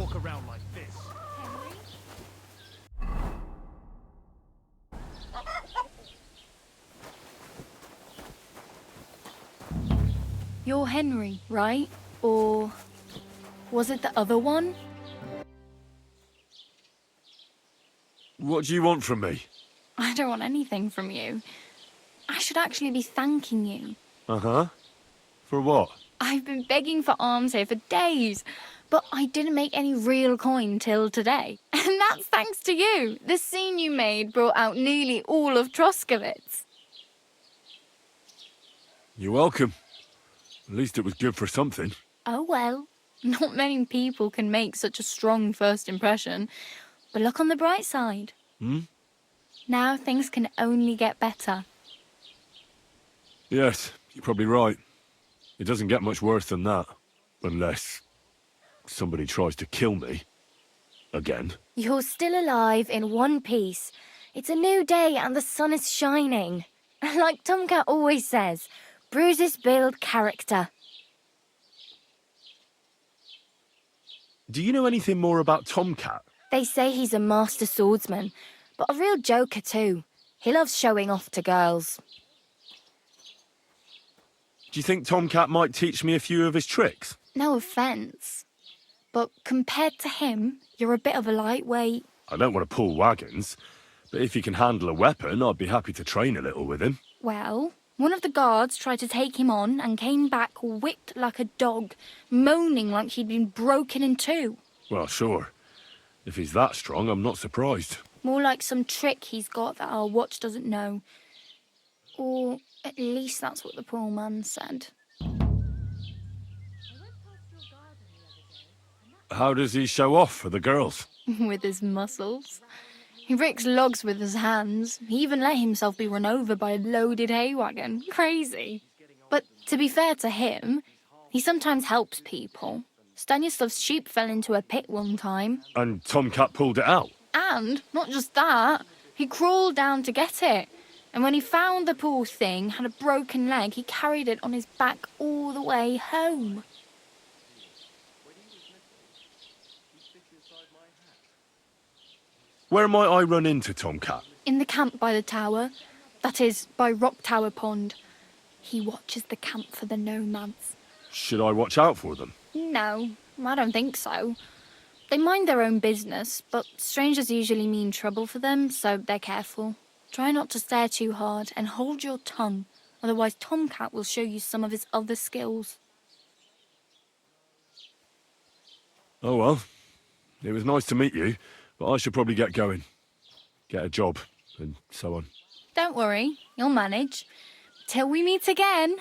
walk around like this. You're Henry, right? Or was it the other one? What do you want from me? I don't want anything from you. I should actually be thanking you. Uh-huh. For what? I've been begging for alms here for days, but I didn't make any real coin till today. And that's thanks to you. The scene you made brought out nearly all of Troskowitz. You're welcome. At least it was good for something. Oh well, not many people can make such a strong first impression. But look on the bright side. Now things can only get better. Yes, you're probably right. It doesn't get much worse than that. Unless somebody tries to kill me. Again. You're still alive in one piece. It's a new day and the sun is shining. Like Tomcat always says, bruises build character. Do you know anything more about Tomcat? They say he's a master swordsman, but a real joker too. He loves showing off to girls. Do you think Tomcat might teach me a few of his tricks? No offence, but compared to him, you're a bit of a lightweight. I don't want to pull wagons, but if he can handle a weapon, I'd be happy to train a little with him. Well, one of the guards tried to take him on and came back whipped like a dog, moaning like he'd been broken in two. Well, sure. If he's that strong, I'm not surprised. More like some trick he's got that our watch doesn't know. Or at least that's what the poor man said. How does he show off for the girls? With his muscles. He ricks logs with his hands. He even let himself be run over by a loaded hay wagon. Crazy. But to be fair to him, he sometimes helps people. Stanislav's sheep fell into a pit one time. And Tomcat pulled it out? And, not just that, he crawled down to get it. And when he found the poor thing had a broken leg, he carried it on his back all the way home. Where might I run into Tomcat? In the camp by the tower. That is, by Rock Tower Pond. He watches the camp for the nomads. Should I watch out for them? No, I don't think so. They mind their own business, but strangers usually mean trouble for them, so they're careful. Try not to stare too hard and hold your tongue, otherwise Tomcat will show you some of his other skills. Oh well, it was nice to meet you, but I should probably get going. Get a job, and so on. Don't worry, you'll manage. Till we meet again.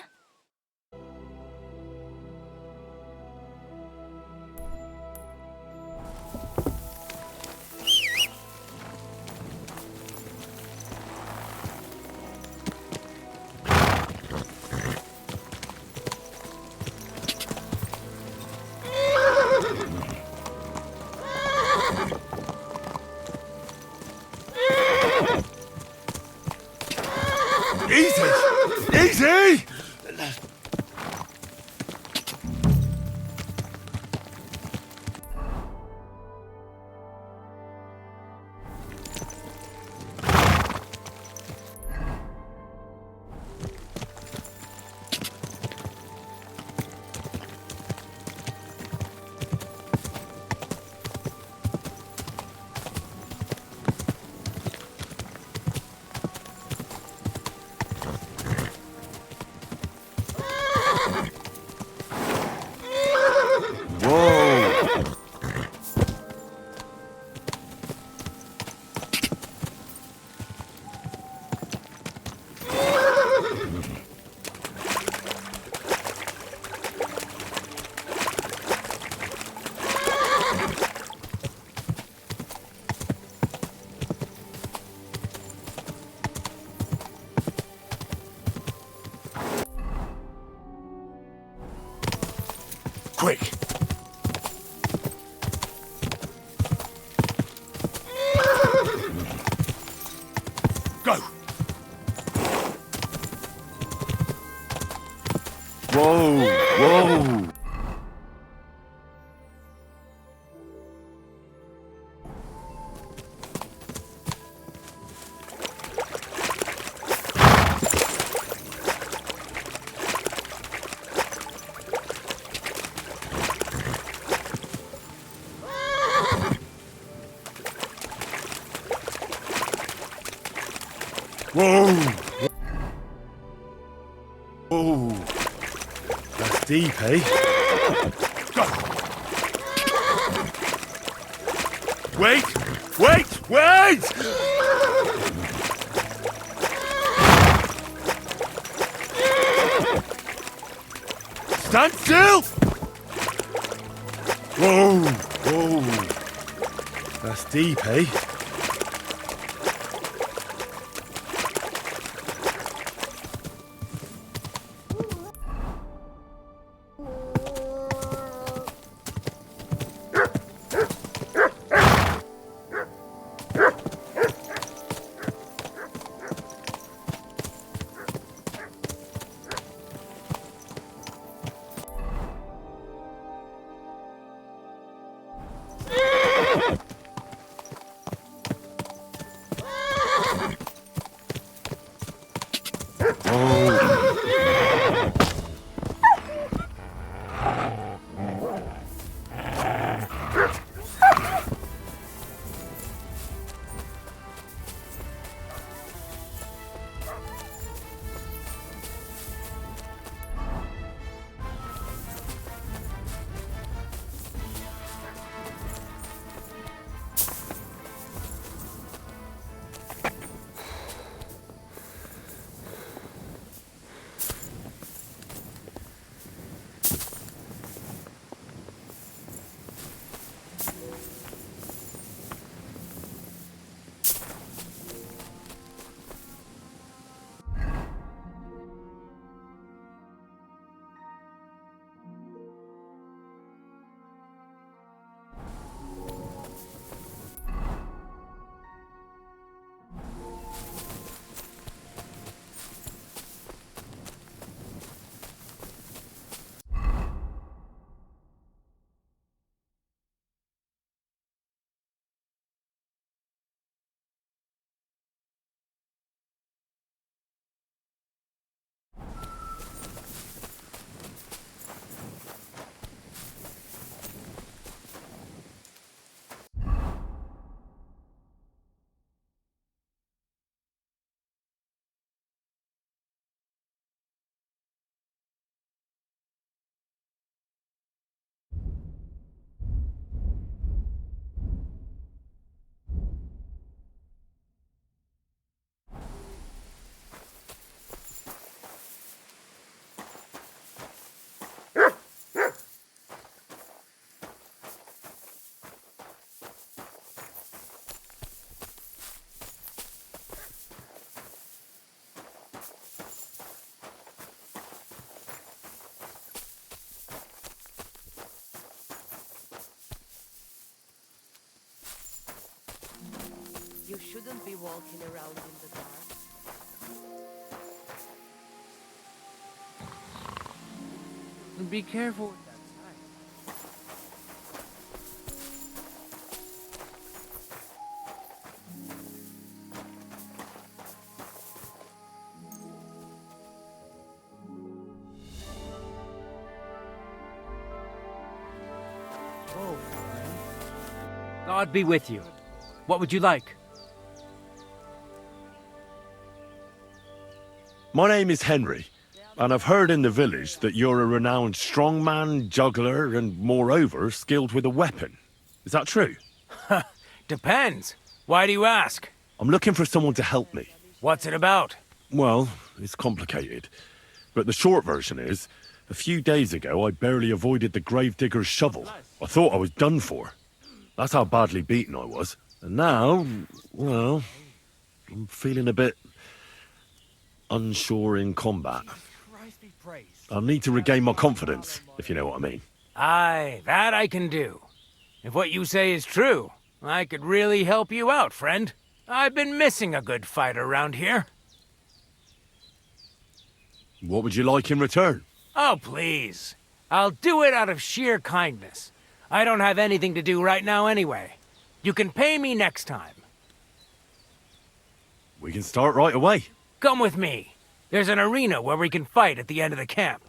Easy! Easy! Quick! Go! Whoa! Whoa! Oh, that's deep, eh? Wait! Wait! Wait! Stand still! Whoa! Whoa! That's deep, eh? You shouldn't be walking around in the dark. Be careful with that sign. Whoa, friend. God be with you. What would you like? My name is Henry, and I've heard in the village that you're a renowned strongman, juggler, and moreover, skilled with a weapon. Is that true? Depends. Why do you ask? I'm looking for someone to help me. What's it about? Well, it's complicated. But the short version is, a few days ago I barely avoided the gravedigger's shovel. I thought I was done for. That's how badly beaten I was. And now, well, I'm feeling a bit unsure in combat. I'll need to regain my confidence, if you know what I mean. Aye, that I can do. If what you say is true, I could really help you out, friend. I've been missing a good fight around here. What would you like in return? Oh, please. I'll do it out of sheer kindness. I don't have anything to do right now anyway. You can pay me next time. We can start right away. Come with me. There's an arena where we can fight at the end of the camp.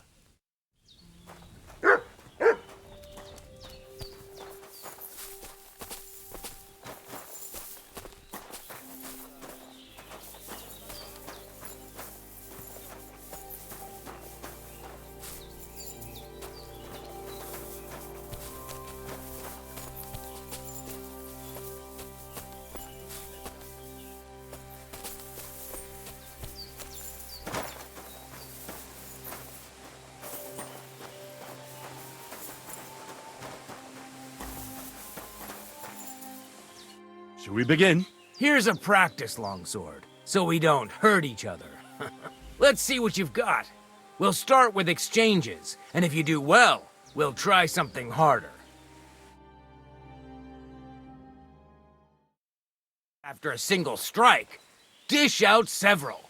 Shall we begin? Here's a practice longsword, so we don't hurt each other. Let's see what you've got. We'll start with exchanges, and if you do well, we'll try something harder. After a single strike, dish out several.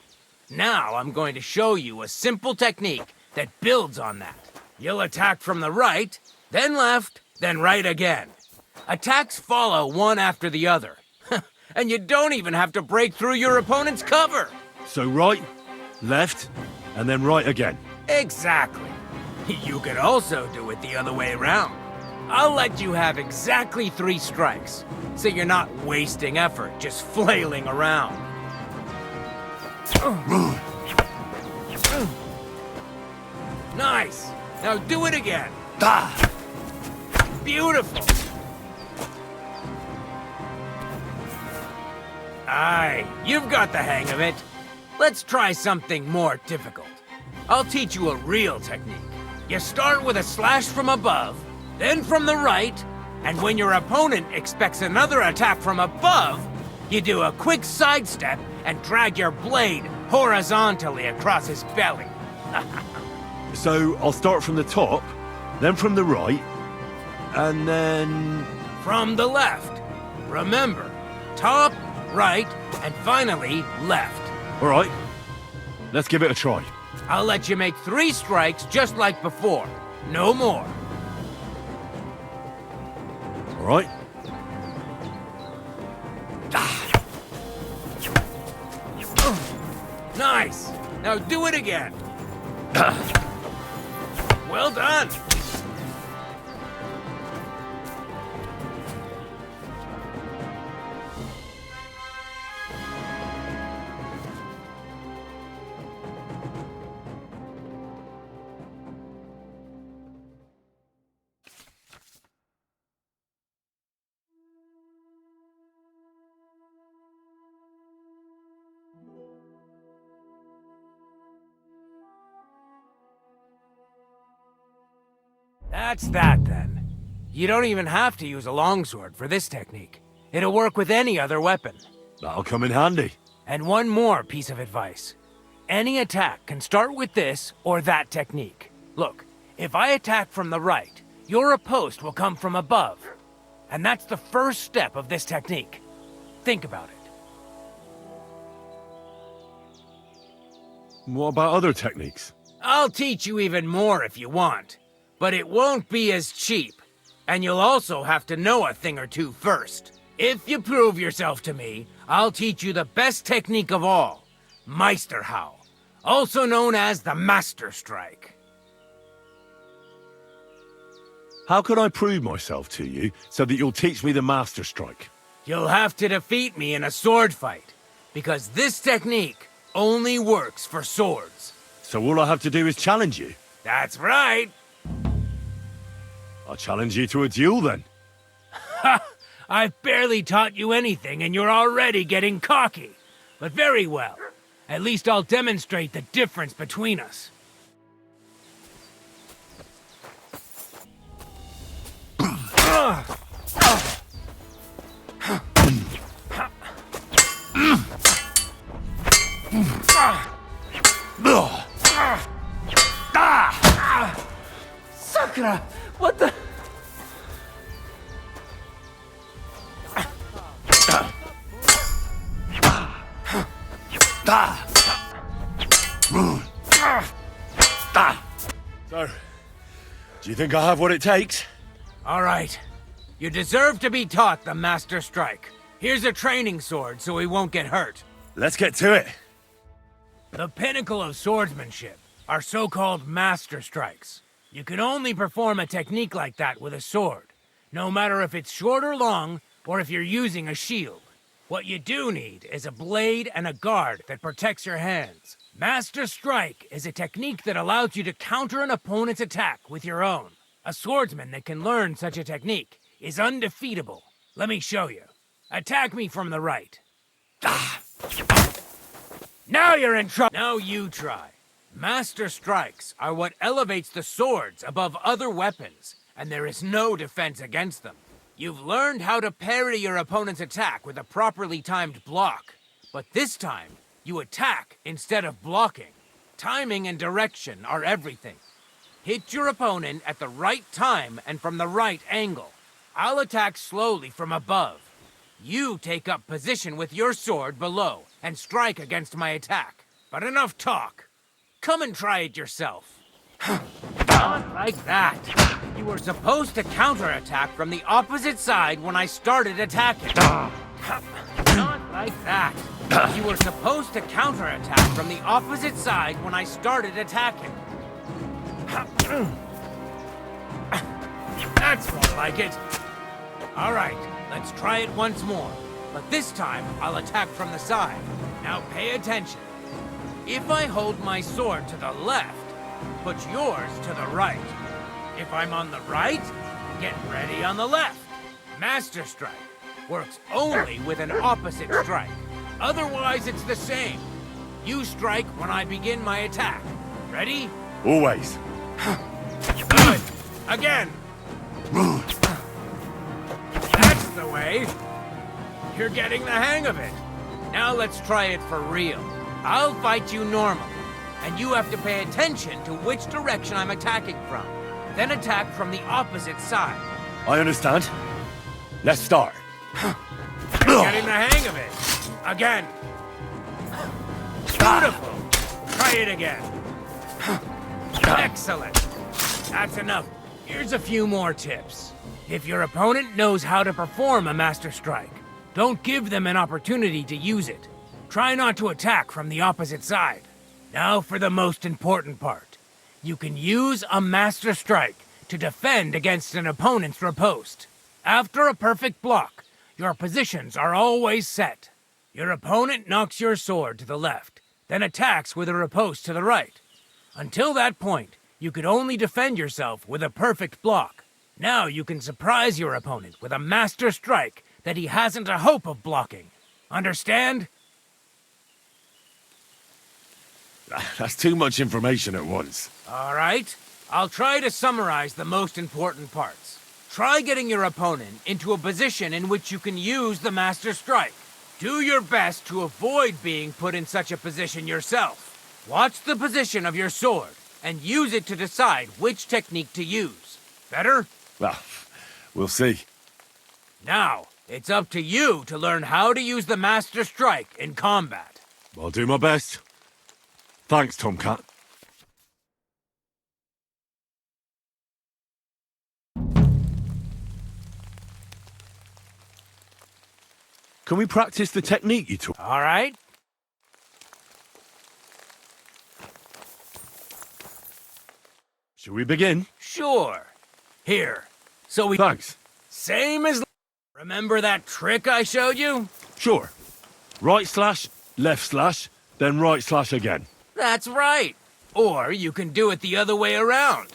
Now I'm going to show you a simple technique that builds on that. You'll attack from the right, then left, then right again. Attacks follow one after the other. And you don't even have to break through your opponent's cover. So right, left, and then right again. Exactly. You could also do it the other way around. I'll let you have exactly 3 strikes, so you're not wasting effort just flailing around. Nice. Now do it again. Beautiful. Aye, you've got the hang of it. Let's try something more difficult. I'll teach you a real technique. You start with a slash from above, then from the right, and when your opponent expects another attack from above, you do a quick sidestep and drag your blade horizontally across his belly. So I'll start from the top, then from the right, and then... From the left. Remember, top, right, and finally left. All right, let's give it a try. I'll let you make 3 strikes just like before. No more. All right. Nice. Now do it again. Well done. That's that, then. You don't even have to use a longsword for this technique. It'll work with any other weapon. That'll come in handy. And one more piece of advice. Any attack can start with this or that technique. Look, if I attack from the right, your riposte will come from above. And that's the first step of this technique. Think about it. What about other techniques? I'll teach you even more if you want. But it won't be as cheap. And you'll also have to know a thing or two first. If you prove yourself to me, I'll teach you the best technique of all. Meisterhau, also known as the Master Strike. How can I prove myself to you so that you'll teach me the Master Strike? You'll have to defeat me in a sword fight. Because this technique only works for swords. So all I have to do is challenge you? That's right. I'll challenge you to a duel then. Ha! I've barely taught you anything and you're already getting cocky. But very well. At least I'll demonstrate the difference between us. Sakura! What the... So, do you think I have what it takes? All right. You deserve to be taught the Master Strike. Here's a training sword so he won't get hurt. Let's get to it. The pinnacle of swordsmanship are so-called Master Strikes. You can only perform a technique like that with a sword, no matter if it's short or long, or if you're using a shield. What you do need is a blade and a guard that protects your hands. Master Strike is a technique that allows you to counter an opponent's attack with your own. A swordsman that can learn such a technique is undefeatable. Let me show you. Attack me from the right. Now you're in trouble. Now you try. Master Strikes are what elevates the swords above other weapons, and there is no defense against them. You've learned how to parry your opponent's attack with a properly timed block. But this time, you attack instead of blocking. Timing and direction are everything. Hit your opponent at the right time and from the right angle. I'll attack slowly from above. You take up position with your sword below and strike against my attack. But enough talk. Come and try it yourself. Not like that. You were supposed to counterattack from the opposite side when I started attacking. Not like that. You were supposed to counterattack from the opposite side when I started attacking. That's more like it. All right, let's try it once more. But this time, I'll attack from the side. Now pay attention. If I hold my sword to the left, put yours to the right. If I'm on the right, get ready on the left. Master Strike works only with an opposite strike. Otherwise, it's the same. You strike when I begin my attack. Ready? Always. Good. Again. That's the way. You're getting the hang of it. Now let's try it for real. I'll fight you normally, and you have to pay attention to which direction I'm attacking from. Then attack from the opposite side. I understand. Let's start. You're getting the hang of it. Again. Beautiful. Try it again. Excellent. That's enough. Here's a few more tips. If your opponent knows how to perform a Master Strike, don't give them an opportunity to use it. Try not to attack from the opposite side. Now for the most important part. You can use a Master Strike to defend against an opponent's riposte. After a perfect block, your positions are always set. Your opponent knocks your sword to the left, then attacks with a riposte to the right. Until that point, you could only defend yourself with a perfect block. Now you can surprise your opponent with a Master Strike that he hasn't a hope of blocking. Understand? That's too much information at once. All right. I'll try to summarize the most important parts. Try getting your opponent into a position in which you can use the Master Strike. Do your best to avoid being put in such a position yourself. Watch the position of your sword and use it to decide which technique to use. Better? Well, we'll see. Now, it's up to you to learn how to use the Master Strike in combat. I'll do my best. Thanks, Tomcat. Can we practice the technique you taught? All right? Shall we begin? Sure. Here. So we... Thanks. Same as... Remember that trick I showed you? Sure. Right slash, left slash, then right slash again. That's right. Or you can do it the other way around.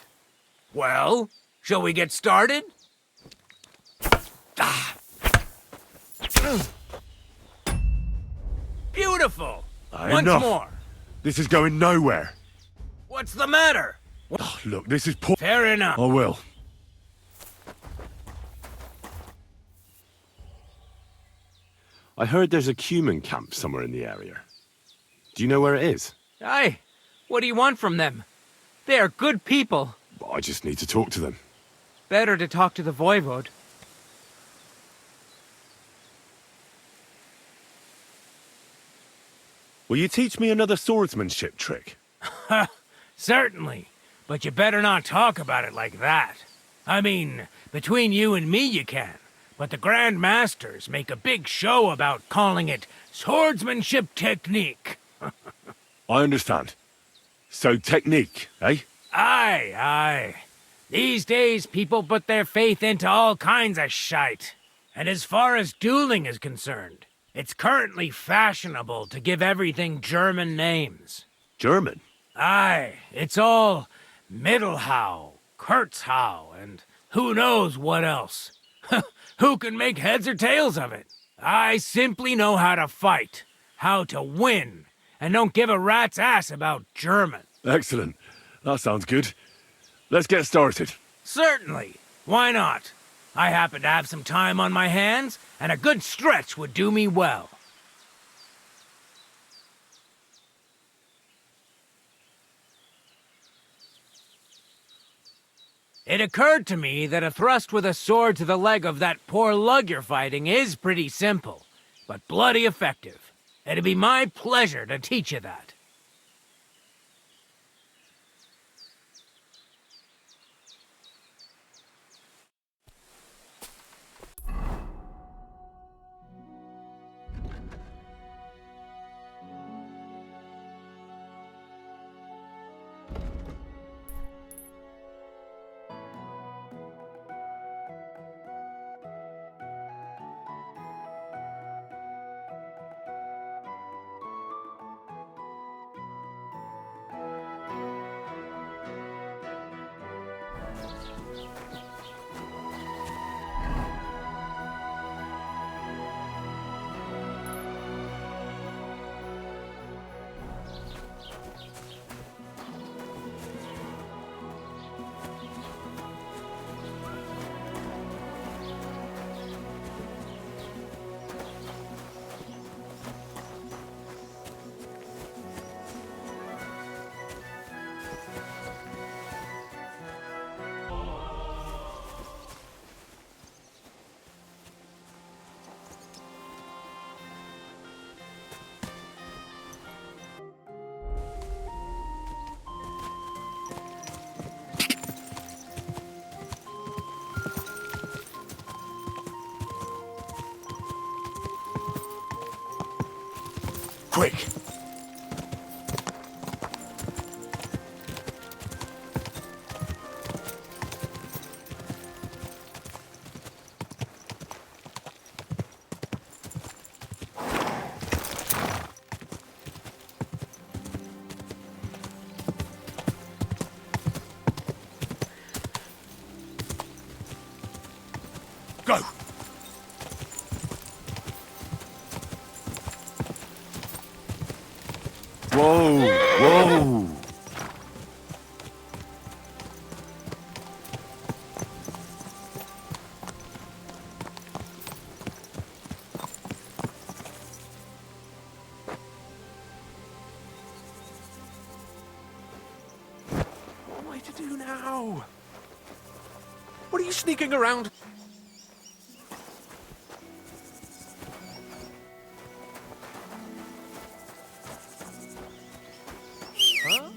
Well, shall we get started? Beautiful. Once Enough. more. This is going nowhere. What's the matter? Oh, look, this is poor. Fair enough. I will. I heard there's a cumin camp somewhere in the area. Do you know where it is? Aye. What do you want from them? They are good people. I just need to talk to them. Better to talk to the voivode. Will you teach me another swordsmanship trick? Certainly. But you better not talk about it like that. I mean, between you and me you can. But the Grand Masters make a big show about calling it swordsmanship technique. I understand. So technique, eh? Aye, aye. These days, people put their faith into all kinds of shite. And as far as dueling is concerned, it's currently fashionable to give everything German names. German? Aye, it's all Mittelhau, Kurzhau, and who knows what else. Who can make heads or tails of it? I simply know how to fight, how to win, and don't give a rat's ass about German. Excellent. That sounds good. Let's get started. Certainly. Why not? I happen to have some time on my hands, and a good stretch would do me well. It occurred to me that a thrust with a sword to the leg of that poor lug you're fighting is pretty simple, but bloody effective. It'd be my pleasure to teach you that. Quick! Go! Whoa! Whoa! What am I to do now? What are you sneaking around? Huh?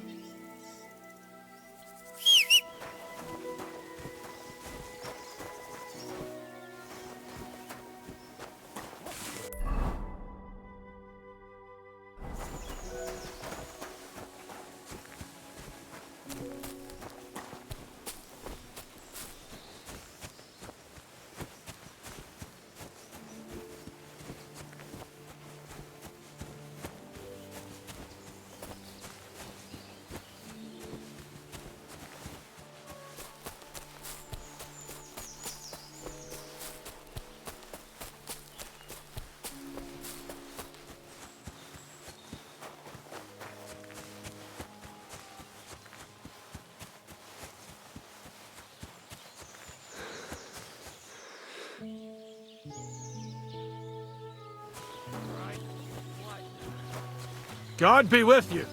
God be with you!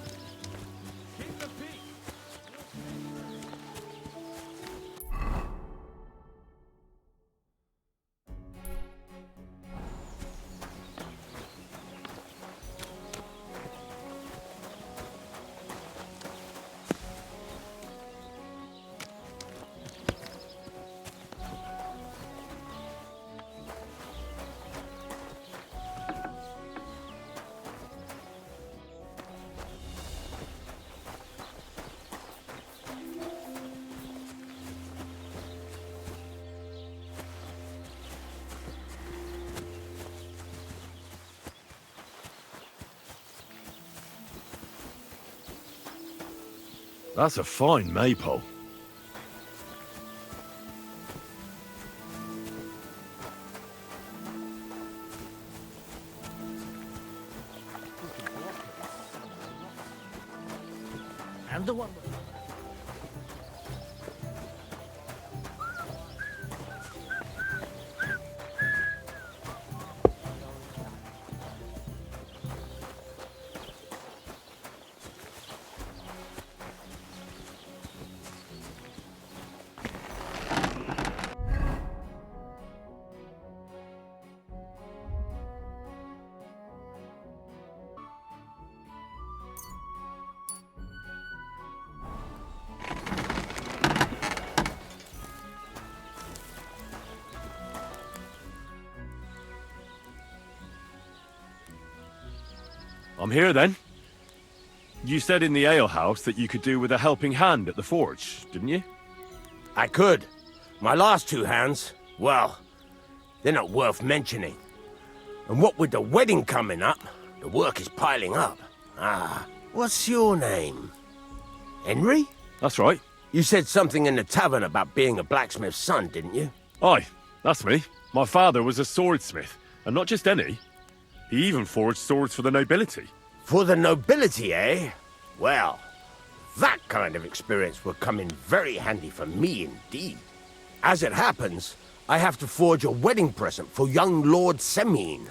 That's a fine maypole. And the one... I'm here then. You said in the alehouse that you could do with a helping hand at the forge, didn't you? I could. My last two hands, well, they're not worth mentioning. And what with the wedding coming up, the work is piling up. Ah, what's your name? Henry? That's right. You said something in the tavern about being a blacksmith's son, didn't you? Aye, that's me. My father was a swordsmith, and not just any. He even forged swords for the nobility. For the nobility, eh? Well, that kind of experience will come in very handy for me indeed. As it happens, I have to forge a wedding present for young Lord Semine.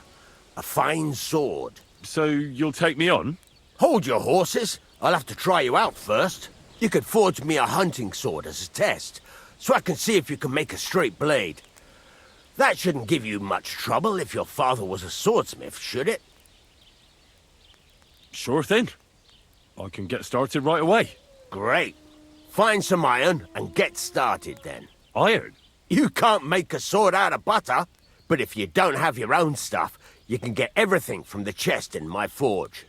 A fine sword. So you'll take me on? Hold your horses. I'll have to try you out first. You could forge me a hunting sword as a test, so I can see if you can make a straight blade. That shouldn't give you much trouble if your father was a swordsmith, should it? Sure thing. I can get started right away. Great. Find some iron and get started then. Iron? You can't make a sword out of butter, but if you don't have your own stuff, you can get everything from the chest in my forge.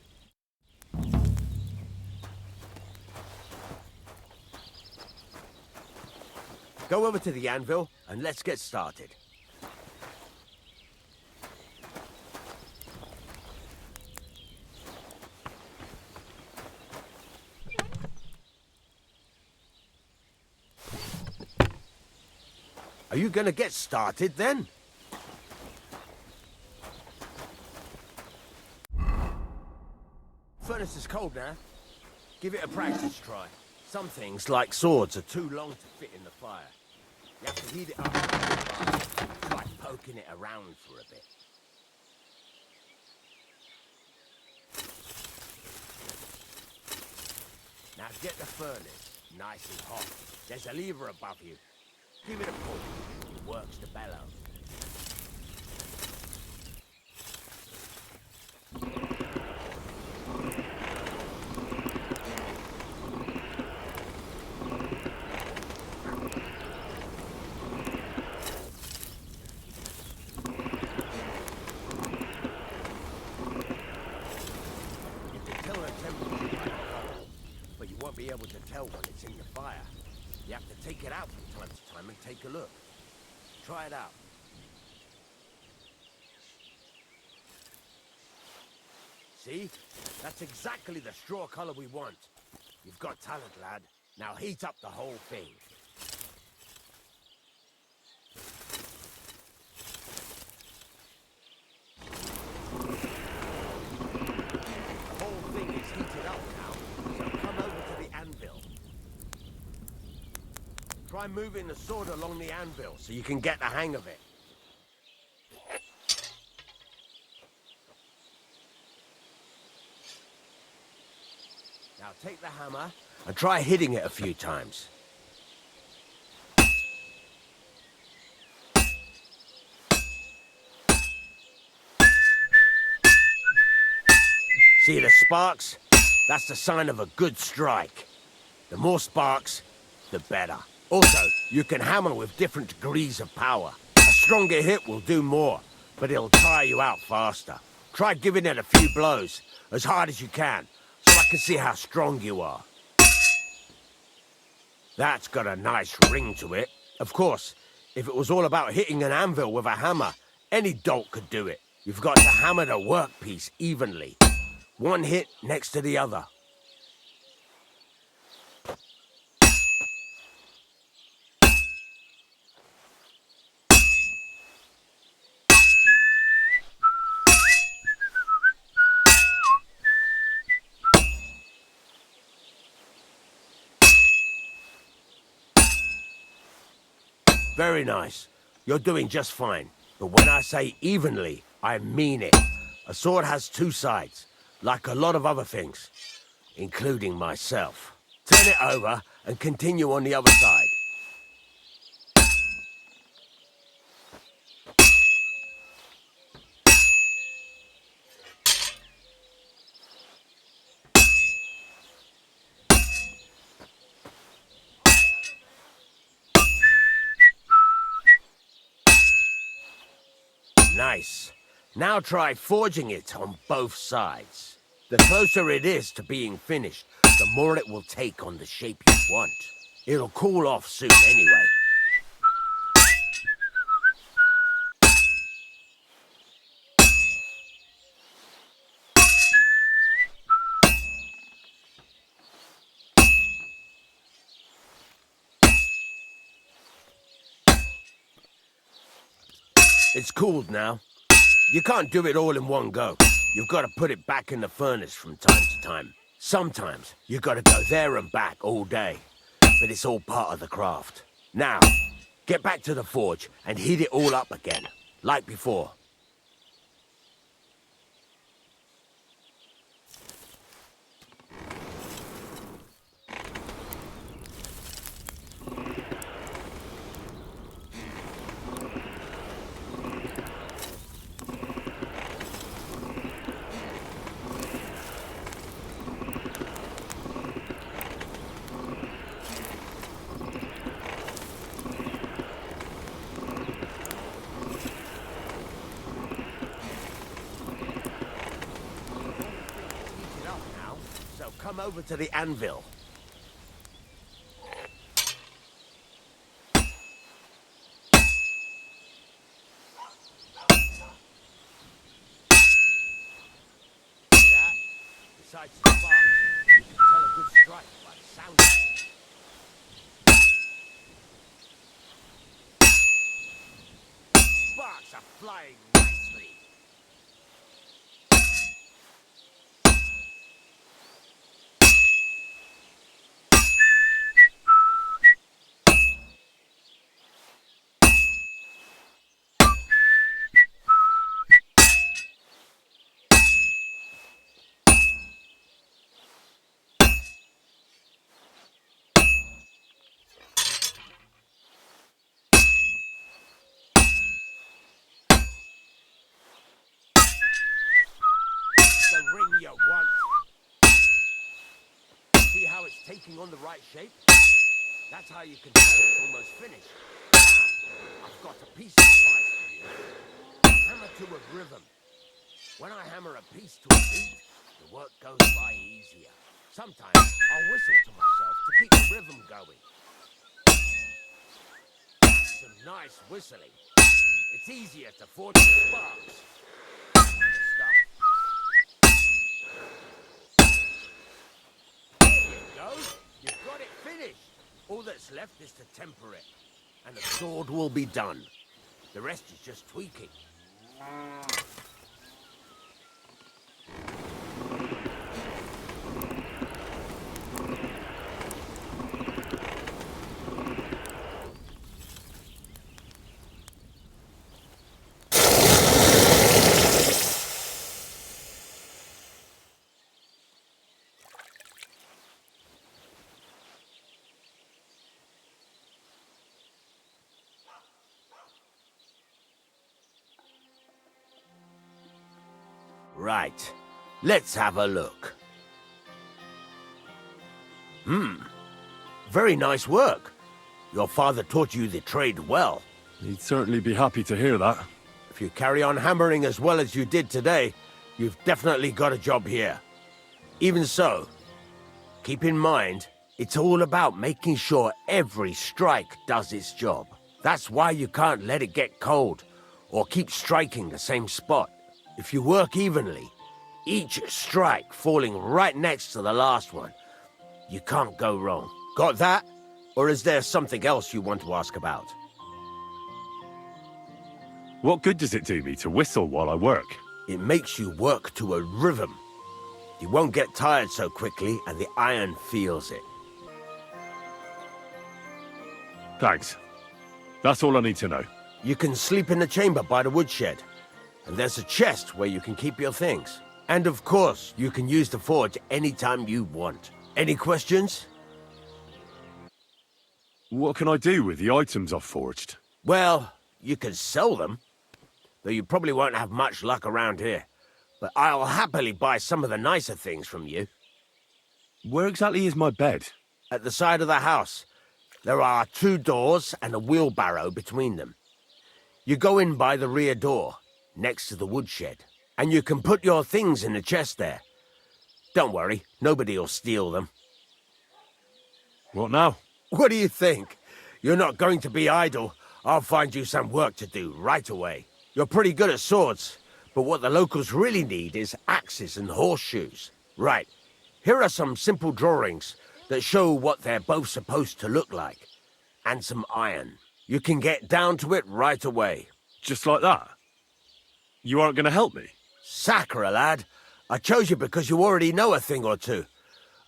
Go over to the anvil and let's get started. Are you gonna get started then? Furnace is cold now. Give it a practice try. Some things, like swords, are too long to fit in the fire. You have to heat it up. Try poking it around for a bit. Now get the furnace nice and hot. There's a lever above you. Give it a pull. It works the bellows. You can tell the temperature by the color, but you won't be able to tell when it's in the fire. You have to take it out from time to time and take a look. Try it out. See? That's exactly the straw color we want. You've got talent, lad. Now heat up the whole thing. The whole thing is heated up now, so come over to the anvil. Try moving the sword along the anvil so you can get the hang of it. Now take the hammer and try hitting it a few times. See the sparks? That's the sign of a good strike. The more sparks, the better. Also, you can hammer with different degrees of power. A stronger hit will do more, but it'll tire you out faster. Try giving it a few blows, as hard as you can, so I can see how strong you are. That's got a nice ring to it. Of course, if it was all about hitting an anvil with a hammer, any dolt could do it. You've got to hammer the workpiece evenly. One hit next to the other. Very nice. You're doing just fine. But when I say evenly, I mean it. A sword has two sides, like a lot of other things, including myself. Turn it over and continue on the other side. Nice. Now try forging it on both sides. The closer it is to being finished, the more it will take on the shape you want. It'll cool off soon anyway. It's cooled now. You can't do it all in one go. You've got to put it back in the furnace from time to time. Sometimes you got to go there and back all day. But it's all part of the craft. Now, get back to the forge and heat it all up again, like before. Come over to the anvil. That, besides the spark, you can tell a good strike by the sound of it. Sparks are flying nicely. Ring you want. See how it's taking on the right shape? That's how you can tell it's almost finished. Now, I've got a piece of advice for you. Hammer to a rhythm. When I hammer a piece to a beat, the work goes by easier. Sometimes I'll whistle to myself to keep the rhythm going. Some nice whistling. It's easier to forge the sparks. You've got it finished. All that's left is to temper it. And the sword will be done. The rest is just tweaking. Right. Let's have a look. Very nice work. Your father taught you the trade well. He'd certainly be happy to hear that. If you carry on hammering as well as you did today, you've definitely got a job here. Even so, keep in mind, it's all about making sure every strike does its job. That's why you can't let it get cold, or keep striking the same spot. If you work evenly, each strike falling right next to the last one, you can't go wrong. Got that? Or is there something else you want to ask about? What good does it do me to whistle while I work? It makes you work to a rhythm. You won't get tired so quickly, and the iron feels it. Thanks. That's all I need to know. You can sleep in the chamber by the woodshed. And there's a chest where you can keep your things. And of course, you can use the forge anytime you want. Any questions? What can I do with the items I've forged? Well, you can sell them. Though you probably won't have much luck around here. But I'll happily buy some of the nicer things from you. Where exactly is my bed? At the side of the house. There are 2 doors and a wheelbarrow between them. You go in by the rear door, next to the woodshed, and you can put your things in the chest there. Don't worry, nobody'll steal them. What now? What do you think? You're not going to be idle. I'll find you some work to do right away. You're pretty good at swords, but what the locals really need is axes and horseshoes. Right, here are some simple drawings that show what they're both supposed to look like. And some iron. You can get down to it right away. Just like that? You aren't going to help me? Sacre, lad. I chose you because you already know a thing or two.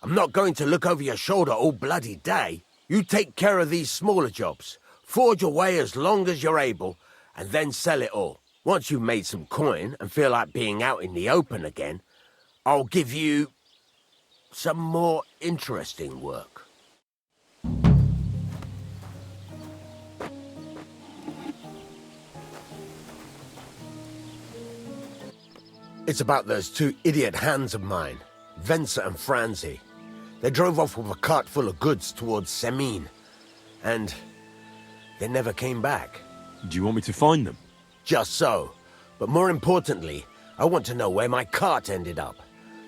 I'm not going to look over your shoulder all bloody day. You take care of these smaller jobs. Forge away as long as you're able, and then sell it all. Once you've made some coin and feel like being out in the open again, I'll give you some more interesting work. It's about those two idiot hands of mine, Venser and Franzi. They drove off with a cart full of goods towards Semine, and they never came back. Do you want me to find them? Just so. But more importantly, I want to know where my cart ended up,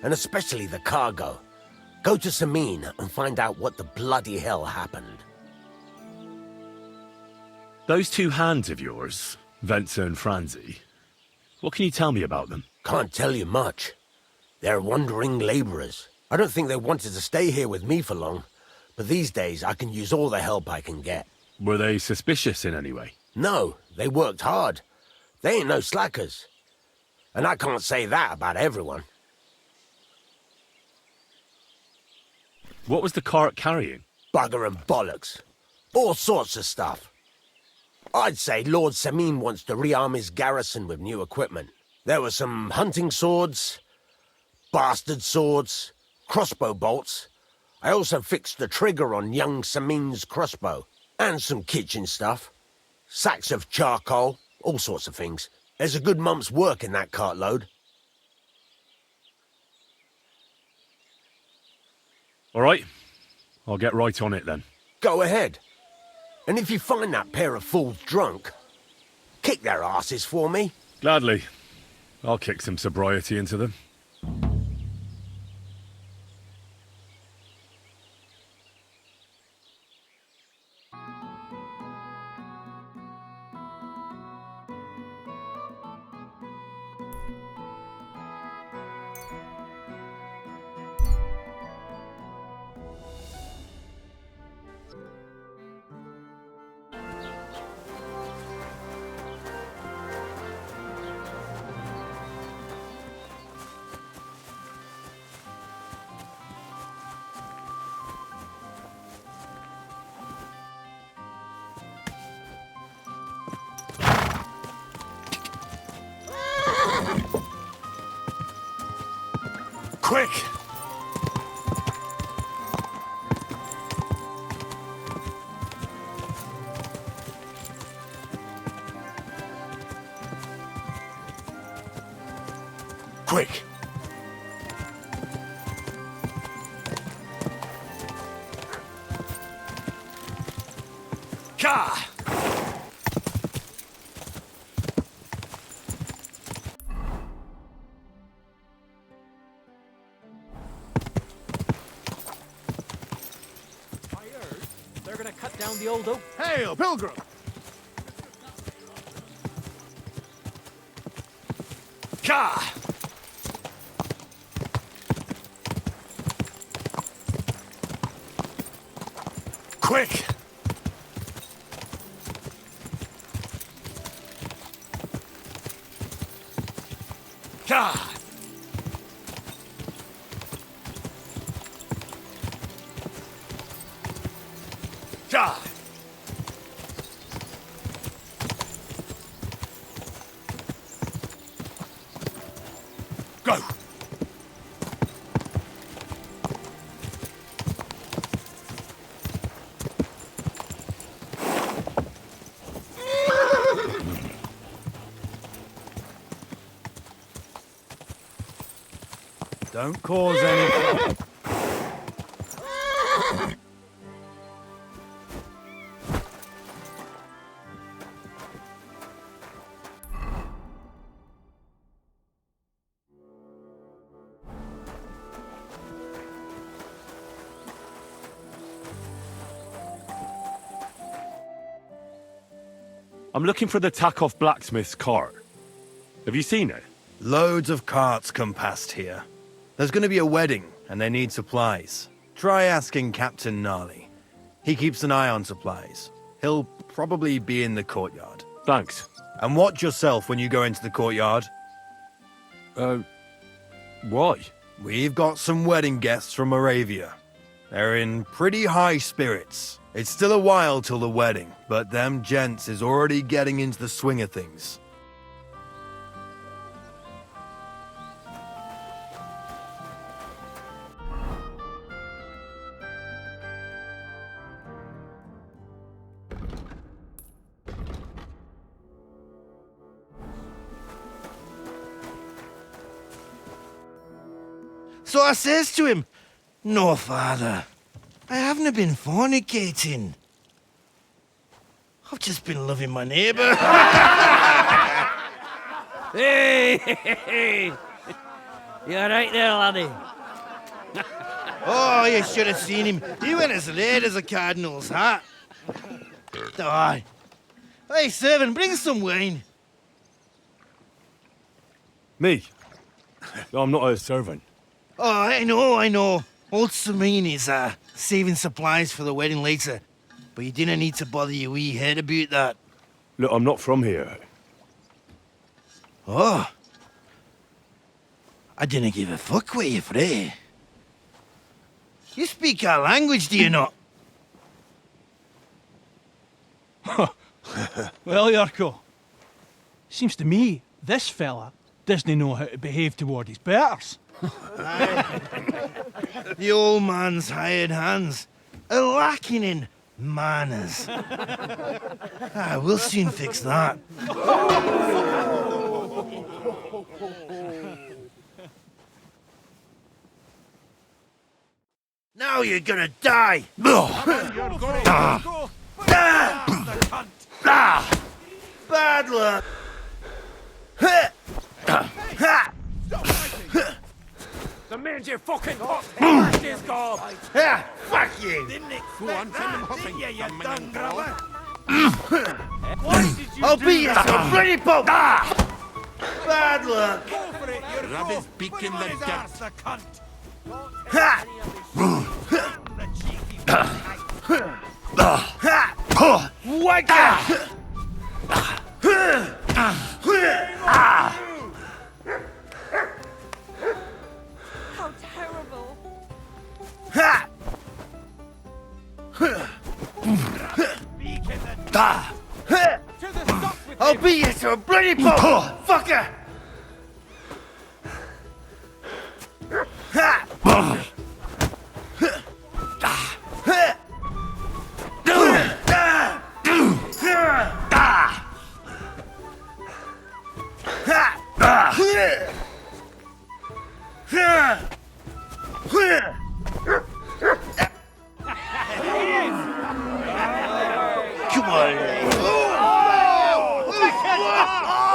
and especially the cargo. Go to Semine and find out what the bloody hell happened. Those two hands of yours, Venser and Franzi, what can you tell me about them? Can't tell you much. They're wandering laborers. I don't think they wanted to stay here with me for long, but these days I can use all the help I can get. Were they suspicious in any way? No, they worked hard. They ain't no slackers. And I can't say that about everyone. What was the cart carrying? Bugger and bollocks. All sorts of stuff. I'd say Lord Semine wants to rearm his garrison with new equipment. There were some hunting swords, bastard swords, crossbow bolts. I also fixed the trigger on young Semine's crossbow. And some kitchen stuff. Sacks of charcoal, all sorts of things. There's a good month's work in that cartload. All right, I'll get right on it then. Go ahead. And if you find that pair of fools drunk, kick their asses for me. Gladly. I'll kick some sobriety into them. Quick! Quick! Ka! They're gonna cut down the old oak. Hail, pilgrim! Ka! Quick! Ka! Ka! Go! Don't cause any trouble. I'm looking for the Takeoff blacksmith's cart. Have you seen it? Loads of carts come past here. There's going to be a wedding, and they need supplies. Try asking Captain Gnarly. He keeps an eye on supplies. He'll probably be in the courtyard. Thanks. And watch yourself when you go into the courtyard. Why? We've got some wedding guests from Moravia. They're in pretty high spirits. It's still a while till the wedding, but them gents is already getting into the swing of things. So I says to him, "No, father, I haven't been fornicating. I've just been loving my neighbour." Hey! You alright there, laddie? Oh, you should have seen him. He went as red as a cardinal's hat. Aye. Hey, servant, bring some wine. Me? I'm not a servant. Oh, I know. Old Samine is saving supplies for the wedding later. But you didn't need to bother your wee head about that. Look, I'm not from here. Oh. I didn't give a fuck where you're frae. You speak our language, do you not? Well, Yurko, seems to me this fella doesn't know how to behave toward his betters. The old man's hired hands are lacking in manners. We'll soon fix that. Now you're gonna die! Bad luck! The man's your fucking hot head, this gob! Fuck you! Go on, send him huffing, you done grubber! I'll beat you to a bloody pulp! Bad luck! Rub his beak in the dirt! Ha! Whack! How terrible. I'll beat you to a bloody pulp, fucker! Come on.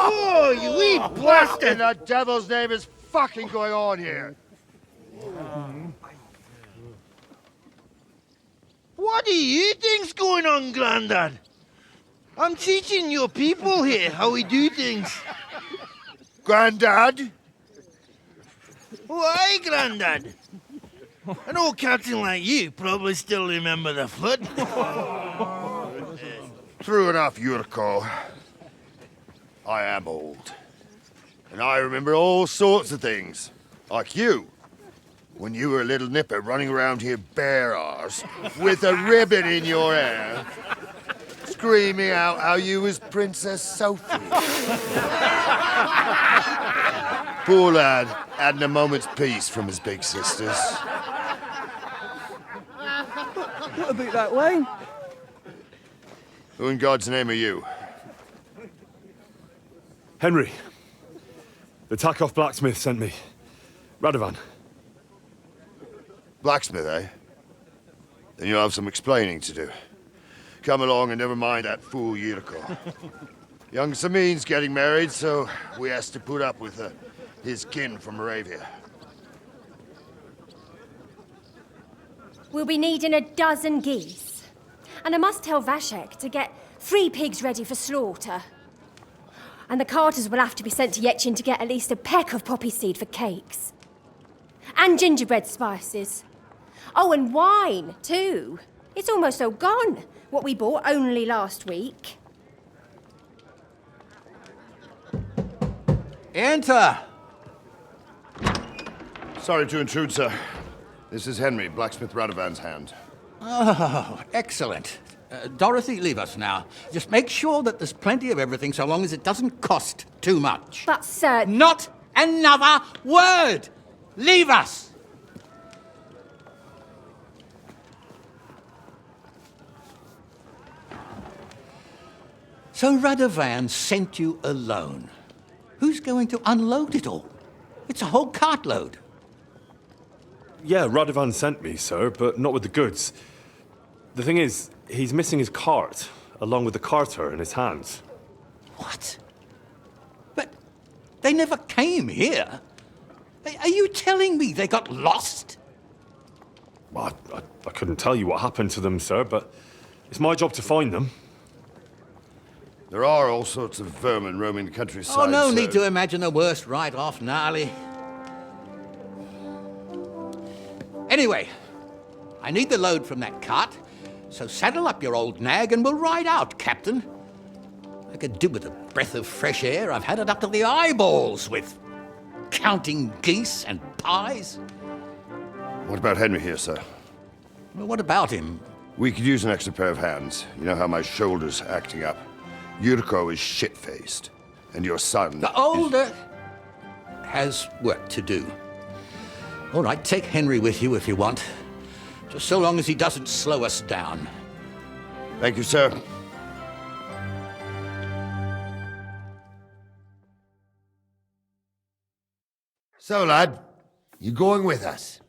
Oh, you wee bastard! In the devil's name is fucking going on here? What do you think's going on, Grandad? I'm teaching your people here how we do things. Grandad? Why, Grandad? An old captain like you probably still remember the flood. True enough, Yurko. I am old. And I remember all sorts of things. Like you. When you were a little nipper running around here bare arse, with a ribbon in your hair, screaming out how you was Princess Sophie. Poor lad, hadn't a moment's peace from his big sisters. What about that wine? Who in God's name are you? Henry. The Takeoff blacksmith sent me. Radovan. Blacksmith, eh? Then you'll have some explaining to do. Come along and never mind that fool Yurko. Young Samin's getting married, so we has to put up with his kin from Moravia. We'll be needing a dozen geese. And I must tell Vashek to get 3 pigs ready for slaughter. And the carters will have to be sent to Yetchin to get at least a peck of poppy seed for cakes. And gingerbread spices. Oh, and wine, too. It's almost all gone, what we bought only last week. Enter! Sorry to intrude, sir. This is Henry, blacksmith Radovan's hand. Oh, excellent. Dorothy, leave us now. Just make sure that there's plenty of everything so long as it doesn't cost too much. But, sir... Not another word! Leave us! So Radovan sent you alone. Who's going to unload it all? It's a whole cartload. Yeah, Radovan sent me, sir, but not with the goods. The thing is, he's missing his cart, along with the carter in his hands. What? But they never came here. Are you telling me they got lost? Well, I couldn't tell you what happened to them, sir, but it's my job to find them. There are all sorts of vermin roaming the countryside. Oh, no so... need to imagine the worst right off, Gnarly. Anyway, I need the load from that cart, so saddle up your old nag and we'll ride out, Captain. I could do with a breath of fresh air. I've had it up to the eyeballs with counting geese and pies. What about Henry here, sir? Well, what about him? We could use an extra pair of hands. You know how my shoulder's acting up. Yurko is shit-faced, and your son... The older has work to do. All right, take Henry with you if you want. Just so long as he doesn't slow us down. Thank you, sir. So, lad, you going with us?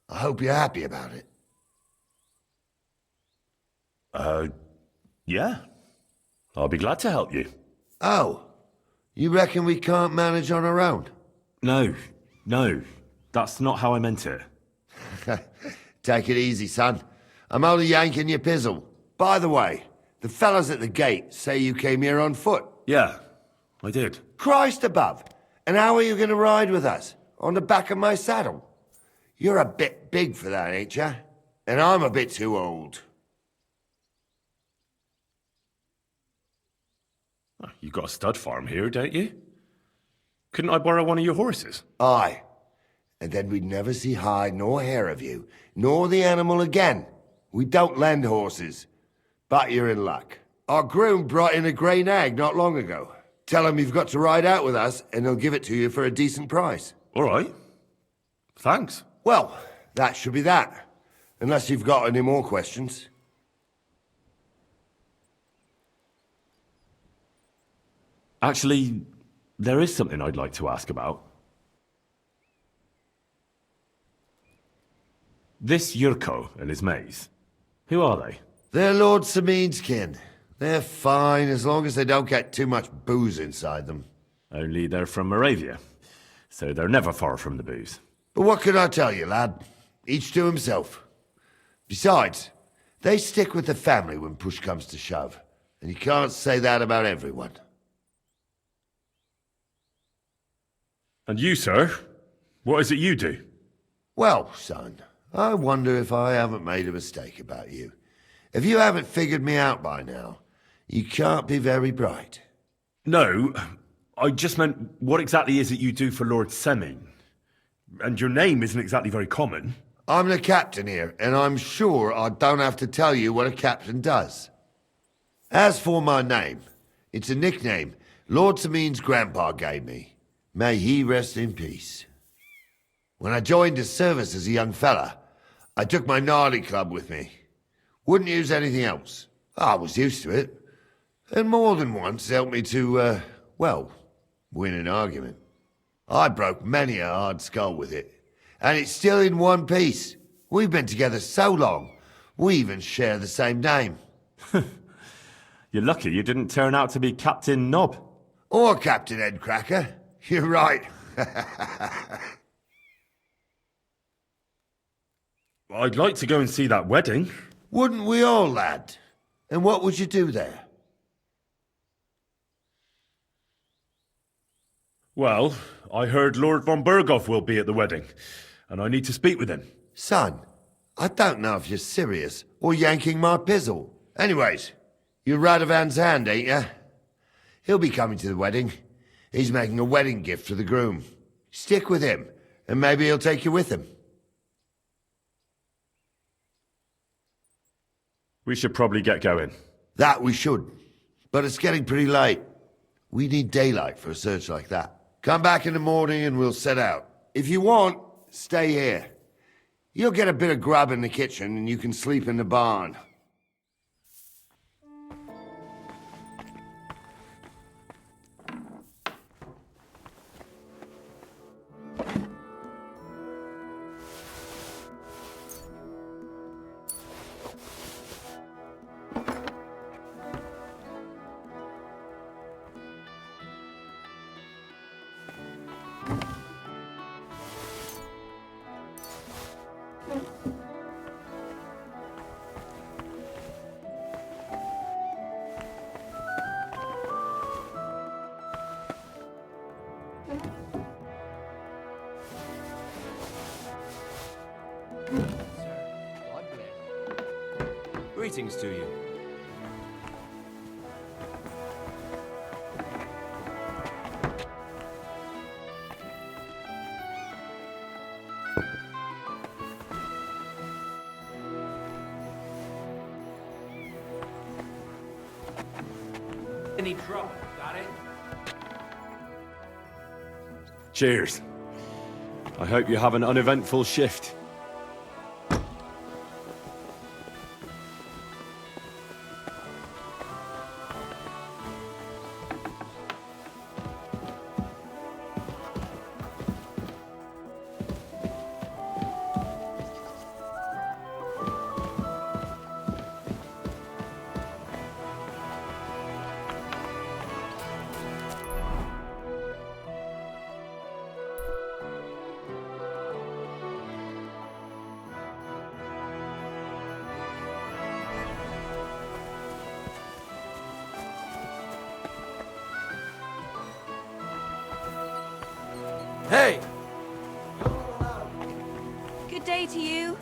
I hope you're happy about it. Yeah. I'll be glad to help you. Oh, you reckon we can't manage on our own? No. That's not how I meant it. Take it easy, son. I'm only yanking your pizzle. By the way, the fellas at the gate say you came here on foot. Yeah, I did. Christ above. And how are you going to ride with us? On the back of my saddle? You're a bit big for that, ain't ya? And I'm a bit too old. You got a stud farm here, don't you? Couldn't I borrow one of your horses? Aye. And then we'd never see hide nor hair of you, nor the animal again. We don't lend horses. But you're in luck. Our groom brought in a grey nag not long ago. Tell him you've got to ride out with us, and he'll give it to you for a decent price. All right. Thanks. Well, that should be that. Unless you've got any more questions. Actually, there is something I'd like to ask about. This Yurko and his mates, who are they? They're Lord Samin's kin. They're fine as long as they don't get too much booze inside them. Only they're from Moravia, so they're never far from the booze. But what can I tell you, lad? Each to himself. Besides, they stick with the family when push comes to shove. And you can't say that about everyone. And you, sir? What is it you do? Well, son, I wonder if I haven't made a mistake about you. If you haven't figured me out by now, you can't be very bright. No, I just meant, what exactly is it you do for Lord Semin? And your name isn't exactly very common. I'm the captain here, and I'm sure I don't have to tell you what a captain does. As for my name, it's a nickname Lord Samin's grandpa gave me. May he rest in peace. When I joined his service as a young fella, I took my gnarly club with me. Wouldn't use anything else. I was used to it. And more than once helped me to, win an argument. I broke many a hard skull with it. And it's still in one piece. We've been together so long, we even share the same name. You're lucky you didn't turn out to be Captain Knob. Or Captain Headcracker. You're right. I'd like to go and see that wedding. Wouldn't we all, lad? And what would you do there? Well, I heard Lord von Berghoff will be at the wedding, and I need to speak with him. Son, I don't know if you're serious or yanking my pizzle. Anyways, you're Radovan's hand, ain't you? He'll be coming to the wedding. He's making a wedding gift for the groom. Stick with him, and maybe he'll take you with him. We should probably get going. That we should. But it's getting pretty late. We need daylight for a search like that. Come back in the morning and we'll set out. If you want, stay here. You'll get a bit of grub in the kitchen and you can sleep in the barn. Greetings to you. Any trouble, got it? Cheers. I hope you have an uneventful shift. Hey! Good day to you.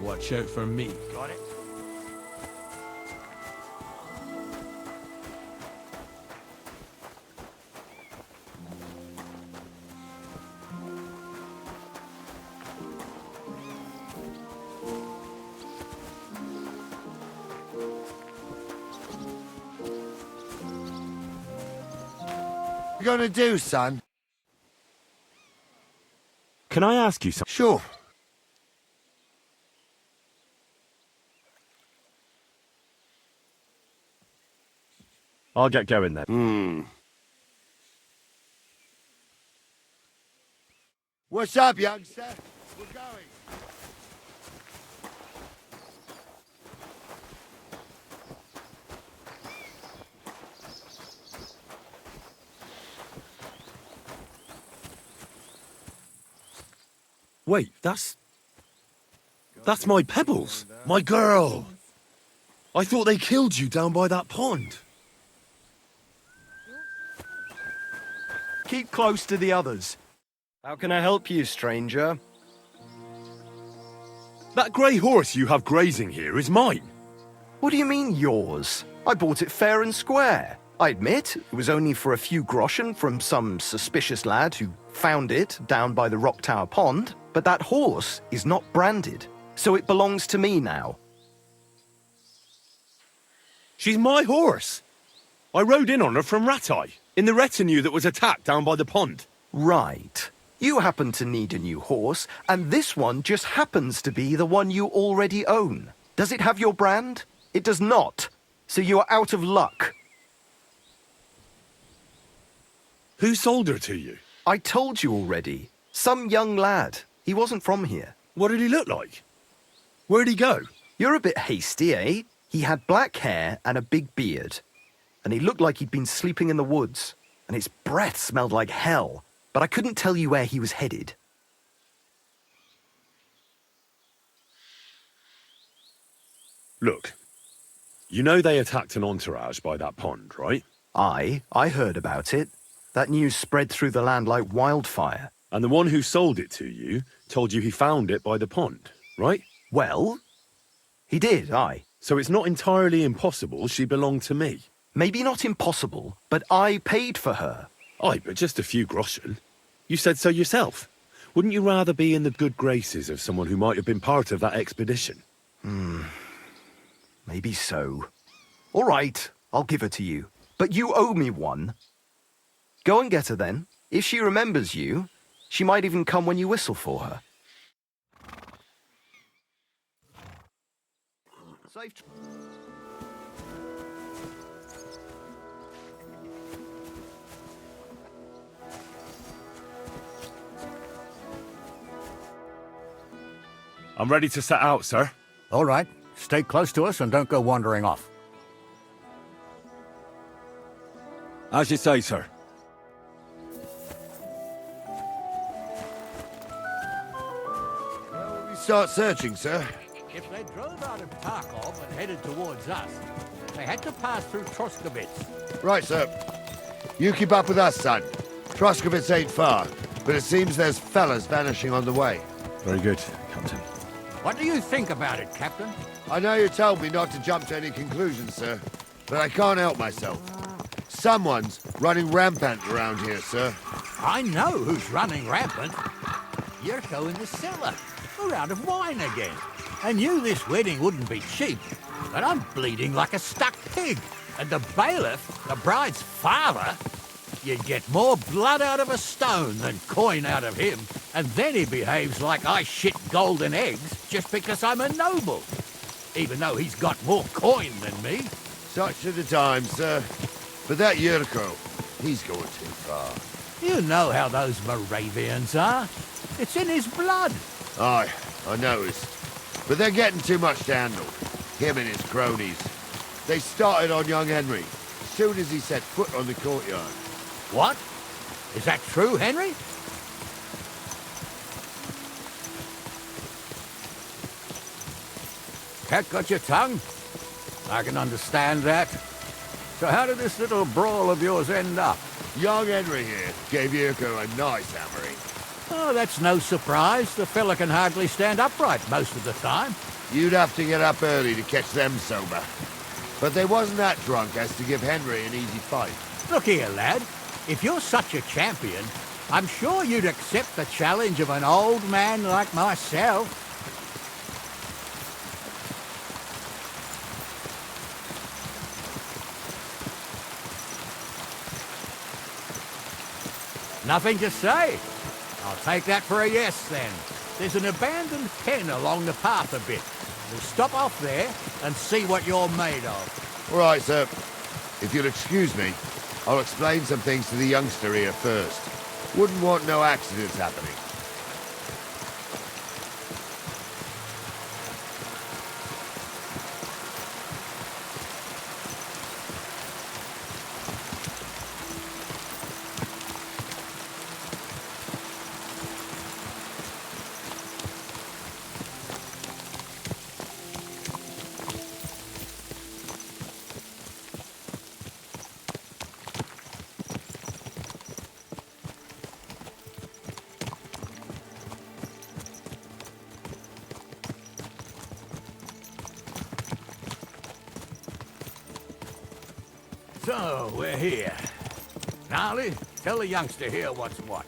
Watch out for me. Got it? What you gonna do, son? Can I ask you something? Sure. I'll get going then. What's up, youngster? We're going. Wait, that's my Pebbles, my girl. I thought they killed you down by that pond. Keep close to the others. How can I help you, stranger? That grey horse you have grazing here is mine. What do you mean, yours? I bought it fair and square. I admit, it was only for a few groschen from some suspicious lad who found it down by the Rock Tower Pond, but that horse is not branded, so it belongs to me now. She's my horse. I rode in on her from Ratai, in the retinue that was attacked down by the pond. Right. You happen to need a new horse, and this one just happens to be the one you already own. Does it have your brand? It does not. So you are out of luck. Who sold her to you? I told you already. Some young lad. He wasn't from here. What did he look like? Where'd he go? You're a bit hasty, eh? He had black hair and a big beard. And he looked like he'd been sleeping in the woods. And his breath smelled like hell. But I couldn't tell you where he was headed. Look, you know they attacked an entourage by that pond, right? I heard about it. That news spread through the land like wildfire. And the one who sold it to you told you he found it by the pond, right? Well, he did, aye. So it's not entirely impossible she belonged to me. Maybe not impossible, but I paid for her. Aye, but just a few groschen. You said so yourself. Wouldn't you rather be in the good graces of someone who might have been part of that expedition? Maybe so. All right, I'll give her to you. But you owe me one. Go and get her then. If she remembers you, she might even come when you whistle for her. Safe. I'm ready to set out, sir. All right. Stay close to us and don't go wandering off. As you say, sir. Where will we start searching, sir? If they drove out of Tarkov and headed towards us, they had to pass through Trosky. Right, sir. You keep up with us, son. Troskovitz ain't far, but it seems there's fellas vanishing on the way. Very good, Captain. What do you think about it, Captain? I know you told me not to jump to any conclusions, sir, but I can't help myself. Someone's running rampant around here, sir. I know who's running rampant. Yurko in the cellar. We're out of wine again. I knew this wedding wouldn't be cheap, but I'm bleeding like a stuck pig. And the bailiff, the bride's father, you'd get more blood out of a stone than coin out of him. And then he behaves like I shit golden eggs just because I'm a noble. Even though he's got more coin than me. Such are the times, sir. But that Yurko, he's going too far. You know how those Moravians are. It's in his blood. Aye, I noticed. But they're getting too much to handle. Him and his cronies. They started on young Henry as soon as he set foot on the courtyard. What? Is that true, Henry? Cat got your tongue? I can understand that. So how did this little brawl of yours end up? Young Henry here gave Yurko a nice hammering. Oh, that's no surprise. The fella can hardly stand upright most of the time. You'd have to get up early to catch them sober. But they wasn't that drunk as to give Henry an easy fight. Look here, lad. If you're such a champion, I'm sure you'd accept the challenge of an old man like myself. Nothing to say. I'll take that for a yes, then. There's an abandoned pen along the path a bit. We'll stop off there and see what you're made of. All right, sir. If you'll excuse me, I'll explain some things to the youngster here first. Wouldn't want no accidents happening. So, we're here. Gnarly, tell the youngster here what's what.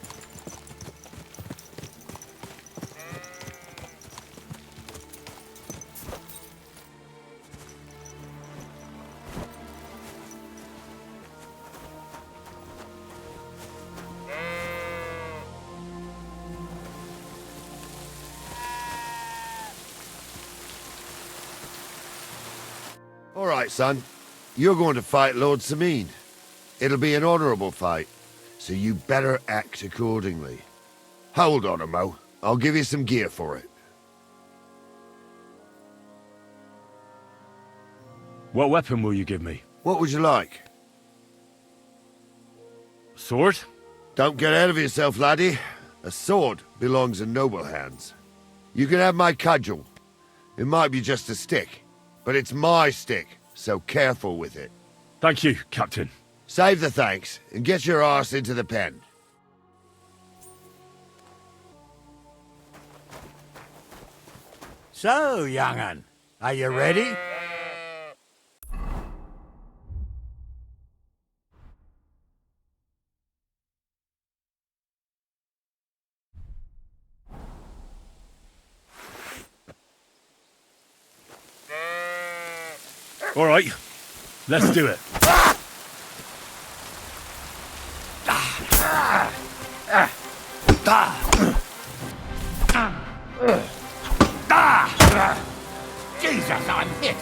All right, son. You're going to fight Lord Sameen. It'll be an honorable fight, so you better act accordingly. Hold on a mo. I'll give you some gear for it. What weapon will you give me? What would you like? Sword? Don't get ahead of yourself, laddie. A sword belongs in noble hands. You can have my cudgel. It might be just a stick, but it's my stick, so careful with it. Thank you, Captain. Save the thanks, and get your arse into the pen. So, young'un, are you ready? All right, let's do it. Jesus, I'm hit!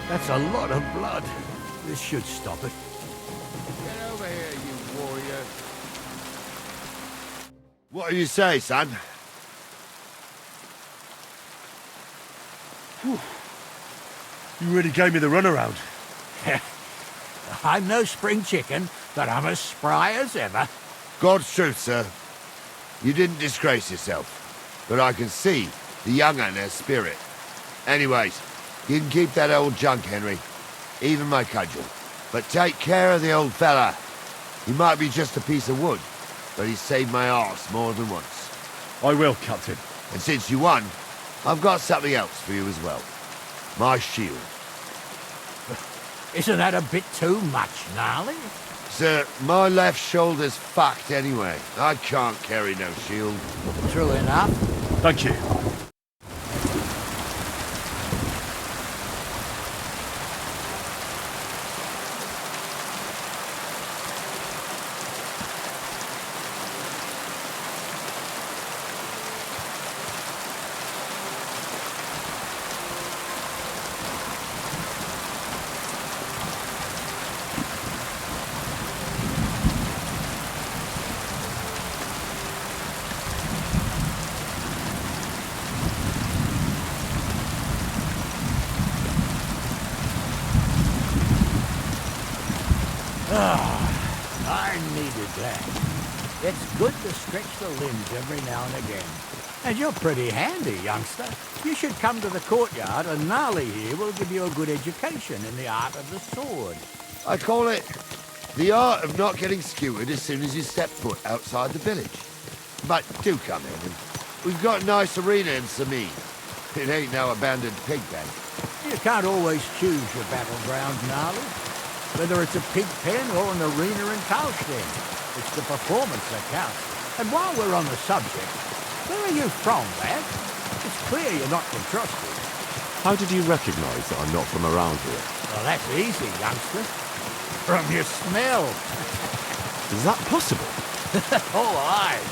That's a lot of blood. This should stop it. Get over here, you warrior. What do you say, son? You really gave me the runaround. I'm no spring chicken, but I'm as spry as ever. God's truth, sir. You didn't disgrace yourself, but I can see the young'un has spirit. Anyways, you can keep that old junk, Henry. Even my cudgel. But take care of the old fella. He might be just a piece of wood, but he's saved my arse more than once. I will, Captain. And since you won, I've got something else for you as well. My shield. Isn't that a bit too much, Gnarly? Sir, my left shoulder's fucked anyway. I can't carry no shield. True enough. Thank you. I needed that. It's good to stretch the limbs every now and again. And you're pretty handy, youngster. You should come to the courtyard, and Gnarly here will give you a good education in the art of the sword. I call it the art of not getting skewered as soon as you step foot outside the village. But do come in, and we've got a nice arena in Sameen. It ain't no abandoned pig pen. You can't always choose your battleground, Gnarly. Whether it's a pig pen or an arena in Talstein, it's the performance that counts. And while we're on the subject, where are you from, lad? It's clear you're not from Trosky. How did you recognize that I'm not from around here? Well, that's easy, youngster. From your smell. Is that possible? Oh, aye.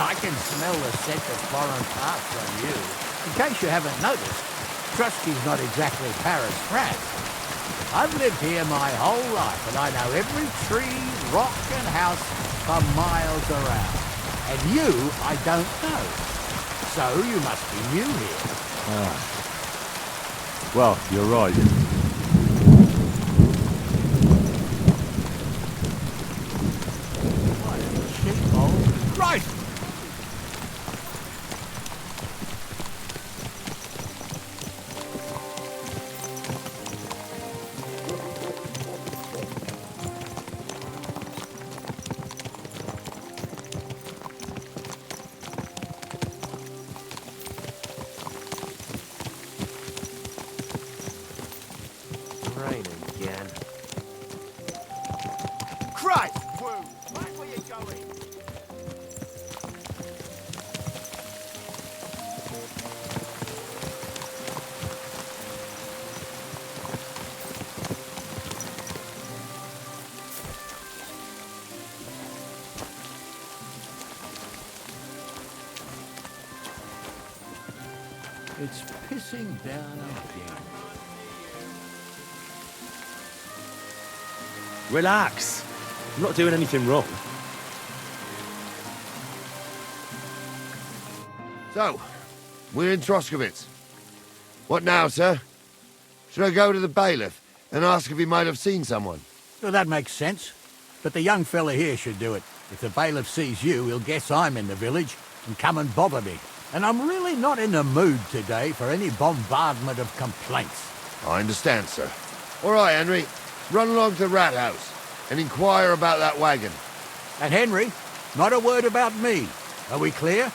I can smell the scent of foreign parts on you. In case you haven't noticed, Trosky's not exactly Paris, France. I've lived here my whole life, and I know every tree, rock, and house for miles around. And you, I don't know. So you must be new here. Well, you're right. Cheap old Christ! Rain again. Christ! Whoa! Right where you're going! It's pissing down again. Relax. I'm not doing anything wrong. So, we're in Troskowitz. What now, sir? Should I go to the bailiff and ask if he might have seen someone? Well, that makes sense. But the young fella here should do it. If the bailiff sees you, he'll guess I'm in the village and come and bother me. And I'm really not in the mood today for any bombardment of complaints. I understand, sir. All right, Henry. Run along to the rat house and inquire about that wagon. And Henry, not a word about me. Are we clear?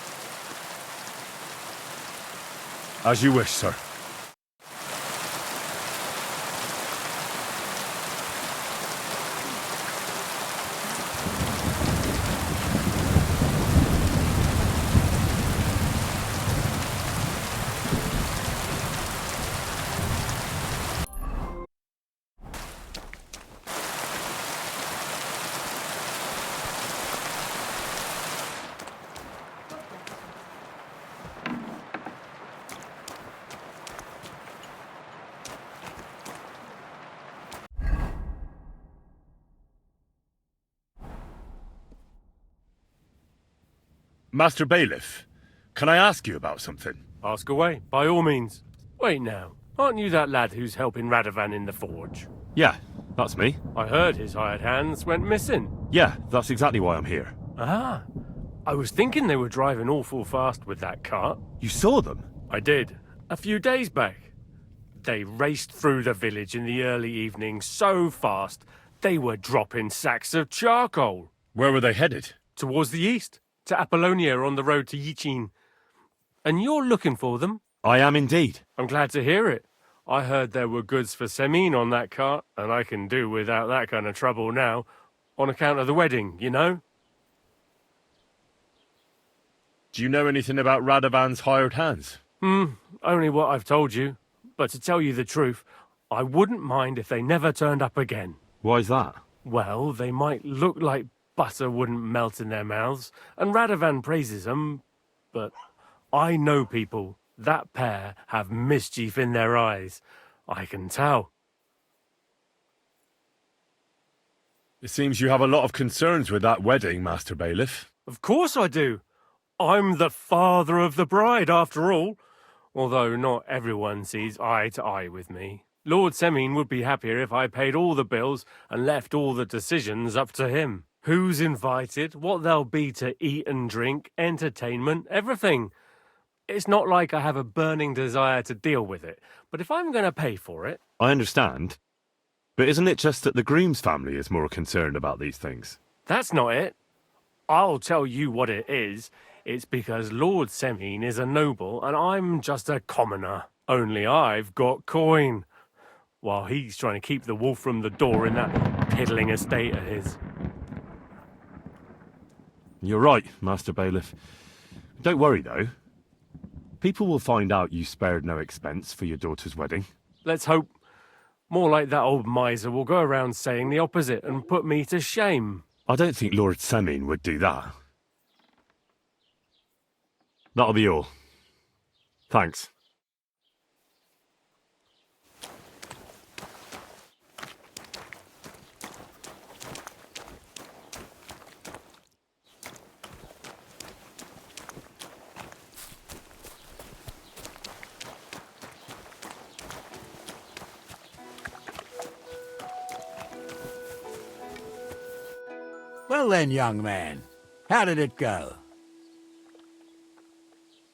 As you wish, sir. Master Bailiff, can I ask you about something? Ask away, by all means. Wait now, aren't you that lad who's helping Radovan in the forge? Yeah, that's me. I heard his hired hands went missing. Yeah, that's exactly why I'm here. Ah, I was thinking they were driving awful fast with that cart. You saw them? I did, a few days back. They raced through the village in the early evening so fast, they were dropping sacks of charcoal. Where were they headed? Towards the east, to Apollonia on the road to Yichin. And you're looking for them? I am indeed. I'm glad to hear it. I heard there were goods for Semin on that cart, and I can do without that kind of trouble now, on account of the wedding, you know? Do you know anything about Radovan's hired hands? Only what I've told you. But to tell you the truth, I wouldn't mind if they never turned up again. Why's that? Well, they might look like butter wouldn't melt in their mouths, and Radovan praises them, but I know people. That pair have mischief in their eyes. I can tell. It seems you have a lot of concerns with that wedding, Master Bailiff. Of course I do. I'm the father of the bride, after all. Although not everyone sees eye to eye with me. Lord Semin would be happier if I paid all the bills and left all the decisions up to him. Who's invited, what there'll be to eat and drink, entertainment, everything. It's not like I have a burning desire to deal with it, but if I'm going to pay for it... I understand. But isn't it just that the groom's family is more concerned about these things? That's not it. I'll tell you what it is. It's because Lord Semin is a noble and I'm just a commoner. Only I've got coin. While he's trying to keep the wolf from the door in that piddling estate of his. You're right, Master Bailiff. Don't worry, though. People will find out you spared no expense for your daughter's wedding. Let's hope. More like that old miser will go around saying the opposite and put me to shame. I don't think Lord Semin would do that. That'll be all. Thanks. Well then, young man, how did it go?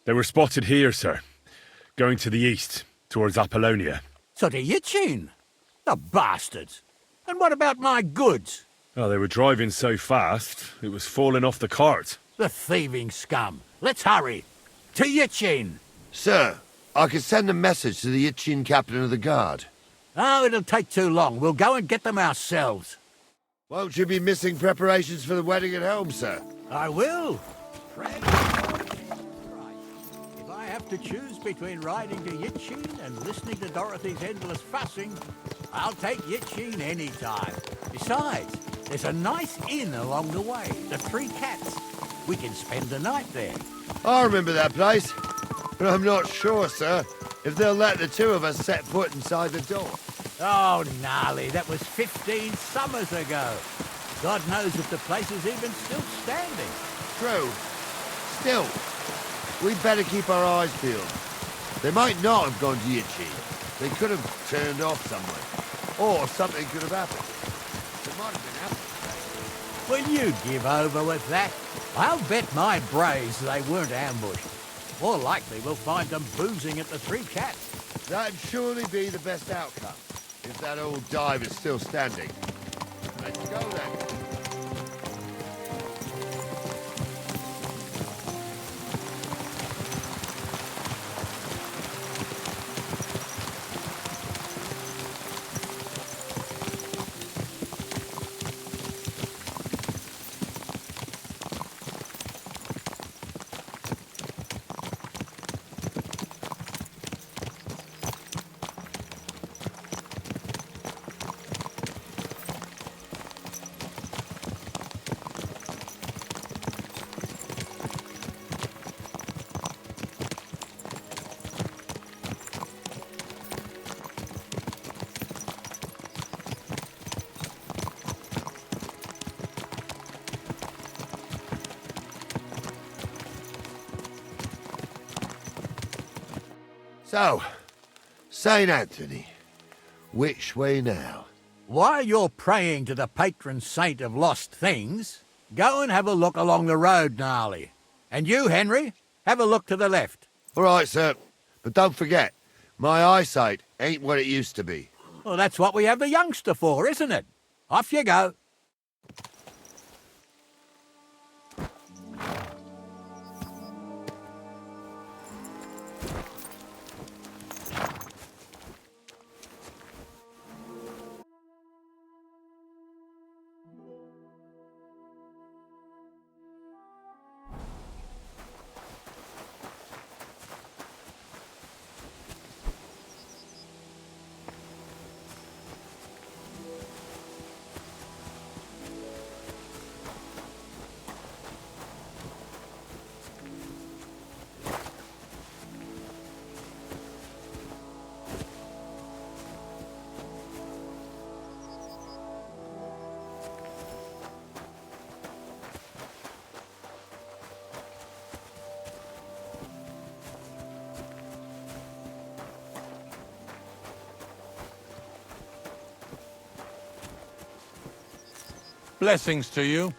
They were spotted here, sir. Going to the east, towards Apollonia. So to Yitchin? The bastards! And what about my goods? Oh, they were driving so fast, it was falling off the cart. The thieving scum. Let's hurry. To Yitchin! Sir, I can send a message to the Itchin captain of the guard. Oh, it'll take too long. We'll go and get them ourselves. Won't you be missing preparations for the wedding at home, sir? I will. If I have to choose between riding to Yitchin and listening to Dorothy's endless fussing, I'll take Yitchin any time. Besides, there's a nice inn along the way, the Three Cats. We can spend the night there. I remember that place, but I'm not sure, sir, if they'll let the two of us set foot inside the door. Oh, gnarly, that was 15 summers ago. God knows if the place is even still standing. True. Still, we'd better keep our eyes peeled. They might not have gone to Yitchin. They could have turned off somewhere. Or something could have happened. There might have been Will apples. you give over with that? I'll bet my brains they weren't ambushed. More likely we'll find them boozing at the Three Cats. That'd surely be the best outcome, if that old dive is still standing. Let's go then. So, St. Anthony, which way now? While you're praying to the patron saint of lost things, go and have a look along the road, Gnarly. And you, Henry, have a look to the left. All right, sir. But don't forget, my eyesight ain't what it used to be. Well, that's what we have the youngster for, isn't it? Off you go. Blessings to you.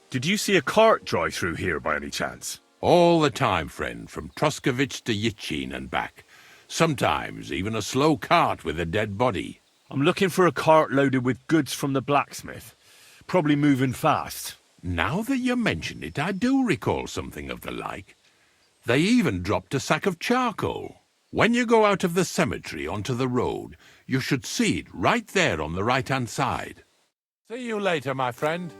Did you see a cart drive through here by any chance? All the time, friend, from Troskovich to Yitchin and back. Sometimes even a slow cart with a dead body. I'm looking for a cart loaded with goods from the blacksmith. Probably moving fast. Now that you mention it, I do recall something of the like. They even dropped a sack of charcoal. When you go out of the cemetery onto the road, you should see it right there on the right-hand side. See you later, my friend.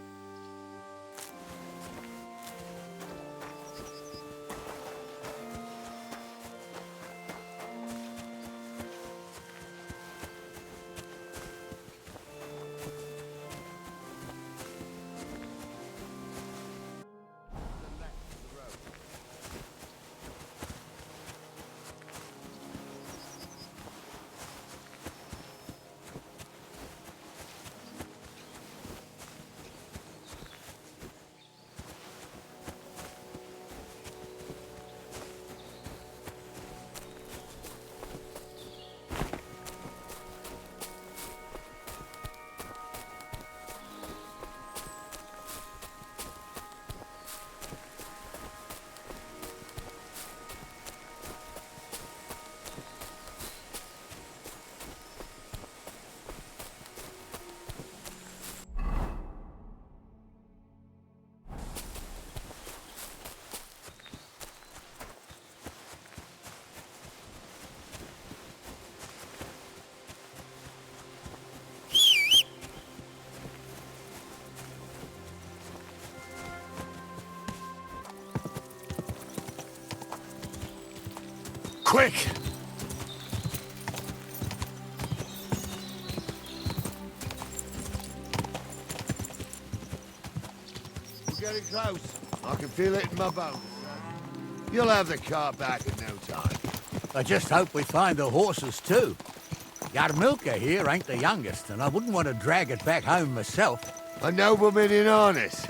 Quick! We're getting close. I can feel it in my bones. You'll have the cart back in no time. I just hope we find the horses too. Yarmilka here ain't the youngest, and I wouldn't want to drag it back home myself. A nobleman in harness.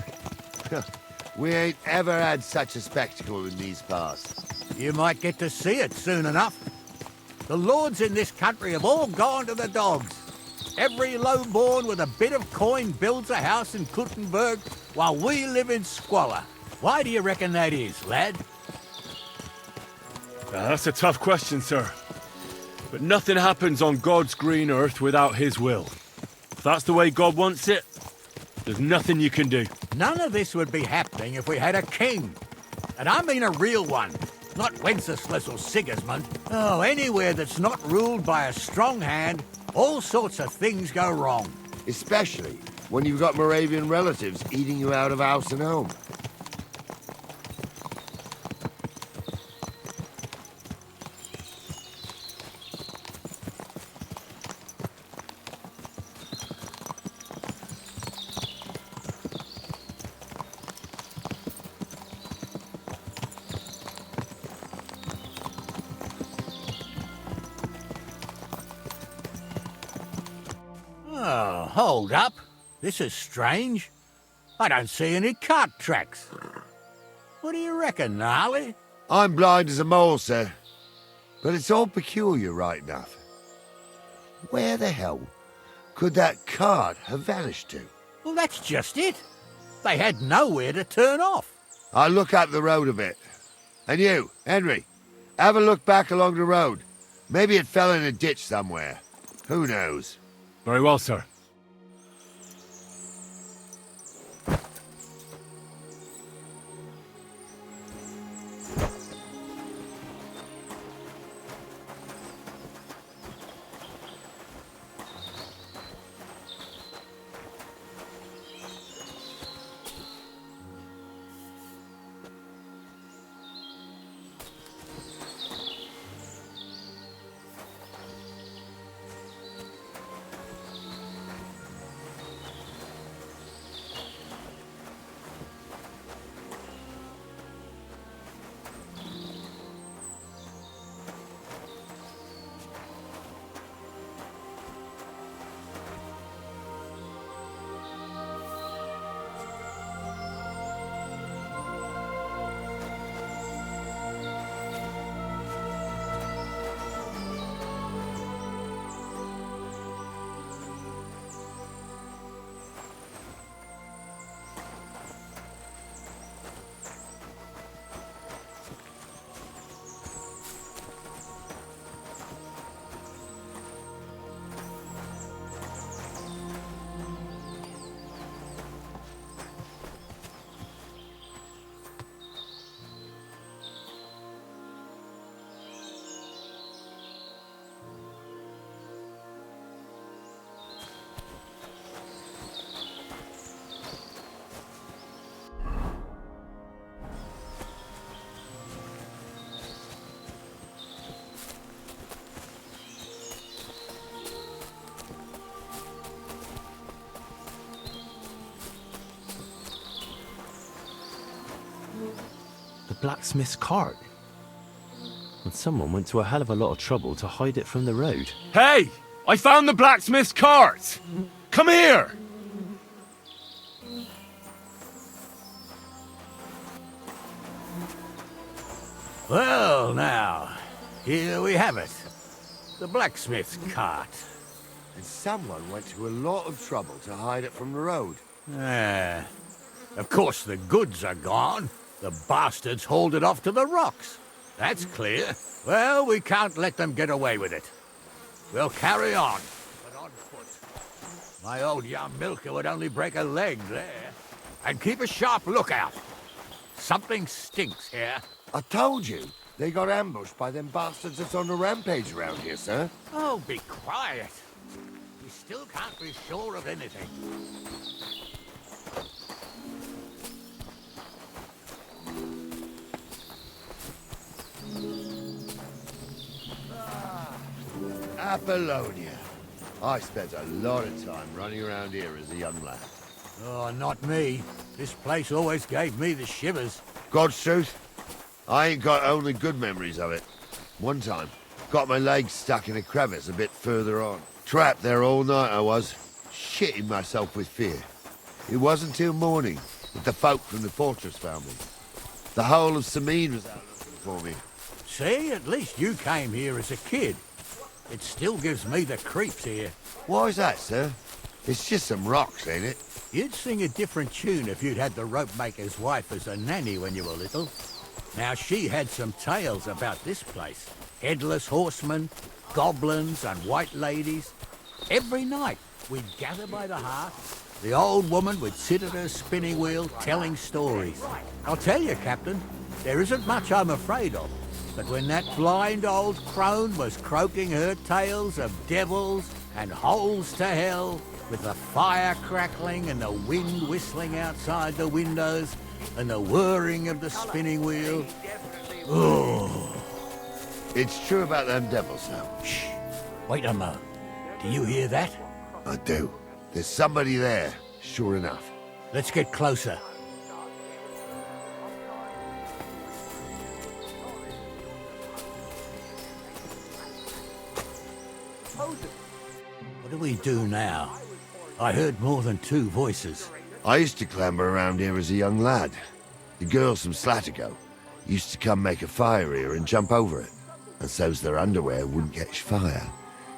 We ain't ever had such a spectacle in these parts. You might get to see it soon enough. The lords in this country have all gone to the dogs. Every lowborn with a bit of coin builds a house in Kuttenberg while we live in squalor. Why do you reckon that is, lad? That's a tough question, sir. But nothing happens on God's green earth without his will. If that's the way God wants it, there's nothing you can do. None of this would be happening if we had a king. And I mean a real one, not Wenceslas or Sigismund. Oh, anywhere that's not ruled by a strong hand, all sorts of things go wrong. Especially when you've got Moravian relatives eating you out of house and home. Oh, hold up. This is strange. I don't see any cart tracks. What do you reckon, Gnarly? I'm blind as a mole, sir. But it's all peculiar, right enough. Where the hell could that cart have vanished to? Well, that's just it. They had nowhere to turn off. I'll look up the road a bit. And you, Henry, have a look back along the road. Maybe it fell in a ditch somewhere. Who knows? Very well, sir. The blacksmith's cart. And someone went to a hell of a lot of trouble to hide it from the road. Hey! I found the blacksmith's cart! Come here! Well, now, here we have it. The blacksmith's cart. And someone went to a lot of trouble to hide it from the road. Of course the goods are gone. The bastards hauled it off to the rocks. That's clear. Well, we can't let them get away with it. We'll carry on, but on foot. My old young milker would only break a leg there. And keep a sharp lookout. Something stinks here. I told you, they got ambushed by them bastards that's on the rampage around here, sir. Oh, be quiet. We still can't be sure of anything. Apollonia. I spent a lot of time running around here as a young lad. Oh, not me. This place always gave me the shivers. God's truth, I ain't got only good memories of it. One time, got my leg stuck in a crevice a bit further on. Trapped there all night I was, shitting myself with fear. It wasn't till morning that the folk from the fortress found me. The whole of Sameen was out looking for me. See, at least you came here as a kid. It still gives me the creeps here. Why's that, sir? It's just some rocks, ain't it? You'd sing a different tune if you'd had the rope maker's wife as a nanny when you were little. Now, she had some tales about this place. Headless horsemen, goblins and white ladies. Every night, we'd gather by the hearth. The old woman would sit at her spinning wheel telling stories. I'll tell you, Captain, there isn't much I'm afraid of. But when that blind old crone was croaking her tales of devils and holes to hell, with the fire crackling and the wind whistling outside the windows and the whirring of the spinning wheel, oh. It's true about them devils, though. Shh. Wait a moment. Do you hear that? I do. There's somebody there, sure enough. Let's get closer. What do we do now? I heard more than two voices. I used to clamber around here as a young lad. The girls from Slatigo used to come make a fire here and jump over it. And so's their underwear wouldn't catch fire.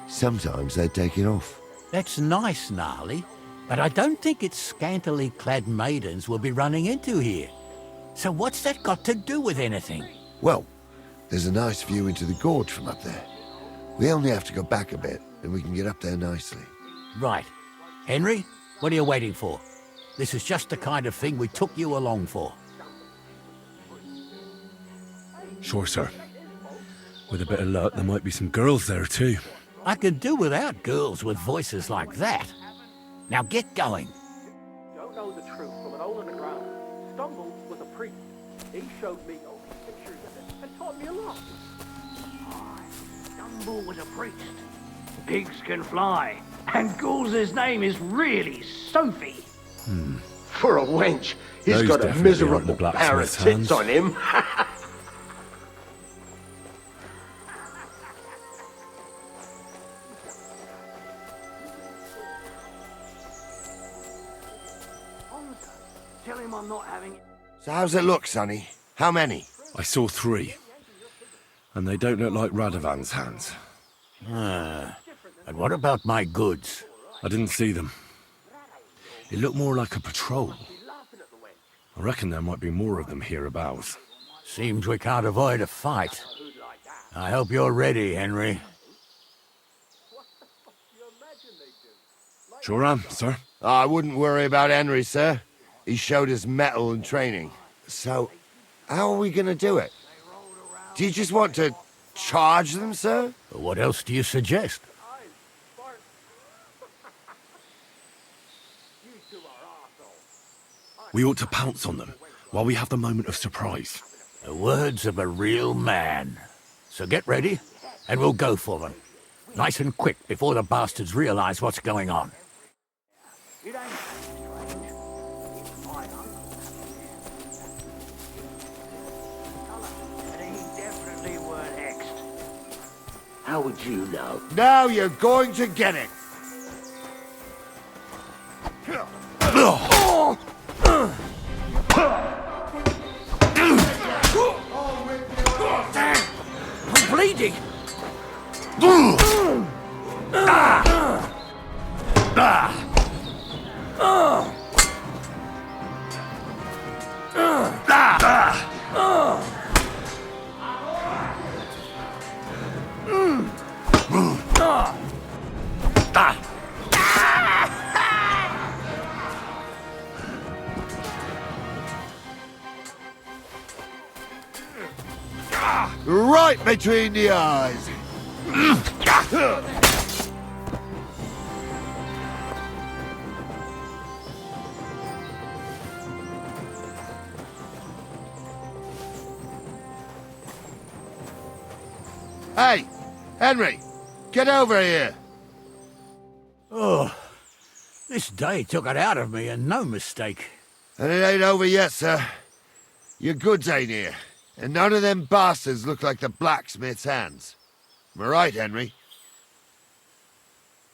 Sometimes they'd take it off. That's nice, Gnarly, but I don't think it's scantily clad maidens we'll be running into here. So what's that got to do with anything? Well, there's a nice view into the gorge from up there. We only have to go back a bit, and we can get up there nicely. Right. Henry, what are you waiting for? This is just the kind of thing we took you along for. Sure, sir. With a bit of luck, there might be some girls there, too. I could do without girls with voices like that. Now get going. Don't know the truth from an hole in the ground. Stumbled with a priest. He showed me all these pictures and taught me a lot. Stumble with a priest. Pigs can fly. And Ghoul's name is really Sophie. For a wench, he's Those got a definitely miserable aren't the pair of blacksmith's tits hands. on him. Tell him I'm not having it. So how's it look, Sonny? How many? I saw 3. And they don't look like Radovan's hands. And what about my goods? I didn't see them. It looked more like a patrol. I reckon there might be more of them hereabouts. Seems we can't avoid a fight. I hope you're ready, Henry. Sure am, sir. I wouldn't worry about Henry, sir. He showed his mettle and training. So, how are we gonna do it? Do you just want to charge them, sir? What else do you suggest? We ought to pounce on them while we have the moment of surprise. The words of a real man. So get ready, and we'll go for them. Nice and quick before the bastards realize what's going on. It ain't strange. It's my uncle. And he definitely weren't hexed. How would you know? Now you're going to get it! I'm bleeding! Right between the eyes! Hey, Henry, Get over here! Oh, this day took it out of me, and no mistake. And it ain't over yet, sir. Your goods ain't here, and none of them bastards look like the blacksmith's hands. Am I right, Henry?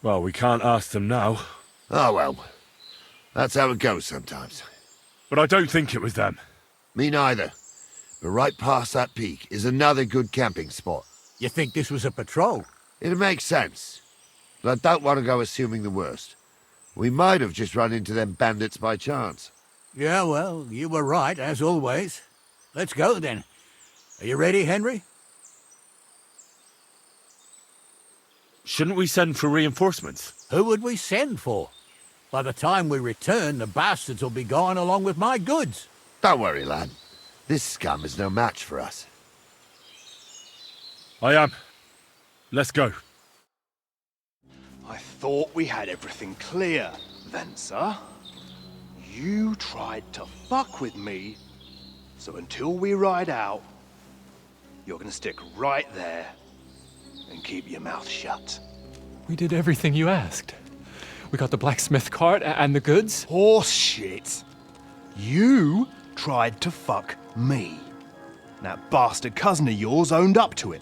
Well, we can't ask them now. Oh, well. That's how it goes sometimes. But I don't think it was them. Me neither. But right past that peak is another good camping spot. You think this was a patrol? It makes sense. But I don't want to go assuming the worst. We might have just run into them bandits by chance. Yeah, well, you were right, as always. Let's go, then. Are you ready, Henry? Shouldn't we send for reinforcements? Who would we send for? By the time we return, the bastards will be gone along with my goods. Don't worry, lad. This scum is no match for us. I am. Let's go. I thought we had everything clear, then, sir. You tried to fuck with me, so until we ride out, you're gonna stick right there and keep your mouth shut. We did everything you asked. We got the blacksmith cart and the goods. Horse shit. You tried to fuck me. That bastard cousin of yours owned up to it.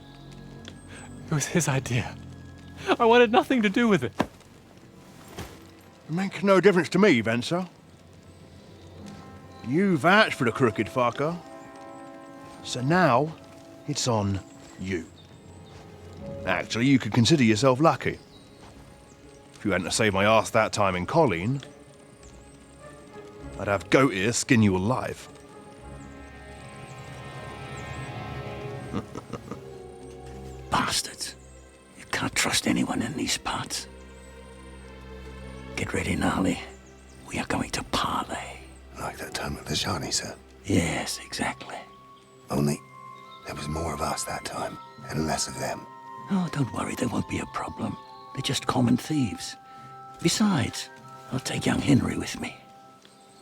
It was his idea. I wanted nothing to do with it. It makes no difference to me, Venser. You vouched for the crooked fucker. So now, it's on you. Actually, you could consider yourself lucky. If you hadn't saved my ass that time in Colleen, I'd have goat ear skin you alive. Bastards. You can't trust anyone in these parts. Get ready, Gnarly. We are going to parley. Like that time with the Johnny, sir? Yes, exactly. Only there was more of us that time, and less of them. Oh, don't worry, there won't be a problem. They're just common thieves. Besides, I'll take young Henry with me.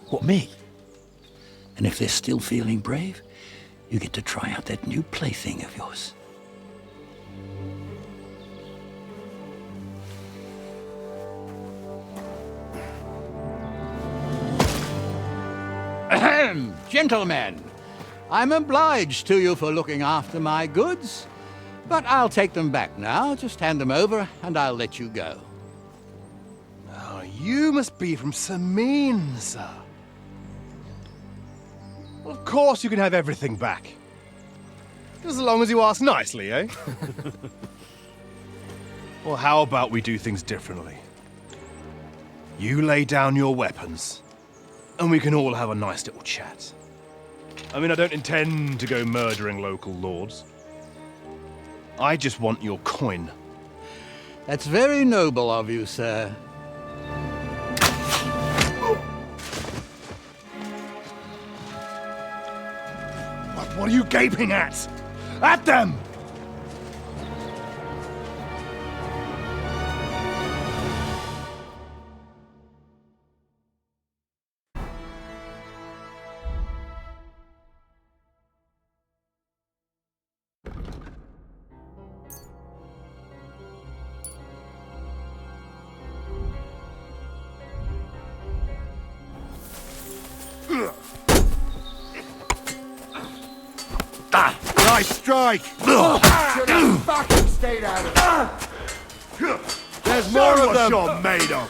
What, me? And if they're still feeling brave, you get to try out that new plaything of yours. Ahem, gentlemen. I'm obliged to you for looking after my goods, but I'll take them back now. Just hand them over, and I'll let you go. Oh, you must be from Samin, sir. Well, of course you can have everything back. Just as long as you ask nicely, eh? Well, how about we do things differently? You lay down your weapons, and we can all have a nice little chat. I mean, I don't intend to go murdering local lords. I just want your coin. That's very noble of you, sir. What are you gaping at? At them! Nice strike! Should have fucking stayed out of it. There's more of them! You're made of!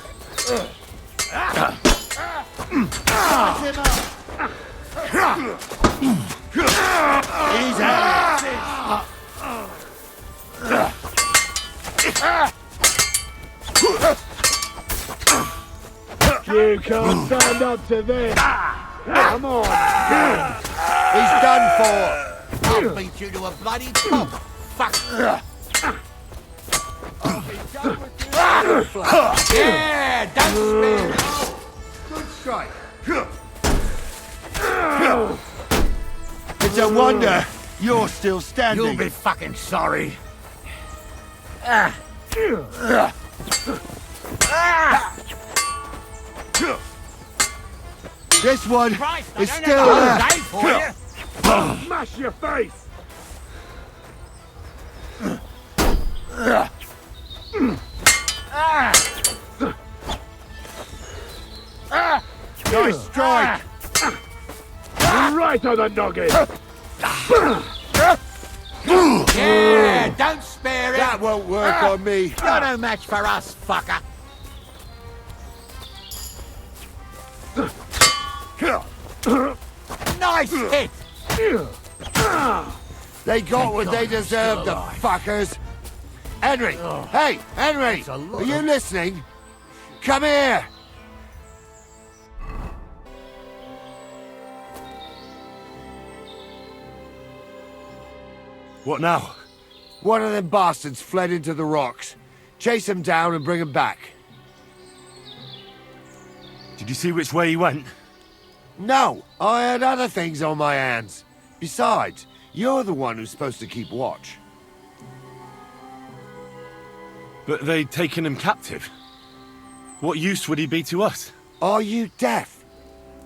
He's out! You can't stand up to this. Come on. He's done for! I'll beat you to a bloody pulp. Fuck. Yeah, don't spare. Good strike. It's a wonder you're still standing. You'll be fucking sorry. This one Christ, is I don't still have there. a day for you. Smash your face. to the noggin! Yeah, don't spare it. That won't work on me. You're no match for us, fucker. Nice hit. They got what they deserved, the fuckers. Henry! Hey, Henry! Are you listening? Come here! What now? One of them bastards fled into the rocks. Chase him down and bring him back. Did you see which way he went? No, I had other things on my hands. Besides, you're the one who's supposed to keep watch. But they'd taken him captive. What use would he be to us? Are you deaf?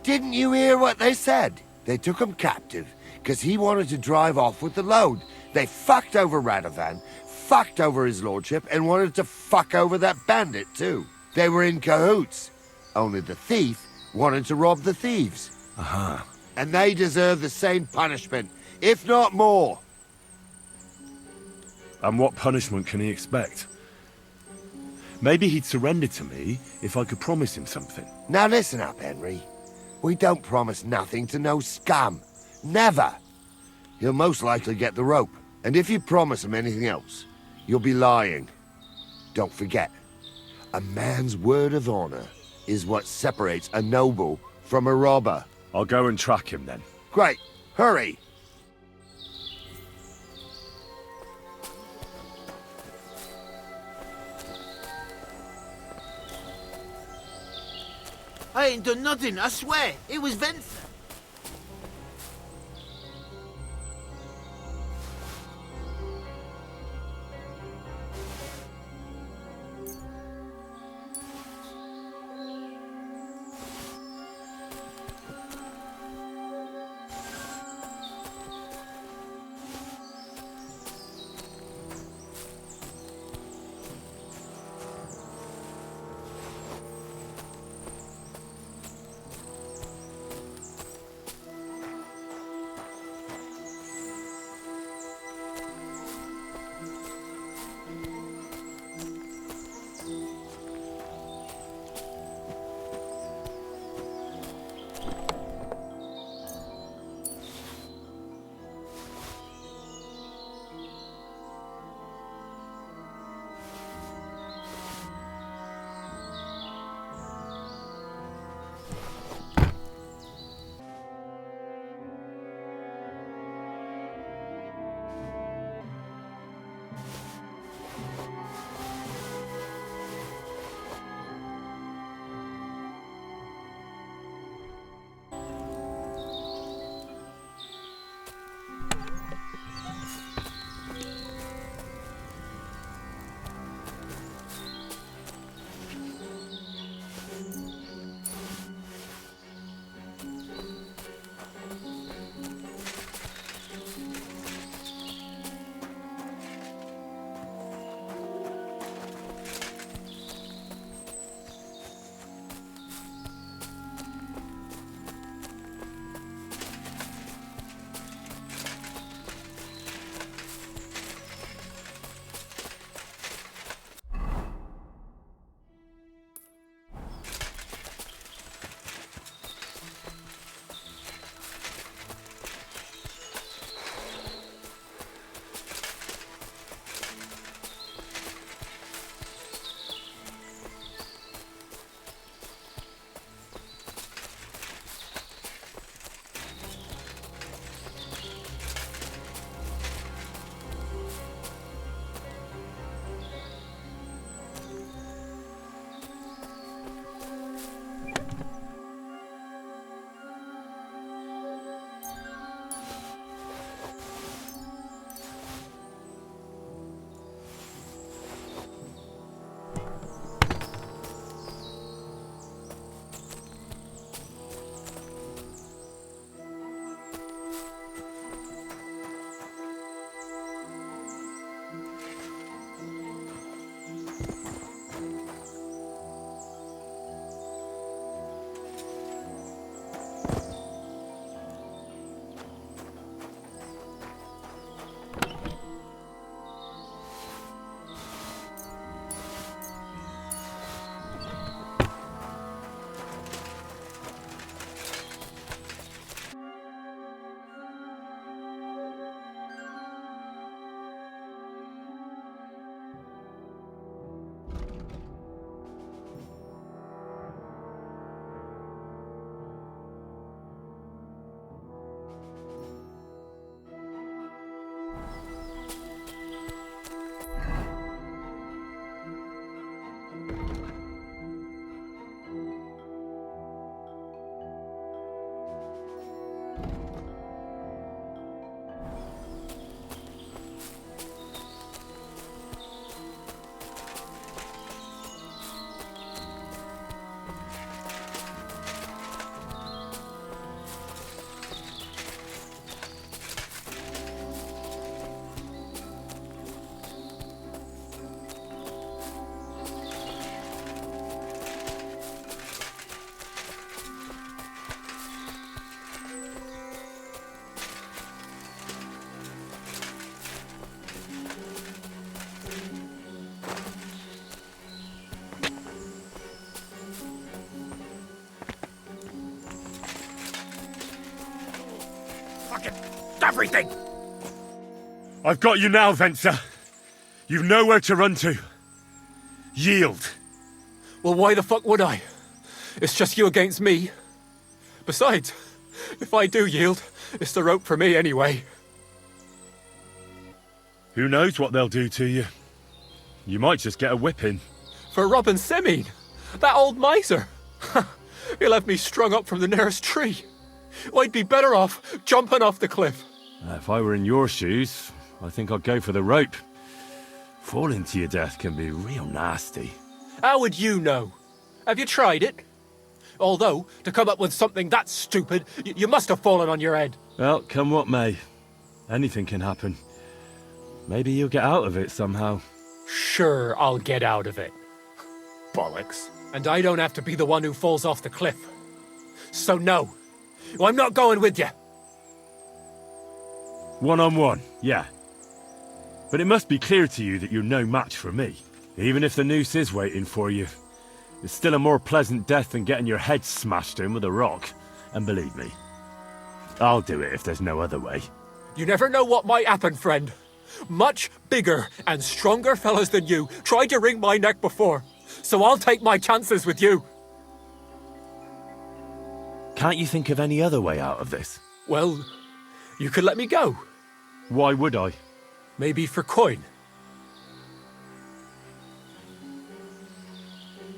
Didn't you hear what they said? They took him captive because he wanted to drive off with the load. They fucked over Radovan, fucked over his lordship, and wanted to fuck over that bandit too. They were in cahoots. Only the thief wanted to rob the thieves. Uh-huh. And they deserve the same punishment, if not more. And what punishment can he expect? Maybe he'd surrender to me if I could promise him something. Now listen up, Henry. We don't promise nothing to no scum. Never. He'll most likely get the rope. And if you promise him anything else, you'll be lying. Don't forget, a man's word of honor is what separates a noble from a robber. I'll go and track him then. Great. Hurry. I ain't done nothing, I swear. It was Vincent. everything! I've got you now, Venser. You've nowhere to run to. Yield. Well, why the fuck would I? It's just you against me. Besides, if I do yield, it's the rope for me anyway. Who knows what they'll do to you? You might just get a whipping. For robbing Semine, that old miser. He'll have me strung up from the nearest tree. I'd be better off jumping off the cliff. If I were in your shoes, I think I'd go for the rope. Falling to your death can be real nasty. How would you know? Have you tried it? Although, to come up with something that stupid, you must have fallen on your head. Well, come what may. Anything can happen. Maybe you'll get out of it somehow. Sure, I'll get out of it. Bollocks. And I don't have to be the one who falls off the cliff. So no, I'm not going with you. One-on-one, yeah. But it must be clear to you that you're no match for me. Even if the noose is waiting for you, it's still a more pleasant death than getting your head smashed in with a rock. And believe me, I'll do it if there's no other way. You never know what might happen, friend. Much bigger and stronger fellas than you tried to wring my neck before, so I'll take my chances with you. Can't you think of any other way out of this? Well, you could let me go. Why would I? Maybe for coin.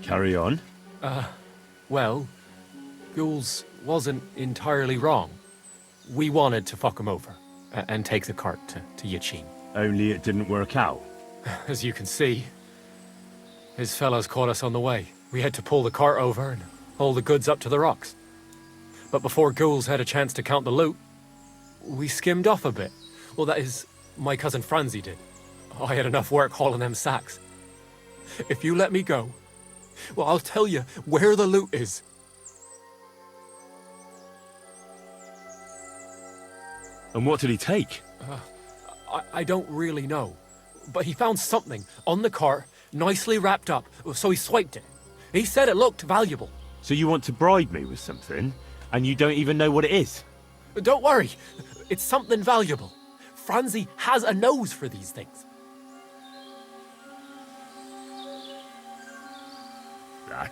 Carry on. Well, Ghouls wasn't entirely wrong. We wanted to fuck him over and take the cart to Yachin. Only it didn't work out. As you can see, his fellows caught us on the way. We had to pull the cart over and haul the goods up to the rocks. But before Ghouls had a chance to count the loot, we skimmed off a bit. Well, that is, my cousin Franzi did. I had enough work hauling them sacks. If you let me go, well, I'll tell you where the loot is. And what did he take? I don't really know. But he found something on the cart, nicely wrapped up, so he swiped it. He said it looked valuable. So you want to bribe me with something, and you don't even know what it is? Don't worry, it's something valuable. Franzi has a nose for these things.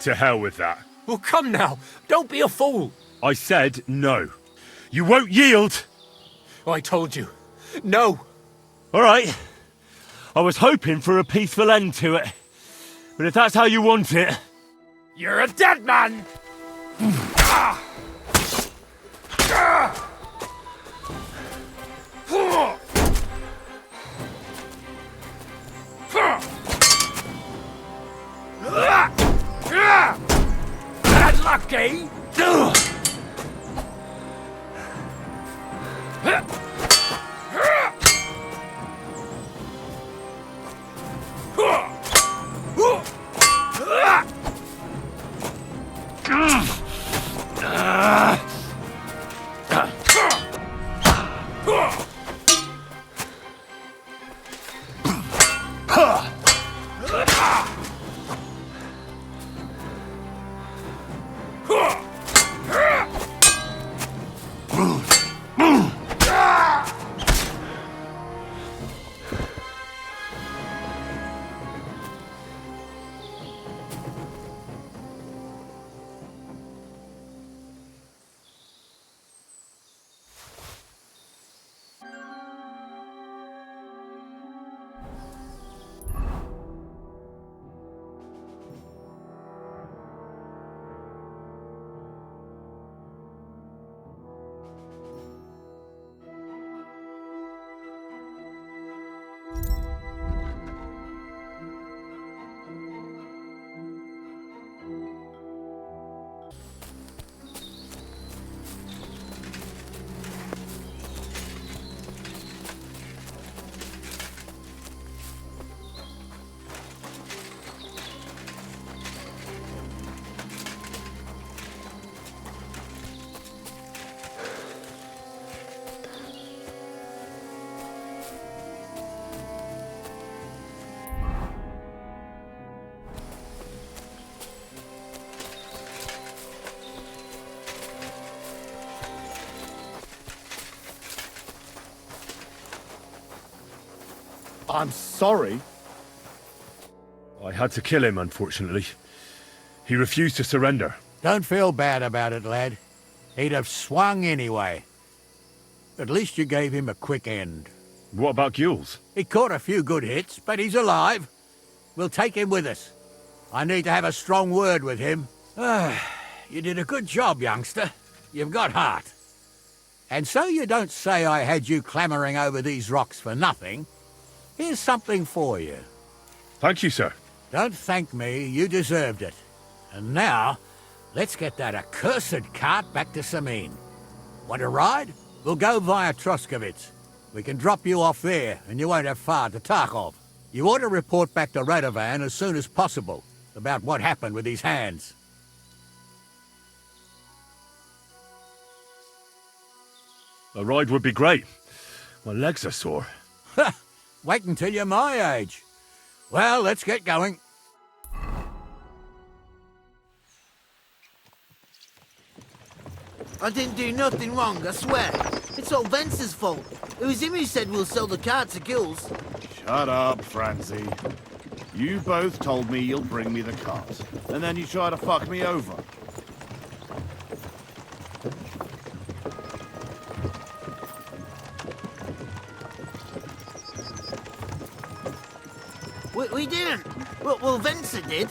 To hell with that. Well, come now, don't be a fool. I said no. You won't yield! I told you, no. All right. I was hoping for a peaceful end to it. But if that's how you want it... You're a dead man! Unlucky! I'm sorry. I had to kill him, unfortunately. He refused to surrender. Don't feel bad about it, lad. He'd have swung anyway. At least you gave him a quick end. What about Gules? He caught a few good hits, but he's alive. We'll take him with us. I need to have a strong word with him. You did a good job, youngster. You've got heart. And so you don't say I had you clambering over these rocks for nothing. Here's something for you. Thank you, sir. Don't thank me, you deserved it. And now, let's get that accursed cart back to Sameen. Want to ride? We'll go via Troskovitz. We can drop you off there, and you won't have far to Tarkov. You ought to report back to Radovan as soon as possible about what happened with his hands. A ride would be great. My legs are sore. Wait until you're my age. Well, let's get going. I didn't do nothing wrong, I swear. It's all Vence's fault. It was him who said we'll sell the car to Gules. Shut up, Francie. You both told me you'll bring me the cart, and then you try to fuck me over. We didn't. Well, Vence did.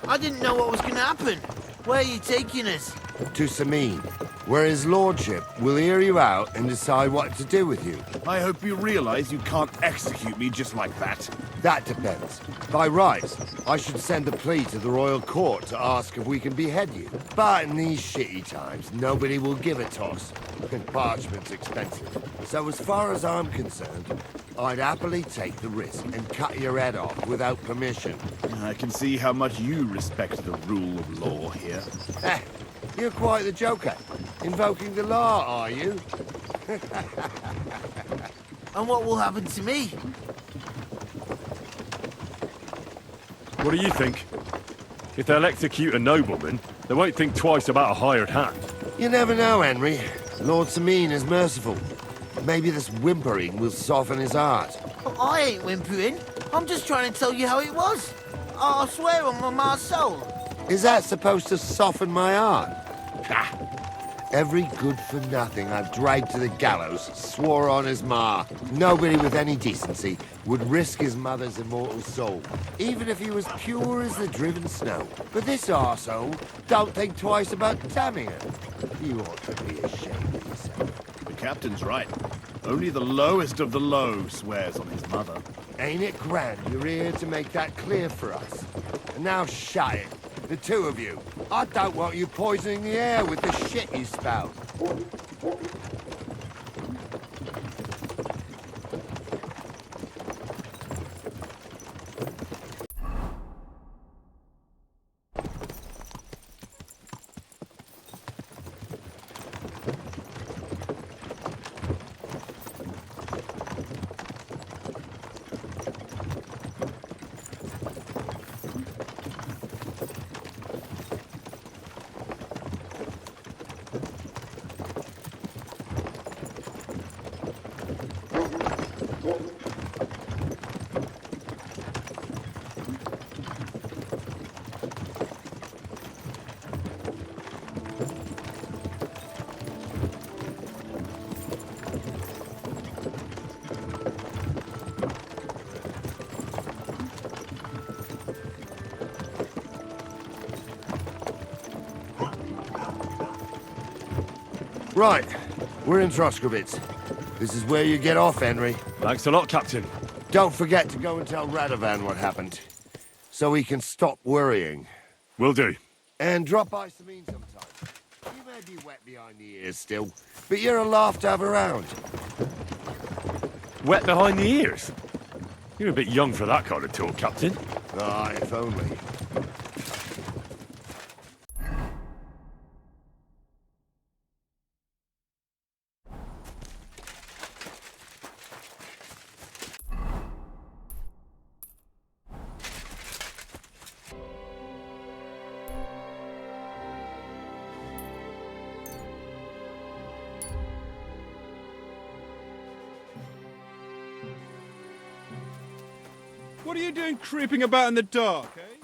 I didn't know what was going to happen. Where are you taking us? To Sameen, where his lordship will hear you out and decide what to do with you. I hope you realize you can't execute me just like that. That depends. By rights, I should send a plea to the royal court to ask if we can behead you. But in these shitty times, nobody will give a toss. And parchment's expensive. So as far as I'm concerned, I'd happily take the risk and cut your head off without permission. I can see how much you respect the rule of law here. You're quite the joker. Invoking the law, are you? And what will happen to me? What do you think? If they'll execute a nobleman, they won't think twice about a hired hand. You never know, Henry. Lord Sameen is merciful. Maybe this whimpering will soften his heart. I ain't whimpering. I'm just trying to tell you how it was. I swear on my soul. Is that supposed to soften my heart? Ha! Every good-for-nothing I've dragged to the gallows swore on his ma. Nobody with any decency would risk his mother's immortal soul, even if he was pure as the driven snow. But this arsehole don't think twice about damning it. You ought to be ashamed of yourself. The captain's right. Only the lowest of the low swears on his mother. Ain't it grand you're here to make that clear for us? And now shut it. The two of you. I don't want you poisoning the air with the shit you spout. Right, we're in Troskovitz. This is where you get off, Henry. Thanks a lot, Captain. Don't forget to go and tell Radovan what happened, so he can stop worrying. Will do. And drop by Sameen sometime. You may be wet behind the ears still, but you're a laugh to have around. Wet behind the ears? You're a bit young for that kind of talk, Captain. Ah, if only. What are you doing creeping about in the dark, eh?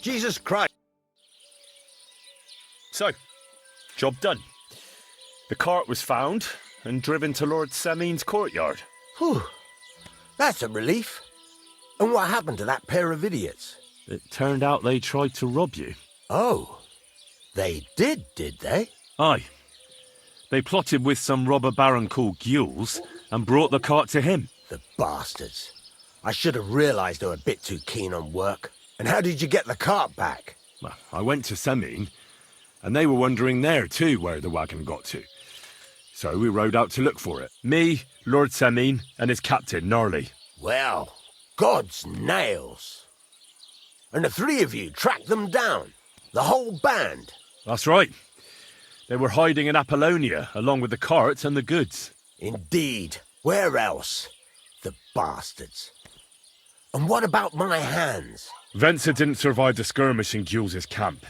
Jesus Christ. So, job done. The cart was found and driven to Lord Semin's courtyard. Whew. That's a relief. And what happened to that pair of idiots? It turned out they tried to rob you. Oh. They did they? Aye. They plotted with some robber baron called Gules and brought the cart to him. The bastards. I should have realised they were a bit too keen on work. And how did you get the cart back? Well, I went to Semin, and they were wondering there too where the wagon got to. So we rode out to look for it. Me, Lord Semin, and his captain, Gnarly. Well, God's nails. And the three of you tracked them down? The whole band? That's right. They were hiding in Apollonia, along with the cart and the goods. Indeed. Where else? The bastards. And what about my hands? Venser didn't survive the skirmish in Gules' camp.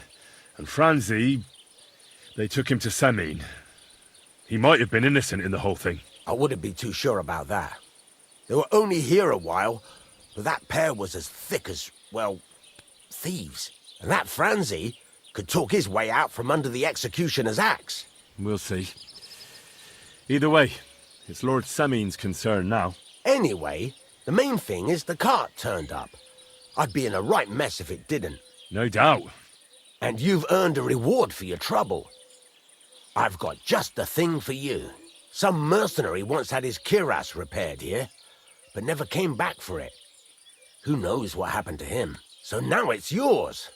And Franzi, they took him to Semin. He might have been innocent in the whole thing. I wouldn't be too sure about that. They were only here a while, but that pair was as thick as, well, thieves. And that Franzi could talk his way out from under the executioner's axe. We'll see. Either way, it's Lord Semin's concern now. Anyway, the main thing is the cart turned up. I'd be in a right mess if it didn't. No doubt. And you've earned a reward for your trouble. I've got just the thing for you. Some mercenary once had his cuirass repaired here, but never came back for it. Who knows what happened to him? So now it's yours.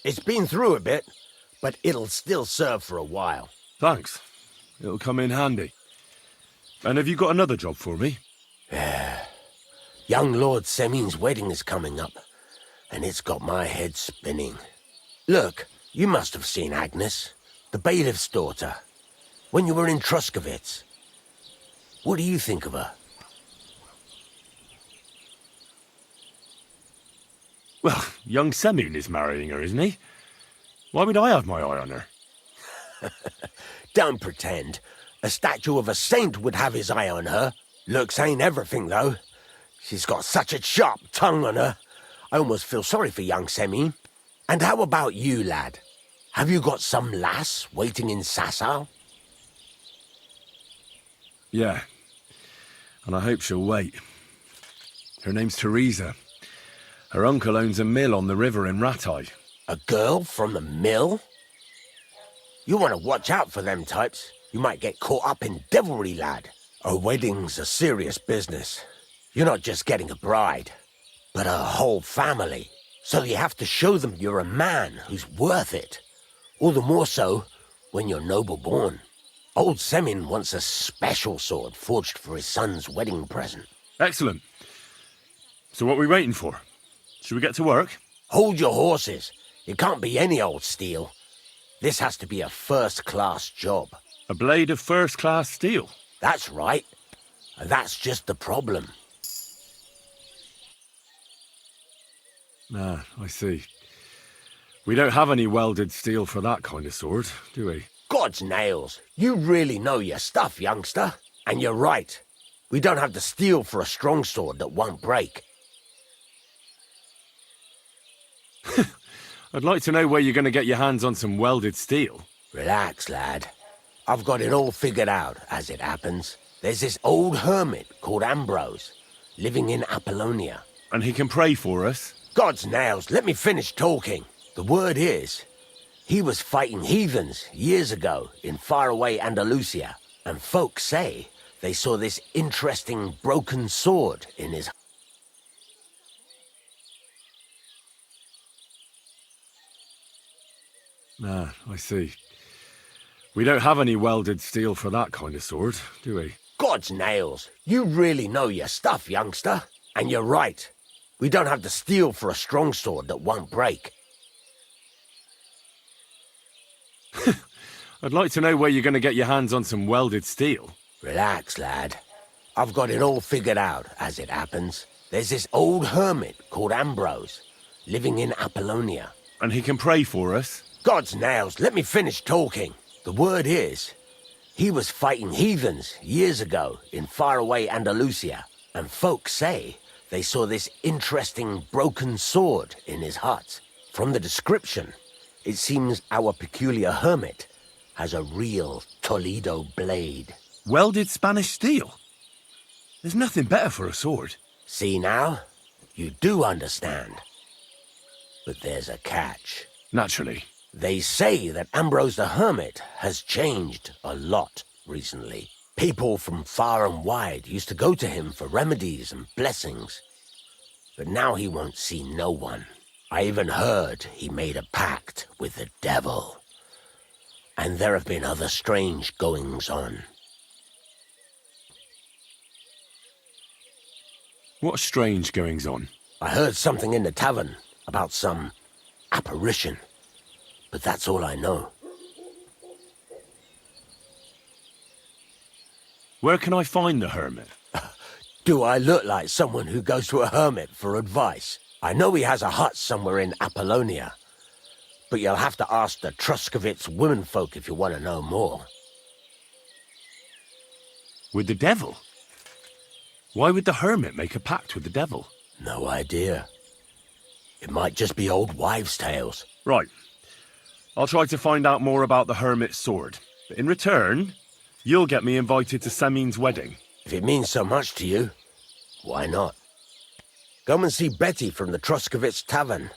It's been through a bit, but it'll still serve for a while. Thanks. It'll come in handy. And have you got another job for me? Young Lord Semin's wedding is coming up, and it's got my head spinning. Look, you must have seen Agnes, the bailiff's daughter, when you were in Troskovitz. What do you think of her? Well, young Semin is marrying her, isn't he? Why would I have my eye on her? Don't pretend. A statue of a saint would have his eye on her. Looks ain't everything, though. She's got such a sharp tongue on her. I almost feel sorry for young Semin. And how about you, lad? Have you got some lass waiting in Sasau? Yeah. And I hope she'll wait. Her name's Teresa. Her uncle owns a mill on the river in Ratai. A girl from the mill? You want to watch out for them types. You might get caught up in devilry, lad. A wedding's a serious business. You're not just getting a bride, but a whole family. So you have to show them you're a man who's worth it. All the more so when you're noble-born. Old Semin wants a special sword forged for his son's wedding present. Excellent. So what are we waiting for? Should we get to work? Hold your horses. It can't be any old steel. This has to be a first-class job. A blade of first-class steel? That's right. And that's just the problem. Ah, I see. We don't have any welded steel for that kind of sword, do we? God's nails. You really know your stuff, youngster. And you're right. We don't have the steel for a strong sword that won't break. I'd like to know where you're going to get your hands on some welded steel. Relax, lad. I've got it all figured out, as it happens. There's this old hermit called Ambrose, living in Apollonia. And he can pray for us? God's nails, let me finish talking. The word is, he was fighting heathens years ago in faraway Andalusia, and folks say they saw this interesting broken sword in his... Ah, I see. We don't have any welded steel for that kind of sword, do we? God's nails, you really know your stuff, youngster. And you're right. We don't have the steel for a strong sword that won't break. I'd like to know where you're going to get your hands on some welded steel. Relax, lad. I've got it all figured out, as it happens. There's this old hermit called Ambrose, living in Apollonia. And he can pray for us? God's nails, let me finish talking. The word is, he was fighting heathens years ago in faraway Andalusia, and folks say they saw this interesting broken sword in his hut. From the description, it seems our peculiar hermit has a real Toledo blade. Welded Spanish steel? There's nothing better for a sword. See now? You do understand. But there's a catch. Naturally. They say that Ambrose the Hermit has changed a lot recently. People from far and wide used to go to him for remedies and blessings. But now he won't see no one. I even heard he made a pact with the devil. And there have been other strange goings-on. What strange goings-on? I heard something in the tavern about some apparition. But that's all I know. Where can I find the hermit? Do I look like someone who goes to a hermit for advice? I know he has a hut somewhere in Apollonia. But you'll have to ask the Troskovitz womenfolk if you want to know more. With the devil? Why would the hermit make a pact with the devil? No idea. It might just be old wives' tales. Right. I'll try to find out more about the hermit's sword. But in return, you'll get me invited to Semin's wedding. If it means so much to you, why not? Come and see Betty from the Troskovitz Tavern.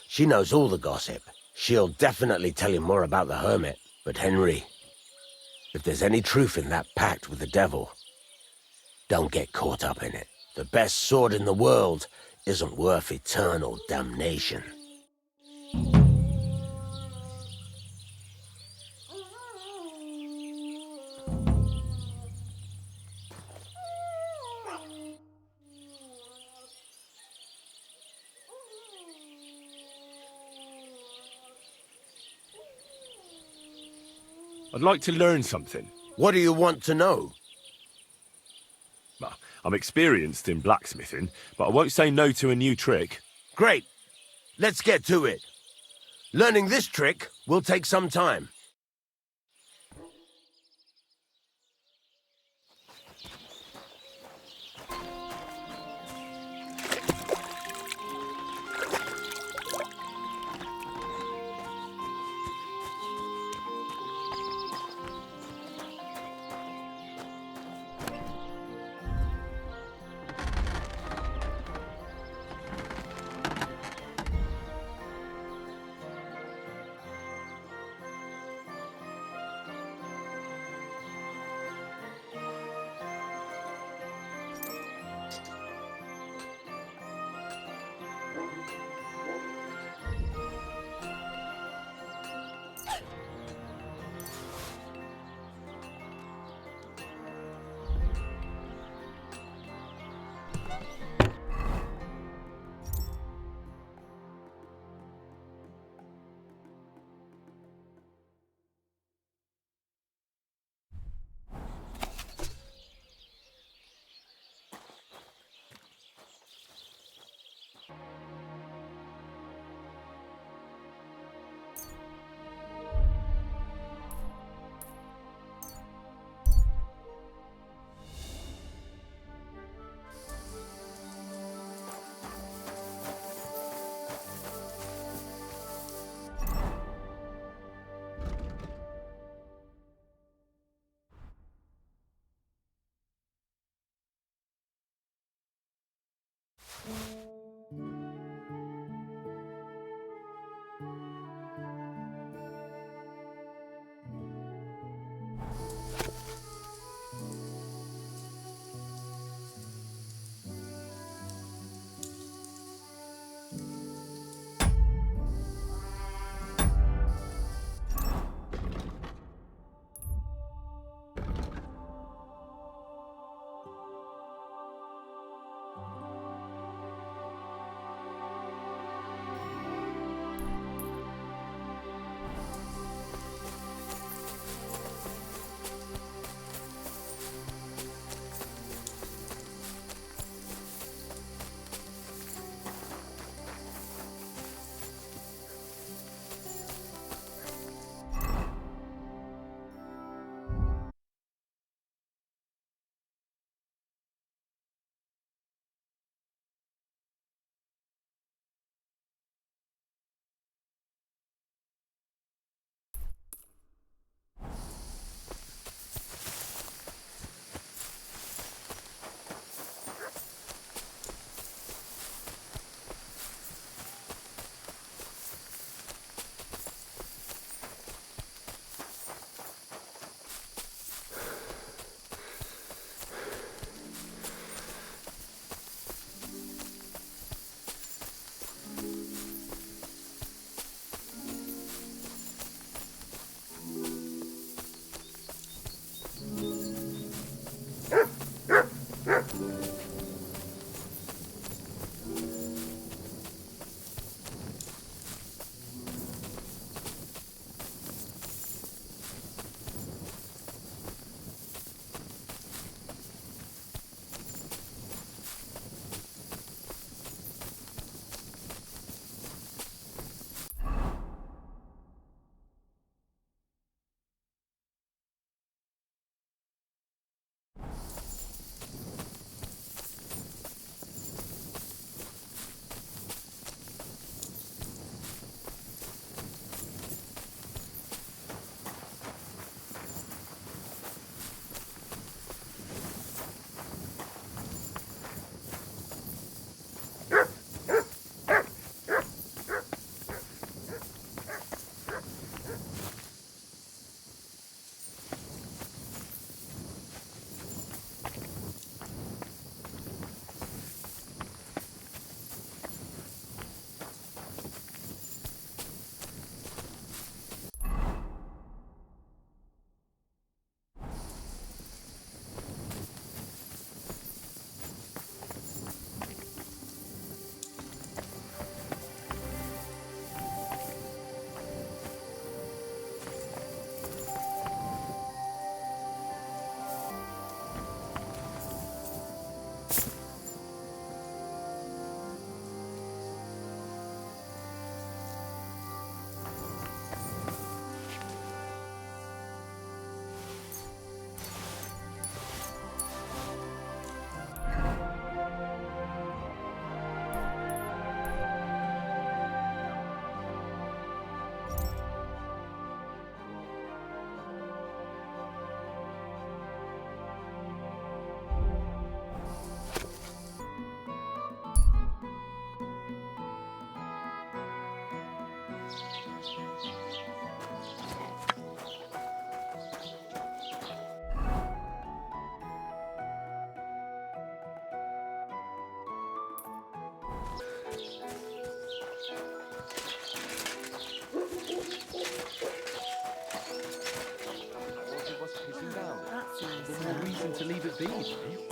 She knows all the gossip. She'll definitely tell you more about the hermit. But Henry, if there's any truth in that pact with the devil, don't get caught up in it. The best sword in the world isn't worth eternal damnation. I'd like to learn something. What do you want to know? Well, I'm experienced in blacksmithing, but I won't say no to a new trick. Great. Let's get to it. Learning this trick will take some time.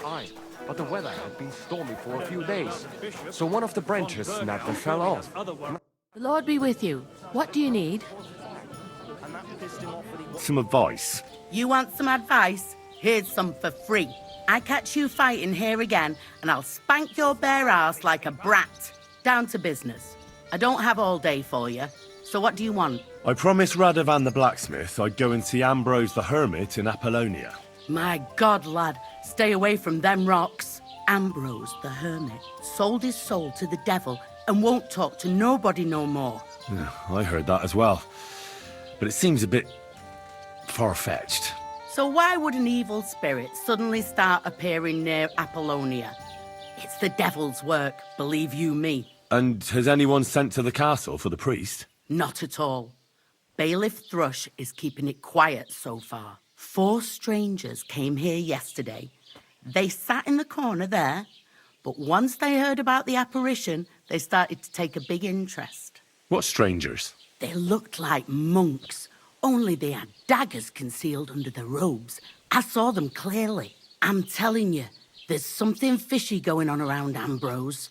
Aye, but the weather had been stormy for a few days, so one of the branches snapped and fell off. The Lord be with you. What do you need? Some advice. You want some advice? Here's some for free. I catch you fighting here again, and I'll spank your bare ass like a brat. Down to business. I don't have all day for you, so what do you want? I promised Radovan the blacksmith I'd go and see Ambrose the hermit in Apollonia. My God, lad, stay away from them rocks. Ambrose the hermit sold his soul to the devil and won't talk to nobody no more. Yeah, I heard that as well. But it seems a bit far-fetched. So why would an evil spirit suddenly start appearing near Apollonia? It's the devil's work, believe you me. And has anyone sent to the castle for the priest? Not at all. Bailiff Thrush is keeping it quiet so far. 4 strangers came here yesterday. They sat in the corner there, but once they heard about the apparition, they started to take a big interest. What strangers? They looked like monks, only they had daggers concealed under their robes. I saw them clearly. I'm telling you, there's something fishy going on around Ambrose.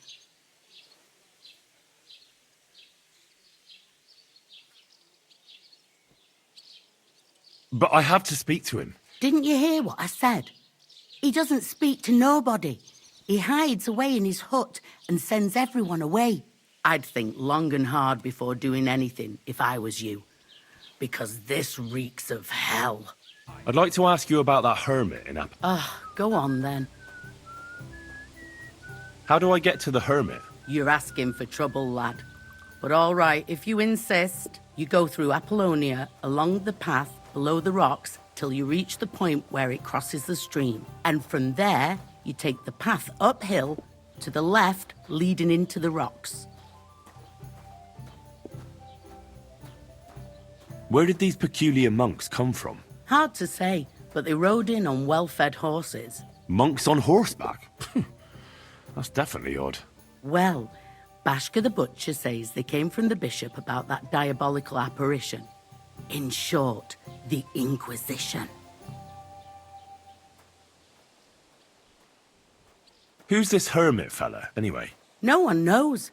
But I have to speak to him. Didn't you hear what I said? He doesn't speak to nobody. He hides away in his hut and sends everyone away. I'd think long and hard before doing anything if I was you. Because this reeks of hell. I'd like to ask you about that hermit in Go on then. How do I get to the hermit? You're asking for trouble, lad. But all right, if you insist, you go through Apollonia along the path below the rocks till you reach the point where it crosses the stream. And from there, you take the path uphill to the left, leading into the rocks. Where did these peculiar monks come from? Hard to say, but they rode in on well-fed horses. Monks on horseback? That's definitely odd. Well, Bashka the Butcher says they came from the bishop about that diabolical apparition. In short, the Inquisition. Who's this hermit fella, anyway? No one knows.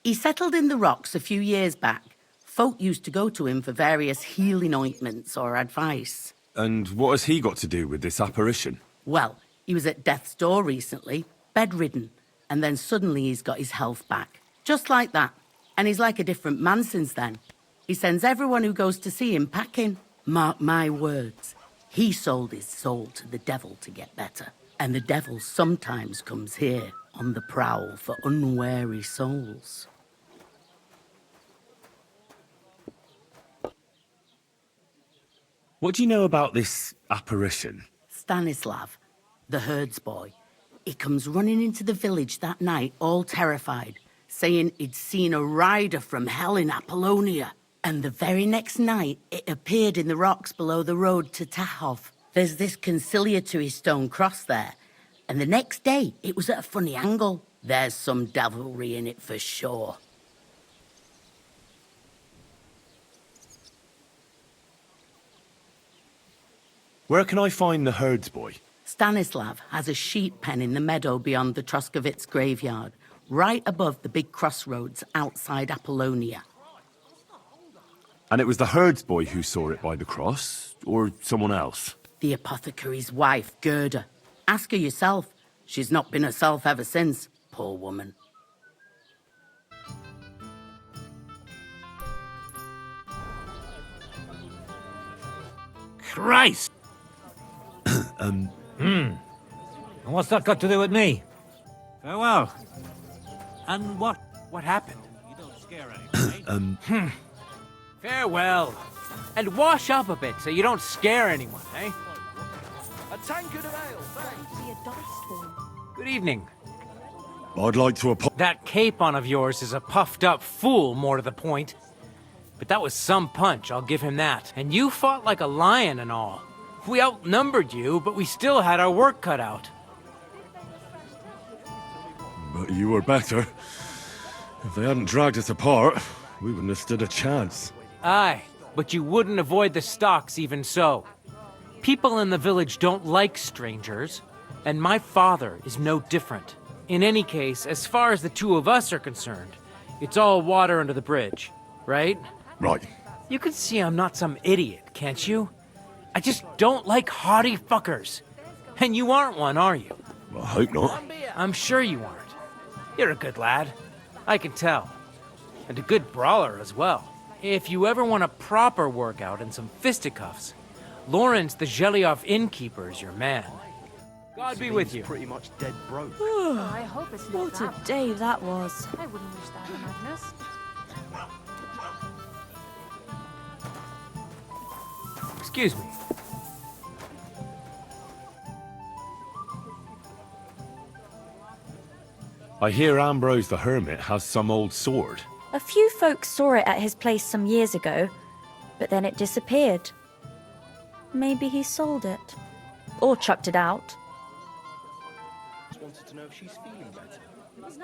He settled in the rocks a few years back. Folk used to go to him for various healing ointments or advice. And what has he got to do with this apparition? Well, he was at death's door recently, bedridden, and then suddenly he's got his health back. Just like that. And he's like a different man since then. He sends everyone who goes to see him packing. Mark my words. He sold his soul to the devil to get better. And the devil sometimes comes here on the prowl for unwary souls. What do you know about this apparition? Stanislav, the herds boy. He comes running into the village that night, all terrified, saying he'd seen a rider from hell in Apollonia. And the very next night, it appeared in the rocks below the road to Tahov. There's this conciliatory stone cross there. And the next day, it was at a funny angle. There's some devilry in it for sure. Where can I find the herds boy? Stanislav has a sheep pen in the meadow beyond the Troskovitz graveyard, right above the big crossroads outside Apollonia. And it was the herds boy who saw it by the cross, or someone else? The apothecary's wife, Gerda. Ask her yourself. She's not been herself ever since, poor woman. Christ! And what's that got to do with me? Farewell. And what happened? You don't scare anyone, eh? Farewell. And wash up a bit so you don't scare anyone, eh? A tankard of ale, thanks. Good evening. I'd like to That capon of yours is a puffed up fool, more to the point. But that was some punch, I'll give him that. And you fought like a lion and all. We outnumbered you, but we still had our work cut out. But you were better. If they hadn't dragged us apart, we wouldn't have stood a chance. Aye, but you wouldn't avoid the stocks even so. People in the village don't like strangers, and my father is no different. In any case, as far as the two of us are concerned, it's all water under the bridge, right? Right. You can see I'm not some idiot, can't you? I just don't like haughty fuckers. And you aren't one, are you? I hope not. I'm sure you aren't. You're a good lad. I can tell. And a good brawler as well. If you ever want a proper workout and some fisticuffs, Lawrence the Gelioff innkeeper is your man. God be with you. Pretty much dead broke. I hope it's not What a day that was. I wouldn't wish that on Magnus. Excuse me. I hear Ambrose the Hermit has some old sword. A few folks saw it at his place some years ago, but then it disappeared. Maybe he sold it. Or chucked it out.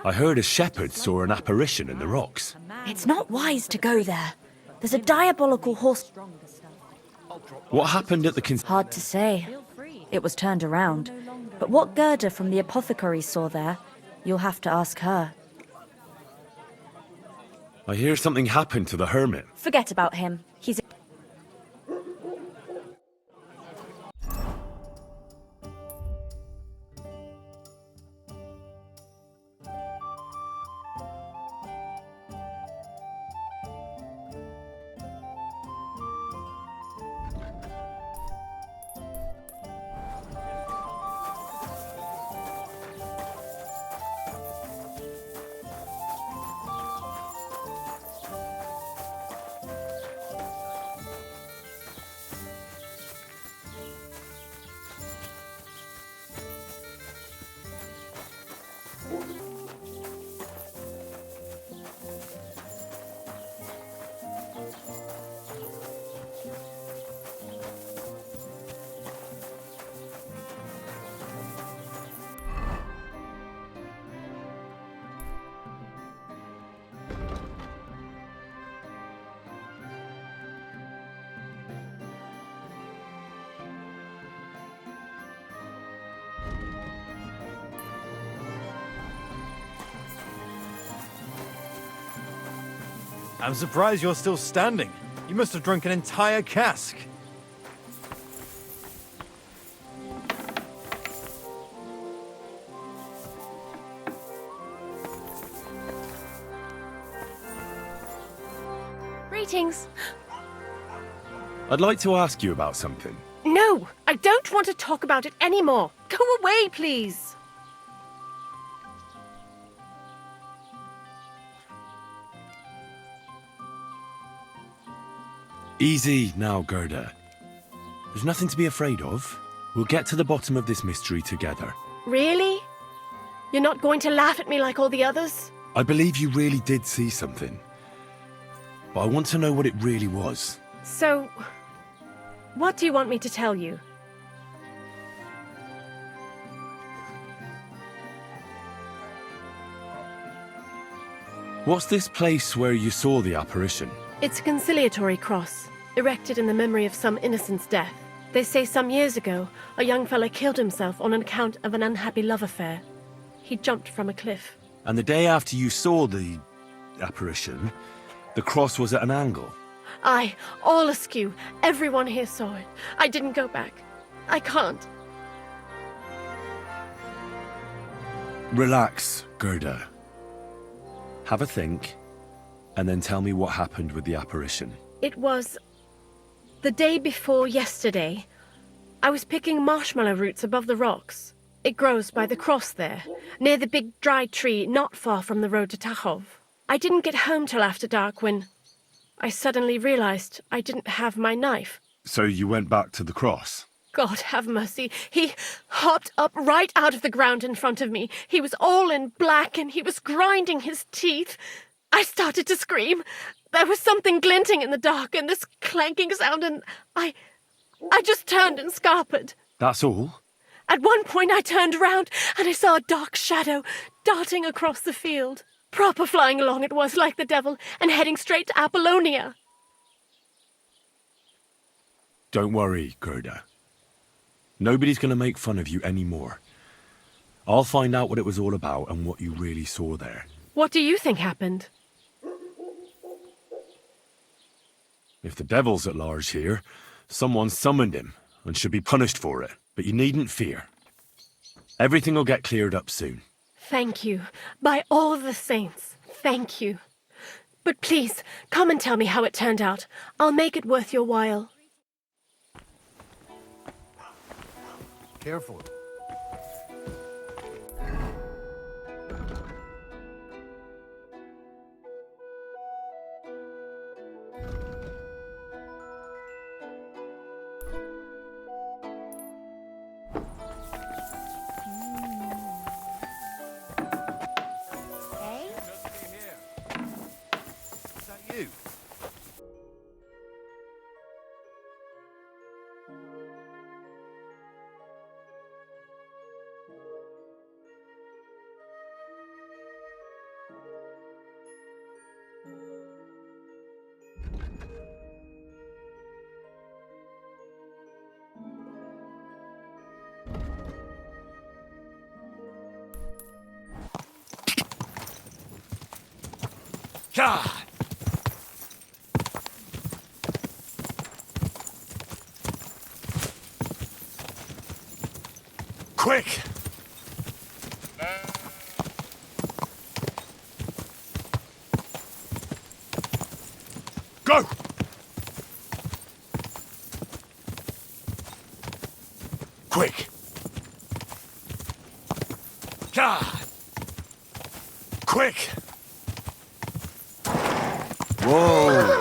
I heard a shepherd saw an apparition in the rocks. It's not wise to go there. There's a diabolical horse. What happened at the Hard to say. It was turned around. But what Gerda from the apothecary saw there, you'll have to ask her. I hear something happened to the hermit. Forget about him. He's... I'm surprised you're still standing. You must have drunk an entire cask. Greetings. I'd like to ask you about something. No, I don't want to talk about it anymore. Go away, please. Easy now, Gerda. There's nothing to be afraid of. We'll get to the bottom of this mystery together. Really? You're not going to laugh at me like all the others? I believe you really did see something. But I want to know what it really was. So, what do you want me to tell you? What's this place where you saw the apparition? It's a conciliatory cross, erected in the memory of some innocent's death. They say some years ago, a young fella killed himself on account of an unhappy love affair. He jumped from a cliff. And the day after you saw the apparition, the cross was at an angle. Aye, all askew. Everyone here saw it. I didn't go back. I can't. Relax, Gerda. Have a think, and then tell me what happened with the apparition. It was the day before yesterday. I was picking marshmallow roots above the rocks. It grows by the cross there, near the big dry tree not far from the road to Tachov. I didn't get home till after dark when I suddenly realized I didn't have my knife. So you went back to the cross? God have mercy. He hopped up right out of the ground in front of me. He was all in black and he was grinding his teeth. I started to scream. There was something glinting in the dark and this clanking sound, and I just turned and scarpered. That's all? At one point I turned around and I saw a dark shadow darting across the field. Proper flying along it was, like the devil, and heading straight to Apollonia. Don't worry, Gerda. Nobody's going to make fun of you anymore. I'll find out what it was all about and what you really saw there. What do you think happened? If the devil's at large here, someone summoned him and should be punished for it. But you needn't fear. Everything will get cleared up soon. Thank you. By all the saints, thank you. But please, come and tell me how it turned out. I'll make it worth your while. Careful. God! Quick! Go! Quick! God! Quick! Whoa!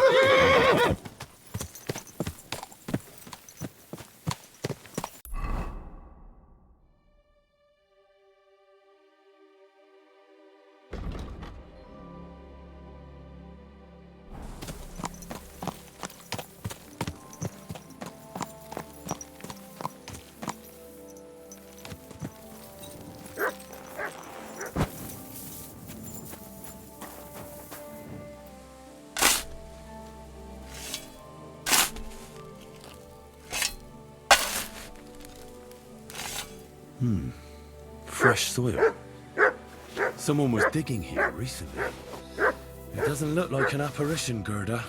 Fresh soil. Someone was digging here recently. It doesn't look like an apparition, Gerda.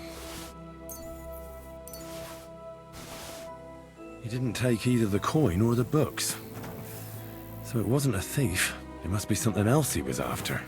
He didn't take either the coin or the books. So it wasn't a thief. It must be something else he was after.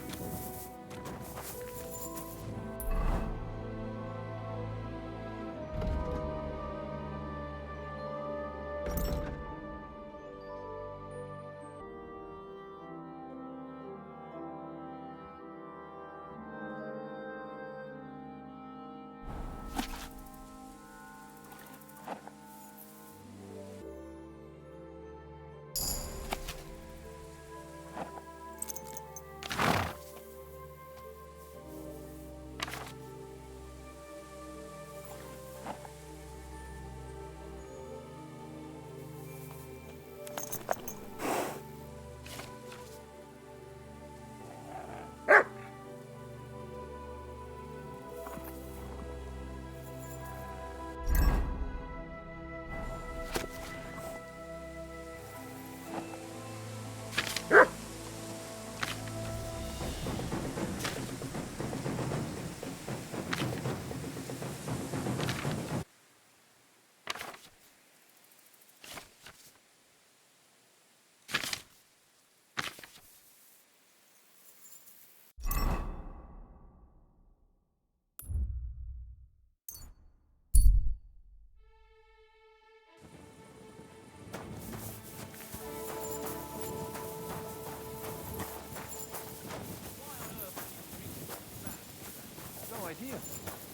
Idea.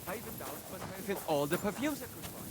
Hiding down was moving all the perfumes I could find.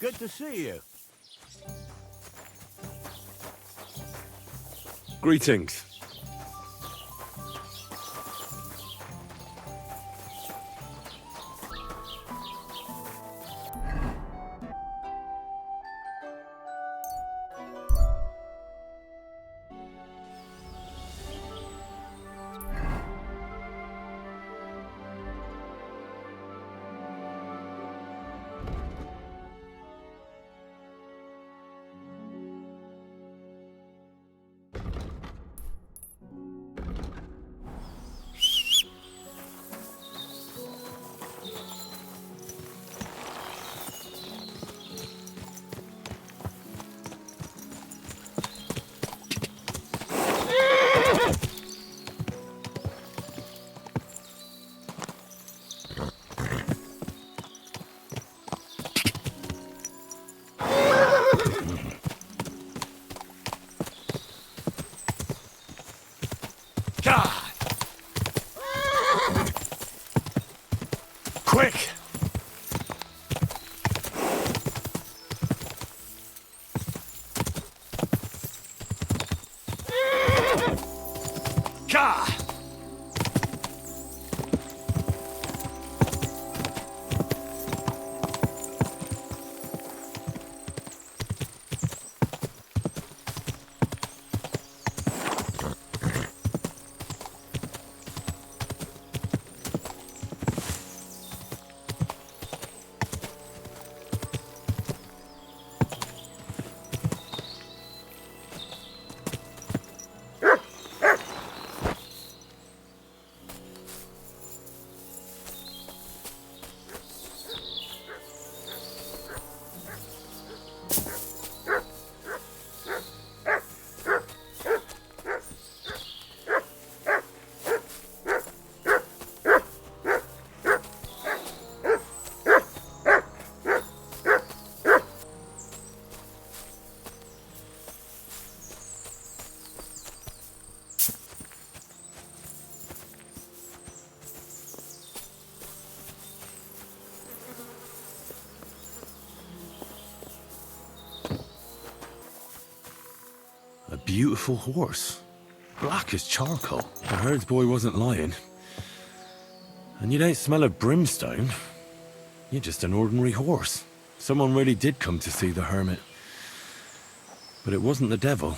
Good to see you. Greetings. Quick! Ka! A beautiful horse. Black as charcoal. The herds boy wasn't lying. And you don't smell of brimstone. You're just an ordinary horse. Someone really did come to see the hermit. But it wasn't the devil.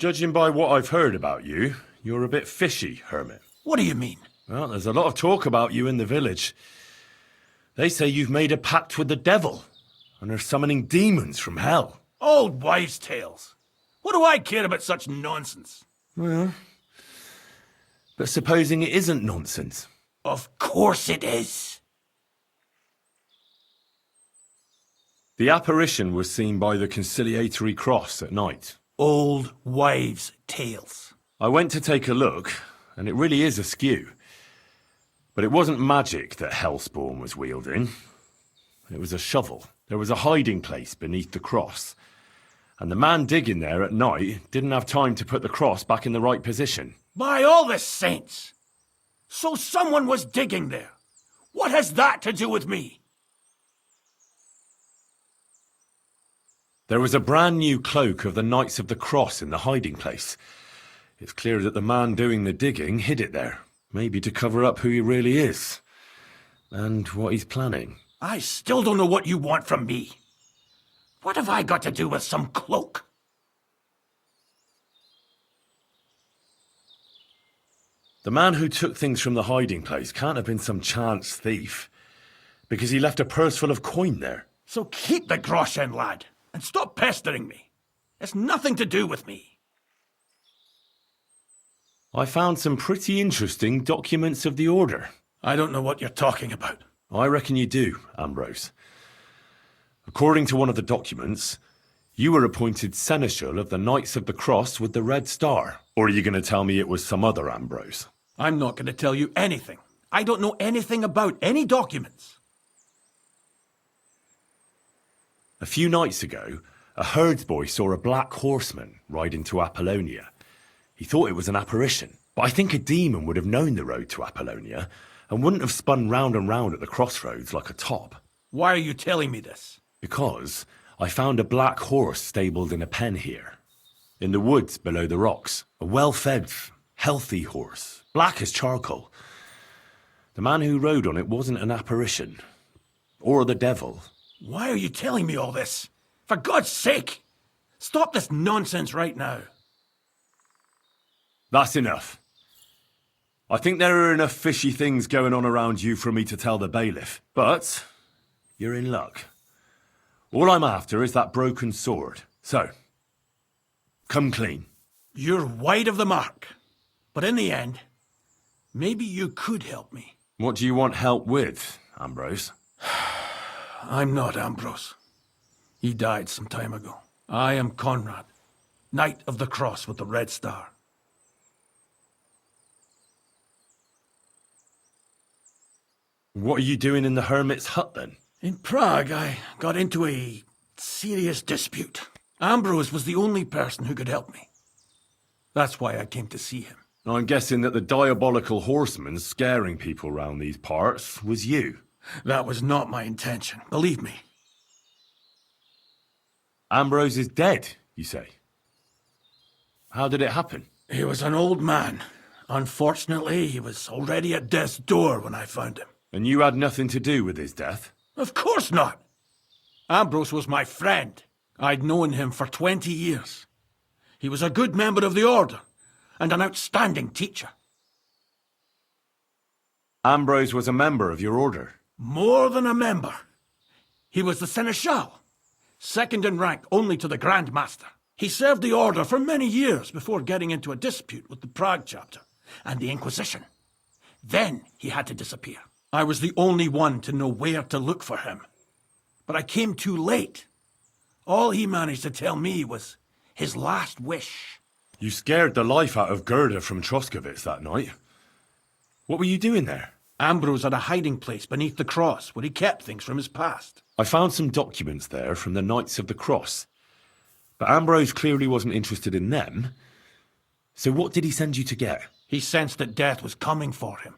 Judging by what I've heard about you, you're a bit fishy, hermit. What do you mean? Well, there's a lot of talk about you in the village. They say you've made a pact with the devil, and are summoning demons from hell. Old wives' tales. What do I care about such nonsense? Well, but supposing it isn't nonsense? Of course it is. The apparition was seen by the conciliatory cross at night. Old wives' tales. I went to take a look, and it really is askew. But it wasn't magic that Hellspawn was wielding. It was a shovel. There was a hiding place beneath the cross. And the man digging there at night didn't have time to put the cross back in the right position. By all the saints! So someone was digging there. What has that to do with me? There was a brand new cloak of the Knights of the Cross in the hiding place. It's clear that the man doing the digging hid it there, maybe to cover up who he really is, and what he's planning. I still don't know what you want from me. What have I got to do with some cloak? The man who took things from the hiding place can't have been some chance thief, because he left a purse full of coin there. So keep the groschen, lad, and stop pestering me. It's nothing to do with me. I found some pretty interesting documents of the Order. I don't know what you're talking about. I reckon you do, Ambrose. According to one of the documents, you were appointed Seneschal of the Knights of the Cross with the Red Star. Or are you going to tell me it was some other Ambrose? I'm not going to tell you anything. I don't know anything about any documents. A few nights ago, a herdsboy saw a black horseman ride into Apollonia. He thought it was an apparition, but I think a demon would have known the road to Apollonia and wouldn't have spun round and round at the crossroads like a top. Why are you telling me this? Because I found a black horse stabled in a pen here, in the woods below the rocks. A well-fed, healthy horse, black as charcoal. The man who rode on it wasn't an apparition, or the devil. Why are you telling me all this? For God's sake! Stop this nonsense right now. That's enough. I think there are enough fishy things going on around you for me to tell the bailiff, but you're in luck. All I'm after is that broken sword. So, come clean. You're wide of the mark. But in the end, maybe you could help me. What do you want help with, Ambrose? I'm not Ambrose. He died some time ago. I am Conrad, Knight of the Cross with the Red Star. What are you doing in the hermit's hut, then? In Prague, I got into a serious dispute. Ambrose was the only person who could help me. That's why I came to see him. I'm guessing that the diabolical horseman scaring people round these parts was you. That was not my intention, believe me. Ambrose is dead, you say? How did it happen? He was an old man. Unfortunately, he was already at death's door when I found him. And you had nothing to do with his death? Of course not. Ambrose was my friend. I'd known him for 20 years. He was a good member of the Order, and an outstanding teacher. Ambrose was a member of your order? More than a member. He was the Seneschal, second in rank only to the Grand Master. He served the Order for many years before getting into a dispute with the Prague chapter and the Inquisition. Then he had to disappear. I was the only one to know where to look for him. But I came too late. All he managed to tell me was his last wish. You scared the life out of Gerda from Troskowitz that night. What were you doing there? Ambrose had a hiding place beneath the cross where he kept things from his past. I found some documents there from the Knights of the Cross. But Ambrose clearly wasn't interested in them. So what did he send you to get? He sensed that death was coming for him.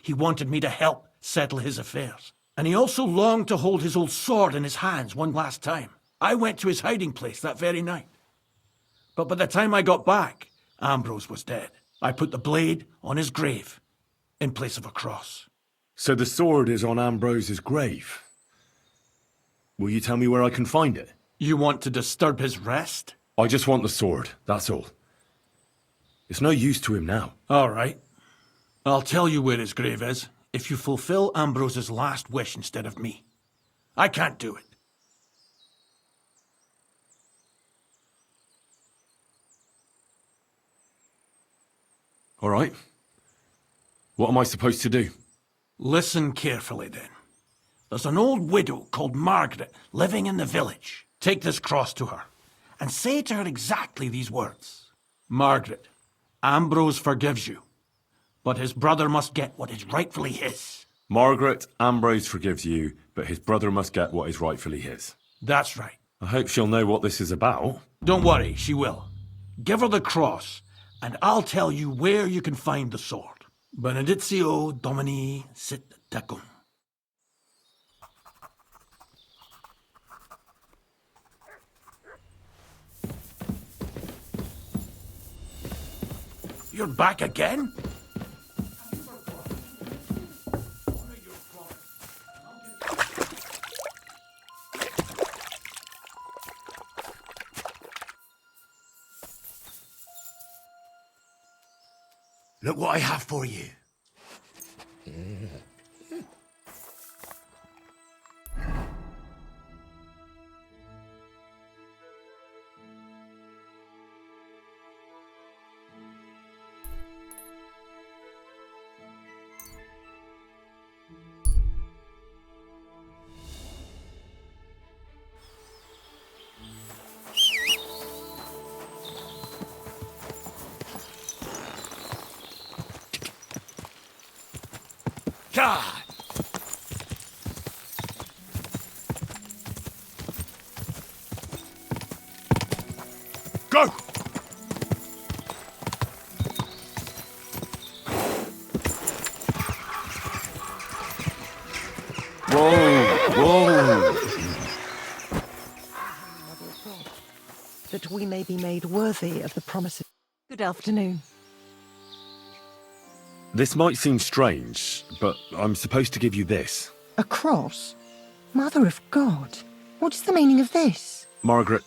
He wanted me to help settle his affairs. And he also longed to hold his old sword in his hands one last time. I went to his hiding place that very night. But by the time I got back, Ambrose was dead. I put the blade on his grave, in place of a cross. So the sword is on Ambrose's grave. Will you tell me where I can find it? You want to disturb his rest? I just want the sword, that's all. It's no use to him now. All right. I'll tell you where his grave is, if you fulfill Ambrose's last wish instead of me. I can't do it. All right. What am I supposed to do? Listen carefully, then. There's an old widow called Margaret living in the village. Take this cross to her, and say to her exactly these words. Margaret, Ambrose forgives you, but his brother must get what is rightfully his. Margaret, Ambrose forgives you, but his brother must get what is rightfully his. That's right. I hope she'll know what this is about. Don't worry, she will. Give her the cross, and I'll tell you where you can find the sword. Benedictio Domini sit tecum. You're back again? Look what I have for you. God! Go! Whoa! That we may be made worthy of the promises. Good afternoon. This might seem strange, but I'm supposed to give you this. A cross? Mother of God, what is the meaning of this? Margaret,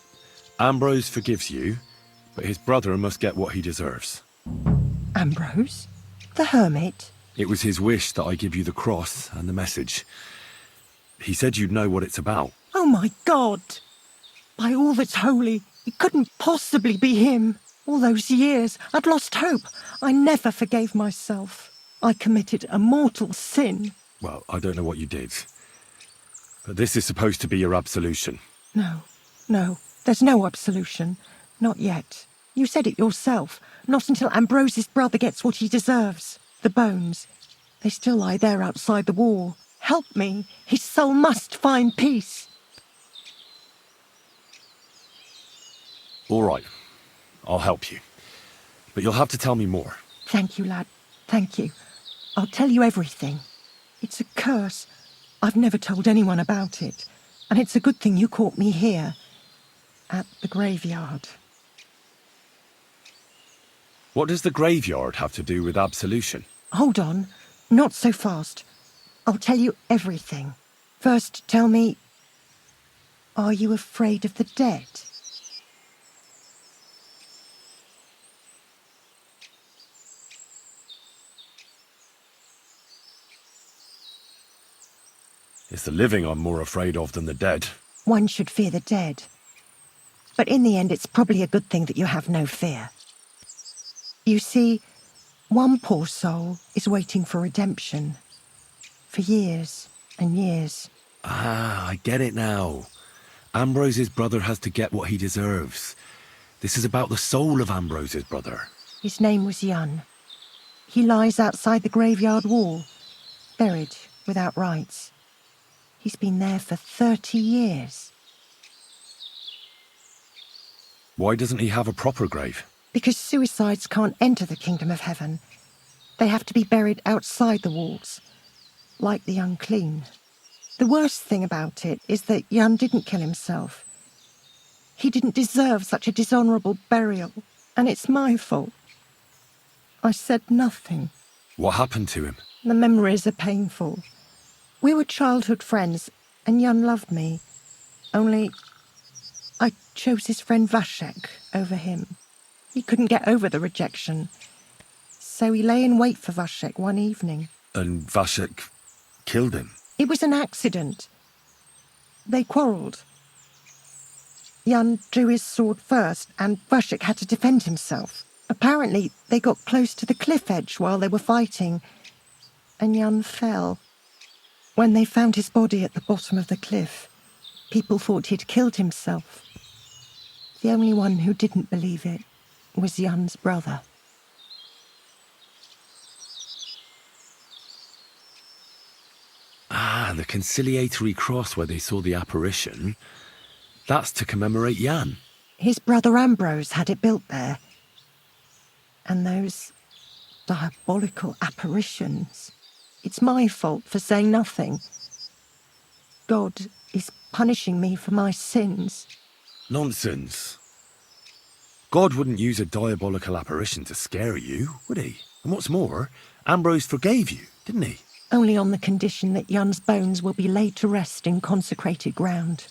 Ambrose forgives you, but his brother must get what he deserves. Ambrose? The hermit? It was his wish that I give you the cross and the message. He said you'd know what it's about. Oh my God! By all that's holy, it couldn't possibly be him. All those years, I'd lost hope. I never forgave myself. I committed a mortal sin. Well, I don't know what you did. But this is supposed to be your absolution. No, there's no absolution. Not yet. You said it yourself. Not until Ambrose's brother gets what he deserves. The bones. They still lie there outside the wall. Help me. His soul must find peace. All right. I'll help you. But you'll have to tell me more. Thank you, lad. Thank you. I'll tell you everything. It's a curse. I've never told anyone about it. And it's a good thing you caught me here. At the graveyard. What does the graveyard have to do with absolution? Hold on. Not so fast. I'll tell you everything. First, tell me... Are you afraid of the dead? It's the living I'm more afraid of than the dead. One should fear the dead. But in the end, it's probably a good thing that you have no fear. You see, one poor soul is waiting for redemption. For years and years. Ah, I get it now. Ambrose's brother has to get what he deserves. This is about the soul of Ambrose's brother. His name was Yun. He lies outside the graveyard wall, buried without rites. He's been there for 30 years. Why doesn't he have a proper grave? Because suicides can't enter the kingdom of heaven. They have to be buried outside the walls, like the unclean. The worst thing about it is that Yun didn't kill himself. He didn't deserve such a dishonourable burial, and it's my fault. I said nothing. What happened to him? The memories are painful. We were childhood friends, and Yun loved me. Only, I chose his friend Vashek over him. He couldn't get over the rejection. So he lay in wait for Vashek one evening. And Vashek killed him? It was an accident. They quarrelled. Jan drew his sword first, and Vashek had to defend himself. Apparently, they got close to the cliff edge while they were fighting, and Jan fell. When they found his body at the bottom of the cliff, people thought he'd killed himself. The only one who didn't believe it was Jan's brother. Ah, the conciliatory cross where they saw the apparition. That's to commemorate Jan. His brother Ambrose had it built there. And those diabolical apparitions. It's my fault for saying nothing. God is punishing me for my sins. Nonsense. God wouldn't use a diabolical apparition to scare you, would he? And what's more, Ambrose forgave you, didn't he? Only on the condition that Jan's bones will be laid to rest in consecrated ground.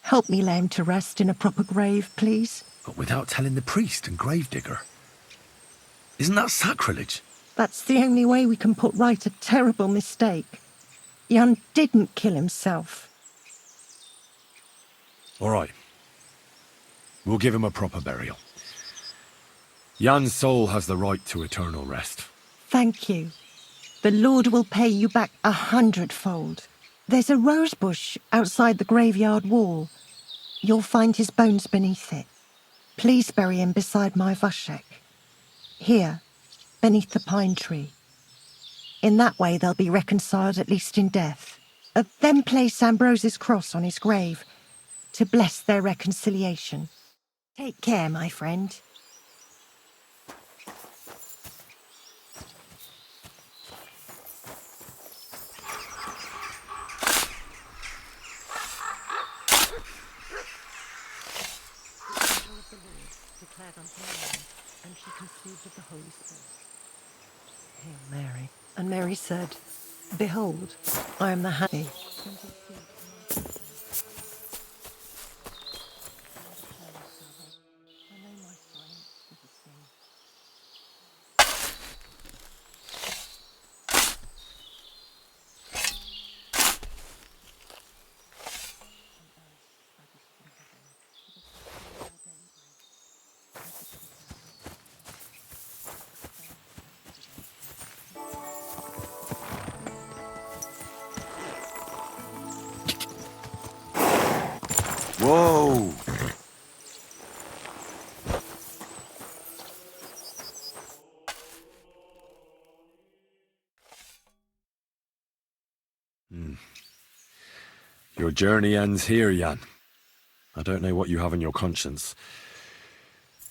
Help me lay him to rest in a proper grave, please. But without telling the priest and gravedigger. Isn't that sacrilege? That's the only way we can put right a terrible mistake. Jan didn't kill himself. All right. We'll give him a proper burial. Jan's soul has the right to eternal rest. Thank you. The Lord will pay you back 100-fold. There's a rose bush outside the graveyard wall. You'll find his bones beneath it. Please bury him beside my Vashek. Here, beneath the pine tree. In that way they'll be reconciled, at least in death. Then place Ambrose's cross on his grave to bless their reconciliation. Take care, my friend. And she conceived of the Holy Spirit. Hail Mary. And Mary said, Behold, I am the happy. Whoa! Your journey ends here, Jan. I don't know what you have on your conscience.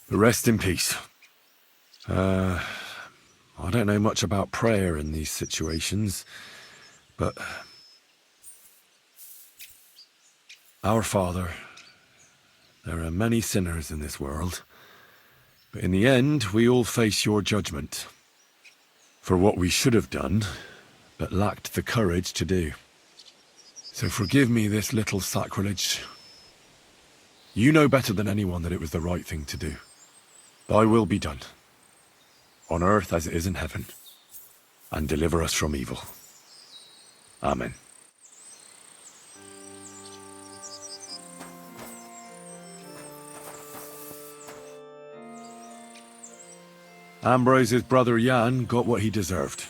But rest in peace. I don't know much about prayer in these situations, but... Our Father, there are many sinners in this world, but in the end, we all face your judgment for what we should have done, but lacked the courage to do. So forgive me this little sacrilege. You know better than anyone that it was the right thing to do. Thy will be done, on earth as it is in heaven, and deliver us from evil. Amen. Ambrose's brother Jan got what he deserved.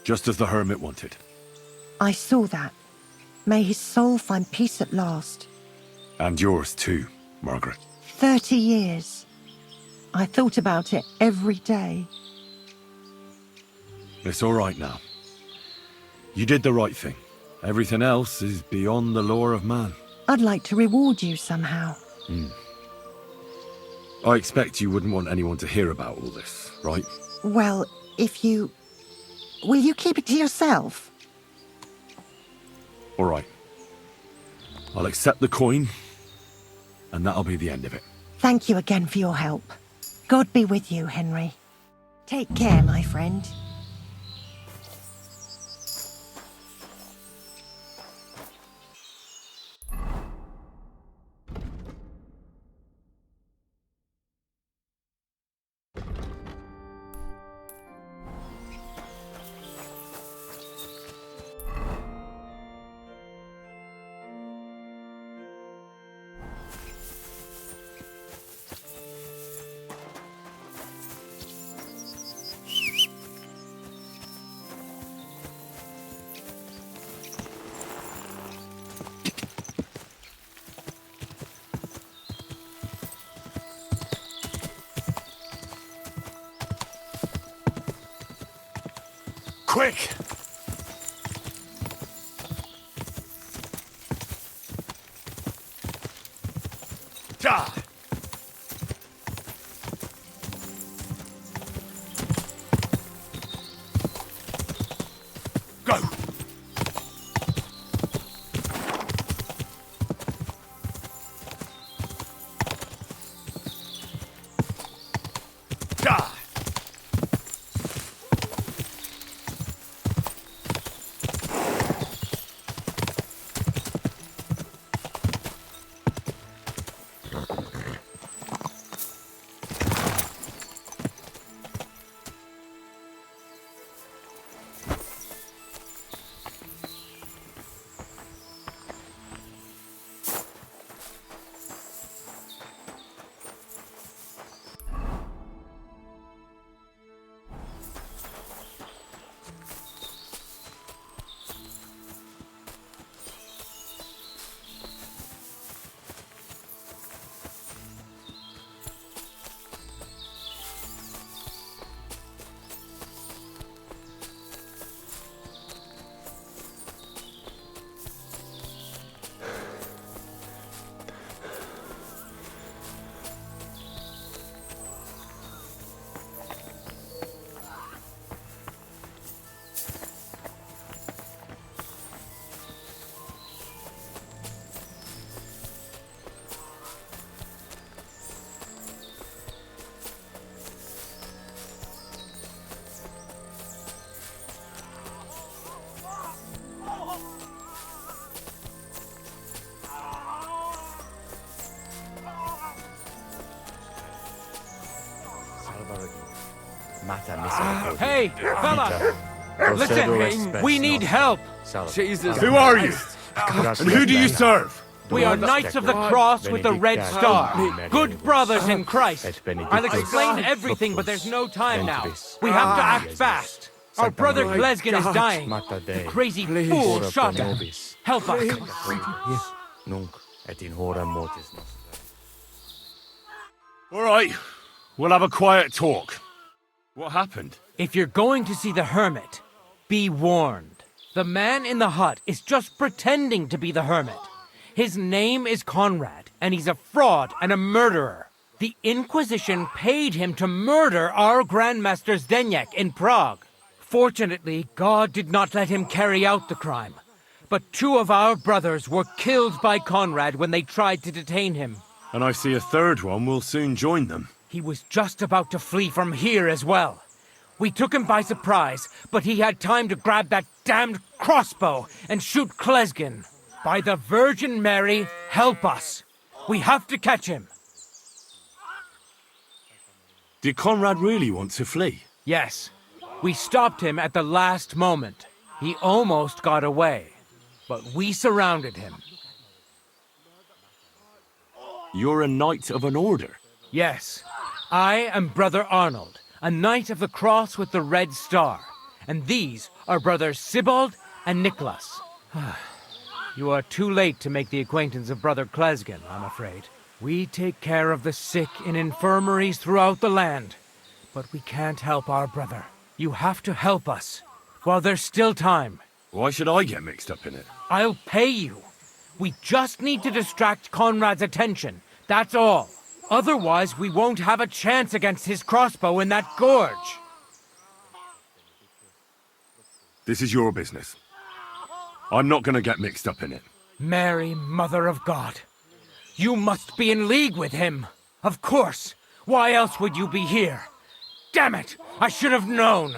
Just as the hermit wanted. I saw that. May his soul find peace at last. And yours too, Margaret. 30 years. I thought about it every day. It's all right now. You did the right thing. Everything else is beyond the law of man. I'd like to reward you somehow. I expect you wouldn't want anyone to hear about all this, right? Well, if you... Will you keep it to yourself? All right. I'll accept the coin, and that'll be the end of it. Thank you again for your help. God be with you, Henry. Take care, my friend. Quick! Da! Go! Da! Hey, fella! Listen, we need help! Jesus. Who are you? And who do you serve? We are Knights of the Cross with the Red Star. Good brothers in Christ. I'll explain everything, but there's no time now. We have to act fast. Our brother Glesgan is dying. The crazy fool shot him. Help us. All right, we'll have a quiet talk. What happened? If you're going to see the hermit, be warned. The man in the hut is just pretending to be the hermit. His name is Conrad, and he's a fraud and a murderer. The Inquisition paid him to murder our Grandmaster Zdeněk in Prague. Fortunately, God did not let him carry out the crime. But 2 of our brothers were killed by Conrad when they tried to detain him. And I see a third one will soon join them. He was just about to flee from here as well. We took him by surprise, but he had time to grab that damned crossbow and shoot Glesgan. By the Virgin Mary, help us. We have to catch him. Did Conrad really want to flee? Yes. We stopped him at the last moment. He almost got away, but we surrounded him. You're a knight of an order? Yes. I am Brother Arnold, a Knight of the Cross with the Red Star. And these are Brothers Sibald and Nicholas. You are too late to make the acquaintance of Brother Glesgan, I'm afraid. We take care of the sick in infirmaries throughout the land. But we can't help our brother. You have to help us, while there's still time. Why should I get mixed up in it? I'll pay you. We just need to distract Conrad's attention, that's all. Otherwise, we won't have a chance against his crossbow in that gorge. This is your business. I'm not gonna get mixed up in it. Mary, Mother of God. You must be in league with him. Of course. Why else would you be here? Damn it! I should have known!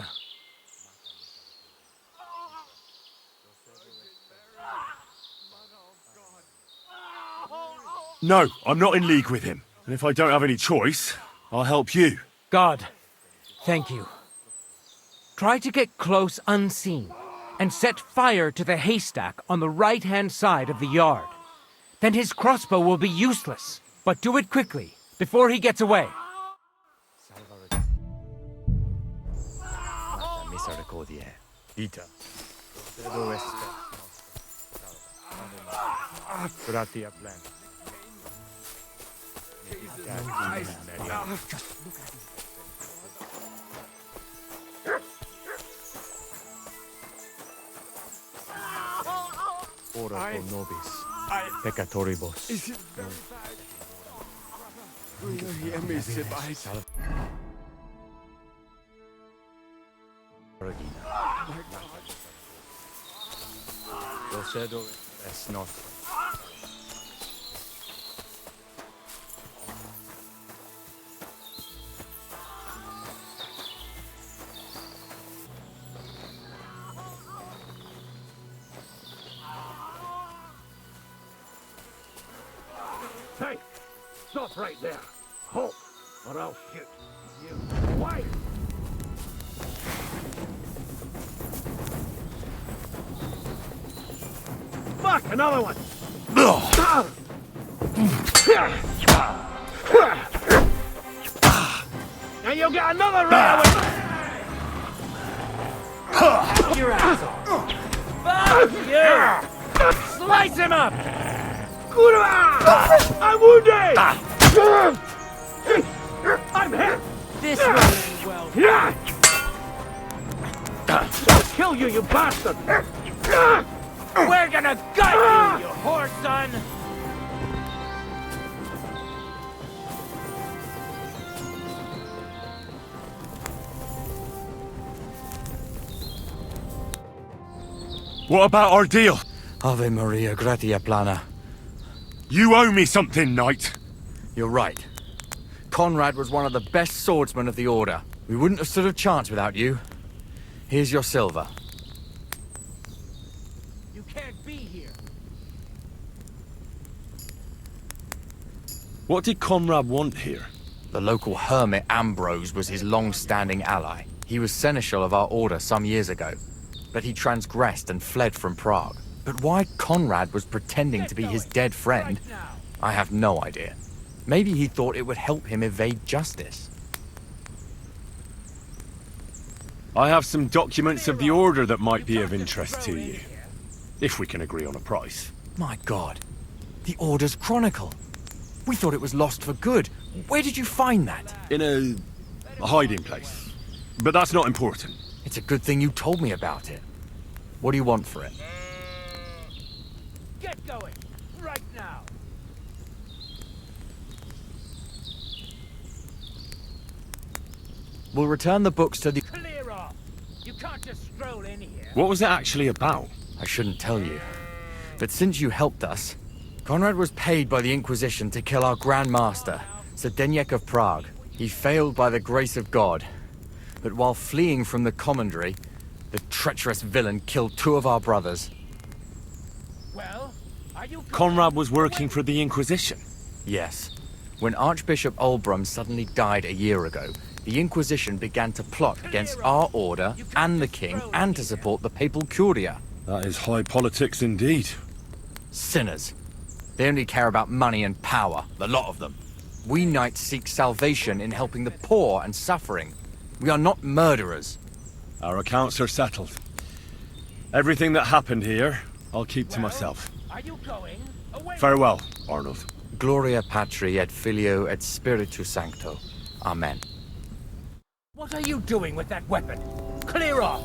No, I'm not in league with him. And if I don't have any choice, I'll help you. God, thank you. Try to get close unseen, and set fire to the haystack on the right-hand side of the yard. Then his crossbow will be useless. But do it quickly, before he gets away. Ora pro nobis, peccatoribus. Is it very bad? Will you hear me, Sibite? Procedo es nostro. Hey! Stop right there! Halt! Or I'll shoot. You... Wait! Fuck! Another one! Now you got another round! Your ass off! Fuck you! Slice him up! I'm wounded! I'm hit! This one ain't well. I'll kill you, you bastard! We're gonna gut you, you whore son! What about our deal? Ave Maria, gratia plana. You owe me something, knight. You're right. Conrad was one of the best swordsmen of the Order. We wouldn't have stood a chance without you. Here's your silver. You can't be here. What did Conrad want here? The local hermit Ambrose was his long-standing ally. He was seneschal of our Order some years ago, but he transgressed and fled from Prague. But why Conrad was pretending to be his dead friend, I have no idea. Maybe he thought it would help him evade justice. I have some documents of the Order that might be of interest to you. If we can agree on a price. My God. The Order's Chronicle. We thought it was lost for good. Where did you find that? In a hiding place. But that's not important. It's a good thing you told me about it. What do you want for it? Get going! Right now! We'll return the books to the... Clear off! You can't just stroll in here. What was it actually about? I shouldn't tell you. But since you helped us, Conrad was paid by the Inquisition to kill our Grand Master, Zdeněk of Prague. He failed by the grace of God. But while fleeing from the commandery, the treacherous villain killed 2 of our brothers. Well, are you... Conrad was working for the Inquisition? Yes. When Archbishop Olbram suddenly died a year ago, the Inquisition began to plot against our Order and the King and to support the Papal Curia. That is high politics indeed. Sinners. They only care about money and power, the lot of them. We knights seek salvation in helping the poor and suffering. We are not murderers. Our accounts are settled. Everything that happened here, I'll keep to myself. Are you going? Away. Farewell, Arnold. Gloria Patri et Filio et Spiritus Sancto. Amen. What are you doing with that weapon? Clear off!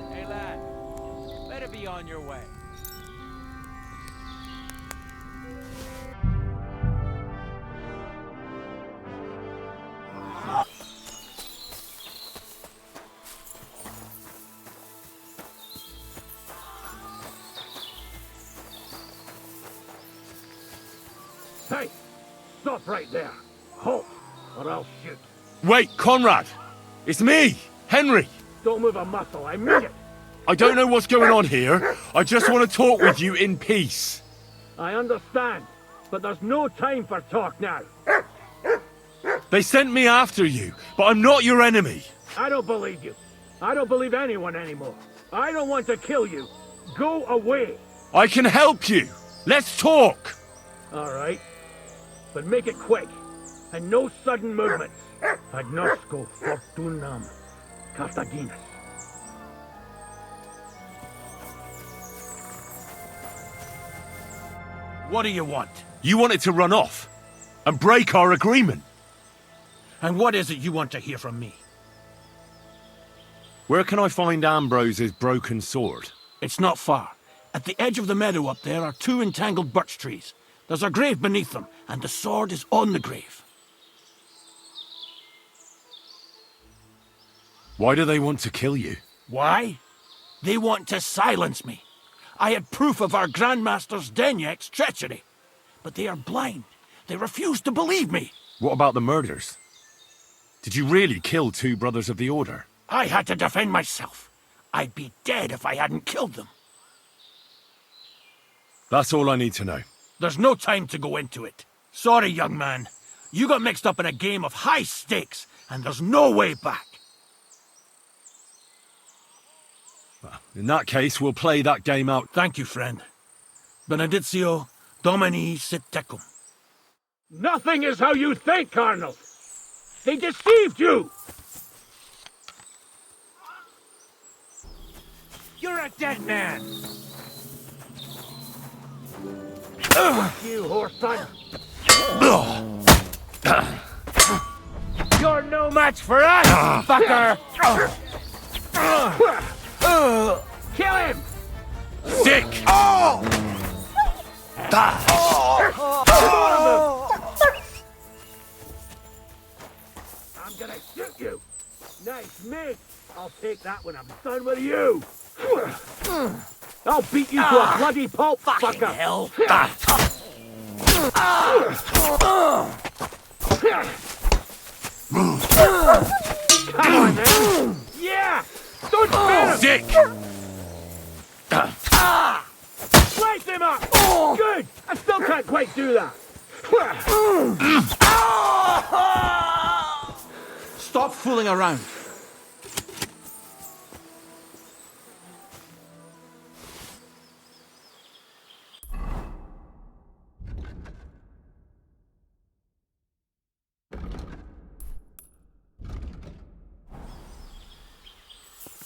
Hey lad, better be on your way. Hey! Stop right there! Halt! Or I'll shoot. Wait, Conrad! It's me, Henry! Don't move a muscle, I mean it! I don't know what's going on here. I just want to talk with you in peace. I understand, but there's no time for talk now. They sent me after you, but I'm not your enemy. I don't believe you. I don't believe anyone anymore. I don't want to kill you. Go away. I can help you. Let's talk. All right. But make it quick. And no sudden movements. Agnosco fortunam Cartaginus. What do you want? You wanted to run off and break our agreement. And what is it you want to hear from me? Where can I find Ambrose's broken sword? It's not far. At the edge of the meadow up there are 2 entangled birch trees. There's a grave beneath them, and the sword is on the grave. Why do they want to kill you? Why? They want to silence me. I had proof of our Grandmaster's Denyek's treachery. But they are blind. They refuse to believe me. What about the murders? Did you really kill 2 brothers of the Order? I had to defend myself. I'd be dead if I hadn't killed them. That's all I need to know. There's no time to go into it. Sorry, young man. You got mixed up in a game of high stakes, and there's no way back. In that case, we'll play that game out. Thank you, friend. Benedictio Domini sit tecum. Nothing is how you think, Cardinal. They deceived you! You're a dead man! Fuck you, horse son! You're no match for us, fucker! Kill him! Sick! I'm gonna shoot you! Nice mate! I'll take that when I'm done with you! I'll beat you to a bloody pulp, fucker! Hell! Come on, man! Yeah! Don't spare him! Sick! Slice him up! Good! I still can't quite do that! Stop fooling around!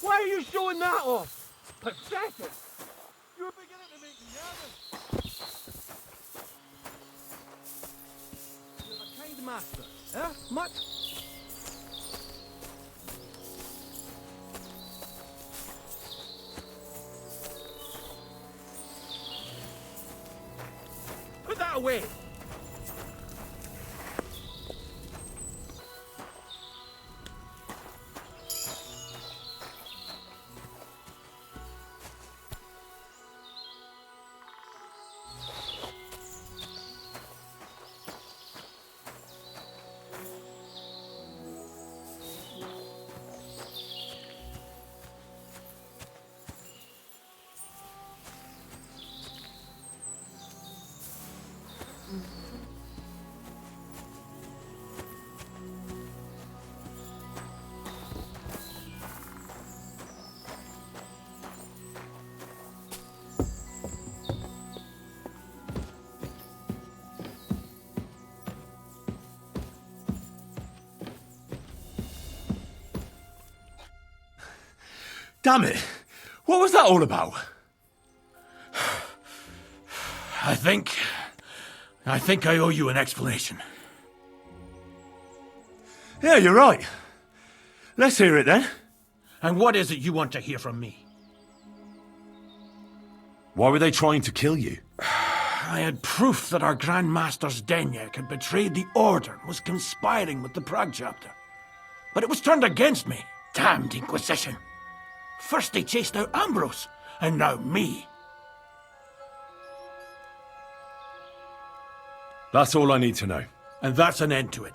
Why are you showing that off? Pathetic! You're beginning to make me nervous. You're a kind master, eh, Mutt? Put that away! Damn it! What was that all about? I think I owe you an explanation. Yeah, you're right. Let's hear it then. And what is it you want to hear from me? Why were they trying to kill you? I had proof that our Grand Master's Denyek had betrayed the Order and was conspiring with the Prague chapter. But it was turned against me. Damned Inquisition. First they chased out Ambrose, and now me. That's all I need to know. And that's an end to it.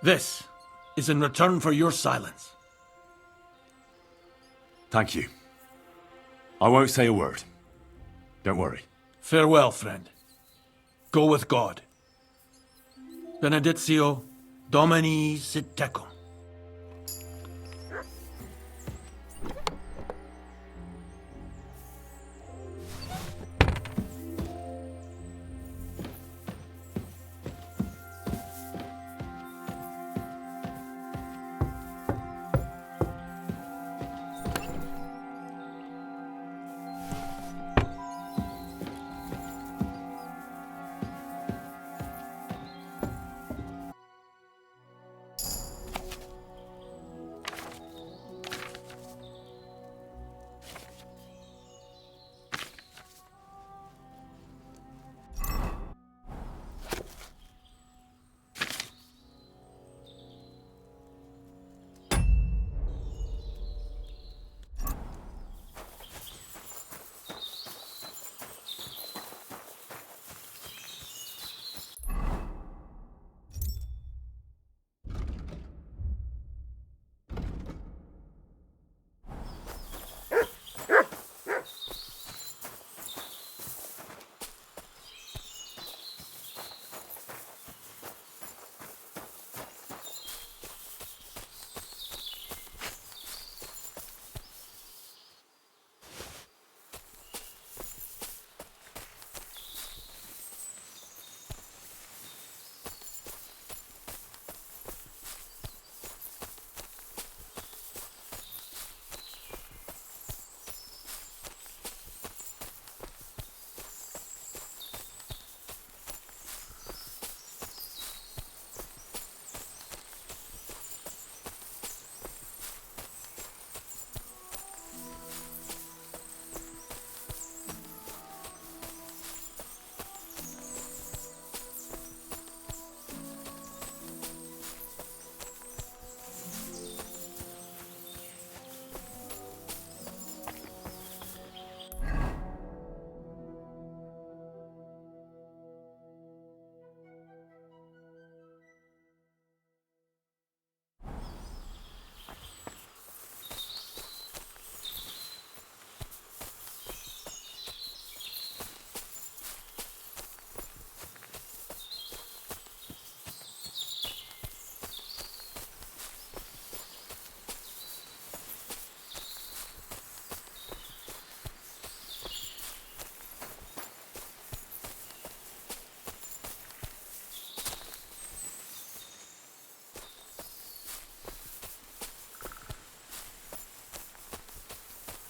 This is in return for your silence. Thank you. I won't say a word. Don't worry. Farewell, friend. Go with God. Benedictio Domini sit tecum.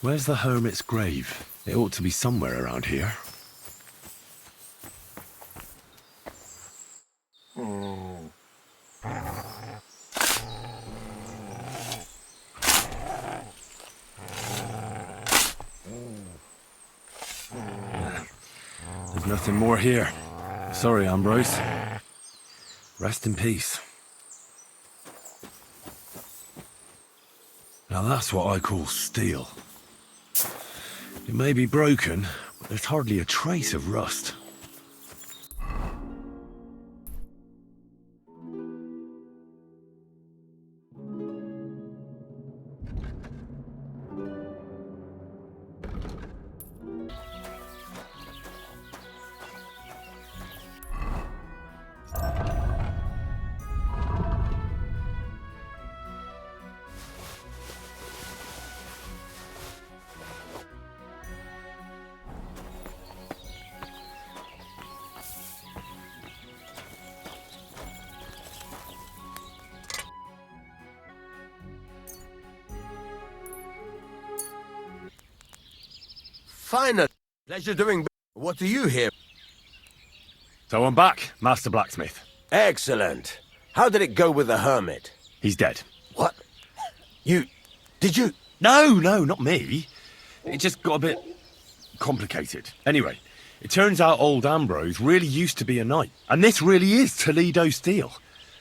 Where's the hermit's grave? It ought to be somewhere around here. There's nothing more here. Sorry, Ambrose. Rest in peace. Now that's what I call steel. It may be broken, but there's hardly a trace of rust. Finally, pleasure doing. What do you here? So I'm back, Master Blacksmith. Excellent. How did it go with the hermit? He's dead. What? Did you? No, not me. It just got a bit complicated. Anyway, it turns out old Ambrose really used to be a knight. And this really is Toledo steel.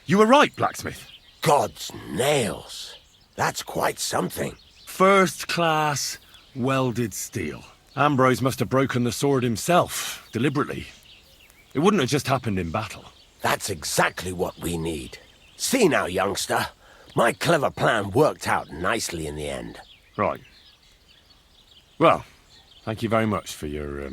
You were right, Blacksmith. God's nails. That's quite something. First class welded steel. Ambrose must have broken the sword himself, deliberately. It wouldn't have just happened in battle. That's exactly what we need. See now, youngster. My clever plan worked out nicely in the end. Right. Well, thank you very much for your,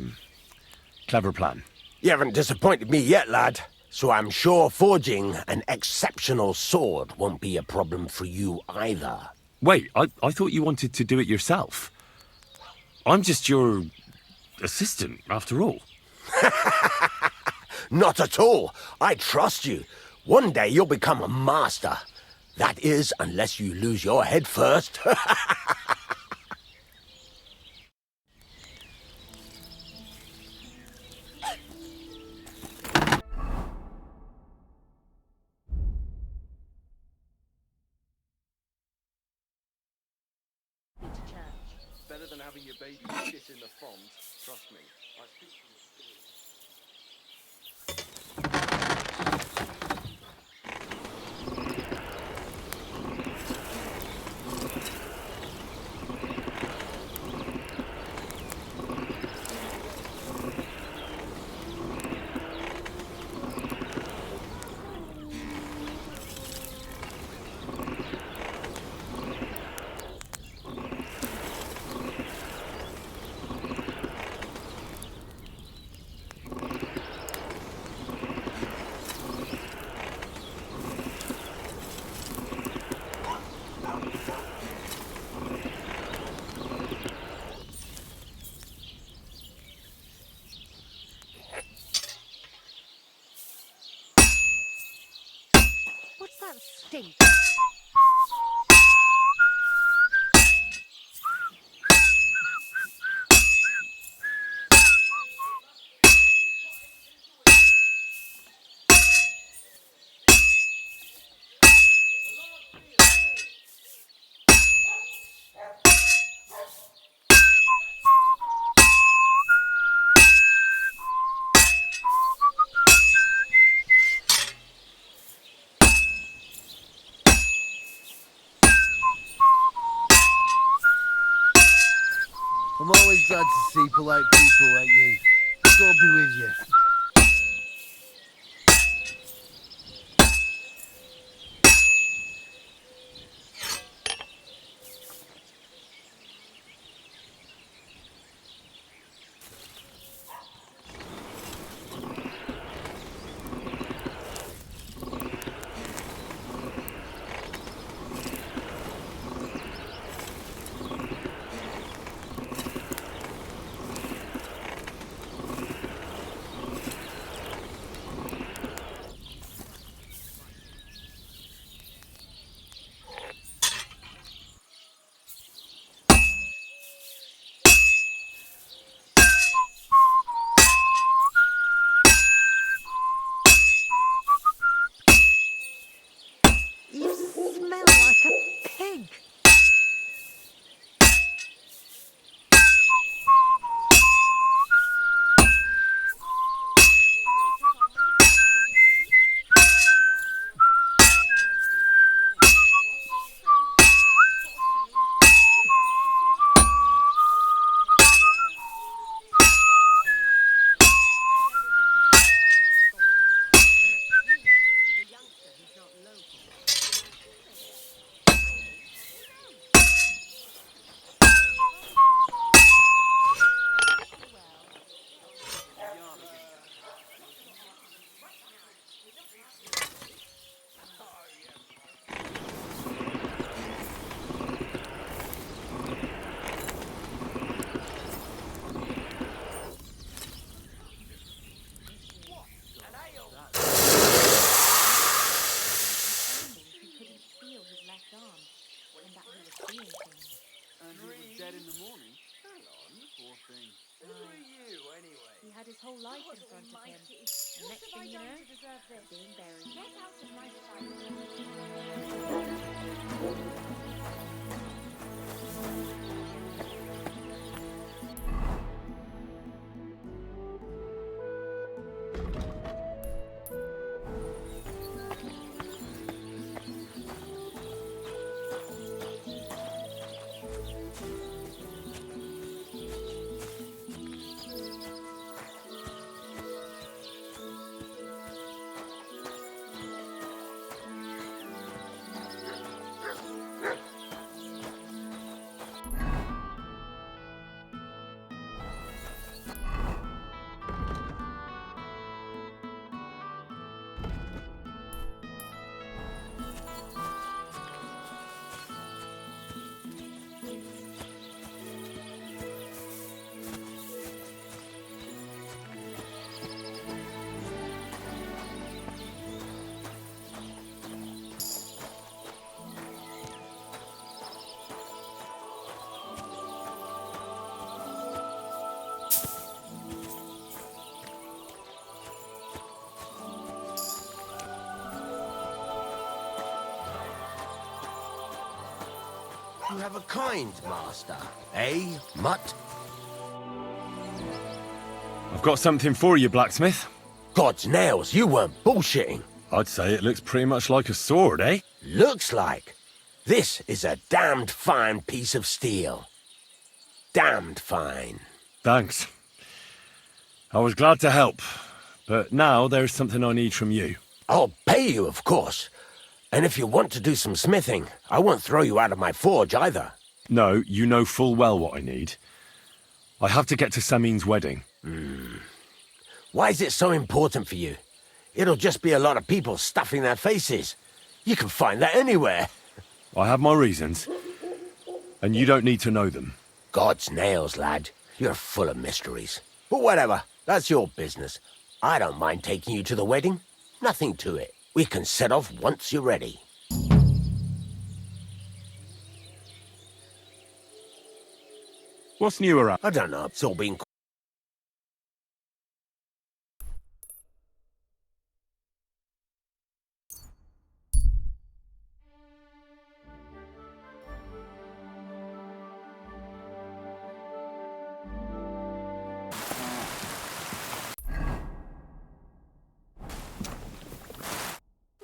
clever plan. You haven't disappointed me yet, lad. So I'm sure forging an exceptional sword won't be a problem for you either. Wait, I thought you wanted to do it yourself. I'm just your assistant, after all. Not at all. I trust you. One day you'll become a master. That is, unless you lose your head first. Better than having your baby shit in the font. Trust me. I speak from What's that stink? I'm always glad to see polite people like you. God be with you. And he was dead in the morning. Hang on, poor thing. Who are you, anyway? He had his whole life in front of him. And next thing you know, being buried. Get out of my You have a kind master, eh, Mutt? I've got something for you, blacksmith. God's nails, you weren't bullshitting. I'd say it looks pretty much like a sword, eh? Looks like. This is a damned fine piece of steel. Damned fine. Thanks. I was glad to help, but now there's something I need from you. I'll pay you, of course. And if you want to do some smithing, I won't throw you out of my forge either. No, you know full well what I need. I have to get to Samin's wedding. Why is it so important for you? It'll just be a lot of people stuffing their faces. You can find that anywhere. I have my reasons, and you don't need to know them. God's nails, lad. You're full of mysteries. But whatever, that's your business. I don't mind taking you to the wedding. Nothing to it. We can set off once you're ready. What's new around? I don't know. It's all been...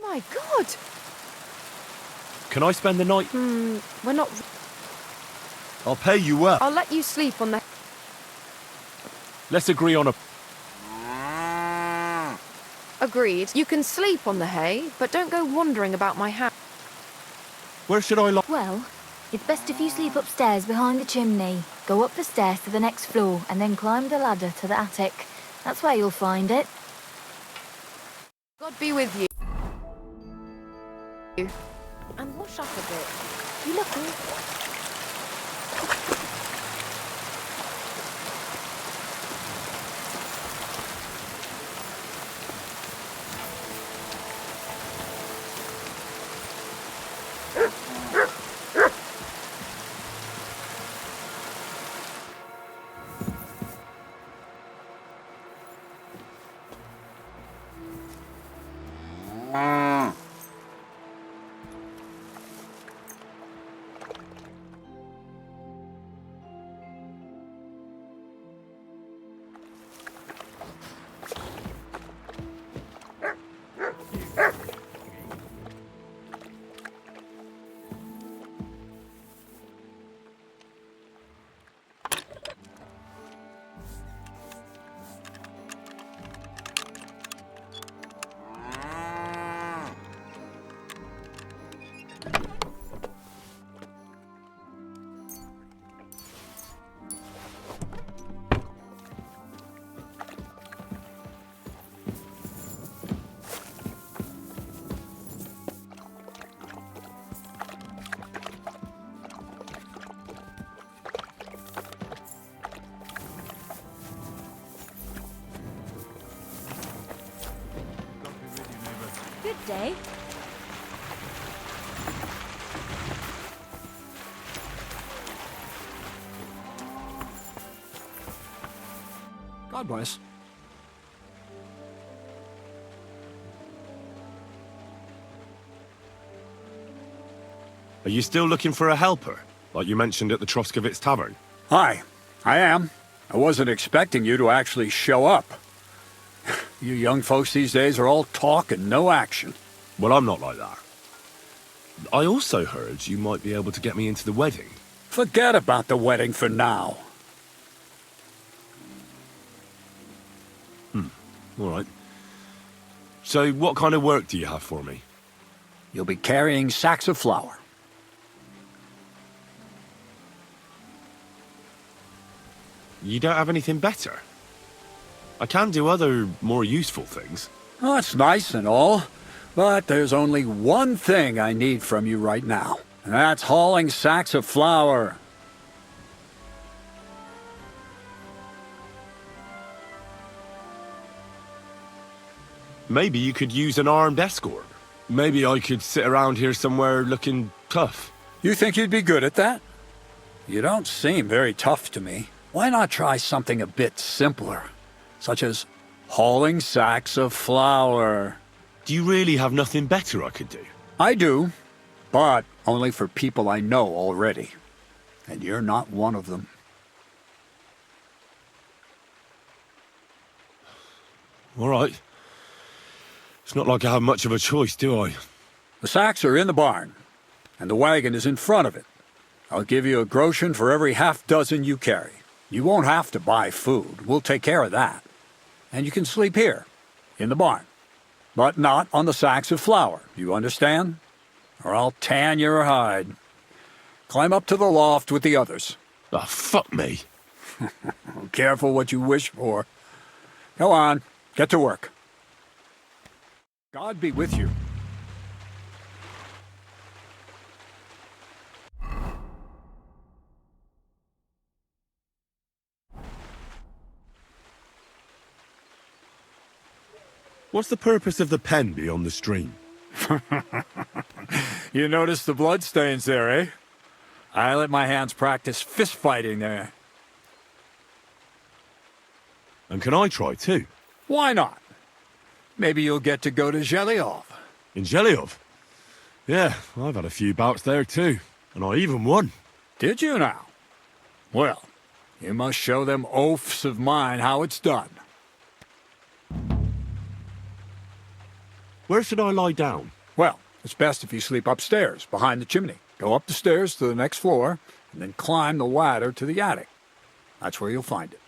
My God! Can I spend the night? We're not... I'll pay you well. I'll let you sleep on the... Let's agree on a... Agreed. You can sleep on the hay, but don't go wandering about my house. Where should I lie? Well, it's best if you sleep upstairs behind the chimney. Go up the stairs to the next floor and then climb the ladder to the attic. That's where you'll find it. God be with you. And wash up a bit. You look awful. Good day. God bless. Are you still looking for a helper, like you mentioned at the Troskovitz Tavern? Hi, I am. I wasn't expecting you to actually show up. You young folks these days are all talk and no action. Well, I'm not like that. I also heard you might be able to get me into the wedding. Forget about the wedding for now. All right. So, what kind of work do you have for me? You'll be carrying sacks of flour. You don't have anything better? I can do other, more useful things. Oh, that's nice and all, but there's only one thing I need from you right now, and that's hauling sacks of flour. Maybe you could use an armed escort. Maybe I could sit around here somewhere looking tough. You think you'd be good at that? You don't seem very tough to me. Why not try something a bit simpler, such as hauling sacks of flour? Do you really have nothing better I could do? I do, but only for people I know already. And you're not one of them. All right. It's not like I have much of a choice, do I? The sacks are in the barn, and the wagon is in front of it. I'll give you a groschen for every half dozen you carry. You won't have to buy food. We'll take care of that. And you can sleep here, in the barn. But not on the sacks of flour, you understand? Or I'll tan your hide. Climb up to the loft with the others. Oh, fuck me. Careful what you wish for. Go on, get to work. God be with you. What's the purpose of the pen beyond the stream? You notice the bloodstains there, eh? I let my hands practice fist fighting there. And can I try too? Why not? Maybe you'll get to go to Zhelyov. In Zhelyov? Yeah, I've had a few bouts there too. And I even won. Did you now? Well, you must show them oafs of mine how it's done. Where should I lie down? Well, it's best if you sleep upstairs, behind the chimney. Go up the stairs to the next floor, and then climb the ladder to the attic. That's where you'll find it.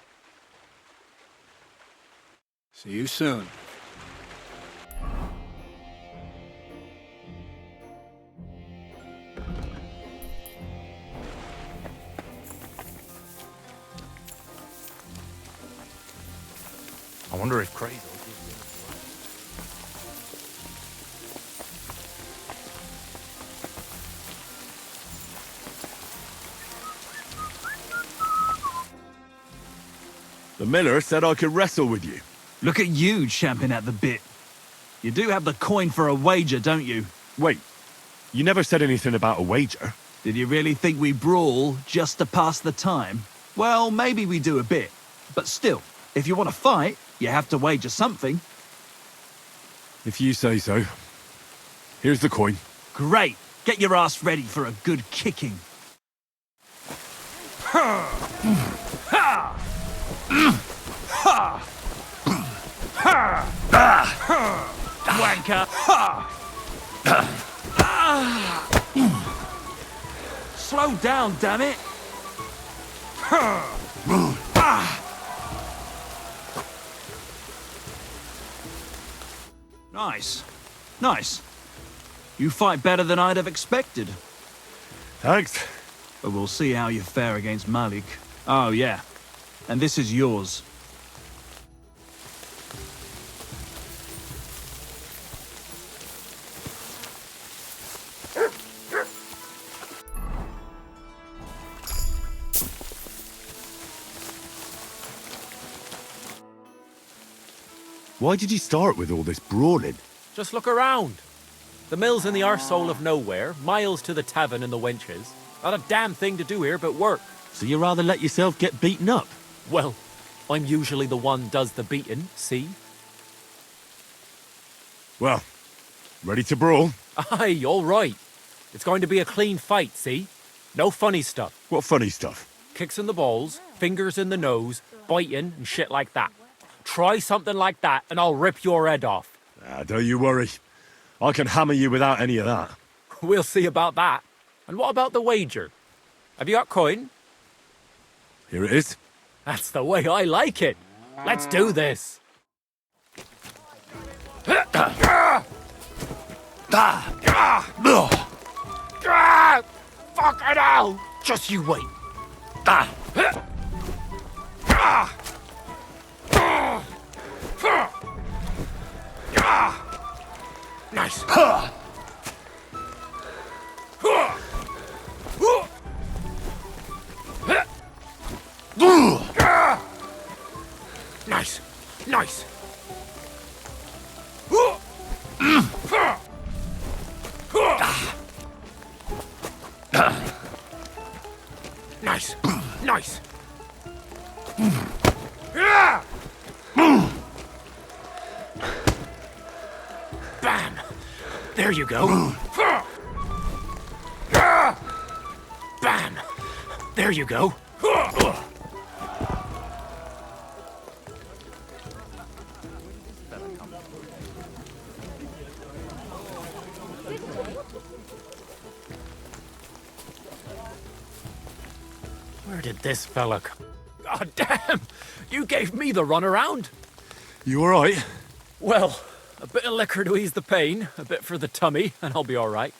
See you soon. I wonder if Crazy... The miller said I could wrestle with you. Look at you champing at the bit. You do have the coin for a wager, don't you? Wait, you never said anything about a wager. Did you really think we brawl just to pass the time? Well, maybe we do a bit. But still, if you want to fight, you have to wager something. If you say so. Here's the coin. Great. Get your ass ready for a good kicking. Wanker! Slow down, damn it! Nice. Nice. You fight better than I'd have expected. Thanks. But we'll see how you fare against Malik. Oh, yeah. And this is yours. Why did you start with all this brawling? Just look around. The mill's in the arsehole of nowhere, miles to the tavern and the wenches. Not a damn thing to do here but work. So you rather let yourself get beaten up? Well, I'm usually the one does the beating, see? Well, ready to brawl? Aye, all right. It's going to be a clean fight, see? No funny stuff. What funny stuff? Kicks in the balls, fingers in the nose, biting and shit like that. Try something like that and I'll rip your head off. Don't you worry. I can hammer you without any of that. We'll see about that. And what about the wager? Have you got coin? Here it is. That's the way I like it. Let's do this. Fucking hell! Just you wait. Nice. Nice. Nice. Nice. Nice. Bam. There you go. Bam. There you go. Where did this fella come? God damn! You gave me the runaround. You alright? Well, a bit of liquor to ease the pain, a bit for the tummy, and I'll be alright.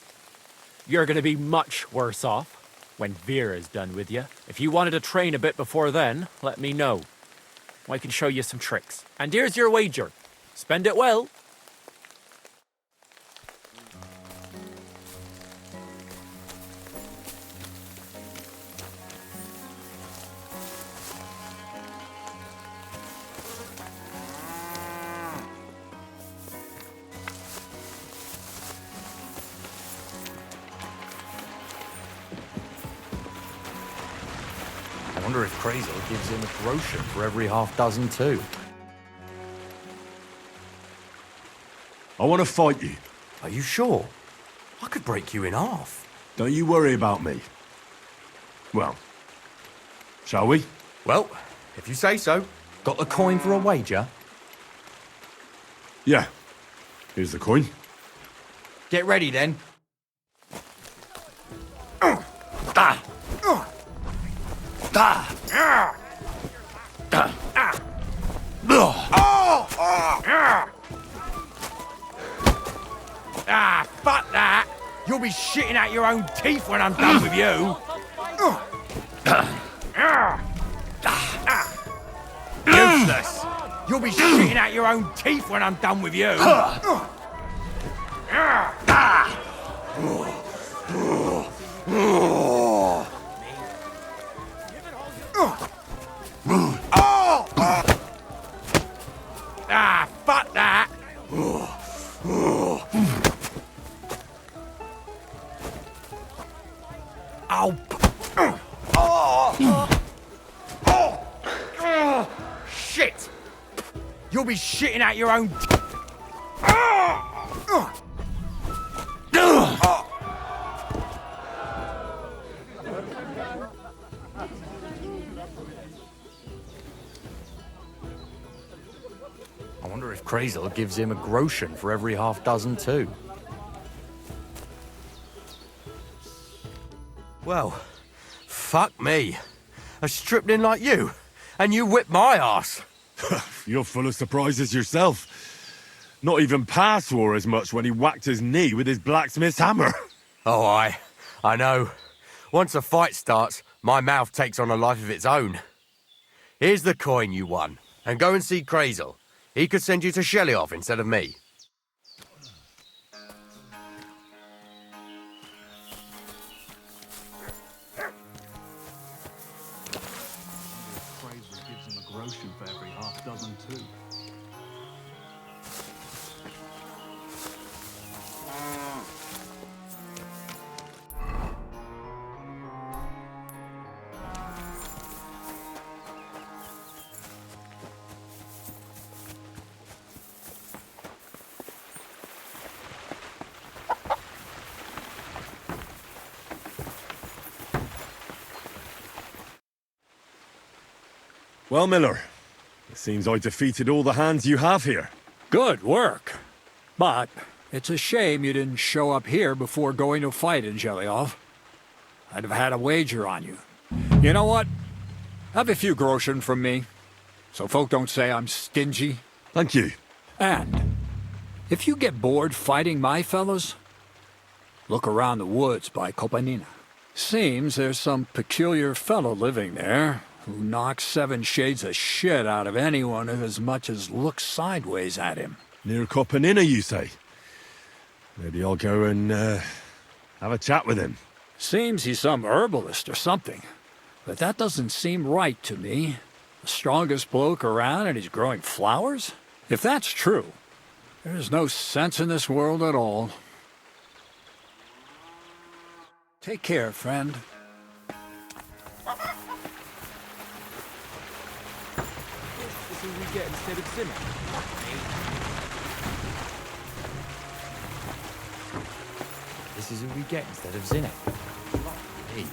You're gonna be much worse off when Vera's done with you. If you wanted to train a bit before then, let me know. I can show you some tricks. And here's your wager. Spend it well. I wonder if Crazel gives him a groschen for every half dozen too. I want to fight you. Are you sure? I could break you in half. Don't you worry about me. Well, shall we? Well, if you say so. Got the coin for a wager? Yeah. Here's the coin. Get ready then. Fuck that! You'll be shitting out your own teeth when I'm done with you! Useless! You'll be shitting out your own teeth when I'm done with you! Fuck that! Shit! You'll be shitting out your own. I wonder if Crazel gives him a groschen for every half dozen too. Well, fuck me. A stripling like you, and you whip my ass. You're full of surprises yourself. Not even Pa swore as much when he whacked his knee with his blacksmith's hammer. Oh, I know. Once a fight starts, my mouth takes on a life of its own. Here's the coin you won, and go and see Crazel. He could send you to Shelly-off instead of me. Crazel gives him a groschen for every half dozen too. Well, Miller, it seems I defeated all the hands you have here. Good work. But it's a shame you didn't show up here before going to fight in Geliov. I'd have had a wager on you. You know what? Have a few groschen from me, so folk don't say I'm stingy. Thank you. And if you get bored fighting my fellows, look around the woods by Kopanina. Seems there's some peculiar fellow living there who knocks 7 shades of shit out of anyone who as much as looks sideways at him. Near Kopanina, you say? Maybe I'll go and have a chat with him. Seems he's some herbalist or something. But that doesn't seem right to me. The strongest bloke around and he's growing flowers? If that's true, there's no sense in this world at all. Take care, friend. This is what we get instead of Zimmer. This is what we get instead of Zinnek. Hey.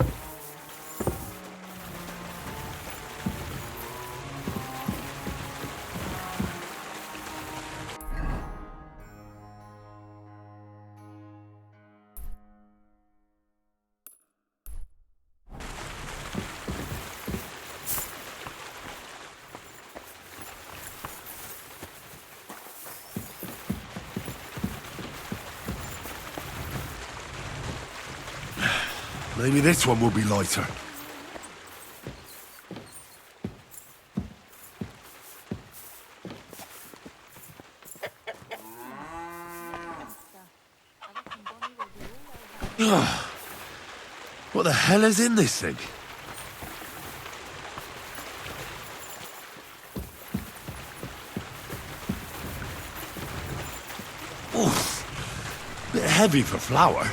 Maybe this one will be lighter. What the hell is in this thing? Oof. Bit heavy for flour.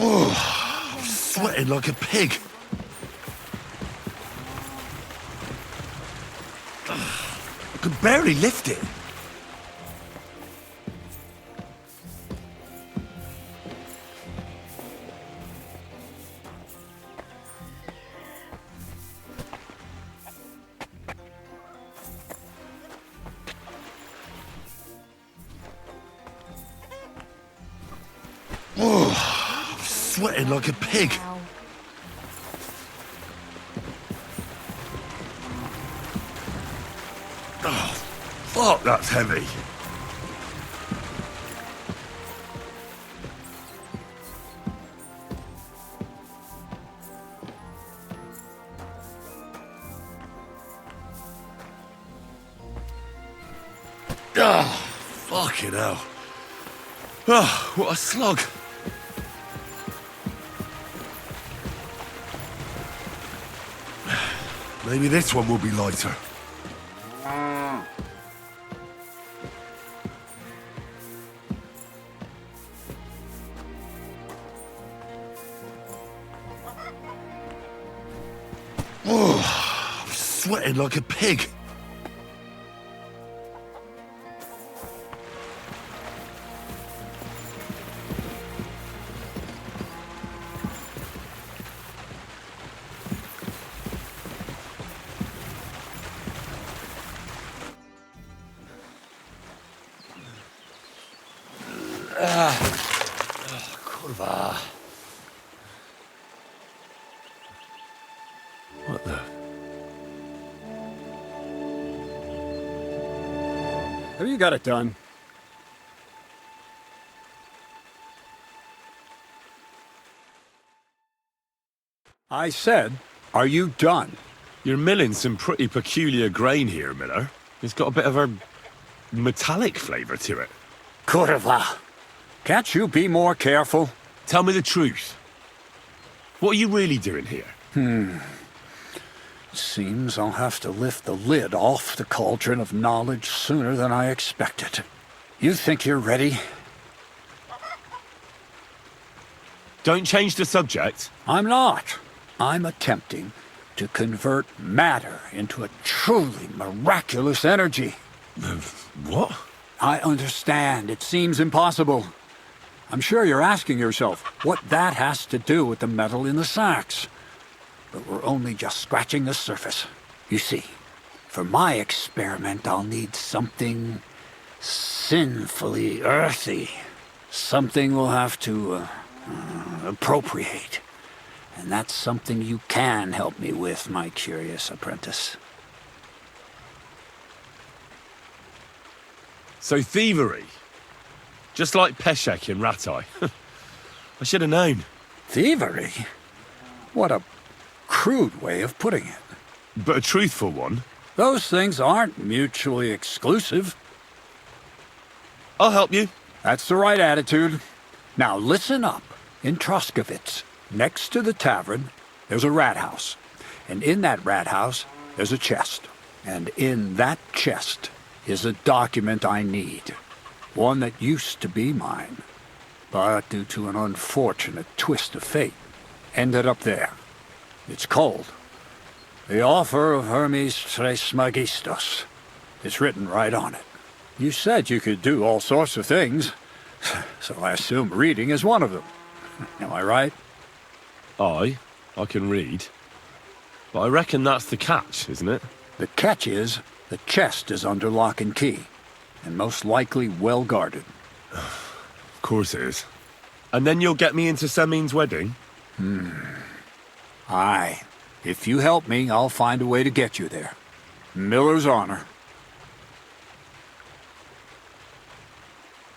I'm sweating like a pig. I can barely lift it. I'm sweating like a pig. Oh, fuck, that's heavy. Ah, fucking hell. Oh, what a slug. Maybe this one will be lighter. Oh, I'm sweating like a pig. Kurwa. What the? Have you got it done? I said, are you done? You're milling some pretty peculiar grain here, Miller. It's got a bit of a metallic flavour to it. Kurva. Can't you be more careful? Tell me the truth. What are you really doing here? Seems I'll have to lift the lid off the cauldron of knowledge sooner than I expected. You think you're ready? Don't change the subject. I'm not. I'm attempting to convert matter into a truly miraculous energy. What? I understand. It seems impossible. I'm sure you're asking yourself what that has to do with the metal in the sacks. But we're only just scratching the surface. You see, for my experiment, I'll need something sinfully earthy. Something we'll have to appropriate. And that's something you can help me with, my curious apprentice. So thievery? Just like Peshek in Ratai. I should have known. Thievery? What a crude way of putting it. But a truthful one. Those things aren't mutually exclusive. I'll help you. That's the right attitude. Now listen up. In Troskovitz, next to the tavern, there's a rat house. And in that rat house, there's a chest. And in that chest is a document I need. One that used to be mine. But due to an unfortunate twist of fate, ended up there. It's called The Offer of Hermes Trismegistos. It's written right on it. You said you could do all sorts of things, so I assume reading is one of them. Am I right? I can read. But I reckon that's the catch, isn't it? The catch is, the chest is under lock and key, and most likely well guarded. Of course it is. And then you'll get me into Semin's wedding? Aye. If you help me, I'll find a way to get you there. Miller's honor.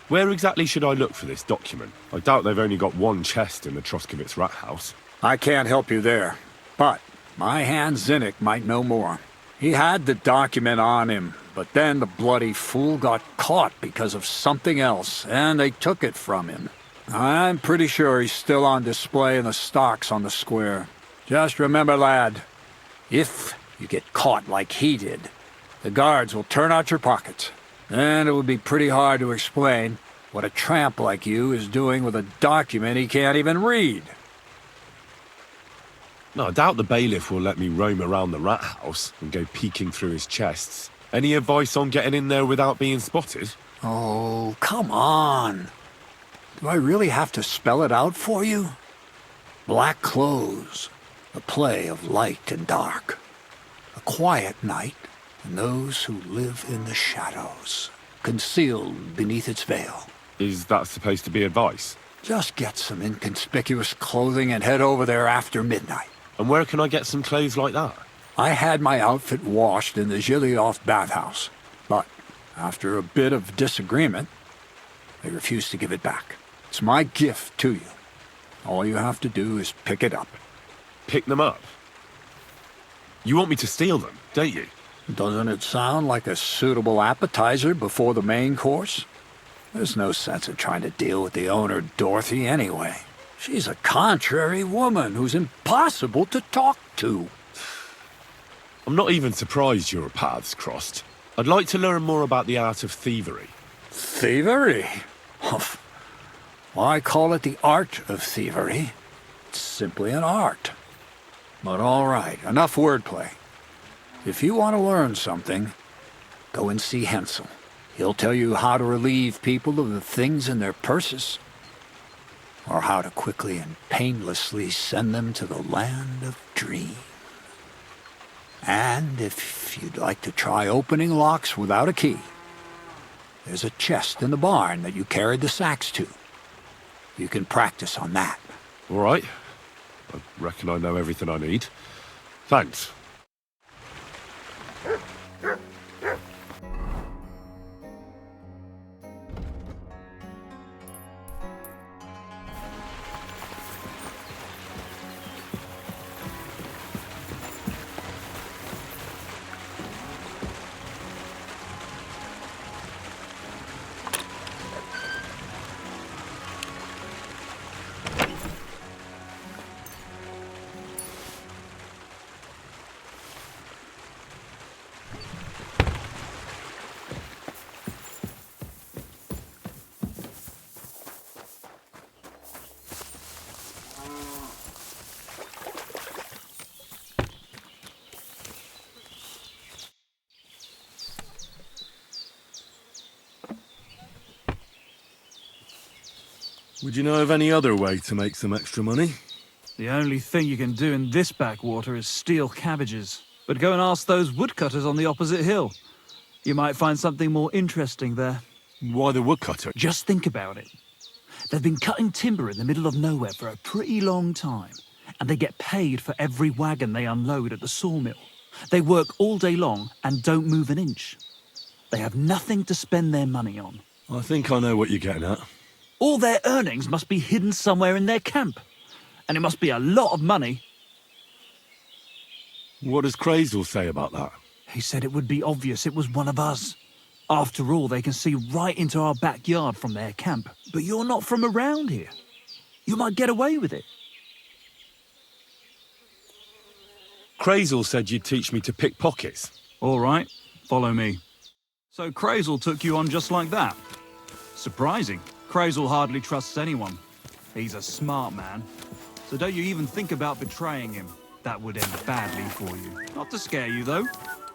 Where exactly should I look for this document? I doubt they've only got one chest in the Troskovitz rat house. I can't help you there, but my hand Zinnik might know more. He had the document on him, but then the bloody fool got caught because of something else, and they took it from him. I'm pretty sure he's still on display in the stocks on the square. Just remember, lad, if you get caught like he did, the guards will turn out your pockets. And it would be pretty hard to explain what a tramp like you is doing with a document he can't even read. No, I doubt the bailiff will let me roam around the rat house and go peeking through his chests. Any advice on getting in there without being spotted? Oh, come on. Do I really have to spell it out for you? Black clothes, a play of light and dark. A quiet night, and those who live in the shadows, concealed beneath its veil. Is that supposed to be advice? Just get some inconspicuous clothing and head over there after midnight. And where can I get some clothes like that? I had my outfit washed in the Gilioff bathhouse, but after a bit of disagreement, they refused to give it back. It's my gift to you. All you have to do is pick it up. Pick them up? You want me to steal them, don't you? Doesn't it sound like a suitable appetizer before the main course? There's no sense in trying to deal with the owner, Dorothy, anyway. She's a contrary woman who's impossible to talk to. I'm not even surprised your paths crossed. I'd like to learn more about the art of thievery. Thievery? Well, I call it the art of thievery. It's simply an art. But all right, enough wordplay. If you want to learn something, go and see Hensel. He'll tell you how to relieve people of the things in their purses, or how to quickly and painlessly send them to the land of dreams. And if you'd like to try opening locks without a key, there's a chest in the barn that you carried the sacks to. You can practice on that. All right. I reckon I know everything I need. Thanks. Would you know of any other way to make some extra money? The only thing you can do in this backwater is steal cabbages. But go and ask those woodcutters on the opposite hill. You might find something more interesting there. Why the woodcutter? Just think about it. They've been cutting timber in the middle of nowhere for a pretty long time, and they get paid for every wagon they unload at the sawmill. They work all day long and don't move an inch. They have nothing to spend their money on. I think I know what you're getting at. All their earnings must be hidden somewhere in their camp. And it must be a lot of money. What does Crazel say about that? He said it would be obvious it was one of us. After all, they can see right into our backyard from their camp. But you're not from around here. You might get away with it. Crazel said you'd teach me to pick pockets. All right, follow me. So Crazel took you on just like that. Surprising. Crazel hardly trusts anyone. He's a smart man. So don't you even think about betraying him. That would end badly for you. Not to scare you, though.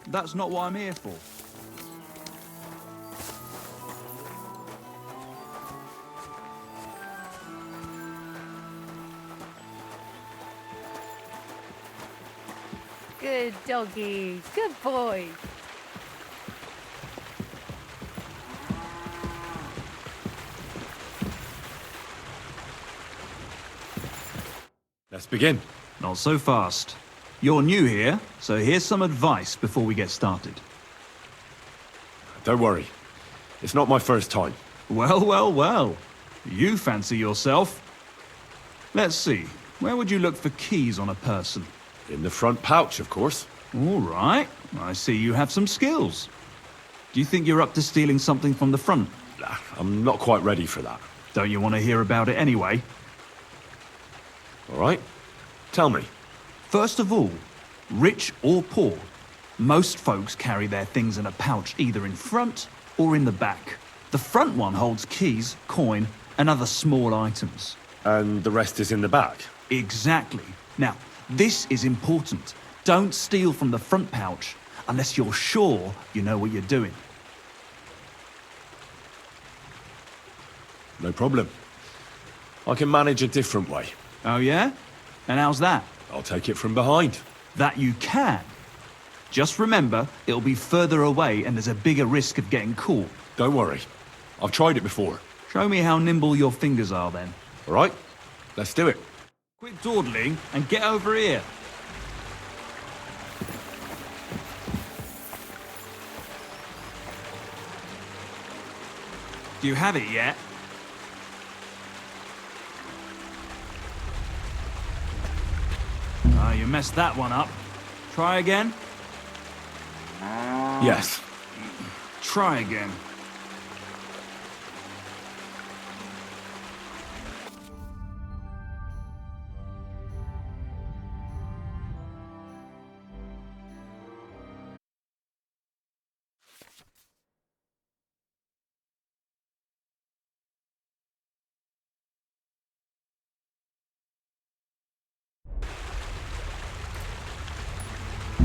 That's not what I'm here for. Good doggy. Good boy. Let's begin. Not so fast. You're new here, so here's some advice before we get started. Don't worry. It's not my first time. Well, well, well. You fancy yourself. Let's see. Where would you look for keys on a person? In the front pouch, of course. All right. I see you have some skills. Do you think you're up to stealing something from the front? Nah, I'm not quite ready for that. Don't you want to hear about it anyway? All right. Tell me. First of all, rich or poor, most folks carry their things in a pouch either in front or in the back. The front one holds keys, coin, and other small items. And the rest is in the back? Exactly. Now, this is important. Don't steal from the front pouch unless you're sure you know what you're doing. No problem. I can manage a different way. Oh yeah? And how's that? I'll take it from behind. That you can. Just remember, it'll be further away and there's a bigger risk of getting caught. Don't worry. I've tried it before. Show me how nimble your fingers are then. All right, let's do it. Quit dawdling and get over here. Do you have it yet? Ah, you messed that one up. Try again. Yes. Try again.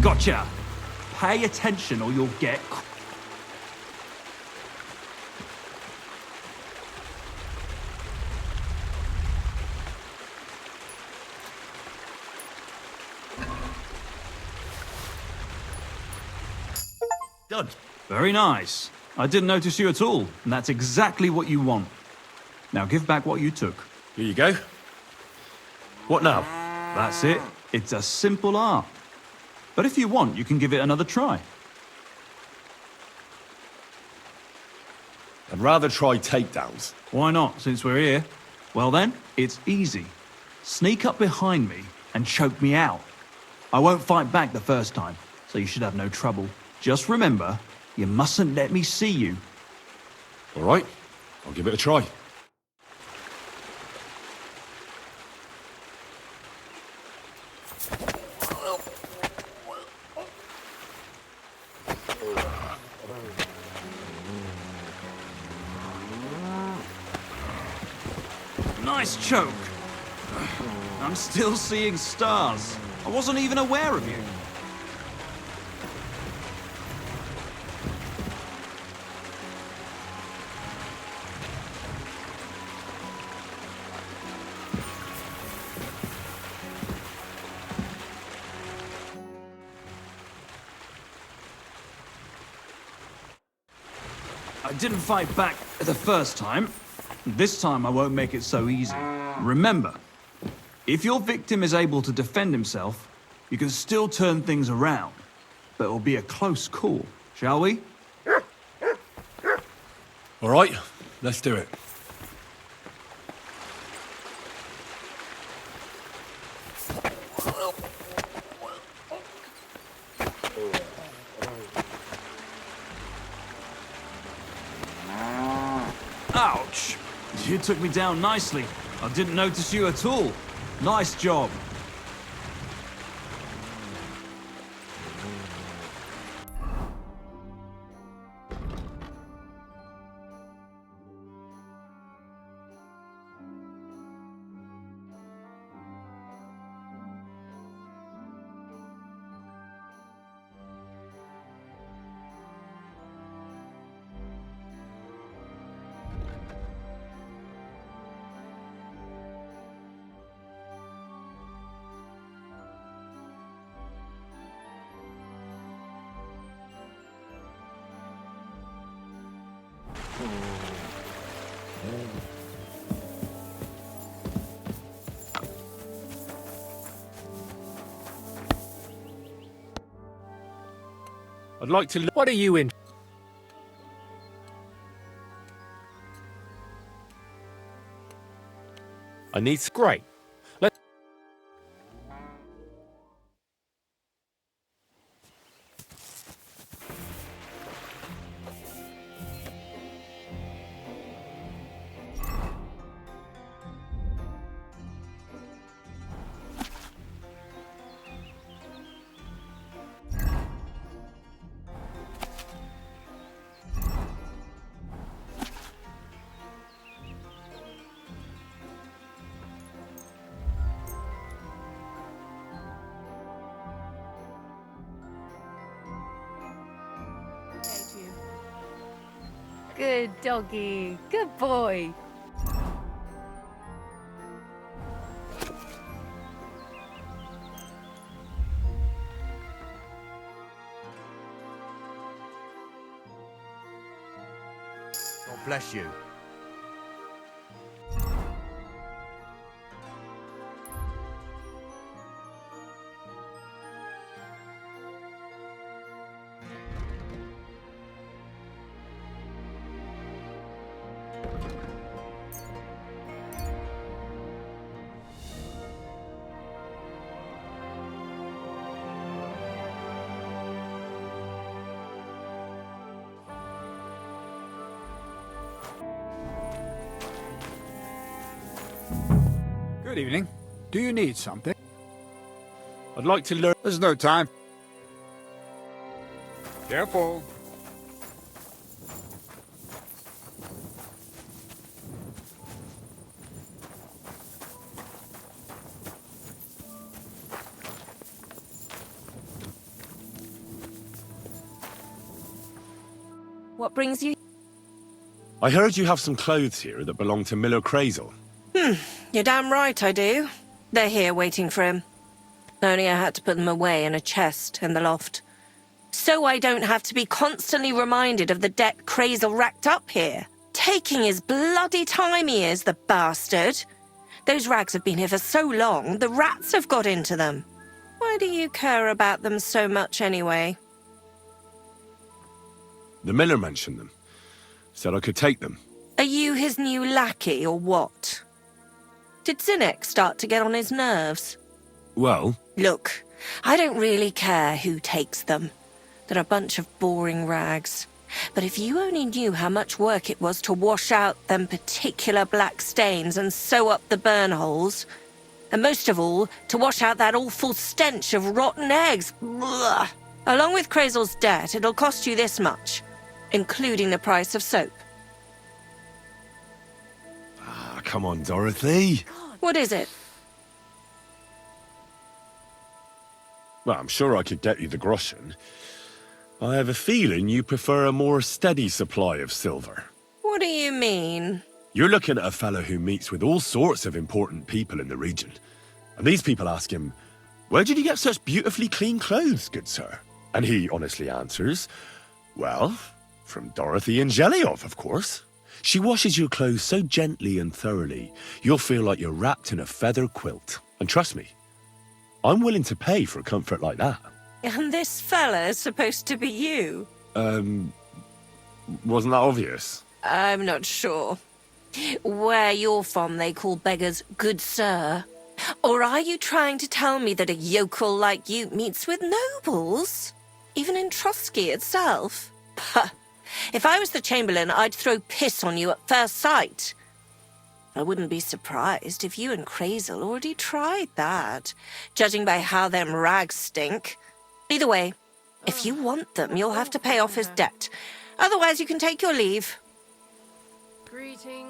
Gotcha! Pay attention or you'll get... Done. Very nice. I didn't notice you at all, and that's exactly what you want. Now give back what you took. Here you go. What now? That's it. It's a simple art. But if you want, you can give it another try. I'd rather try takedowns. Why not, since we're here? Well then, it's easy. Sneak up behind me and choke me out. I won't fight back the first time, so you should have no trouble. Just remember, you mustn't let me see you. All right, I'll give it a try. Nice choke. I'm still seeing stars. I wasn't even aware of you. I didn't fight back the first time. This time I won't make it so easy. Remember, if your victim is able to defend himself, you can still turn things around. But it'll be a close call, shall we? All right, let's do it. Ouch! You took me down nicely. I didn't notice you at all. Nice job. I'd like to... What are you in? I need... Great. Let's... Good doggy. Good boy. God bless you. Good evening. Do you need something? I'd like to learn... There's no time. Careful. What brings you? I heard you have some clothes here that belong to Miller Crazel. You're damn right I do. They're here waiting for him. Only I had to put them away in a chest in the loft. So I don't have to be constantly reminded of the debt Crazel racked up here. Taking his bloody time he is, the bastard. Those rags have been here for so long, the rats have got into them. Why do you care about them so much anyway? The miller mentioned them. Said I could take them. Are you his new lackey or what? Did Zinnek start to get on his nerves? Well... Look, I don't really care who takes them. They're a bunch of boring rags. But if you only knew how much work it was to wash out them particular black stains and sew up the burn holes, and most of all, to wash out that awful stench of rotten eggs. Blah. Along with Crazel's debt, it'll cost you this much, including the price of soap. Ah, come on, Dorothy. What is it? Well, I'm sure I could get you the groschen. I have a feeling you prefer a more steady supply of silver. What do you mean? You're looking at a fellow who meets with all sorts of important people in the region. And these people ask him, "Where did you get such beautifully clean clothes, good sir?" And he honestly answers, "Well, From Dorothy and Angeliov, of course. She washes your clothes so gently and thoroughly, you'll feel like you're wrapped in a feather quilt. And trust me, I'm willing to pay for a comfort like that. And this fella's supposed to be you? Wasn't that obvious? I'm not sure. Where you're from, they call beggars good sir. Or are you trying to tell me that a yokel like you meets with nobles? Even in Trosky itself? Puh. If I was the Chamberlain, I'd throw piss on you at first sight. I wouldn't be surprised if you and Crazel already tried that, judging by how them rags stink. Either way, if you want them, you'll have to pay off his debt. Otherwise, you can take your leave. Greetings.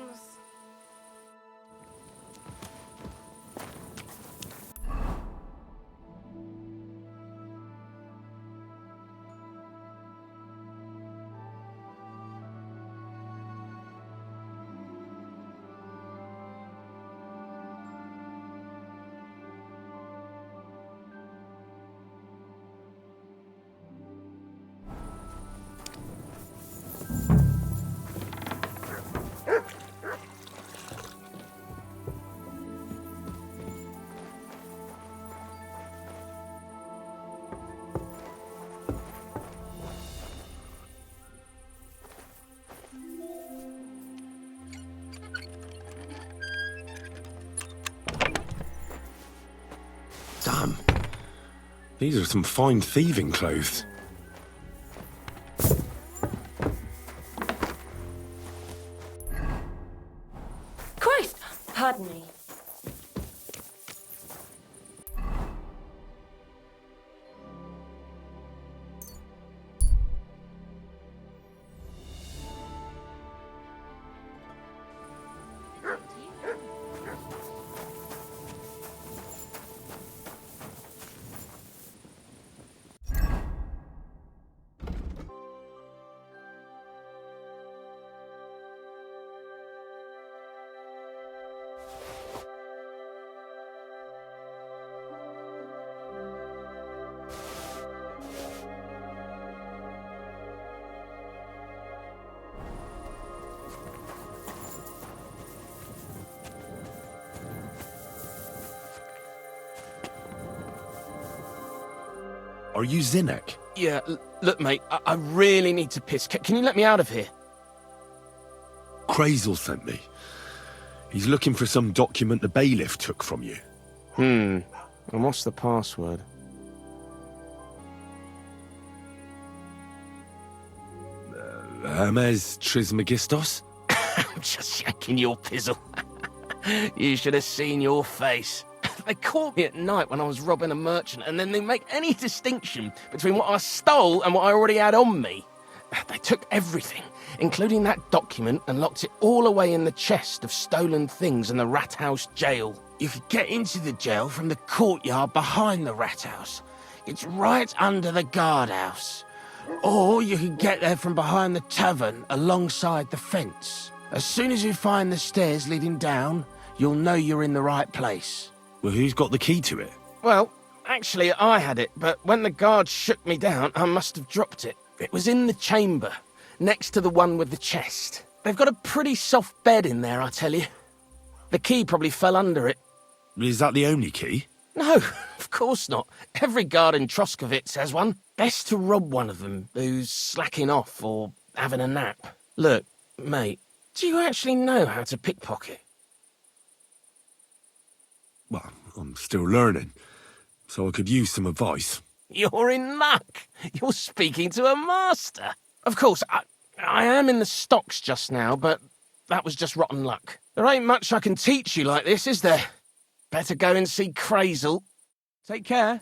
Damn. These are some fine thieving clothes. Christ! Pardon me. Are you Zinnek? Yeah, look, mate, I really need to piss. Can you let me out of here? Crazel sent me. He's looking for some document the bailiff took from you. And what's the password? Hermes Trismegistos? I'm just shaking your pizzle. You should have seen your face. They caught me at night when I was robbing a merchant, and then they make any distinction between what I stole and what I already had on me. They took everything, including that document, and locked it all away in the chest of stolen things in the rat house jail. You could get into the jail from the courtyard behind the rat house. It's right under the guardhouse. Or you could get there from behind the tavern alongside the fence. As soon as you find the stairs leading down, you'll know you're in the right place. Well, who's got the key to it? Well, actually, I had it, but when the guards shook me down, I must have dropped it. It was in the chamber, next to the one with the chest. They've got a pretty soft bed in there, I tell you. The key probably fell under it. Is that the only key? No, of course not. Every guard in Troskovitz has one. Best to rob one of them who's slacking off or having a nap. Look, mate, do you actually know how to pickpocket? Well, I'm still learning, so I could use some advice. You're in luck. You're speaking to a master. Of course, I am in the stocks just now, but that was just rotten luck. There ain't much I can teach you like this, is there? Better go and see Crazel. Take care.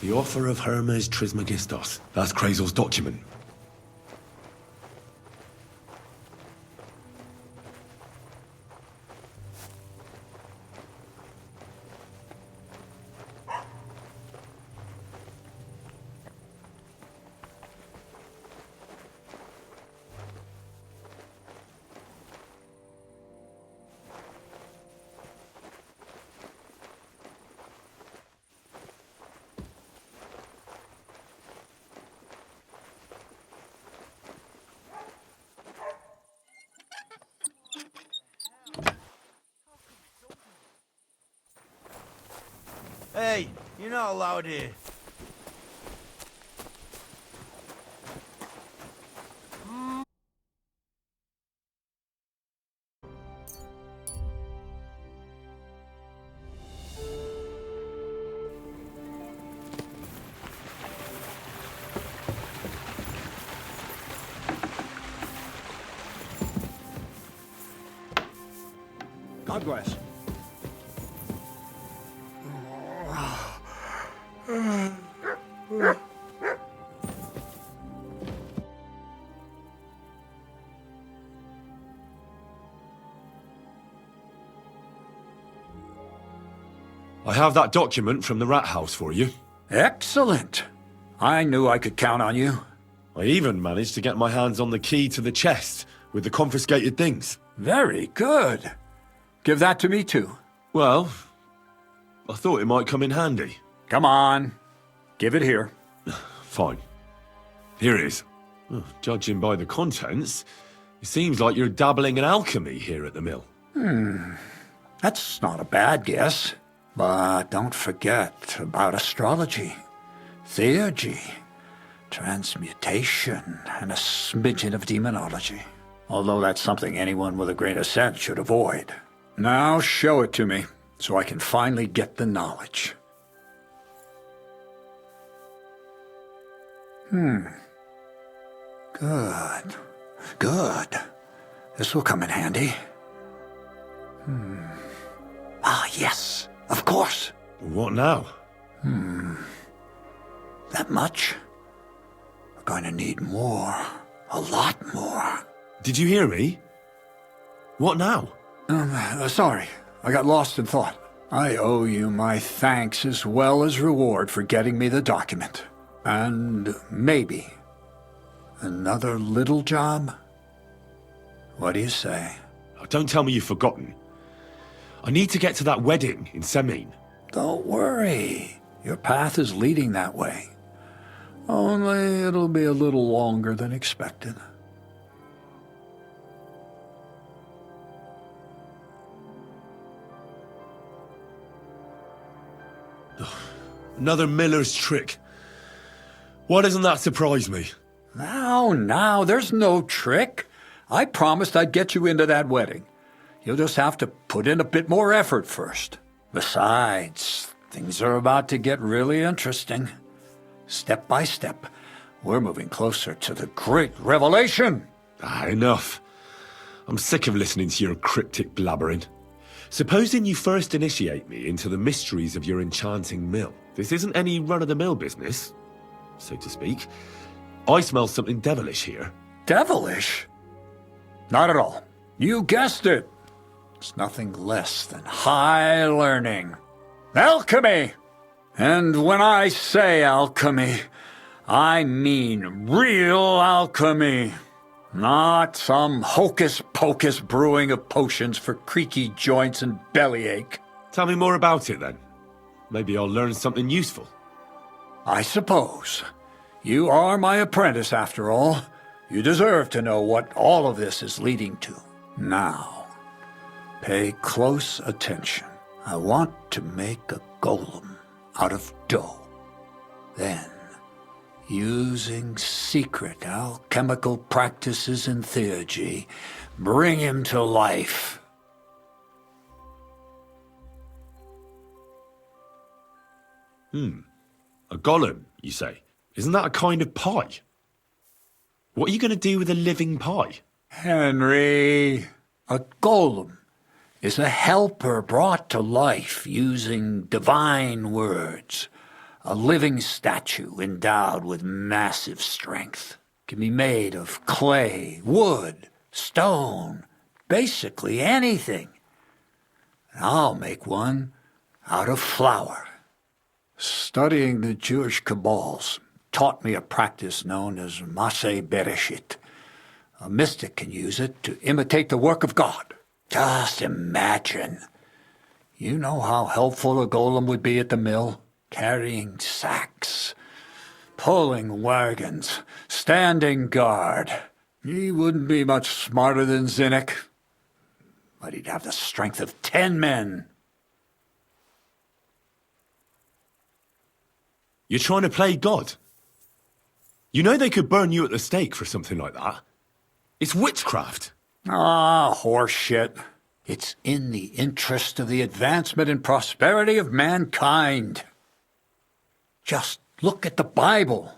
The offer of Hermes Trismegistos. That's Krazel's document. Hey, you're not allowed here. God bless. I have that document from the rat house for you. Excellent. I knew I could count on you. I even managed to get my hands on the key to the chest with the confiscated things. Very good. Give that to me too. Well, I thought it might come in handy. Come on. Give it here. Fine. Here it is. Judging by the contents, it seems like you're dabbling in alchemy here at the mill. That's not a bad guess. But don't forget about astrology, theurgy, transmutation, and a smidgen of demonology. Although that's something anyone with a grain of sense should avoid. Now show it to me, so I can finally get the knowledge. Good. Good. This will come in handy. Ah, yes. Of course. What now? That much? We're going to need more. A lot more. Did you hear me? What now? Sorry. I got lost in thought. I owe you my thanks as well as reward for getting me the document. And maybe another little job? What do you say? Oh, don't tell me you've forgotten. I need to get to that wedding in Semin. Don't worry. Your path is leading that way. Only it'll be a little longer than expected. Another miller's trick. Why doesn't that surprise me? Now, there's no trick. I promised I'd get you into that wedding. You'll just have to put in a bit more effort first. Besides, things are about to get really interesting. Step by step, we're moving closer to the great revelation. Enough. I'm sick of listening to your cryptic blabbering. Supposing you first initiate me into the mysteries of your enchanting mill. This isn't any run-of-the-mill business, so to speak. I smell something devilish here. Devilish? Not at all. You guessed it. It's nothing less than high learning. Alchemy! And when I say alchemy, I mean real alchemy. Not some hocus-pocus brewing of potions for creaky joints and bellyache. Tell me more about it, then. Maybe I'll learn something useful. I suppose. You are my apprentice, after all. You deserve to know what all of this is leading to. Now, pay close attention. I want to make a golem out of dough. Then, using secret alchemical practices and theurgy, bring him to life. A golem, you say? Isn't that a kind of pie? What are you going to do with a living pie? Henry, a golem is a helper brought to life using divine words. A living statue endowed with massive strength. Can be made of clay, wood, stone, basically anything. And I'll make one out of flour. Studying the Jewish Kabbals taught me a practice known as Maseh Bereshit. A mystic can use it to imitate the work of God. Just imagine. You know how helpful a golem would be at the mill? Carrying sacks, pulling wagons, standing guard. He wouldn't be much smarter than Zinnik, but he'd have the strength of 10 men. You're trying to play God. You know they could burn you at the stake for something like that. It's witchcraft. Ah, horseshit. It's in the interest of the advancement and prosperity of mankind. Just look at the Bible.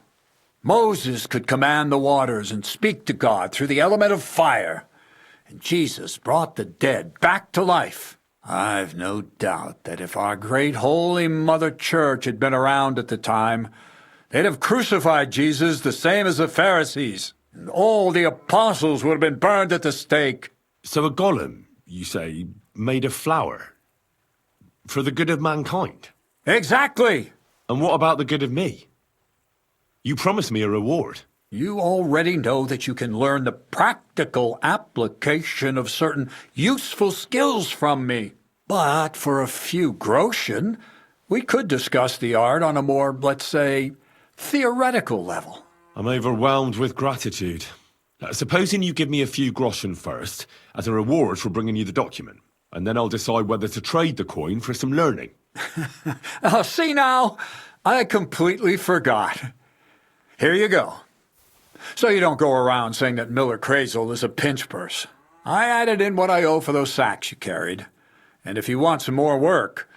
Moses could command the waters and speak to God through the element of fire. And Jesus brought the dead back to life. I've no doubt that if our great holy Mother Church had been around at the time, they'd have crucified Jesus the same as the Pharisees. And all the apostles would have been burned at the stake. So a golem, you say, made of flour? For the good of mankind? Exactly! And what about the good of me? You promised me a reward. You already know that you can learn the practical application of certain useful skills from me. But for a few groschen, we could discuss the art on a more, let's say, theoretical level. I'm overwhelmed with gratitude. Supposing you give me a few groschen first, as a reward for bringing you the document, and then I'll decide whether to trade the coin for some learning. Oh, see now, I completely forgot. Here you go. So you don't go around saying that Miller Crazel is a pinch purse. I added in what I owe for those sacks you carried. And if you want some more work,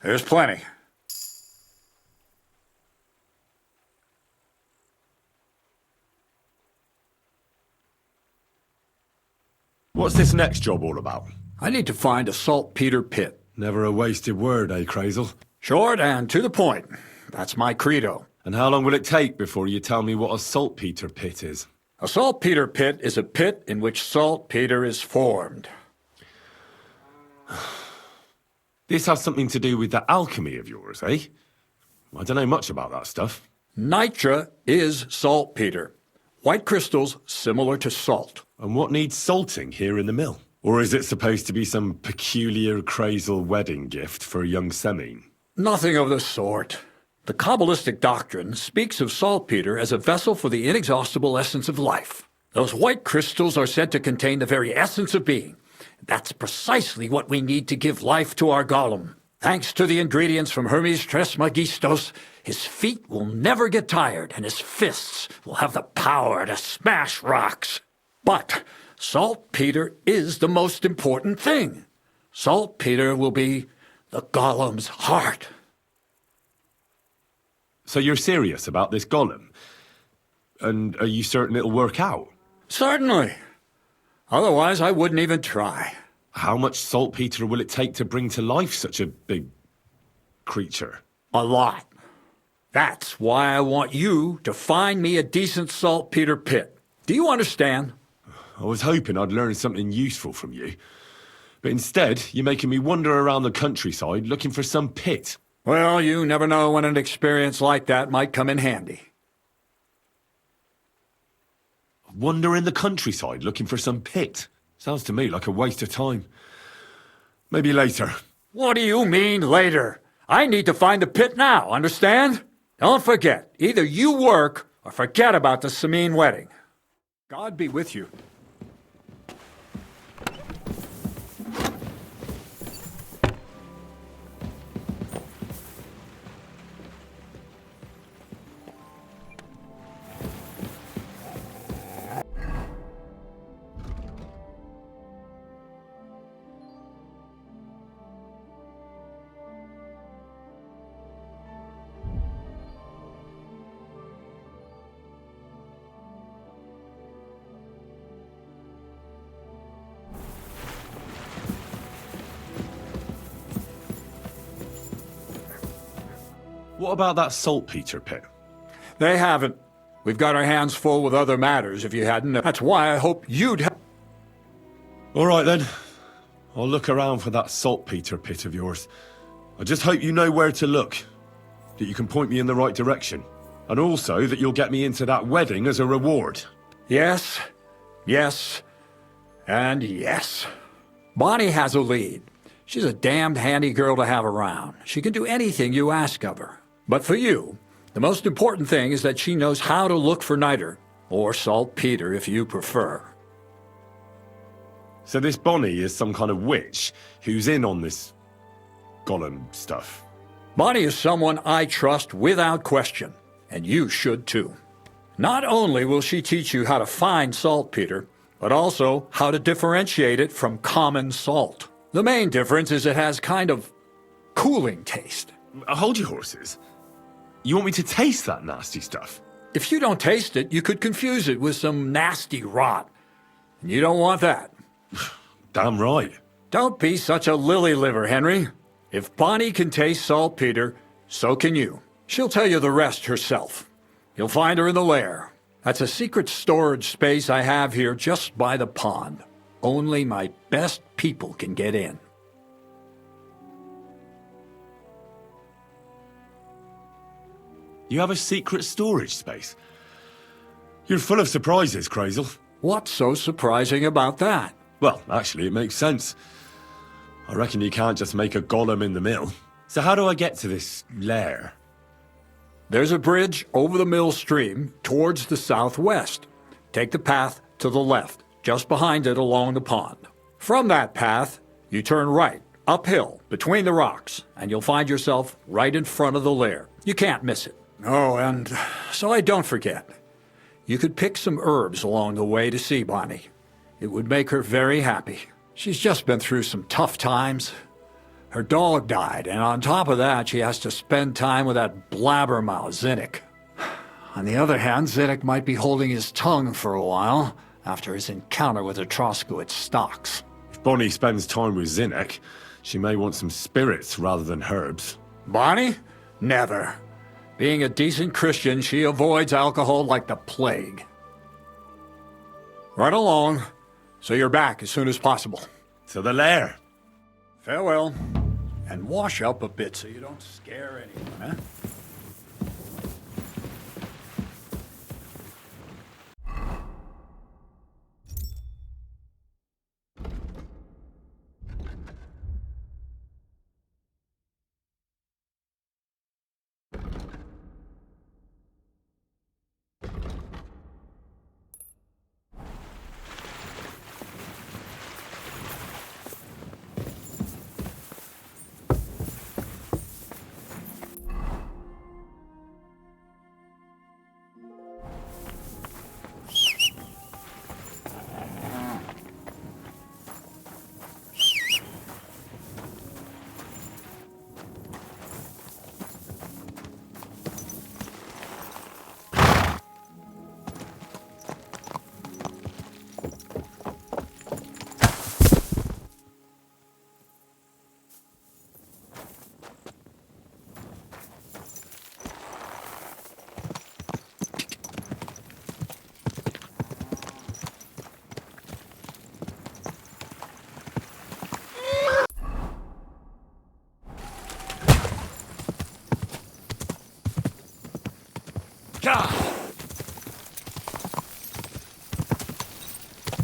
there's plenty. What's this next job all about? I need to find a saltpeter pit. Never a wasted word, eh, Crazel? Short and to the point. That's my credo. And how long will it take before you tell me what a saltpeter pit is? A saltpeter pit is a pit in which saltpeter is formed. This has something to do with that alchemy of yours, eh? I don't know much about that stuff. Nitra is saltpeter. White crystals similar to salt. And what needs salting here in the mill? Or is it supposed to be some peculiar Crazel wedding gift for a young Semine? Nothing of the sort. The Kabbalistic doctrine speaks of saltpeter as a vessel for the inexhaustible essence of life. Those white crystals are said to contain the very essence of being. That's precisely what we need to give life to our golem. Thanks to the ingredients from Hermes Trismegistos, his feet will never get tired and his fists will have the power to smash rocks. But saltpeter is the most important thing. Saltpeter will be the golem's heart. So you're serious about this golem? And are you certain it'll work out? Certainly. Otherwise, I wouldn't even try. How much saltpeter will it take to bring to life such a big creature? A lot. That's why I want you to find me a decent saltpeter pit. Do you understand? I was hoping I'd learn something useful from you. But instead, you're making me wander around the countryside looking for some pit. Well, you never know when an experience like that might come in handy. Wander in the countryside looking for some pit? Sounds to me like a waste of time. Maybe later. What do you mean, later? I need to find the pit now, understand? Don't forget, either you work or forget about the Semine wedding. God be with you. What about that saltpeter pit? They haven't. We've got our hands full with other matters, if you hadn't. That's why I hope you'd have... All right, then. I'll look around for that saltpeter pit of yours. I just hope you know where to look, that you can point me in the right direction, and also that you'll get me into that wedding as a reward. Yes, yes, and yes. Bonnie has a lead. She's a damned handy girl to have around. She can do anything you ask of her. But for you, the most important thing is that she knows how to look for niter, or saltpeter if you prefer. So this Bonnie is some kind of witch who's in on this golem stuff? Bonnie is someone I trust without question, and you should too. Not only will she teach you how to find saltpeter, but also how to differentiate it from common salt. The main difference is it has kind of cooling taste. Hold your horses. You want me to taste that nasty stuff? If you don't taste it, you could confuse it with some nasty rot. And you don't want that. Damn right. Don't be such a lily liver, Henry. If Bonnie can taste saltpeter, so can you. She'll tell you the rest herself. You'll find her in the lair. That's a secret storage space I have here just by the pond. Only my best people can get in. You have a secret storage space? You're full of surprises, Crazel. What's so surprising about that? Well, actually, it makes sense. I reckon you can't just make a golem in the mill. So how do I get to this lair? There's a bridge over the mill stream towards the southwest. Take the path to the left, just behind it along the pond. From that path, you turn right, uphill, between the rocks, and you'll find yourself right in front of the lair. You can't miss it. Oh, and so I don't forget. You could pick some herbs along the way to see Bonnie. It would make her very happy. She's just been through some tough times. Her dog died, and on top of that, she has to spend time with that blabbermouth Zinnik. On the other hand, Zinnik might be holding his tongue for a while after his encounter with the Trosky at Stocks. If Bonnie spends time with Zinnik, she may want some spirits rather than herbs. Bonnie? Never. Being a decent Christian, she avoids alcohol like the plague. Right along, so you're back as soon as possible. To the lair. Farewell. And wash up a bit so you don't scare anyone, huh?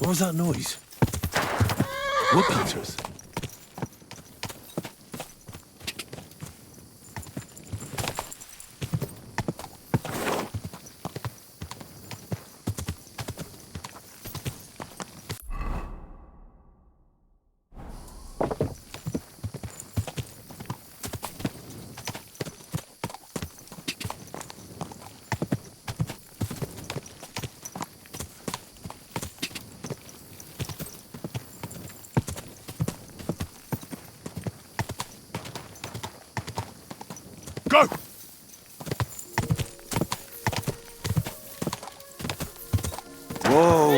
What was that noise? Woodcutters. Go! Whoa!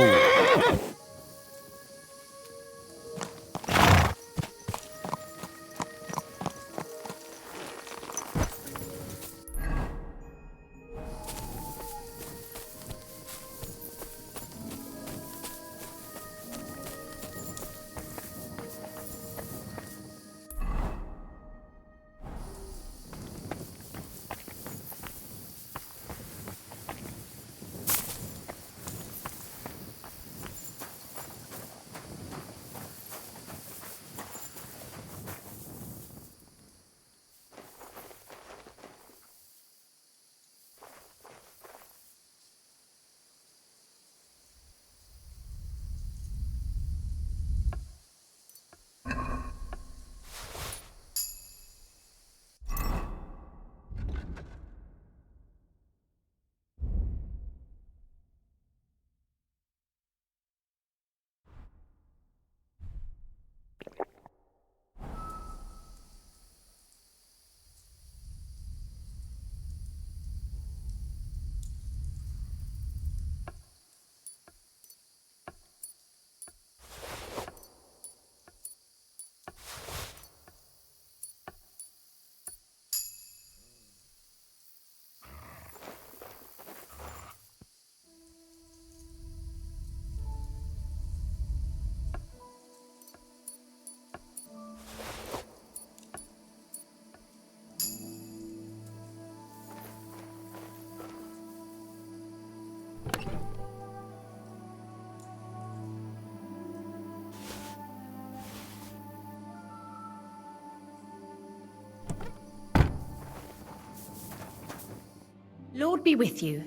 Lord be with you.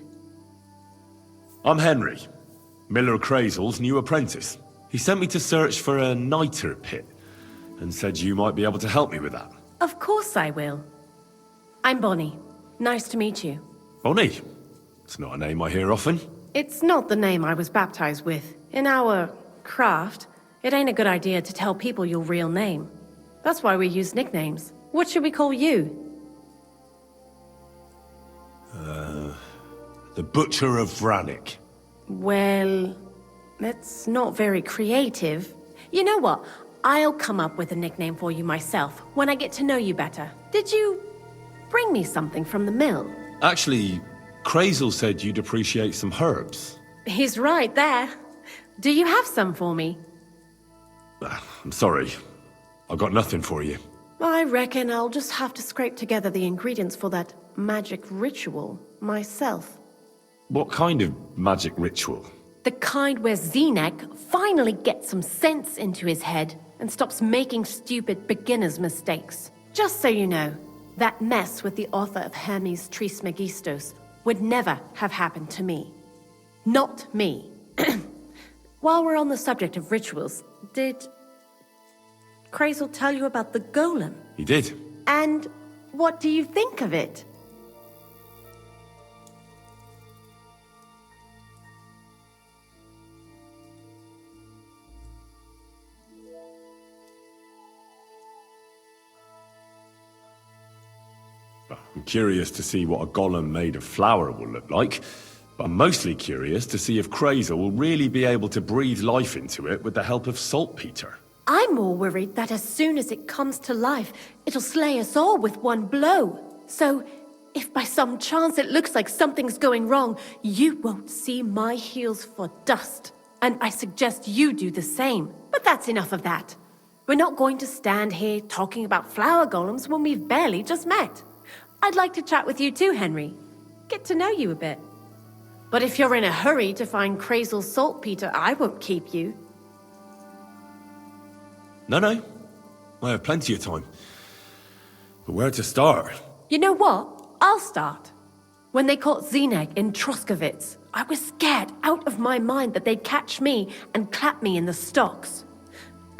I'm Henry, Miller Crazel's new apprentice. He sent me to search for a niter pit, and said you might be able to help me with that. Of course I will. I'm Bonnie. Nice to meet you. Bonnie? It's not a name I hear often. It's not the name I was baptized with. In our craft, it ain't a good idea to tell people your real name. That's why we use nicknames. What should we call you? The Butcher of Brannick. Well, that's not very creative. You know what? I'll come up with a nickname for you myself when I get to know you better. Did you bring me something from the mill? Actually, Crazel said you'd appreciate some herbs. He's right there. Do you have some for me? I'm sorry. I got nothing for you. I reckon I'll just have to scrape together the ingredients for that magic ritual myself. What kind of magic ritual? The kind where Zenek finally gets some sense into his head and stops making stupid beginner's mistakes. Just so you know, that mess with the author of Hermes Trismegistos would never have happened to me. Not me. While we're on the subject of rituals, did Crazel tell you about the golem? He did. And what do you think of it? I'm curious to see what a golem made of flour will look like, but I'm mostly curious to see if Crazel will really be able to breathe life into it with the help of saltpeter. I'm more worried that as soon as it comes to life, it'll slay us all with one blow. So, if by some chance it looks like something's going wrong, you won't see my heels for dust. And I suggest you do the same. But that's enough of that. We're not going to stand here talking about flower golems when we've barely just met. I'd like to chat with you too, Henry. Get to know you a bit. But if you're in a hurry to find Crazel's saltpeter, I won't keep you. No. I have plenty of time. But where to start? You know what? I'll start. When they caught Zenek in Troskovitz, I was scared out of my mind that they'd catch me and clap me in the stocks.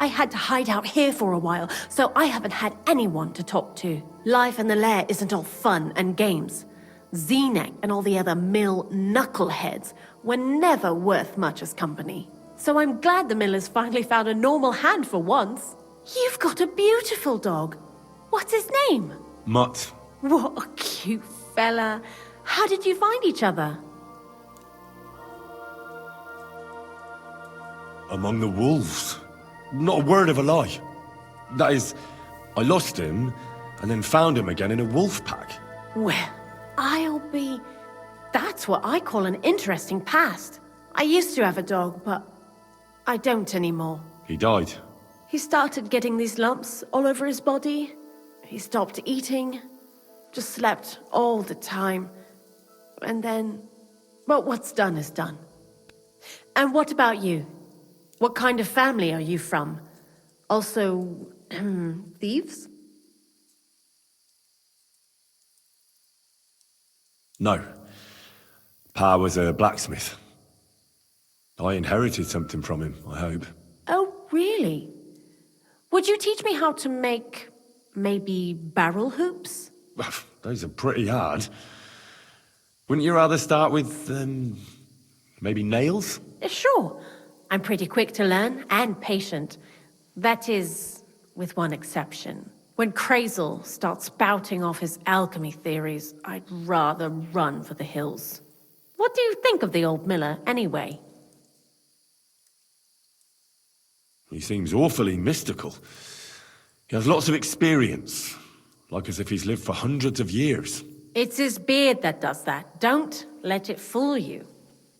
I had to hide out here for a while, so I haven't had anyone to talk to. Life in the lair isn't all fun and games. Zenek and all the other mill knuckleheads were never worth much as company. So I'm glad the miller's finally found a normal hand for once. You've got a beautiful dog. What's his name? Mutt. What a cute fella. How did you find each other? Among the wolves. Not a word of a lie. That is, I lost him, and then found him again in a wolf pack. Well, that's what I call an interesting past. I used to have a dog, but I don't anymore. He died. He started getting these lumps all over his body. He stopped eating, just slept all the time. And then, well, what's done is done. And what about you? What kind of family are you from? Also, thieves? No. Pa was a blacksmith. I inherited something from him, I hope. Oh, really? Would you teach me how to make, maybe, barrel hoops? Those are pretty hard. Wouldn't you rather start with, maybe nails? Sure. I'm pretty quick to learn and patient. That is, with one exception. When Crazel starts spouting off his alchemy theories, I'd rather run for the hills. What do you think of the old miller, anyway? He seems awfully mystical. He has lots of experience, like as if he's lived for hundreds of years. It's his beard that does that. Don't let it fool you.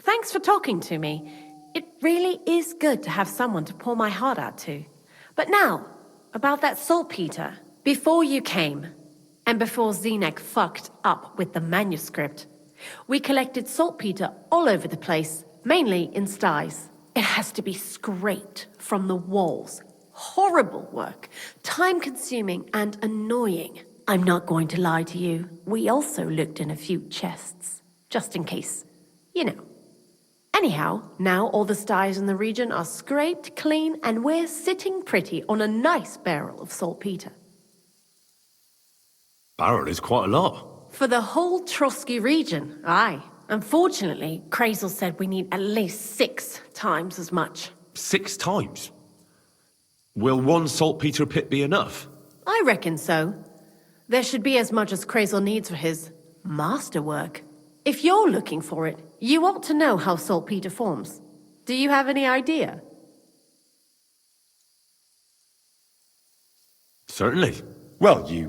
Thanks for talking to me. It really is good to have someone to pour my heart out to. But now, about that saltpeter. Before you came, and before Zenek fucked up with the manuscript, we collected saltpeter all over the place, mainly in sties. It has to be scraped from the walls. Horrible work, time-consuming and annoying. I'm not going to lie to you. We also looked in a few chests. just in case. You know. Anyhow, now all the styes in the region are scraped clean and we're sitting pretty on a nice barrel of saltpeter. Barrel is quite a lot. For the whole Trosky region, aye. Unfortunately, Crazel said we need at least 6 times as much. 6 times? Will 1 saltpeter pit be enough? I reckon so. There should be as much as Crazel needs for his masterwork. If you're looking for it, you ought to know how saltpeter forms. Do you have any idea? Certainly. Well, you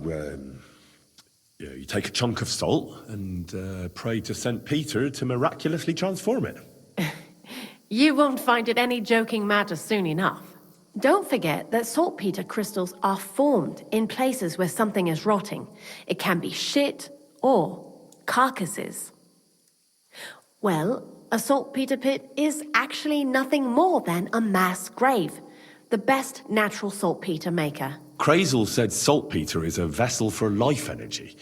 take a chunk of salt and pray to St. Peter to miraculously transform it. You won't find it any joking matter soon enough. Don't forget that saltpeter crystals are formed in places where something is rotting. It can be shit or carcasses. Well, a saltpeter pit is actually nothing more than a mass grave. The best natural saltpeter maker. Crazel said saltpeter is a vessel for life energy.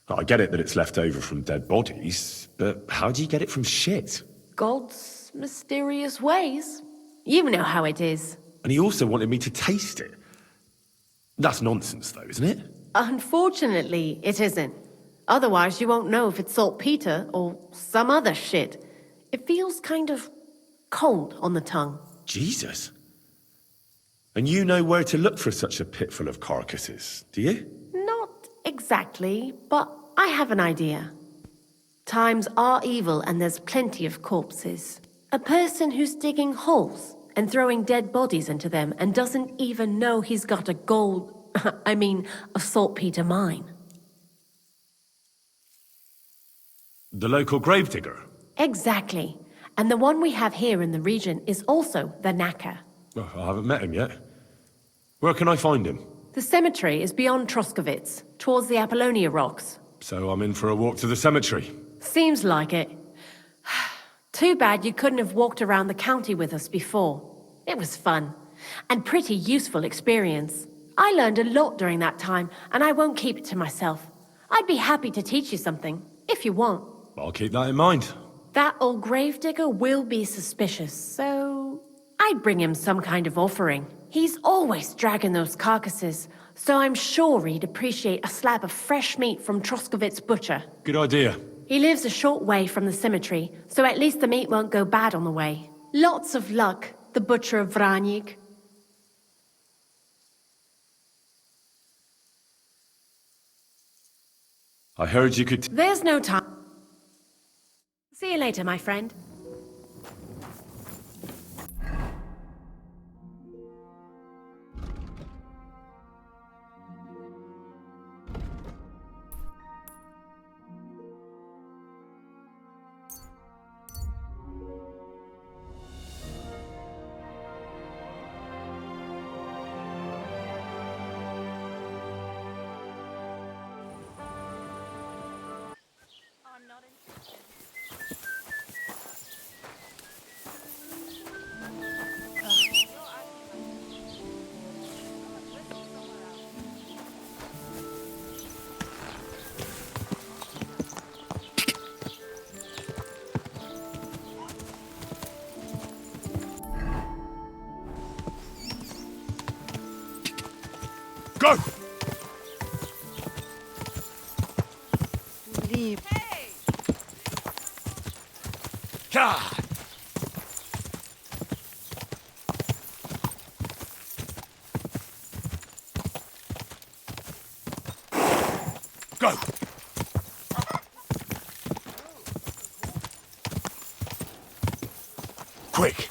I get it that it's left over from dead bodies, but how do you get it from shit? God's mysterious ways. You know how it is. And he also wanted me to taste it. That's nonsense though, isn't it? Unfortunately, it isn't. Otherwise, you won't know if it's saltpeter or some other shit. It feels kind of cold on the tongue. Jesus. And you know where to look for such a pit full of carcasses, do you? Not exactly, but I have an idea. Times are evil and there's plenty of corpses. A person who's digging holes and throwing dead bodies into them and doesn't even know he's got a saltpeter mine. The local gravedigger? Exactly. And the one we have here in the region is also the knacker. Well, I haven't met him yet. Where can I find him? The cemetery is beyond Troskovitz, towards the Apollonia rocks. So I'm in for a walk to the cemetery. Seems like it. Too bad you couldn't have walked around the county with us before. It was fun. And pretty useful experience. I learned a lot during that time, and I won't keep it to myself. I'd be happy to teach you something, if you want. I'll keep that in mind. That old gravedigger will be suspicious, so I'd bring him some kind of offering. He's always dragging those carcasses, so I'm sure he'd appreciate a slab of fresh meat from Troskovitz butcher. Good idea. He lives a short way from the cemetery, so at least the meat won't go bad on the way. Lots of luck, the butcher of Vranyig. I heard you could... There's no time. See you later, my friend. Go! Leave. Hey! God! Go! Quick!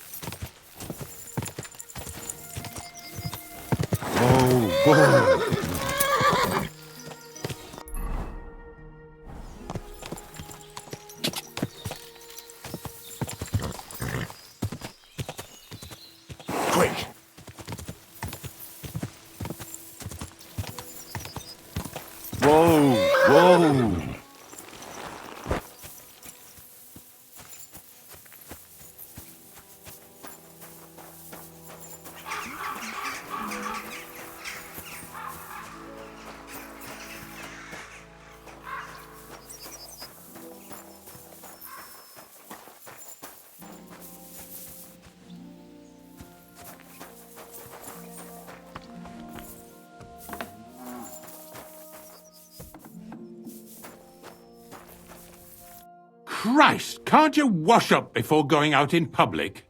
Whoa! Quick! Whoa! Whoa! Christ, can't you wash up before going out in public?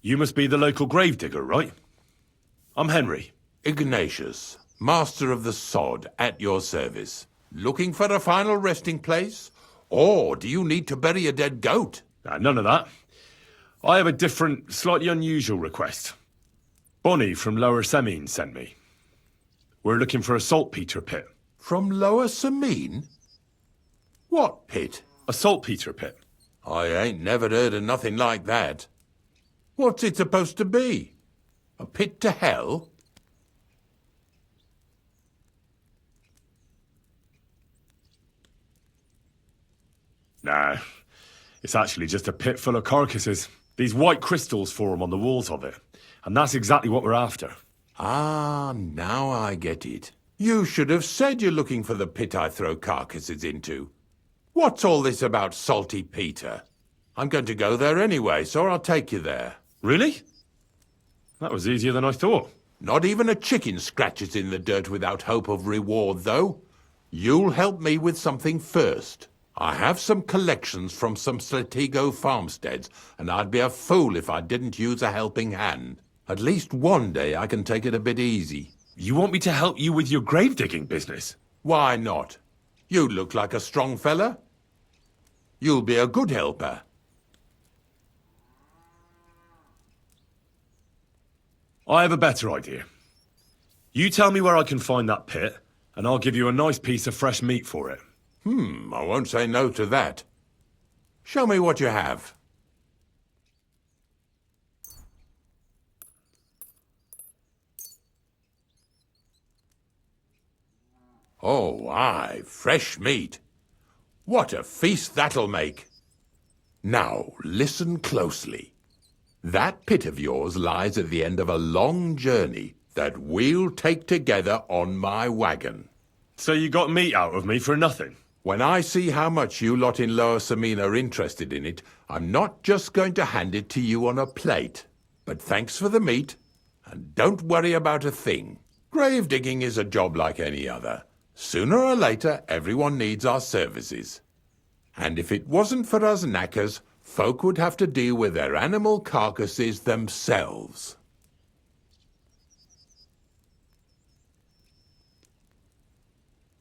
You must be the local gravedigger, right? I'm Henry. Ignatius, master of the sod, at your service. Looking for a final resting place? Or do you need to bury a dead goat? None of that. I have a different, slightly unusual request. Bonnie from Lower Semine sent me. We're looking for a saltpeter pit. From Lower Semine? What pit? A saltpeter pit. I ain't never heard of nothing like that. What's it supposed to be? A pit to hell? Nah, it's actually just a pit full of carcasses. These white crystals form on the walls of it. And that's exactly what we're after. Ah, now I get it. You should have said you're looking for the pit I throw carcasses into. What's all this about Salty Peter? I'm going to go there anyway, so I'll take you there. Really? That was easier than I thought. Not even a chicken scratches in the dirt without hope of reward, though. You'll help me with something first. I have some collections from some Slatigo farmsteads, and I'd be a fool if I didn't use a helping hand. At least one day I can take it a bit easy. You want me to help you with your grave-digging business? Why not? You look like a strong fella. You'll be a good helper. I have a better idea. You tell me where I can find that pit, and I'll give you a nice piece of fresh meat for it. I won't say no to that. Show me what you have. Oh, aye, fresh meat. What a feast that'll make. Now, listen closely. That pit of yours lies at the end of a long journey that we'll take together on my wagon. So you got meat out of me for nothing? When I see how much you lot in Lower Semine are interested in it, I'm not just going to hand it to you on a plate. But thanks for the meat, and don't worry about a thing. Grave digging is a job like any other. Sooner or later, everyone needs our services. And if it wasn't for us knackers, folk would have to deal with their animal carcasses themselves.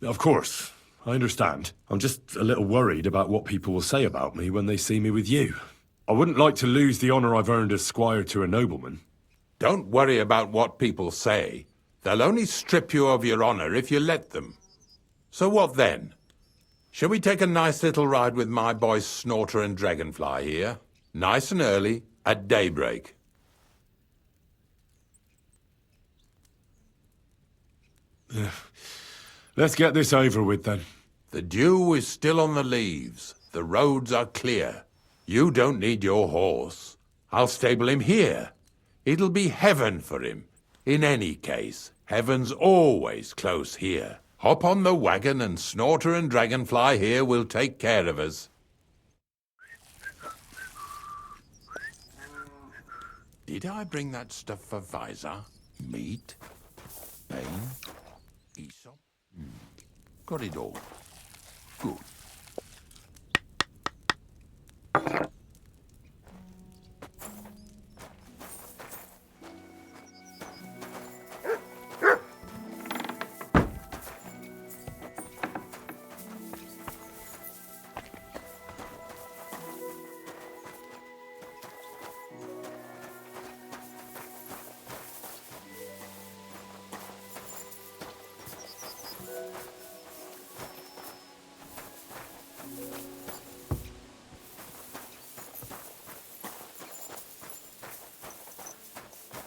Of course. I understand. I'm just a little worried about what people will say about me when they see me with you. I wouldn't like to lose the honour I've earned as squire to a nobleman. Don't worry about what people say. They'll only strip you of your honour if you let them. So what then? Shall we take a nice little ride with my boys Snorter and Dragonfly here? Nice and early, at daybreak. Let's get this over with, then. The dew is still on the leaves. The roads are clear. You don't need your horse. I'll stable him here. It'll be heaven for him. In any case, heaven's always close here. Hop on the wagon and Snorter and Dragonfly here will take care of us. Did I bring that stuff for Visa? Meat? Bane? Aesop? Got it all. Good.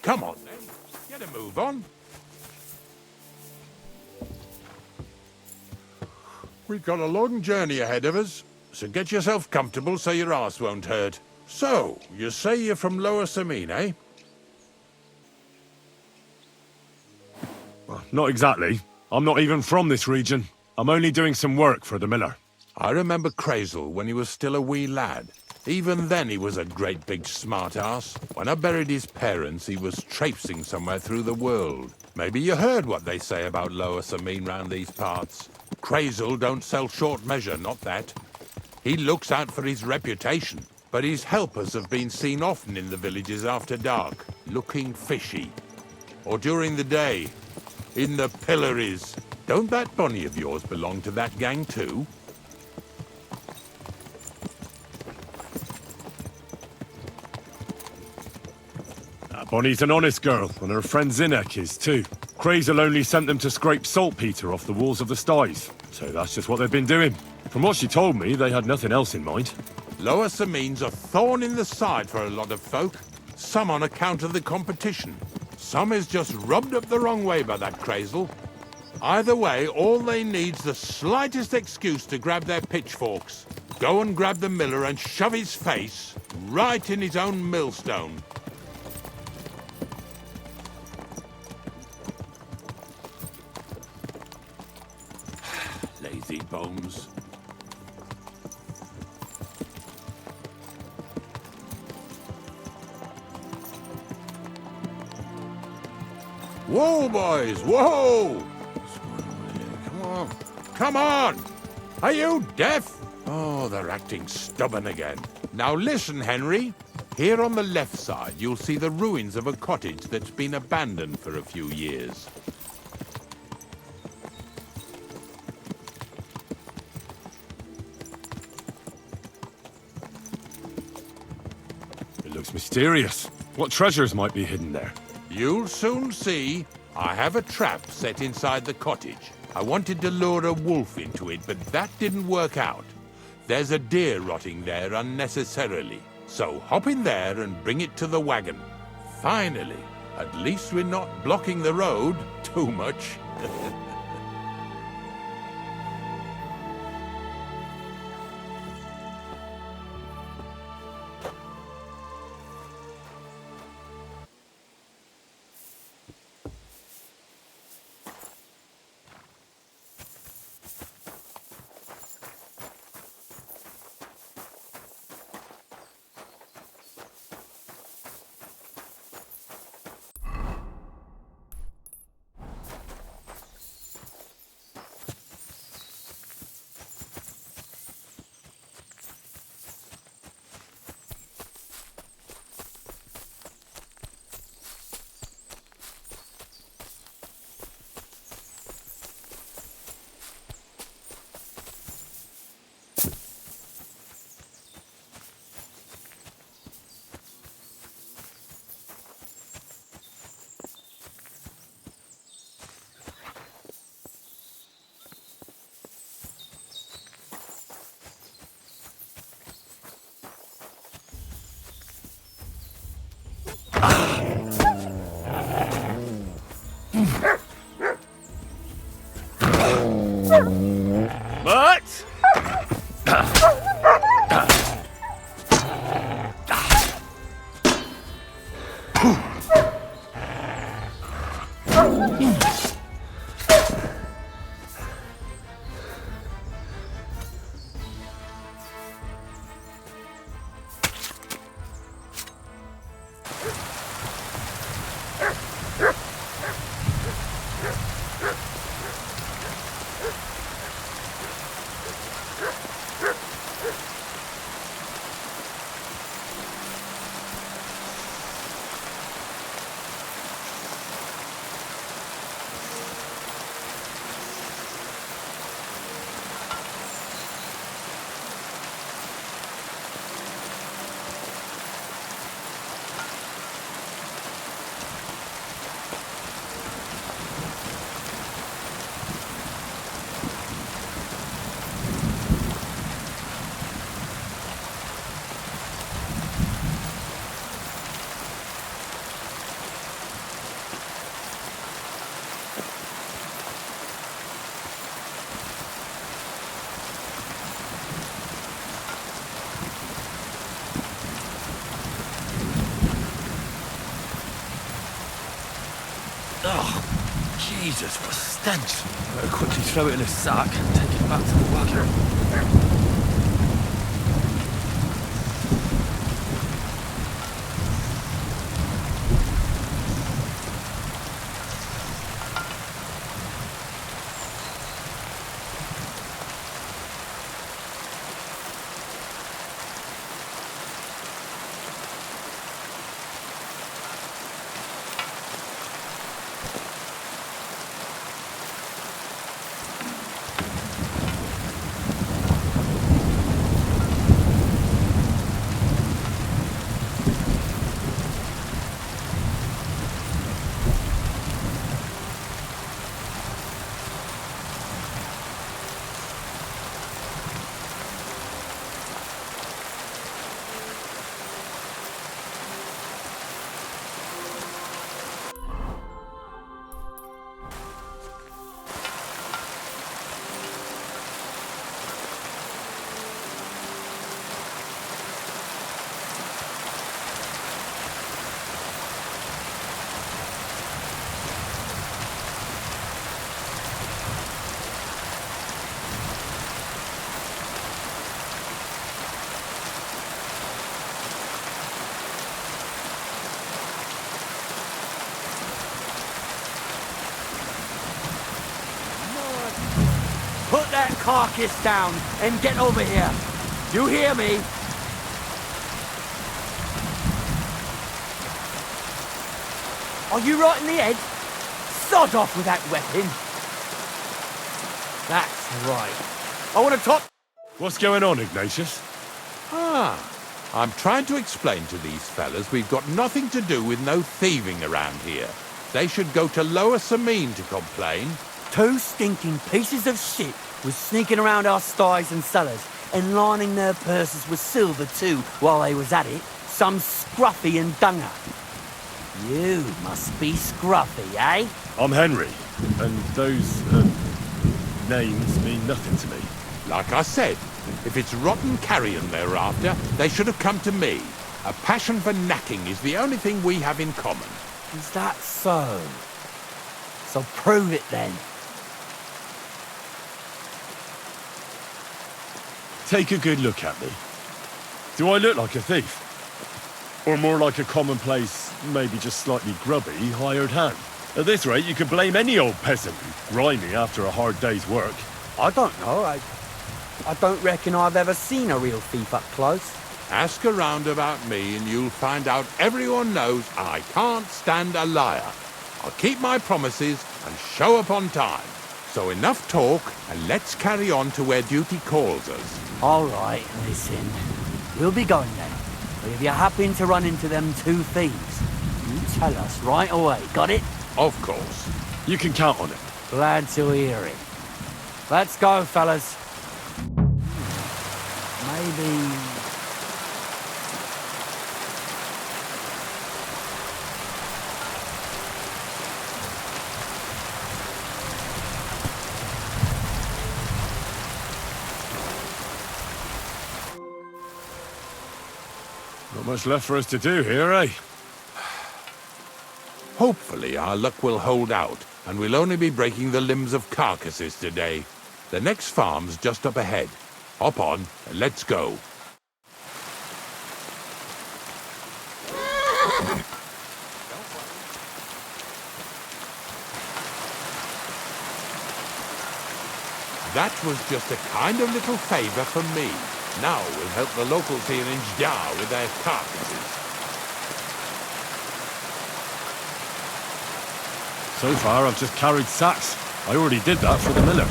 Come on, then. Get a move on. We've got a long journey ahead of us, so get yourself comfortable so your arse won't hurt. So, you say you're from Lower Semine, eh? Well, not exactly. I'm not even from this region. I'm only doing some work for the miller. I remember Crazel when he was still a wee lad. Even then he was a great big smart-ass. When I buried his parents, he was traipsing somewhere through the world. Maybe you heard what they say about Lower Sameen round these parts. Crazel don't sell short measure, not that. He looks out for his reputation, but his helpers have been seen often in the villages after dark, looking fishy. Or during the day, in the pillories. Don't that Bonnie of yours belong to that gang too? Bonnie's an honest girl, and her friend Zinnek is too. Crazel only sent them to scrape saltpeter off the walls of the sties, so that's just what they've been doing. From what she told me, they had nothing else in mind. Lower Sameen's a thorn in the side for a lot of folk. Some on account of the competition. Some is just rubbed up the wrong way by that Crazel. Either way, all they need's the slightest excuse to grab their pitchforks. Go and grab the miller and shove his face right in his own millstone. Lazy bones. Whoa, boys, whoa! Come on, come on! Are you deaf? Oh, they're acting stubborn again. Now listen, Henry. Here on the left side, you'll see the ruins of a cottage that's been abandoned for a few years. It looks mysterious. What treasures might be hidden there? You'll soon see. I have a trap set inside the cottage. I wanted to lure a wolf into it, but that didn't work out. There's a deer rotting there unnecessarily. So hop in there and bring it to the wagon. Finally, at least we're not blocking the road too much. Mutt! Jesus, what a stench. Better quickly throw it in a sack and take it back to the wagon. carcass down and get over here. You hear me? Are you right in the head? Sod off with that weapon. That's right. I want to top... What's going on, Ignatius? I'm trying to explain to these fellas we've got nothing to do with no thieving around here. They should go to Lower Samine to complain. 2 stinking pieces of shit was sneaking around our sties and cellars and lining their purses with silver too while they was at it. Some scruffy and dunger. You must be scruffy, eh? I'm Henry, and those, names mean nothing to me. Like I said, if it's rotten carrion they're after, they should have come to me. A passion for knacking is the only thing we have in common. Is that so? So prove it then. Take a good look at me. Do I look like a thief? Or more like a commonplace, maybe just slightly grubby, hired hand? At this rate, you could blame any old peasant, grimy after a hard day's work. I don't know. I don't reckon I've ever seen a real thief up close. Ask around about me and you'll find out everyone knows I can't stand a liar. I'll keep my promises and show up on time. So enough talk and let's carry on to where duty calls us. All right, listen. We'll be going then. But if you happen to run into them 2 thieves, you tell us right away, got it? Of course. You can count on it. Glad to hear it. Let's go, fellas. Maybe... Not much left for us to do here, eh? Hopefully our luck will hold out, and we'll only be breaking the limbs of carcasses today. The next farm's just up ahead. Hop on, and let's go. That was just a kind of little favour from me. Now we'll help the locals here in Jar with their carcasses. So far, I've just carried sacks. I already did that for the miller.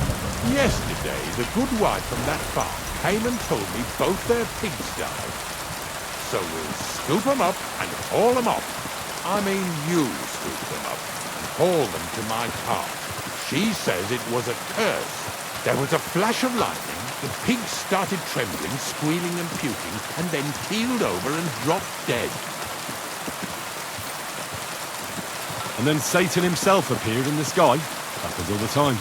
Yesterday, the good wife from that farm came and told me both their pigs died. So we'll scoop them up and haul them off. I mean, you scoop them up and haul them to my cart. She says it was a curse. There was a flash of lightning, the pigs started trembling, squealing and puking, and then keeled over and dropped dead. And then Satan himself appeared in the sky. Happens all the time.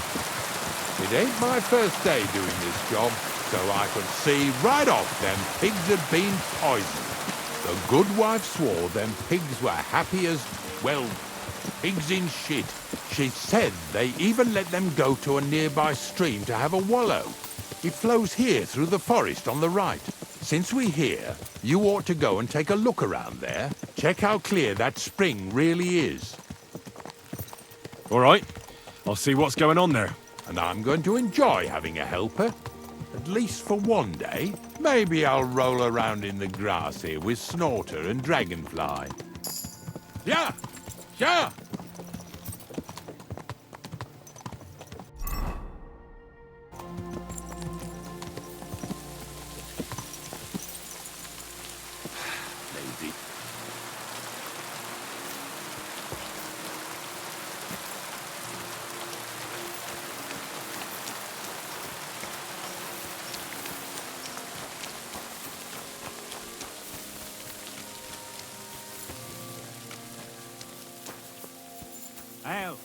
It ain't my first day doing this job, so I could see right off them pigs had been poisoned. The good wife swore them pigs were happy as, well, pigs in shit. She said they even let them go to a nearby stream to have a wallow. It flows here through the forest on the right. Since we're here, you ought to go and take a look around there. Check how clear that spring really is. All right. I'll see what's going on there. And I'm going to enjoy having a helper. At least for one day. Maybe I'll roll around in the grass here with Snorter and Dragonfly. Yeah! Yeah! Lazy. Ale.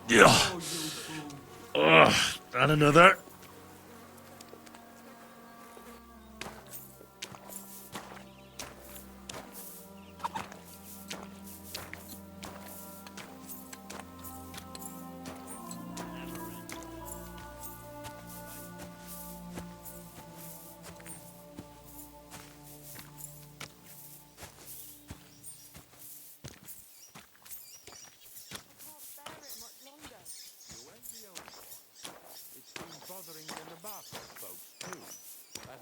Yeah. Ugh, and another.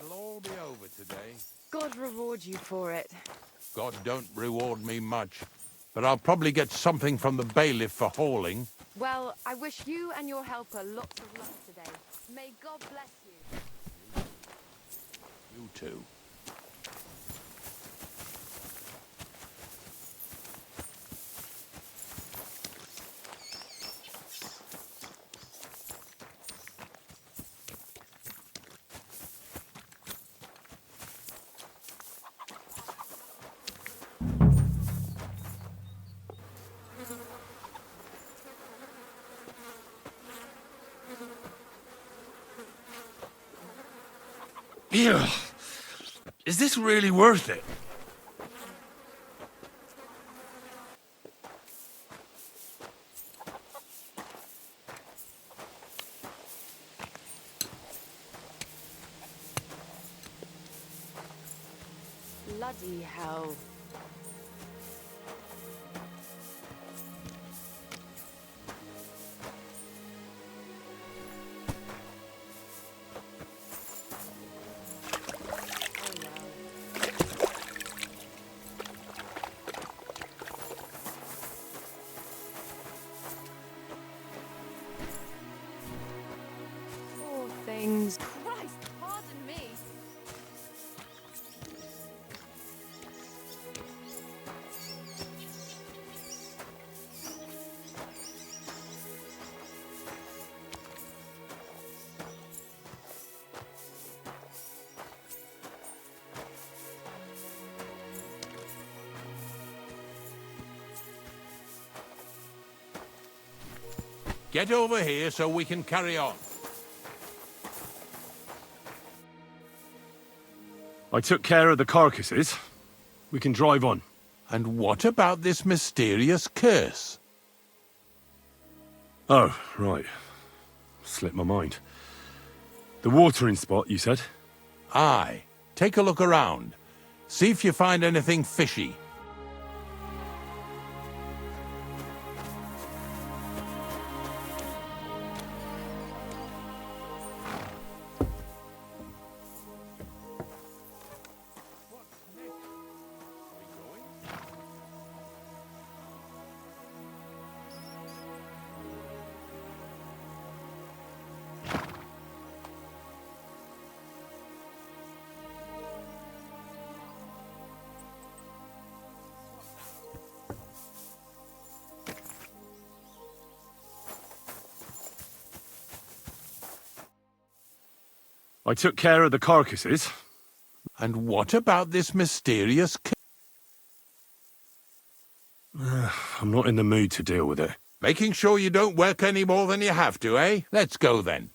It'll all be over today. God reward you for it. God don't reward me much, but I'll probably get something from the bailiff for hauling. Well, I wish you and your helper lots of luck today. May God bless you. You too. Yeah. Is this really worth it? Bloody hell. Poor things. Christ, pardon me. Get over here so we can carry on. I took care of the carcasses. We can drive on. And what about this mysterious curse? Oh, right. Slipped my mind. The watering spot, you said? Aye. Take a look around. See if you find anything fishy. I took care of the carcasses. And what about this mysterious I'm not in the mood to deal with it. Making sure you don't work any more than you have to, eh? Let's go then.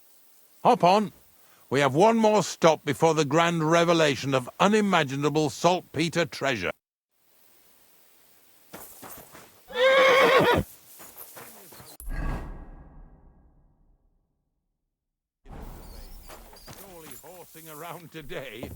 Hop on. We have one more stop before the grand revelation of unimaginable saltpeter treasure. Surely horsing around today.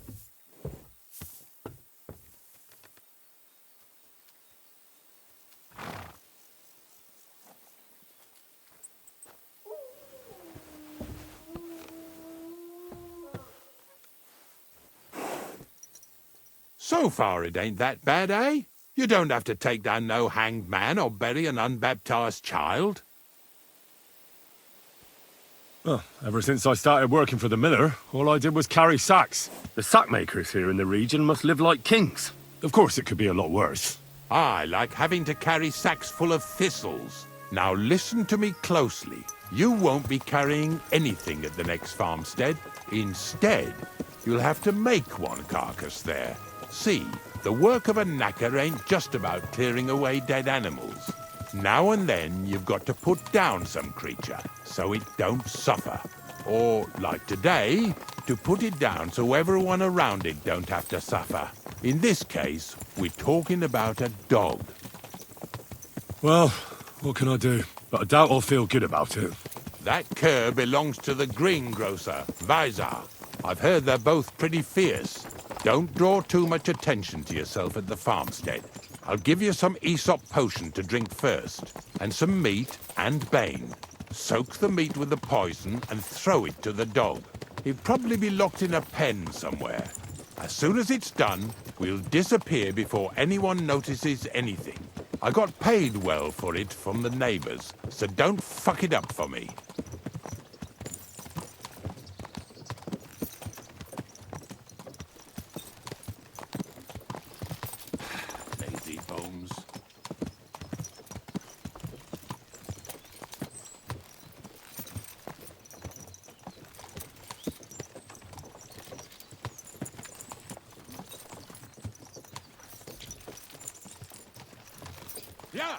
So far it ain't that bad, eh? You don't have to take down no hanged man or bury an unbaptized child. Well, ever since I started working for the miller, all I did was carry sacks. The sack makers here in the region must live like kings. Of course, it could be a lot worse. I like having to carry sacks full of thistles. Now listen to me closely. You won't be carrying anything at the next farmstead. Instead, you'll have to make one carcass there. See, the work of a knacker ain't just about clearing away dead animals. Now and then you've got to put down some creature, so it don't suffer. Or, like today, to put it down so everyone around it don't have to suffer. In this case, we're talking about a dog. Well, what can I do? But I doubt I'll feel good about it. That cur belongs to the greengrocer, Vizar. I've heard they're both pretty fierce. Don't draw too much attention to yourself at the farmstead. I'll give you some Aesop potion to drink first, and some meat and bane. Soak the meat with the poison and throw it to the dog. He'll probably be locked in a pen somewhere. As soon as it's done, we'll disappear before anyone notices anything. I got paid well for it from the neighbors, so don't fuck it up for me. Lazy bones. Yeah!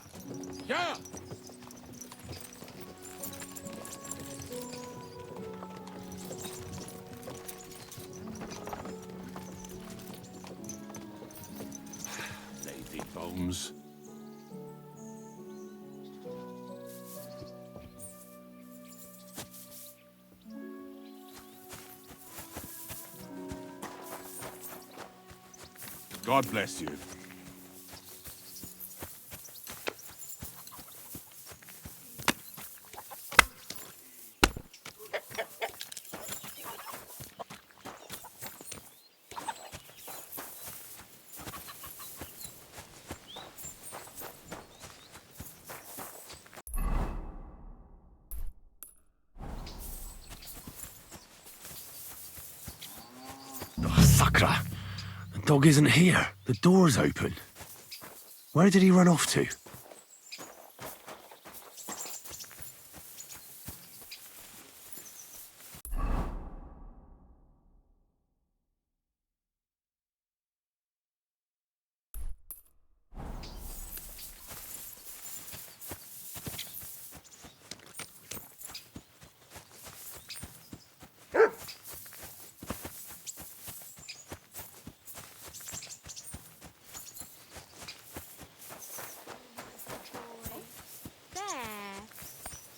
Yeah! Lazy bones. God bless you. Oh, Sakra! The dog isn't here. The door's open. Where did he run off to?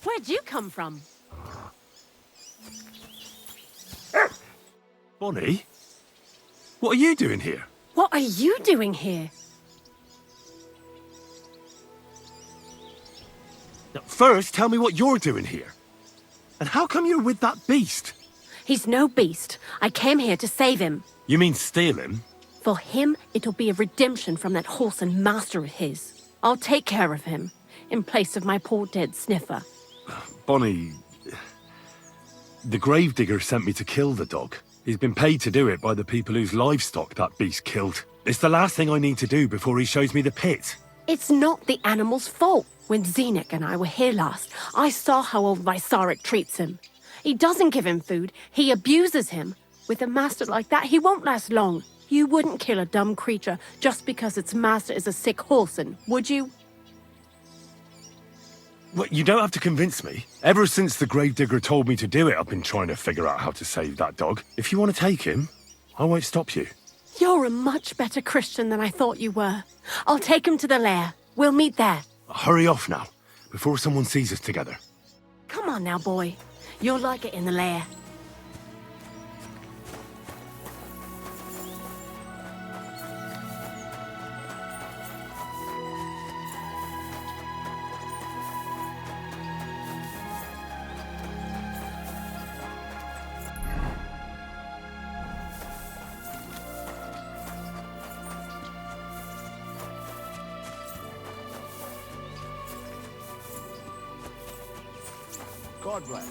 Where'd you come from? Bonnie? What are you doing here? What are you doing here? Now, first, tell me what you're doing here. And how come you're with that beast? He's no beast. I came here to save him. You mean steal him? For him, it'll be a redemption from that horse and master of his. I'll take care of him, in place of my poor dead sniffer. Bonnie... The gravedigger sent me to kill the dog. He's been paid to do it by the people whose livestock that beast killed. It's the last thing I need to do before he shows me the pit. It's not the animal's fault. When Zenek and I were here last, I saw how old Vysarik treats him. He doesn't give him food, he abuses him. With a master like that, he won't last long. You wouldn't kill a dumb creature just because its master is a sick horseman, would you? Well, you don't have to convince me. Ever since the gravedigger told me to do it, I've been trying to figure out how to save that dog. If you want to take him, I won't stop you. You're a much better Christian than I thought you were. I'll take him to the lair. We'll meet there. Hurry off now, before someone sees us together. Come on now, boy. You'll like it in the lair. God bless.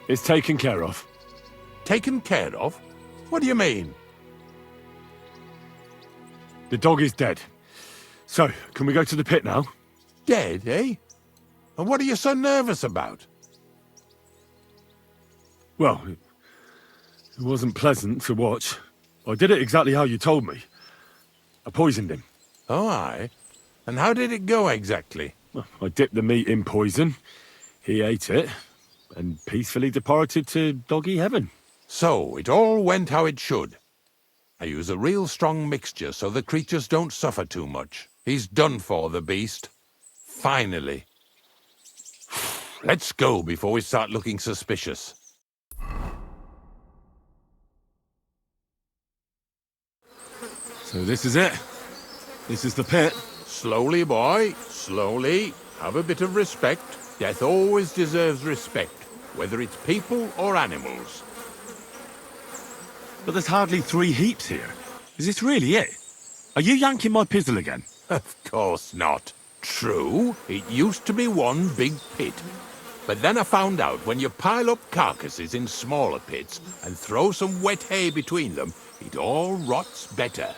It's taken care of. Taken care of? What do you mean? The dog is dead. So, can we go to the pit now? Dead, eh? And what are you so nervous about? Well, it wasn't pleasant to watch. I did it exactly how you told me. I poisoned him. Oh, aye? And how did it go exactly? Well, I dipped the meat in poison. He ate it, and peacefully departed to doggy heaven. So, it all went how it should. I use a real strong mixture so the creatures don't suffer too much. He's done for, the beast. Finally. Let's go before we start looking suspicious. So this is it. This is the pit. Slowly, boy, slowly. Have a bit of respect. Death always deserves respect, whether it's people or animals. But there's hardly 3 heaps here. Is this really it? Are you yanking my pizzle again? Of course not. True, it used to be one big pit. But then I found out when you pile up carcasses in smaller pits and throw some wet hay between them, it all rots better.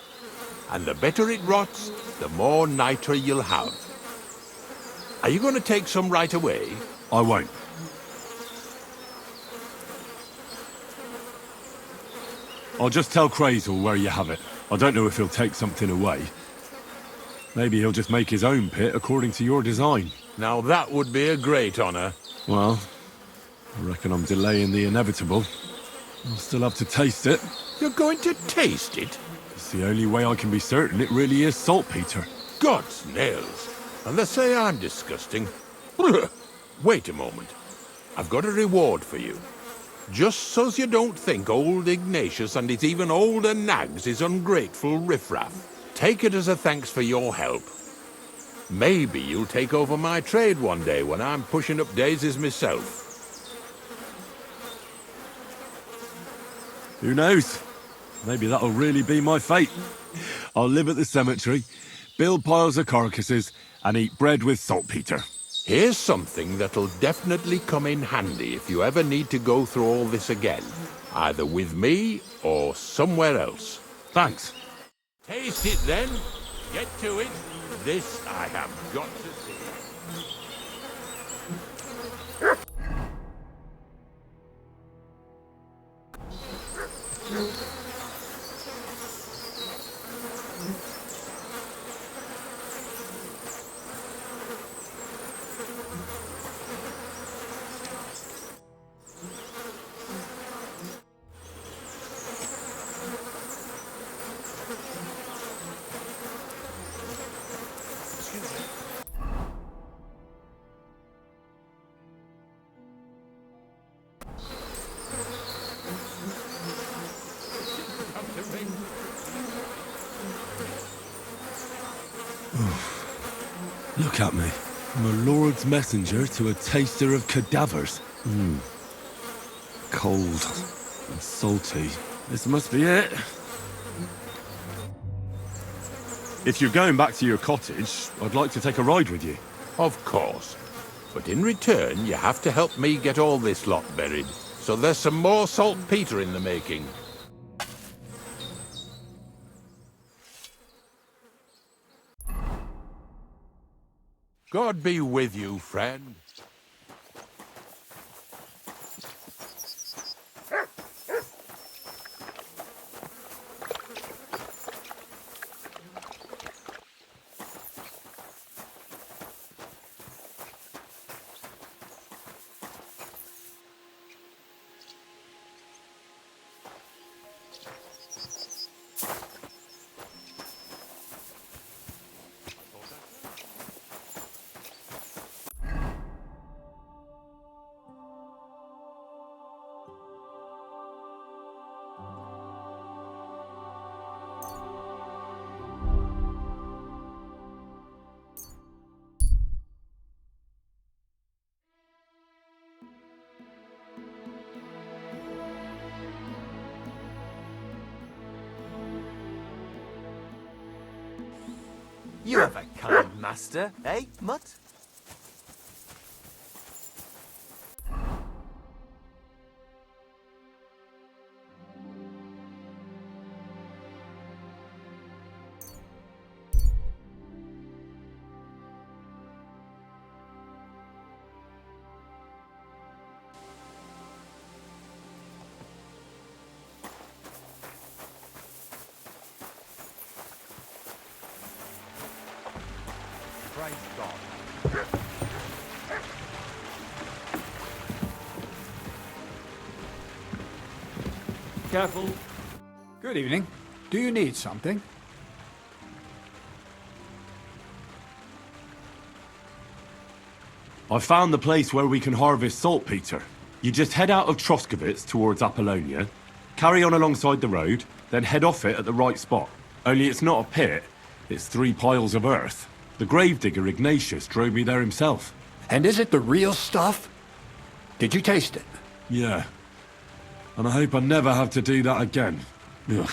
And the better it rots, the more nitra you'll have. Are you going to take some right away? I won't. I'll just tell Crazel where you have it. I don't know if he'll take something away. Maybe he'll just make his own pit according to your design. Now that would be a great honor. Well, I reckon I'm delaying the inevitable. I'll still have to taste it. You're going to taste it? It's the only way I can be certain it really is saltpeter. God's nails. And they say I'm disgusting. Wait a moment. I've got a reward for you. Just so's you don't think old Ignatius and his even older nags is ungrateful riffraff. Take it as a thanks for your help. Maybe you'll take over my trade one day when I'm pushing up daisies myself. Who knows? Maybe that'll really be my fate. I'll live at the cemetery, build piles of carcasses, and eat bread with saltpeter. Here's something that'll definitely come in handy if you ever need to go through all this again. Either with me or somewhere else. Thanks. Taste it then. Get to it. This I have got to see. Look at me. I'm a lord's messenger to a taster of cadavers. Cold and salty. This must be it. If you're going back to your cottage, I'd like to take a ride with you. Of course. But in return, you have to help me get all this lot buried. So there's some more saltpeter in the making. God be with you, friend. You have a kind master, eh, Mutt? Praise God. Careful. Good evening. Do you need something? I found the place where we can harvest saltpeter. You just head out of Trosky towards Apollonia, carry on alongside the road, then head off it at the right spot. Only it's not a pit, it's 3 piles of earth. The gravedigger Ignatius drove me there himself. And is it the real stuff? Did you taste it? Yeah. And I hope I never have to do that again. Ugh.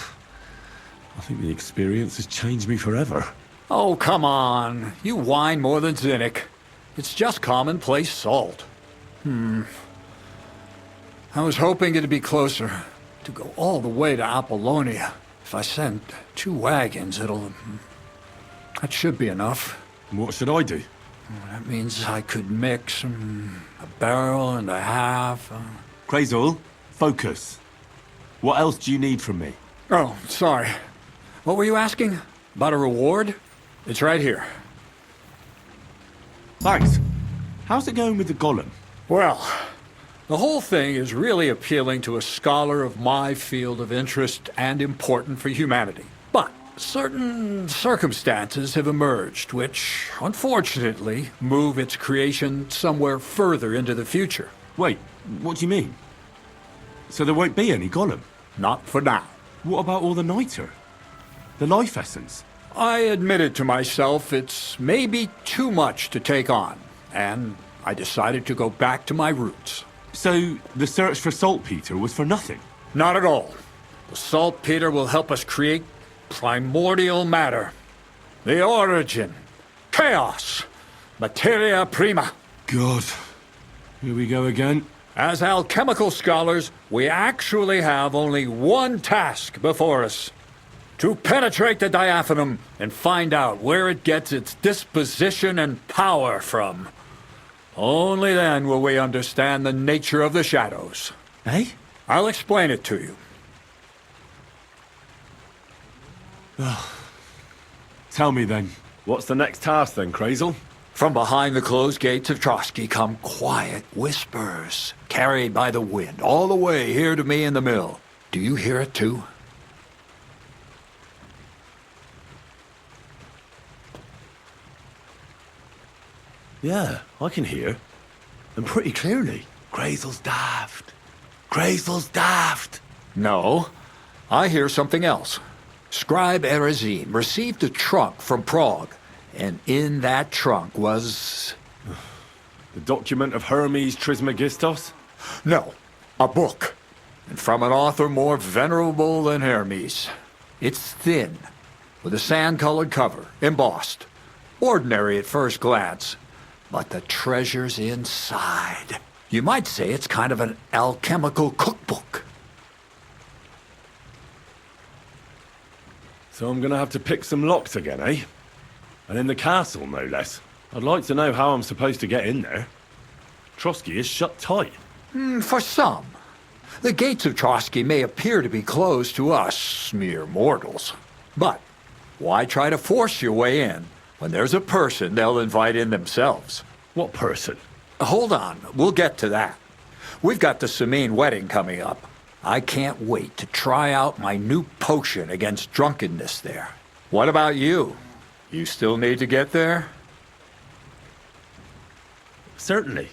I think the experience has changed me forever. Oh, come on. You whine more than Zinnik. It's just commonplace salt. I was hoping it'd be closer. To go all the way to Apollonia. If I send 2 wagons, that should be enough. What should I do? That means I could mix a barrel and a half. Crazul, focus. What else do you need from me? Oh, sorry. What were you asking? About a reward? It's right here. Thanks. How's it going with the golem? Well, the whole thing is really appealing to a scholar of my field of interest and important for humanity. But certain circumstances have emerged which, unfortunately, move its creation somewhere further into the future. Wait, what do you mean? So there won't be any golem? Not for now. What about all the niter? The life essence? I admitted to myself it's maybe too much to take on, and I decided to go back to my roots. So the search for saltpeter was for nothing? Not at all. The saltpeter will help us create primordial matter. The origin. Chaos. Materia prima. God. Here we go again. As alchemical scholars, we actually have only one task before us. To penetrate the diaphanum and find out where it gets its disposition and power from. Only then will we understand the nature of the shadows. Eh? I'll explain it to you. Tell me then, what's the next task then, Crazul? From behind the closed gates of Trosky come quiet whispers, carried by the wind, all the way here to me in the mill. Do you hear it too? Yeah, I can hear. And pretty clearly. Crazul's daft. Crazul's daft. No, I hear something else. Scribe Erezim received a trunk from Prague, and in that trunk was... The document of Hermes Trismegistos? No, a book. And from an author more venerable than Hermes. It's thin, with a sand-colored cover, embossed. Ordinary at first glance. But the treasure's inside. You might say it's kind of an alchemical cookbook. So I'm gonna have to pick some locks again, eh? And in the castle, no less. I'd like to know how I'm supposed to get in there. Trosky is shut tight. For some. The gates of Trosky may appear to be closed to us, mere mortals. But why try to force your way in when there's a person they'll invite in themselves? What person? Hold on, we'll get to that. We've got the Samine wedding coming up. I can't wait to try out my new potion against drunkenness there. What about you? You still need to get there? Certainly.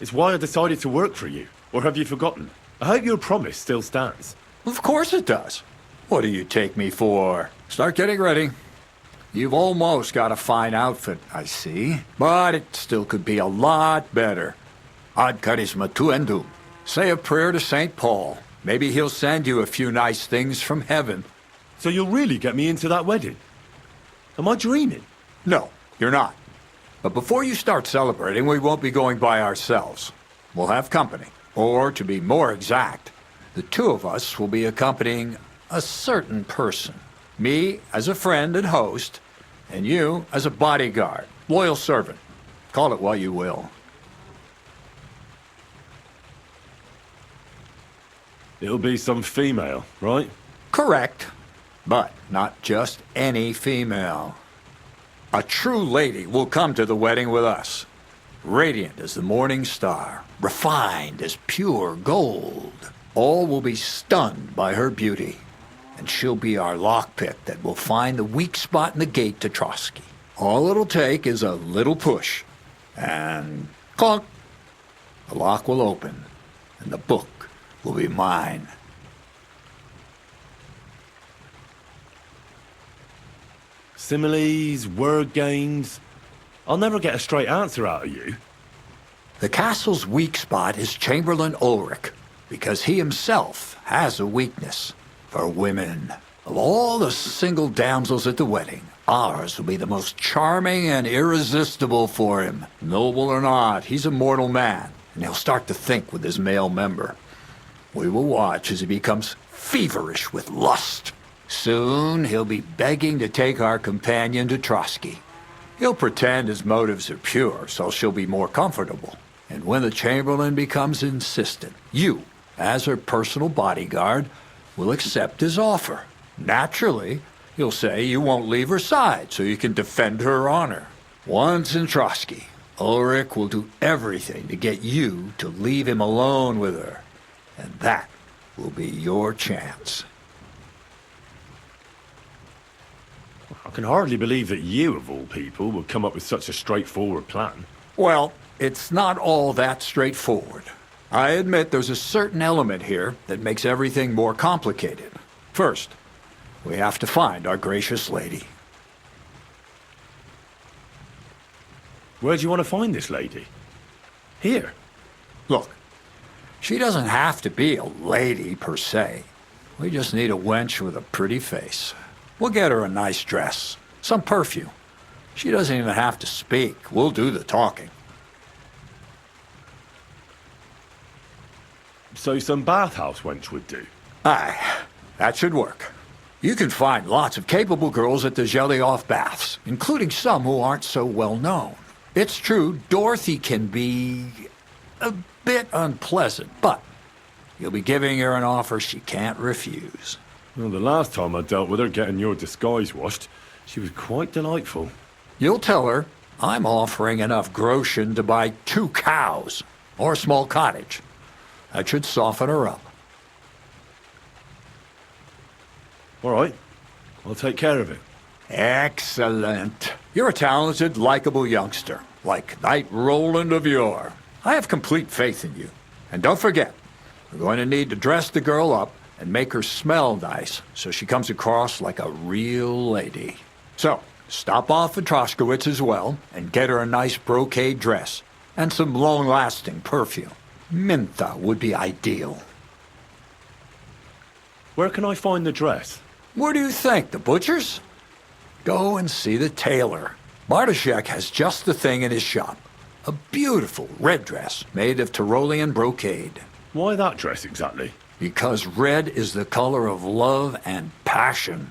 It's why I decided to work for you. Or have you forgotten? I hope your promise still stands. Of course it does. What do you take me for? Start getting ready. You've almost got a fine outfit, I see. But it still could be a lot better. Ad charisma tuendum. Say a prayer to St. Paul. Maybe he'll send you a few nice things from heaven. So you'll really get me into that wedding? Am I dreaming? No, you're not. But before you start celebrating, we won't be going by ourselves. We'll have company. Or, to be more exact, the 2 of us will be accompanying a certain person. Me as a friend and host, and you as a bodyguard, loyal servant. Call it what you will. It'll be some female, right? Correct. But not just any female. A true lady will come to the wedding with us. Radiant as the morning star, refined as pure gold. All will be stunned by her beauty. And she'll be our lockpick that will find the weak spot in the gate to Trosky. All it'll take is a little push. And clunk! The lock will open, and the book will be mine. Similes, word games. I'll never get a straight answer out of you. The castle's weak spot is Chamberlain Ulrich, because he himself has a weakness for women. Of all the single damsels at the wedding, ours will be the most charming and irresistible for him. Noble or not, he's a mortal man, and he'll start to think with his male member. We will watch as he becomes feverish with lust. Soon, he'll be begging to take our companion to Trosky. He'll pretend his motives are pure, so she'll be more comfortable. And when the Chamberlain becomes insistent, you, as her personal bodyguard, will accept his offer. Naturally, you'll say you won't leave her side so you can defend her honor. Once in Trosky, Ulrich will do everything to get you to leave him alone with her. And that will be your chance. I can hardly believe that you, of all people, would come up with such a straightforward plan. Well, it's not all that straightforward. I admit there's a certain element here that makes everything more complicated. First, we have to find our gracious lady. Where do you want to find this lady? Here. Look, she doesn't have to be a lady per se. We just need a wench with a pretty face. We'll get her a nice dress, some perfume. She doesn't even have to speak. We'll do the talking. So some bathhouse wench would do? Aye, that should work. You can find lots of capable girls at the Gelioff baths, including some who aren't so well known. It's true, Dorothy can be a bit unpleasant, but you'll be giving her an offer she can't refuse. Well, the last time I dealt with her getting your disguise washed, she was quite delightful. You'll tell her I'm offering enough groschen to buy 2 cows or a small cottage. That should soften her up. All right. I'll take care of it. Excellent. You're a talented, likable youngster, like Knight Roland of yore. I have complete faith in you. And don't forget, we're going to need to dress the girl up and make her smell nice so she comes across like a real lady. So, stop off at Troskowitz as well and get her a nice brocade dress and some long-lasting perfume. Mintha would be ideal. Where can I find the dress? Where do you think? The butcher's? Go and see the tailor. Bartoszek has just the thing in his shop. A beautiful red dress made of Tyrolean brocade. Why that dress exactly? Because red is the color of love and passion.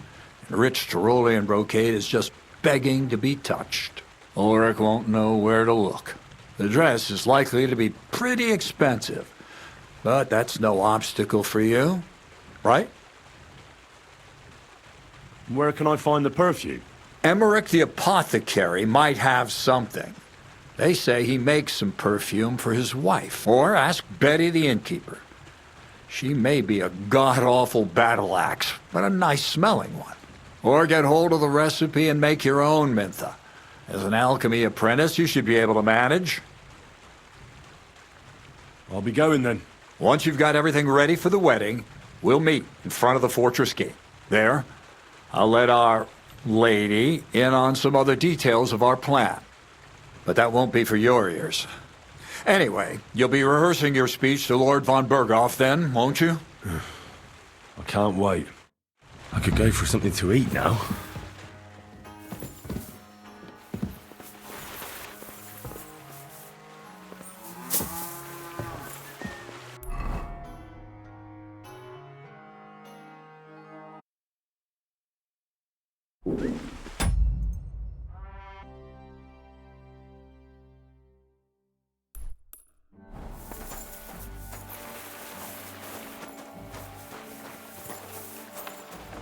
And rich Tyrolean brocade is just begging to be touched. Ulrich won't know where to look. The dress is likely to be pretty expensive, but that's no obstacle for you, right? Where can I find the perfume? Emmerich the apothecary might have something. They say he makes some perfume for his wife. Or ask Betty the innkeeper. She may be a god-awful battle axe, but a nice-smelling one. Or get hold of the recipe and make your own mintha. As an alchemy apprentice, you should be able to manage. I'll be going then. Once you've got everything ready for the wedding, we'll meet in front of the fortress gate. There, I'll let our lady in on some other details of our plan. But that won't be for your ears. Anyway, you'll be rehearsing your speech to Lord von Berghoff then, won't you? I can't wait. I could go for something to eat now.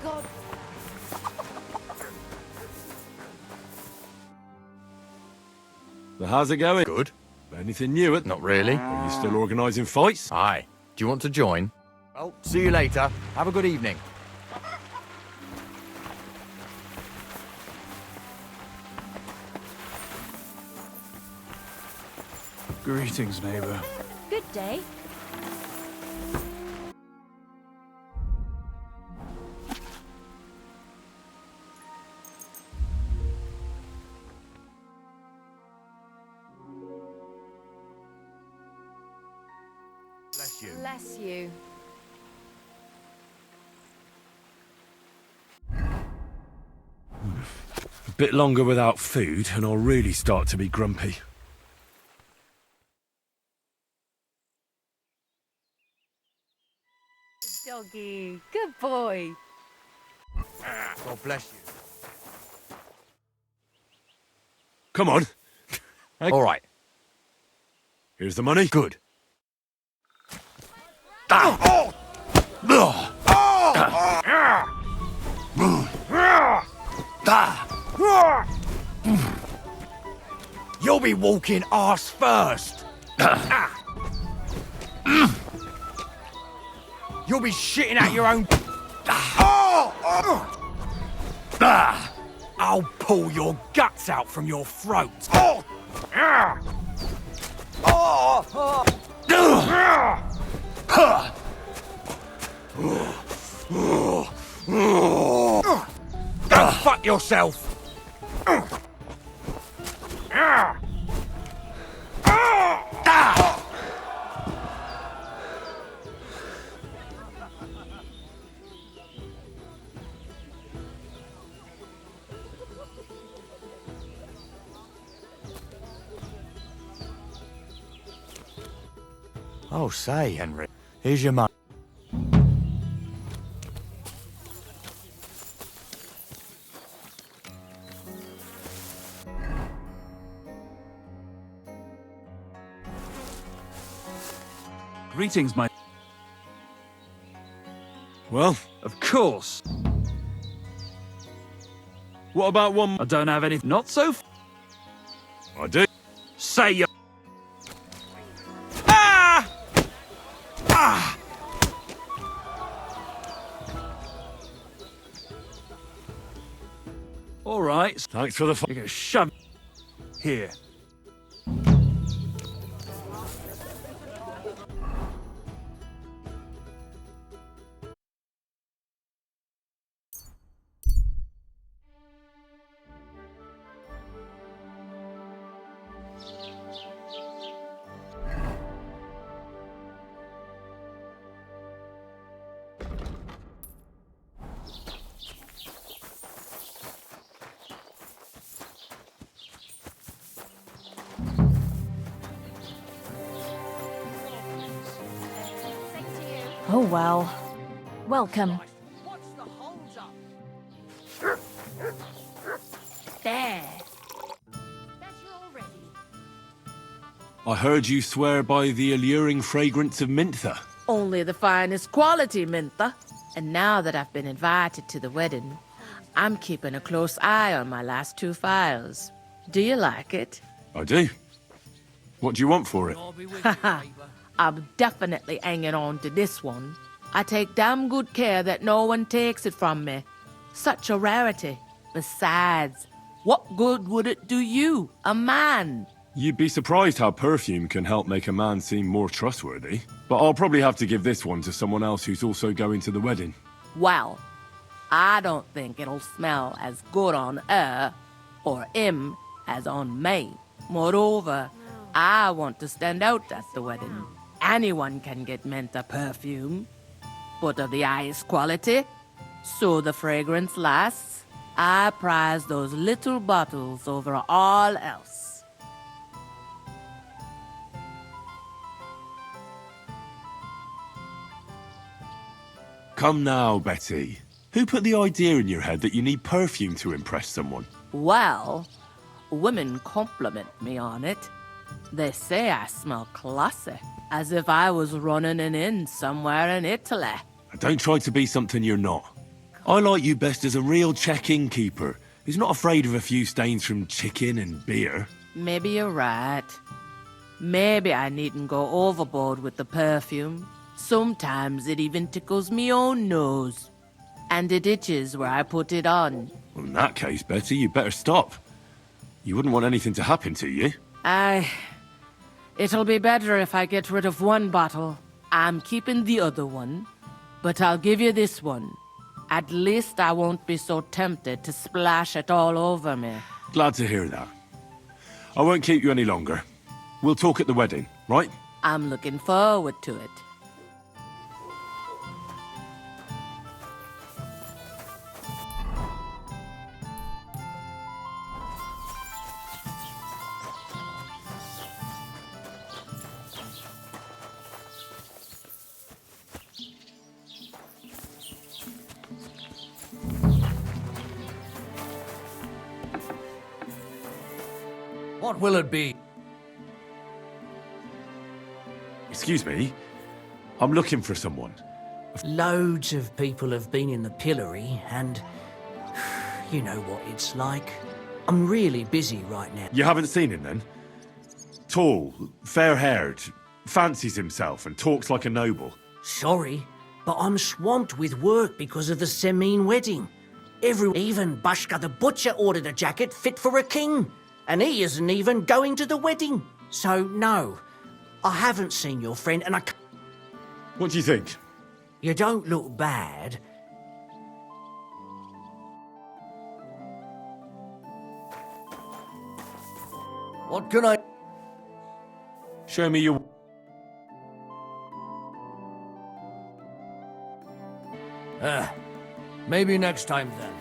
God. So how's it going? Good. Anything new? Not really. Are you still organising fights? Aye. Do you want to join? Well, see you later. Have a good evening. Greetings, neighbor. Good day. bless you. Bless you. A bit longer without food, and I'll really start to be grumpy. Doggy. Good boy. God bless you. Come on. All right. Here's the money. Good. You'll be walking arse first. You'll be shitting at your own. I'll pull your guts out from your throat. Go fuck yourself. Oh, say, Henry. Here's your money. Greetings, my... Well? Of course. What about one... I don't have any... Not so... I do. Say you... All right. Thanks for the... You're gonna shove... Here. Oh well. Welcome. There. I heard you swear by the alluring fragrance of Mintha. Only the finest quality, Mintha. And now that I've been invited to the wedding, I'm keeping a close eye on my last 2 files. Do you like it? I do. What do you want for it? Haha. I'm definitely hanging on to this one. I take damn good care that no one takes it from me. Such a rarity. Besides, what good would it do you, a man? You'd be surprised how perfume can help make a man seem more trustworthy. But I'll probably have to give this one to someone else who's also going to the wedding. Well, I don't think it'll smell as good on her or him as on me. Moreover, I want to stand out at the wedding. Anyone can get Menta perfume, but of the highest quality, so the fragrance lasts. I prize those little bottles over all else. Come now, Betty. Who put the idea in your head that you need perfume to impress someone? Well, women compliment me on it. They say I smell classy, as if I was running an inn somewhere in Italy. Don't try to be something you're not. I like you best as a real check-in keeper, who's not afraid of a few stains from chicken and beer. Maybe you're right. Maybe I needn't go overboard with the perfume. Sometimes it even tickles me own nose. And it itches where I put it on. Well, in that case, Betty, you better stop. You wouldn't want anything to happen to you. It'll be better if I get rid of one bottle. I'm keeping the other one, but I'll give you this one. At least I won't be so tempted to splash it all over me. Glad to hear that. I won't keep you any longer. We'll talk at the wedding, right? I'm looking forward to it. What will it be? Excuse me? I'm looking for someone. Loads of people have been in the pillory, and you know what it's like. I'm really busy right now. You haven't seen him then? Tall, fair-haired, fancies himself and talks like a noble. Sorry, but I'm swamped with work because of the Semine wedding. Even Bashka the butcher ordered a jacket fit for a king, and he isn't even going to the wedding. So no, I haven't seen your friend, and I... What do you think? You don't look bad. What can I... Show me your... Maybe next time then.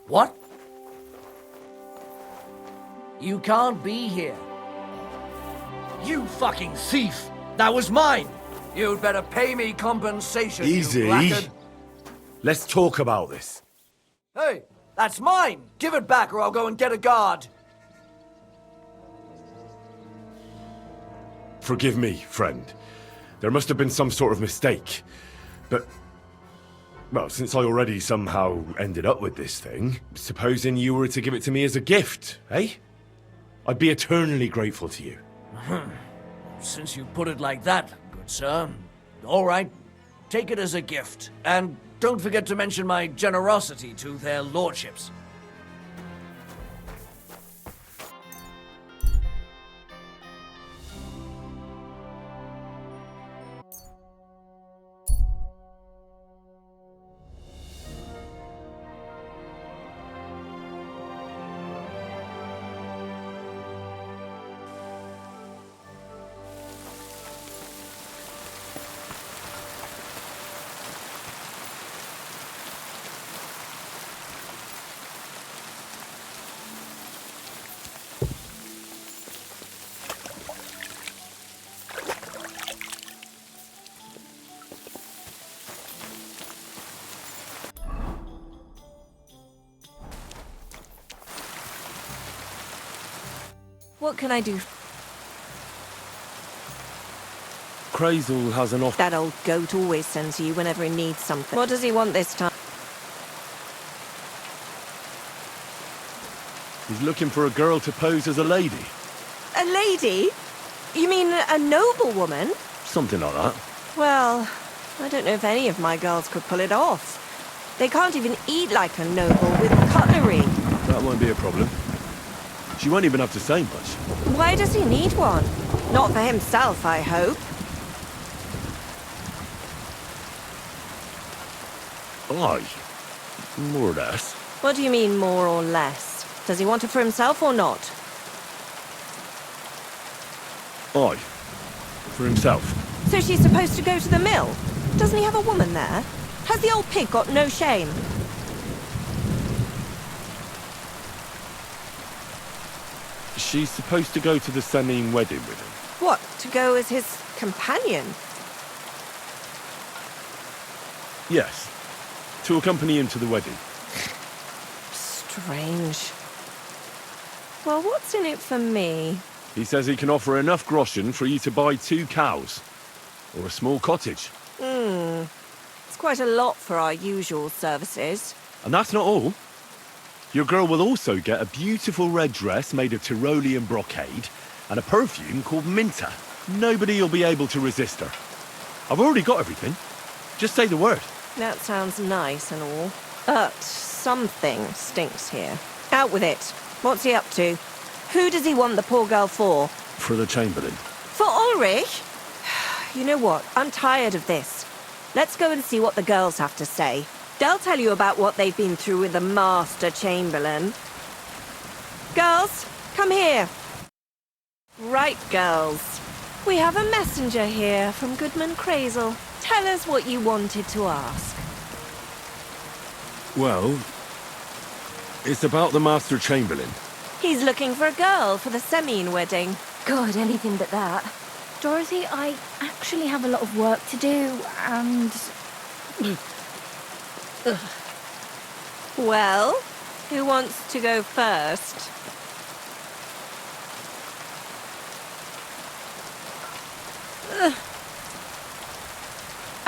What? You can't be here. You fucking thief! That was mine! You'd better pay me compensation, Easy. you blackguard. Let's talk about this. Hey, that's mine! Give it back or I'll go and get a guard. Forgive me, friend. There must have been some sort of mistake. But... well, since I already somehow ended up with this thing, supposing you were to give it to me as a gift, eh? I'd be eternally grateful to you. Since you put it like that, good sir. All right, take it as a gift. And don't forget to mention my generosity to their lordships. What can I do? Crazel has an offer. That old goat always sends you whenever he needs something. What does he want this time? He's looking for a girl to pose as a lady. A lady? You mean a noblewoman? Something like that. Well, I don't know if any of my girls could pull it off. They can't even eat like a noble with cutlery. That won't be a problem. She won't even have to say much. Why does he need one? Not for himself, I hope. Aye. More or less. What do you mean, more or less? Does he want it for himself or not? Aye. For himself. So she's supposed to go to the mill? Doesn't he have a woman there? Has the old pig got no shame? She's supposed to go to the Semine wedding with him. What, to go as his companion? Yes. To accompany him to the wedding. Strange. Well, what's in it for me? He says he can offer enough groschen for you to buy 2 cows. Or a small cottage. It's quite a lot for our usual services. And that's not all. Your girl will also get a beautiful red dress made of Tyrolean brocade and a perfume called Minta. Nobody will be able to resist her. I've already got everything. Just say the word. That sounds nice and all. But something stinks here. Out with it. What's he up to? Who does he want the poor girl for? For the Chamberlain. For Ulrich? You know what? I'm tired of this. Let's go and see what the girls have to say. They'll tell you about what they've been through with the Master Chamberlain. Girls, come here. Right, girls. We have a messenger here from Goodman Crazel. Tell us what you wanted to ask. Well, it's about the Master Chamberlain. He's looking for a girl for the Semine wedding. God, anything but that. Dorothy, I actually have a lot of work to do, and... Well, who wants to go first?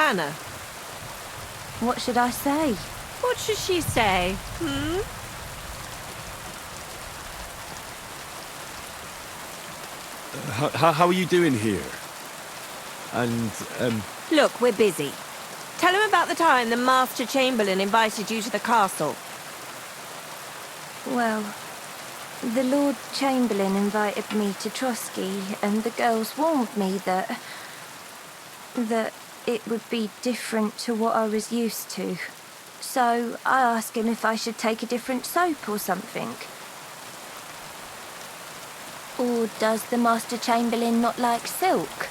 Anna. What should I say? What should she say? Hmm? How are you doing here? And, Look, we're busy. Tell him about the time the Master Chamberlain invited you to the castle. Well, the Lord Chamberlain invited me to Trosky, and the girls warned me that it would be different to what I was used to. So I asked him if I should take a different soap or something. Or does the Master Chamberlain not like silk?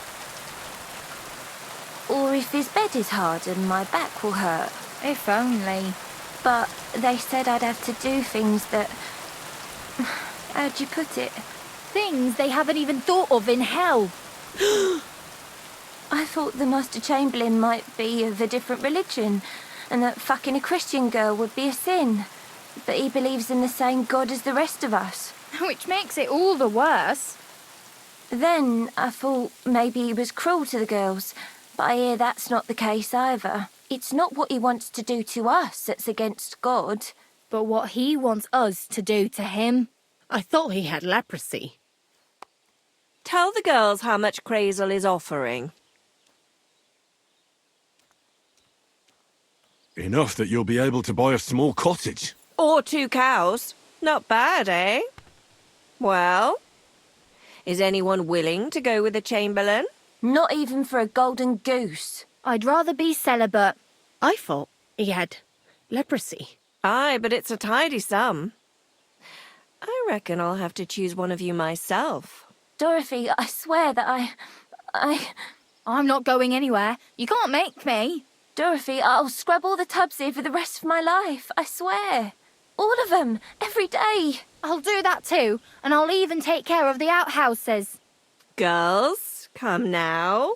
Or if his bed is hard and my back will hurt. If only. But they said I'd have to do things that... How'd you put it? Things they haven't even thought of in hell. I thought the Master Chamberlain might be of a different religion, and that fucking a Christian girl would be a sin. But he believes in the same God as the rest of us. Which makes it all the worse. Then I thought maybe he was cruel to the girls, but I hear that's not the case either. It's not what he wants to do to us that's against God. But what he wants us to do to him. I thought he had leprosy. Tell the girls how much Crazel is offering. enough that you'll be able to buy a small cottage. Or 2 cows. Not bad, eh? Well, is anyone willing to go with the Chamberlain? Not even for a golden goose. I'd rather be celibate. I thought he had leprosy. Aye, but it's a tidy sum. I reckon I'll have to choose one of you myself. Dorothy, I swear that I'm not going anywhere. You can't make me. Dorothy, I'll scrub all the tubs here for the rest of my life, I swear. All of them, every day. I'll do that too, and I'll even take care of the outhouses. Girls, come now.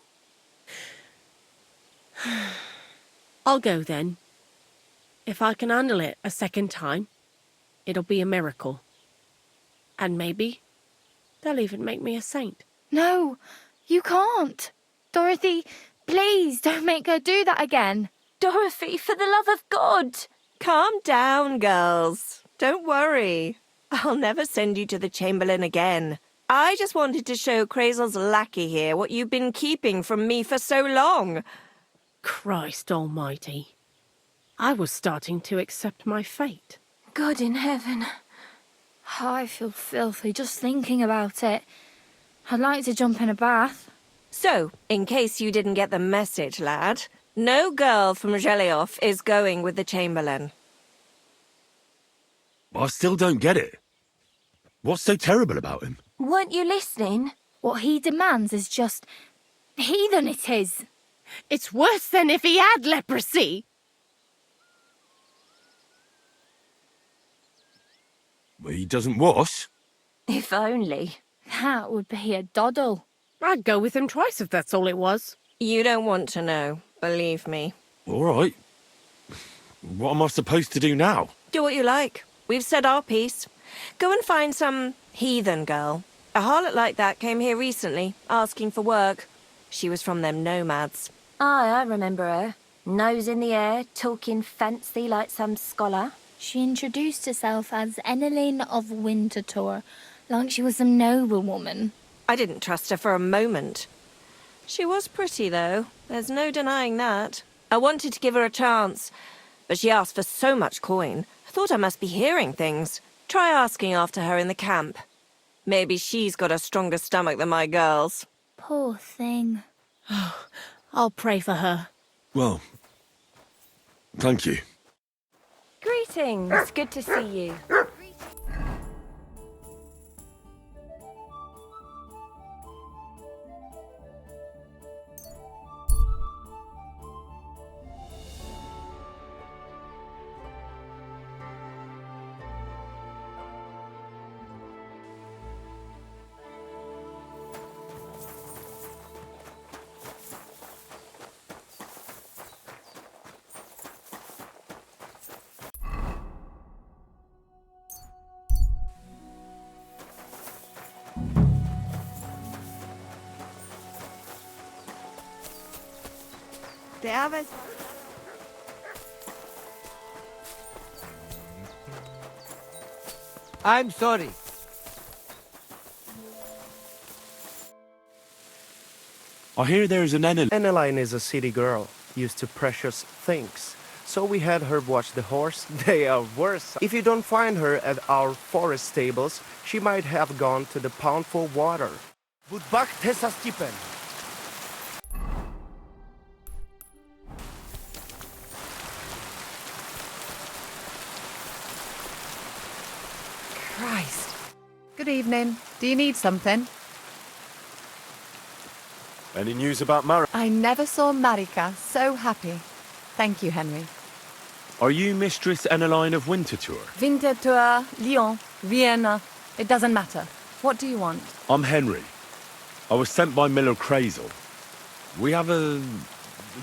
I'll go then. If I can handle it a second time, it'll be a miracle. And maybe they'll even make me a saint. No, you can't. Dorothy, please don't make her do that again. Dorothy, for the love of God. Calm down, girls. Don't worry. I'll never send you to the Chamberlain again. I just wanted to show Crazel's lackey here what you've been keeping from me for so long. Christ almighty. I was starting to accept my fate. God in heaven. I feel filthy just thinking about it. I'd like to jump in a bath. So, in case you didn't get the message, lad, no girl from Zhelioff is going with the Chamberlain. I still don't get it. What's so terrible about him? Weren't you listening? What he demands is just heathen it is. It's worse than if he had leprosy. He doesn't wash? If only. That would be a doddle. I'd go with him twice if that's all it was. You don't want to know, believe me. All right. What am I supposed to do now? Do what you like. We've said our piece. Go and find some heathen girl. A harlot like that came here recently, asking for work. She was from them nomads. Aye, I remember her. Nose in the air, talking fancy like some scholar. She introduced herself as Enneline of Winterthur, like she was some noblewoman. I didn't trust her for a moment. She was pretty, though. There's no denying that. I wanted to give her a chance, but she asked for so much coin. I thought I must be hearing things. Try asking after her in the camp. Maybe she's got a stronger stomach than my girls. Poor thing. I'll pray for her. Well, thank you. Greetings, good to see you. Servus. I'm sorry. I hear there's an enemy. Eneline is a city girl, used to precious things. So we had her watch the horse. They are worse. If you don't find her at our forest stables, she might have gone to the pound for water. Budbak Tessa Stipen. Christ. Good evening. Do you need something? Any news about Mara? I never saw Marika so happy. Thank you, Henry. Are you Mistress Eneline of Winterthur? Winterthur, Lyon, Vienna. It doesn't matter. What do you want? I'm Henry. I was sent by Miller Crazel. We have a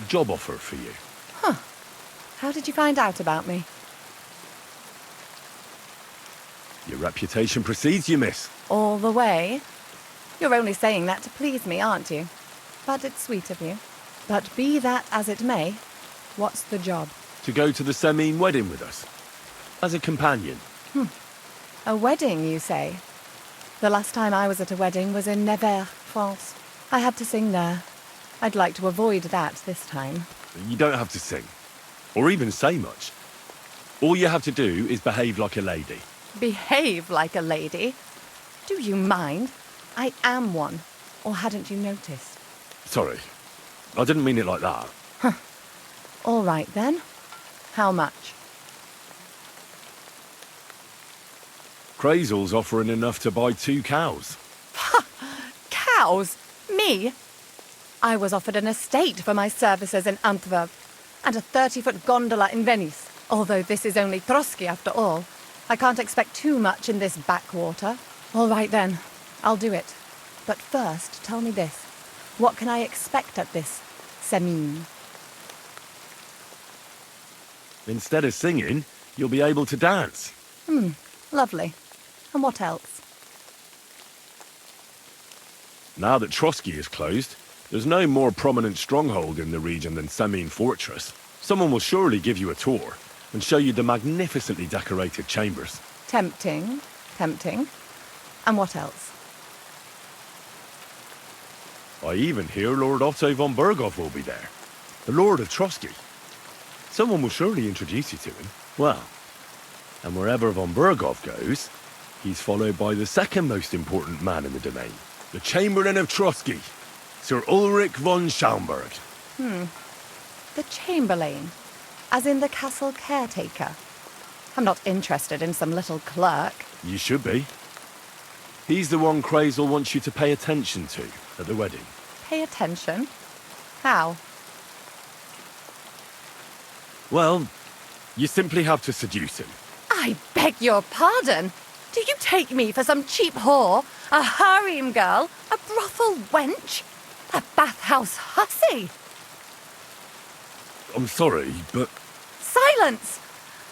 job offer for you. Huh. How did you find out about me? Your reputation precedes you, miss. All the way? You're only saying that to please me, aren't you? But it's sweet of you. But be that as it may, what's the job? To go to the Semine wedding with us. As a companion. A wedding, you say? The last time I was at a wedding was in Nevers, France. I had to sing there. I'd like to avoid that this time. You don't have to sing. Or even say much. All you have to do is behave like a lady. Behave like a lady? Do you mind? I am one. Or hadn't you noticed? Sorry. I didn't mean it like that. All right, then. How much? Crazel's offering enough to buy 2 cows. Cows? Me? I was offered an estate for my services in Antwerp, and a 30-foot gondola in Venice. Although this is only Trosky after all, I can't expect too much in this backwater. All right then, I'll do it. But first, tell me this. What can I expect at this Semine? Instead of singing, you'll be able to dance. Lovely. And what else? Now that Trosky is closed, there's no more prominent stronghold in the region than Semine Fortress. Someone will surely give you a tour and show you the magnificently decorated chambers. Tempting. Tempting. And what else? I even hear Lord Otto von Berghoff will be there, the Lord of Trosky. Someone will surely introduce you to him. Well, and wherever von Berghoff goes, he's followed by the second most important man in the domain, the Chamberlain of Trosky, Sir Ulrich von Schaumburg. The Chamberlain? As in the castle caretaker? I'm not interested in some little clerk. You should be. He's the one Crazel wants you to pay attention to at the wedding. Pay attention? How? Well, you simply have to seduce him. I beg your pardon? Do you take me for some cheap whore? A harem girl? A brothel wench? A bathhouse hussy? I'm sorry, but... Silence!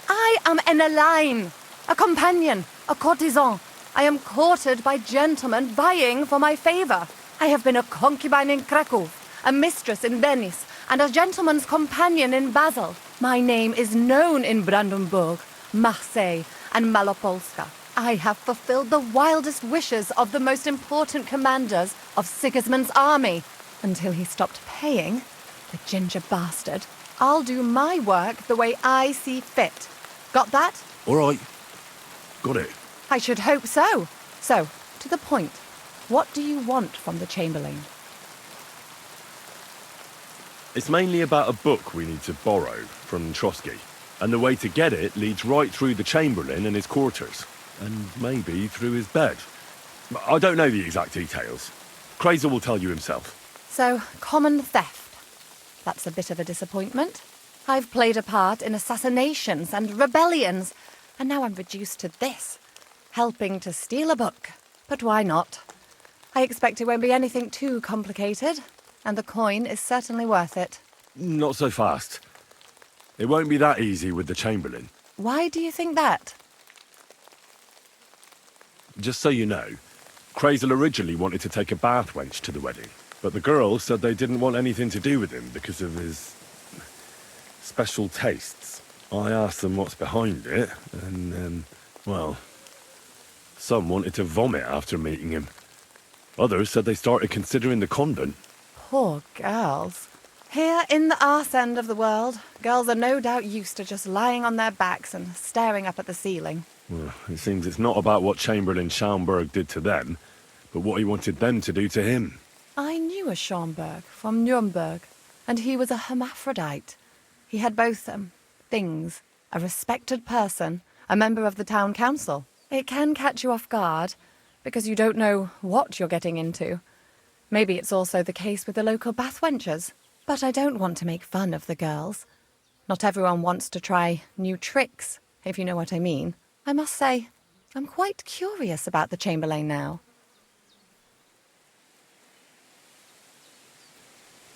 I am Eneline, a companion, a courtesan. I am courted by gentlemen vying for my favor. I have been a concubine in Krakow, a mistress in Venice, and a gentleman's companion in Basel. My name is known in Brandenburg, Marseille, and Malopolska. I have fulfilled the wildest wishes of the most important commanders of Sigismund's army. Until he stopped paying, the ginger bastard, I'll do my work the way I see fit. Got that? All right. Got it. I should hope so. So, to the point. What do you want from the Chamberlain? It's mainly about a book we need to borrow from Trosky. And the way to get it leads right through the Chamberlain and his quarters. And maybe through his bed. I don't know the exact details. Crazel will tell you himself. So, common theft. That's a bit of a disappointment. I've played a part in assassinations and rebellions, and now I'm reduced to this. Helping to steal a book. But why not? I expect it won't be anything too complicated, and the coin is certainly worth it. Not so fast. It won't be that easy with the Chamberlain. Why do you think that? Just so you know, Crazel originally wanted to take a bath wench to the wedding, but the girls said they didn't want anything to do with him because of his special tastes. I asked them what's behind it, and, well, some wanted to vomit after meeting him. Others said they started considering the convent. Poor girls. Here in the arse end of the world, girls are no doubt used to just lying on their backs and staring up at the ceiling. Well, it seems it's not about what Chamberlain Schaumburg did to them, but what he wanted them to do to him. I knew a Schaumburg from Nuremberg, and he was a hermaphrodite. He had both things. A respected person, a member of the town council. It can catch you off guard, because you don't know what you're getting into. Maybe it's also the case with the local bathwenchers. But I don't want to make fun of the girls. Not everyone wants to try new tricks, if you know what I mean. I must say, I'm quite curious about the Chamberlain now.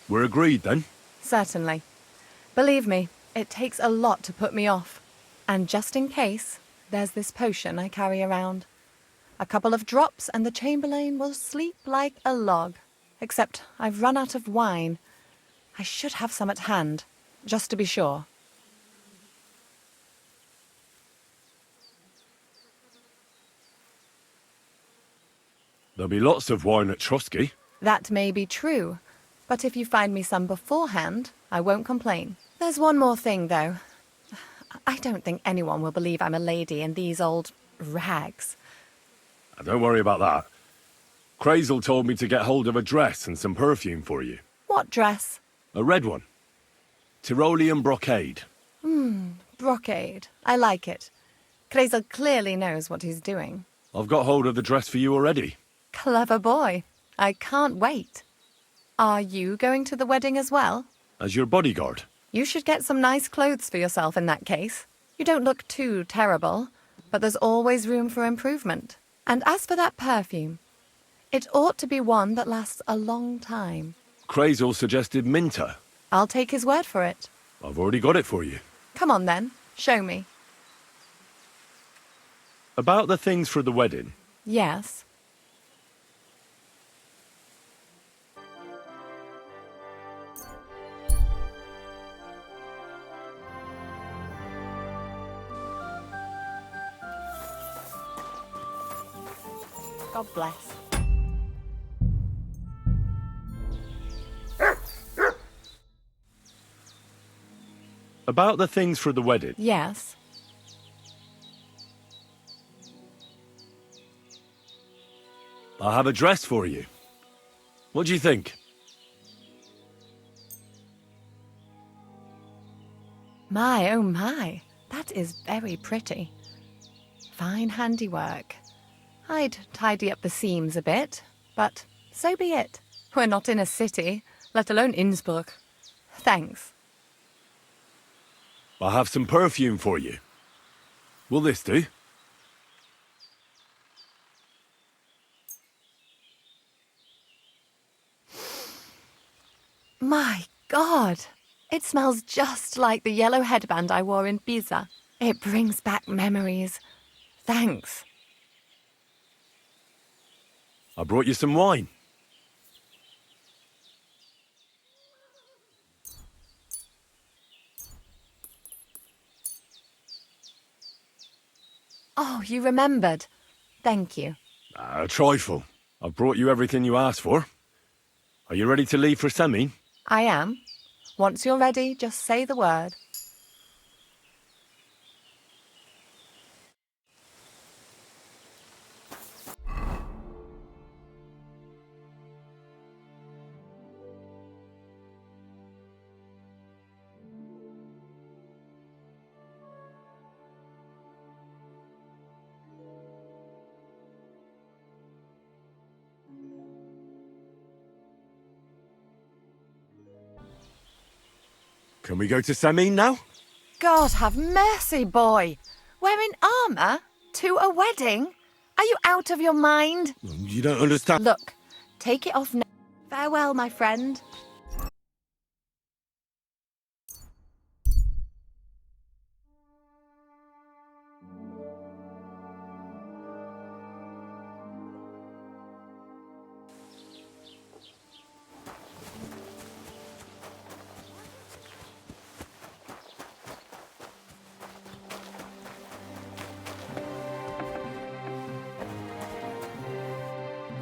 We're agreed, then? Certainly. Believe me, it takes a lot to put me off. And just in case, there's this potion I carry around. A couple of drops and the Chamberlain will sleep like a log. Except I've run out of wine. I should have some at hand, just to be sure. There'll be lots of wine at Trosky. That may be true, but if you find me some beforehand, I won't complain. There's one more thing, though. I don't think anyone will believe I'm a lady in these old rags. Don't worry about that. Crazel told me to get hold of a dress and some perfume for you. What dress? A red one. Tyrolean brocade. Brocade. I like it. Crazel clearly knows what he's doing. I've got hold of the dress for you already. Clever boy. I can't wait. Are you going to the wedding as well? As your bodyguard. You should get some nice clothes for yourself in that case. You don't look too terrible, but there's always room for improvement. And as for that perfume, it ought to be one that lasts a long time. Crazel suggested Minter. I'll take his word for it. I've already got it for you. Come on then, show me. About the things for the wedding. Yes. God bless. About the things for the wedding. Yes. I have a dress for you. What do you think? My, oh my, that is very pretty. Fine handiwork. I'd tidy up the seams a bit, but so be it. We're not in a city, let alone Innsbruck. Thanks. I have some perfume for you. Will this do? My God! It smells just like the yellow headband I wore in Pisa. It brings back memories. Thanks. I brought you some wine. Oh, you remembered. Thank you. A trifle. I've brought you everything you asked for. Are you ready to leave for Semin? I am. Once you're ready, just say the word. Can we go to Semin now? God have mercy, boy. Wearing armour? To a wedding? Are you out of your mind? You don't understand. Look, take it off now. Farewell, my friend.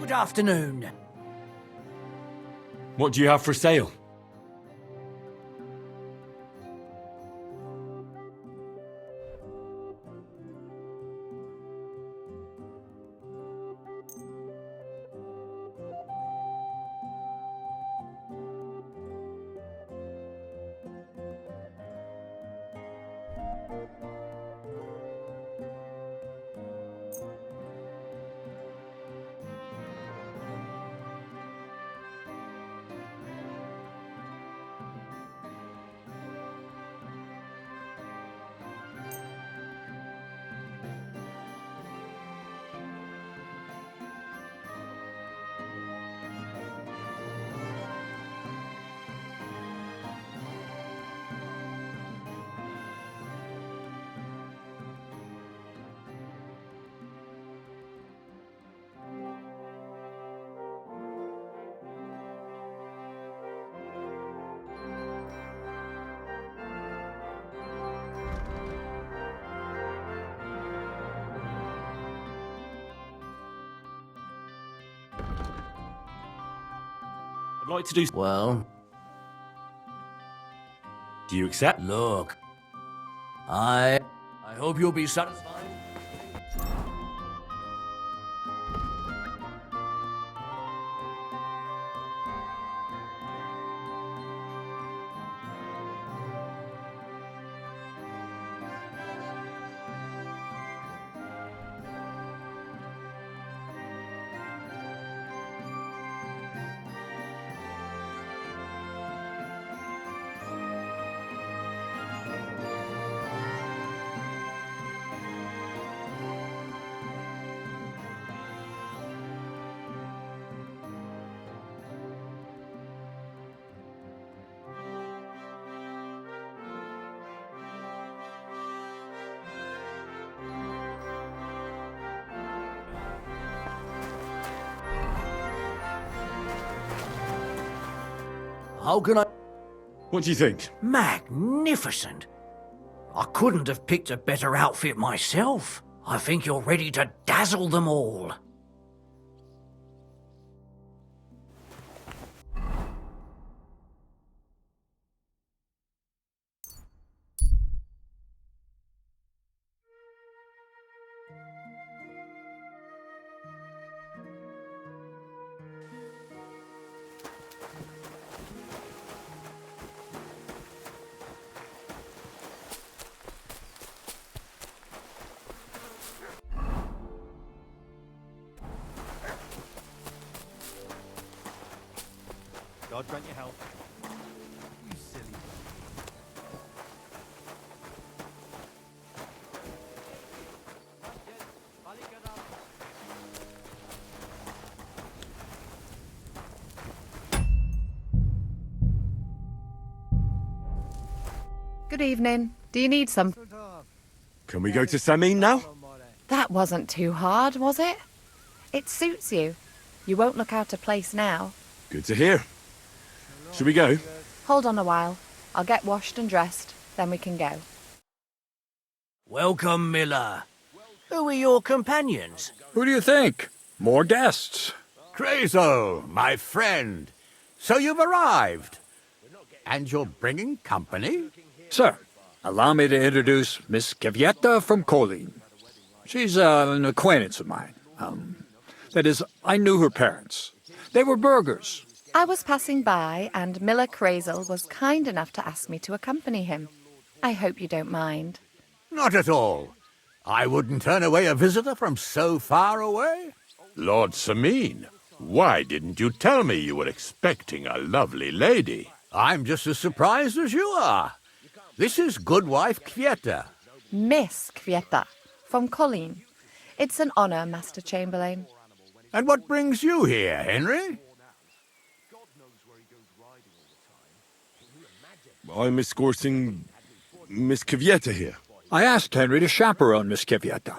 Good afternoon. What do you have for sale? I'd like to do... Well? Do you accept? Look, I hope you'll be satisfied. How can I... What do you think? Magnificent. I couldn't have picked a better outfit myself. I think you're ready to dazzle them all. God grant you health. You silly. Good evening. Do you need some? Can we go to Samin now? That wasn't too hard, was it? It suits you. You won't look out of place now. Good to hear. Should we go? Hold on a while. I'll get washed and dressed, then we can go. Welcome, Miller. Who are your companions? Who do you think? More guests. Crazo, my friend. So you've arrived. And you're bringing company? Sir, allow me to introduce Miss Kvyetta from Colleen. She's an acquaintance of mine. That is, I knew her parents. They were burghers. I was passing by, and Miller Crazel was kind enough to ask me to accompany him. I hope you don't mind. Not at all. I wouldn't turn away a visitor from so far away. Lord Samin, why didn't you tell me you were expecting a lovely lady? I'm just as surprised as you are. This is Goodwife Kvyetta. Miss Kvyetta, from Colleen. It's an honor, Master Chamberlain. And what brings you here, Henry? I'm escorting Miss Kvyetta here. I asked Henry to chaperone Miss Kvyetta.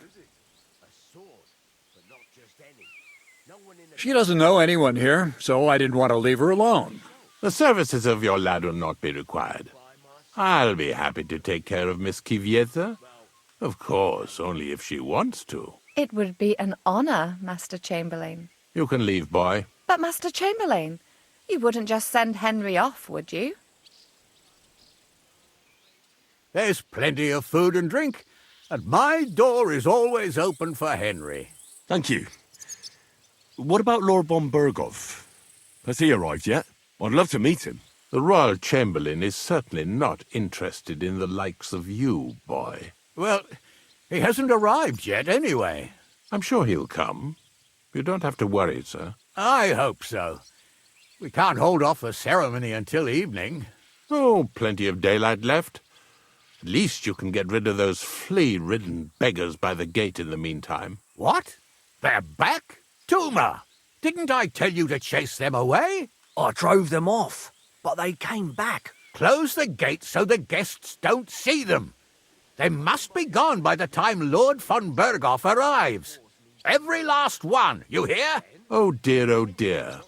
She doesn't know anyone here, so I didn't want to leave her alone. The services of your lad will not be required. I'll be happy to take care of Miss Kvyetta. Of course, only if she wants to. It would be an honor, Master Chamberlain. You can leave, boy. But, Master Chamberlain, you wouldn't just send Henry off, would you? There's plenty of food and drink, and my door is always open for Henry. Thank you. What about Lord von Berghoff? Has he arrived yet? I'd love to meet him. The Royal Chamberlain is certainly not interested in the likes of you, boy. Well, he hasn't arrived yet anyway. I'm sure he'll come. You don't have to worry, sir. I hope so. We can't hold off the ceremony until evening. Oh, plenty of daylight left. At least you can get rid of those flea-ridden beggars by the gate in the meantime. What? They're back? Tuma! Didn't I tell you to chase them away? I drove them off, but they came back. Close the gate so the guests don't see them. They must be gone by the time Lord von Berghoff arrives. Every last one, you hear? Oh dear, oh dear.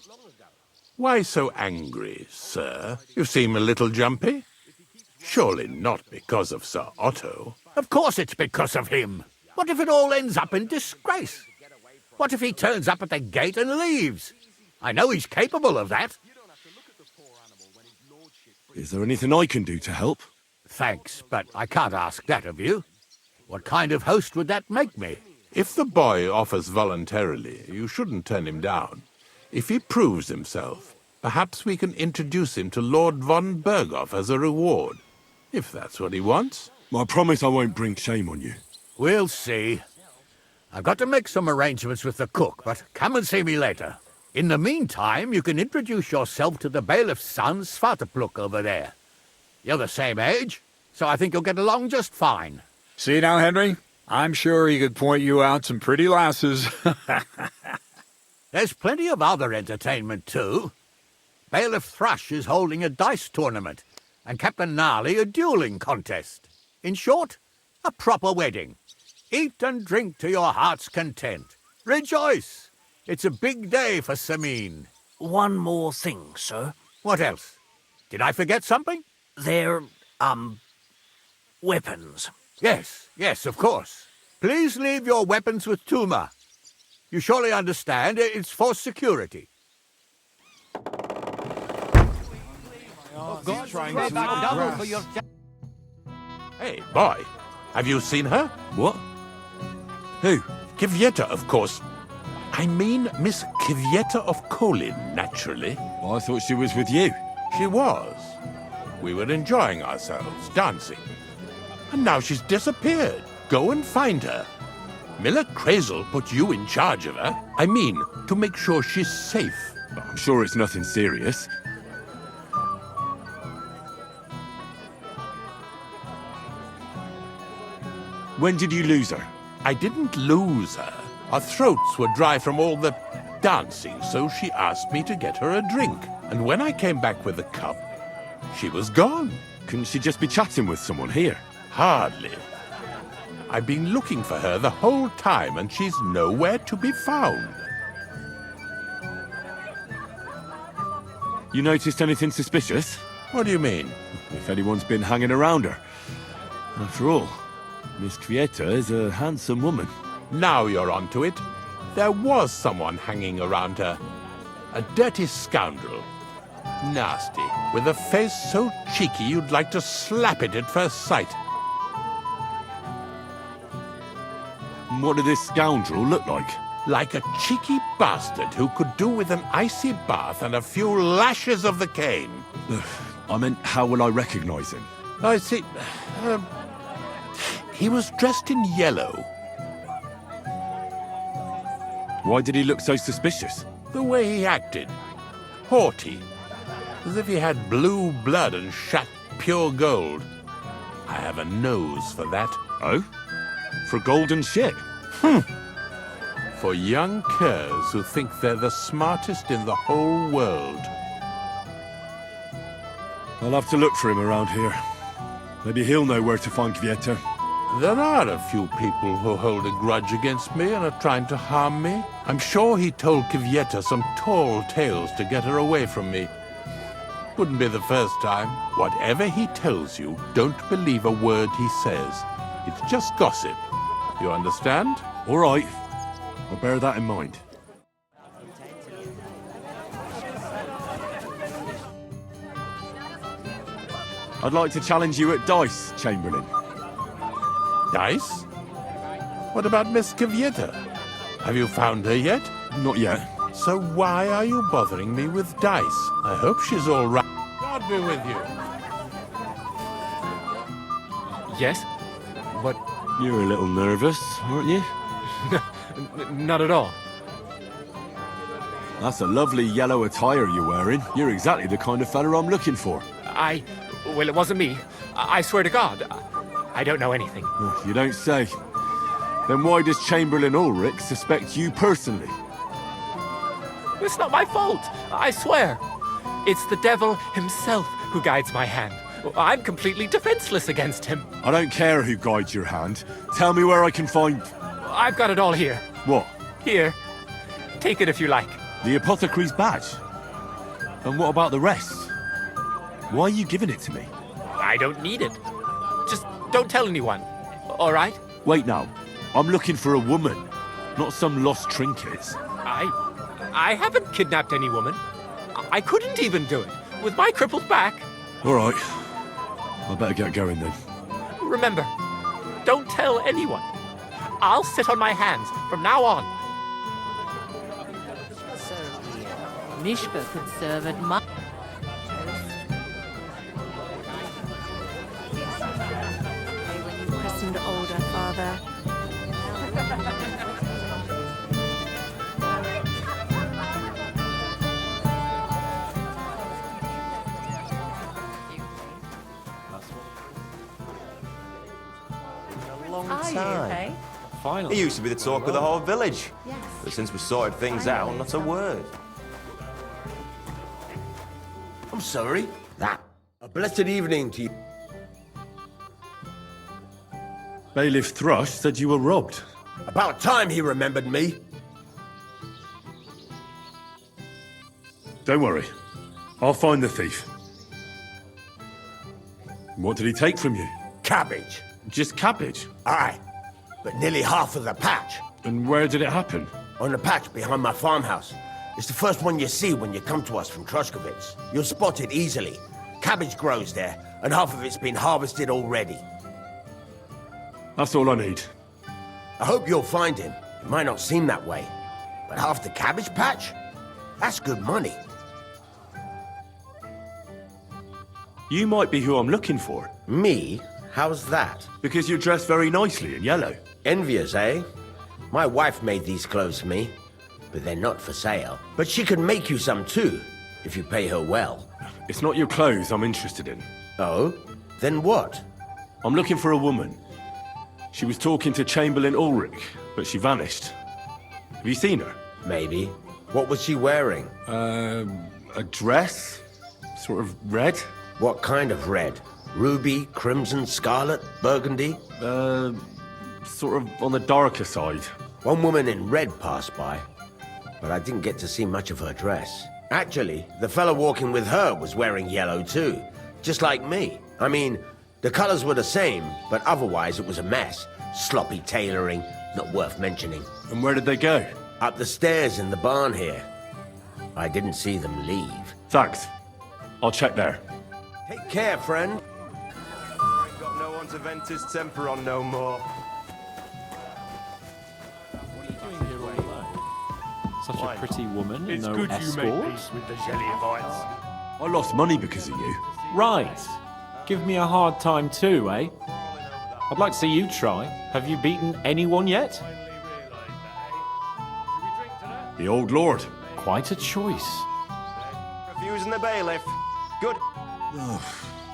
Why so angry, sir? You seem a little jumpy. Surely not because of Sir Otto. Of course it's because of him. What if it all ends up in disgrace? What if he turns up at the gate and leaves? I know he's capable of that. Is there anything I can do to help? Thanks, but I can't ask that of you. What kind of host would that make me? If the boy offers voluntarily, you shouldn't turn him down. If he proves himself, perhaps we can introduce him to Lord von Berghoff as a reward. If that's what he wants. I promise I won't bring shame on you. We'll see. I've got to make some arrangements with the cook, but come and see me later. In the meantime, you can introduce yourself to the bailiff's son, Svartepluk, over there. You're the same age, so I think you'll get along just fine. See now, Henry? I'm sure he could point you out some pretty lasses. There's plenty of other entertainment, too. Bailiff Thrush is holding a dice tournament, and Captain Gnarly a dueling contest. In short, a proper wedding. Eat and drink to your heart's content. Rejoice! It's a big day for Sameen. One more thing, sir. What else? Did I forget something? They're, weapons. Yes, of course. Please leave your weapons with Tuma. You surely understand it's for security. Hey, boy, have you seen her? What? Who? Kvyetta, of course. I mean Miss Kvyetta of Kolin, naturally. I thought she was with you. She was. We were enjoying ourselves, dancing. And now she's disappeared. Go and find her. Miller Crazel put you in charge of her. I mean, to make sure she's safe. I'm sure it's nothing serious. When did you lose her? I didn't lose her. Our throats were dry from all the dancing, so she asked me to get her a drink. And when I came back with a cup, she was gone. Couldn't she just be chatting with someone here? Hardly. I've been looking for her the whole time, and she's nowhere to be found. You noticed anything suspicious? What do you mean? If anyone's been hanging around her. After all, Miss Kvyetta is a handsome woman. Now you're onto it. There was someone hanging around her. A dirty scoundrel. Nasty, with a face so cheeky you'd like to slap it at first sight. What did this scoundrel look like? Like a cheeky bastard who could do with an icy bath and a few lashes of the cane. I meant, how will I recognize him? I see. He was dressed in yellow. Why did he look so suspicious? The way he acted. Haughty. As if he had blue blood and shat pure gold. I have a nose for that. Oh? For golden shit? For young curs who think they're the smartest in the whole world. I'll have to look for him around here. Maybe he'll know where to find Kvyetta. There are a few people who hold a grudge against me and are trying to harm me. I'm sure he told Kvyetta some tall tales to get her away from me. Wouldn't be the first time. Whatever he tells you, don't believe a word he says. It's just gossip. You understand? All right. I'll bear that in mind. I'd like to challenge you at dice, Chamberlain. Dice? What about Miss Kvyeta? Have you found her yet? Not yet. So why are you bothering me with dice? I hope she's all right. God be with you. Yes? But... You were a little nervous, weren't you? Not at all. That's a lovely yellow attire you're wearing. You're exactly the kind of fella I'm looking for. Well, it wasn't me. I swear to God. I don't know anything. You don't say. Then why does Chamberlain Ulrich suspect you personally? It's not my fault, I swear. It's the devil himself who guides my hand. I'm completely defenseless against him. I don't care who guides your hand. Tell me where I can find... I've got it all here. What? Here. Take it if you like. The apothecary's badge? And what about the rest? Why are you giving it to me? I don't need it. Just don't tell anyone, all right? Wait now. I'm looking for a woman, not some lost trinkets. I haven't kidnapped any woman. I couldn't even do it, with my crippled back. All right. I better get going then. Remember, don't tell anyone. I'll sit on my hands from now on. So weird. Mishka could serve at my... When you christened older, Father. Time. Finally. He used to be the talk of the whole village. Yes. But since we sorted things out, not a word. I'm sorry. A blessed evening to you. Bailiff Thrush said you were robbed. About time he remembered me. Don't worry. I'll find the thief. What did he take from you? Cabbage. Just cabbage? Aye, but nearly half of the patch. And where did it happen? On the patch behind my farmhouse. It's the first one you see when you come to us from Troskowitz. You'll spot it easily. Cabbage grows there, and half of it's been harvested already. That's all I need. I hope you'll find him. It might not seem that way, but half the cabbage patch? That's good money. You might be who I'm looking for. Me? How's that? Because you're dressed very nicely in yellow. Envious, eh? My wife made these clothes for me, but they're not for sale. But she can make you some too, if you pay her well. It's not your clothes I'm interested in. Oh? Then what? I'm looking for a woman. She was talking to Chamberlain Ulrich, but she vanished. Have you seen her? Maybe. What was she wearing? A dress? Sort of red? What kind of red? Ruby, crimson, scarlet, burgundy? Sort of on the darker side. One woman in red passed by, but I didn't get to see much of her dress. Actually, the fellow walking with her was wearing yellow too, just like me. I mean, the colors were the same, but otherwise it was a mess. Sloppy tailoring, not worth mentioning. And where did they go? Up the stairs in the barn here. I didn't see them leave. Thanks. I'll check there. Take care, friend. Ain't got no one to vent his temper on no more. What are you doing here all alone? Such a pretty woman and It's no good escort? you make peace with the Jellyvites. I lost money because of you. Right. Give me a hard time too, eh? I'd like to see you try. Have you beaten anyone yet? The old lord. Quite a choice. Refusing the bailiff. Good.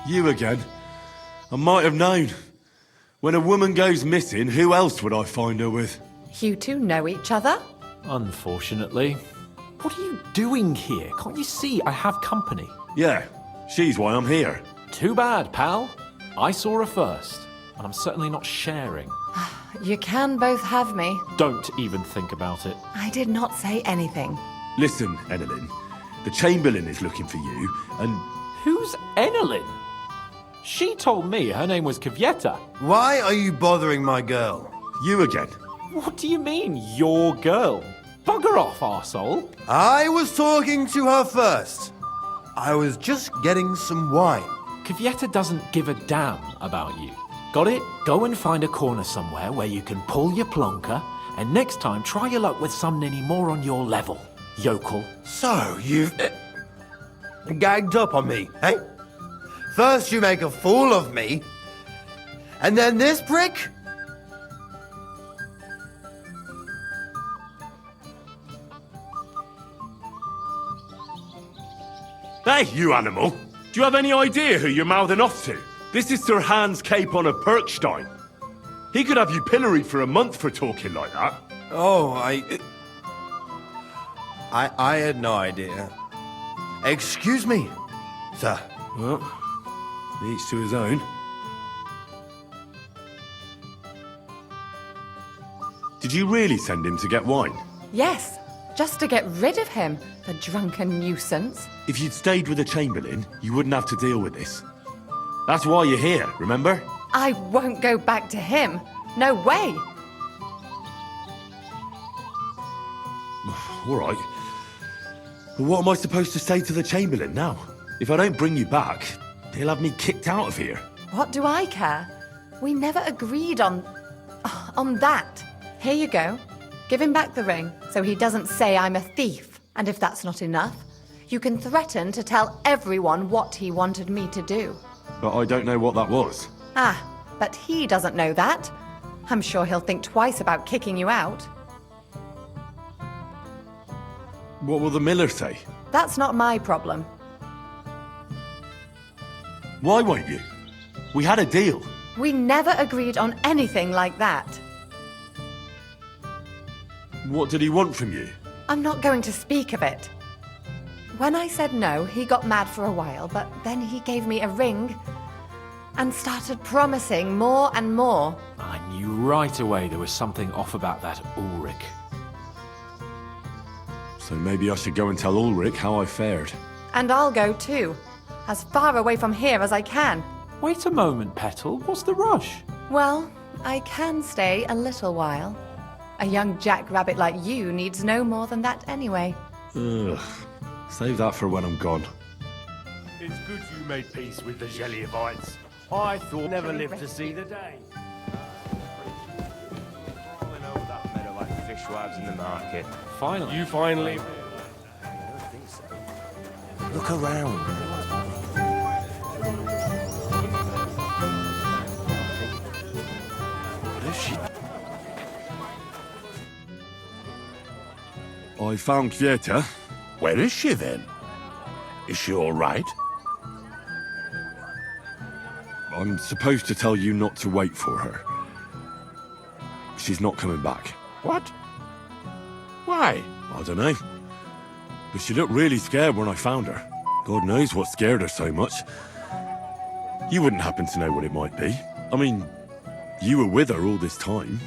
You again. I might have known. When a woman goes missing, who else would I find her with? You two know each other? Unfortunately. What are you doing here? Can't you see I have company? Yeah, she's why I'm here. Too bad, pal. I saw her first, and I'm certainly not sharing. You can both have me. Don't even think about it. I did not say anything. Listen, Enelin. The Chamberlain is looking for you, and... Who's Enelin? She told me her name was Kvyeta. Why are you bothering my girl? You again. What do you mean, your girl? Bugger off, arsehole. I was talking to her first. I was just getting some wine. Kvyeta doesn't give a damn about you. Got it? Go and find a corner somewhere where you can pull your plonker, and next time try your luck with some ninny more on your level, yokel. So, you've gagged up on me, eh? First you make a fool of me, and then this prick? Hey, you animal! Do you have any idea who you're mouthing off to? This is Sir Hans Cape on a Perkstein. He could have you pilloried for a month for talking like that. Oh, I had no idea. Excuse me, sir. Well, each to his own. Did you really send him to get wine? Yes, just to get rid of him, the drunken nuisance. If you'd stayed with the Chamberlain, you wouldn't have to deal with this. That's why you're here, remember? I won't go back to him. No way. All right. But what am I supposed to say to the Chamberlain now? If I don't bring you back, he'll have me kicked out of here. What do I care? We never agreed on that. Here you go. Give him back the ring so he doesn't say I'm a thief. And if that's not enough, you can threaten to tell everyone what he wanted me to do. But I don't know what that was. Ah, but he doesn't know that. I'm sure he'll think twice about kicking you out. What will the miller say? That's not my problem. Why won't you? We had a deal. We never agreed on anything like that. What did he want from you? I'm not going to speak of it. When I said no, he got mad for a while, but then he gave me a ring and started promising more and more. I knew right away there was something off about that Ulrich. So maybe I should go and tell Ulrich how I fared. And I'll go too, as far away from here as I can. Wait a moment, Petal. What's the rush? Well, I can stay a little while. A young jackrabbit like you needs no more than that anyway. Ugh. Save that for when I'm gone. It's good you made peace with the Jellyvites. I thought never lived to see the day. Crawling over that meadow like fishwives in the market. Finally. You finally... I don't think so. Look around. What is she? I found Kvyeta. Where is she then? Is she all right? I'm supposed to tell you not to wait for her. She's not coming back. What? Why? I don't know. But she looked really scared when I found her. God knows what scared her so much. You wouldn't happen to know what it might be. I mean, you were with her all this time.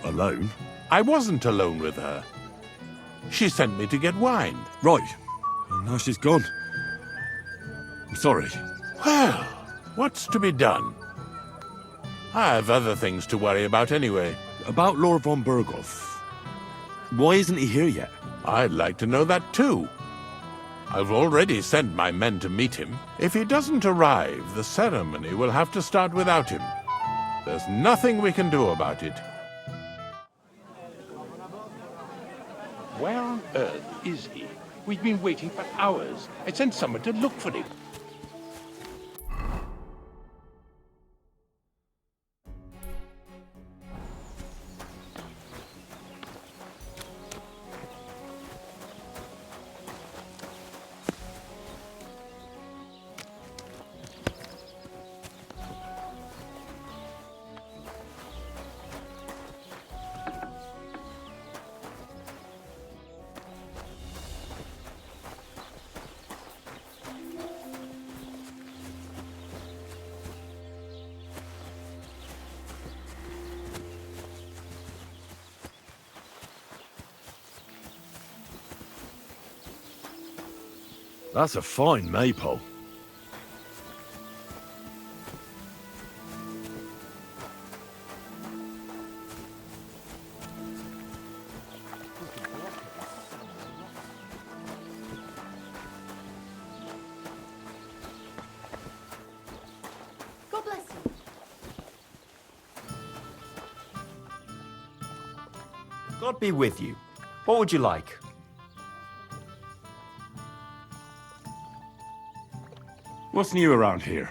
Alone. I wasn't alone with her. She sent me to get wine. Right. And now she's gone. I'm sorry. Well, what's to be done? I have other things to worry about anyway. About Lord von Berghoff. Why isn't he here yet? I'd like to know that too. I've already sent my men to meet him. If he doesn't arrive, the ceremony will have to start without him. There's nothing we can do about it. Where on earth is he? We've been waiting for hours. I sent someone to look for him. That's a fine maypole. God be with you. What would you like? What's new around here?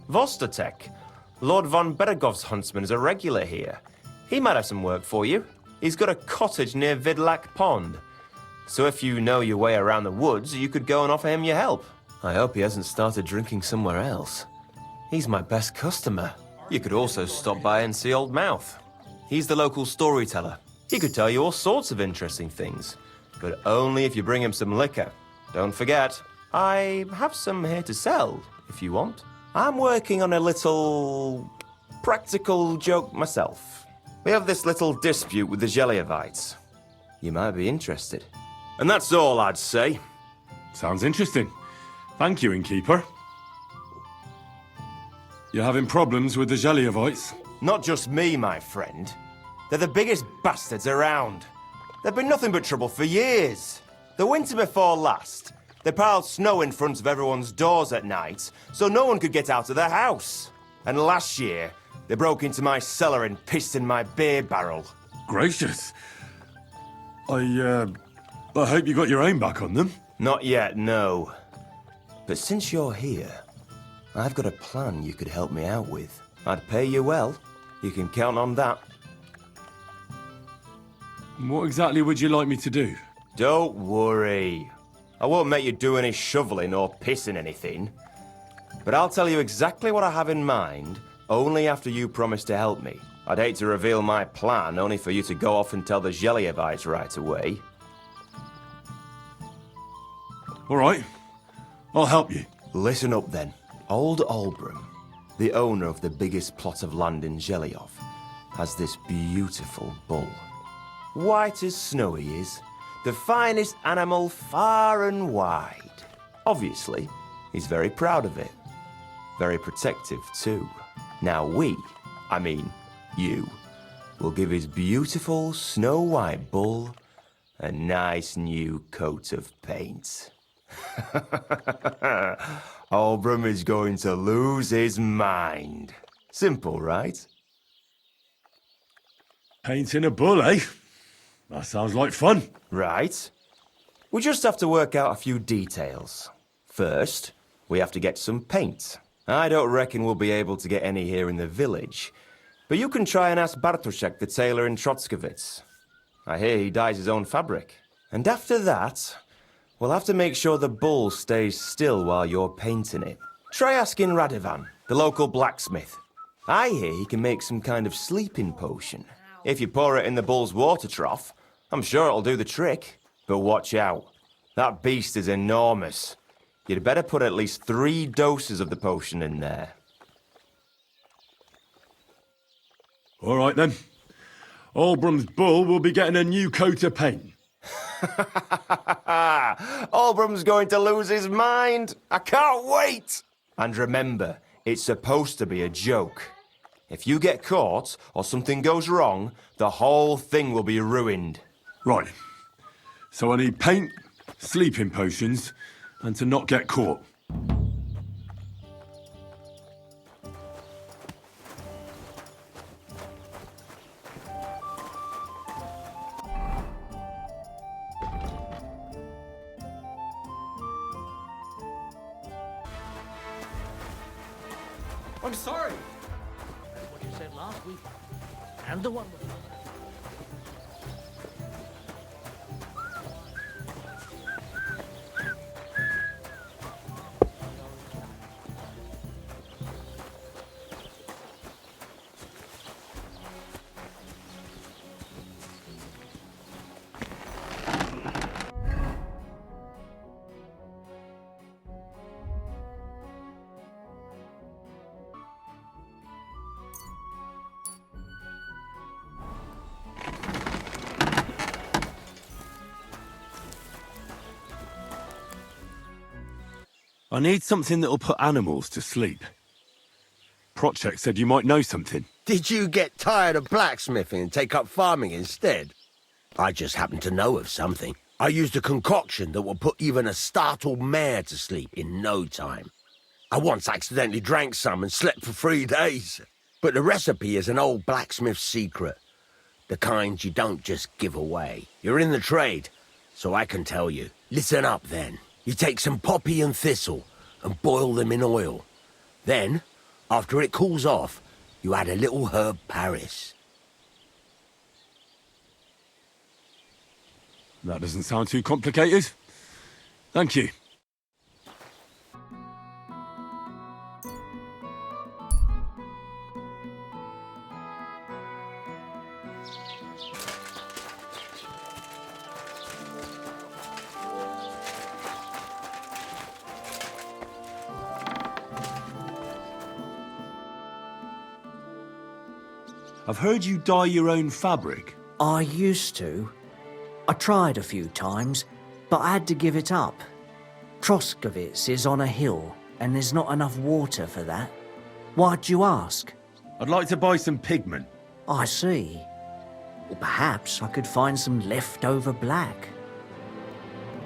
Vostatek. Lord von Beregov's huntsman is a regular here. He might have some work for you. He's got a cottage near Vidlak Pond. So if you know your way around the woods, you could go and offer him your help. I hope he hasn't started drinking somewhere else. He's my best customer. You could also stop by and see Old Mouth. He's the local storyteller. He could tell you all sorts of interesting things, but only if you bring him some liquor. Don't forget, I have some here to sell, if you want. I'm working on a little practical joke myself. We have this little dispute with the Gelievites. You might be interested. And that's all I'd say. Sounds interesting. Thank you, innkeeper. You're having problems with the Gelievites? Not just me, my friend. They're the biggest bastards around. They've been nothing but trouble for years. The winter before last, they piled snow in front of everyone's doors at night, so no one could get out of their house. And last year, they broke into my cellar and pissed in my beer barrel. Gracious. I hope you got your aim back on them. Not yet, no. But since you're here, I've got a plan you could help me out with. I'd pay you well. You can count on that. What exactly would you like me to do? Don't worry. I won't make you do any shoveling or pissing anything. But I'll tell you exactly what I have in mind, only after you promise to help me. I'd hate to reveal my plan, only for you to go off and tell the Gelievites right away. All right. I'll help you. Listen up then. Old Olbram, the owner of the biggest plot of land in Geliov, has this beautiful bull. White as snow he is, the finest animal far and wide. Obviously, he's very proud of it. Very protective too. Now you, will give his beautiful snow-white bull a nice new coat of paint. Olbram is going to lose his mind. Simple, right? Painting a bull, eh? That sounds like fun. Right. We just have to work out a few details. First, we have to get some paint. I don't reckon we'll be able to get any here in the village, but you can try and ask Bartoszek, the tailor in Trotskovitz. I hear he dyes his own fabric. And after that, we'll have to make sure the bull stays still while you're painting it. Try asking Radovan, the local blacksmith. I hear he can make some kind of sleeping potion. If you pour it in the bull's water trough, I'm sure it'll do the trick. But watch out. That beast is enormous. You'd better put at least 3 doses of the potion in there. All right then. Olbram's bull will be getting a new coat of paint. Olbram's going to lose his mind. I can't wait. And remember, it's supposed to be a joke. If you get caught or something goes wrong, the whole thing will be ruined. Right. So I need paint, sleeping potions, and to not get caught. I'm sorry. That's what you said last week. And the one before. I need something that'll put animals to sleep. Prochek said you might know something. Did you get tired of blacksmithing and take up farming instead? I just happen to know of something. I used a concoction that will put even a startled mare to sleep in no time. I once accidentally drank some and slept for 3 days. But the recipe is an old blacksmith's secret. The kind you don't just give away. You're in the trade, so I can tell you. Listen up, then. You take some poppy and thistle and boil them in oil. Then, after it cools off, you add a little herb Paris. That doesn't sound too complicated. Thank you. I've heard you dye your own fabric. I used to. I tried a few times, but I had to give it up. Troskovitz is on a hill, and there's not enough water for that. Why'd you ask? I'd like to buy some pigment. I see. Well, perhaps I could find some leftover black.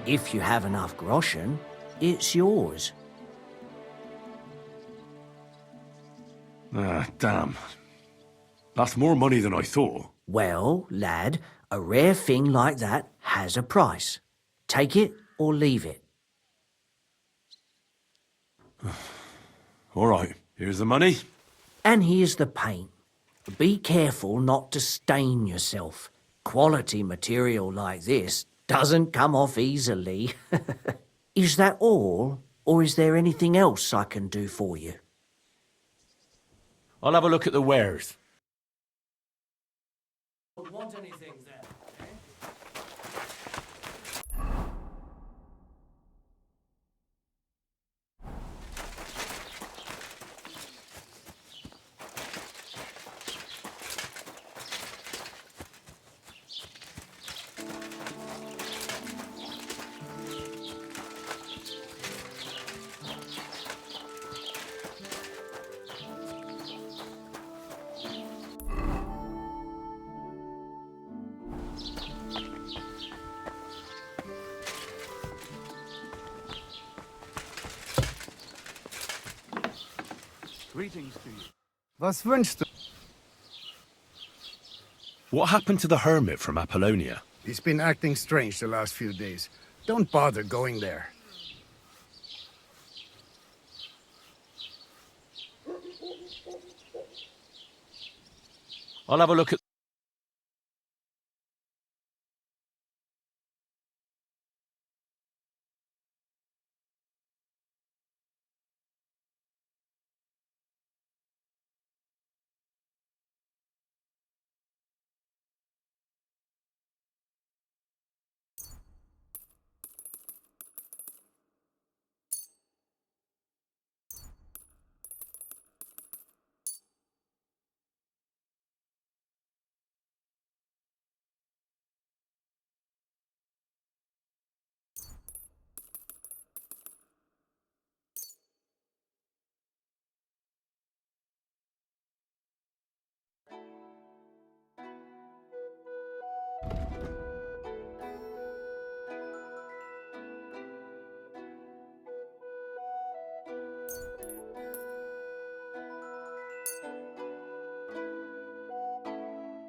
If you have enough groschen, it's yours. Ah, damn. That's more money than I thought. Well, lad, a rare thing like that has a price. Take it or leave it. All right, here's the money. And here's the paint. Be careful not to stain yourself. Quality material like this doesn't come off easily. Is that all, or is there anything else I can do for you? I'll have a look at the wares. Want anything there? Greetings to you. Was wünschst du? What happened to the hermit from Apollonia? He's been acting strange the last few days. Don't bother going there. I'll have a look at...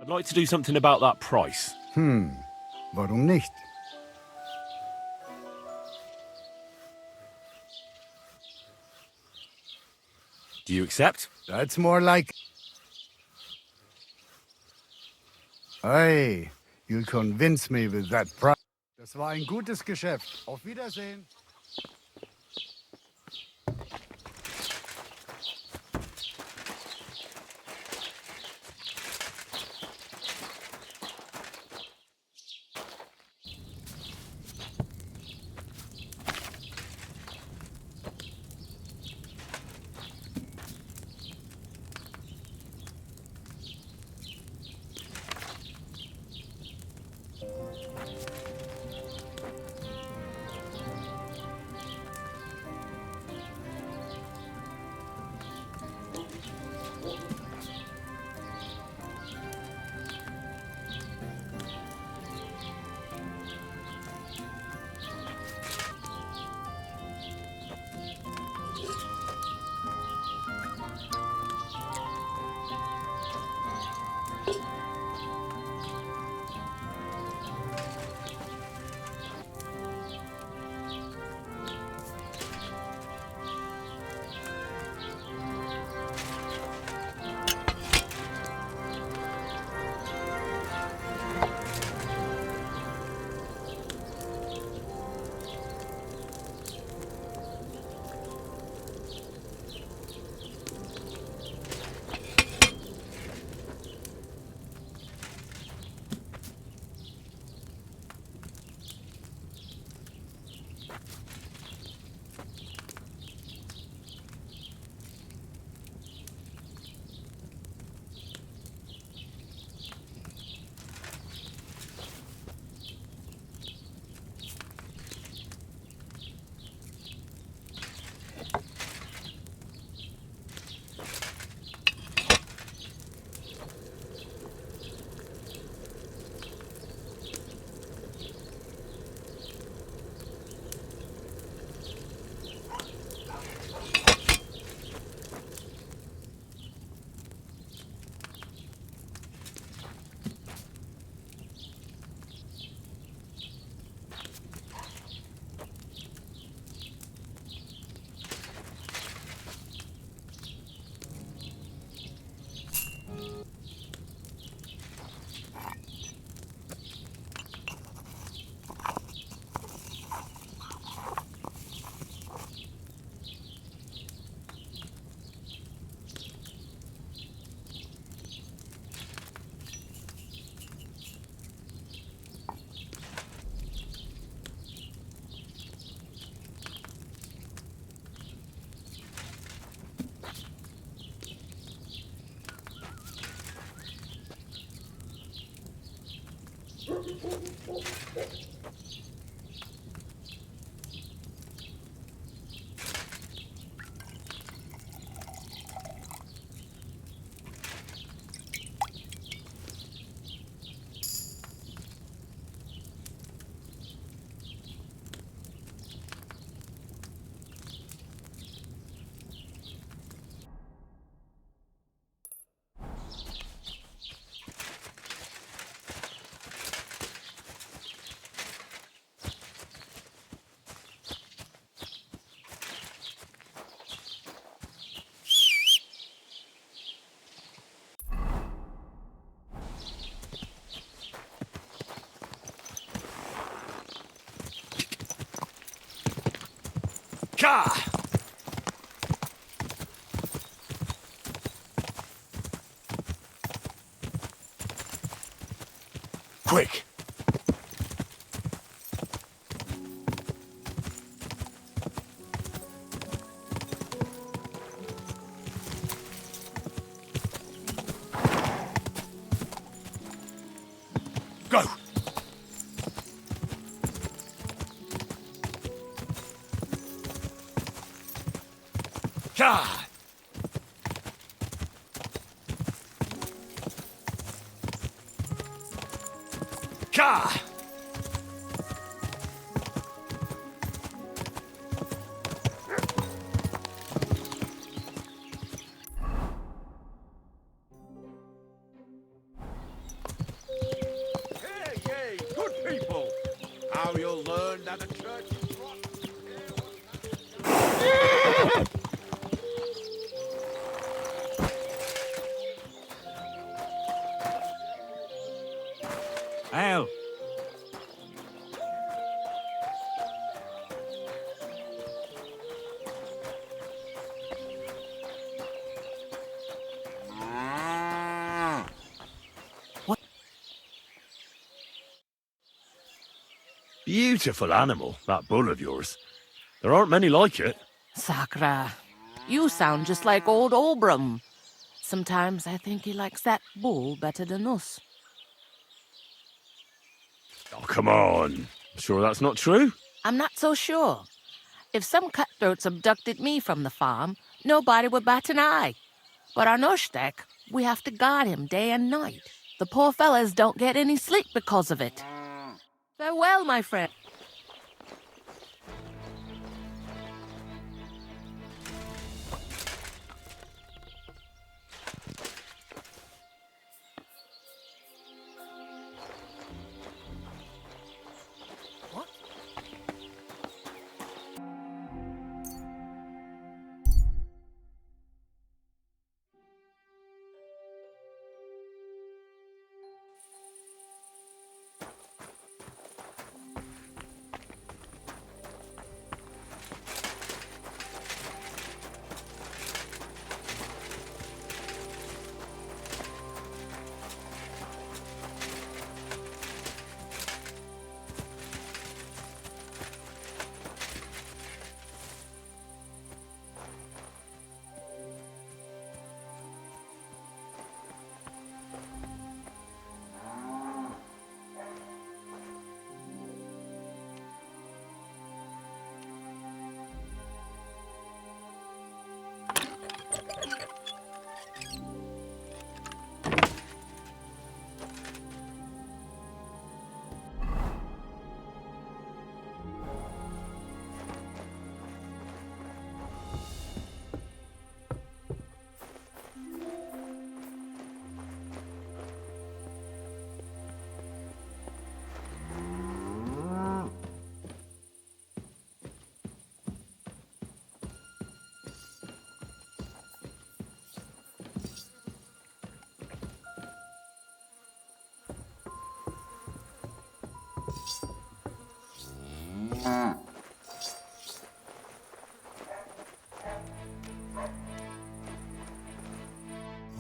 I'd like to do something about that price. Warum nicht? Do you accept? That's more like... Hey, you'll convince me with that price. Das war ein gutes Geschäft. Auf Wiedersehen. Ka! Quick! Go! Ka! Ka! Hey, good people! How you'll learn that a church is Ale. Beautiful animal, that bull of yours. There aren't many like it. Sakra, you sound just like old Obram. Sometimes I think he likes that bull better than us. Oh, come on. Sure that's not true? I'm not so sure. If some cutthroats abducted me from the farm, nobody would bat an eye. But on Ushtek, we have to guard him day and night. The poor fellas don't get any sleep because of it. Farewell, my friend.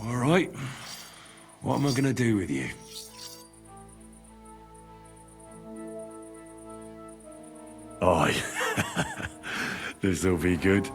All right. What am I gonna do with you? Aye. This'll be good.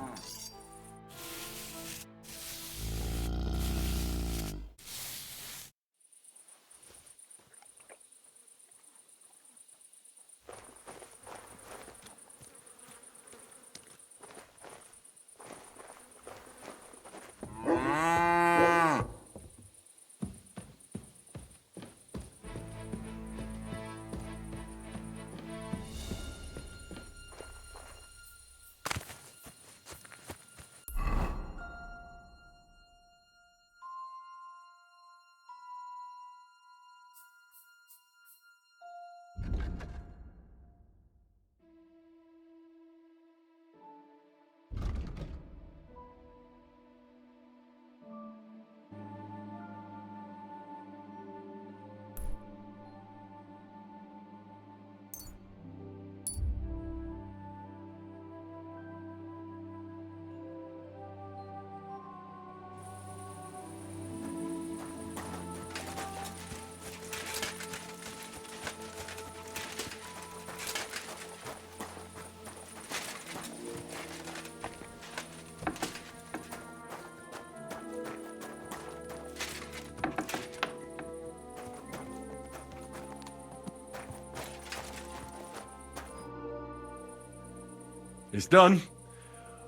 It's done.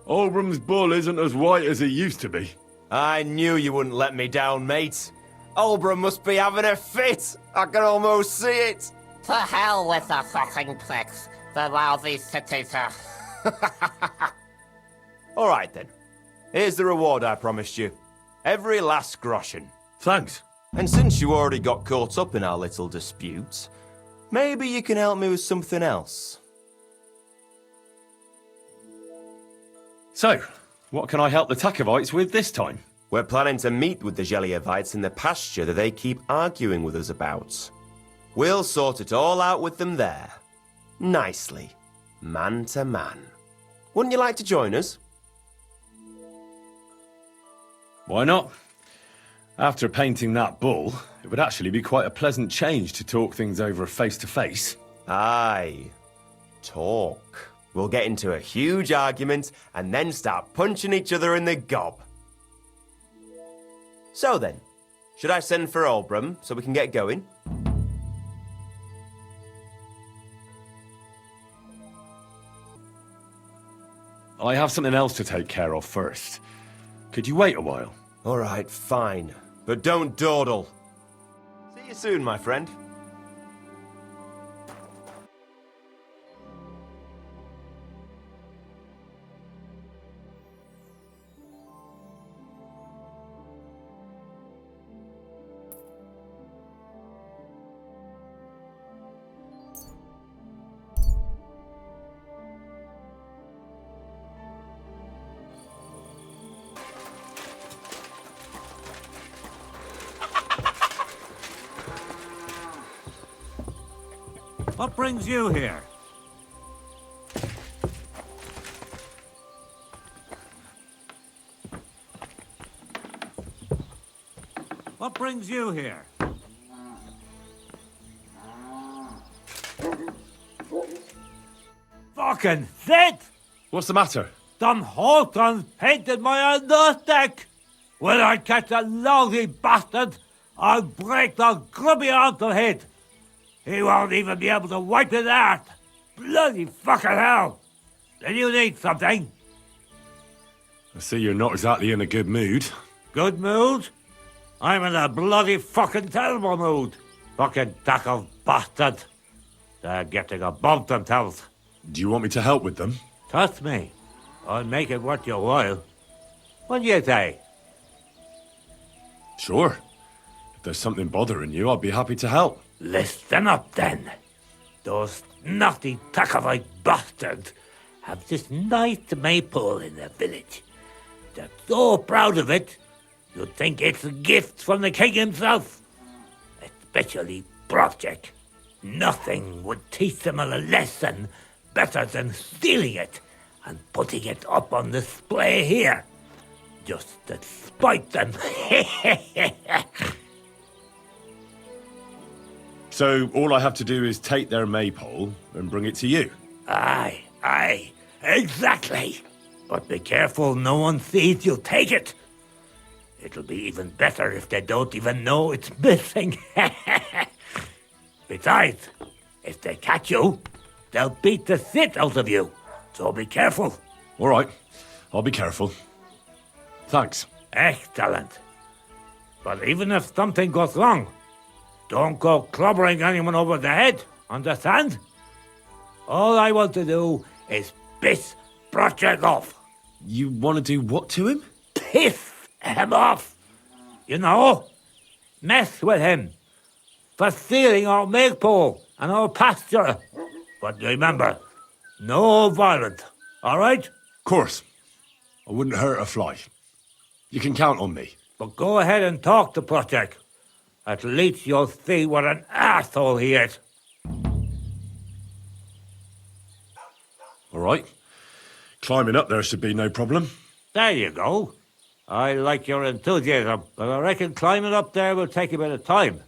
Olbram's bull isn't as white as it used to be. I knew you wouldn't let me down, mate. Olbram must be having a fit. I can almost see it. To hell with the fucking pricks. The lousy city-ter. All right, then. Here's the reward I promised you. Every last groschen. Thanks. And since you already got caught up in our little dispute, maybe you can help me with something else. So, what can I help the Takovites with this time? We're planning to meet with the Gelievites in the pasture that they keep arguing with us about. We'll sort it all out with them there. Nicely. Man to man. Wouldn't you like to join us? Why not? After painting that bull, it would actually be quite a pleasant change to talk things over face to face. Aye. Talk. We'll get into a huge argument and then start punching each other in the gob. So then, should I send for Olbram so we can get going? I have something else to take care of first. Could you wait a while? All right, fine. But don't dawdle. See you soon, my friend. What brings you here? What brings you here? Fucking shit! What's the matter? Them Holtons painted my underdeck! When I catch a lousy bastard, I'll break the grubby out of head. He won't even be able to wipe it out. Bloody fucking hell! Then you need something. I see you're not exactly in a good mood. Good mood? I'm in a bloody fucking terrible mood. Fucking duck of bastard. They're getting above themselves. Do you want me to help with them? Trust me. I'll make it worth your while. What do you say? Sure. If there's something bothering you, I'd be happy to help. Listen up, then. Those naughty Takovite bastards have this nice maypole in their village. They're so proud of it, you'd think it's a gift from the king himself. Especially Project. Nothing would teach them a lesson better than stealing it and putting it up on display here. Just to spite them. So all I have to do is take their maypole and bring it to you? Aye, exactly. But be careful no one sees you take it. It'll be even better if they don't even know it's missing. Besides, if they catch you, they'll beat the shit out of you. So be careful. All right, I'll be careful. Thanks. Excellent. But even if something goes wrong, don't go clobbering anyone over the head, understand? All I want to do is piss Project off. You want to do what to him? Piss him off. You know? Mess with him. For stealing our maypole and our pasture. But remember, no violence, all right? Of course. I wouldn't hurt a fly. You can count on me. But go ahead and talk to Project. At least you'll see what an asshole he is. All right. Climbing up there should be no problem. There you go. I like your enthusiasm, but I reckon climbing up there will take a bit of time.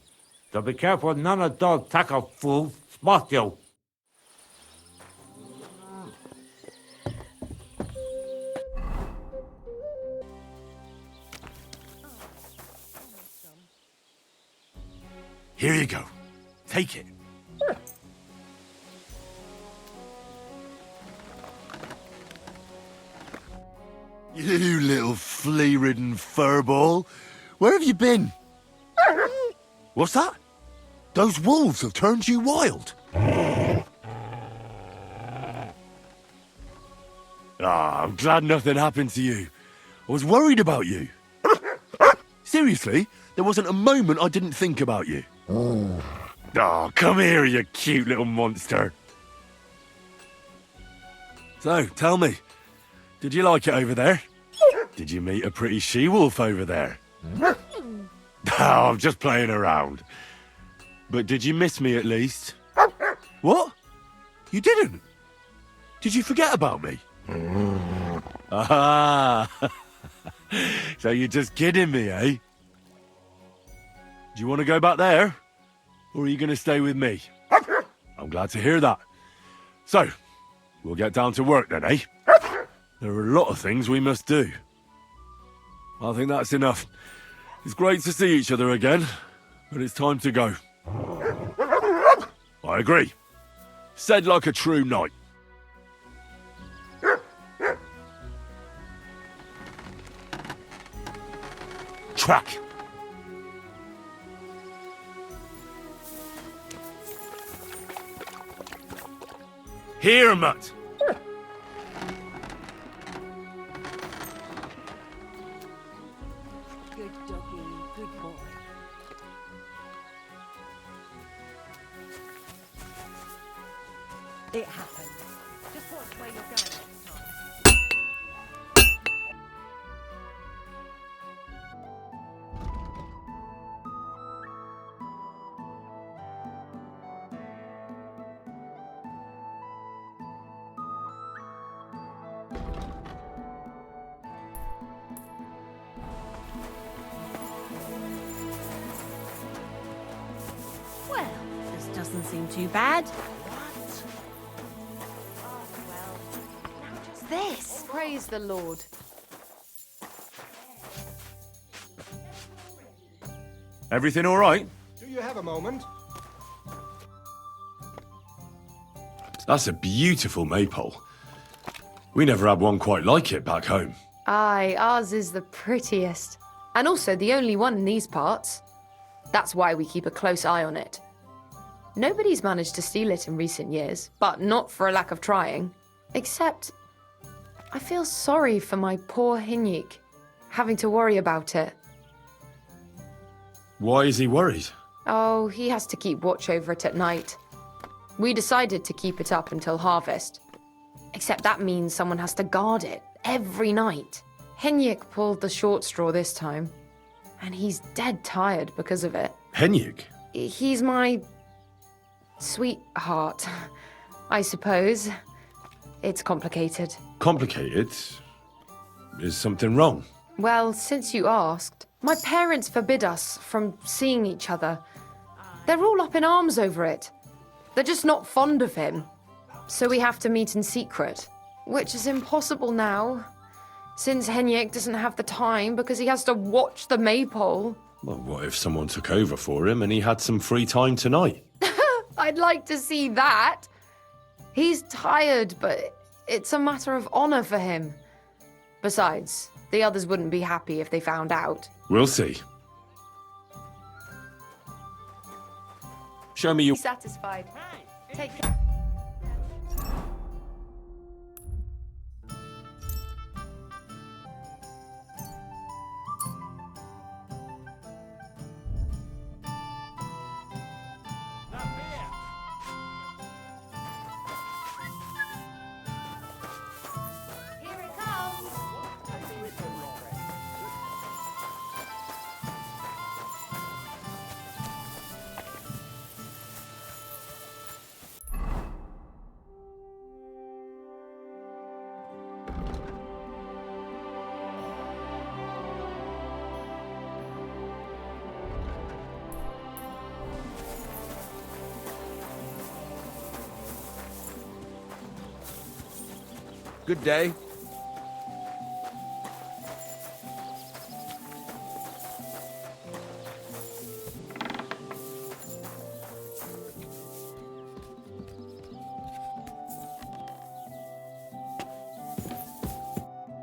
So be careful none of those tackle fools spot you. Here you go. Take it. You little flea-ridden furball. Where have you been? What's that? Those wolves have turned you wild. Ah, I'm glad nothing happened to you. I was worried about you. Seriously, there wasn't a moment I didn't think about you. Oh, come here, you cute little monster. So, tell me, did you like it over there? Did you meet a pretty she-wolf over there? Oh, I'm just playing around. But did you miss me at least? What? You didn't? Did you forget about me? Ah, so you're just kidding me, eh? Do you want to go back there? Or are you going to stay with me? I'm glad to hear that. So, we'll get down to work then, eh? There are a lot of things we must do. I think that's enough. It's great to see each other again, but it's time to go. I agree. Said like a true knight. Track. Here, Mutt. Good doggy, good boy. It happens. Just watch where you're going next time. Well, this doesn't seem too bad. This! Praise the Lord. Everything all right? Do you have a moment? That's a beautiful maypole. We never had one quite like it back home. Aye, ours is the prettiest. And also the only one in these parts. That's why we keep a close eye on it. Nobody's managed to steal it in recent years, but not for a lack of trying. Except, I feel sorry for my poor Hinyik, having to worry about it. Why is he worried? Oh, he has to keep watch over it at night. We decided to keep it up until harvest. Except that means someone has to guard it every night. Hinyik pulled the short straw this time, and he's dead tired because of it. Henyuk? He's my sweetheart, I suppose. It's complicated. Complicated? Is something wrong? Well, since you asked, my parents forbid us from seeing each other. They're all up in arms over it. They're just not fond of him. So we have to meet in secret, which is impossible now, since Henyek doesn't have the time because he has to watch the maypole. Well, what if someone took over for him and he had some free time tonight? I'd like to see that. He's tired, but it's a matter of honor for him. Besides, the others wouldn't be happy if they found out. We'll see. Show me your... Satisfied. Take care. Good day.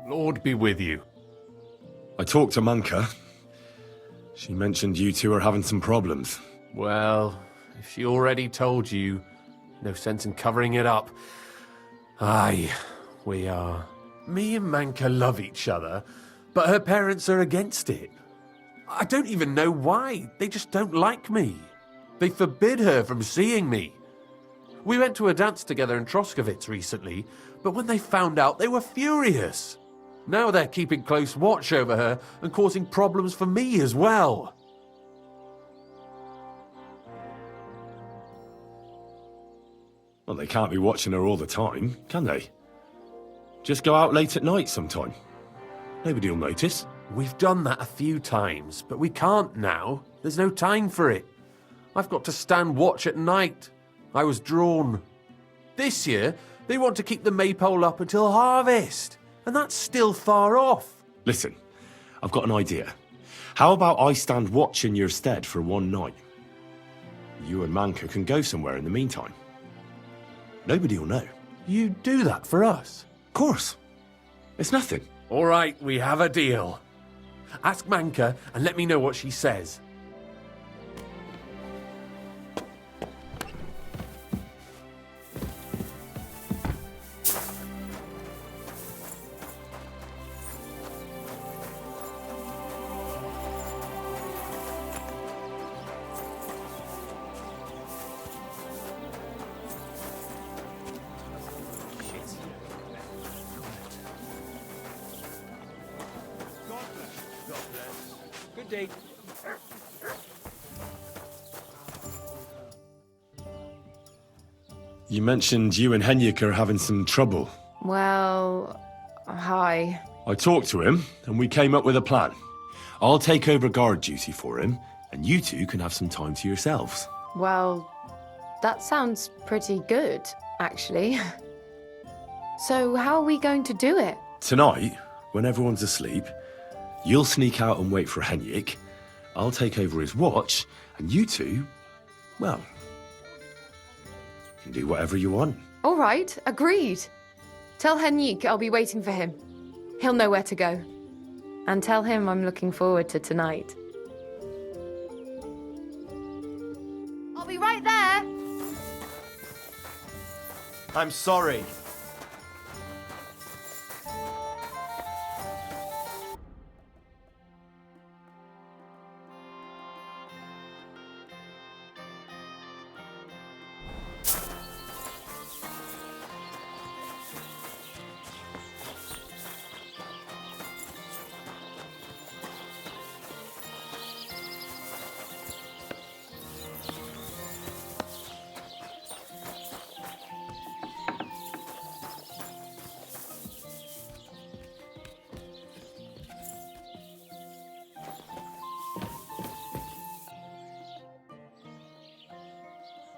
Lord be with you. I talked to Manka. She mentioned you two are having some problems. Well, if she already told you, no sense in covering it up. Aye, we are. Me and Manka love each other, but her parents are against it. I don't even know why. They just don't like me. They forbid her from seeing me. We went to a dance together in Troskovitz recently, but when they found out, they were furious. Now they're keeping close watch over her and causing problems for me as well. Well, they can't be watching her all the time, can they? Just go out late at night sometime. Nobody'll notice. We've done that a few times, but we can't now. There's no time for it. I've got to stand watch at night. I was drawn. This year, they want to keep the maypole up until harvest, and that's still far off. Listen, I've got an idea. How about I stand watch in your stead for one night? You and Manka can go somewhere in the meantime. Nobody'll know. You do that for us? Of course. It's nothing. All right, we have a deal. Ask Manka and let me know what she says. Good day. You mentioned you and Henrik are having some trouble. Well, hi. I talked to him, and we came up with a plan. I'll take over guard duty for him, and you two can have some time to yourselves. Well, that sounds pretty good, actually. So how are we going to do it? Tonight, when everyone's asleep, you'll sneak out and wait for Henrik. I'll take over his watch, and you two, well, can do whatever you want. All right, agreed. Tell Henrik I'll be waiting for him. He'll know where to go. And tell him I'm looking forward to tonight. I'll be right there. I'm sorry.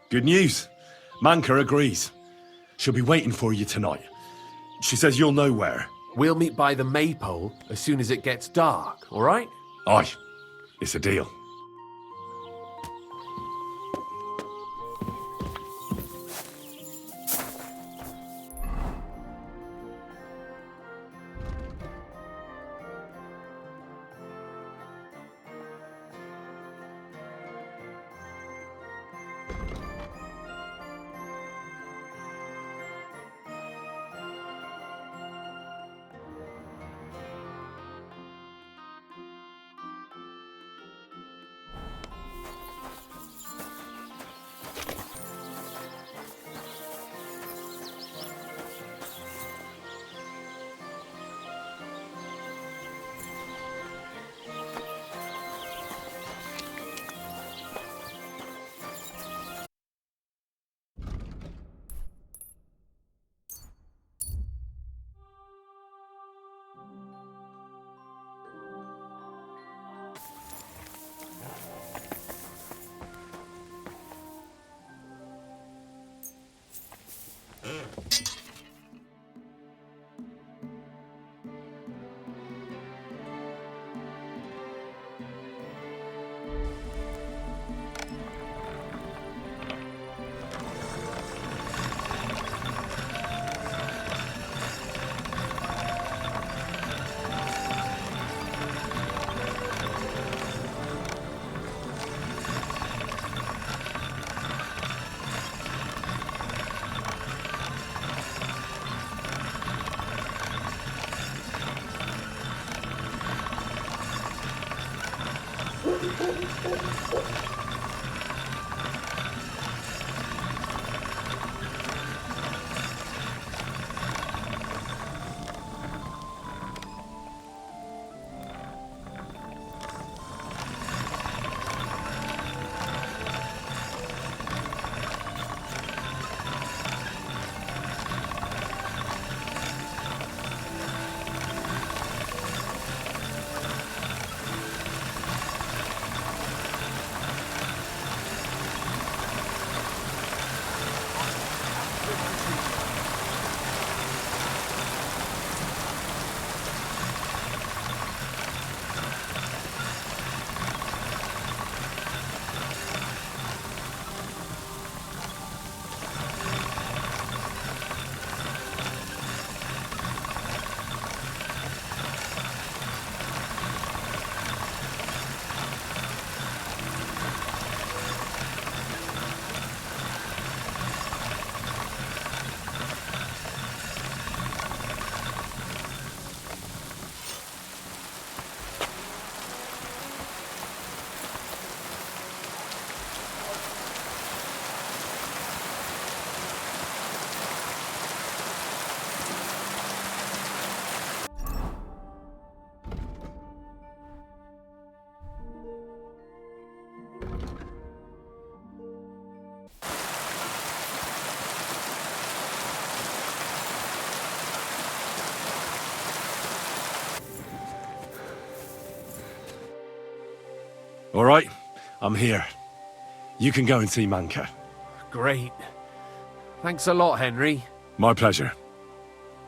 Good news. Manka agrees. She'll be waiting for you tonight. She says you'll know where. We'll meet by the maypole as soon as it gets dark, all right? Aye. It's a deal. All right, I'm here. You can go and see Manka. Great. Thanks a lot, Henry. My pleasure.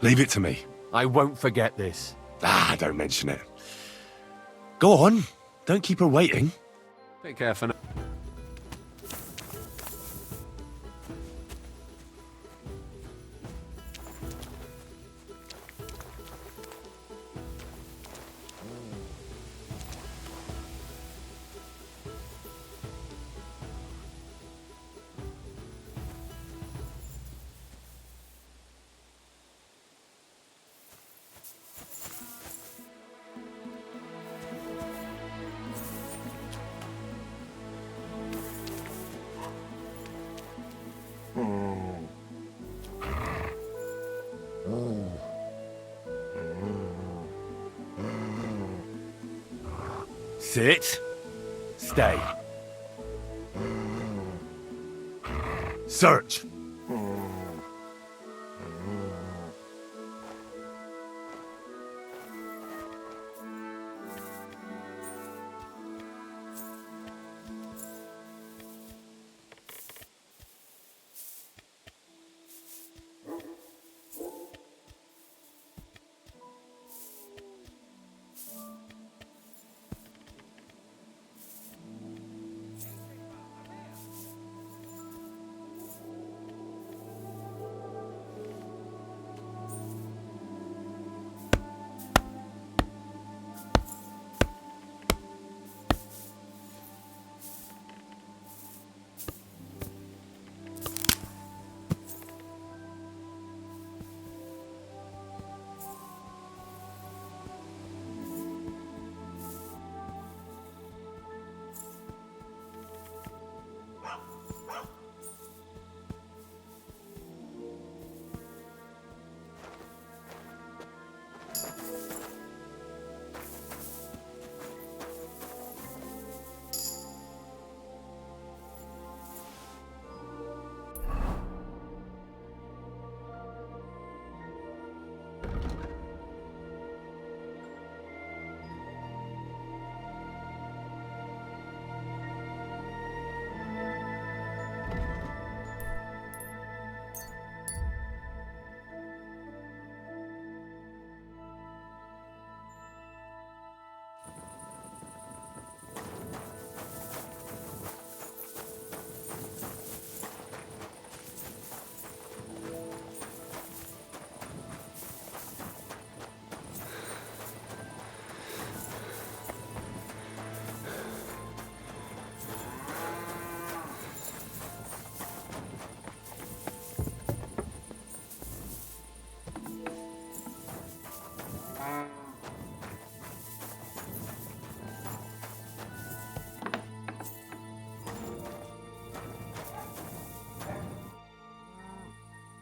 Leave it to me. I won't forget this. Ah, don't mention it. Go on. Don't keep her waiting. Take care for now. Sit. Stay. Search.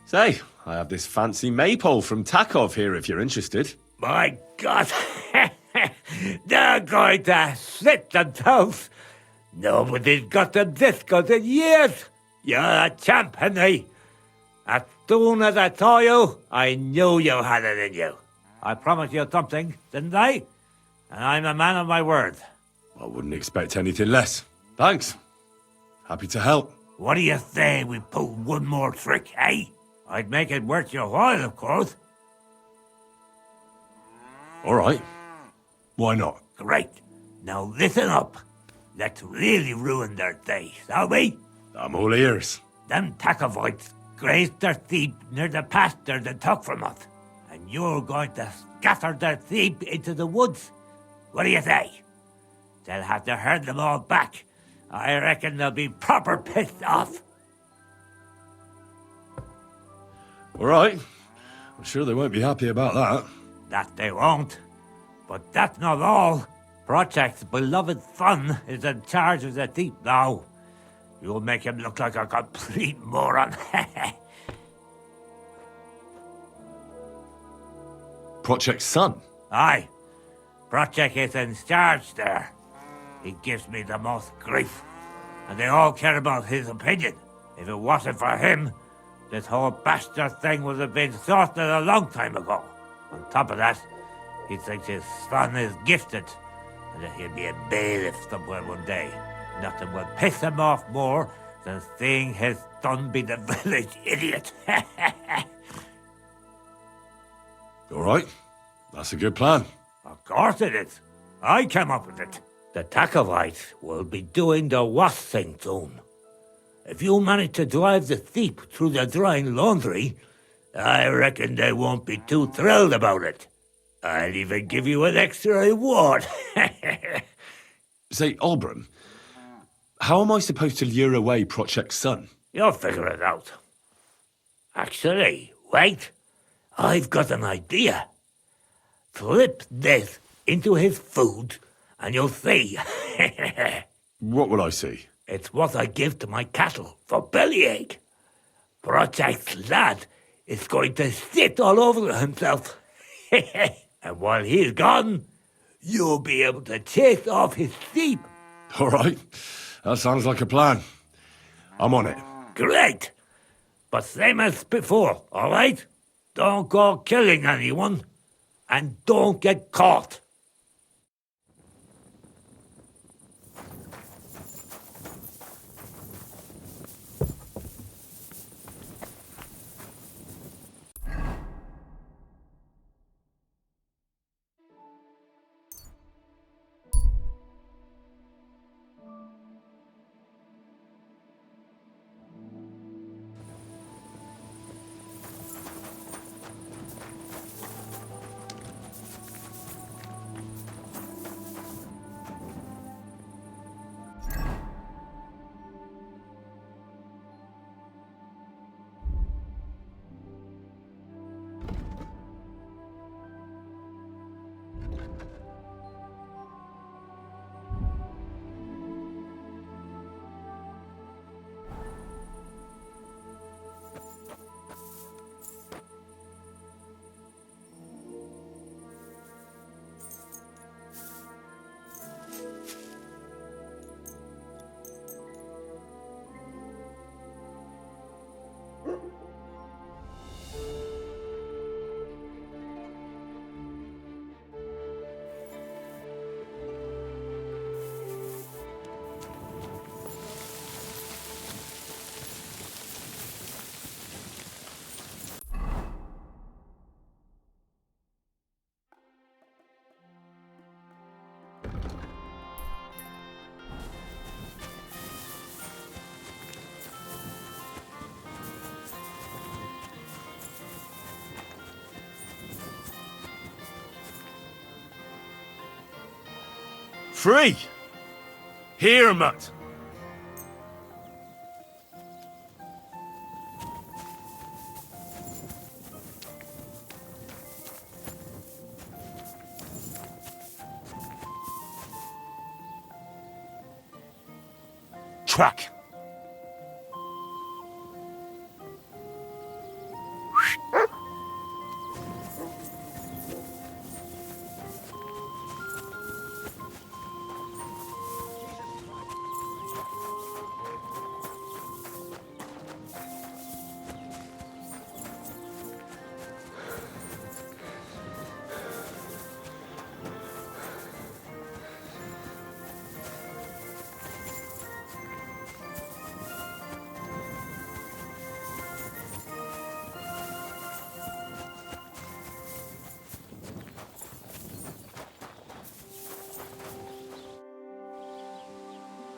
Say, I have this fancy maypole from Takov here if you're interested. My God! They're going to slit themselves! Nobody's got them this good in years! You're a champ, Henry! As soon as I saw you, I knew you had it in you. I promised you something, didn't I? And I'm a man of my word. I wouldn't expect anything less. Thanks. Happy to help. What do you say we pull one more trick, eh? I'd make it worth your while, of course. All right. Why not? Great. Now listen up. Let's really ruin their day, shall we? I'm all ears. Them Takovites grazed their sheep near the pasture they took from us. And you're going to scatter their sheep into the woods. What do you say? They'll have to herd them all back. I reckon they'll be proper pissed off. All right. I'm sure they won't be happy about that. That they won't. But that's not all. Project's beloved son is in charge of the sheep now. You'll make him look like a complete moron. Project's son? Aye. Project is in charge there. He gives me the most grief. And they all care about his opinion. If it wasn't for him, this whole bastard thing would have been sorted a long time ago. On top of that, he thinks his son is gifted, and that he'll be a bailiff somewhere one day. Nothing will piss him off more than seeing his son be the village idiot. All right. That's a good plan. Of course it is. I came up with it. The Takovites will be doing the wash thing soon. If you manage to drive the sheep through the drying laundry, I reckon they won't be too thrilled about it. I'll even give you an extra reward. Say, Olbram, how am I supposed to lure away Project's son? You'll figure it out. Actually, wait. I've got an idea. Slip this into his food, and you'll see. What will I see? It's what I give to my cattle for bellyache. Project's lad is going to sit all over himself. And while he's gone, you'll be able to chase off his sheep. All right. That sounds like a plan. I'm on it. Great. But same as before, all right? Don't go killing anyone. And don't get caught. Free! Here, Mutt. Track.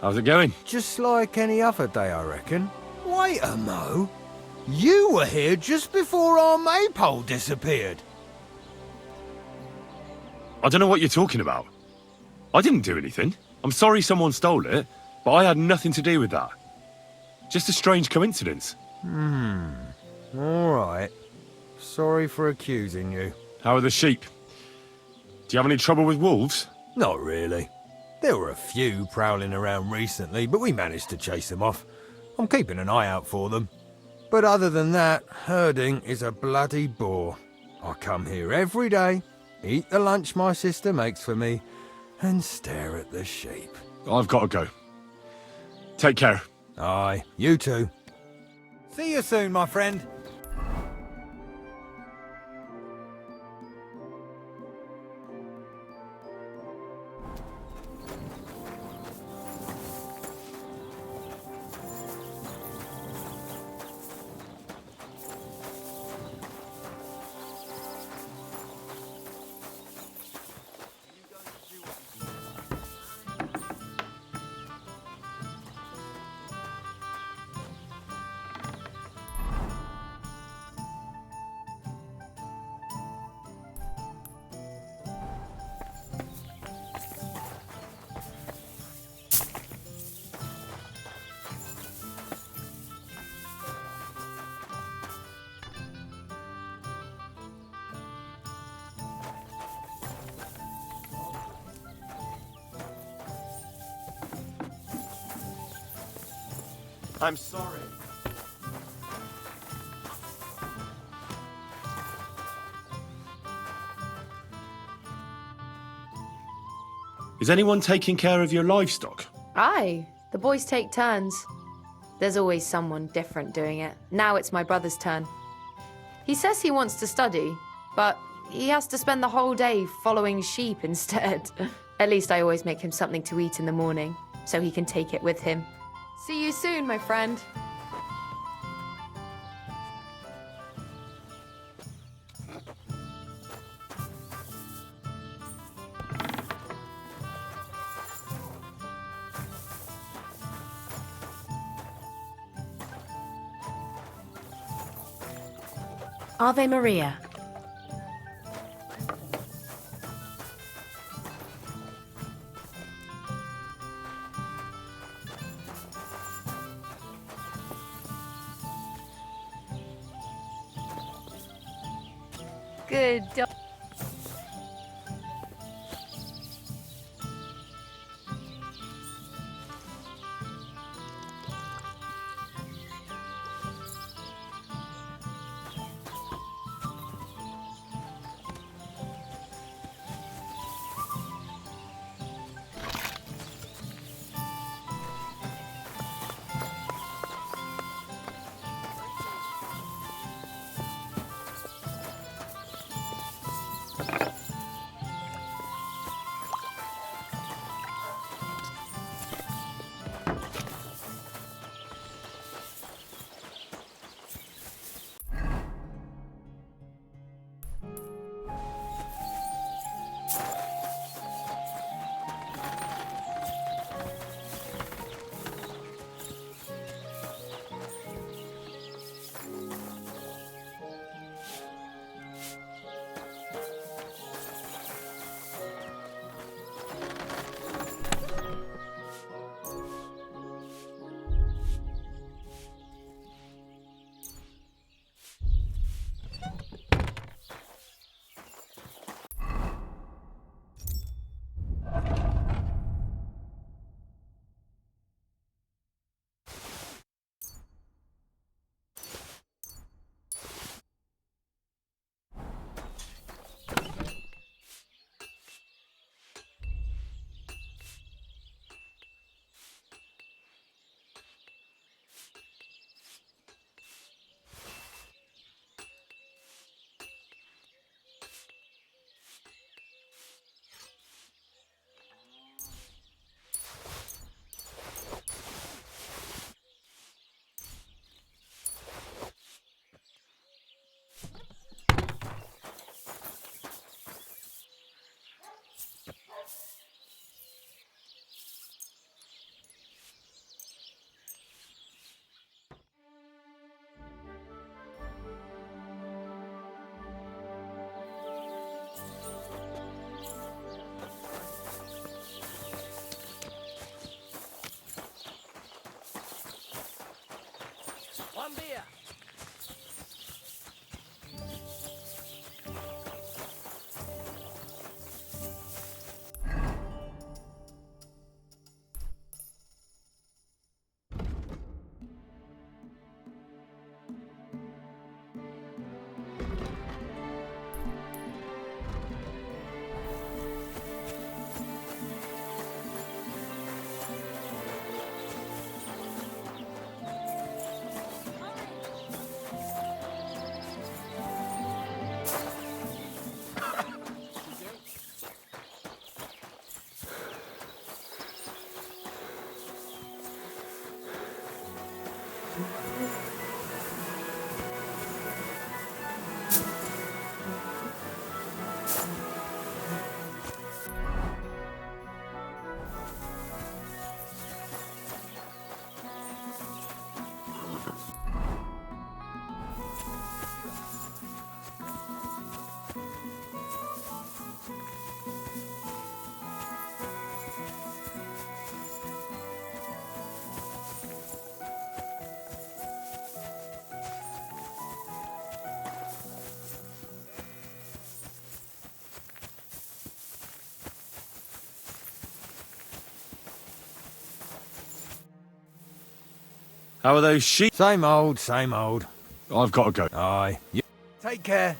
How's it going? Just like any other day, I reckon. Wait a mo. You were here just before our maypole disappeared. I don't know what you're talking about. I didn't do anything. I'm sorry someone stole it, but I had nothing to do with that. Just a strange coincidence. All right. Sorry for accusing you. How are the sheep? Do you have any trouble with wolves? Not really. There were a few prowling around recently, but we managed to chase them off. I'm keeping an eye out for them. But other than that, herding is a bloody bore. I come here every day, eat the lunch my sister makes for me, and stare at the sheep. I've got to go. Take care. Aye, you too. See you soon, my friend. I'm sorry. Is anyone taking care of your livestock? Aye, the boys take turns. There's always someone different doing it. Now it's my brother's turn. He says he wants to study, but he has to spend the whole day following sheep instead. At least I always make him something to eat in the morning, so he can take it with him. See you soon, my friend. Ave Maria. Good dog. How are those sheep? Same old, same old. I've got to go. Aye. Take care.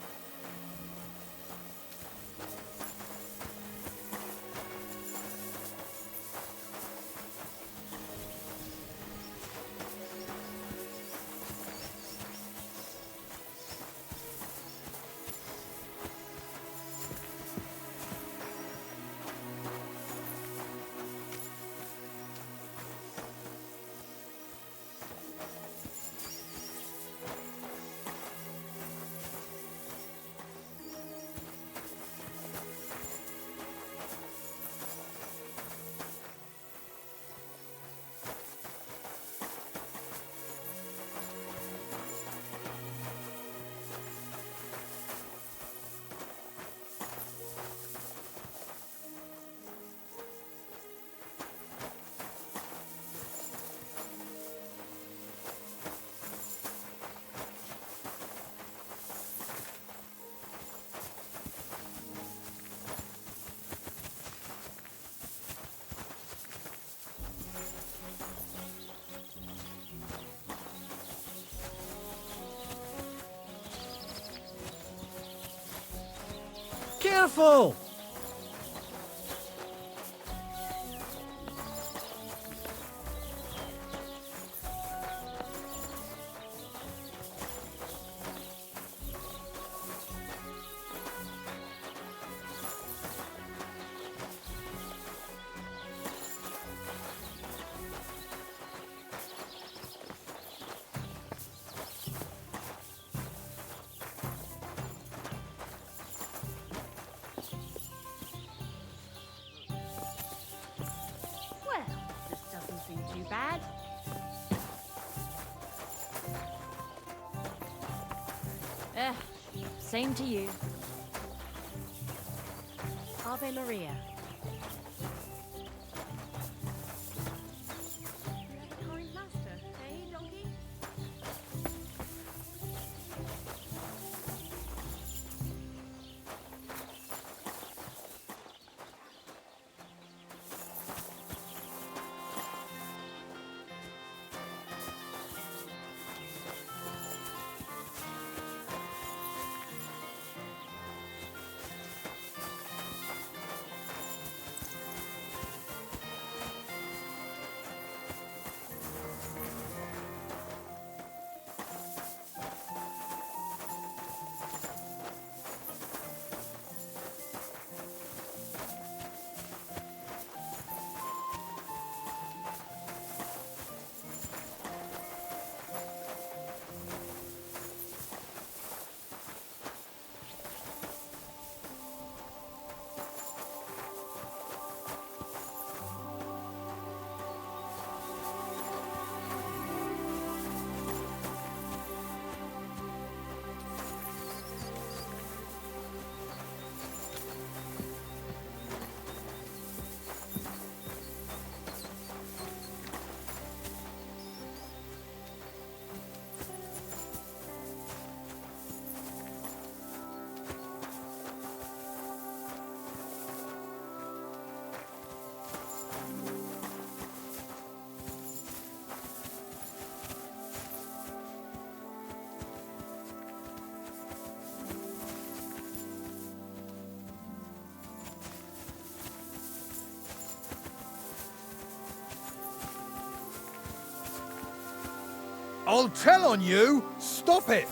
Careful! Well, this doesn't seem too bad. Same to you. Ave Maria. Kind master, eh, donkey? I'll tell on you! Stop it!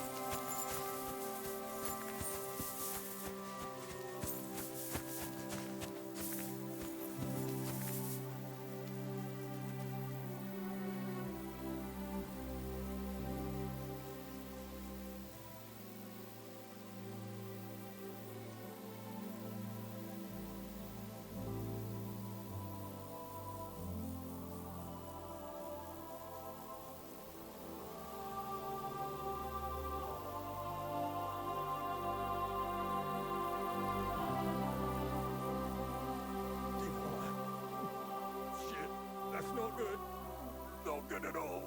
good at all.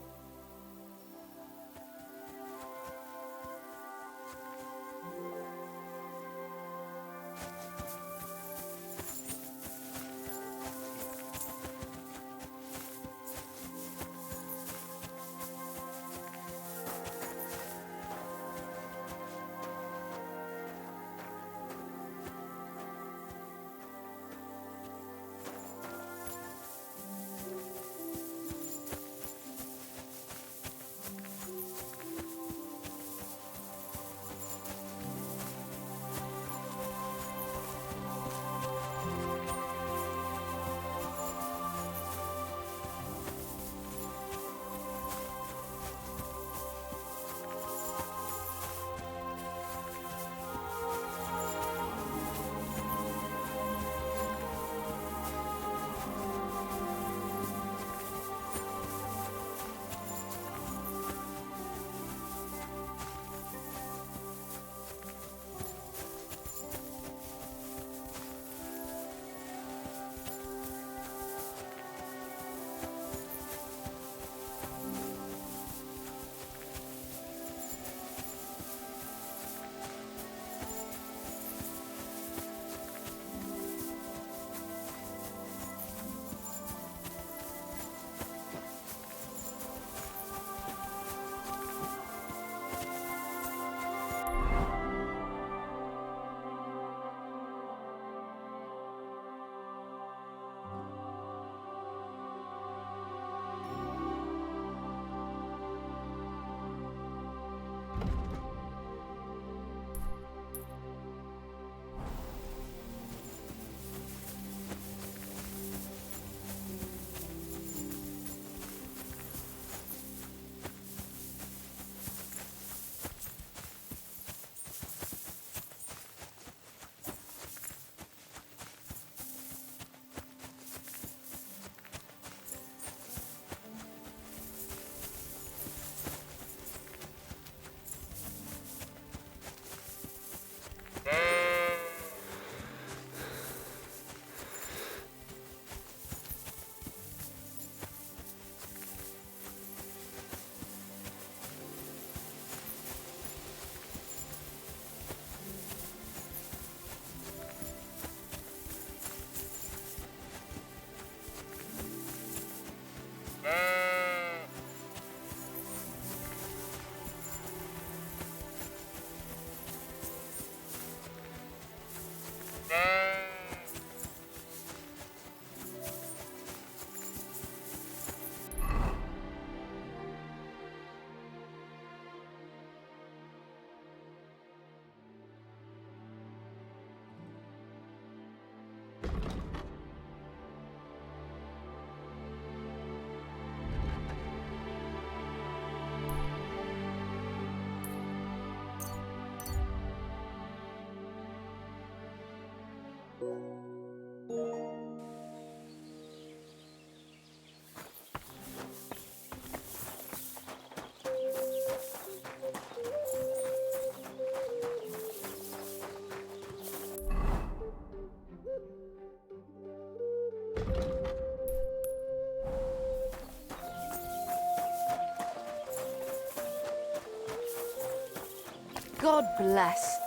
God bless.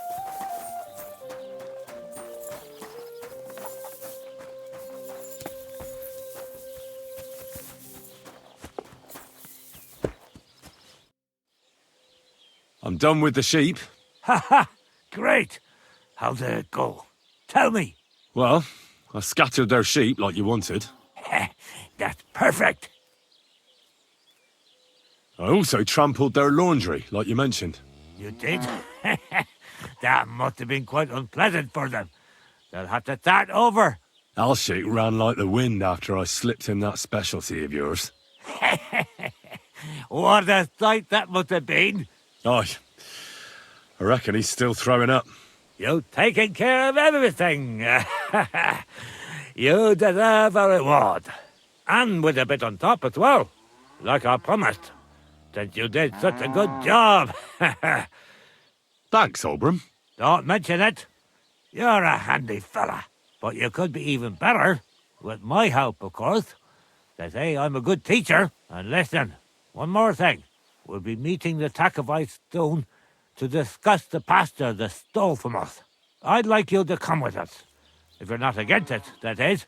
I'm done with the sheep. Ha ha! Great! How did it go? Tell me. Well, I scattered their sheep like you wanted. That's perfect. I also trampled their laundry, like you mentioned. You did? That must have been quite unpleasant for them. They'll have to start over. Alshik ran like the wind after I slipped him that specialty of yours. What a sight that must have been. Aye. I reckon he's still throwing up. You've taken care of everything. You deserve a reward. And with a bit on top as well. Like I promised. Since you did such a good job. Thanks, Oberon. Don't mention it. You're a handy fella. But you could be even better. With my help, of course. They say I'm a good teacher. And listen, one more thing. We'll be meeting the Takovites soon to discuss the pasture they stole from us. I'd like you to come with us. If you're not against it, that is.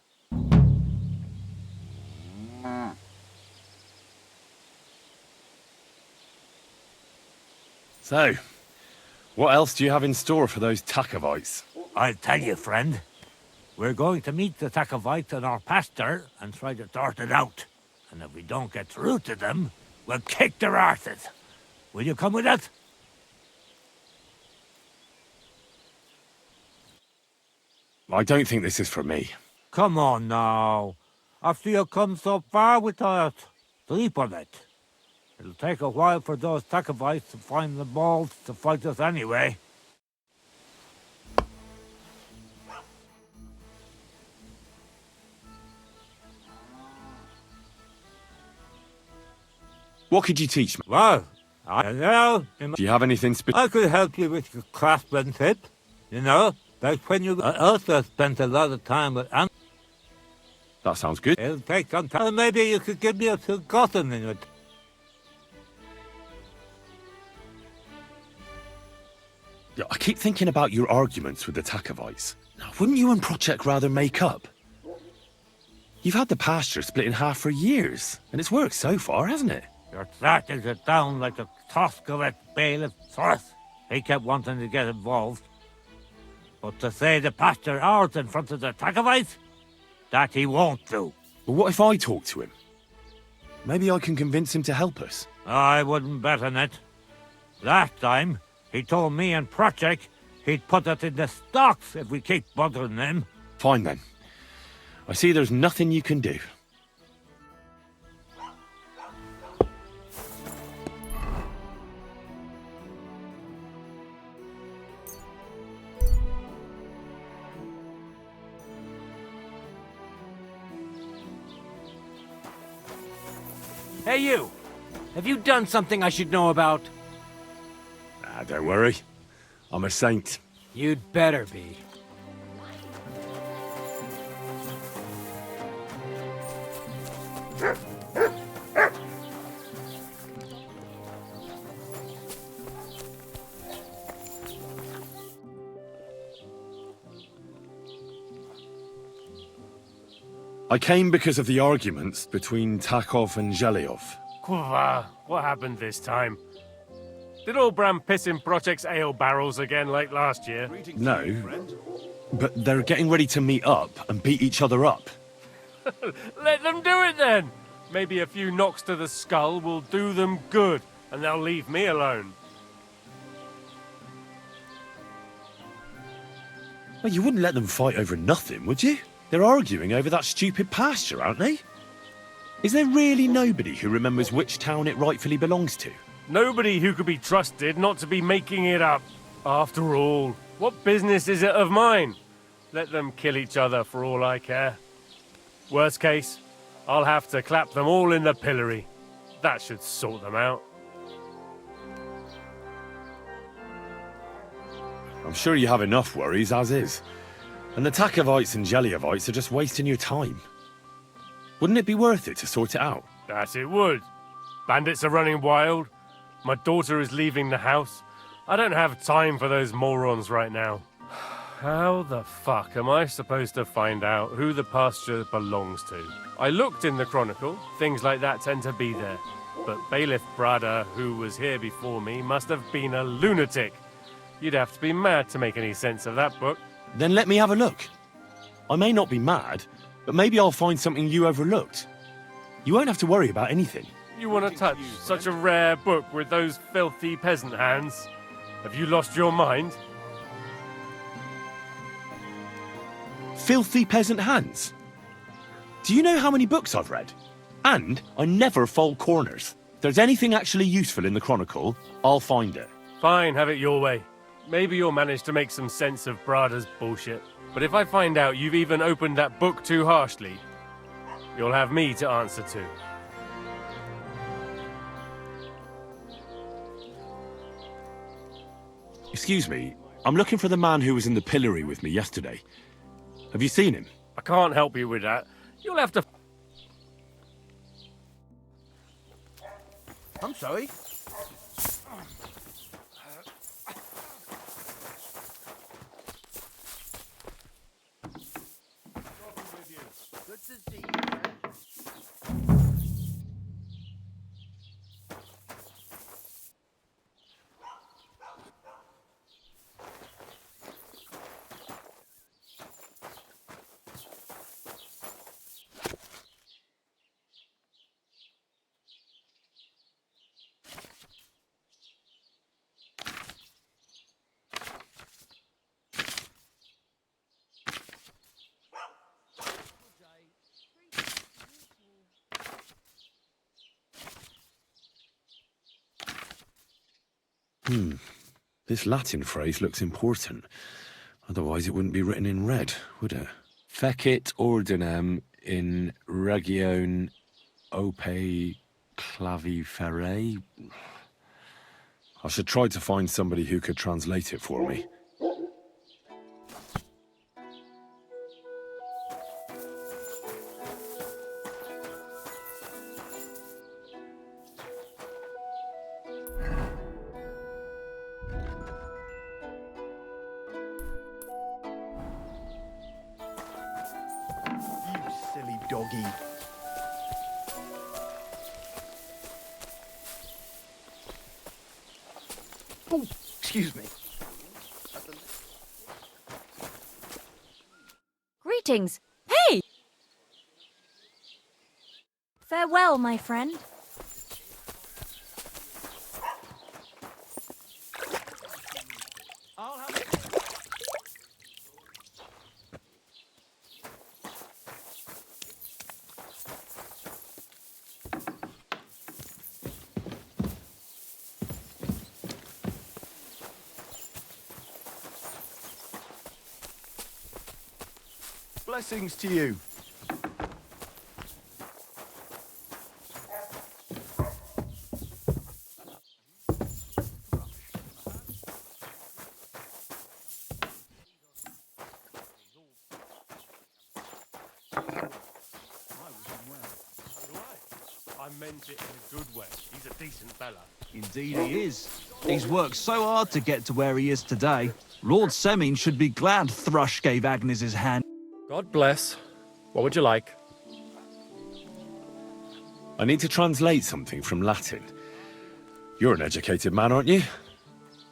So, what else do you have in store for those Takovites? I'll tell you, friend. We're going to meet the Takovites in our pasture and try to sort it out. And if we don't get through to them, we'll kick their arses. Will you come with us? I don't think this is for me. Come on now. After you've come so far with us, sleep on it. It'll take a while for those Takovites to find the balls to fight us anyway. What could you teach me? Well, I know. Do you have anything I could help you with your craftsmanship, you know, like when you also spent a lot of time with animals. That sounds good. It'll take some time. Maybe you could give me a forgotten in it. Yeah, I keep thinking about your arguments with the Takovites. Now, wouldn't you and Project rather make up? You've had the pasture split in half for years, and it's worked so far, hasn't it? You're starting to sound like the Trosky bailiff Thoris. He kept wanting to get involved. But to say the pasture ours in front of the Takovites, that he won't do. Well, what if I talk to him? Maybe I can convince him to help us. I wouldn't bet on it. Last time, he told me and Project he'd put us in the stocks if we keep bothering him. Fine then. I see there's nothing you can do. Hey, you! Have you done something I should know about? Ah, don't worry. I'm a saint. You'd better be. I came because of the arguments between Takov and Zhelyov. Kuva, what happened this time? Did old Bram piss in Project's ale barrels again like last year? No, but they're getting ready to meet up and beat each other up. Let them do it then! Maybe a few knocks to the skull will do them good, and they'll leave me alone. Well, you wouldn't let them fight over nothing, would you? They're arguing over that stupid pasture, aren't they? Is there really nobody who remembers which town it rightfully belongs to? Nobody who could be trusted not to be making it up. After all, what business is it of mine? Let them kill each other for all I care. Worst case, I'll have to clap them all in the pillory. That should sort them out. I'm sure you have enough worries as is. And the Takovites and Jeliovites are just wasting your time. Wouldn't it be worth it to sort it out? That it would. Bandits are running wild. My daughter is leaving the house. I don't have time for those morons right now. How the fuck am I supposed to find out who the pasture belongs to? I looked in the Chronicle. Things like that tend to be there. But Bailiff Brada, who was here before me, must have been a lunatic. You'd have to be mad to make any sense of that book. Then let me have a look. I may not be mad, but maybe I'll find something you overlooked. You won't have to worry about anything. You want to touch such a rare book with those filthy peasant hands? Have you lost your mind? Filthy peasant hands? Do you know how many books I've read? And I never fold corners. If there's anything actually useful in the Chronicle, I'll find it. Fine, have it your way. Maybe you'll manage to make some sense of Brada's bullshit. But if I find out you've even opened that book too harshly, you'll have me to answer to. Excuse me, I'm looking for the man who was in the pillory with me yesterday. Have you seen him? I can't help you with that. You'll have to... I'm sorry. Good to see you. This Latin phrase looks important. Otherwise it wouldn't be written in red, would it? Fecit ordinem in region ope claviferae. I should try to find somebody who could translate it for me. Doggy. Oh, excuse me. Greetings. Hey! Farewell, my friend. Blessings to you. I meant it in a good way. He's a decent fella. Indeed he is. He's worked so hard to get to where he is today. Lord Semin should be glad Thrush gave Agnes his hand. God bless. What would you like? I need to translate something from Latin. You're an educated man, aren't you?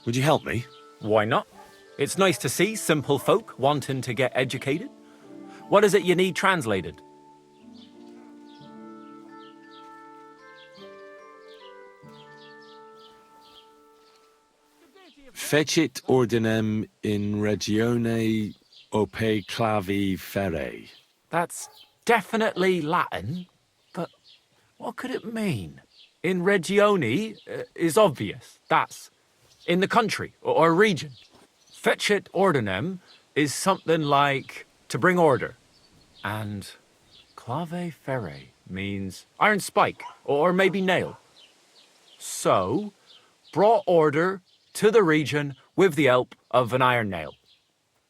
Would you help me? Why not? It's nice to see simple folk wanting to get educated. What is it you need translated? Fecit ordinem in regione ope claviferae. That's definitely Latin, but what could it mean? In regione is obvious. That's in the country or region. Fecit ordinem is something like to bring order. And clave ferre means iron spike, or maybe nail. So, brought order to the region with the help of an iron nail.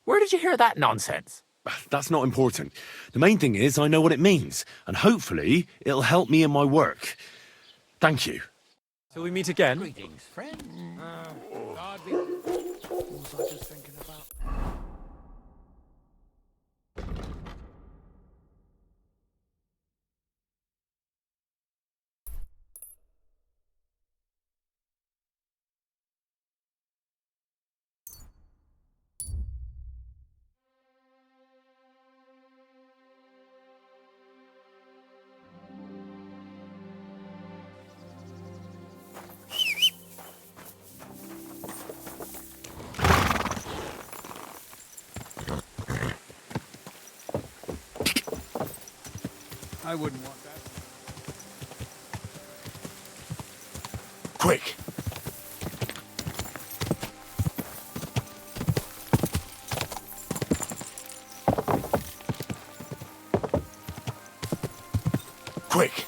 Where did you hear that nonsense? That's not important. The main thing is I know what it means, and hopefully it'll help me in my work. Thank you. Till we meet again. Greetings, friend. What was I just thinking about? I wouldn't want that. Quick! Quick!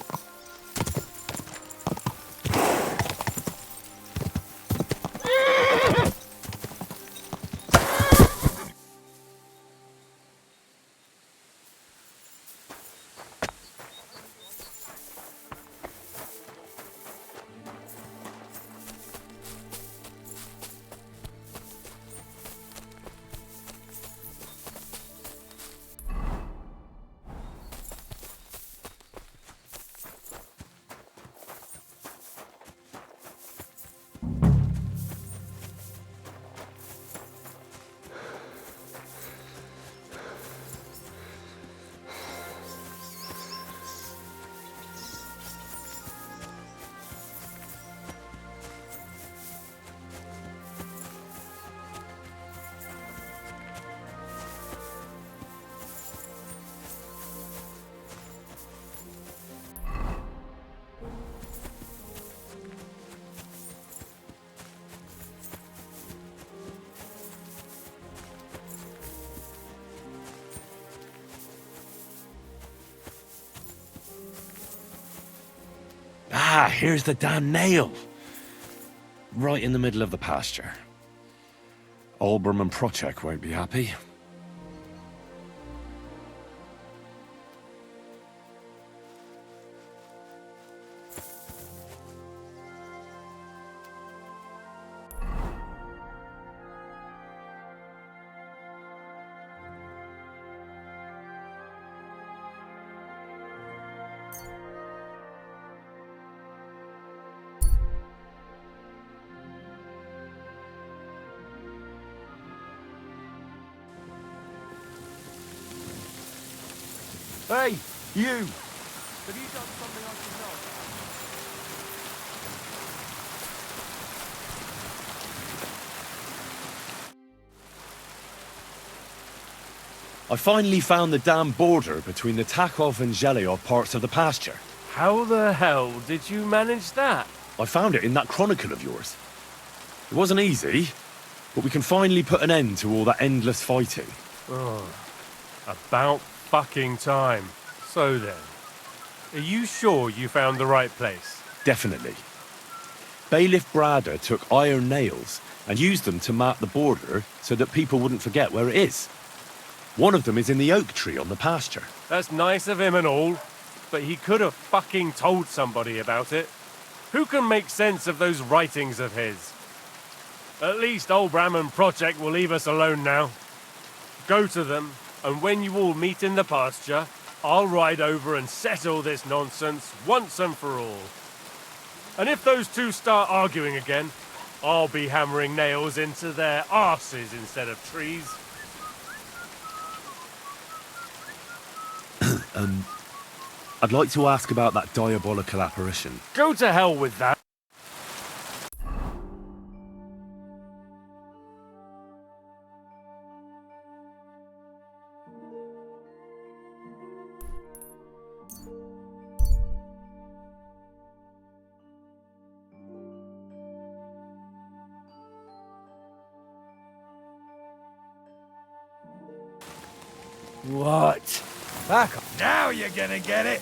Ah, here's the damn nail. Right in the middle of the pasture. Olbram and Procek won't be happy. Hey, you! Have you done something I should know? I finally found the damn border between the Takov and Zheleov parts of the pasture. How the hell did you manage that? I found it in that chronicle of yours. It wasn't easy, but we can finally put an end to all that endless fighting. Oh, about fucking time. So then, are you sure you found the right place? Definitely. Bailiff Brada took iron nails and used them to mark the border so that people wouldn't forget where it is. One of them is in the oak tree on the pasture. That's nice of him and all, but he could have fucking told somebody about it. Who can make sense of those writings of his? At least Olbram and Procek will leave us alone now. Go to them, and when you all meet in the pasture, I'll ride over and settle this nonsense once and for all. And if those two start arguing again, I'll be hammering nails into their arses instead of trees. I'd like to ask about that diabolical apparition. Go to hell with that. What? Back up. Now you're gonna get it.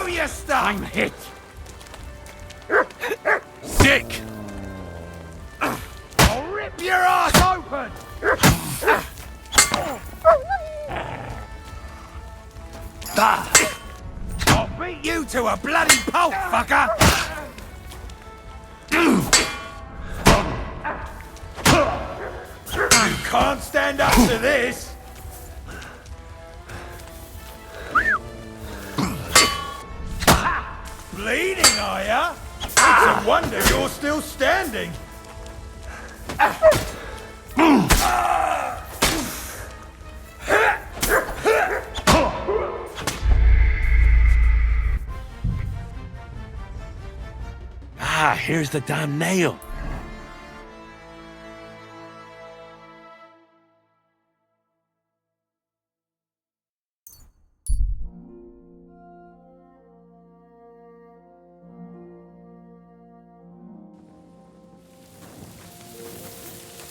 Show your stuff! I'm hit. Sick! I'll rip your ass open! I'll beat you to a bloody pulp, fucker! You can't stand up to this! Bleeding, are ya? It's a wonder you're still standing. Ah, here's the damn nail.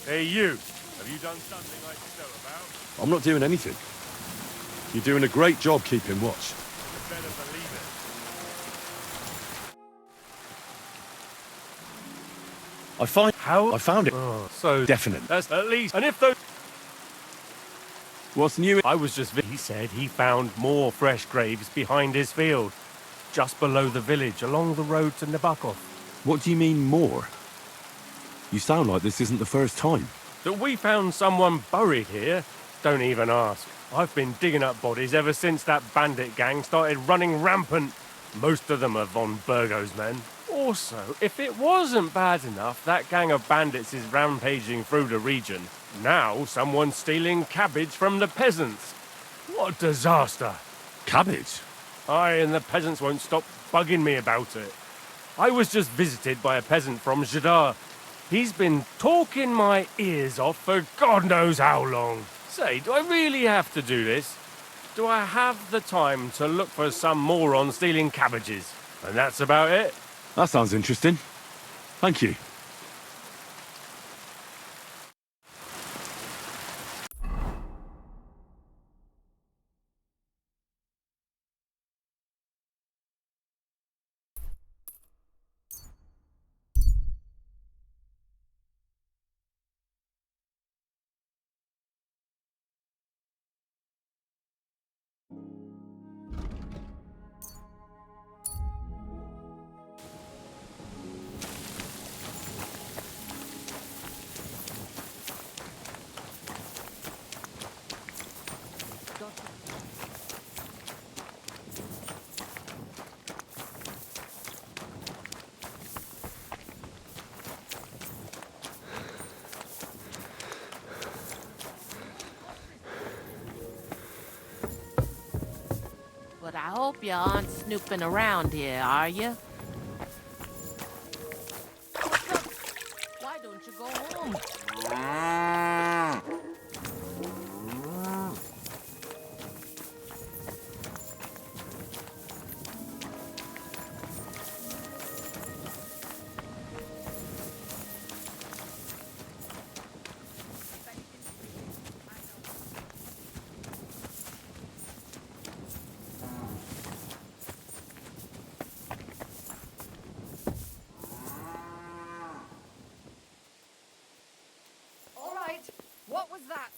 Hey, you. Have you done something I should know about? I'm not doing anything. You're doing a great job keeping watch. You better believe it. I found it. Oh, so Definite. that's at least. And if those. What's new? I was just. He said he found more fresh graves behind his field, just below the village, along the road to Nabokov. What do you mean more? You sound like this isn't the first time. That we found someone buried here? Don't even ask. I've been digging up bodies ever since that bandit gang started running rampant. Most of them are von Burgo's men. Also, if it wasn't bad enough that gang of bandits is rampaging through the region, now someone's stealing cabbage from the peasants. What a disaster. Cabbage? Aye, and the peasants won't stop bugging me about it. I was just visited by a peasant from Jadar. He's been talking my ears off for God knows how long. Say, do I really have to do this? Do I have the time to look for some moron stealing cabbages? And that's about it? That sounds interesting. Thank you. But I hope you aren't snooping around here, are you? Why don't you go home? All right. What was that?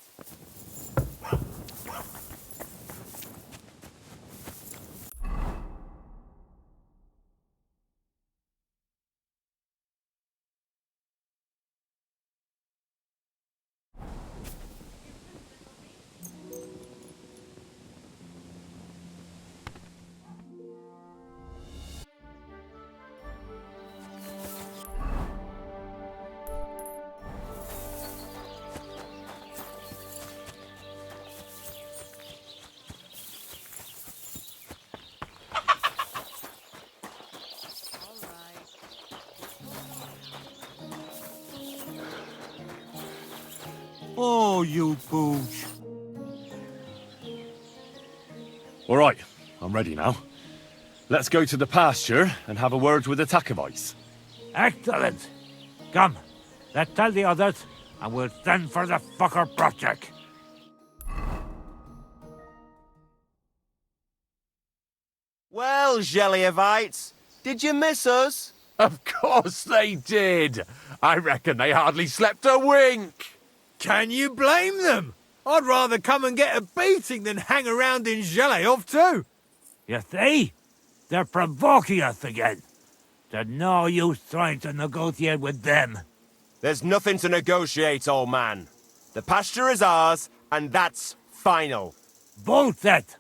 Oh, you pooch. All right, I'm ready now. Let's go to the pasture and have a word with the Takovites. Excellent. Come, let's tell the others, and we'll send for the fucker project. Well, Jelievites, did you miss us? Of course they did. I reckon they hardly slept a wink. Can you blame them? I'd rather come and get a beating than hang around in Zheleov too. You see? They're provoking us again. There's no use trying to negotiate with them. There's nothing to negotiate, old man. The pasture is ours, and that's final. Bullshit!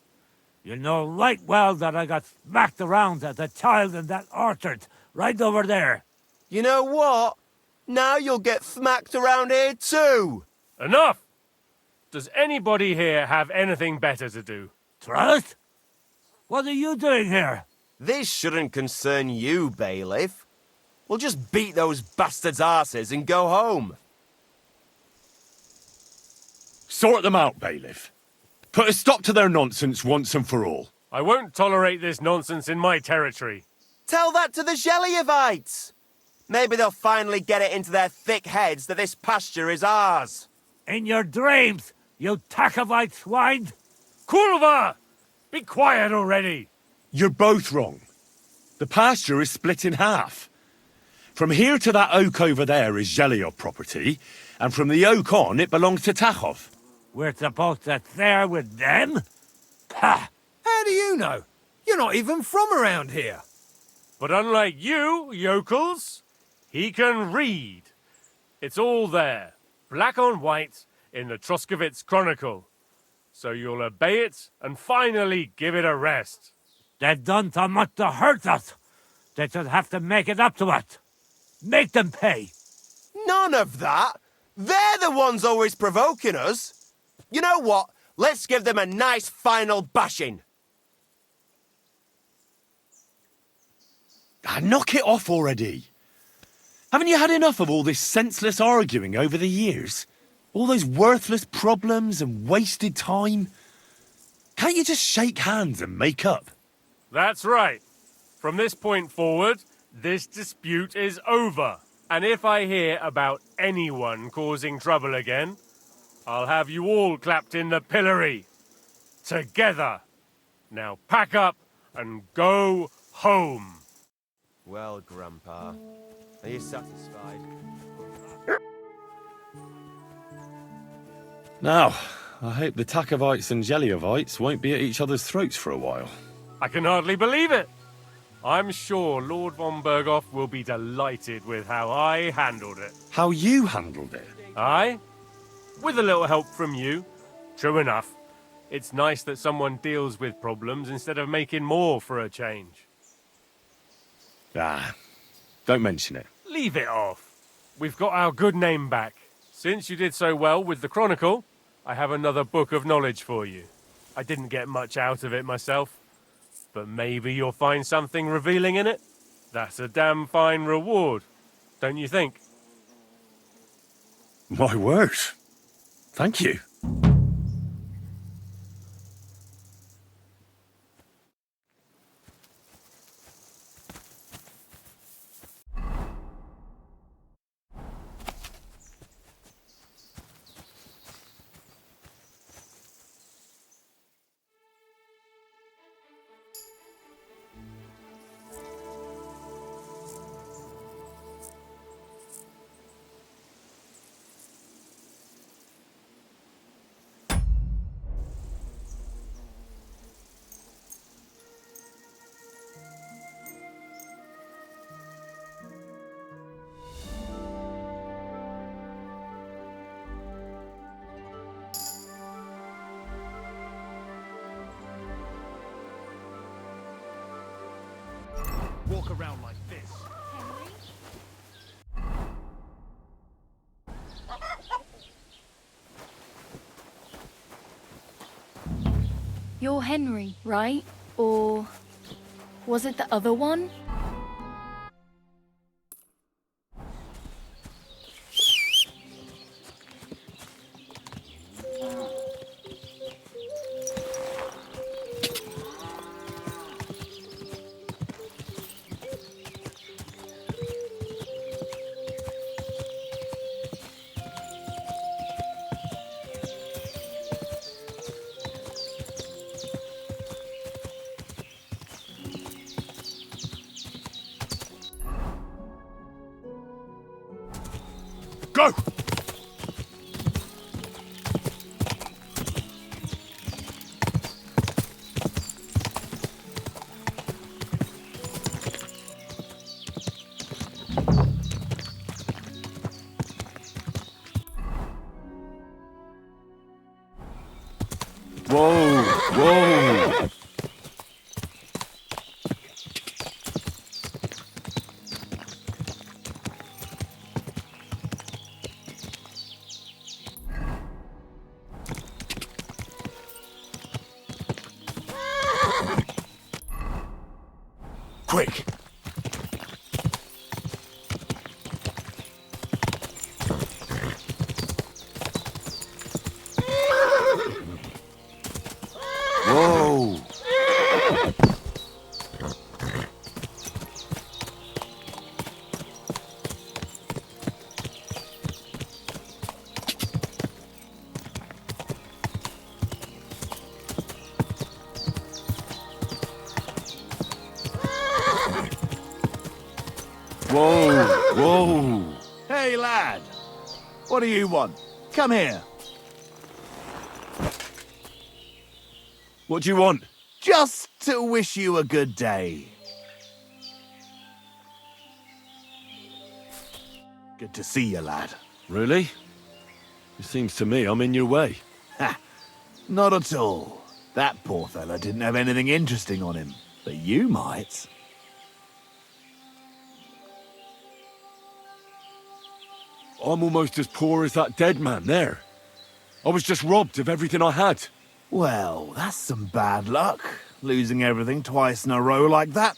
You know right well that I got smacked around as a child in that orchard, right over there. You know what? Now you'll get smacked around here too. Enough! Does anybody here have anything better to do? Trust? What are you doing here? This shouldn't concern you, bailiff. We'll just beat those bastards' arses and go home. Sort them out, bailiff. Put a stop to their nonsense once and for all. I won't tolerate this nonsense in my territory. Tell that to the Jelievites. Maybe they'll finally get it into their thick heads that this pasture is ours. In your dreams, you Takovite swine! Kurva! Be quiet already! You're both wrong. The pasture is split in half. From here to that oak over there is Zheleov property, and from the oak on it belongs to Tachov. We're supposed to share with them? Ha! How do you know? You're not even from around here. But unlike you, yokels, he can read. It's all there, black on white, in the Troskovitz Chronicle. So you'll obey it and finally give it a rest. They've done so much to hurt us. They should have to make it up to us. Make them pay. None of that. They're the ones always provoking us. You know what? Let's give them a nice final bashing. Knock it off already. Haven't you had enough of all this senseless arguing over the years? All those worthless problems and wasted time? Can't you just shake hands and make up? That's right. From this point forward, this dispute is over. And if I hear about anyone causing trouble again, I'll have you all clapped in the pillory. Together. Now pack up and go home. Well, Grandpa, are you satisfied? Now, I hope the Takovites and Jelievites won't be at each other's throats for a while. I can hardly believe it. I'm sure Lord von Berghoff will be delighted with how I handled it. How you handled it? Aye? With a little help from you. True enough. It's nice that someone deals with problems instead of making more for a change. Ah, don't mention it. Leave it off. We've got our good name back. Since you did so well with the Chronicle, I have another book of knowledge for you. I didn't get much out of it myself, but maybe you'll find something revealing in it. That's a damn fine reward, don't you think? My word. Thank you. Walk around like this. You're Henry, right? Or was it the other one? Go! Whoa! Whoa! Quick! Whoa! Whoa! Whoa! Hey, lad! What do you want? Come here. What do you want? Just to wish you a good day. Good to see you, lad. Really? It seems to me I'm in your way. Ha! Not at all. That poor fella didn't have anything interesting on him. But you might. I'm almost as poor as that dead man there. I was just robbed of everything I had. Well, that's some bad luck, losing everything twice in a row like that.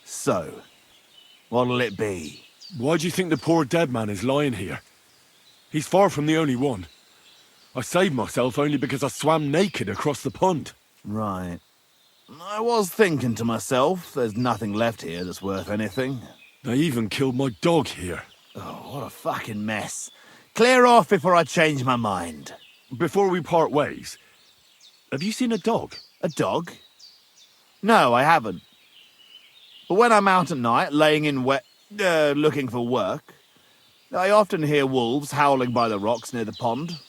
So, what'll it be? Why do you think the poor dead man is lying here? He's far from the only one. I saved myself only because I swam naked across the pond. Right. I was thinking to myself, there's nothing left here that's worth anything. They even killed my dog here. Oh, what a fucking mess. Clear off before I change my mind. Before we part ways, have you seen a dog? A dog? No, I haven't. But when I'm out at night, laying in looking for work, I often hear wolves howling by the rocks near the pond.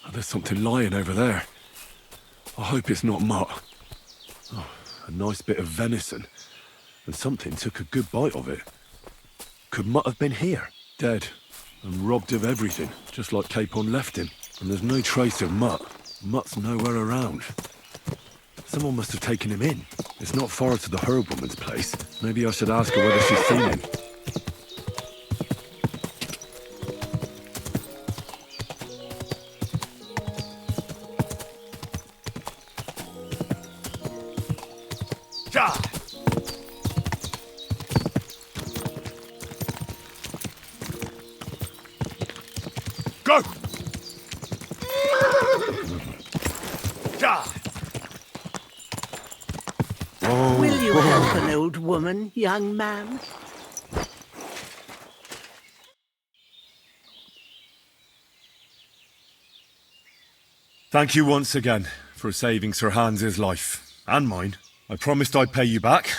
Oh, there's something lying over there. I hope it's not Mutt. Oh, a nice bit of venison. And something took a good bite of it. Could Mutt have been here? Dead. And robbed of everything, just like Capon left him. And there's no trace of Mutt. Mutt's nowhere around. Someone must have taken him in. It's not far to the herb woman's place. Maybe I should ask her whether she's seen him. Go! Will you help an old woman, young man? Thank you once again for saving Sir Hans's life. And mine. I promised I'd pay you back,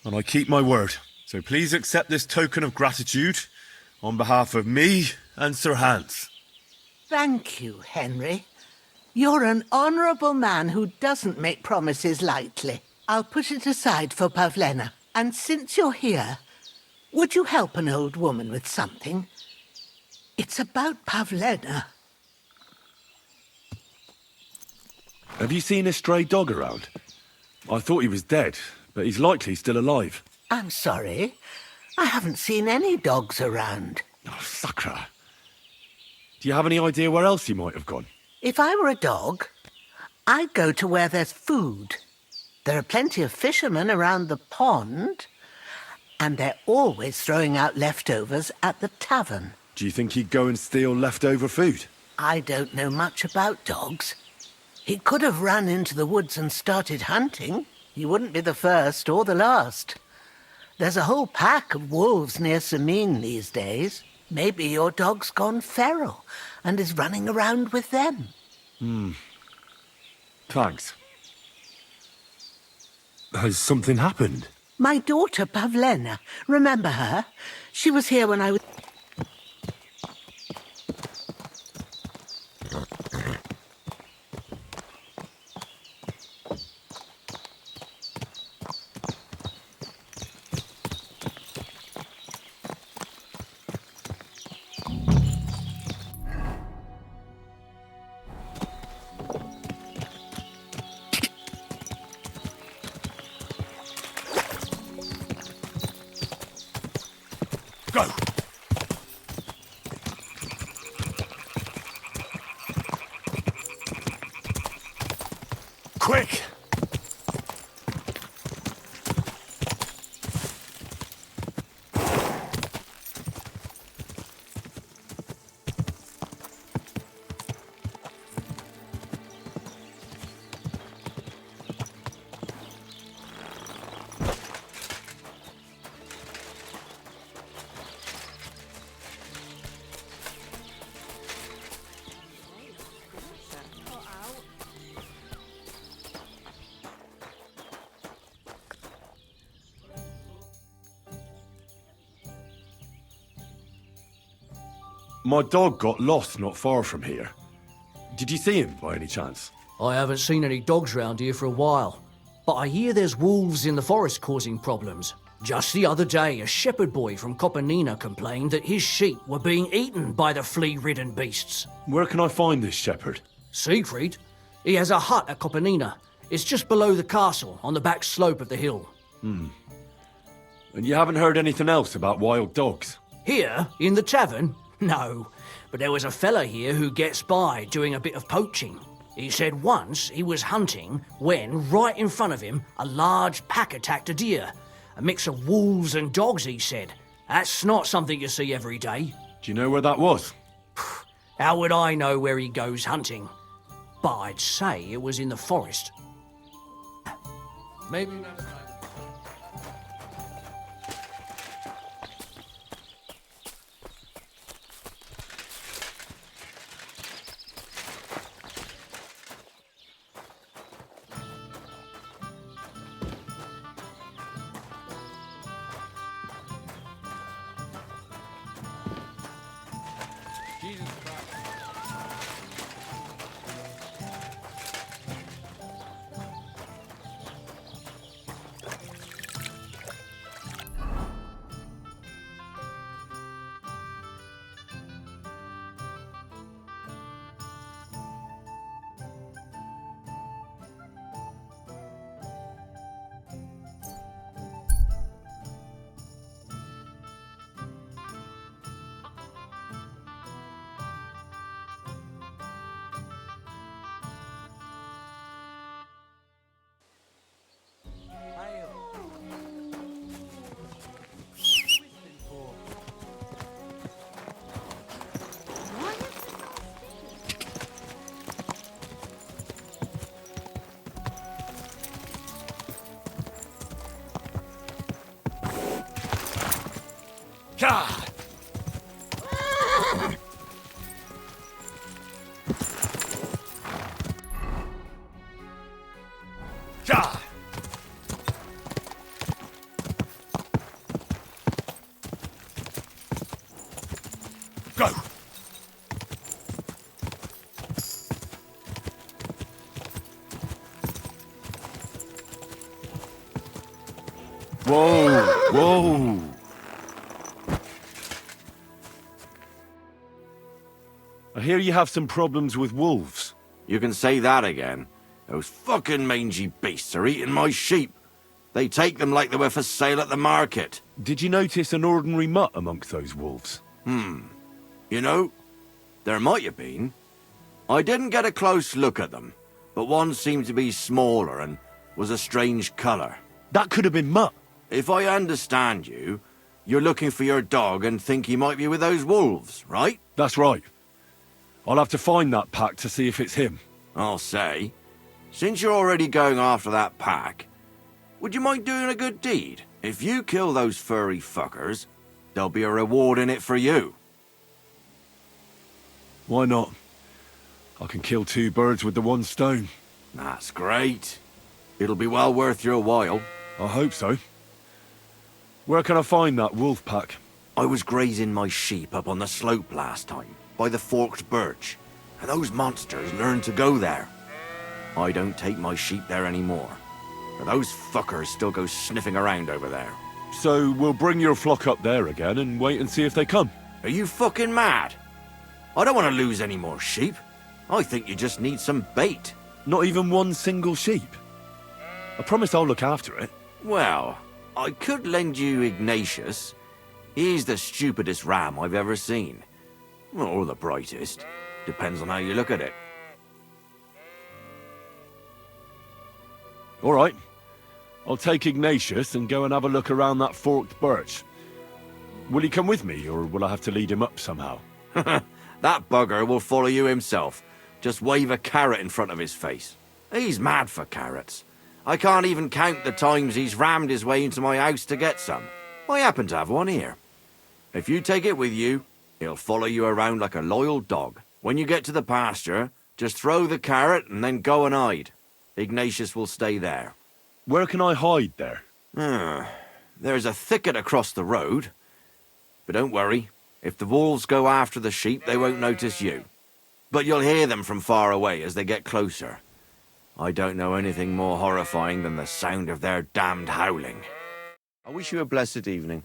and I keep my word. So please accept this token of gratitude on behalf of me and Sir Hans. Thank you, Henry. You're an honourable man who doesn't make promises lightly. I'll put it aside for Pavlena. And since you're here, would you help an old woman with something? It's about Pavlena. Have you seen a stray dog around? I thought he was dead, but he's likely still alive. I'm sorry. I haven't seen any dogs around. Oh, Sakra. Do you have any idea where else he might have gone? If I were a dog, I'd go to where there's food. There are plenty of fishermen around the pond, and they're always throwing out leftovers at the tavern. Do you think he'd go and steal leftover food? I don't know much about dogs. He could have run into the woods and started hunting. He wouldn't be the first or the last. There's a whole pack of wolves near Samine these days. Maybe your dog's gone feral and is running around with them. Thanks. Has something happened? My daughter, Pavlena. Remember her? She was here when I was... Go! Quick! My dog got lost not far from here. Did you see him by any chance? I haven't seen any dogs round here for a while, but I hear there's wolves in the forest causing problems. Just the other day, a shepherd boy from Kopanina complained that his sheep were being eaten by the flea-ridden beasts. Where can I find this shepherd? Siegfried? He has a hut at Kopanina. It's just below the castle, on the back slope of the hill. And you haven't heard anything else about wild dogs? Here, in the tavern? No, but there was a fella here who gets by doing a bit of poaching. He said once he was hunting when, right in front of him, a large pack attacked a deer. A mix of wolves and dogs, he said. That's not something you see every day. Do you know where that was? How would I know where he goes hunting? But I'd say it was in the forest. Maybe another time. God! God! Go! Whoa! Whoa! I hear you have some problems with wolves. You can say that again. Those fucking mangy beasts are eating my sheep. They take them like they were for sale at the market. Did you notice an ordinary mutt amongst those wolves? You know, there might have been. I didn't get a close look at them, but one seemed to be smaller and was a strange colour. That could have been Mutt. If I understand you, you're looking for your dog and think he might be with those wolves, right? That's right. I'll have to find that pack to see if it's him. I'll say, since you're already going after that pack, would you mind doing a good deed? If you kill those furry fuckers, there'll be a reward in it for you. Why not? I can kill two birds with the one stone. That's great. It'll be well worth your while. I hope so. Where can I find that wolf pack? I was grazing my sheep up on the slope last time, by the forked birch, and those monsters learned to go there. I don't take my sheep there anymore, but those fuckers still go sniffing around over there. So we'll bring your flock up there again and wait and see if they come. Are you fucking mad? I don't want to lose any more sheep. I think you just need some bait. Not even one single sheep? I promise I'll look after it. Well, I could lend you Ignatius. He's the stupidest ram I've ever seen. Or the brightest. Depends on how you look at it. All right. I'll take Ignatius and go and have a look around that forked birch. Will he come with me, or will I have to lead him up somehow? That bugger will follow you himself. Just wave a carrot in front of his face. He's mad for carrots. I can't even count the times he's rammed his way into my house to get some. I happen to have one here. If you take it with you, he'll follow you around like a loyal dog. When you get to the pasture, just throw the carrot and then go and hide. Ignatius will stay there. Where can I hide there? There's a thicket across the road. But don't worry, if the wolves go after the sheep, they won't notice you. But you'll hear them from far away as they get closer. I don't know anything more horrifying than the sound of their damned howling. I wish you a blessed evening.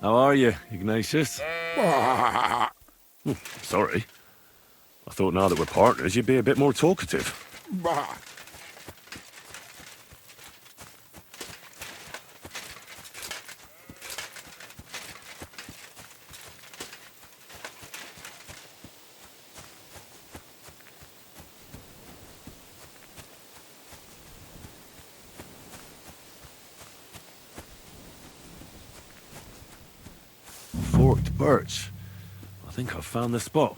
How are you, Ignatius? Sorry. I thought now that we're partners, you'd be a bit more talkative. Forked birch. I think I've found the spot.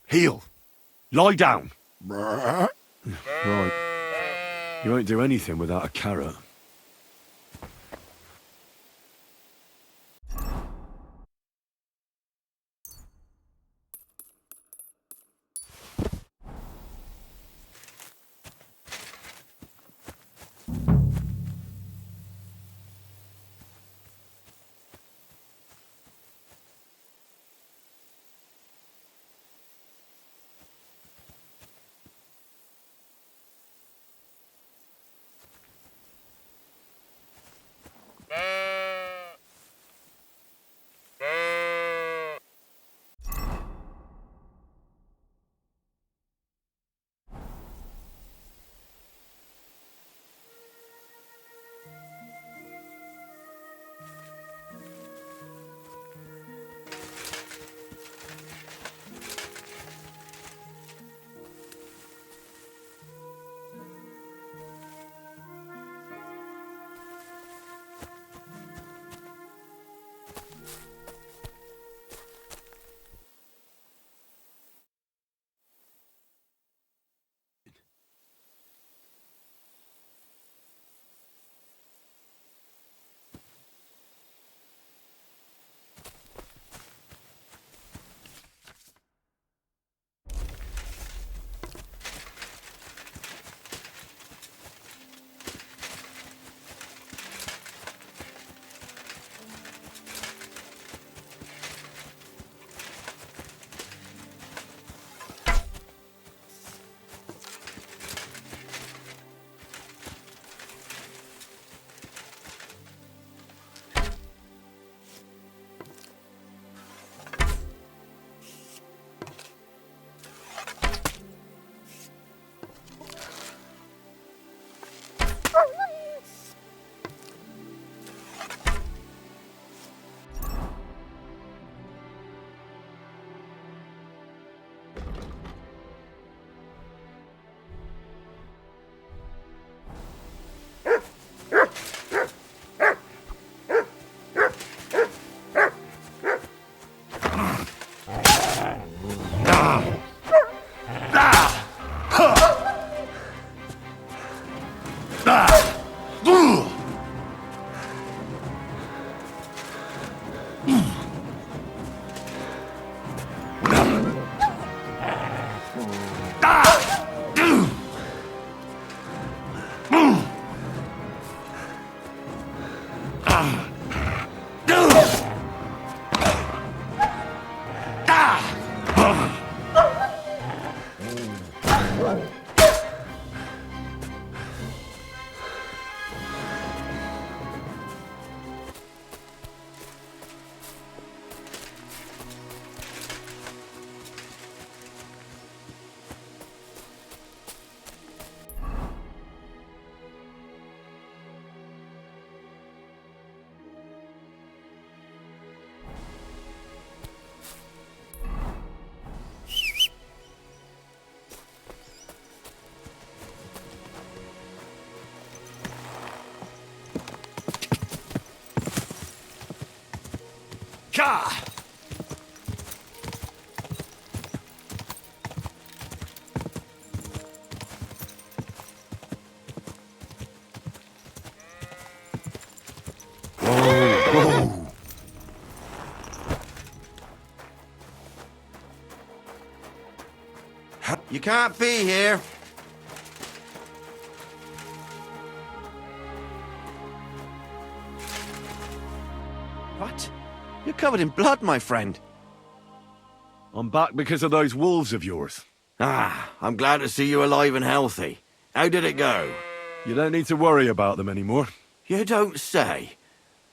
Heel! Lie down! Right. You won't do anything without a carrot. Ka! You can't be here. What? You're covered in blood, my friend. I'm back because of those wolves of yours. Ah, I'm glad to see you alive and healthy. How did it go? You don't need to worry about them anymore. You don't say.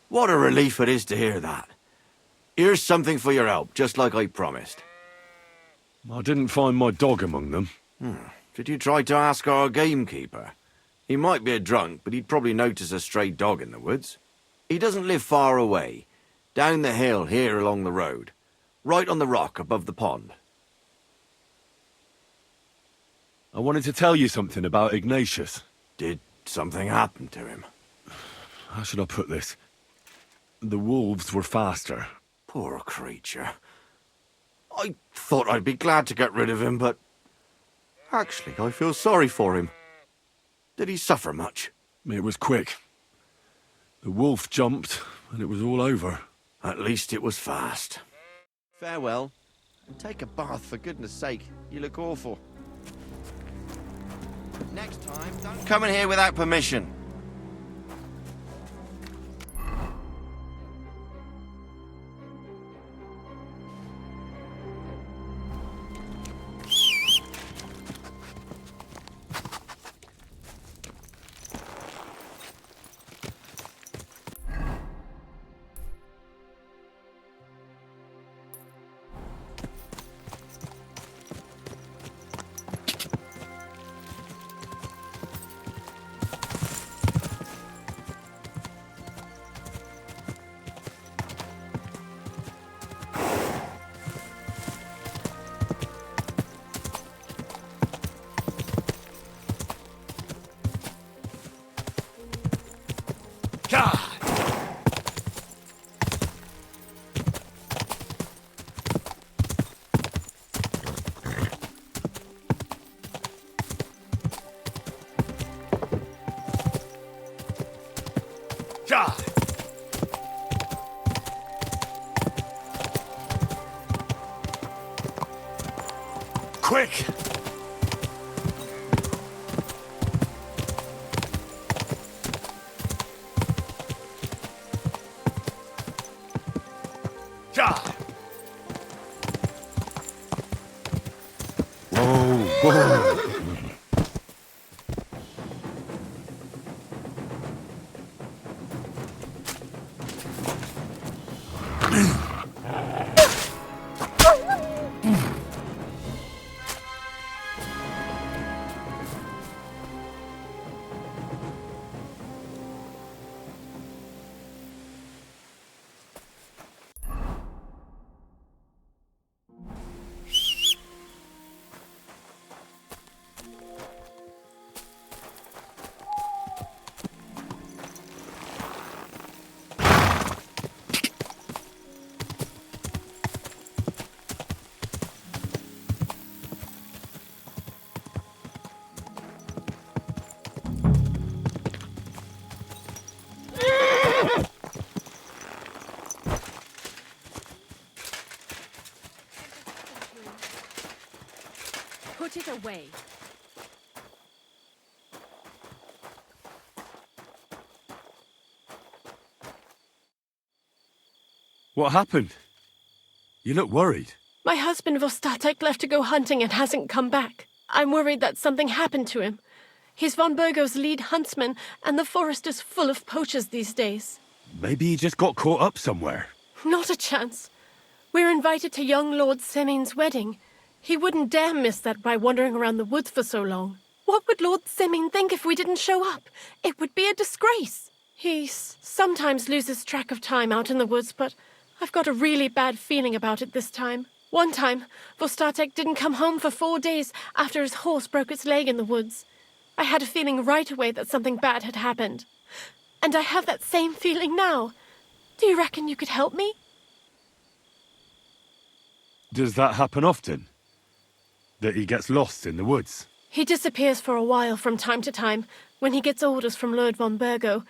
What a relief it is to hear that. Here's something for your help, just like I promised. I didn't find my dog among them. Did you try to ask our gamekeeper? He might be a drunk, but he'd probably notice a stray dog in the woods. He doesn't live far away. Down the hill here along the road. Right on the rock above the pond. I wanted to tell you something about Ignatius. Did something happen to him? How should I put this? The wolves were faster. Poor creature. I thought I'd be glad to get rid of him, but... Actually, I feel sorry for him. Did he suffer much? It was quick. The wolf jumped, and it was all over. At least it was fast. Farewell. And take a bath, for goodness sake. You look awful. Next time, don't come in here without permission. Quick! Put it away. What happened? You look worried. My husband Vostatek left to go hunting and hasn't come back. I'm worried that something happened to him. He's von Burgo's lead huntsman, and the forest is full of poachers these days. Maybe he just got caught up somewhere. Not a chance. We're invited to young Lord Semin's wedding. He wouldn't dare miss that by wandering around the woods for so long. What would Lord Semin think if we didn't show up? It would be a disgrace. He sometimes loses track of time out in the woods, but I've got a really bad feeling about it this time. One time, Vostatek didn't come home for 4 days after his horse broke its leg in the woods. I had a feeling right away that something bad had happened. And I have that same feeling now. Do you reckon you could help me? Does that happen often? That he gets lost in the woods? He disappears for a while from time to time when he gets orders from Lord von Burgo.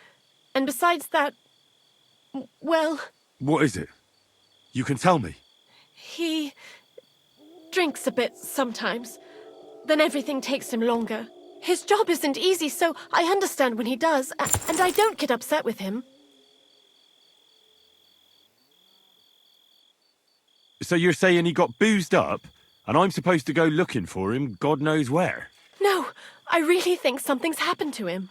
And besides that, well... What is it? You can tell me. He drinks a bit sometimes. Then everything takes him longer. His job isn't easy, so I understand when he does, and I don't get upset with him. So you're saying he got boozed up, and I'm supposed to go looking for him God knows where? No, I really think something's happened to him.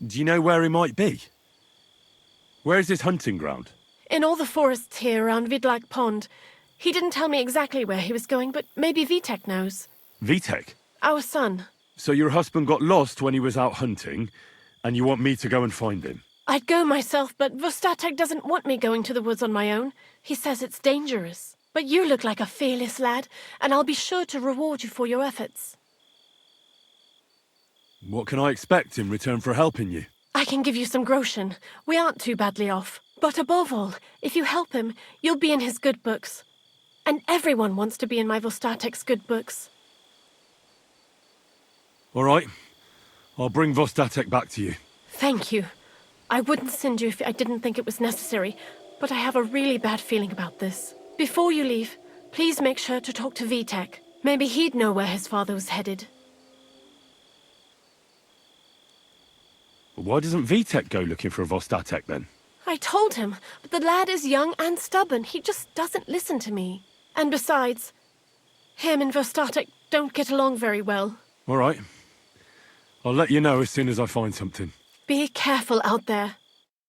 Do you know where he might be? Where's his hunting ground? In all the forests here around Vidlak Pond. He didn't tell me exactly where he was going, but maybe Vitek knows. Vitek? Our son. So your husband got lost when he was out hunting, and you want me to go and find him? I'd go myself, but Vostatek doesn't want me going to the woods on my own. He says it's dangerous. But you look like a fearless lad, and I'll be sure to reward you for your efforts. What can I expect in return for helping you? I can give you some groschen. We aren't too badly off. But above all, if you help him, you'll be in his good books. And everyone wants to be in my Vostatek's good books. All right. I'll bring Vostatek back to you. Thank you. I wouldn't send you if I didn't think it was necessary, but I have a really bad feeling about this. Before you leave, please make sure to talk to Vitek. Maybe he'd know where his father was headed. Why doesn't Vitek go looking for Vostatek then? I told him, but the lad is young and stubborn. He just doesn't listen to me. And besides, him and Vostatek don't get along very well. All right. I'll let you know as soon as I find something. Be careful out there.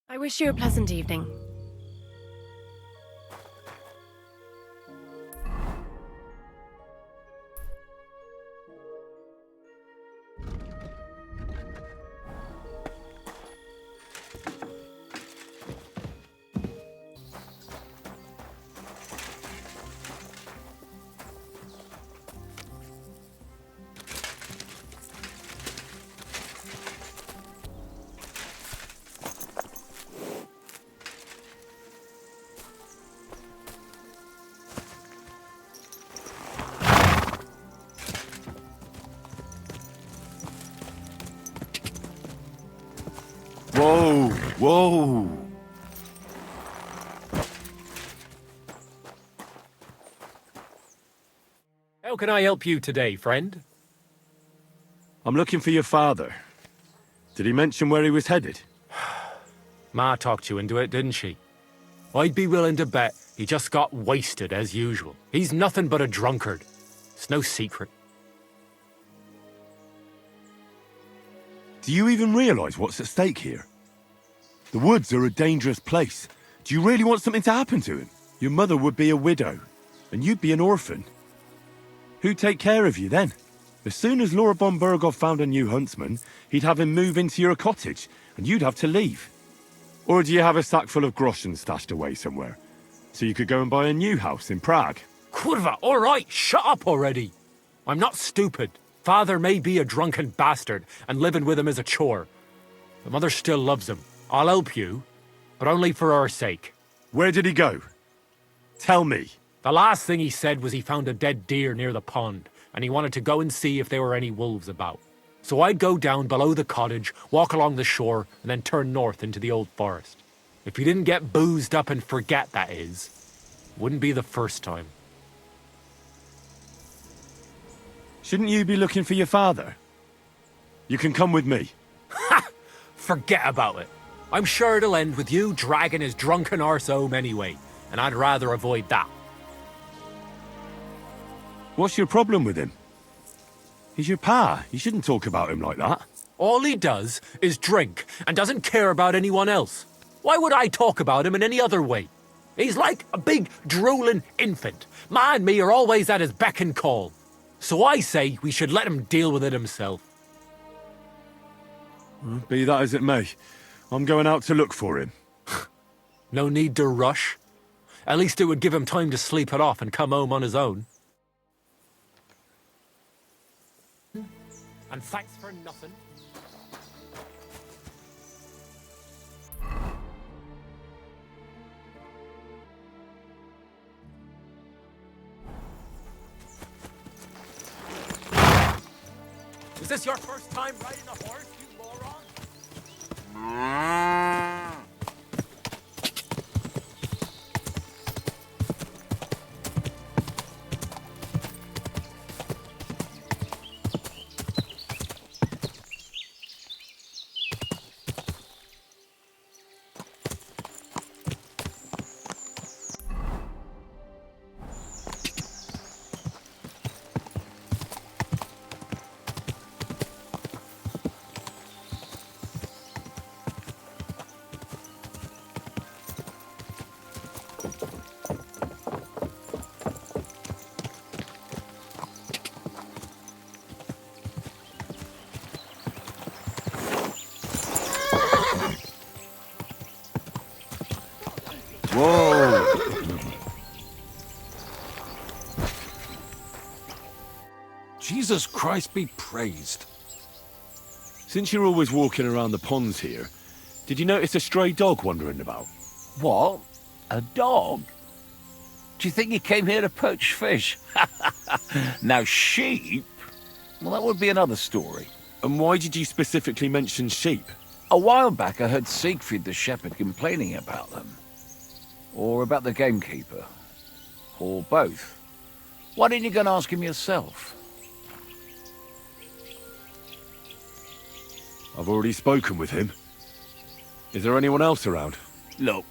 I wish you a pleasant evening. Whoa! Whoa! How can I help you today, friend? I'm looking for your father. Did he mention where he was headed? Ma talked you into it, didn't she? I'd be willing to bet he just got wasted as usual. He's nothing but a drunkard. It's no secret. Do you even realise what's at stake here? The woods are a dangerous place. Do you really want something to happen to him? Your mother would be a widow, and you'd be an orphan. Who'd take care of you then? As soon as Lord von Burgov found a new huntsman, he'd have him move into your cottage, and you'd have to leave. Or do you have a sack full of groschen stashed away somewhere, so you could go and buy a new house in Prague? Kurva, all right, shut up already. I'm not stupid. Father may be a drunken bastard, and living with him is a chore. But Mother still loves him. I'll help you, but only for our sake. Where did he go? Tell me. The last thing he said was he found a dead deer near the pond, and he wanted to go and see if there were any wolves about. So I'd go down below the cottage, walk along the shore, and then turn north into the old forest. If he didn't get boozed up and forget, that is. Wouldn't be the first time. Shouldn't you be looking for your father? You can come with me. Ha! Forget about it. I'm sure it'll end with you dragging his drunken arse home anyway, and I'd rather avoid that. What's your problem with him? He's your pa. You shouldn't talk about him like that. All he does is drink and doesn't care about anyone else. Why would I talk about him in any other way? He's like a big, drooling infant. Ma and me are always at his beck and call. So I say we should let him deal with it himself. Well, be that as it may, I'm going out to look for him. No need to rush. At least it would give him time to sleep it off and come home on his own. And thanks for nothing. Is this your first time riding a horse, you moron? Whoa! Jesus Christ be praised. Since you're always walking around the ponds here, did you notice a stray dog wandering about? What? A dog? Do you think he came here to poach fish? Now sheep? Well, that would be another story. And why did you specifically mention sheep? A while back I heard Siegfried the shepherd complaining about them. Or about the gamekeeper. Or both. Why didn't you go and ask him yourself? I've already spoken with him. Is there anyone else around? Look,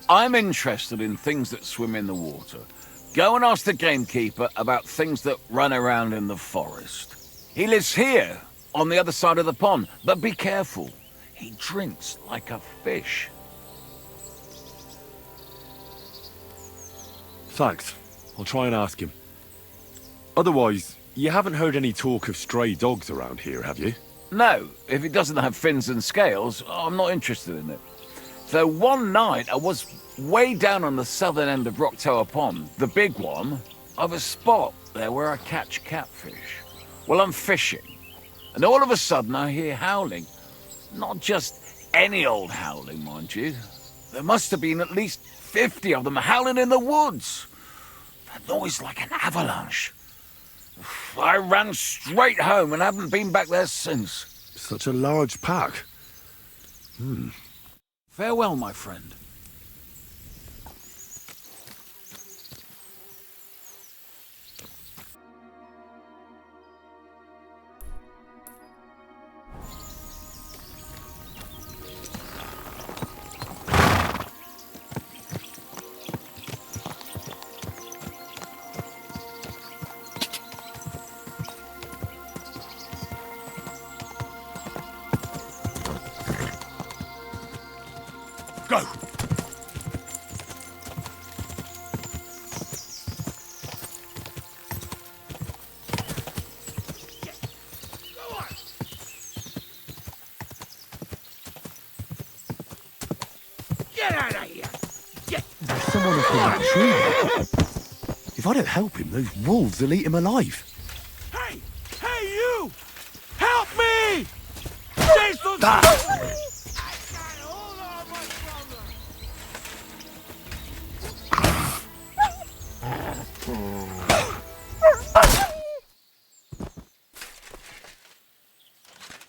I'm interested in things that swim in the water. Go and ask the gamekeeper about things that run around in the forest. He lives here, on the other side of the pond, but be careful. He drinks like a fish. Thanks. I'll try and ask him. Otherwise, you haven't heard any talk of stray dogs around here, have you? No, if it doesn't have fins and scales, I'm not interested in it. Though one night I was way down on the southern end of Rock Tower Pond, the big one, I've a spot there where I catch catfish. Well, I'm fishing, and all of a sudden I hear howling. Not just any old howling, mind you. There must have been at least 50 of them howling in the woods. A noise like an avalanche. I ran straight home and haven't been back there since. Such a large pack. Farewell, my friend. Go! Get out of here! There's someone up in that tree. If I don't help him, those wolves will eat him alive. Hey! Hey, you! Help me! Chase those...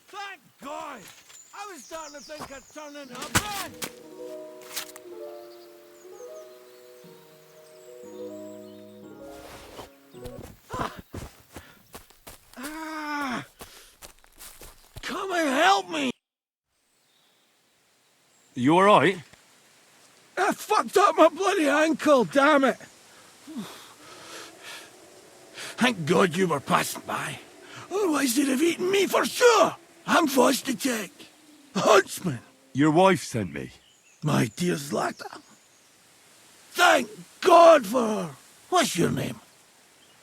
Thank God! I was starting to think I'd turned into a man! Come and help me! You alright? I fucked up my bloody ankle, damn it! Thank God you were passing by. Otherwise they'd have eaten me for sure. I'm forced to check. Huntsman. Your wife sent me. My dear Zlata. Thank God for her. What's your name?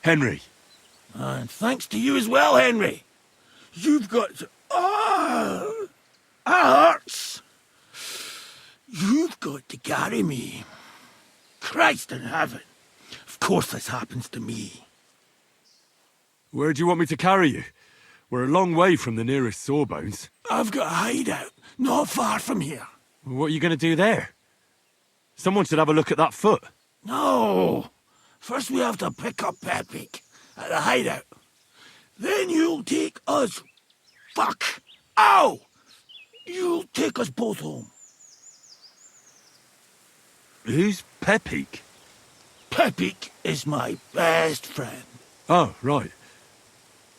Henry. And thanks to you as well, Henry. You've got to... Ah! That hurts. You've got to carry me. Christ in heaven. Of course this happens to me. Where do you want me to carry you? We're a long way from the nearest sawbones. I've got a hideout, not far from here. What are you going to do there? Someone should have a look at that foot. No. First we have to pick up Pepik at the hideout. Then you'll take us... Fuck! Ow! You'll take us both home. Who's Pepik? Pepik is my best friend. Oh, right.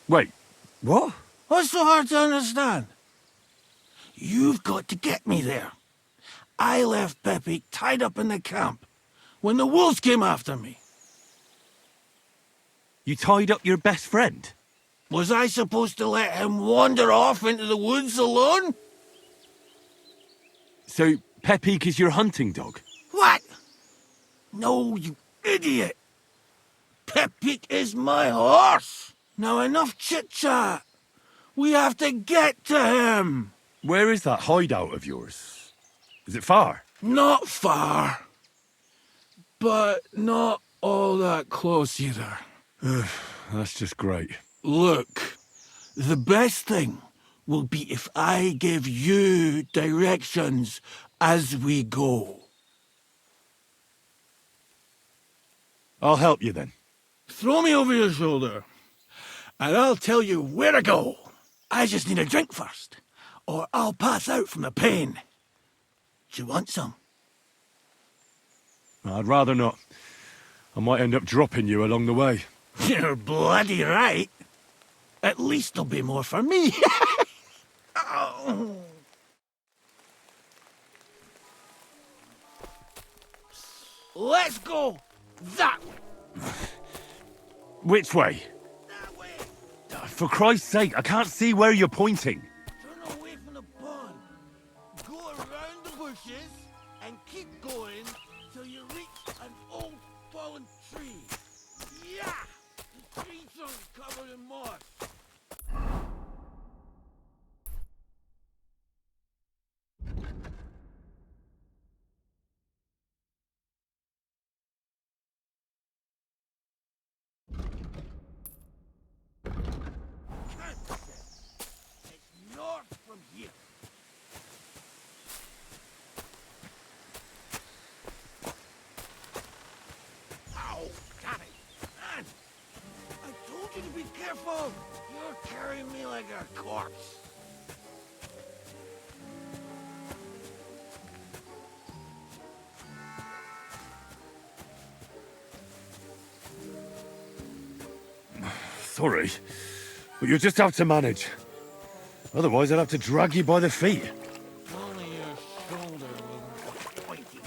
Wait, what? What's so hard to understand? You've got to get me there. I left Pepik tied up in the camp when the wolves came after me. You tied up your best friend? Was I supposed to let him wander off into the woods alone? So, Pepik is your hunting dog? What? No, you idiot. Pepik is my horse. Now enough chit-chat. We have to get to him. Where is that hideout of yours? Is it far? Not far. But not all that close either. That's just great. Look, the best thing will be if I give you directions as we go. I'll help you then. Throw me over your shoulder, and I'll tell you where to go. I just need a drink first, or I'll pass out from the pain. Do you want some? I'd rather not. I might end up dropping you along the way. You're bloody right. At least there'll be more for me. Oh. Let's go that way. Which way? That way. For Christ's sake, I can't see where you're pointing. Turn away from the pond. Go around the bushes and keep going till you reach an old fallen tree. Yeah! The tree trunk's covered in moss. It's north from here. Ow! Got it! Man! I told you to be careful! You're carrying me like a corpse. Sorry, but you'll just have to manage. Otherwise, I'd have to drag you by the feet. Only your shoulder wasn't pointy.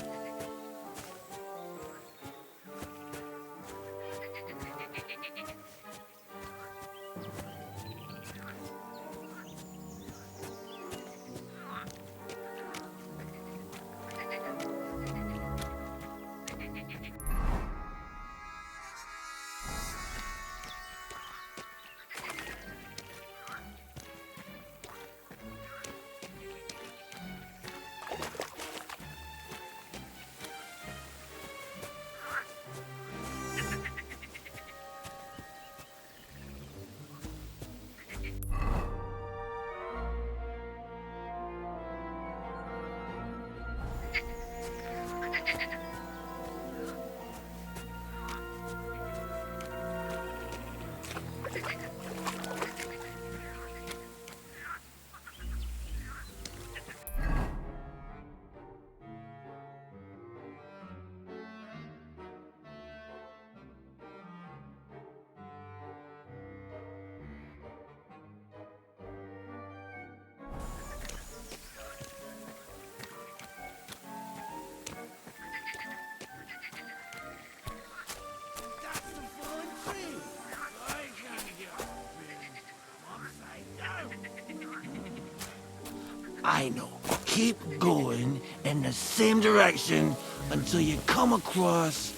I know. Keep going in the same direction until you come across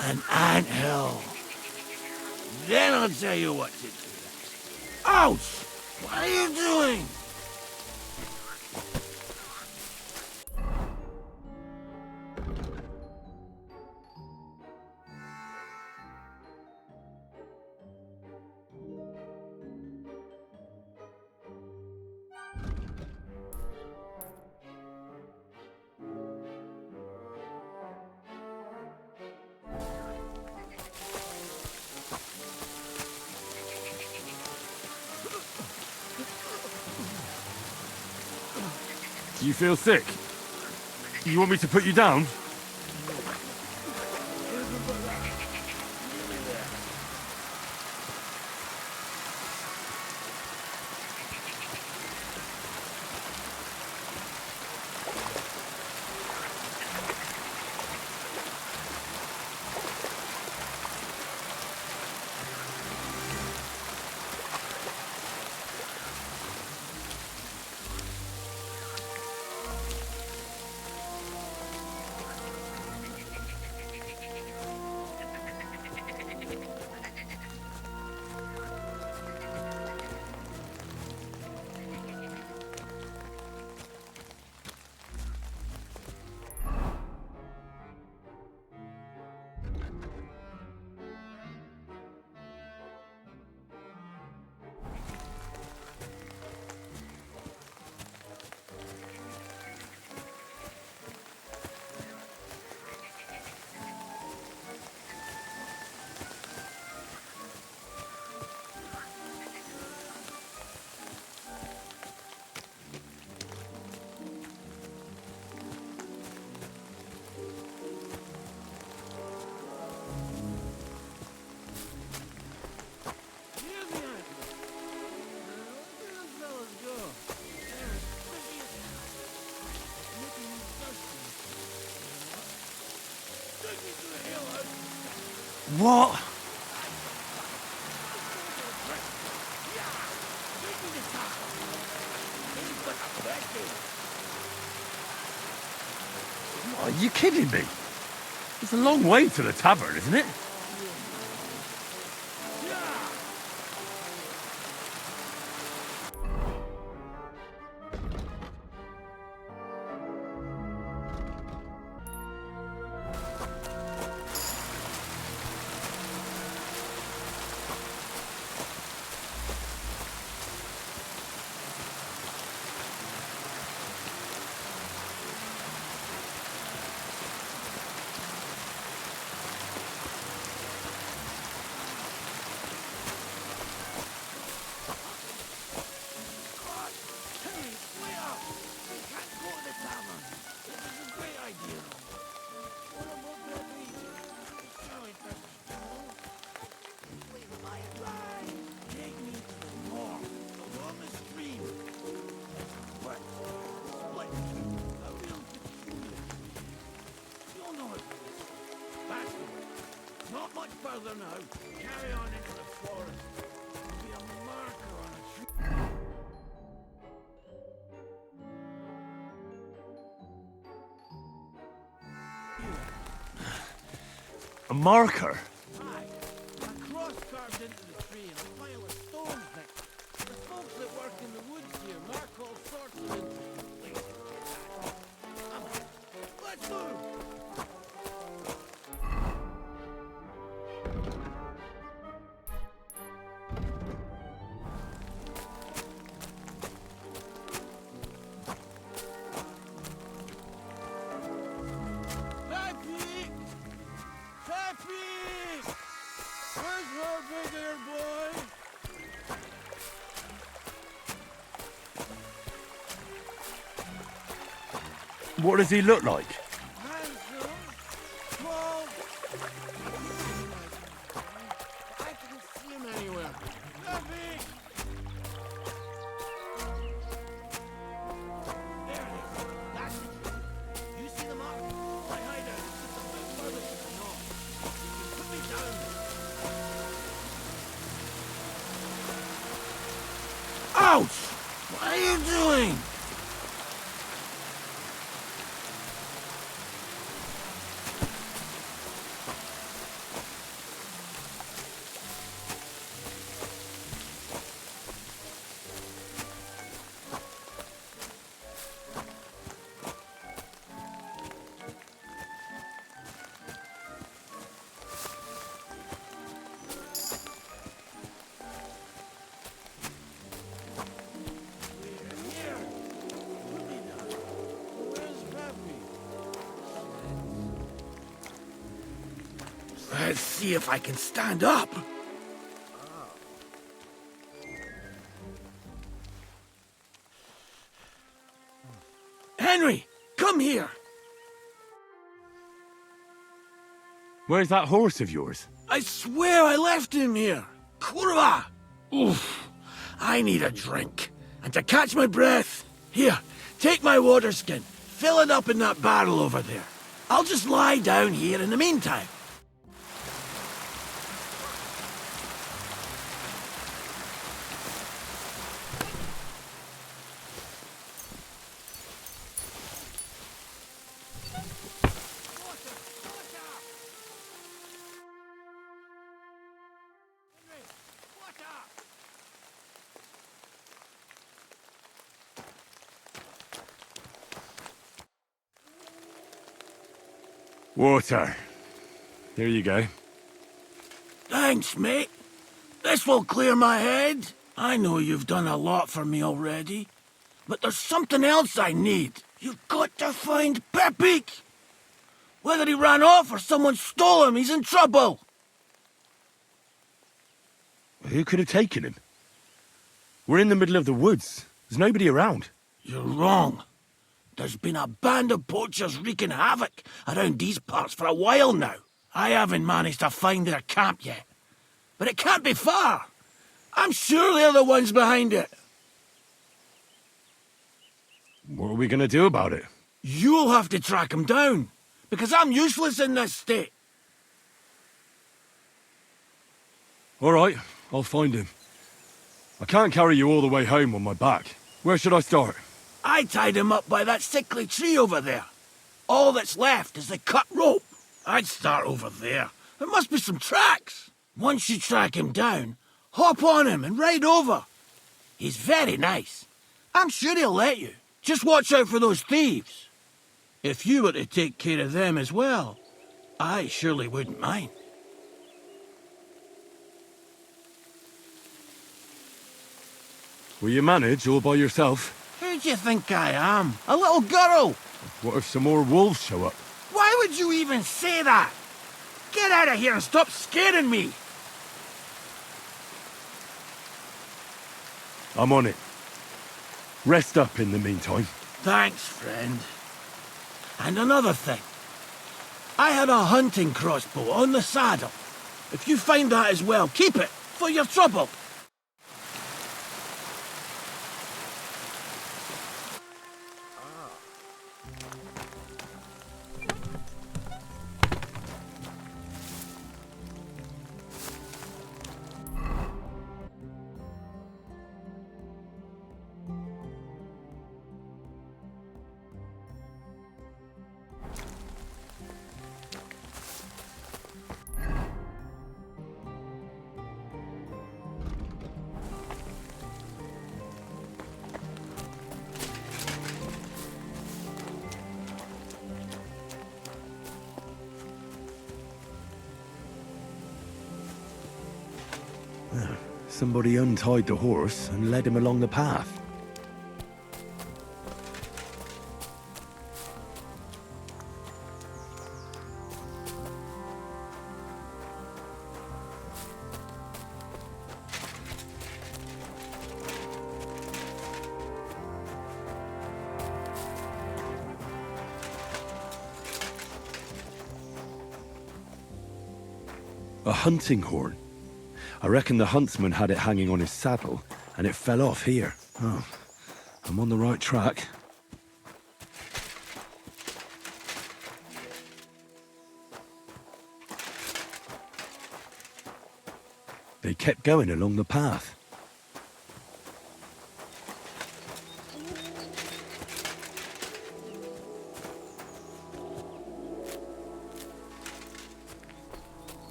an anthill. Then I'll tell you what to do. Ouch! What are you doing? Do you feel sick? You want me to put you down? What? Are you kidding me? It's a long way to the tavern, isn't it? Further now. Carry on into the forest. There'll be a marker on a tree. A marker? Aye. A cross carved into the tree and a pile of stones next. The folks that work in the woods here mark all sorts of interesting places. Come on. Let's move! What does he look like? I can see him anywhere. Happy! There it is. That's it. You see the mark? My hideout is just a bit further to the north. You can put me down there. Ouch! What are you doing? see if I can stand up. Henry, come here. Where's that horse of yours? I swear I left him here. Kurwa! Oof. I need a drink. And to catch my breath, here, take my water skin. Fill it up in that barrel over there. I'll just lie down here in the meantime. Water. Here you go. Thanks, mate. This will clear my head. I know you've done a lot for me already, but there's something else I need. You've got to find Pepik. Whether he ran off or someone stole him, he's in trouble. Who could have taken him? We're in the middle of the woods. There's nobody around. You're wrong. There's been a band of poachers wreaking havoc around these parts for a while now. I haven't managed to find their camp yet. But it can't be far. I'm sure they're the ones behind it. What are we going to do about it? You'll have to track them down, because I'm useless in this state. All right, I'll find him. I can't carry you all the way home on my back. Where should I start? I tied him up by that sickly tree over there. All that's left is the cut rope. I'd start over there. There must be some tracks. Once you track him down, hop on him and ride over. He's very nice. I'm sure he'll let you. Just watch out for those thieves. If you were to take care of them as well, I surely wouldn't mind. Will you manage all by yourself? Who do you think I am? A little girl? What if some more wolves show up? Why would you even say that? Get out of here and stop scaring me. I'm on it. Rest up in the meantime. Thanks, friend. And another thing. I had a hunting crossbow on the saddle. If you find that as well, keep it for your trouble. Somebody untied the horse and led him along the path. A hunting horn. I reckon the huntsman had it hanging on his saddle, and it fell off here. Oh, I'm on the right track. They kept going along the path.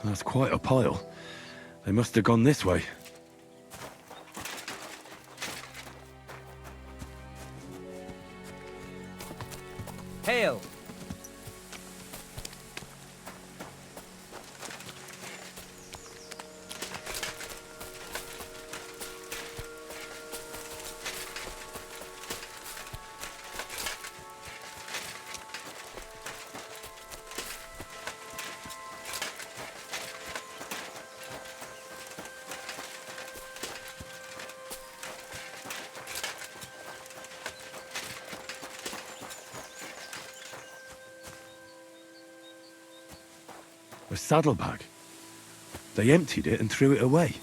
That's quite a pile. They must have gone this way. Hail! A saddlebag. They emptied it and threw it away.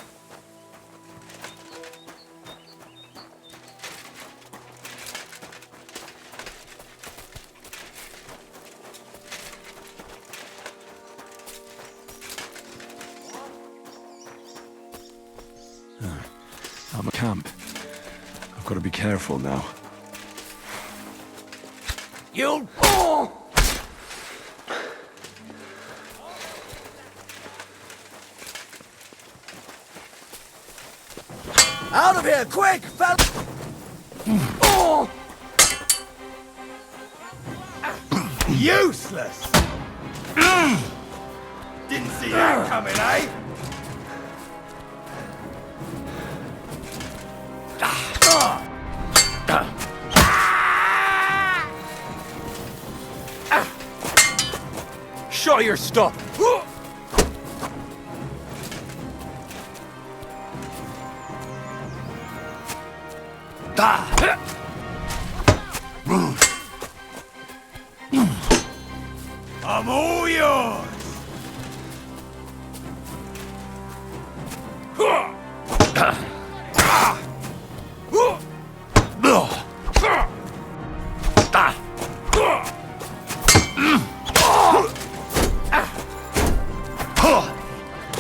I'm at camp. I've got to be careful now. You... Out of here, quick, fella! Useless! Didn't see that coming, eh? Show your stuff! I'm all yours!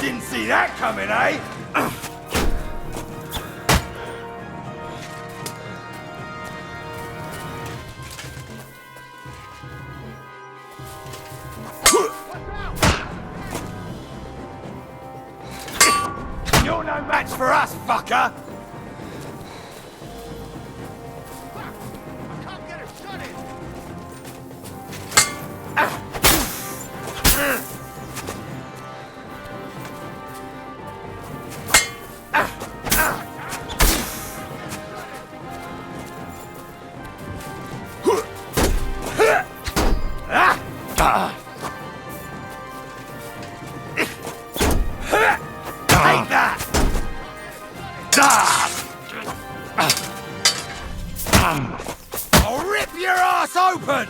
Didn't see that coming, eh? You're no match for us, fucker! Take that! I'll rip your ass open!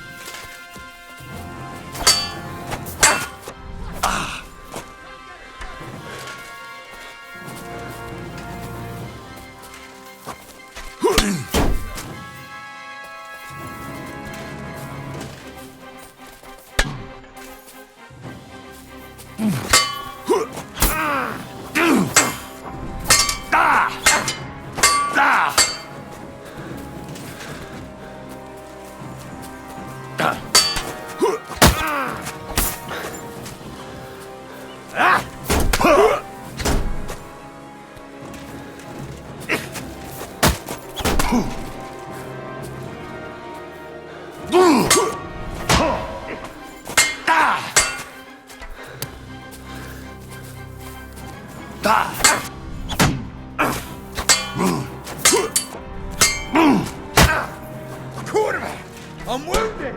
Quarterback! I'm wounded!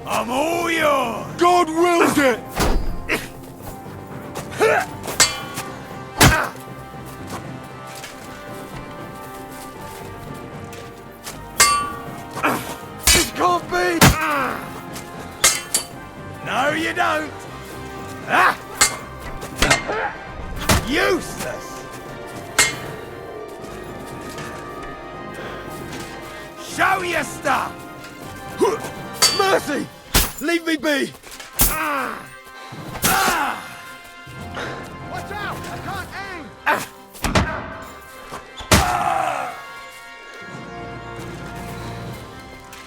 I'm all yours! God wills it! This can't be! No, you don't! Useless! Show your stuff! Mercy! Leave me be! Watch out! I can't aim!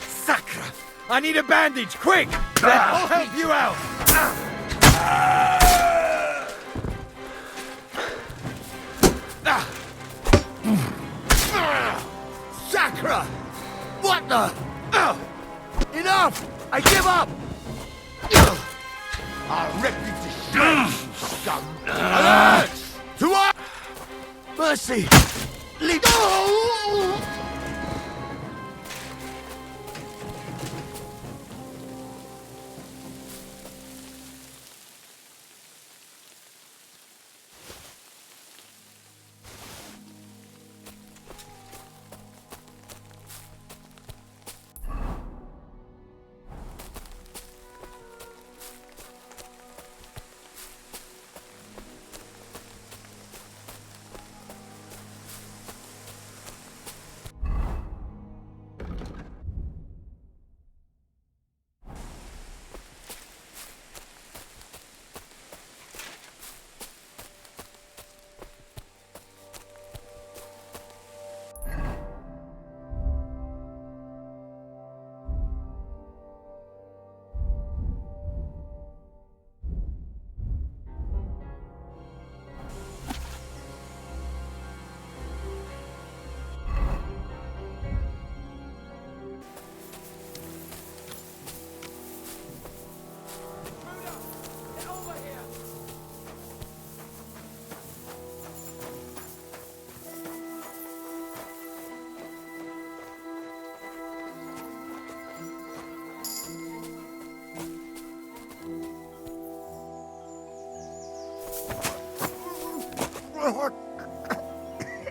Sacre! I need a bandage, quick! I'll help you out! Sacre! What the? Enough! I give up! I'll rip you to shreds! Welcome! Alert! To us! Mercy! Lead...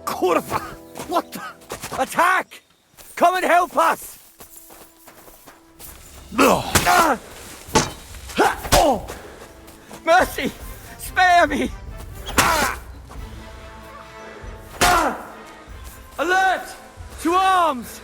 Kurva! What the? Attack! Come and help us! Oh! Mercy! Spare me! Alert! To arms!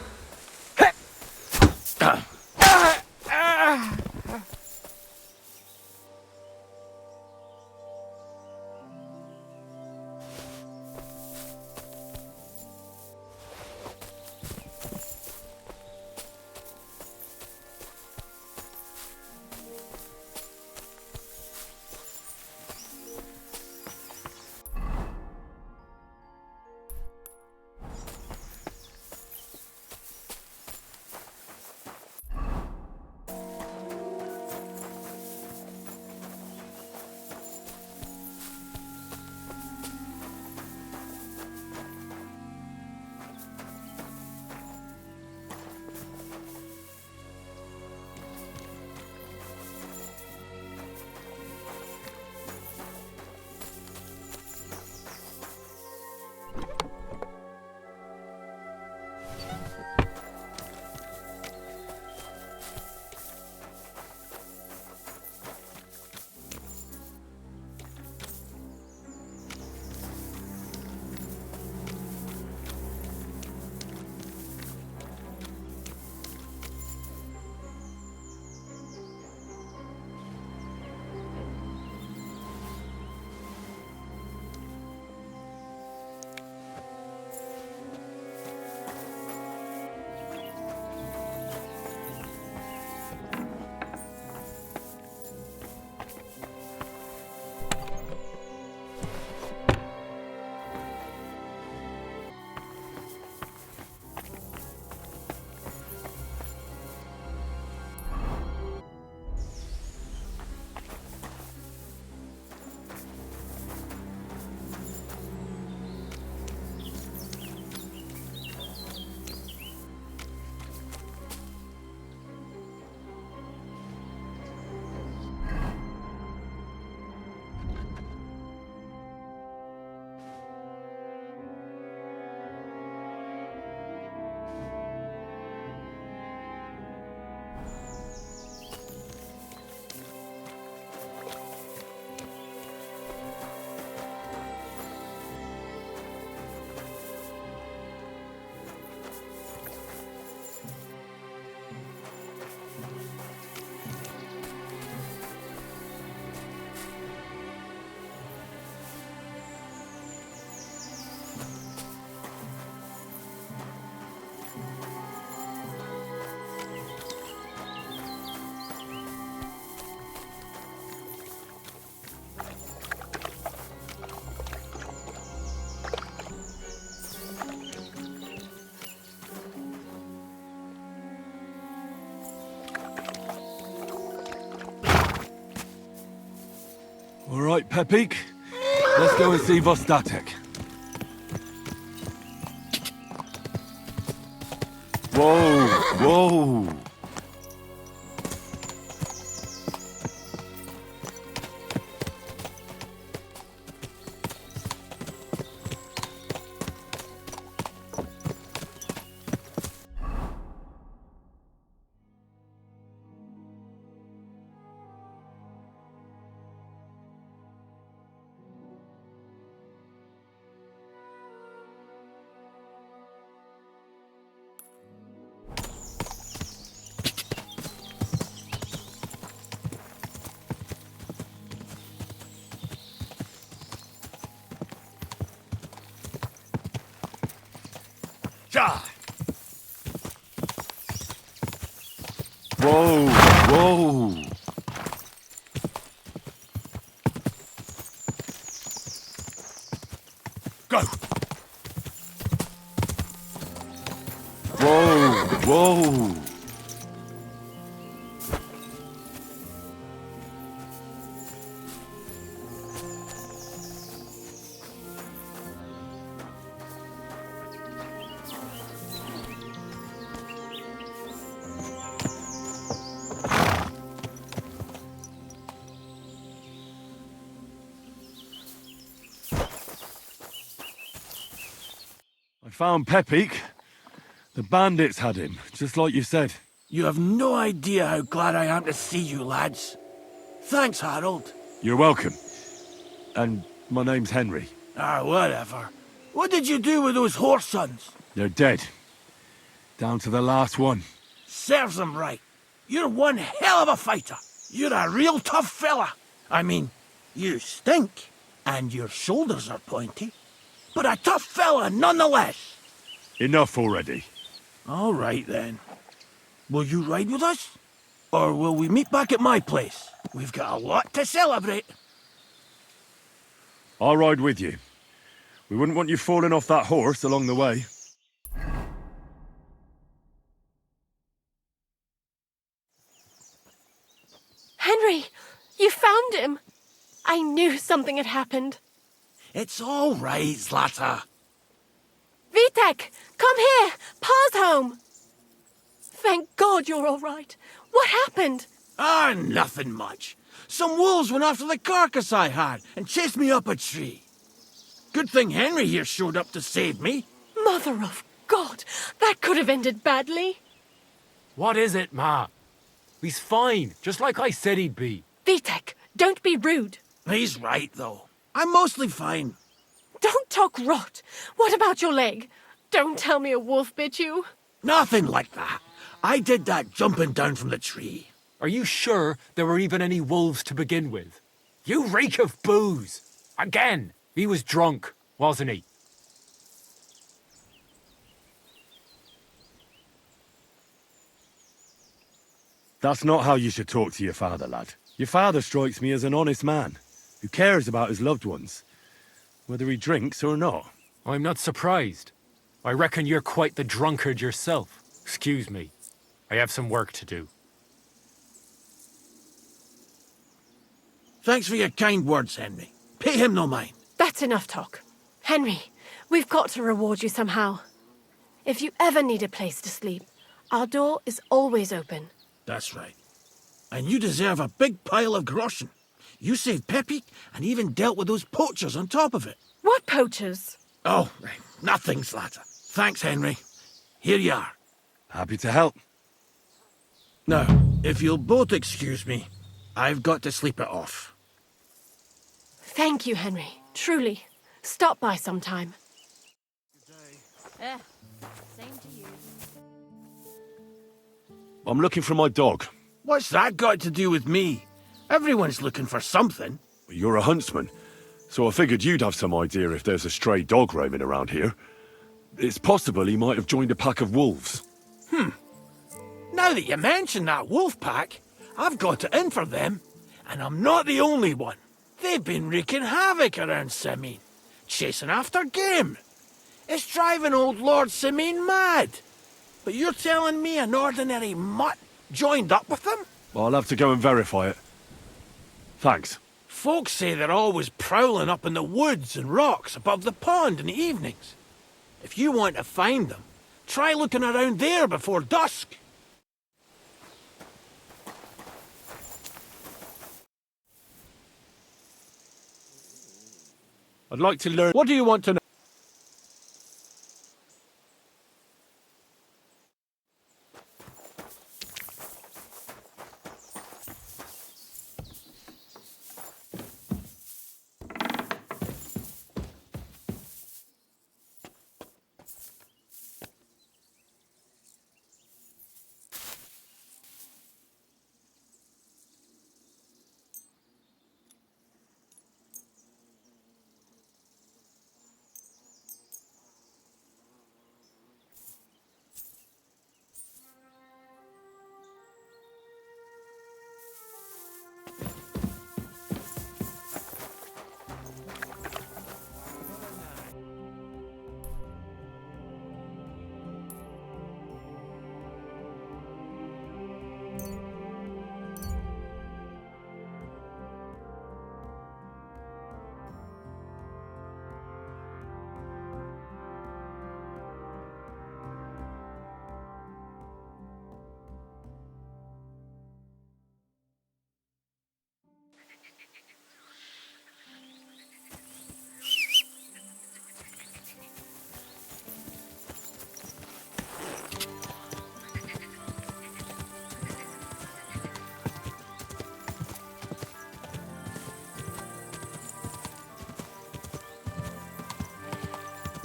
Right, Pepik. Let's go and see Vostatek. Whoa, whoa. Whoa, whoa. Go. Whoa, whoa. I found Pepik. The bandits had him, just like you said. You have no idea how glad I am to see you, lads. Thanks, Harold. You're welcome. And my name's Henry. Ah, whatever. What did you do with those horse sons? They're dead. Down to the last one. Serves them right. You're one hell of a fighter. You're a real tough fella. I mean, you stink, and your shoulders are pointy. But a tough fella nonetheless. Enough already. All right, then. Will you ride with us? Or will we meet back at my place? We've got a lot to celebrate. I'll ride with you. We wouldn't want you falling off that horse along the way. Henry, you found him. I knew something had happened. It's all right, Zlata. Vitek, come here. Pa's home. Thank God you're all right. What happened? Ah, nothing much. Some wolves went after the carcass I had and chased me up a tree. Good thing Henry here showed up to save me. Mother of God, that could have ended badly. What is it, Ma? He's fine, just like I said he'd be. Vitek, don't be rude. He's right, though. I'm mostly fine. Don't talk rot. What about your leg? Don't tell me a wolf bit you. Nothing like that. I did that jumping down from the tree. Are you sure there were even any wolves to begin with? You reek of booze. Again, he was drunk, wasn't he? That's not how you should talk to your father, lad. Your father strikes me as an honest man, who cares about his loved ones, whether he drinks or not. I'm not surprised. I reckon you're quite the drunkard yourself. Excuse me. I have some work to do. Thanks for your kind words, Henry. Pay him no mind. That's enough talk. Henry, we've got to reward you somehow. If you ever need a place to sleep, our door is always open. That's right. And you deserve a big pile of groschen. You saved Pepik and even dealt with those poachers on top of it. What poachers? Oh, nothing, Slatter. Thanks, Henry. Here you are. Happy to help. Now, if you'll both excuse me, I've got to sleep it off. Thank you, Henry. Truly. Stop by sometime. Same to you. I'm looking for my dog. What's that got to do with me? Everyone's looking for something. You're a huntsman, so I figured you'd have some idea if there's a stray dog roaming around here. It's possible he might have joined a pack of wolves. Now that you mention that wolf pack, I've got it in for them. And I'm not the only one. They've been wreaking havoc around Simene, chasing after game. It's driving old Lord Simene mad. But you're telling me an ordinary mutt joined up with them? I'll have to go and verify it. Thanks. Folks say they're always prowling up in the woods and rocks above the pond in the evenings. If you want to find them, try looking around there before dusk. I'd like to learn. What do you want to know?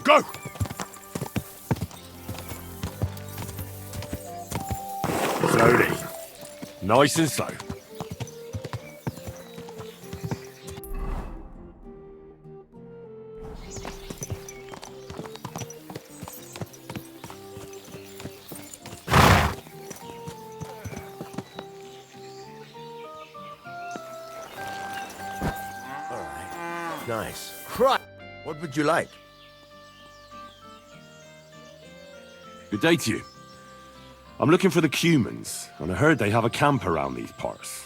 Go! Slowly. Nice and slow. Nice. Right. What would you like? Good day to you. I'm looking for the Cumans, and I heard they have a camp around these parts.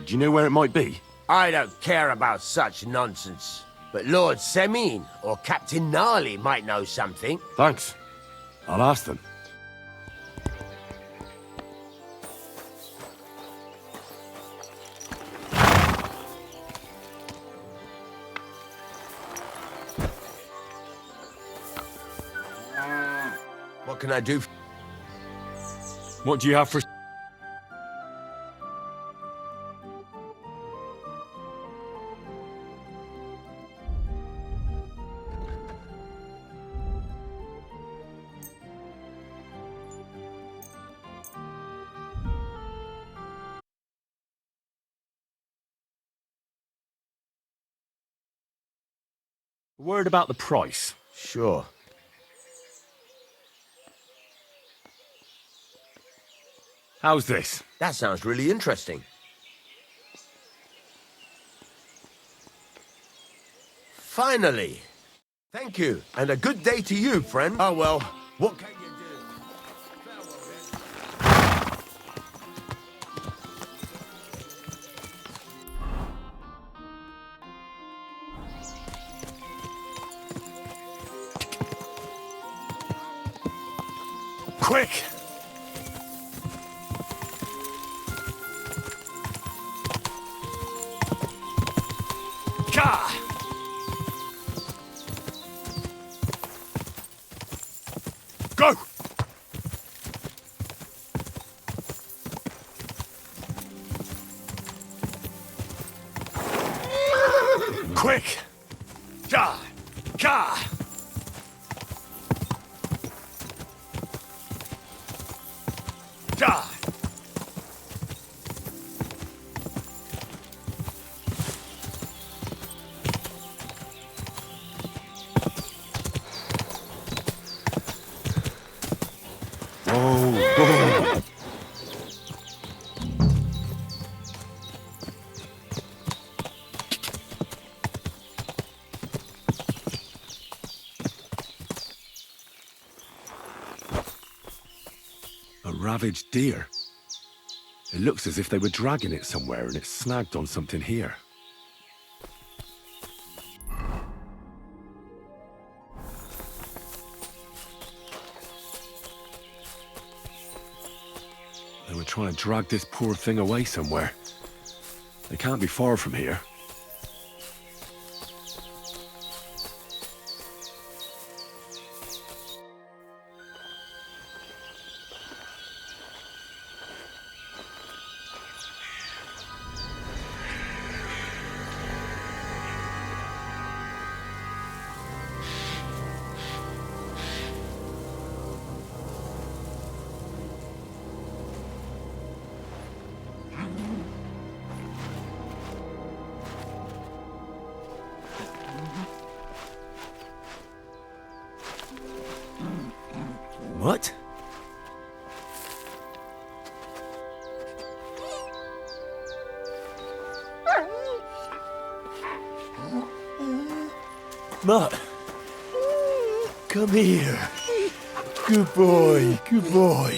Do you know where it might be? I don't care about such nonsense. But Lord Semin or Captain Gnarly might know something. Thanks. I'll ask them. What can I do? What do you have for... Word about the price. Sure. How's this? That sounds really interesting. Finally! Thank you, and a good day to you, friend. Oh well, what can you do? Quick! Go! Quick! Ka! Ka! Ka! Ravaged deer. It looks as if they were dragging it somewhere and it's snagged on something here. They were trying to drag this poor thing away somewhere. They can't be far from here. What? Mutt, come here. Good boy, good boy.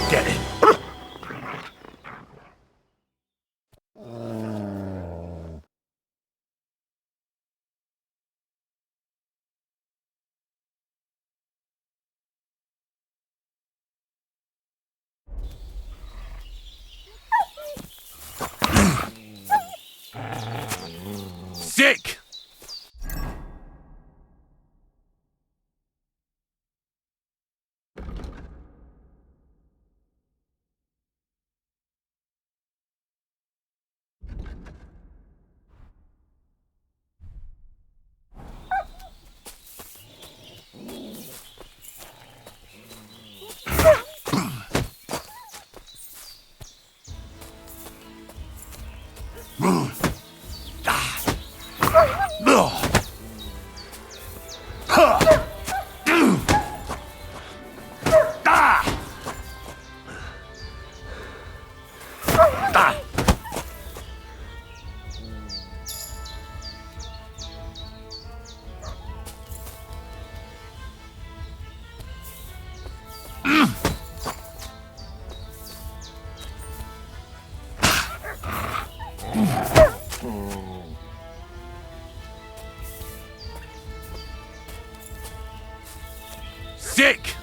Get it. Sick! Sick!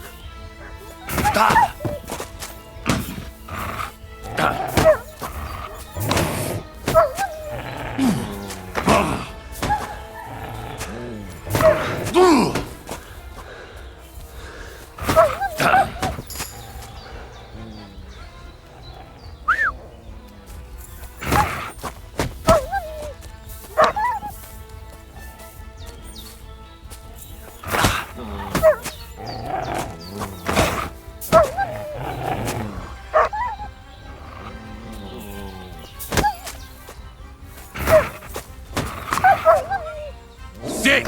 Sick!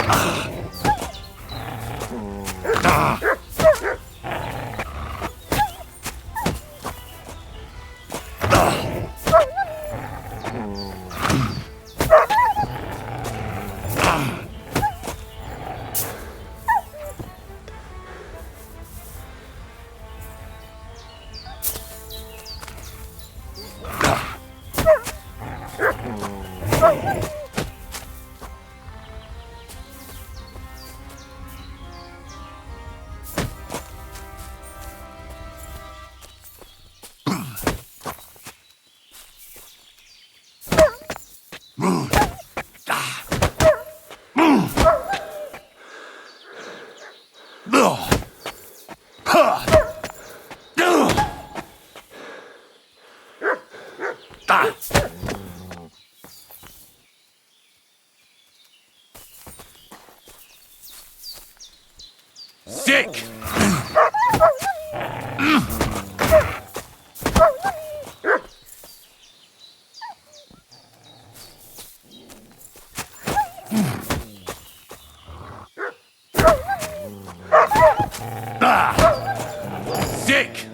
Sick! Sick!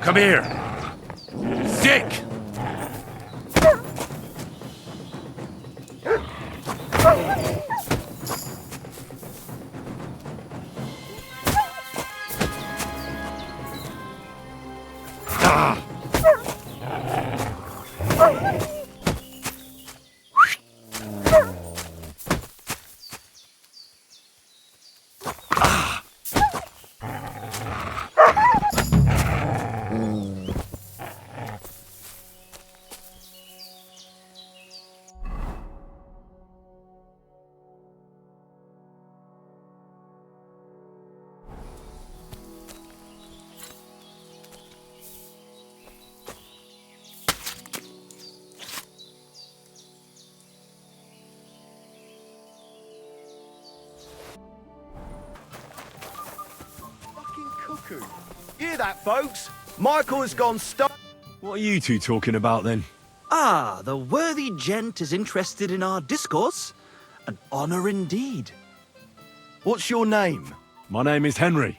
Come here! Sick! Cuckoo. Hear that, folks? Michael has gone What are you two talking about then? Ah, the worthy gent is interested in our discourse. An honor indeed. What's your name? My name is Henry.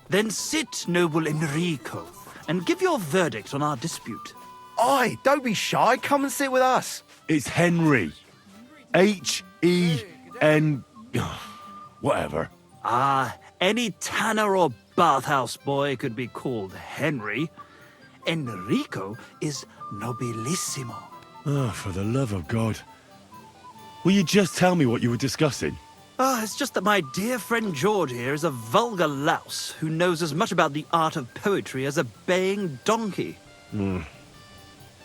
Then sit, noble Enrico, and give your verdict on our dispute. Aye, don't be shy. Come and sit with us. It's Henry. H-E-N... whatever. Ah, any tanner or bathhouse boy could be called Henry. Enrico is nobilissimo. Oh, for the love of God. Will you just tell me what you were discussing? Ah, it's just that my dear friend George here is a vulgar louse who knows as much about the art of poetry as a baying donkey. To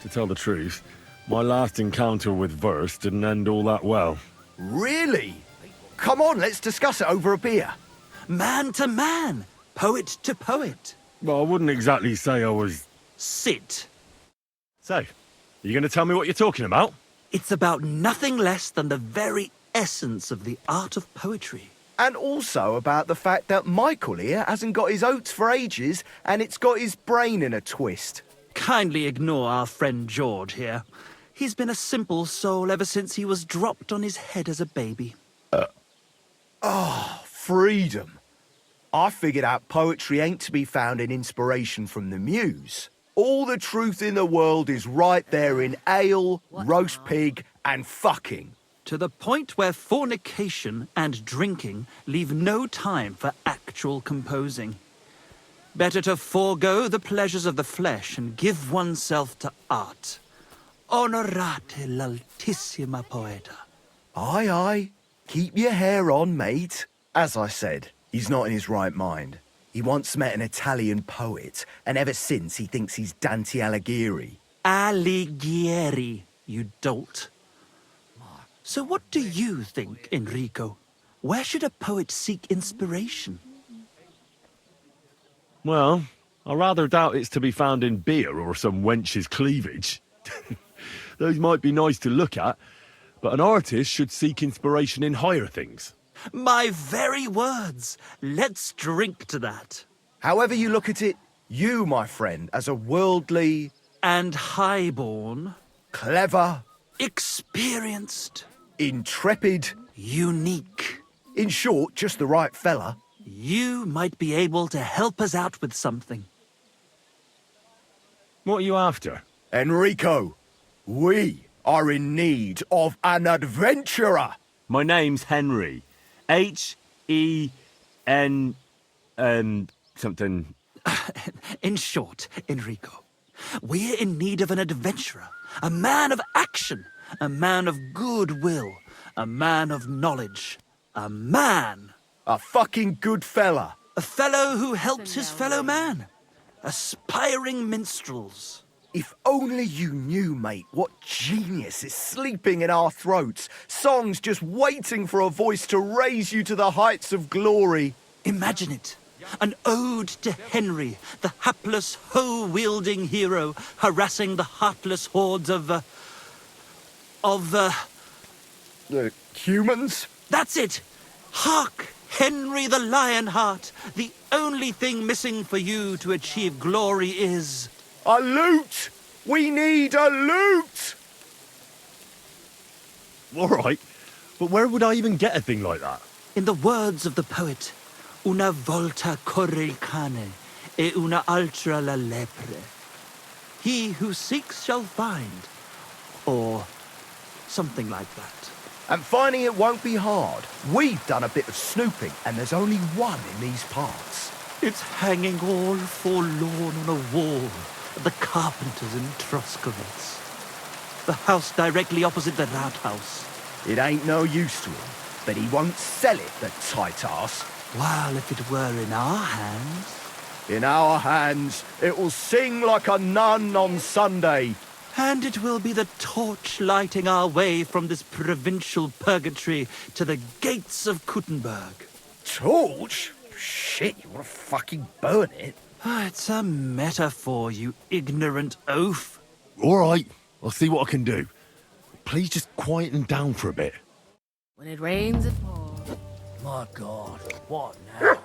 tell the truth, my last encounter with verse didn't end all that well. Really? Come on, let's discuss it over a beer. Man to man, poet to poet. Well, I wouldn't exactly say I was... Sit. So, you going to tell me what you're talking about? It's about nothing less than the very essence of the art of poetry. And also about the fact that Michael here hasn't got his oats for ages and it's got his brain in a twist. Kindly ignore our friend George here. He's been a simple soul ever since he was dropped on his head as a baby. Freedom. I figured out poetry ain't to be found in inspiration from the muse. All the truth in the world is right there in ale, roast pig, and fucking. To the point where fornication and drinking leave no time for actual composing. Better to forego the pleasures of the flesh and give oneself to art. Onorate l'altissima poeta. Aye, aye. Keep your hair on, mate. As I said, he's not in his right mind. He once met an Italian poet, and ever since he thinks he's Dante Alighieri. Alighieri, you dolt. So what do you think, Enrico? Where should a poet seek inspiration? Well, I rather doubt it's to be found in beer or some wench's cleavage. Those might be nice to look at, but an artist should seek inspiration in higher things. My very words. Let's drink to that. However you look at it, you, my friend, as a worldly... and highborn... clever... experienced... intrepid... unique... in short, just the right fella... you might be able to help us out with something. What are you after? Enrico, we are in need of an adventurer. My name's Henry. H-E-N... something... In short, Enrico, we're in need of an adventurer, a man of action, a man of goodwill, a man of knowledge, a man... A fucking good fella. A fellow who helps his fellow man. Aspiring minstrels. If only you knew, mate, what genius is sleeping in our throats. Songs just waiting for a voice to raise you to the heights of glory. Imagine it. An ode to Henry, the hapless, hoe-wielding hero, harassing the heartless hordes of humans? That's it! Hark, Henry the Lionheart! The only thing missing for you to achieve glory is... a loot! We need a loot! All right, but where would I even get a thing like that? In the words of the poet, una volta corre il cane, e una altra la lepre. He who seeks shall find. Or something like that. And finding it won't be hard. We've done a bit of snooping, and there's only one in these parts. It's hanging all forlorn on a wall at the carpenters in Trosky. The house directly opposite the Rathaus. It ain't no use to him, but he won't sell it, the tight ass. Well, if it were in our hands... In our hands, it will sing like a nun on Sunday. And it will be the torch lighting our way from this provincial purgatory to the gates of Kuttenberg. Torch? Shit, you want to fucking burn it? It's a metaphor, you ignorant oaf. All right, I'll see what I can do. Please just quieten down for a bit. When it rains, it pours. My God, what now?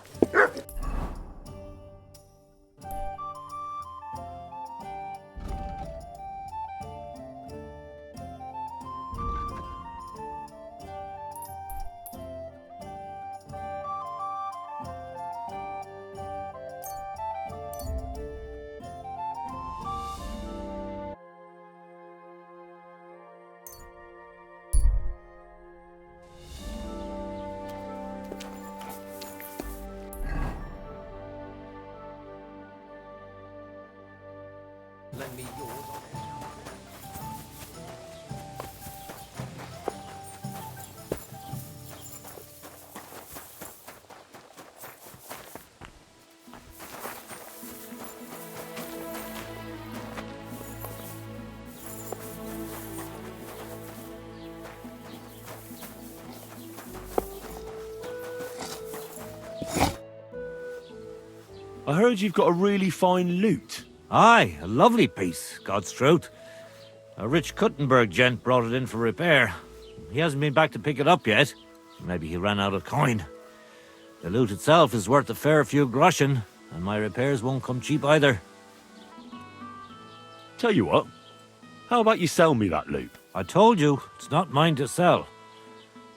Lend me yours on it. I heard you've got a really fine loot. Aye, a lovely piece, God's truth. A rich Kuttenberg gent brought it in for repair. He hasn't been back to pick it up yet. Maybe he ran out of coin. The loot itself is worth a fair few groschen, and my repairs won't come cheap either. Tell you what, how about you sell me that loot? I told you, it's not mine to sell.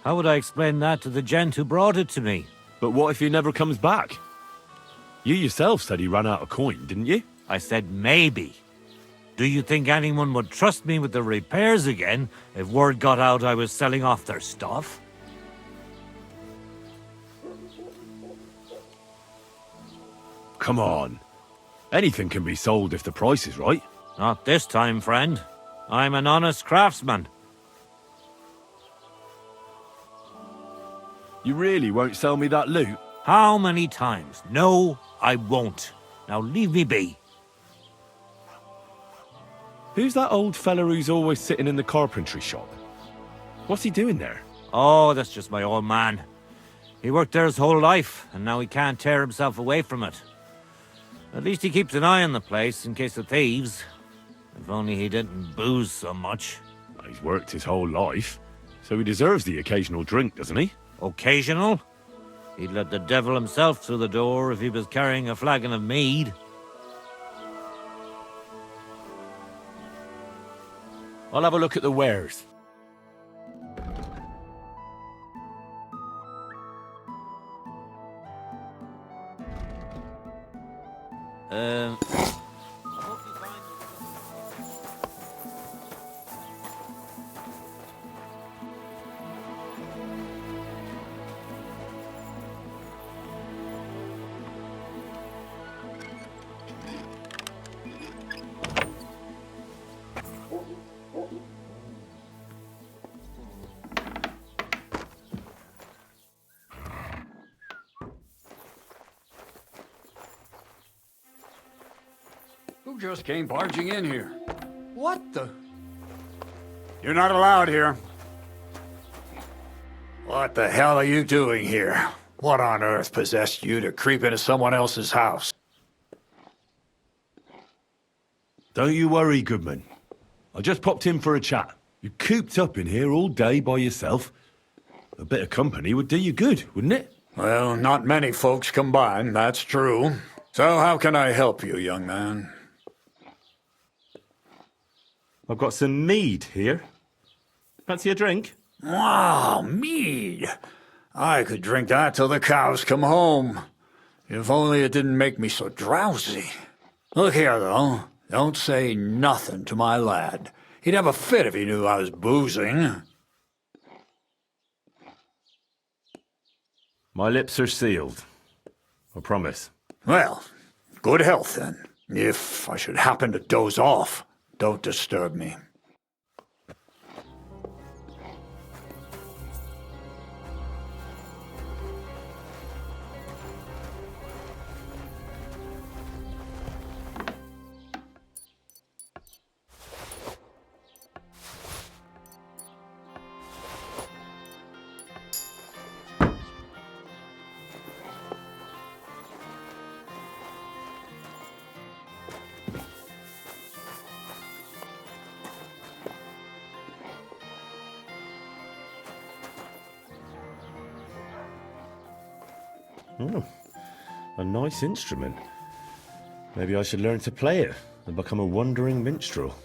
How would I explain that to the gent who brought it to me? But what if he never comes back? You yourself said he ran out of coin, didn't you? I said maybe. Do you think anyone would trust me with the repairs again if word got out I was selling off their stuff? Come on. Anything can be sold if the price is right. Not this time, friend. I'm an honest craftsman. You really won't sell me that loot? How many times? No, I won't. Now leave me be. Who's that old fella who's always sitting in the carpentry shop? What's he doing there? Oh, that's just my old man. He worked there his whole life, and now he can't tear himself away from it. At least he keeps an eye on the place in case of thieves. If only he didn't booze so much. He's worked his whole life, so he deserves the occasional drink, doesn't he? Occasional? He'd let the devil himself through the door if he was carrying a flagon of mead. I'll have a look at the wares. Who just came barging in here? What the? You're not allowed here. What the hell are you doing here? What on earth possessed you to creep into someone else's house? Don't you worry, Goodman. I just popped in for a chat. You're cooped up in here all day by yourself. A bit of company would do you good, wouldn't it? Well, not many folks combined, that's true. So how can I help you, young man? I've got some mead here. Fancy a drink? Wow, mead! I could drink that till the cows come home. If only it didn't make me so drowsy. Look here, though. Don't say nothing to my lad. He'd have a fit if he knew I was boozing. My lips are sealed. I promise. Well, good health then. If I should happen to doze off, don't disturb me. Oh, a nice instrument. Maybe I should learn to play it and become a wandering minstrel.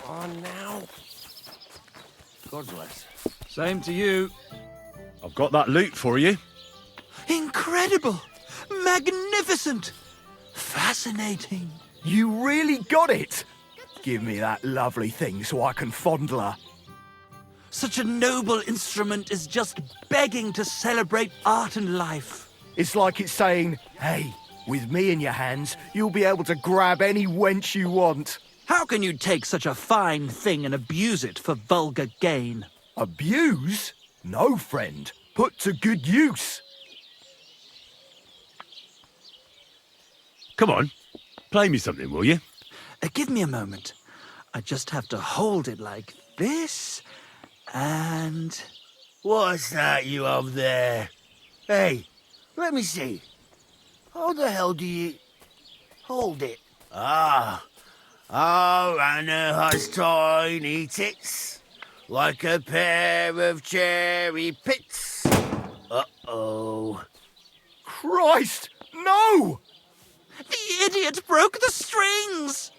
On now. God bless. Same to you. I've got that loot for you. Incredible! Magnificent! Fascinating. You really got it! Give me that lovely thing so I can fondle her. Such a noble instrument is just begging to celebrate art and life. It's like it's saying, hey, with me in your hands, you'll be able to grab any wench you want. How can you take such a fine thing and abuse it for vulgar gain? Abuse? No, friend. Put to good use. Come on, play me something, will you? Give me a moment. I just have to hold it like this, and... What's that you up there? Hey, let me see. How the hell do you... hold it? Ah... Oh, Anna has tiny tits, like a pair of cherry pits. Uh-oh. Christ, no! The idiot broke the strings!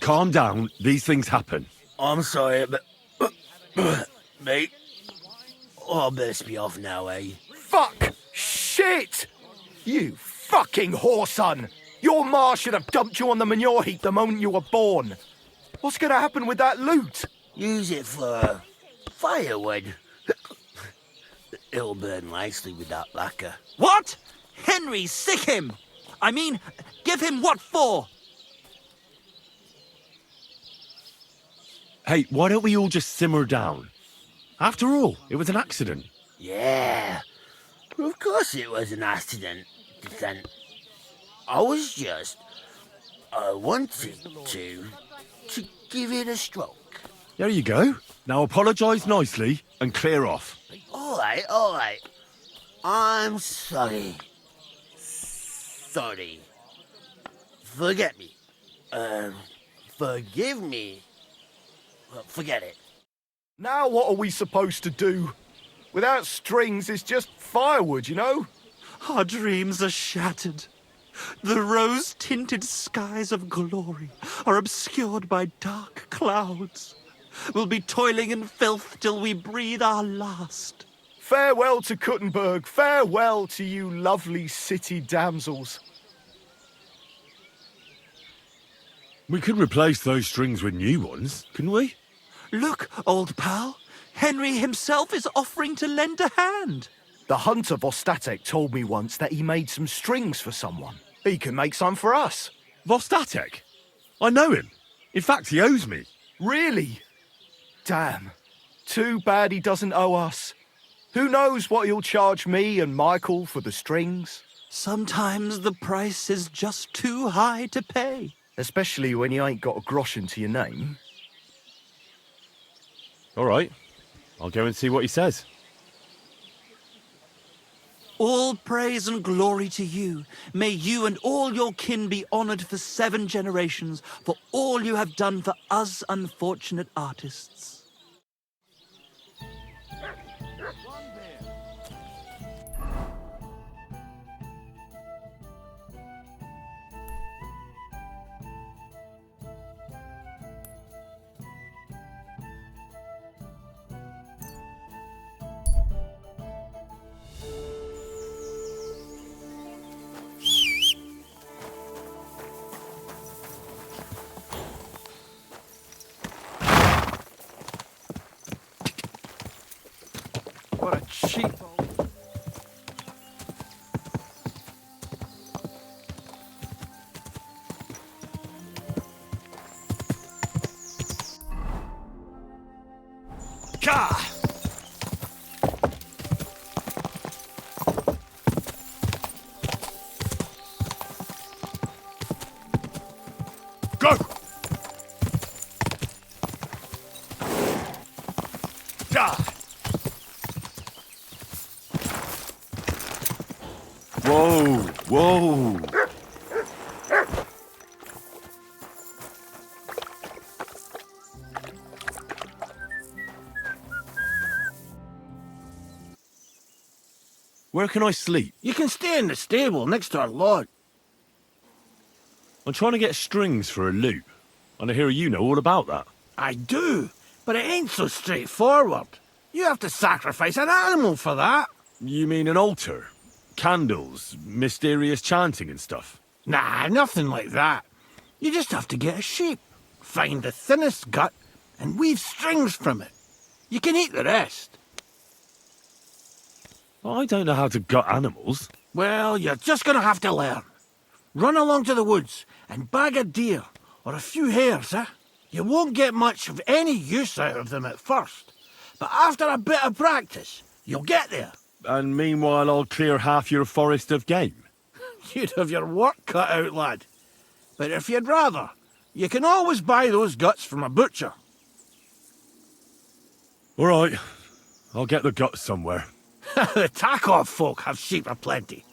Calm down, these things happen. I'm sorry, but... mate, I'll best be off now, eh? Fuck! Shit! You fucking whoreson! Your ma should have dumped you on the manure heap the moment you were born. What's gonna happen with that loot? Use it for firewood. It'll burn nicely with that lacquer. What? Henry, sick him! I mean, give him what for? Hey, why don't we all just simmer down? After all, it was an accident. Yeah, of course it was an accident. I wanted to give it a stroke. There you go. Now apologise nicely and clear off. All right. I'm sorry. Sorry. Forget me. Forgive me. Well, forget it. Now what are we supposed to do? Without strings, it's just firewood, you know? Our dreams are shattered. The rose-tinted skies of glory are obscured by dark clouds. We'll be toiling in filth till we breathe our last. Farewell to Kuttenberg. Farewell to you lovely city damsels. We could replace those strings with new ones, couldn't we? Look, old pal. Henry himself is offering to lend a hand. The hunter Vostatek told me once that he made some strings for someone. He can make some for us. Vostatek? I know him. In fact, he owes me. Really? Damn. Too bad he doesn't owe us. Who knows what he'll charge me and Michael for the strings? Sometimes the price is just too high to pay. Especially when you ain't got a groschen to your name. All right. I'll go and see what he says. All praise and glory to you. May you and all your kin be honoured for 7 generations for all you have done for us unfortunate artists. What a cheap old... Ka! Go! Da! Whoa! Where can I sleep? You can stay in the stable next to our lord. I'm trying to get strings for a loop, and I hear you know all about that. I do, but it ain't so straightforward. You have to sacrifice an animal for that. You mean an altar? Candles, mysterious chanting and stuff? Nah, nothing like that. You just have to get a sheep, find the thinnest gut, and weave strings from it. You can eat the rest. I don't know how to gut animals. Well, you're just gonna have to learn. Run along to the woods and bag a deer or a few hares, eh? You won't get much of any use out of them at first, but after a bit of practice, you'll get there. And meanwhile, I'll clear half your forest of game. You'd have your work cut out, lad. But if you'd rather, you can always buy those guts from a butcher. All right, I'll get the guts somewhere. The Takov folk have sheep aplenty.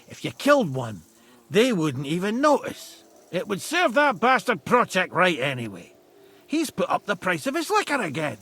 If you killed one, they wouldn't even notice. It would serve that bastard Protek right anyway. He's put up the price of his liquor again.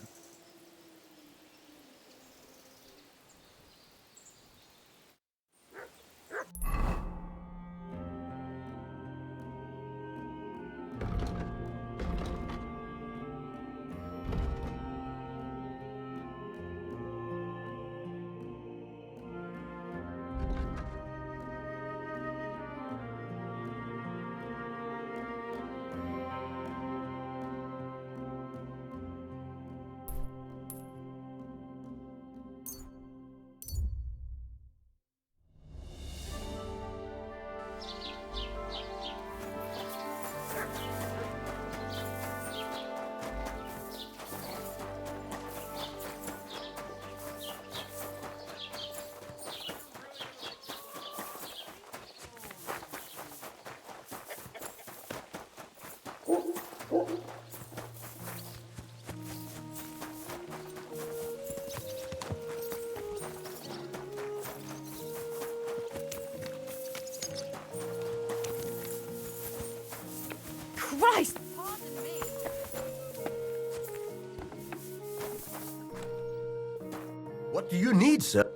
What do you need, sir?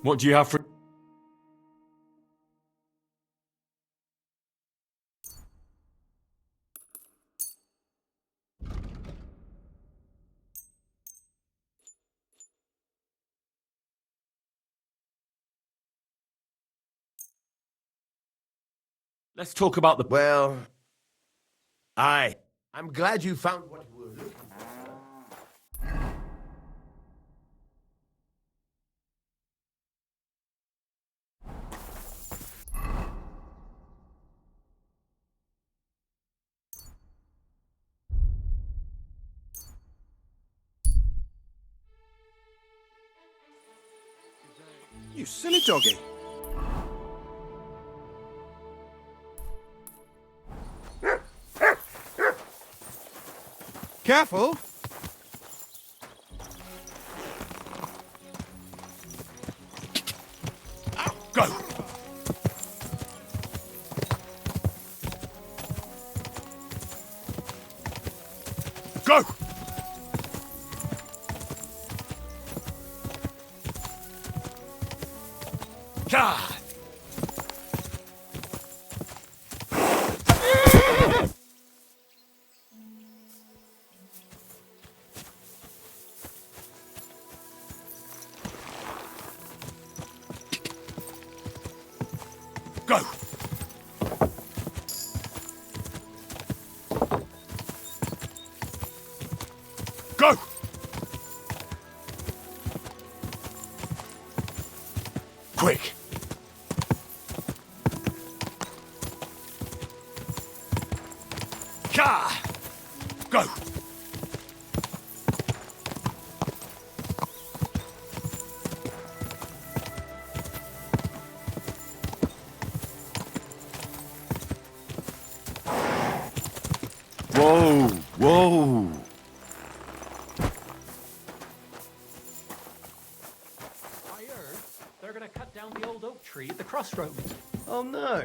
What do you have for... Let's talk about the... Well, I'm glad you found what you were looking for. You silly doggy. Careful. Go! Go! God! Go! Go! Quick! Ka! Go! Whoa! Whoa! I heard they're gonna cut down the old oak tree at the crossroads. Oh no.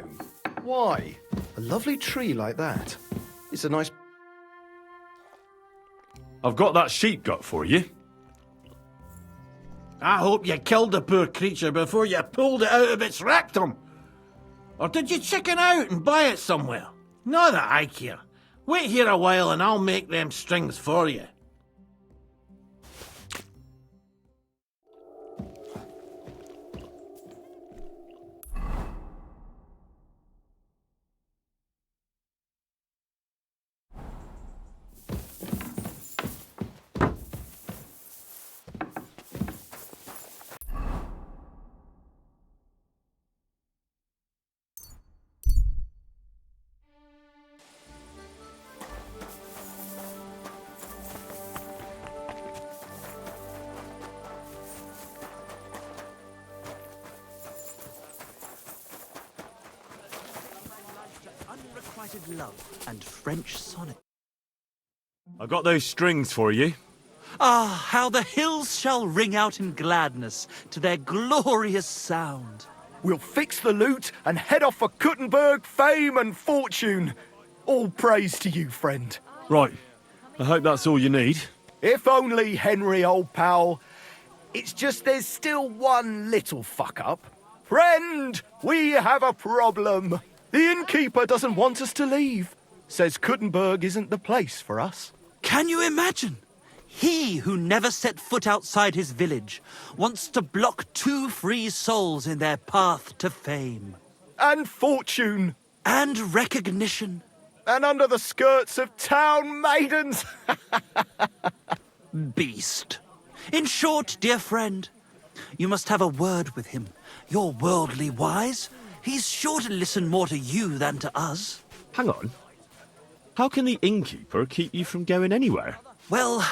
Why? A lovely tree like that. It's a nice... I've got that sheep gut for you. I hope you killed the poor creature before you pulled it out of its rectum. Or did you chicken out and buy it somewhere? Not that I care. Wait here a while and I'll make them strings for you. Unrequited love and French sonnet. I got those strings for you. Ah, how the hills shall ring out in gladness to their glorious sound. We'll fix the loot and head off for Kuttenberg, fame and fortune. All praise to you, friend. Right. I hope that's all you need. If only, Henry, old pal. It's just there's still one little fuck-up. Friend, we have a problem. The innkeeper doesn't want us to leave. Says Kuttenberg isn't the place for us. Can you imagine? He who never set foot outside his village wants to block 2 free souls in their path to fame. And fortune. And recognition. And under the skirts of town maidens. Beast. In short, dear friend, you must have a word with him. You're worldly wise. He's sure to listen more to you than to us. Hang on. How can the innkeeper keep you from going anywhere? Well,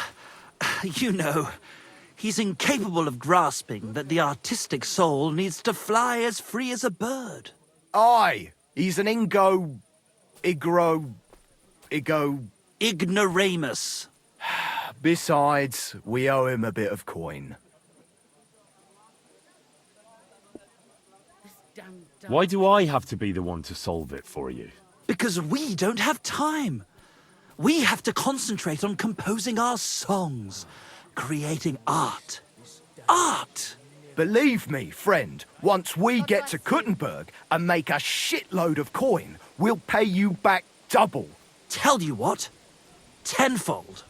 you know, he's incapable of grasping that the artistic soul needs to fly as free as a bird. Aye, he's an Ignoramus. Besides, we owe him a bit of coin. Why do I have to be the one to solve it for you? Because we don't have time. We have to concentrate on composing our songs, creating art. art! Believe me, friend, once we get to Kuttenberg and make a shitload of coin, we'll pay you back double. Tell you what, tenfold.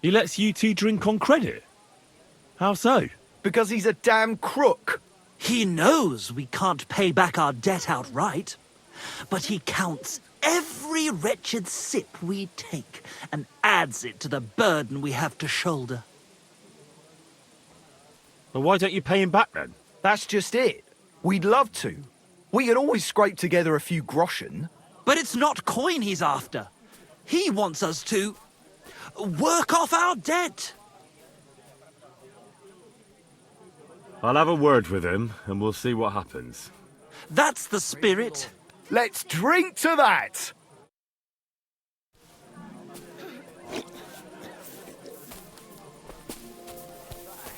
He lets you two drink on credit? How so? Because he's a damn crook. He knows we can't pay back our debt outright, but he counts every wretched sip we take and adds it to the burden we have to shoulder. Well, why don't you pay him back then? That's just it. We'd love to. We could always scrape together a few groschen. But it's not coin he's after. He wants us to work off our debt. I'll have a word with him, and we'll see what happens. That's the spirit. Let's drink to that!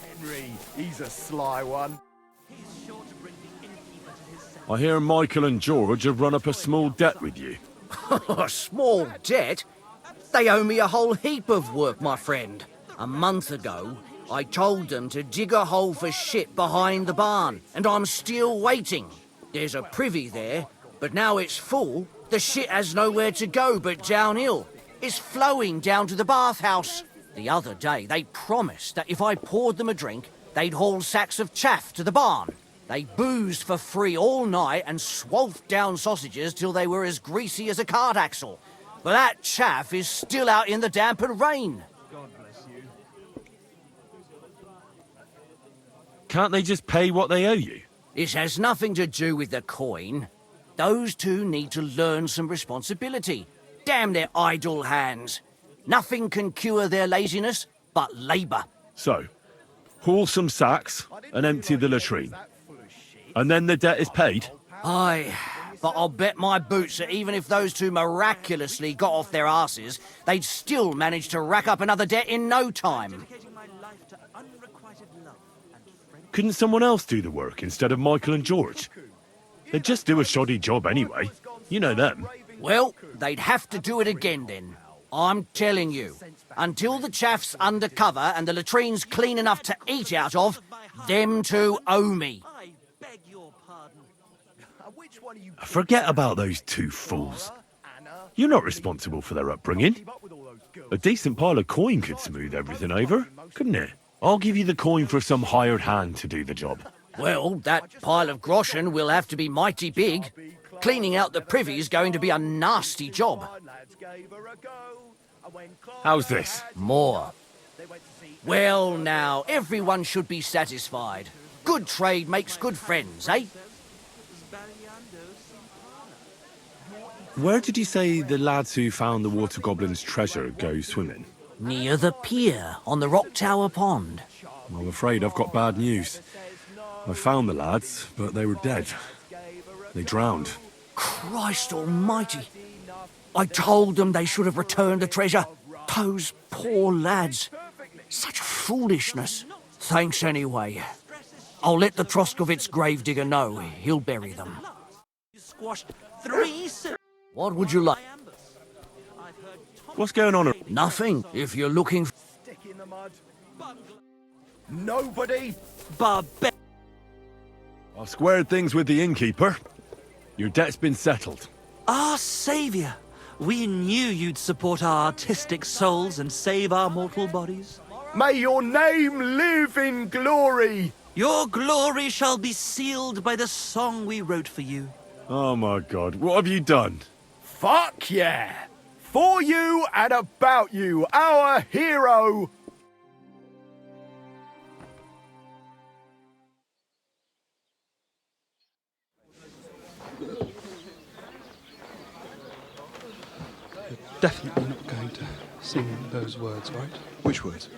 Henry, he's a sly one. I hear Michael and George have run up a small debt with you. A small debt? They owe me a whole heap of work, my friend. A month ago, I told them to dig a hole for shit behind the barn, and I'm still waiting. There's a privy there, but now it's full. The shit has nowhere to go but downhill. It's flowing down to the bathhouse. The other day, they promised that if I poured them a drink, they'd haul sacks of chaff to the barn. They boozed for free all night and swolfed down sausages till they were as greasy as a cart axle. But that chaff is still out in the damp and rain. Can't they just pay what they owe you? This has nothing to do with the coin. Those two need to learn some responsibility. Damn their idle hands. Nothing can cure their laziness but labour. So, haul some sacks and empty the latrine. And then the debt is paid? Aye, but I'll bet my boots that even if those two miraculously got off their asses, they'd still manage to rack up another debt in no time. Couldn't someone else do the work instead of Michael and George? They'd just do a shoddy job anyway. You know them. Well, they'd have to do it again then. I'm telling you. Until the chaff's under cover and the latrine's clean enough to eat out of, them two owe me. Forget about those two fools. You're not responsible for their upbringing. A decent pile of coin could smooth everything over, couldn't it? I'll give you the coin for some hired hand to do the job. Well, that pile of groschen will have to be mighty big. Cleaning out the privy's going to be a nasty job. How's this? More. Well, now, everyone should be satisfied. Good trade makes good friends, eh? Where did you say the lads who found the water goblin's treasure go swimming? Near the pier, on the Rock Tower Pond. I'm afraid I've got bad news. I found the lads, but they were dead. They drowned. Christ almighty! I told them they should have returned the treasure. Those poor lads. Such foolishness. Thanks anyway. I'll let the Troskovitz gravedigger know. He'll bury them. What would you like? What's going on? Nothing. If you're looking for... Stick in the mud. Nobody. I've squared things with the innkeeper. Your debt's been settled. Our saviour! We knew you'd support our artistic souls and save our mortal bodies. May your name live in glory! Your glory shall be sealed by the song we wrote for you. Oh my God, what have you done? Fuck yeah! For you and about you, our hero! Definitely not going to sing those words, right? Which words?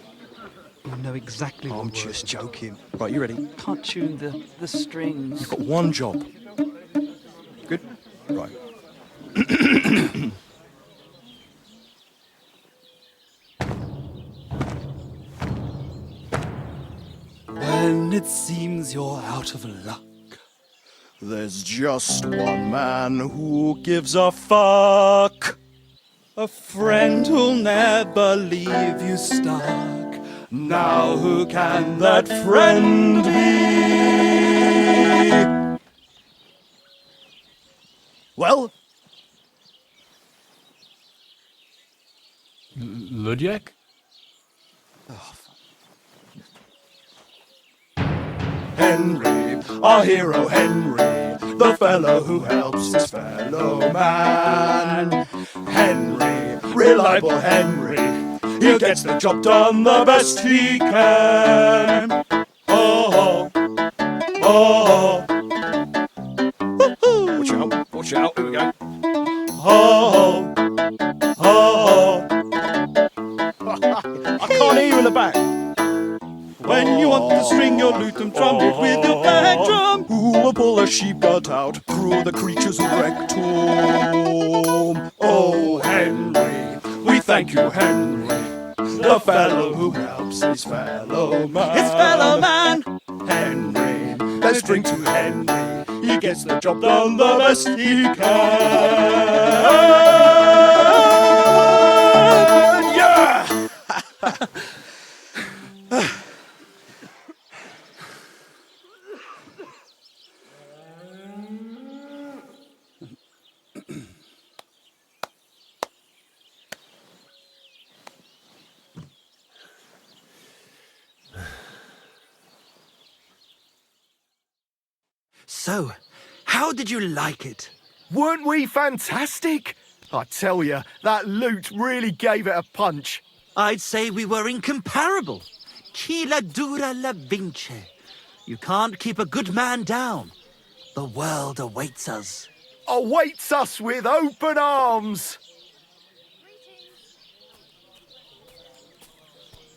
You know exactly what I'm words. just joking. Right, you ready? Can't tune the strings. You've got one job. Good? Right. When it seems you're out of luck, There's just one man who gives a fuck. A friend who'll never leave you stuck. Now who can that friend be? Well? Ludiek? Henry, our hero Henry, the fellow who helps his fellow man. Henry, reliable Henry, he gets the job done the best he can. Oh, oh, oh. Watch out, here we go. Oh, oh, I can't hear you in the back. When you want to string your lute and drum it with your back drum, who will pull a sheep gut out through the creature's rectum? Oh, Henry, we thank you, Henry, the fellow who helps his fellow man. His fellow man! Henry, let's drink to Henry, he gets the job done the best he can. Yeah! So, how did you like it? Weren't we fantastic? I tell you, that loot really gave it a punch. I'd say we were incomparable. Chi la dura la vince. You can't keep a good man down. The world awaits us. Awaits us with open arms.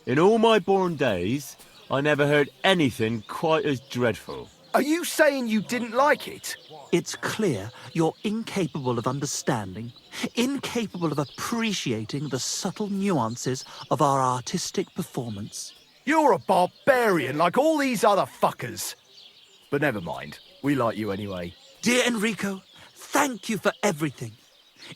In all my born days, I never heard anything quite as dreadful. Are you saying you didn't like it? It's clear you're incapable of understanding, incapable of appreciating the subtle nuances of our artistic performance. You're a barbarian like all these other fuckers. But never mind, we like you anyway. Dear Enrico, thank you for everything.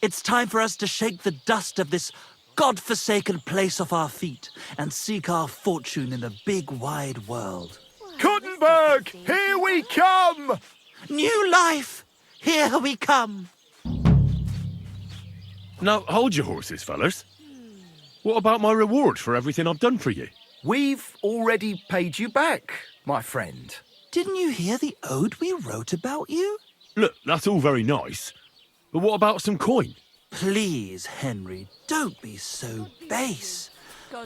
It's time for us to shake the dust of this God-forsaken place off our feet and seek our fortune in the big wide world. Kuttenberg, here we come! New life, here we come. Now, hold your horses, fellas. What about my reward for everything I've done for you? We've already paid you back, my friend. Didn't you hear the ode we wrote about you? Look, that's all very nice. But what about some coin? Please, Henry, don't be so base.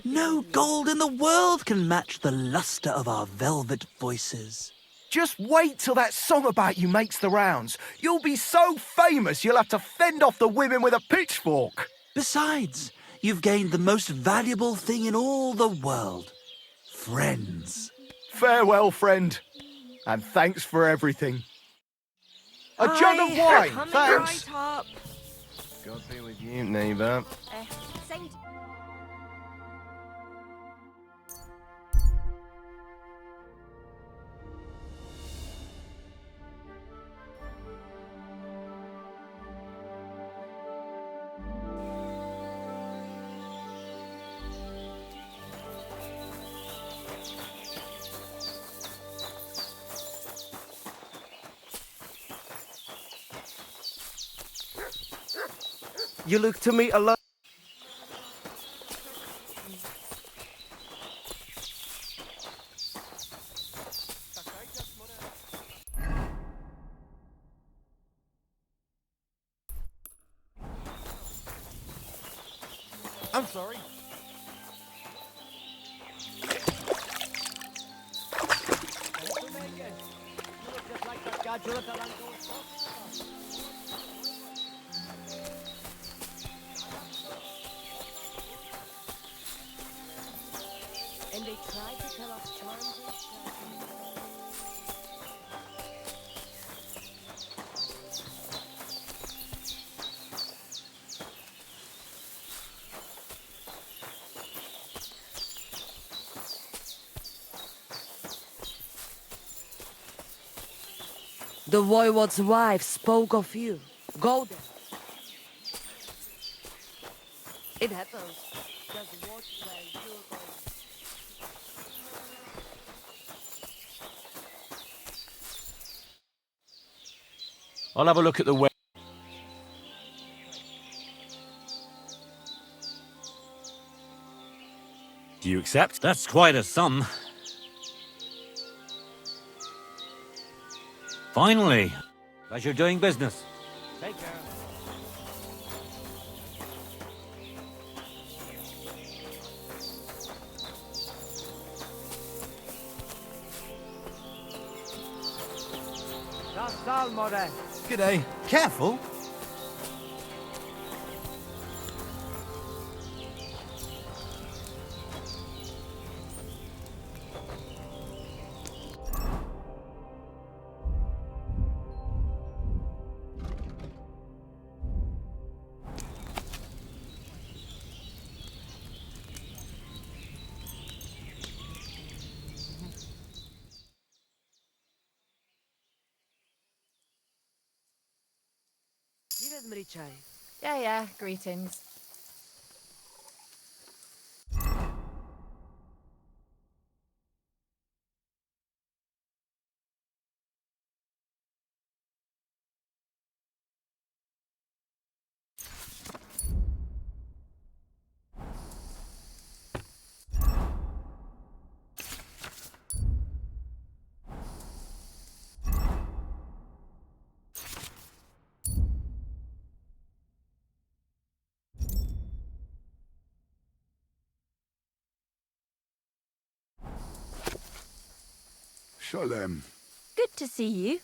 No gold in the world can match the luster of our velvet voices. Just wait till that song about you makes the rounds. You'll be so famous you'll have to fend off the women with a pitchfork. Besides, you've gained the most valuable thing in all the world. Friends. Farewell, friend. And thanks for everything. A jug of wine, thanks. Right up. God be with you, neighbour. Same You look to me alone. I'm sorry. And they tried to tell us charms and The voivode's wife spoke of you. Go there. It happens. Just watch where you're going. I'll have a look at the web. Do you accept? That's quite a sum. Finally. Pleasure doing business. Take care. G'day. Careful. Yeah, greetings. Shalem. Good to see you.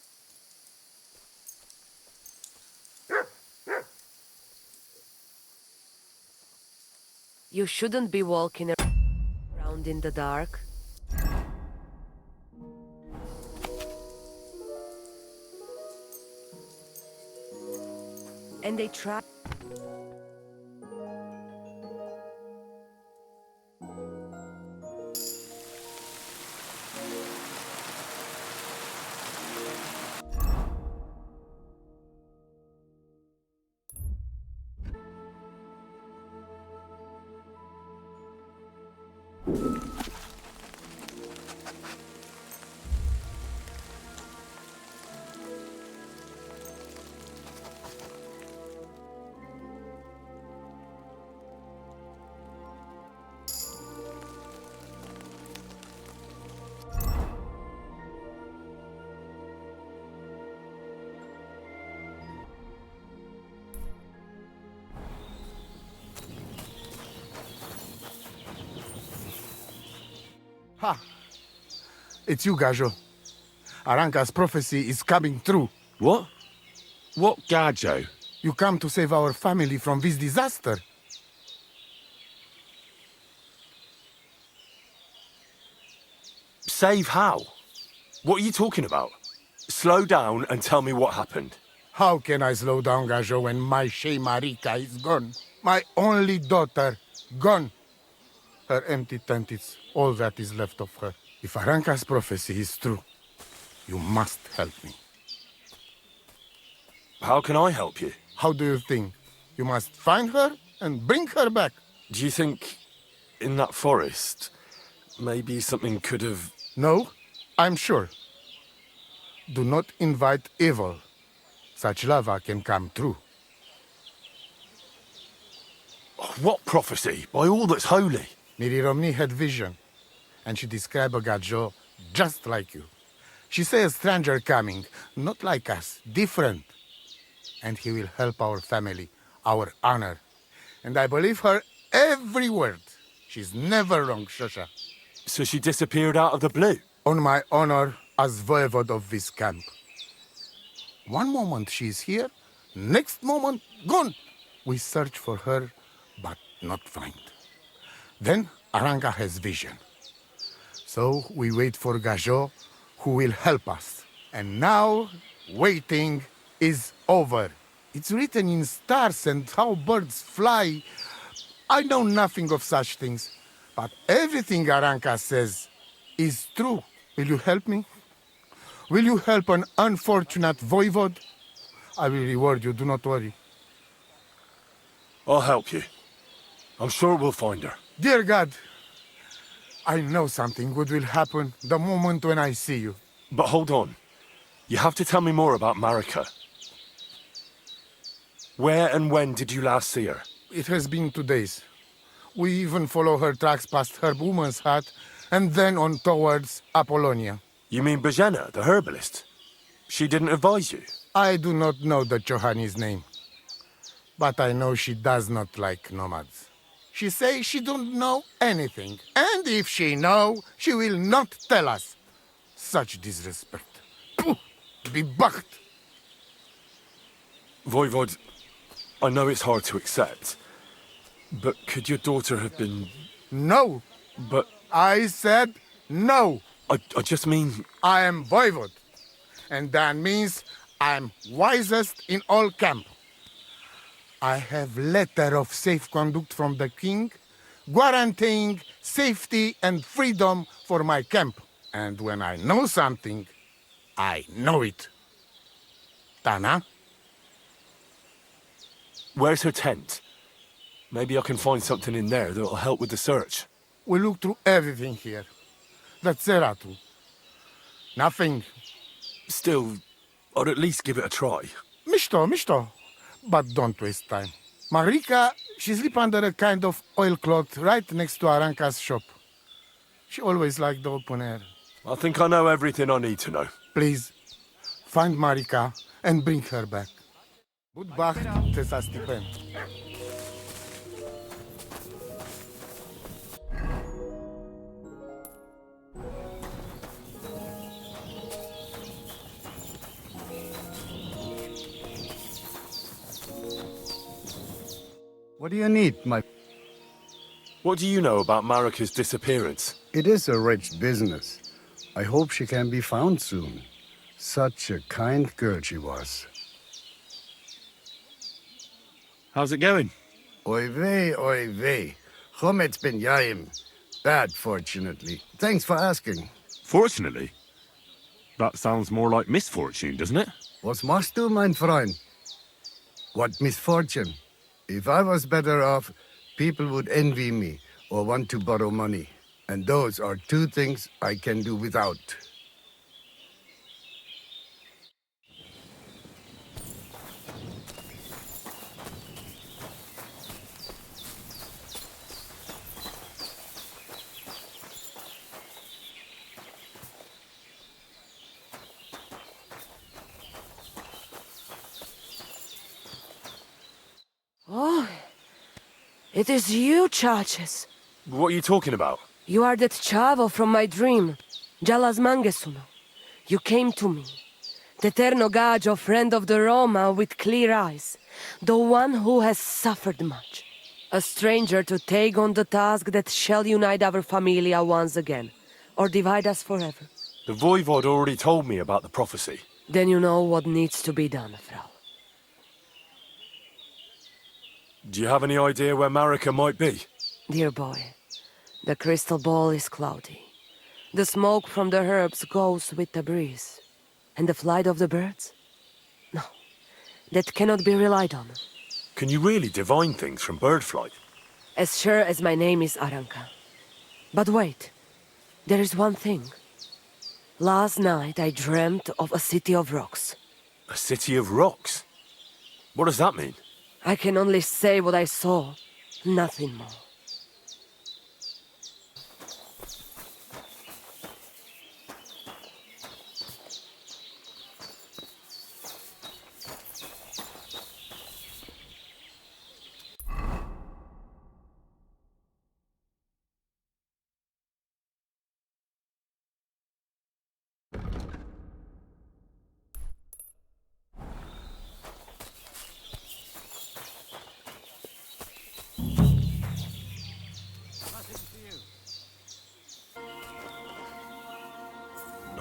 You shouldn't be walking around in the dark. And they try. Ha! It's you, Gajo. Aranka's prophecy is coming true. What? What Gajo? You come to save our family from this disaster. Save how? What are you talking about? Slow down and tell me what happened. How can I slow down, Gajo, when my Shea Marika is gone? My only daughter, gone. Her empty tent is all that is left of her. If Aranka's prophecy is true, you must help me. How can I help you? How do you think? You must find her and bring her back. Do you think in that forest, maybe something could have... No, I'm sure. Do not invite evil. Such lava can come true. What prophecy? By all that's holy. Miri Romney had vision, and she described a Gajo just like you. She said a stranger coming, not like us, different. And he will help our family, our honor. And I believe her every word. She's never wrong, Shosha. So she disappeared out of the blue? On my honor as voivode of this camp. One moment she's here, next moment gone. We search for her, but not find. Then Aranka has vision. So we wait for Gajo, who will help us. And now, waiting is over. It's written in stars and how birds fly. I know nothing of such things, but everything Aranka says is true. Will you help me? Will you help an unfortunate voivode? I will reward you, do not worry. I'll help you. I'm sure we'll find her. Dear God, I know something good will happen the moment when I see you. But hold on. You have to tell me more about Marika. Where and when did you last see her? It has been 2 days. We even follow her tracks past her woman's hut and then on towards Apollonia. You mean Bajana, the herbalist? She didn't advise you? I do not know the Johanni's name, but I know she does not like nomads. She says she don't know anything, and if she know, she will not tell us. Such disrespect. Pooh! Be bucked! Voivod, I know it's hard to accept, but could your daughter have been... No! But... I said no! I just mean... I am Voivod, and that means I am wisest in all camp. I have letter of safe conduct from the king, guaranteeing safety and freedom for my camp. And when I know something, I know it. Tana? Where's her tent? Maybe I can find something in there that'll help with the search. We look through everything here. That's Zeratu. Nothing. Still, I'd at least give it a try. Mishto. But don't waste time. Marika, she sleep under a kind of oilcloth right next to Aranka's shop. She always liked the open air. I think I know everything I need to know. Please, find Marika and bring her back. Budbach tesa stipen. What do you need, my... What do you know about Marika's disappearance? It is a rich business. I hope she can be found soon. Such a kind girl she was. How's it going? Oy vey. Chomet ben Yaim. Bad, fortunately. Thanks for asking. Fortunately? That sounds more like misfortune, doesn't it? Was machst du, mein Freund? What misfortune? If I was better off, people would envy me or want to borrow money. And those are two things I can do without. Oh, it is you, Charges. What are you talking about? You are that chavo from my dream, Jalas Mangesuno. You came to me, the Ternogajo friend of the Roma with clear eyes, the one who has suffered much. A stranger to take on the task that shall unite our familia once again, or divide us forever. The Voivod already told me about the prophecy. Then you know what needs to be done, Frau. Do you have any idea where Marika might be? Dear boy, the crystal ball is cloudy. The smoke from the herbs goes with the breeze. And the flight of the birds? No, that cannot be relied on. Can you really divine things from bird flight? As sure as my name is Aranka. But wait, there is one thing. Last night I dreamt of a city of rocks. A city of rocks? What does that mean? I can only say what I saw, nothing more.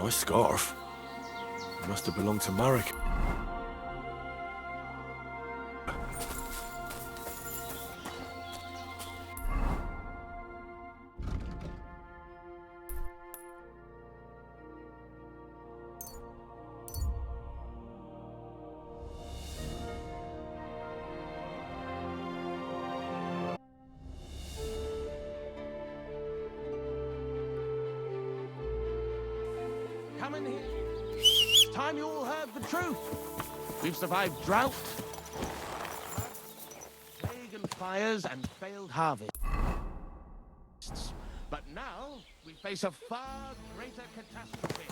Nice scarf. It must have belonged to Marika. come in here. It's time you all heard the truth. We've survived drought, plague and fires, and failed harvests. But now we face a far greater catastrophe.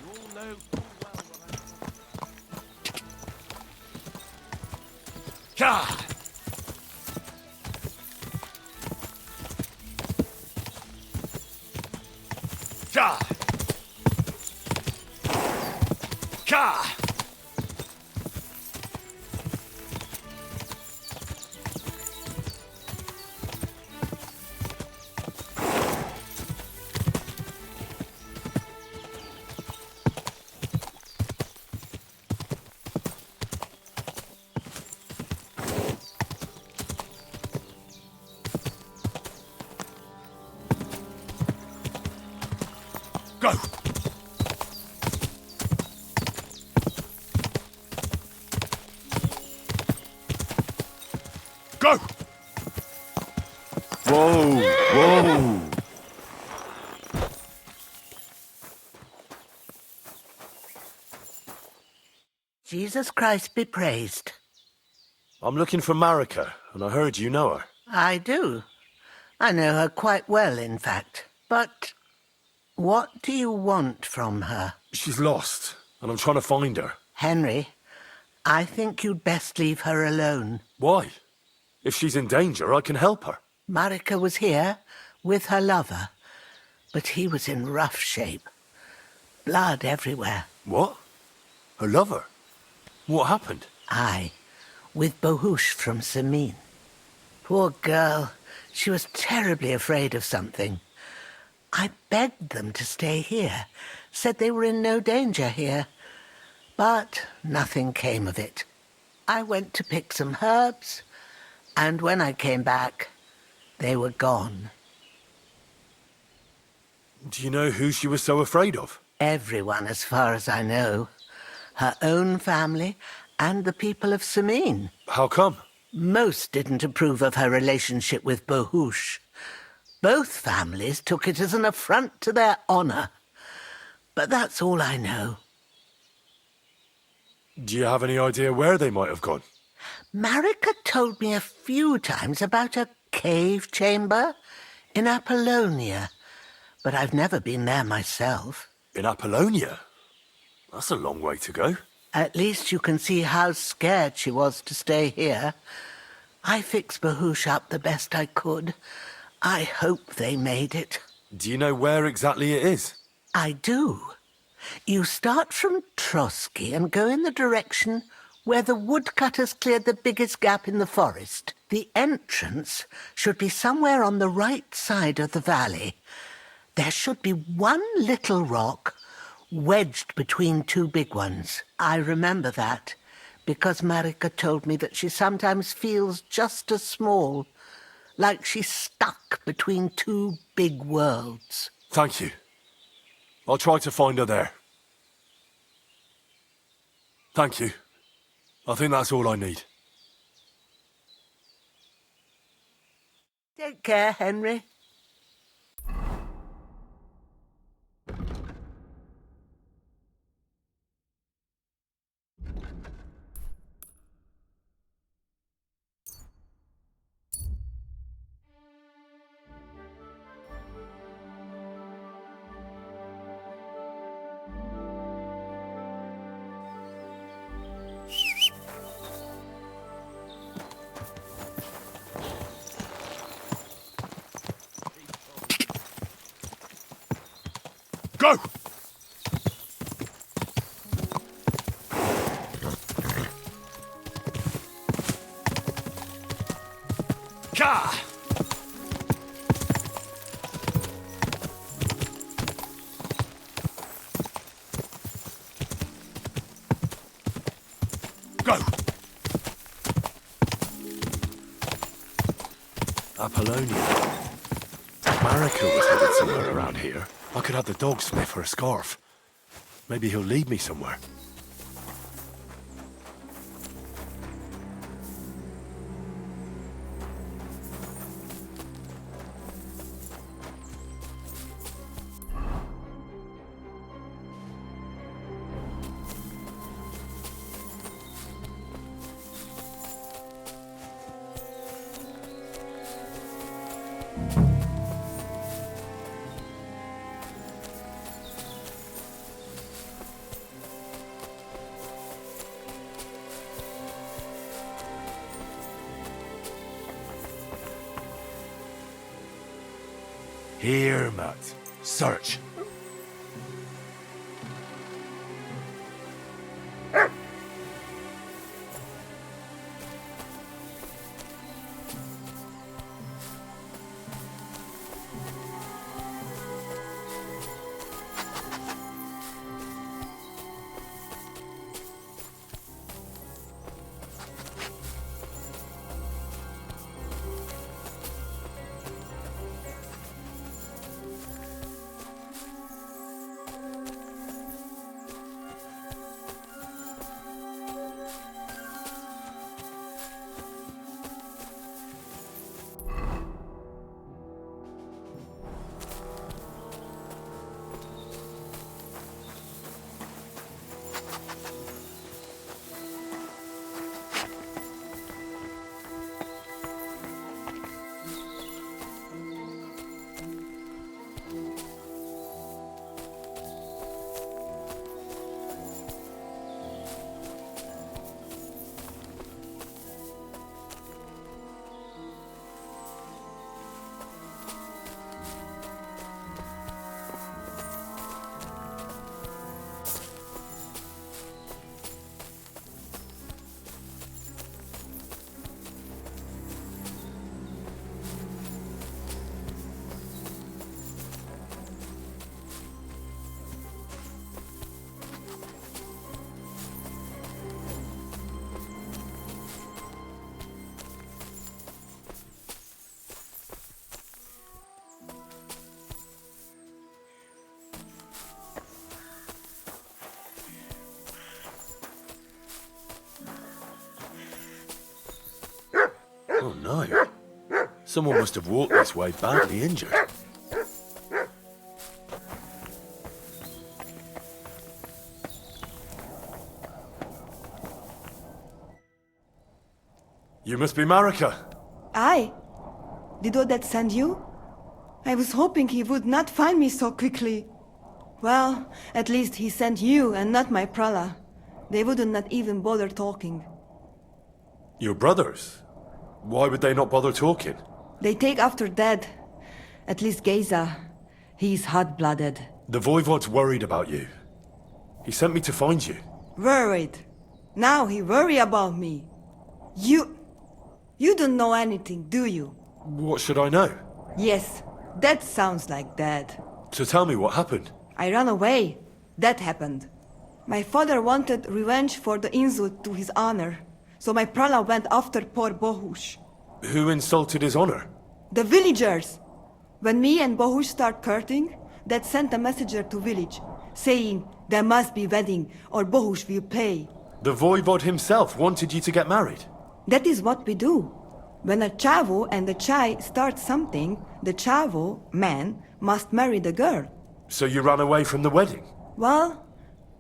You all know full well what Ka! Ka! Ka! Go! Go! Whoa! Whoa! Jesus Christ be praised. I'm looking for Marika, and I heard you know her. I do. I know her quite well, in fact. But what do you want from her? She's lost, and I'm trying to find her. Henry, I think you'd best leave her alone. Why? If she's in danger, I can help her. Marika was here with her lover, but he was in rough shape. Blood everywhere. What? Her lover? What happened? Aye, with Bohush from Samin. Poor girl. She was terribly afraid of something. I begged them to stay here, said they were in no danger here. But nothing came of it. I went to pick some herbs, and when I came back, they were gone. Do you know who she was so afraid of? Everyone, as far as I know. Her own family and the people of Samin. How come? Most didn't approve of her relationship with Bohush. Both families took it as an affront to their honor. But that's all I know. Do you have any idea where they might have gone? Marika told me a few times about a cave chamber in Apollonia, but I've never been there myself. In Apollonia? That's a long way to go. At least you can see how scared she was to stay here. I fixed Bohush up the best I could. I hope they made it. Do you know where exactly it is? I do. You start from Trosky and go in the direction where the woodcutters cleared the biggest gap in the forest. The entrance should be somewhere on the right side of the valley. There should be one little rock wedged between two big ones. I remember that, because Marika told me that she sometimes feels just as small, like she's stuck between two big worlds. Thank you. I'll try to find her there. Thank you. I think that's all I need. Take care, Henry. Go! Ka! Go! Apollonia. Marika was headed somewhere around here. I could have the dog sniff for a scarf. Maybe he'll lead me somewhere. Here, Mutt. Search. Oh no. Someone must have walked this way badly injured. You must be Marika. I? Did Odette send you? I was hoping he would not find me so quickly. Well, at least he sent you and not my prala. They would not even bother talking. Your brothers? Why would they not bother talking? They take after dead. At least Geza. He's hot-blooded. The Voivod's worried about you. He sent me to find you. Worried? Now he worry about me. You don't know anything, do you? What should I know? Yes, that sounds like Dad. So tell me what happened. I ran away. That happened. My father wanted revenge for the insult to his honor. So my prala went after poor Bohush. Who insulted his honor? The villagers! When me and Bohush start courting, Dad sent a messenger to village, saying there must be wedding or Bohush will pay. The Voivod himself wanted you to get married? That is what we do. When a chavo and a chai start something, the chavo, man, must marry the girl. So you ran away from the wedding? Well,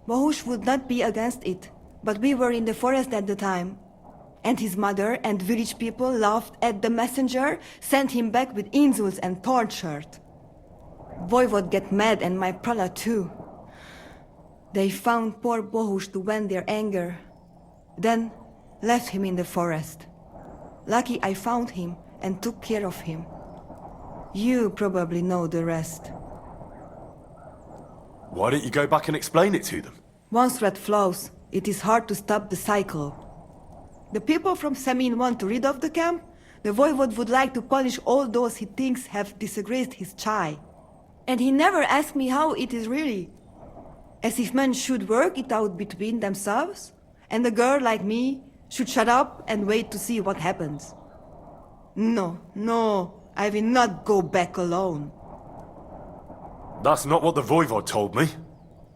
Bohush would not be against it, but we were in the forest at the time. And his mother and village people laughed at the messenger, sent him back with insults and torture. Voivod get mad and my prala too. They found poor Bohush to vent their anger. Then left him in the forest. Lucky I found him and took care of him. You probably know the rest. Why don't you go back and explain it to them? Once red flows, it is hard to stop the cycle. The people from Semin want to rid of the camp. The Voivod would like to punish all those he thinks have disgraced his chai. And he never asked me how it is really. As if men should work it out between themselves, and a girl like me should shut up and wait to see what happens. No, I will not go back alone. That's not what the Voivod told me.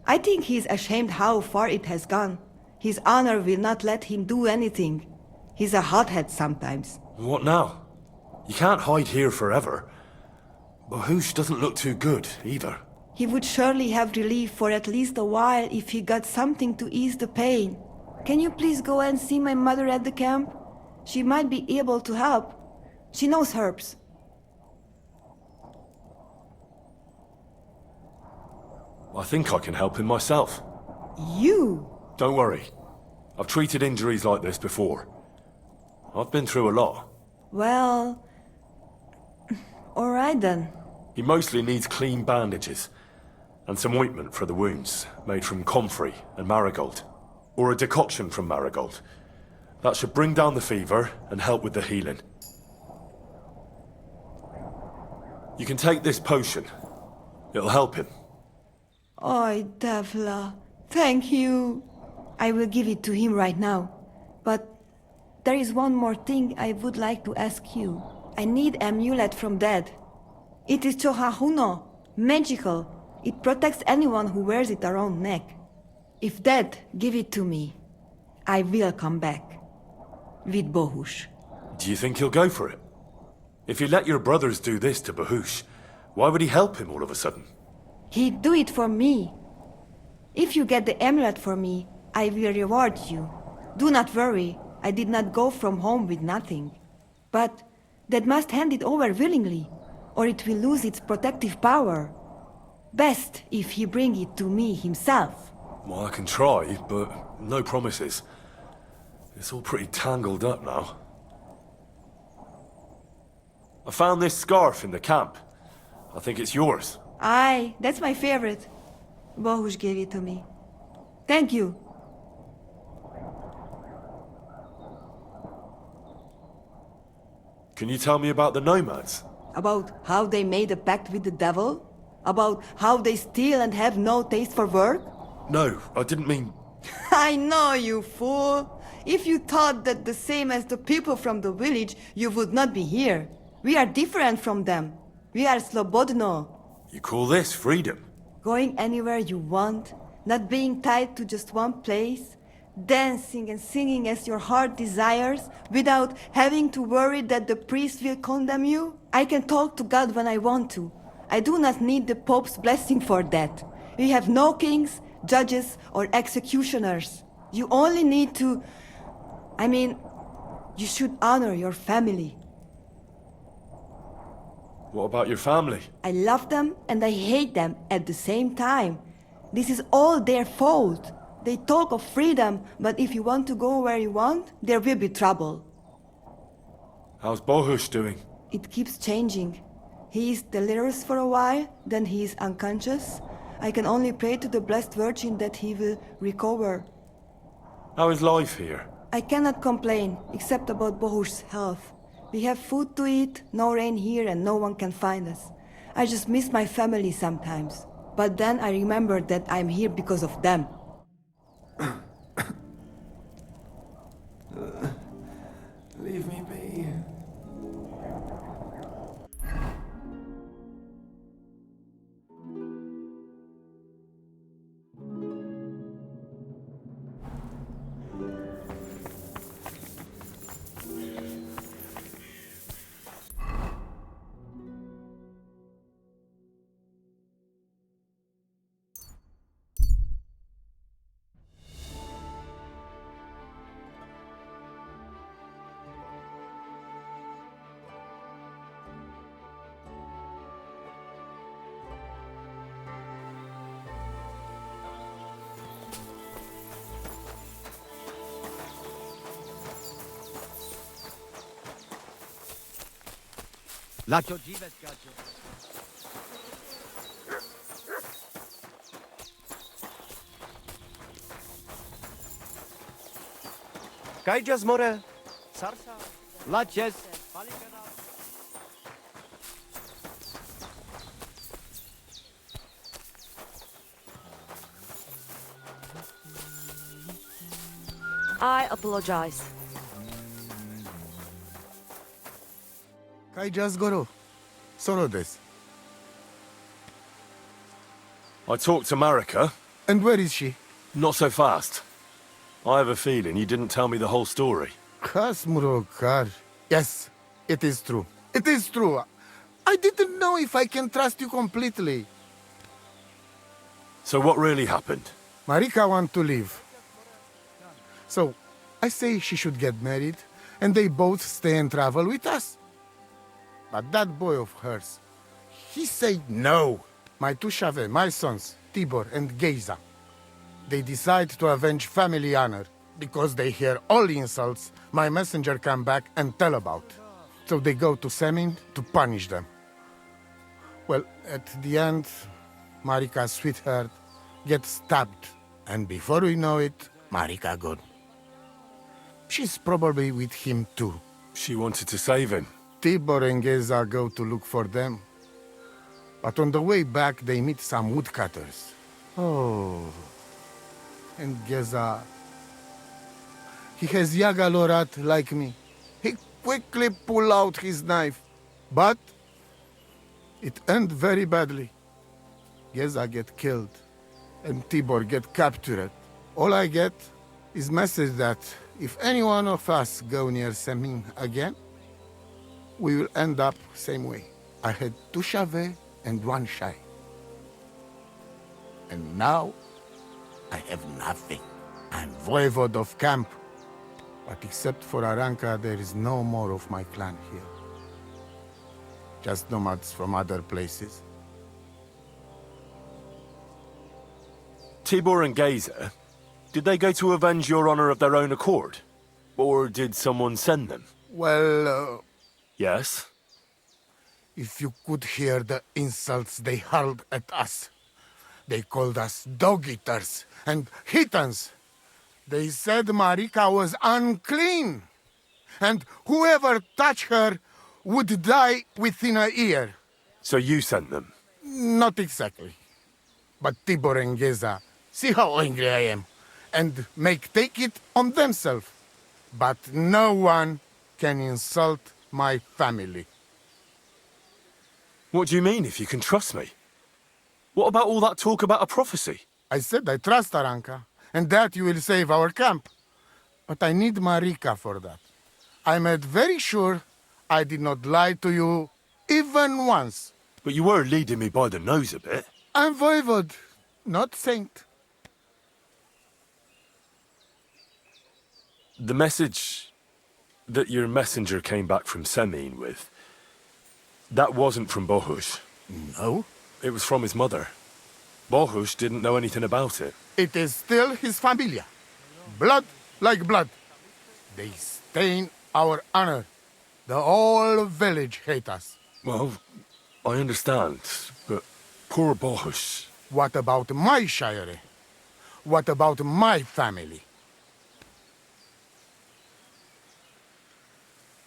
I think he's ashamed how far it has gone. His honor will not let him do anything. He's a hothead sometimes. What now? You can't hide here forever. Bohush doesn't look too good, either. He would surely have relief for at least a while if he got something to ease the pain. Can you please go and see my mother at the camp? She might be able to help. She knows herbs. I think I can help him myself. You? Don't worry. I've treated injuries like this before. I've been through a lot. Well... all right then. He mostly needs clean bandages, and some ointment for the wounds, made from comfrey and marigold, or a decoction from marigold. That should bring down the fever and help with the healing. You can take this potion. It'll help him. Oi, Devla, thank you. I will give it to him right now. But there is one more thing I would like to ask you. I need amulet from Dead. It is Chohahuno, magical. It protects anyone who wears it around neck. If Dead give it to me, I will come back. With Bohush. Do you think he'll go for it? If you let your brothers do this to Bahush, why would he help him all of a sudden? He'd do it for me. If you get the amulet for me, I will reward you. Do not worry, I did not go from home with nothing. But Dad must hand it over willingly, or it will lose its protective power. Best if he bring it to me himself. Well, I can try, but no promises. It's all pretty tangled up now. I found this scarf in the camp. I think it's yours. Aye, that's my favorite. Bohush gave it to me. Thank you. Can you tell me about the nomads? About how they made a pact with the devil? About how they steal and have no taste for work? No, I didn't mean... I know, you fool! If you thought that the same as the people from the village, you would not be here. We are different from them. We are Slobodno. You call this freedom? Going anywhere you want, not being tied to just one place, dancing and singing as your heart desires, without having to worry that the priest will condemn you. I can talk to God when I want to. I do not need the Pope's blessing for that. We have no kings, judges, or executioners. You only need to... you should honor your family. What about your family? I love them and I hate them at the same time. This is all their fault. They talk of freedom, but if you want to go where you want, there will be trouble. How's Bohush doing? It keeps changing. He is delirious for a while, then he is unconscious. I can only pray to the Blessed Virgin that he will recover. How is life here? I cannot complain, except about Bohush's health. We have food to eat, no rain here, and no one can find us. I just miss my family sometimes. But then I remember that I'm here because of them. Leave me be. Lacho dziwes, gacio. Kajjas more. Sarsa. Laches. I apologize. Kajjas Goro. Sorodes. I talked to Marika. And where is she? Not so fast. I have a feeling you didn't tell me the whole story. Kasmurokar. Yes, it is true. It is true. I didn't know if I can trust you completely. So what really happened? Marika wants to leave. So, I say she should get married, and they both stay and travel with us. But that boy of hers, he said no. My two Shave, my sons, Tibor and Geiza, they decide to avenge family honor. Because they hear all insults, my messenger come back and tell about. So they go to Semin to punish them. Well, at the end, Marika's sweetheart gets stabbed. And before we know it, Marika gone. She's probably with him too. She wanted to save him. Tibor and Geza go to look for them. But on the way back, they meet some woodcutters. Oh. And Geza... He has Yagalorat like me. He quickly pull out his knife. But it end very badly. Geza get killed. And Tibor get captured. All I get is message that if any one of us go near Semin again, we will end up same way. I had 2 Chave and 1 Shai. And now, I have nothing. I'm voivode of camp. But except for Aranka, there is no more of my clan here. Just nomads from other places. Tibor and Geza, did they go to avenge your honor of their own accord? Or did someone send them? Well, Yes? if you could hear the insults they hurled at us. They called us dog-eaters and Hitans. They said Marika was unclean. And whoever touched her would die within a year. So you sent them? Not exactly. But Tibor and Geza, see how angry I am, and take it on themselves. But no one can insult my family. What do you mean, if you can trust me? What about all that talk about a prophecy? I said I trust Aranka, and that you will save our camp. But I need Marika for that. I made very sure I did not lie to you even once. But you were leading me by the nose a bit. I'm voivode, not saint. The message that your messenger came back from Semin with, that wasn't from Bohush. No? It was from his mother. Bohush didn't know anything about it. It is still his familia. Blood like blood. They stain our honor. The whole village hate us. Well, I understand, but poor Bohush. What about my shire? What about my family?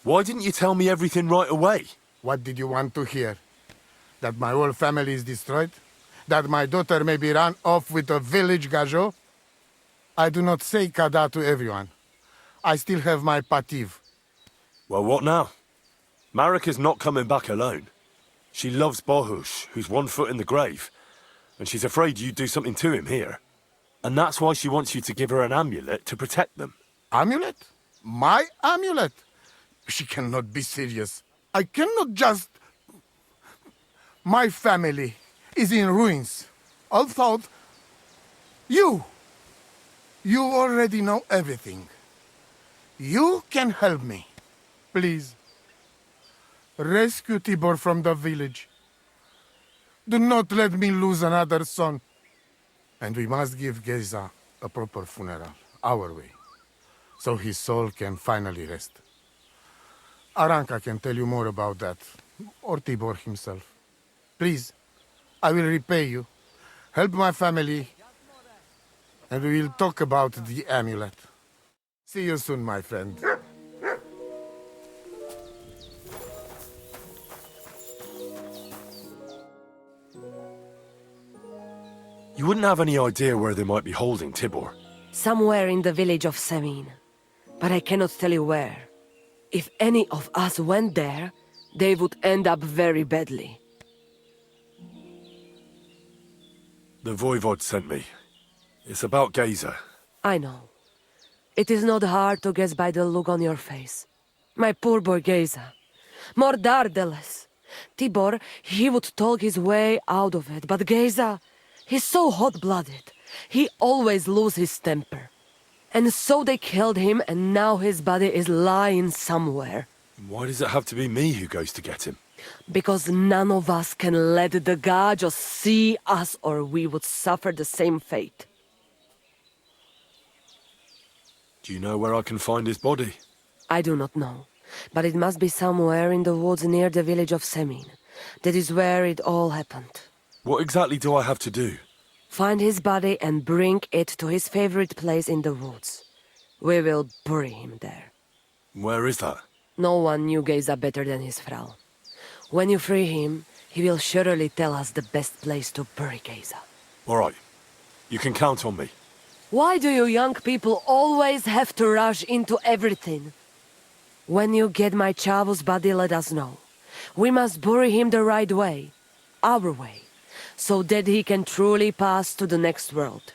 Why didn't you tell me everything right away? What did you want to hear? That my whole family is destroyed? That my daughter may be run off with a village gajo? I do not say kada to everyone. I still have my pativ. Well, what now? Marika's not coming back alone. She loves Bohush, who's 1 foot in the grave. And she's afraid you'd do something to him here. And that's why she wants you to give her an amulet to protect them. Amulet? My amulet? She cannot be serious. I cannot just... My family is in ruins. Although... You already know everything. You can help me. Please. Rescue Tibor from the village. Do not let me lose another son. And we must give Geza a proper funeral, our way, so his soul can finally rest. Aranka can tell you more about that, or Tibor himself. Please, I will repay you. Help my family, and we will talk about the amulet. See you soon, my friend. You wouldn't have any idea where they might be holding Tibor. Somewhere in the village of Semin. But I cannot tell you where. If any of us went there, they would end up very badly. The Voivod sent me. It's about Geza. I know. It is not hard to guess by the look on your face. My poor boy Geza. Mordardeles. Tibor, he would talk his way out of it, but Geza, he's so hot-blooded. He always loses his temper. And so they killed him, and now his body is lying somewhere. Why does it have to be me who goes to get him? Because none of us can let the Gajos see us, or we would suffer the same fate. Do you know where I can find his body? I do not know, but it must be somewhere in the woods near the village of Semin. That is where it all happened. What exactly do I have to do? Find his body and bring it to his favorite place in the woods. We will bury him there. Where is that? No one knew Geza better than his Frau. When you free him, he will surely tell us the best place to bury Geza. All right. You can count on me. Why do you young people always have to rush into everything? When you get my Chavo's body, let us know. We must bury him the right way. Our way. So that he can truly pass to the next world.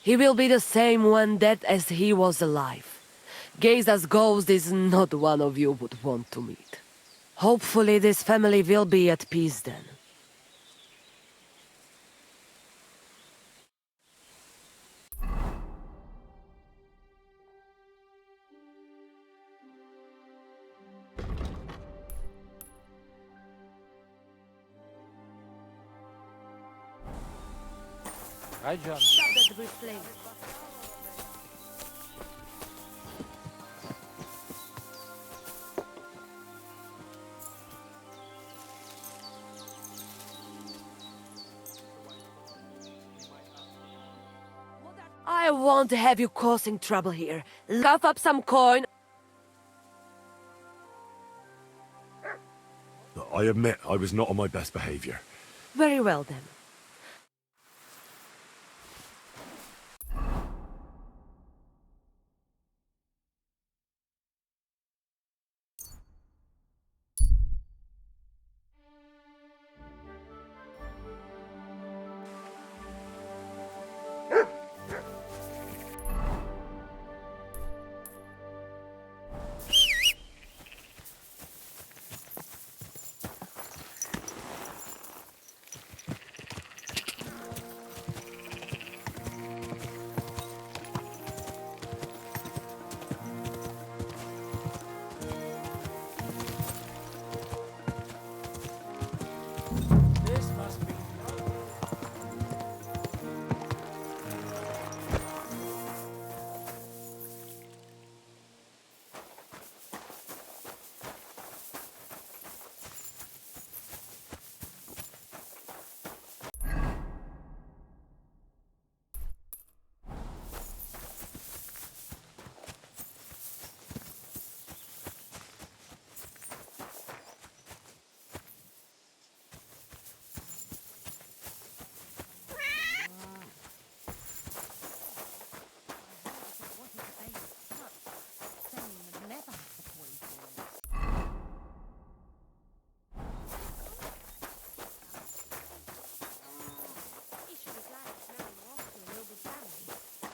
He will be the same when dead as he was alive. Geza's ghost is not one of you would want to meet. Hopefully this family will be at peace then. Hi, John. Stop that whistling. I won't have you causing trouble here. Cough up some coin. I admit I was not on my best behavior. Very well then.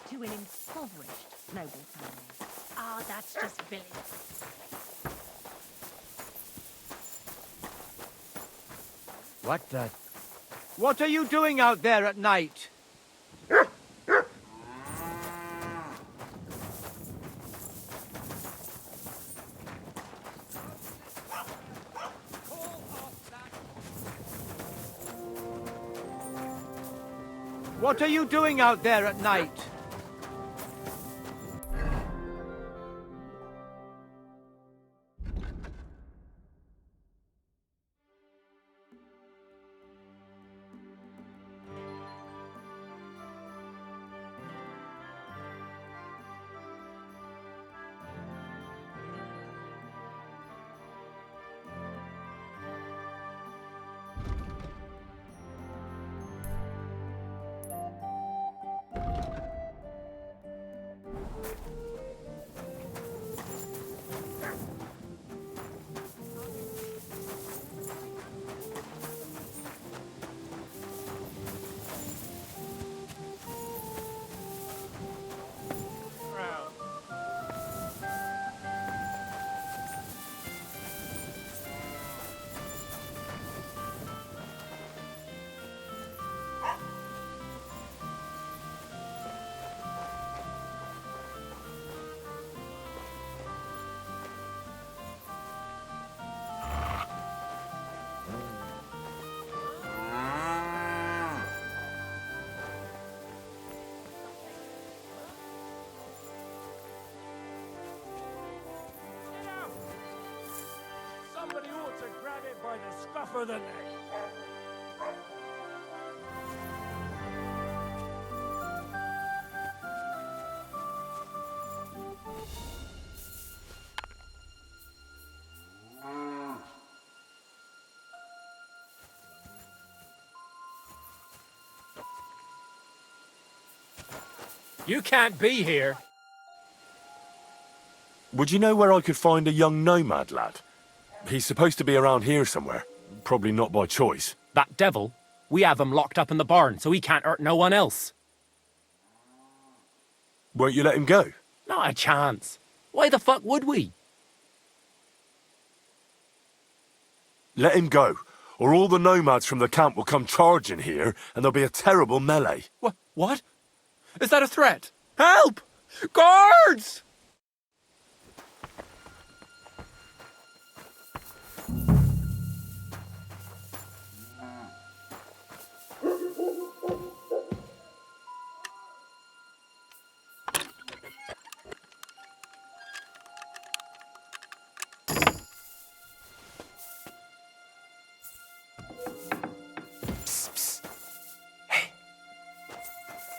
To an impoverished noble family. Oh, that's just Billy. What the... What are you doing out there at night? What are you doing out there at night? by the scruff of the neck. You can't be here. Would you know where I could find a young nomad lad? He's supposed to be around here somewhere. Probably not by choice. That devil? We have him locked up in the barn, so he can't hurt no one else. Won't you let him go? Not a chance. Why the fuck would we? Let him go, or all the nomads from the camp will come charging here, and there'll be a terrible melee. What? Is that a threat? Help! Guards!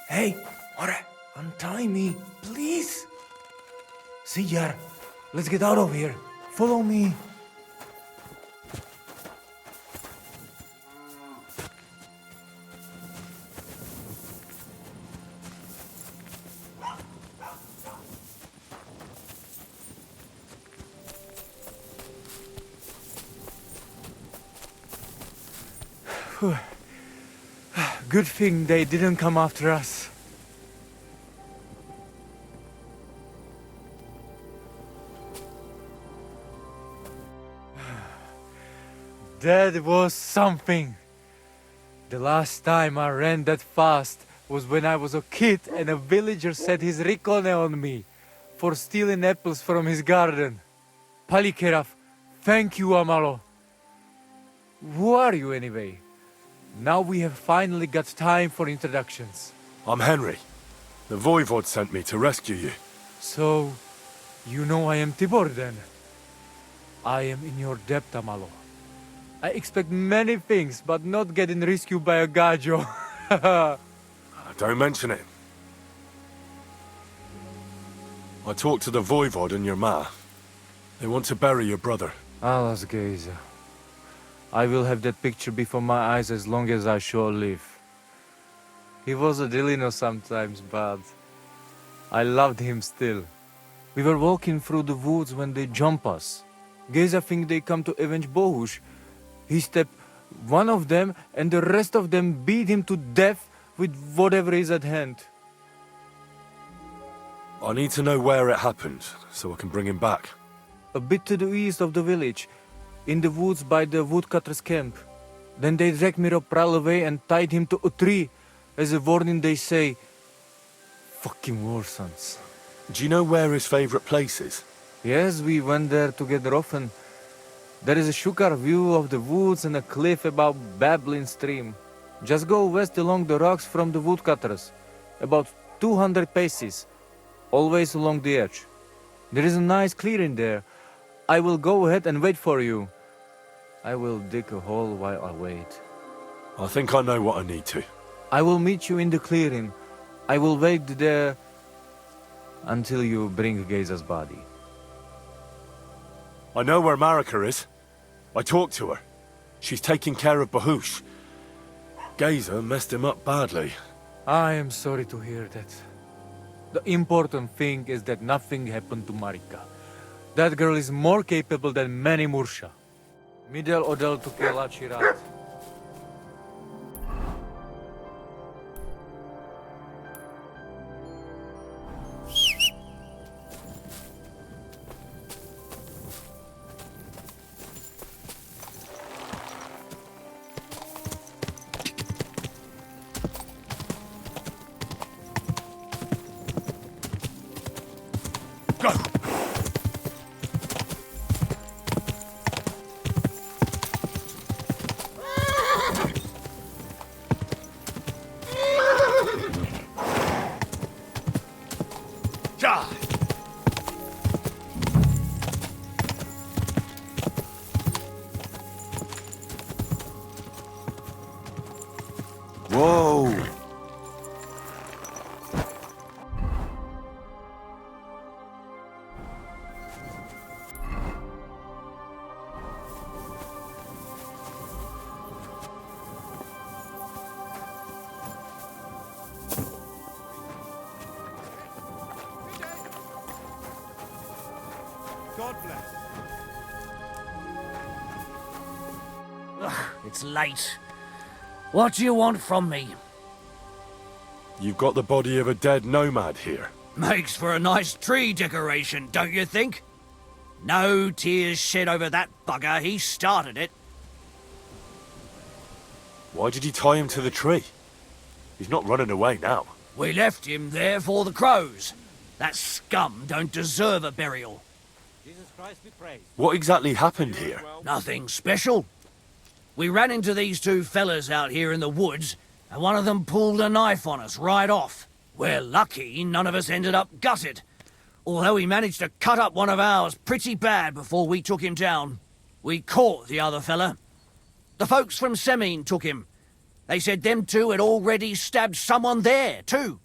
Hey, alright, untie me, please. See ya. Let's get out of here. Follow me. Good thing they didn't come after us. That was something. The last time I ran that fast was when I was a kid and a villager set his ricone on me for stealing apples from his garden. Palikeraf, thank you, Amalo. Who are you anyway? Now we have finally got time for introductions. I'm Henry. The Voivod sent me to rescue you. So, you know I am Tibor then? I am in your debt, Amalo. I expect many things, but not getting rescued by a gajo. Don't mention it. I talked to the Voivod and your ma. They want to bury your brother. Alas, Geza. I will have that picture before my eyes as long as I shall live. He was a Delino sometimes, but I loved him still. We were walking through the woods when they jump us. Geza think they come to avenge Bohush. He stepped one of them and the rest of them beat him to death with whatever is at hand. I need to know where it happened, so I can bring him back. A bit to the east of the village, in the woods by the woodcutter's camp. Then they dragged Miropral away and tied him to a tree. As a warning they say, fucking warsons. Do you know where his favorite place is? Yes, we went there together often. There is a shukar view of the woods and a cliff above babbling stream. Just go west along the rocks from the woodcutters, about 200 paces, always along the edge. There is a nice clearing there. I will go ahead and wait for you. I will dig a hole while I wait. I think I know what I need to. I will meet you in the clearing. I will wait there until you bring Geza's body. I know where Marika is. I talked to her. She's taking care of Bahush. Geza messed him up badly. I am sorry to hear that. The important thing is that nothing happened to Marika. That girl is more capable than many Mursha. Midel Odel to Kelachirat. It's late. What do you want from me? You've got the body of a dead nomad here. Makes for a nice tree decoration, don't you think? No tears shed over that bugger. He started it. Why did you tie him to the tree? He's not running away now. We left him there for the crows. That scum don't deserve a burial. Jesus Christ be praised. What exactly happened here? Nothing special. We ran into these two fellas out here in the woods, and one of them pulled a knife on us right off. We're lucky none of us ended up gutted, although he managed to cut up one of ours pretty bad before we took him down. We caught the other fella. The folks from Semine took him. They said them two had already stabbed someone there, too.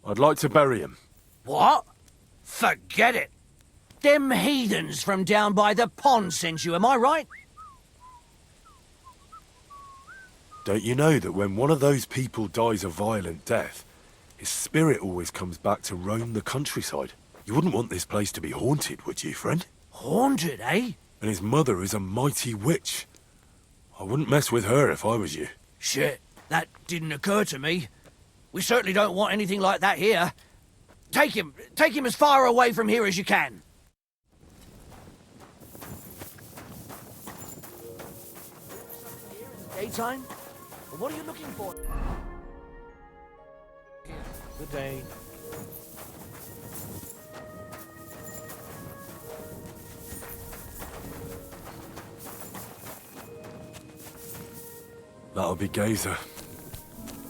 I'd like to bury him. What? Forget it. Them heathens from down by the pond sent you, am I right? Don't you know that when one of those people dies a violent death, his spirit always comes back to roam the countryside? You wouldn't want this place to be haunted, would you, friend? Haunted, eh? And his mother is a mighty witch. I wouldn't mess with her if I was you. Shit, that didn't occur to me. We certainly don't want anything like that here. Take him as far away from here as you can. Daytime? What are you looking for? Good day. That'll be Gazer.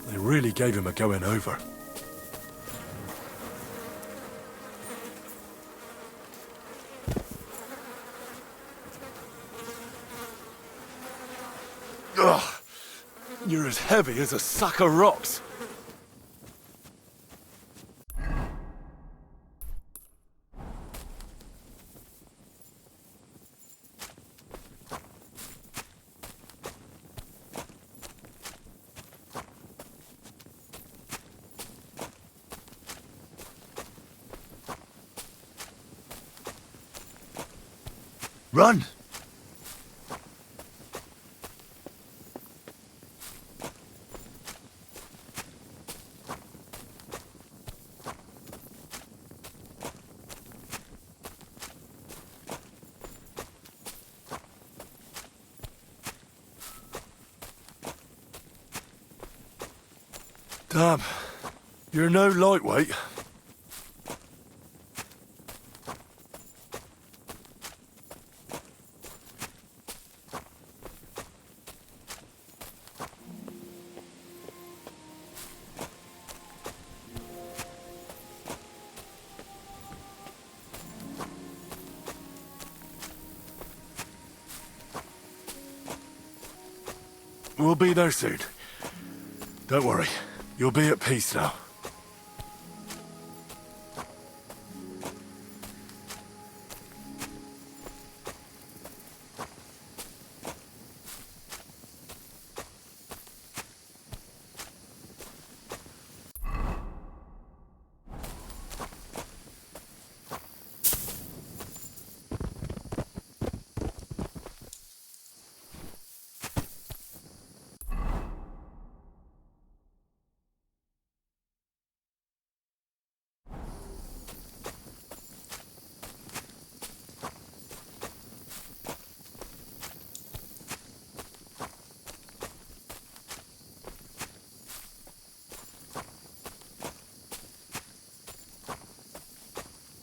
They really gave him a going over. Ugh! You're as heavy as a sack of rocks. Run! Damn, you're no lightweight. We'll be there soon. Don't worry. You'll be at peace now.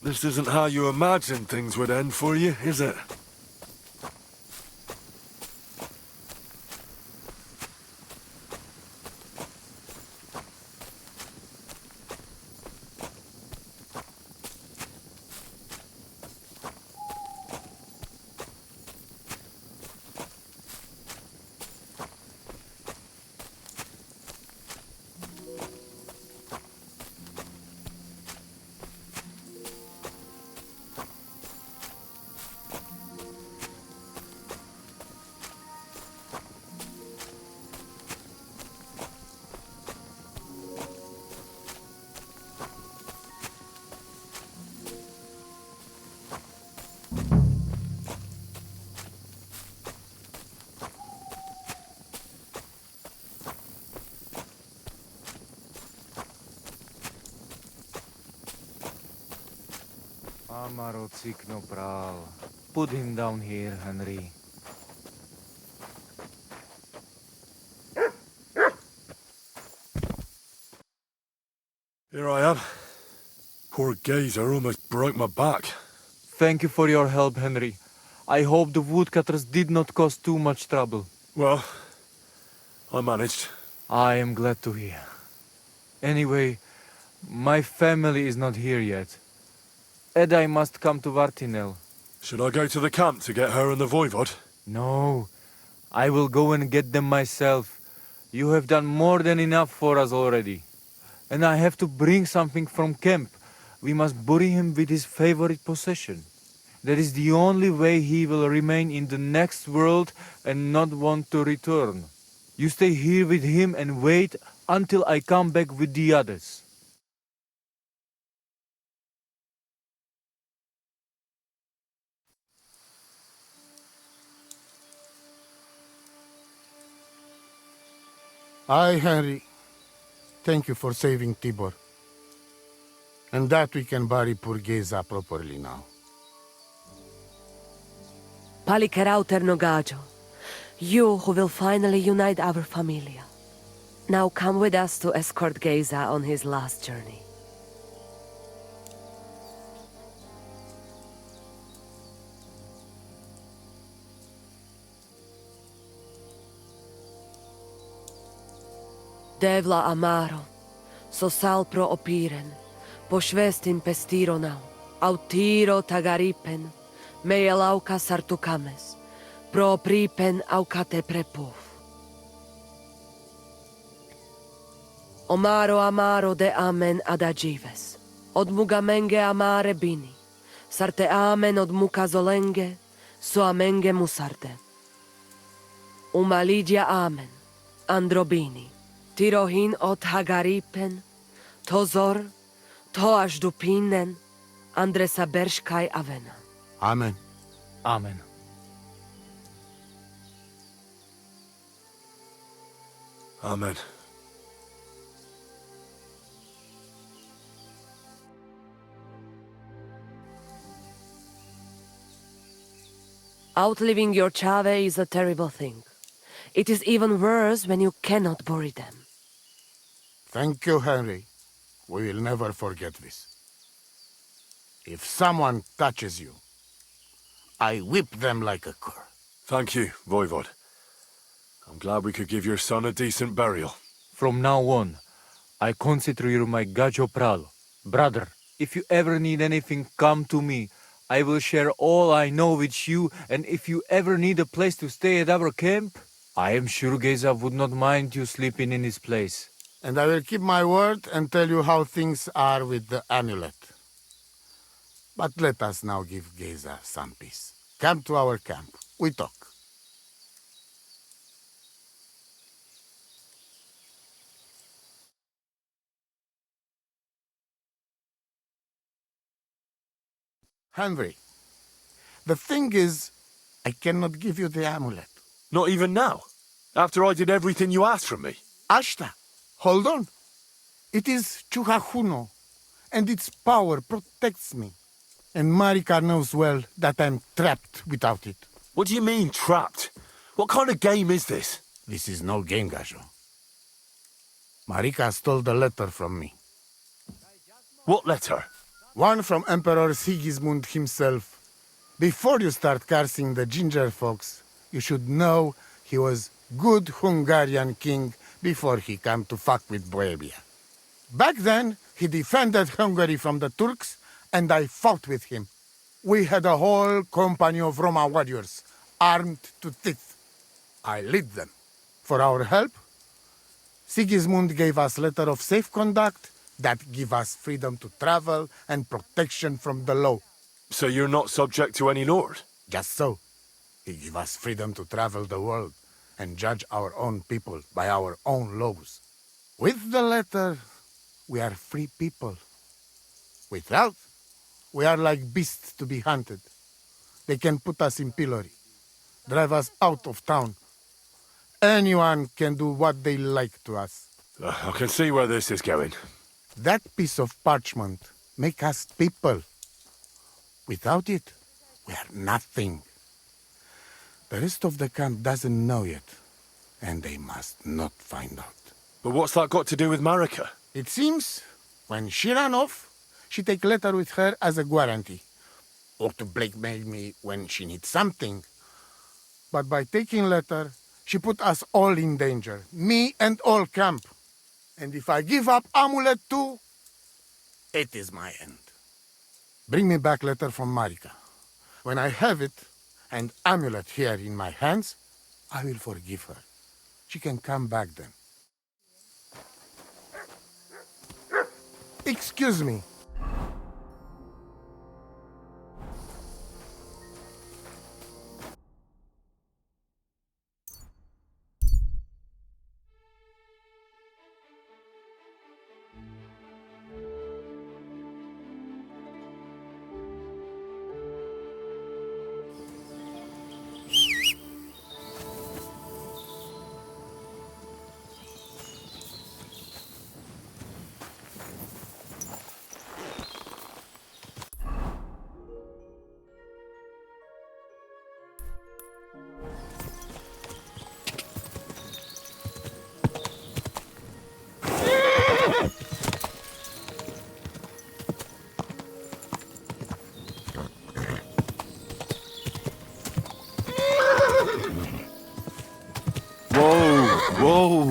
This isn't how you imagined things would end for you, is it? Amaro Cikno Pral. Put him down here, Henry. Here I am. Poor Gazer almost broke my back. Thank you for your help, Henry. I hope the woodcutters did not cause too much trouble. Well, I managed. I am glad to hear. Anyway, my family is not here yet. I must come to Vartinel. Should I go to the camp to get her and the voivod? No, I will go and get them myself. You have done more than enough for us already. And I have to bring something from camp. We must bury him with his favorite possession. That is the only way he will remain in the next world and not want to return. You stay here with him and wait until I come back with the others. I, Henry, thank you for saving Tibor. And that we can bury poor Geza properly now. Palikerau Ternogajo, you who will finally unite our familia. Now come with us to escort Geza on his last journey. Devla Amaro, sosal pro opiren, pošvestin pestironau, autiro tagaripen, mejelauka sartukames, pro pripen aukate prepov. Omaro amaro de amen adagives, od mugamenge amare bini, sarte amen od muka zolenge, so amenge musarte. Umalidia amen, androbini. Tirohin od Hagaripen, Tozor, Toaš Dupinen, Andresa Berškaj Avena. Amen. Amen. Amen. Outliving your chave is a terrible thing. It is even worse when you cannot bury them. Thank you, Henry. We will never forget this. If someone touches you, I whip them like a cur. Thank you, voivod. I'm glad we could give your son a decent burial. From now on, I consider you my Gajo Pral. Brother, if you ever need anything, come to me. I will share all I know with you, and if you ever need a place to stay at our camp, I am sure Geza would not mind you sleeping in his place. And I will keep my word and tell you how things are with the amulet. But let us now give Geza some peace. Come to our camp. We talk. Henry, the thing is, I cannot give you the amulet. Not even now? After I did everything you asked from me? Ashta, hold on. It is Chuhajuno, and its power protects me. And Marika knows well that I'm trapped without it. What do you mean, trapped? What kind of game is this? This is no game, Gajo. Marika stole the letter from me. What letter? One from Emperor Sigismund himself. Before you start cursing the ginger folks, you should know he was good Hungarian king before he came to fuck with Bohemia. Back then, he defended Hungary from the Turks, and I fought with him. We had a whole company of Roma warriors, armed to teeth. I led them. For our help, Sigismund gave us letter of safe conduct that give us freedom to travel and protection from the law. So you're not subject to any lord? Just so. He give us freedom to travel the world and judge our own people by our own laws. With the letter, we are free people. Without, we are like beasts to be hunted. They can put us in pillory, drive us out of town. Anyone can do what they like to us. I can see where this is going. That piece of parchment make us people. Without it, we are nothing. The rest of the camp doesn't know yet, and they must not find out. But what's that got to do with Marika? It seems, when she ran off, she take letter with her as a guarantee, or to blackmail me when she needs something. But by taking letter, she put us all in danger, me and all camp. And if I give up amulet too, it is my end. Bring me back letter from Marika. When I have it, and amulet here in my hands, I will forgive her. She can come back then. Excuse me. Whoa!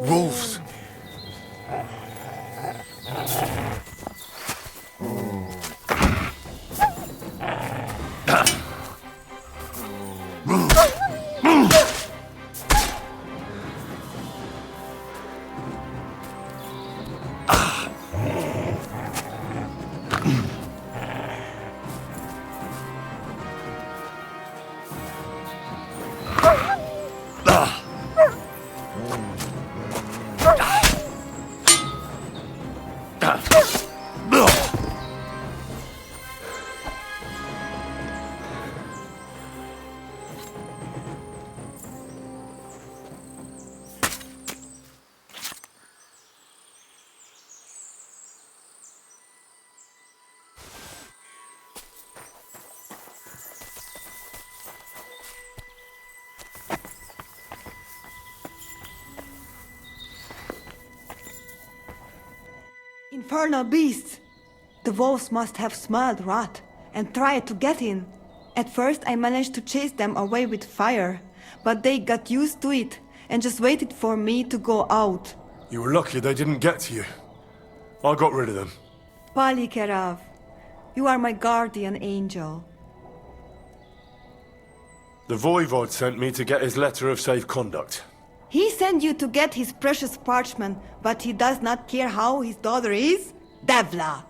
Wolves! Infernal beasts! The wolves must have smelled rat and tried to get in. At first I managed to chase them away with fire, but they got used to it and just waited for me to go out. You were lucky they didn't get to you. I got rid of them. Palikerav, you are my guardian angel. The Voivod sent me to get his letter of safe conduct. He sent you to get his precious parchment, but he does not care how his daughter is? Devla!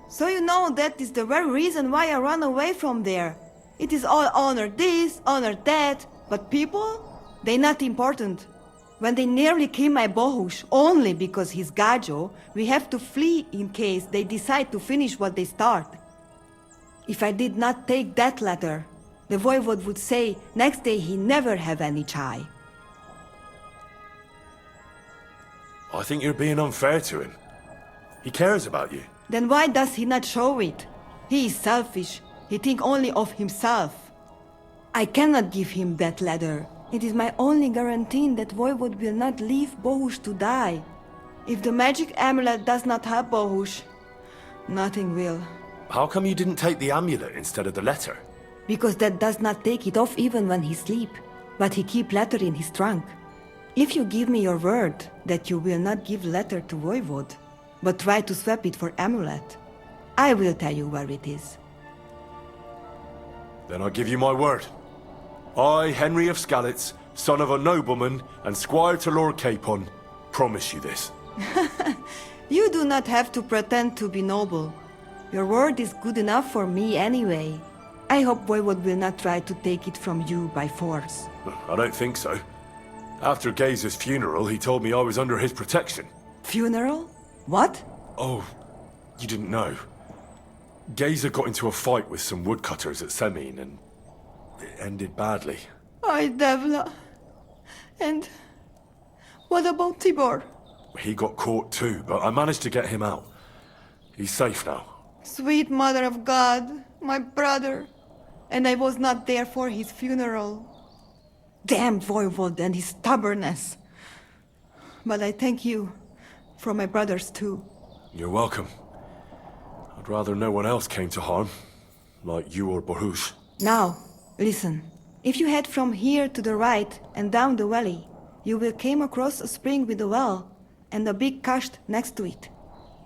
So you know that is the very reason why I run away from there. It is all honor this, honor that, but people? They not important. When they nearly kill my Bohush only because he's Gajo, we have to flee in case they decide to finish what they start. If I did not take that letter, the voivode would say next day he never have any chai. I think you're being unfair to him. He cares about you. Then why does he not show it? He is selfish. He think only of himself. I cannot give him that letter. It is my only guarantee that Voivode will not leave Bohush to die. If the magic amulet does not help Bohush, nothing will. How come you didn't take the amulet instead of the letter? Because that does not take it off even when he sleep. But he keep letter in his trunk. If you give me your word that you will not give letter to Voivode, but try to swap it for amulet, I will tell you where it is. Then I give you my word. I, Henry of Skalitz, son of a nobleman and squire to Lord Capon, promise you this. You do not have to pretend to be noble. Your word is good enough for me anyway. I hope Voivode will not try to take it from you by force. I don't think so. After Gaze's funeral, he told me I was under his protection. Funeral? What? Oh, you didn't know. Gazer got into a fight with some woodcutters at Semine, and it ended badly. Ay, Devla. And what about Tibor? He got caught too, but I managed to get him out. He's safe now. Sweet Mother of God, my brother. And I was not there for his funeral. Damn Voivode and his stubbornness. But I thank you for my brothers too. You're welcome. I'd rather no one else came to harm, like you or Bohush. Now, listen. If you head from here to the right and down the valley, you will come across a spring with a well and a big kasht next to it.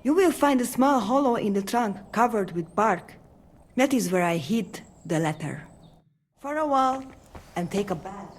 You will find a small hollow in the trunk covered with bark. That is where I hid the letter. For a while, and take a bath.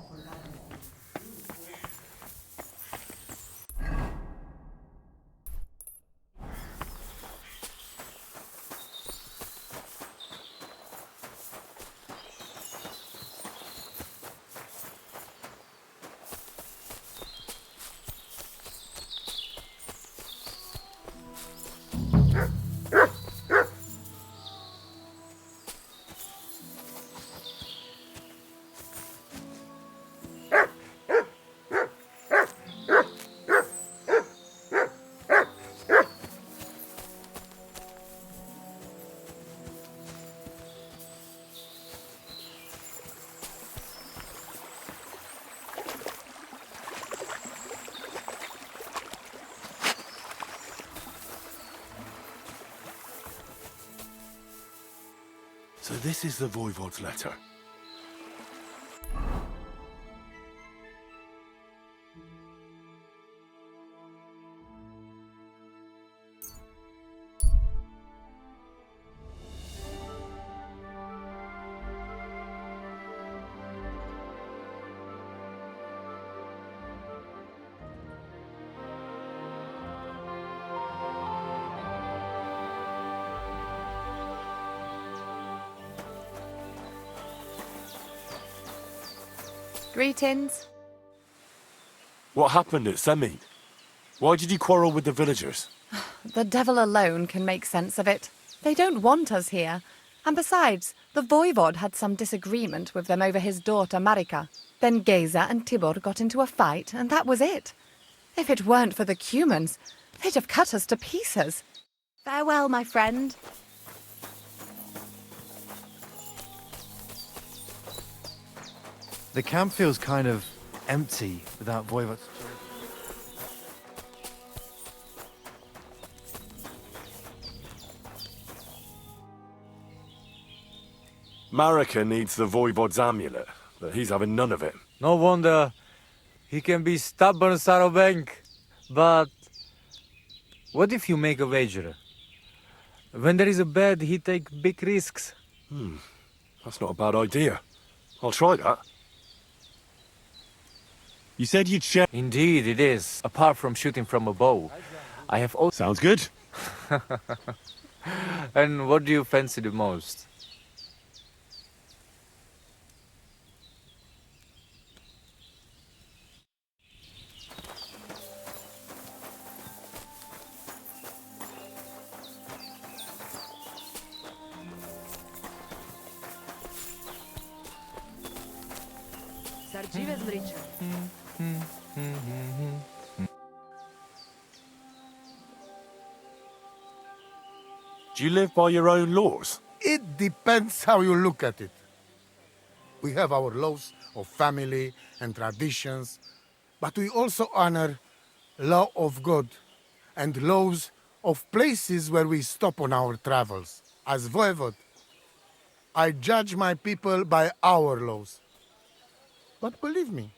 So this is the Voivode's letter. Greetings. What happened at Semine? Why did you quarrel with the villagers? The devil alone can make sense of it. They don't want us here. And besides, the voivode had some disagreement with them over his daughter Marika. Then Geza and Tibor got into a fight, and that was it. If it weren't for the Cumans, they'd have cut us to pieces. Farewell, my friend. The camp feels kind of empty without Voivode. Marika needs the Voivode's amulet, but he's having none of it. No wonder he can be stubborn, Sarobank. But what if you make a wager? When there is a bed, he takes big risks. That's not a bad idea. I'll try that. You said you'd share... Indeed, it is. Apart from shooting from a bow, I have also... Sounds good. And what do you fancy the most? Do you live by your own laws? It depends how you look at it. We have our laws of family and traditions, but we also honor law of God and laws of places where we stop on our travels. As voivod, I judge my people by our laws. But believe me,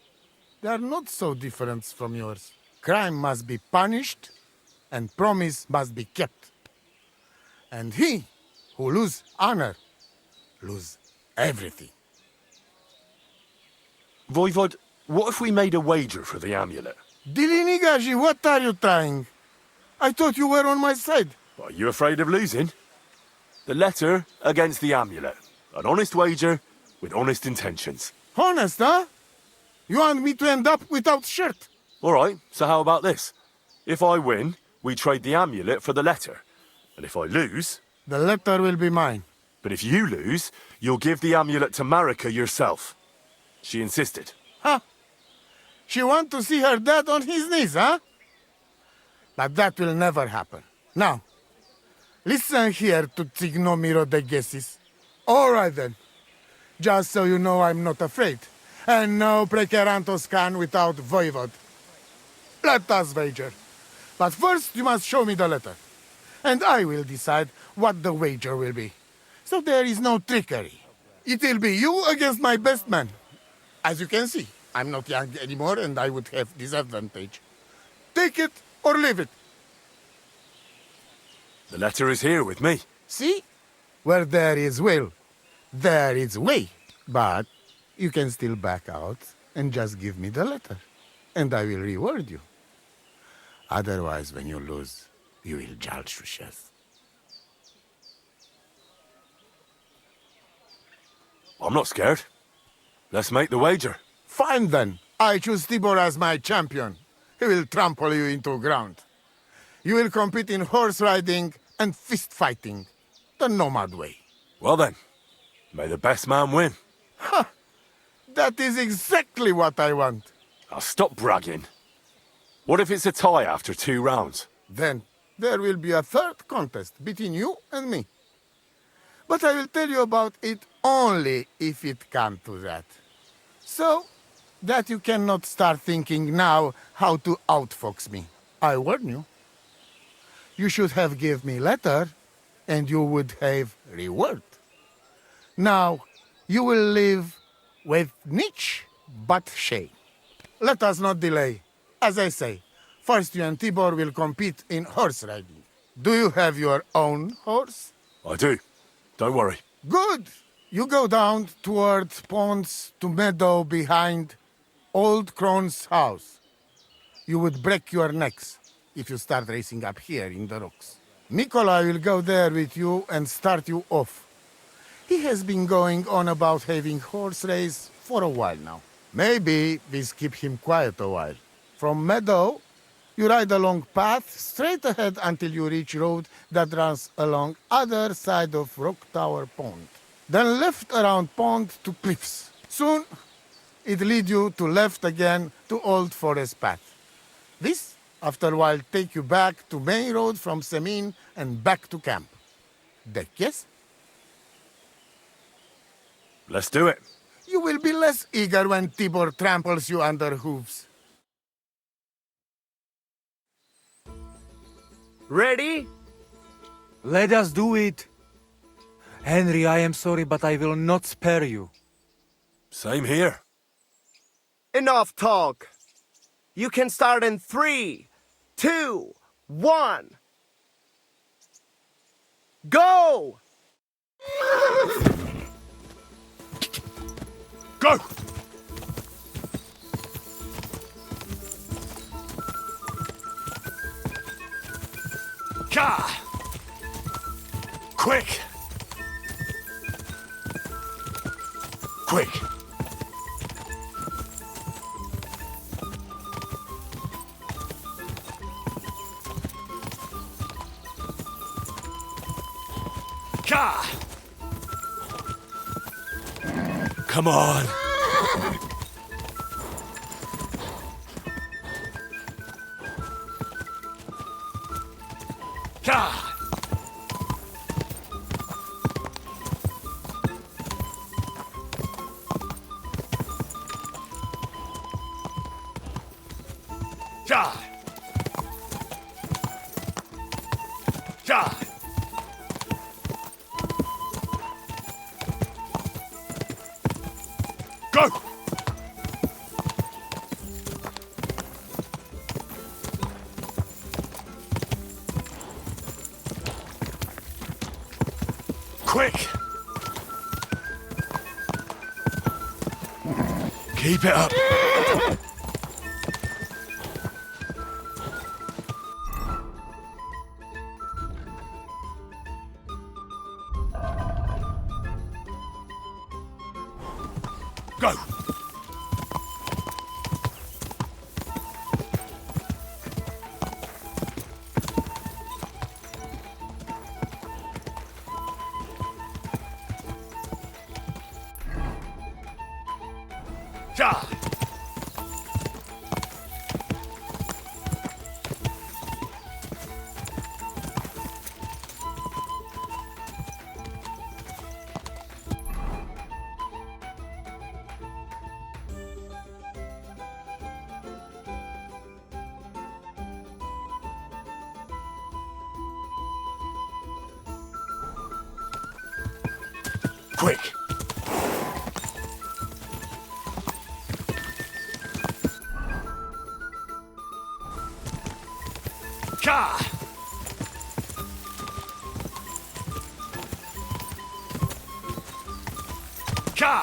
they are not so different from yours. Crime must be punished, and promise must be kept. And he who lose honor, lose everything. Voivod, what if we made a wager for the amulet? Dilinigaji, what are you trying? I thought you were on my side. Are you afraid of losing? The letter against the amulet. An honest wager with honest intentions. Honest, huh? You want me to end up without shirt? All right, so how about this? If I win, we trade the amulet for the letter. And if I lose... The letter will be mine. But if you lose, you'll give the amulet to Marika yourself. She insisted. Huh? She want to see her dad on his knees, huh? But that will never happen. Now, listen here to Tignomiro de Gesis. All right then. Just so you know I'm not afraid. And no prekerantos can without voivod. Let us wager. But first you must show me the letter. And I will decide what the wager will be. So there is no trickery. It will be you against my best man. As you can see, I'm not young anymore and I would have disadvantage. Take it or leave it. The letter is here with me. See? Where there is will, there is way. But you can still back out and just give me the letter. And I will reward you. Otherwise, when you lose, you will judge Rushes. I'm not scared. Let's make the wager. Fine then. I choose Tibor as my champion. He will trample you into ground. You will compete in horse riding and fist fighting. The nomad way. Well then, may the best man win. Ha! That is exactly what I want. I'll stop bragging. What if it's a tie after 2 rounds? Then there will be a third contest between you and me. But I will tell you about it only if it comes to that. So that you cannot start thinking now how to outfox me. I warn you. You should have give me letter, and you would have reward. Now, you will live with niche but shame. Let us not delay. As I say, first you and Tibor will compete in horse riding. Do you have your own horse? I do. Don't worry. Good! You go down toward ponds to meadow behind Old Crone's house. You would break your necks if you start racing up here in the rocks. Nikolai will go there with you and start you off. He has been going on about having horse race for a while now. Maybe we keep him quiet a while. From meadow, you ride along path straight ahead until you reach road that runs along other side of Rock Tower Pond. Then left around pond to cliffs. Soon, it lead you to left again to Old Forest Path. This, after a while, take you back to main road from Semin and back to camp. Deck, yes? Let's do it. You will be less eager when Tibor tramples you under hooves. Ready? Let us do it. Henry, I am sorry, but I will not spare you. Same here. Enough talk. You can start in 3, 2, 1. Go! Go! Ka! Quick! Quick! Ka! Come on! Go! Quick! Keep it up! Go! Ja! Quick! Ka! Ka!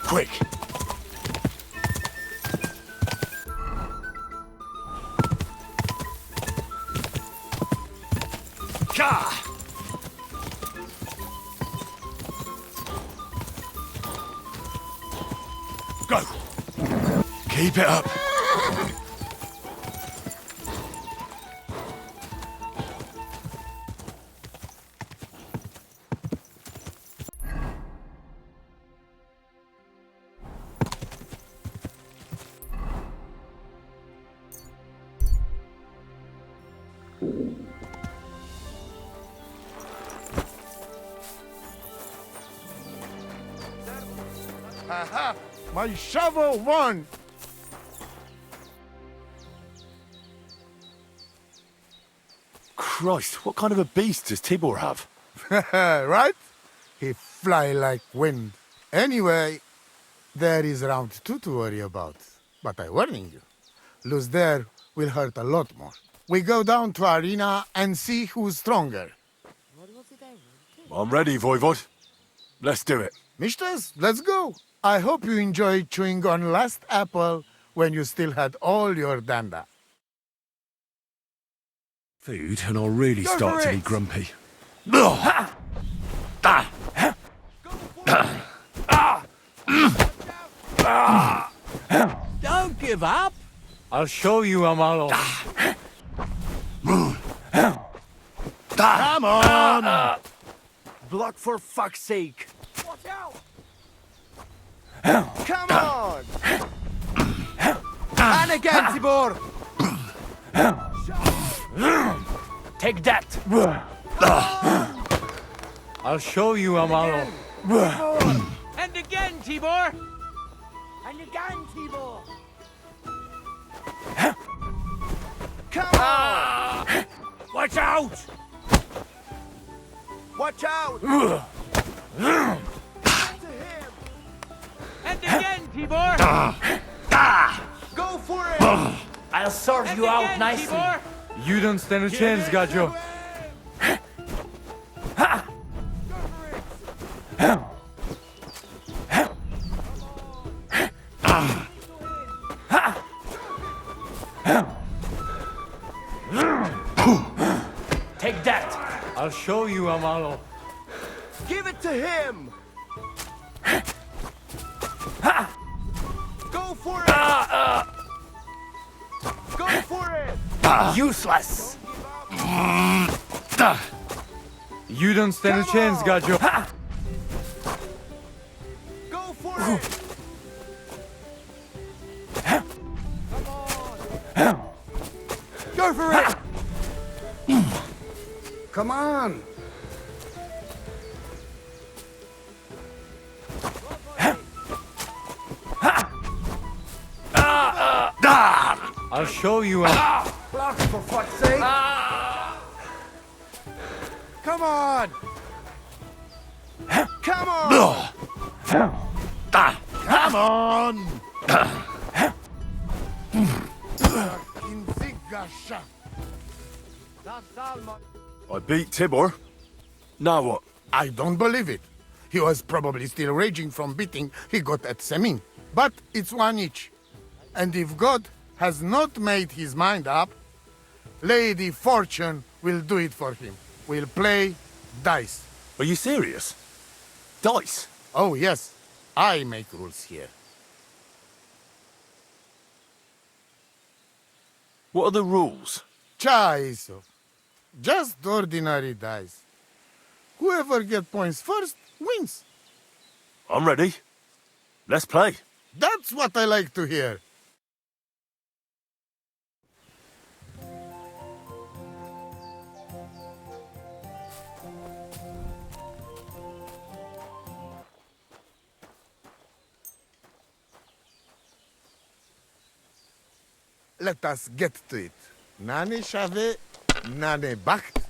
Quick! Ka! Go! Keep it up! Aha! My shovel won! Christ, what kind of a beast does Tibor have? Right? He fly like wind. Anyway, there is round 2 to worry about. But I warning you, lose there will hurt a lot more. We go down to arena and see who's stronger. I'm ready, Voivod. Let's do it. Mistress, let's go. I hope you enjoyed chewing on last apple when you still had all your danda. Food, and I'll really Go start for to it. be grumpy. Don't give up! I'll show you, Amalo. Come on! Block for fuck's sake! Watch out! Come on! And again, Tibor! Take that! I'll show you, Amalo. And again, Tibor! And again, Tibor! Come on! Watch out! Watch out! And again, Tibor! Go for it! I'll sort you out nicely. Tibor! You don't stand a chance, Gajo. Take that! I'll show you, Amalo. Give it to him! Go for it! Go for it! Useless! You don't stand a chance, Gajo. Go for it! Come on! I'll show you. Block, for fuck's sake! Come on! Come on! Come on! I beat Tibor. Now what? I don't believe it. He was probably still raging from beating he got at Semin. But it's one each. And if God has not made his mind up, Lady Fortune will do it for him. We'll play dice. Are you serious? Dice? Oh, yes. I make rules here. What are the rules? Chaiso. Just ordinary dice. Whoever gets points first wins. I'm ready. Let's play. That's what I like to hear. Let us get to it. Nane shave, nane bacht.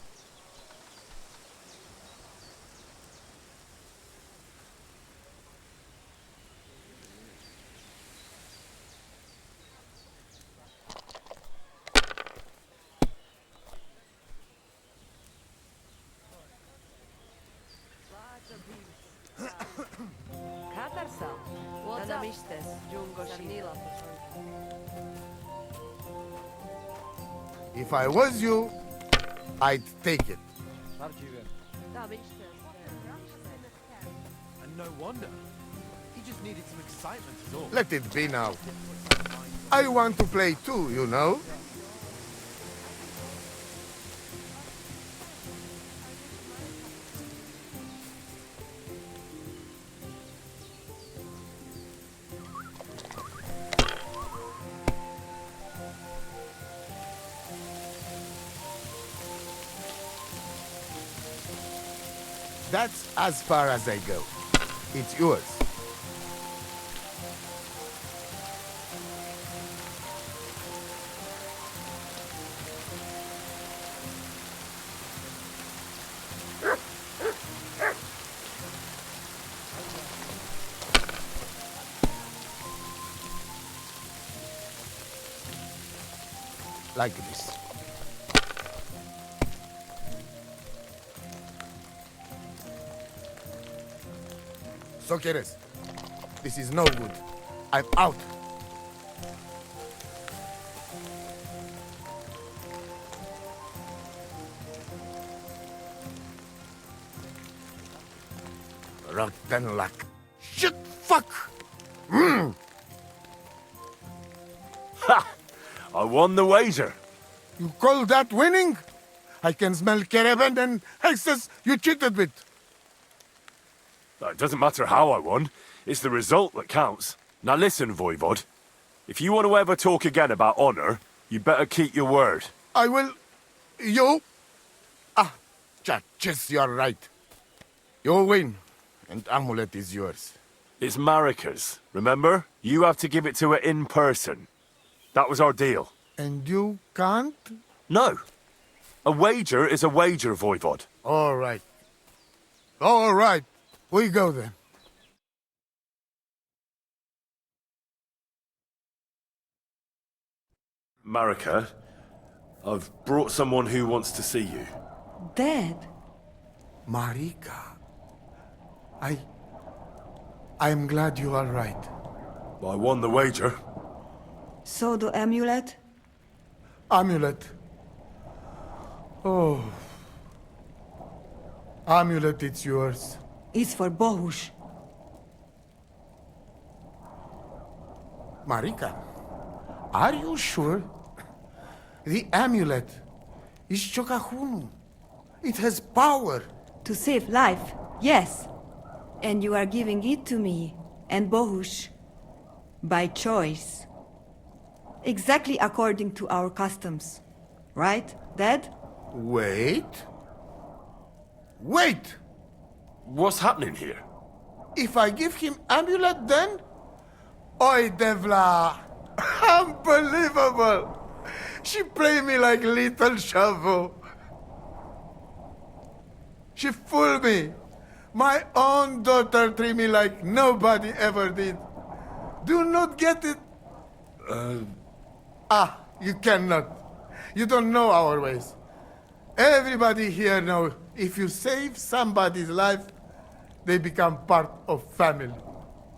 If I was you, I'd take it. And no wonder. He just needed some excitement is all. Let it be now. I want to play too, you know? That's as far as I go. It's yours. Like this. So quieres. This is no good. I'm out. Rotten luck. Shit! Fuck! Ha! I won the wager. You call that winning? I can smell caravan and hexes you cheated with. It doesn't matter how I won. It's the result that counts. Now listen, Voivod. If you want to ever talk again about honor, you better keep your word. I will... You? Churches, you're right. You win, and amulet is yours. It's Marika's, remember? You have to give it to her in person. That was our deal. And you can't? No. A wager is a wager, Voivod. All right. All right. We go then. Marika, I've brought someone who wants to see you. Dad? Marika. I'm glad you are right. I won the wager. So the amulet? Amulet. Oh. Amulet, it's yours. It's for Bohush. Marika, are you sure? The amulet is Chokahunu. It has power. To save life, yes. And you are giving it to me and Bohush. By choice. Exactly according to our customs. Right, Dad? Wait. Wait! What's happening here? If I give him amulet then? Oi, Devla! Unbelievable! She play me like little shovel. She fooled me. My own daughter treat me like nobody ever did. Do not get it. You cannot. You don't know our ways. Everybody here know if you save somebody's life, they become part of family.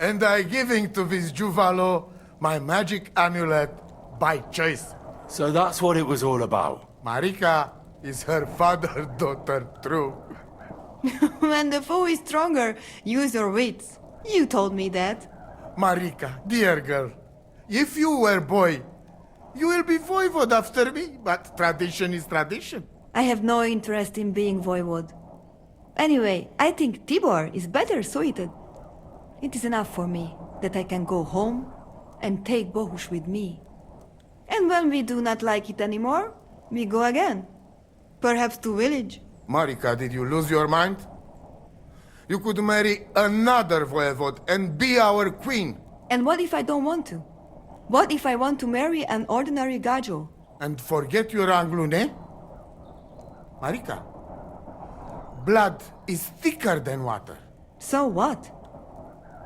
And I giving to this Juvalo my magic amulet by choice. So that's what it was all about. Marika is her father's daughter, true. When the foe is stronger, use your wits. You told me that. Marika, dear girl, if you were boy, you will be voivode after me, but tradition is tradition. I have no interest in being voivode. Anyway, I think Tibor is better suited. It is enough for me that I can go home and take Bohush with me. And when we do not like it anymore, we go again. Perhaps to village. Marika, did you lose your mind? You could marry another voivode and be our queen. And what if I don't want to? What if I want to marry an ordinary gajo? And forget your Anglune? Marika, blood is thicker than water. So what?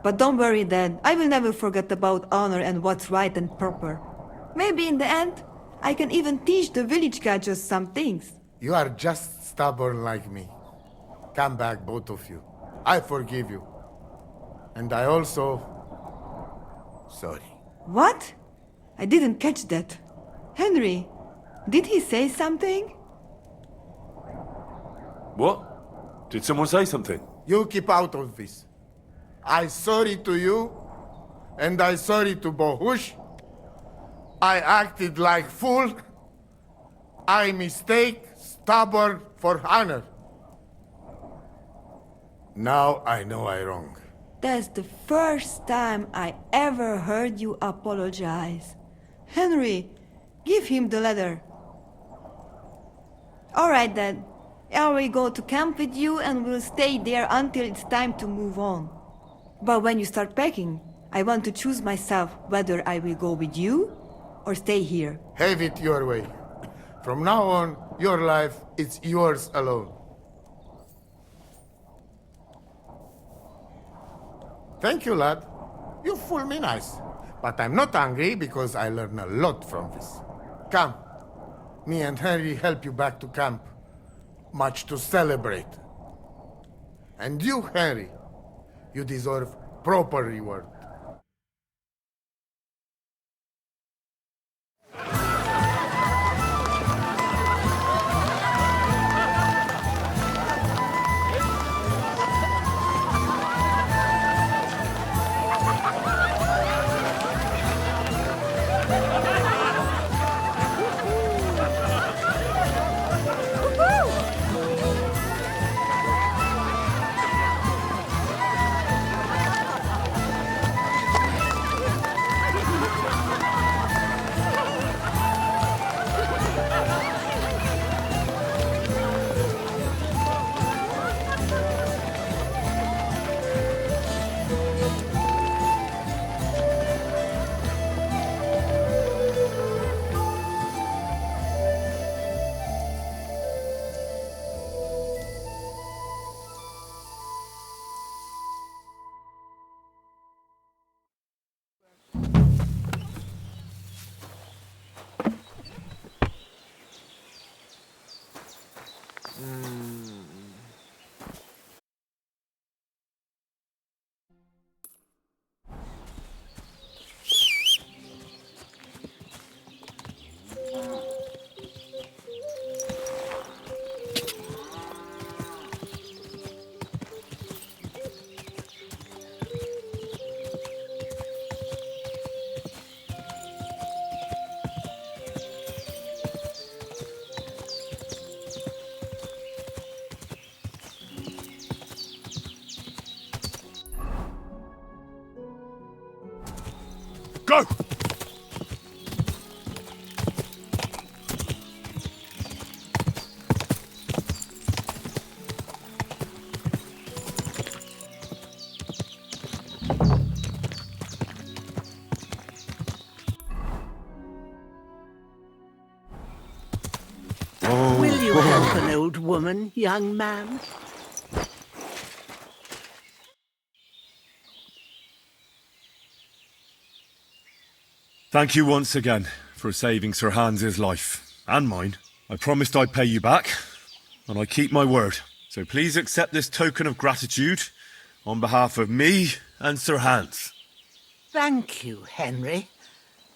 But don't worry, Dad. I will never forget about honor and what's right and proper. Maybe in the end, I can even teach the village gajos some things. You are just stubborn like me. Come back, both of you. I forgive you. And I also... sorry. What? I didn't catch that. Henry, did he say something? What? Did someone say something? You keep out of this. I sorry to you, and I sorry to Bohush. I acted like fool. I mistake, stubborn for honor. Now I know I wrong. That's the first time I ever heard you apologize. Henry, give him the letter. All right then. I will go to camp with you and we'll stay there until it's time to move on. But when you start packing, I want to choose myself whether I will go with you or stay here. Have it your way. From now on, your life is yours alone. Thank you, lad. You fool me nice. But I'm not angry because I learn a lot from this. Come. Me and Henry help you back to camp. Much to celebrate. And you, Henry, you deserve proper reward. Go! an old woman, young man? Thank you once again for saving Sir Hans's life. And mine. I promised I'd pay you back, and I keep my word. So please accept this token of gratitude on behalf of me and Sir Hans. Thank you, Henry.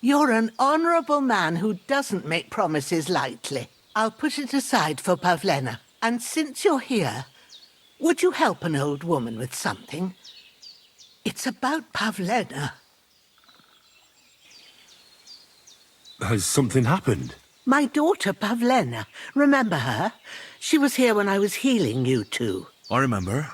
You're an honourable man who doesn't make promises lightly. I'll put it aside for Pavlena. And since you're here, would you help an old woman with something? It's about Pavlena. Has something happened? My daughter Pavlena. Remember her? She was here when I was healing you two. I remember.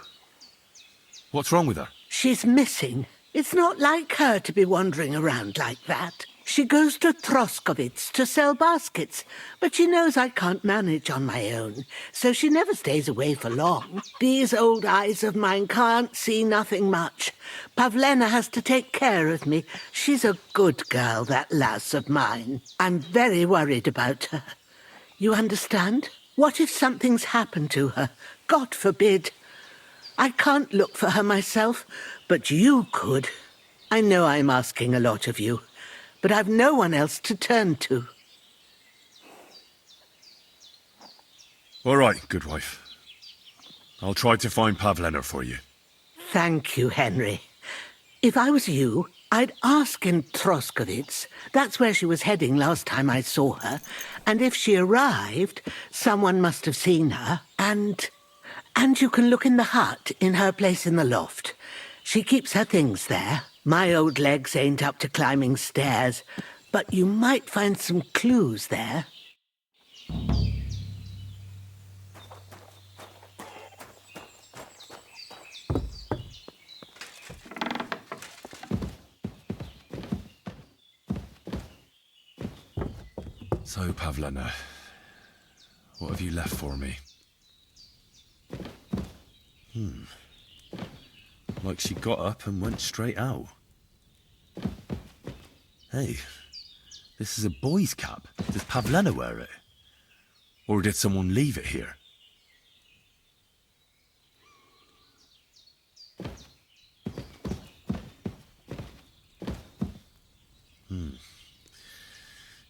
What's wrong with her? She's missing. It's not like her to be wandering around like that. She goes to Troskovitz to sell baskets, but she knows I can't manage on my own, so she never stays away for long. These old eyes of mine can't see nothing much. Pavlena has to take care of me. She's a good girl, that lass of mine. I'm very worried about her. You understand? What if something's happened to her? God forbid. I can't look for her myself, but you could. I know I'm asking a lot of you, but I've no one else to turn to. All right, good wife. I'll try to find Pavlena for you. Thank you, Henry. If I was you, I'd ask in Troskovitz. That's where she was heading last time I saw her. And if she arrived, someone must have seen her. And you can look in the hut in her place in the loft. She keeps her things there. My old legs ain't up to climbing stairs, but you might find some clues there. So, Pavlena, what have you left for me? Like she got up and went straight out. Hey, this is a boy's cap. Does Pavlena wear it? Or did someone leave it here?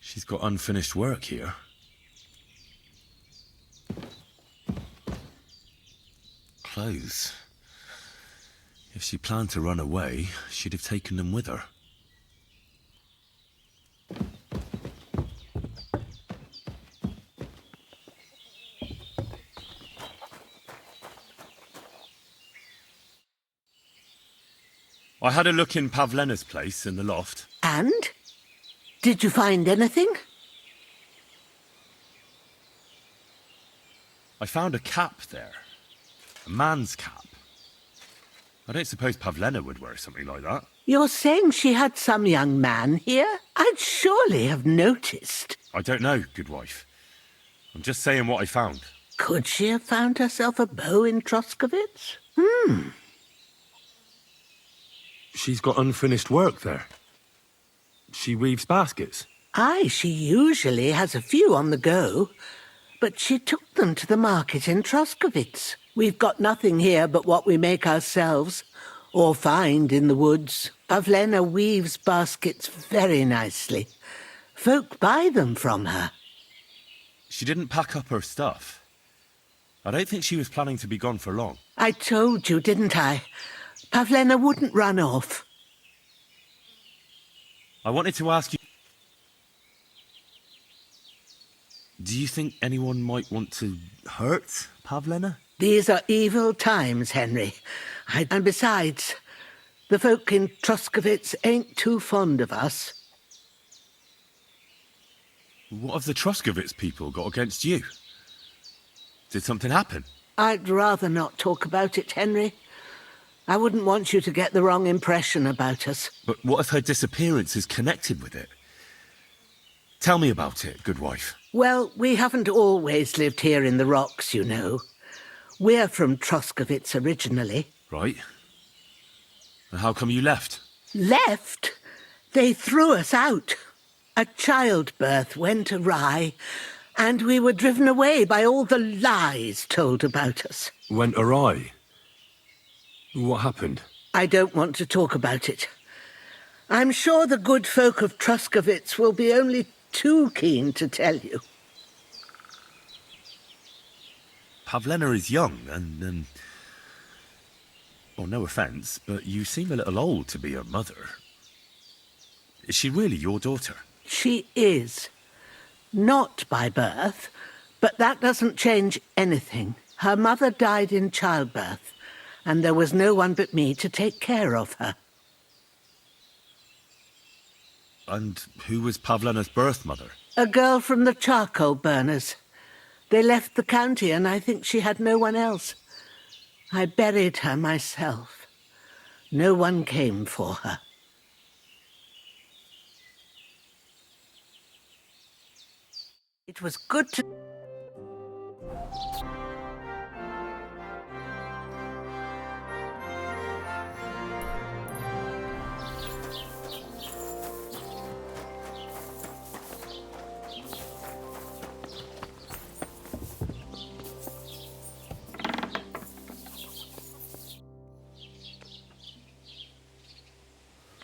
She's got unfinished work here. Clothes. If she planned to run away, she'd have taken them with her. I had a look in Pavlena's place in the loft. And? Did you find anything? I found a cap there. A man's cap. I don't suppose Pavlena would wear something like that. You're saying she had some young man here? I'd surely have noticed. I don't know, good wife. I'm just saying what I found. Could she have found herself a beau in Troskovitz? She's got unfinished work there. She weaves baskets. Aye, she usually has a few on the go, but she took them to the market in Troskovitz. We've got nothing here but what we make ourselves, or find in the woods. Pavlena weaves baskets very nicely. Folk buy them from her. She didn't pack up her stuff. I don't think she was planning to be gone for long. I told you, didn't I? Pavlena wouldn't run off. I wanted to ask you... Do you think anyone might want to hurt Pavlena? These are evil times, Henry. And besides, the folk in Troskovitz ain't too fond of us. What have the Troskovitz people got against you? Did something happen? I'd rather not talk about it, Henry. I wouldn't want you to get the wrong impression about us. But what if her disappearance is connected with it? Tell me about it, good wife. Well, we haven't always lived here in the rocks, you know. We're from Troskovitz originally. Right. And how come you left? Left? They threw us out. A childbirth went awry. And we were driven away by all the lies told about us. Went awry. What happened? I don't want to talk about it. I'm sure the good folk of Troskovitz will be only too keen to tell you. Pavlena is young and, well, no offence, but you seem a little old to be her mother. Is she really your daughter? She is. Not by birth, but that doesn't change anything. Her mother died in childbirth, and there was no one but me to take care of her. And who was Pavlena's birth mother? A girl from the charcoal burners. They left the county, and I think she had no one else. I buried her myself. No one came for her. It was good to...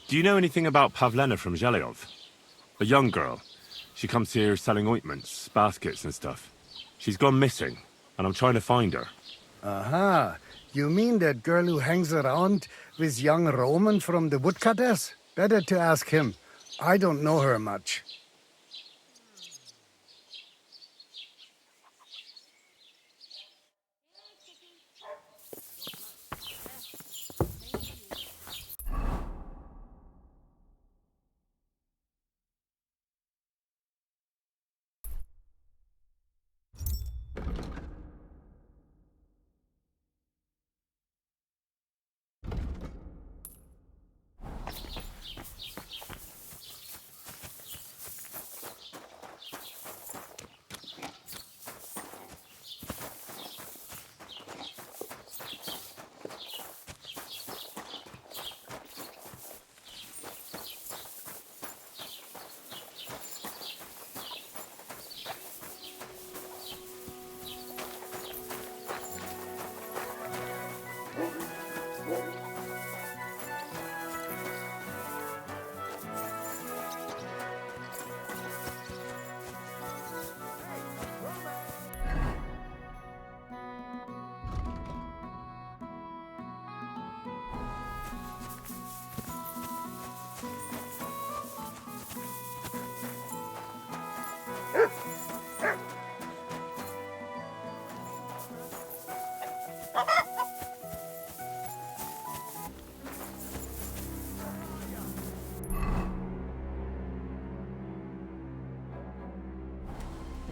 Do you know anything about Pavlena from Zhelyov? A young girl. She comes here selling ointments, baskets and stuff. She's gone missing, and I'm trying to find her. Aha. You mean that girl who hangs around with young Roman from the woodcutters? Better to ask him. I don't know her much.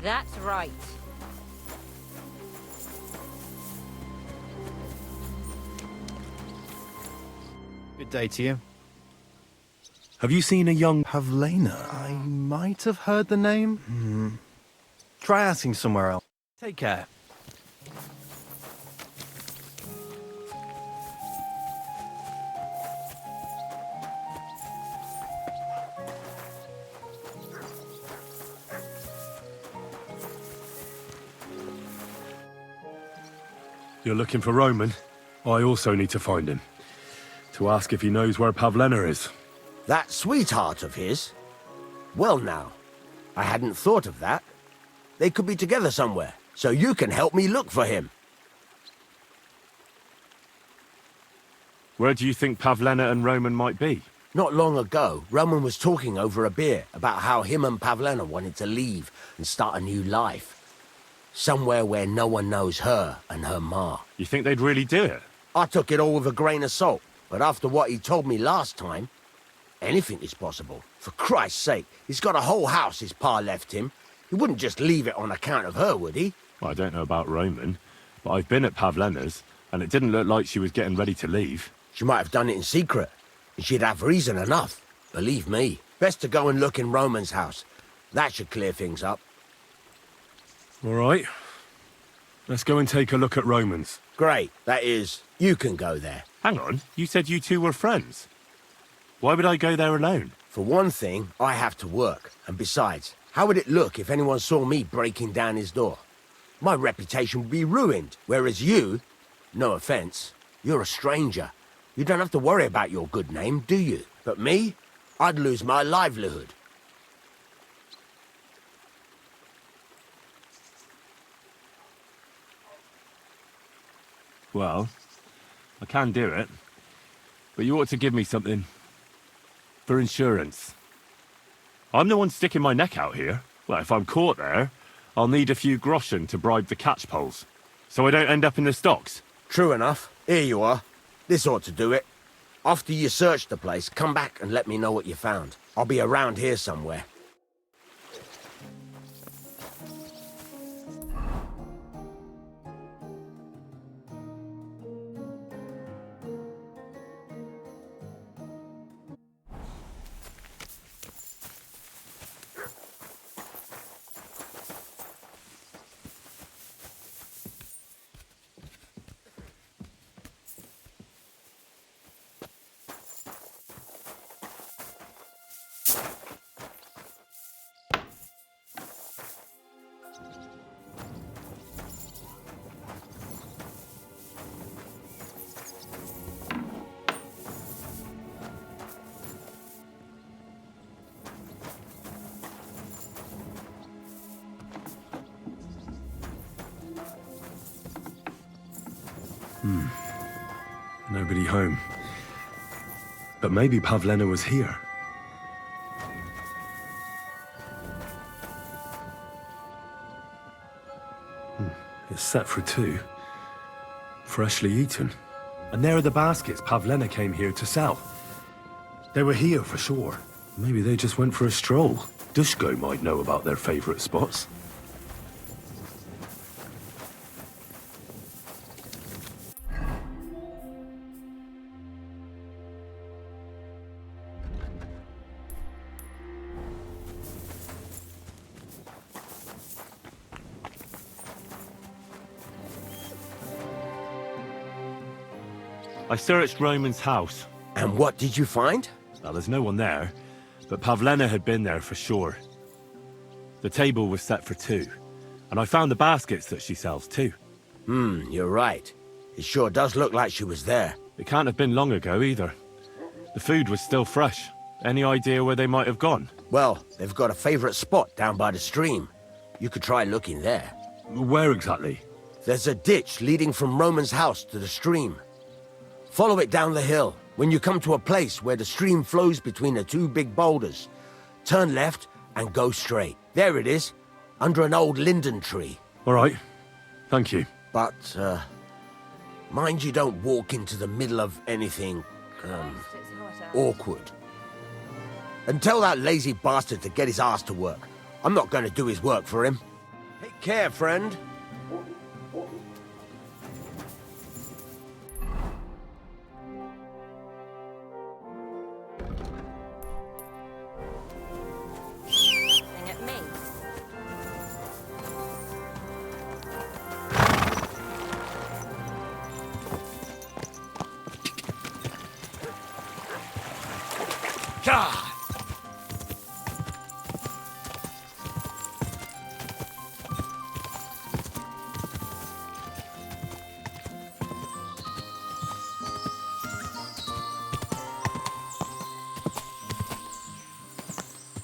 That's right. Good day to you. Have you seen a young Pavlena? I might have heard the name. Try asking somewhere else. Take care. You're looking for Roman? I also need to find him. To ask if he knows where Pavlena is. That sweetheart of his? Well now, I hadn't thought of that. They could be together somewhere, so you can help me look for him. Where do you think Pavlena and Roman might be? Not long ago, Roman was talking over a beer about how him and Pavlena wanted to leave and start a new life. Somewhere where no one knows her and her ma. You think they'd really do it? I took it all with a grain of salt, but after what he told me last time, anything is possible. For Christ's sake, he's got a whole house his pa left him. He wouldn't just leave it on account of her, would he? Well, I don't know about Roman, but I've been at Pavlena's, and it didn't look like she was getting ready to leave. She might have done it in secret, and she'd have reason enough. Believe me. Best to go and look in Roman's house. That should clear things up. All right. Let's go and take a look at Roman's. Great. That is, you can go there. Hang on. You said you two were friends. Why would I go there alone? For one thing, I have to work. And besides, How would it look if anyone saw me breaking down his door? My reputation would be ruined, whereas you, no offense, you're a stranger. You don't have to worry about your good name, do you? But me, I'd lose my livelihood. Well, I can do it. But you ought to give me something. For insurance. I'm the one sticking my neck out here. Well, if I'm caught there, I'll need a few groschen to bribe the catchpoles. So I don't end up in the stocks. True enough. Here you are. This ought to do it. After you search the place, come back and let me know what you found. I'll be around here somewhere. Nobody home. But maybe Pavlena was here. It's set for 2. Freshly eaten. And there are the baskets Pavlena came here to sell. They were here for sure. Maybe they just went for a stroll. Dushko might know about their favorite spots. I searched Roman's house. And what did you find? Well, there's no one there, but Pavlena had been there for sure. The table was set for 2, and I found the baskets that she sells too. You're right. It sure does look like she was there. It can't have been long ago either. The food was still fresh. Any idea where they might have gone? Well, they've got a favorite spot down by the stream. You could try looking there. Where exactly? There's a ditch leading from Roman's house to the stream. Follow it down the hill. When you come to a place where the stream flows between the 2 big boulders, turn left and go straight. There it is, under an old linden tree. All right. Thank you. But, mind you don't walk into the middle of anything, awkward. And tell that lazy bastard to get his ass to work. I'm not going to do his work for him. Take care, friend.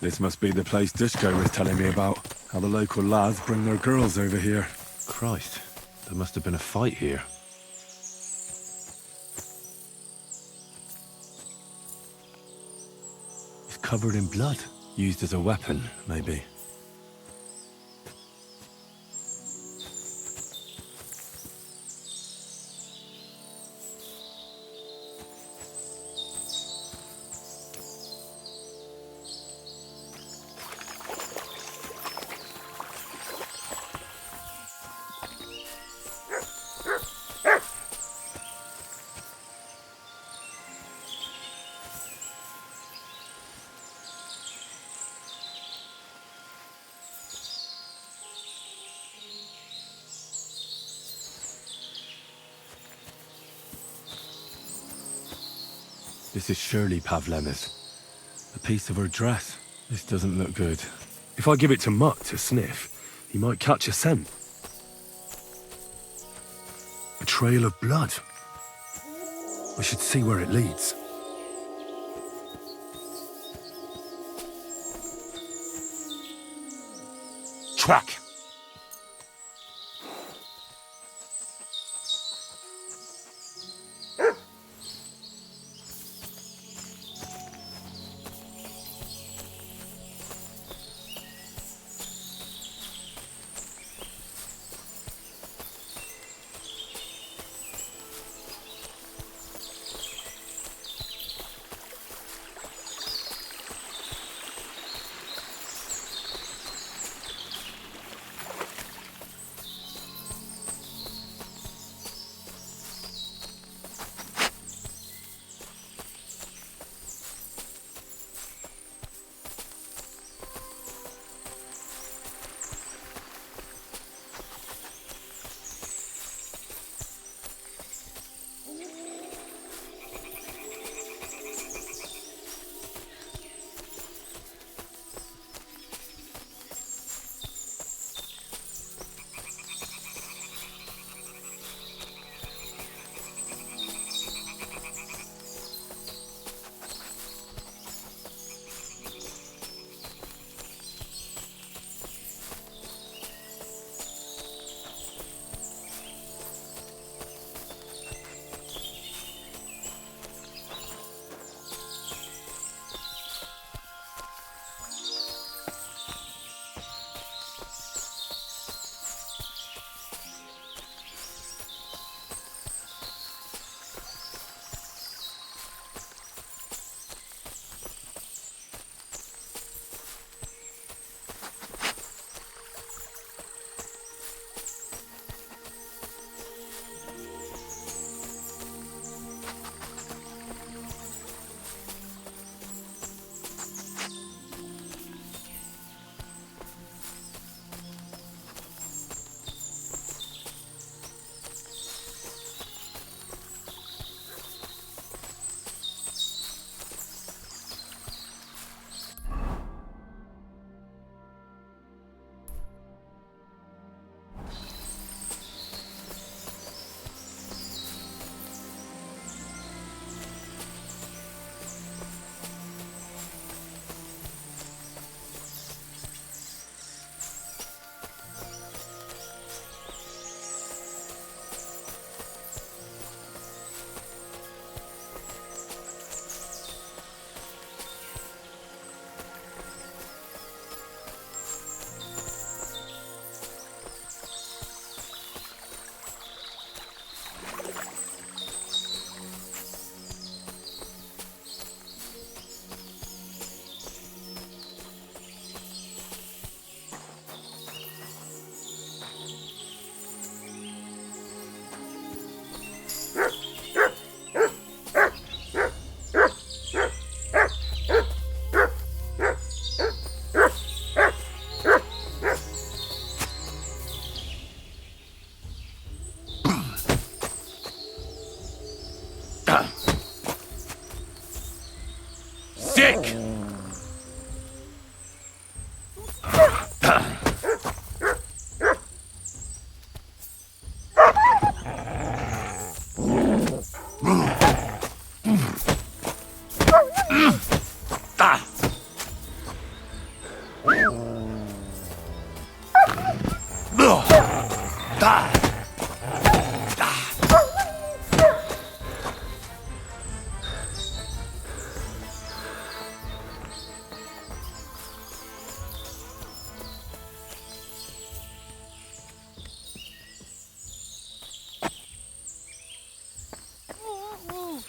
This must be the place Dushko was telling me about. How the local lads bring their girls over here. Christ, there must have been a fight here. It's covered in blood. Used as a weapon, maybe. This is surely Pavlena's. A piece of her dress. This doesn't look good. If I give it to Mutt to sniff, he might catch a scent. A trail of blood. I should see where it leads. Track. Sick!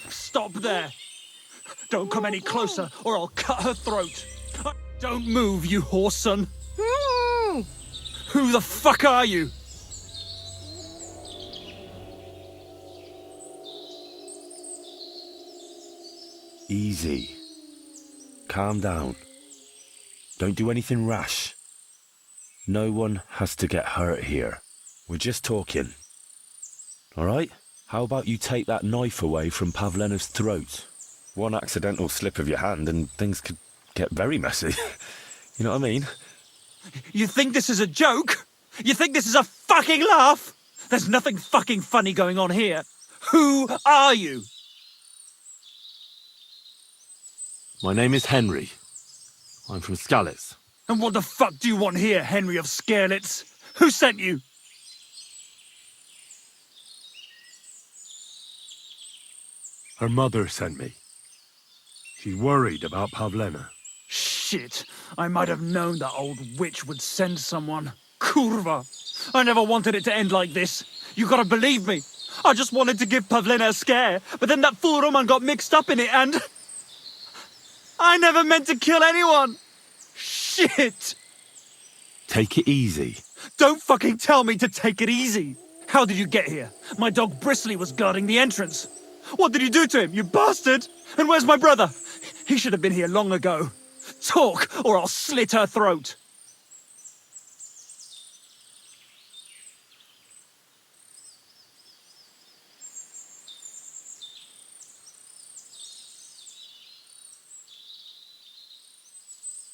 Stop there! Don't come any closer, or I'll cut her throat. Don't move, you horse son. Who the fuck are you? Easy. Calm down. Don't do anything rash. No one has to get hurt here. We're just talking. All right? How about you take that knife away from Pavlena's throat? One accidental slip of your hand and things could get very messy. You know what I mean? You think this is a joke? You think this is a fucking laugh? There's nothing fucking funny going on here. Who are you? My name is Henry. I'm from Skalitz. And what the fuck do you want here, Henry of Skalitz? Who sent you? Her mother sent me. She's worried about Pavlena. Shit, I might have known that old witch would send someone. Kurva! I never wanted it to end like this. You gotta believe me. I just wanted to give Pavlena a scare, but then that fool Roman got mixed up in it and... I never meant to kill anyone! Shit! Take it easy. Don't fucking tell me to take it easy! How did you get here? My dog Bristly was guarding the entrance. What did you do to him, you bastard? And where's my brother? He should have been here long ago. Talk, or I'll slit her throat.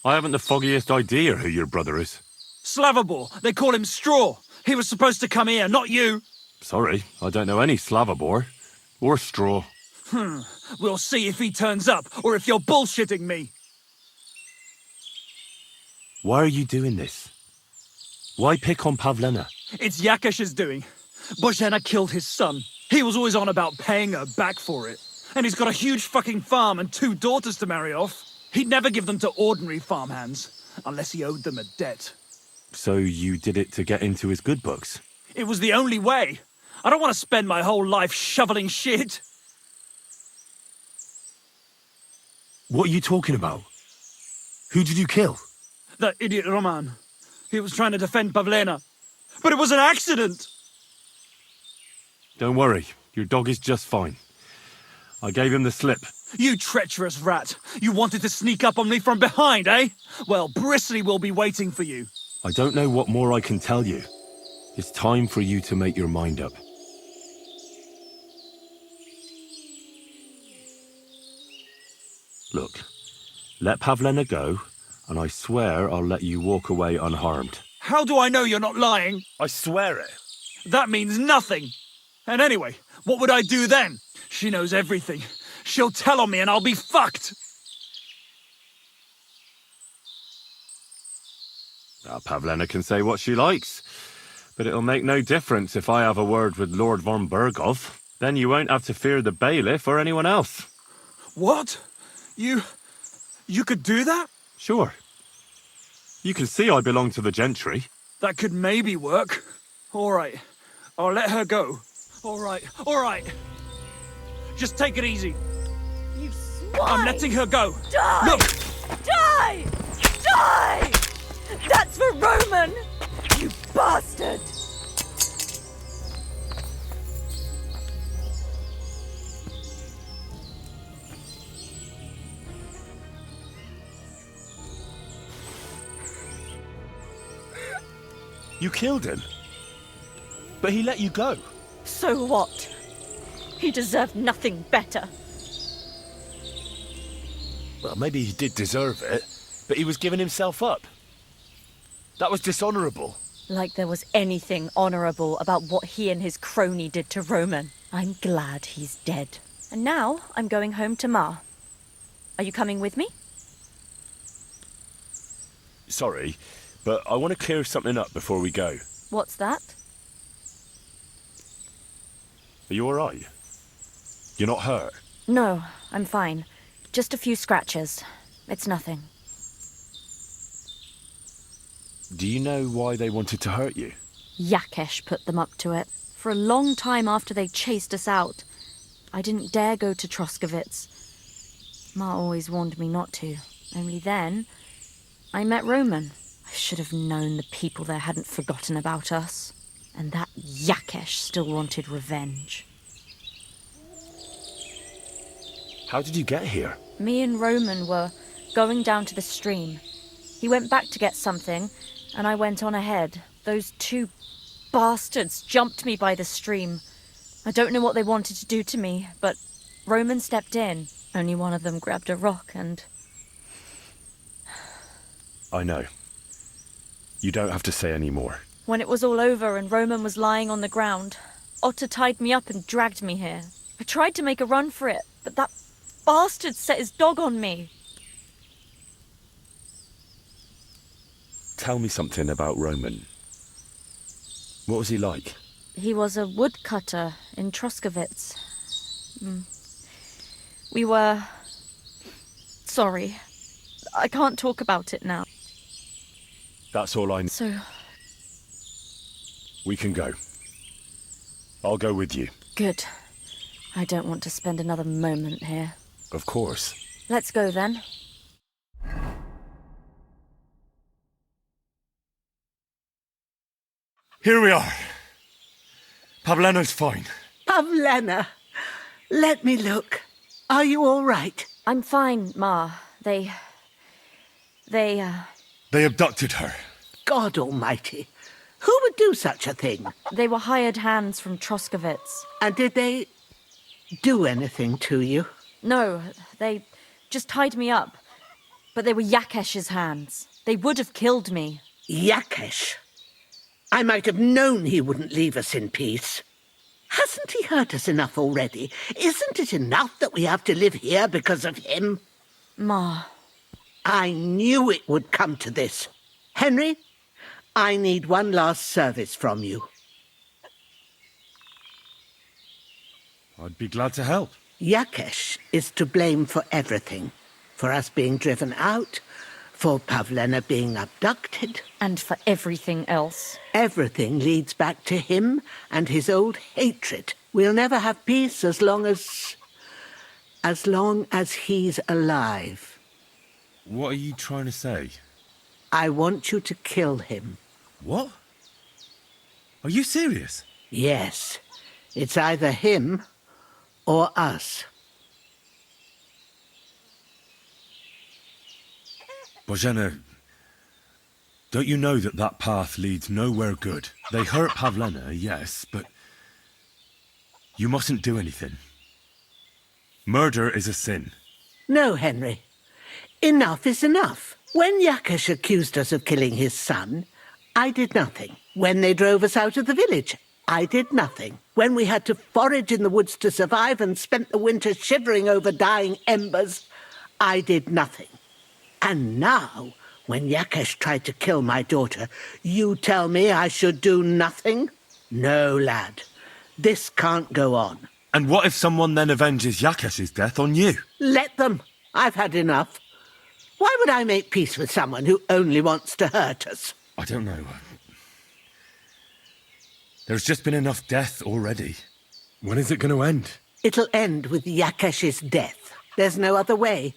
I haven't the foggiest idea who your brother is. Slavobor, they call him Straw. He was supposed to come here, not you. Sorry, I don't know any Slavobor. Or Straw. We'll see if he turns up, or if you're bullshitting me. Why are you doing this? Why pick on Pavlena? It's Yakesh's doing. Bozhena killed his son. He was always on about paying her back for it. And he's got a huge fucking farm and 2 daughters to marry off. He'd never give them to ordinary farmhands, unless he owed them a debt. So you did it to get into his good books? It was the only way. I don't want to spend my whole life shoveling shit. What are you talking about? Who did you kill? That idiot Roman. He was trying to defend Pavlena. But it was an accident! Don't worry, your dog is just fine. I gave him the slip. You treacherous rat! You wanted to sneak up on me from behind, eh? Well, Bristly will be waiting for you. I don't know what more I can tell you. It's time for you to make your mind up. Look, let Pavlena go, and I swear I'll let you walk away unharmed. How do I know you're not lying? I swear it. That means nothing. And anyway, what would I do then? She knows everything. She'll tell on me and I'll be fucked. Now, Pavlena can say what she likes, but it'll make no difference if I have a word with Lord von Berghoff. Then you won't have to fear the bailiff or anyone else. What? You could do that? Sure. You can see I belong to the gentry. That could maybe work. All right. I'll let her go. All right. Just take it easy. You swine! I'm letting her go. Die! Look! Die! Die! That's for Roman! You bastard! You killed him? But he let you go. So what? He deserved nothing better. Well, maybe he did deserve it, but he was giving himself up. That was dishonourable. Like there was anything honourable about what he and his crony did to Roman. I'm glad he's dead. And now I'm going home to Ma. Are you coming with me? Sorry, but I want to clear something up before we go. What's that? Are you alright? You're not hurt? No, I'm fine. Just a few scratches. It's nothing. Do you know why they wanted to hurt you? Yakesh put them up to it. For a long time after they chased us out. I didn't dare go to Troskowitz. Ma always warned me not to. Only then, I met Roman. I should have known the people there hadn't forgotten about us. And that Yakesh still wanted revenge. How did you get here? Me and Roman were going down to the stream. He went back to get something, and I went on ahead. Those 2 bastards jumped me by the stream. I don't know what they wanted to do to me, but Roman stepped in. Only one of them grabbed a rock and... I know. You don't have to say any more. When it was all over and Roman was lying on the ground, Otter tied me up and dragged me here. I tried to make a run for it, but that bastard set his dog on me. Tell me something about Roman. What was he like? He was a woodcutter in Troskovitz. We were... Sorry. I can't talk about it now. That's all I know. So... We can go. I'll go with you. Good. I don't want to spend another moment here. Of course. Let's go then. Here we are. Pavlena's fine. Pavlena, let me look. Are you all right? I'm fine, Ma. They abducted her. God almighty. Who would do such a thing? They were hired hands from Troskovitz. And did they do anything to you? No, they just tied me up. But they were Yakesh's hands. They would have killed me. Yakesh? I might have known he wouldn't leave us in peace. Hasn't he hurt us enough already? Isn't it enough that we have to live here because of him? Ma. I knew it would come to this. Henry, I need one last service from you. I'd be glad to help. Yakesh is to blame for everything. For us being driven out, for Pavlena being abducted. And for everything else. Everything leads back to him and his old hatred. We'll never have peace as long as he's alive. What are you trying to say? I want you to kill him. What? Are you serious? Yes. It's either him or us. Bozhena, don't you know that that path leads nowhere good? They hurt Pavlena, yes, but you mustn't do anything. Murder is a sin. No, Henry. Enough is enough. When Yakesh accused us of killing his son, I did nothing. When they drove us out of the village, I did nothing. When we had to forage in the woods to survive and spent the winter shivering over dying embers, I did nothing. And now, when Yakesh tried to kill my daughter, you tell me I should do nothing? No, lad. This can't go on. And what if someone then avenges Yakesh's death on you? Let them. I've had enough. Why would I make peace with someone who only wants to hurt us? I don't know. There's just been enough death already. When is it going to end? It'll end with Yakesh's death. There's no other way.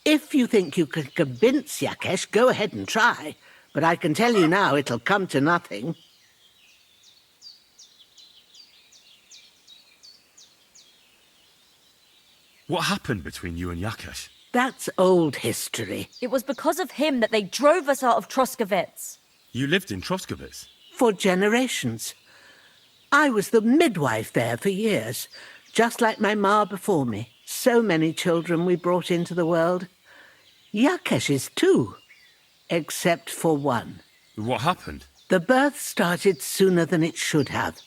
If you think you can convince Yakesh, go ahead and try. But I can tell you now it'll come to nothing. What happened between you and Yakesh? That's old history. It was because of him that they drove us out of Troskovitz. You lived in Troskovitz? For generations. I was the midwife there for years, just like my ma before me. So many children we brought into the world. Yakesh's too, except for one. What happened? The birth started sooner than it should have,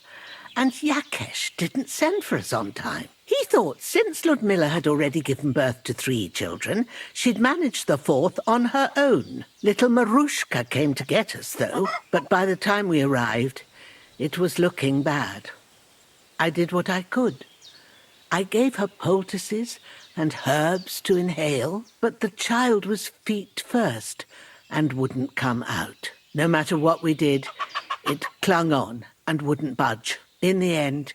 and Yakesh didn't send for us on time. He thought since Ludmilla had already given birth to 3 children, she'd manage the 4th on her own. Little Marushka came to get us, though, but by the time we arrived, it was looking bad. I did what I could. I gave her poultices and herbs to inhale, but the child was feet first and wouldn't come out. No matter what we did, it clung on and wouldn't budge. In the end,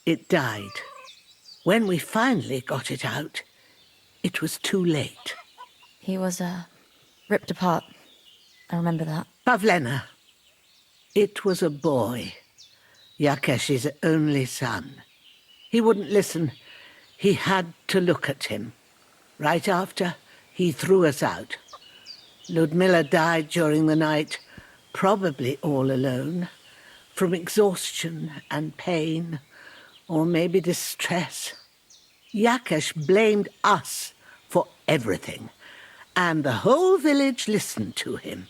it died. When we finally got it out, it was too late. He was, ripped apart. I remember that. Pavlena. It was a boy. Yakesh's only son. He wouldn't listen. He had to look at him. Right after, he threw us out. Ludmilla died during the night, probably all alone, from exhaustion and pain, or maybe distress. Yakesh blamed us for everything, and the whole village listened to him.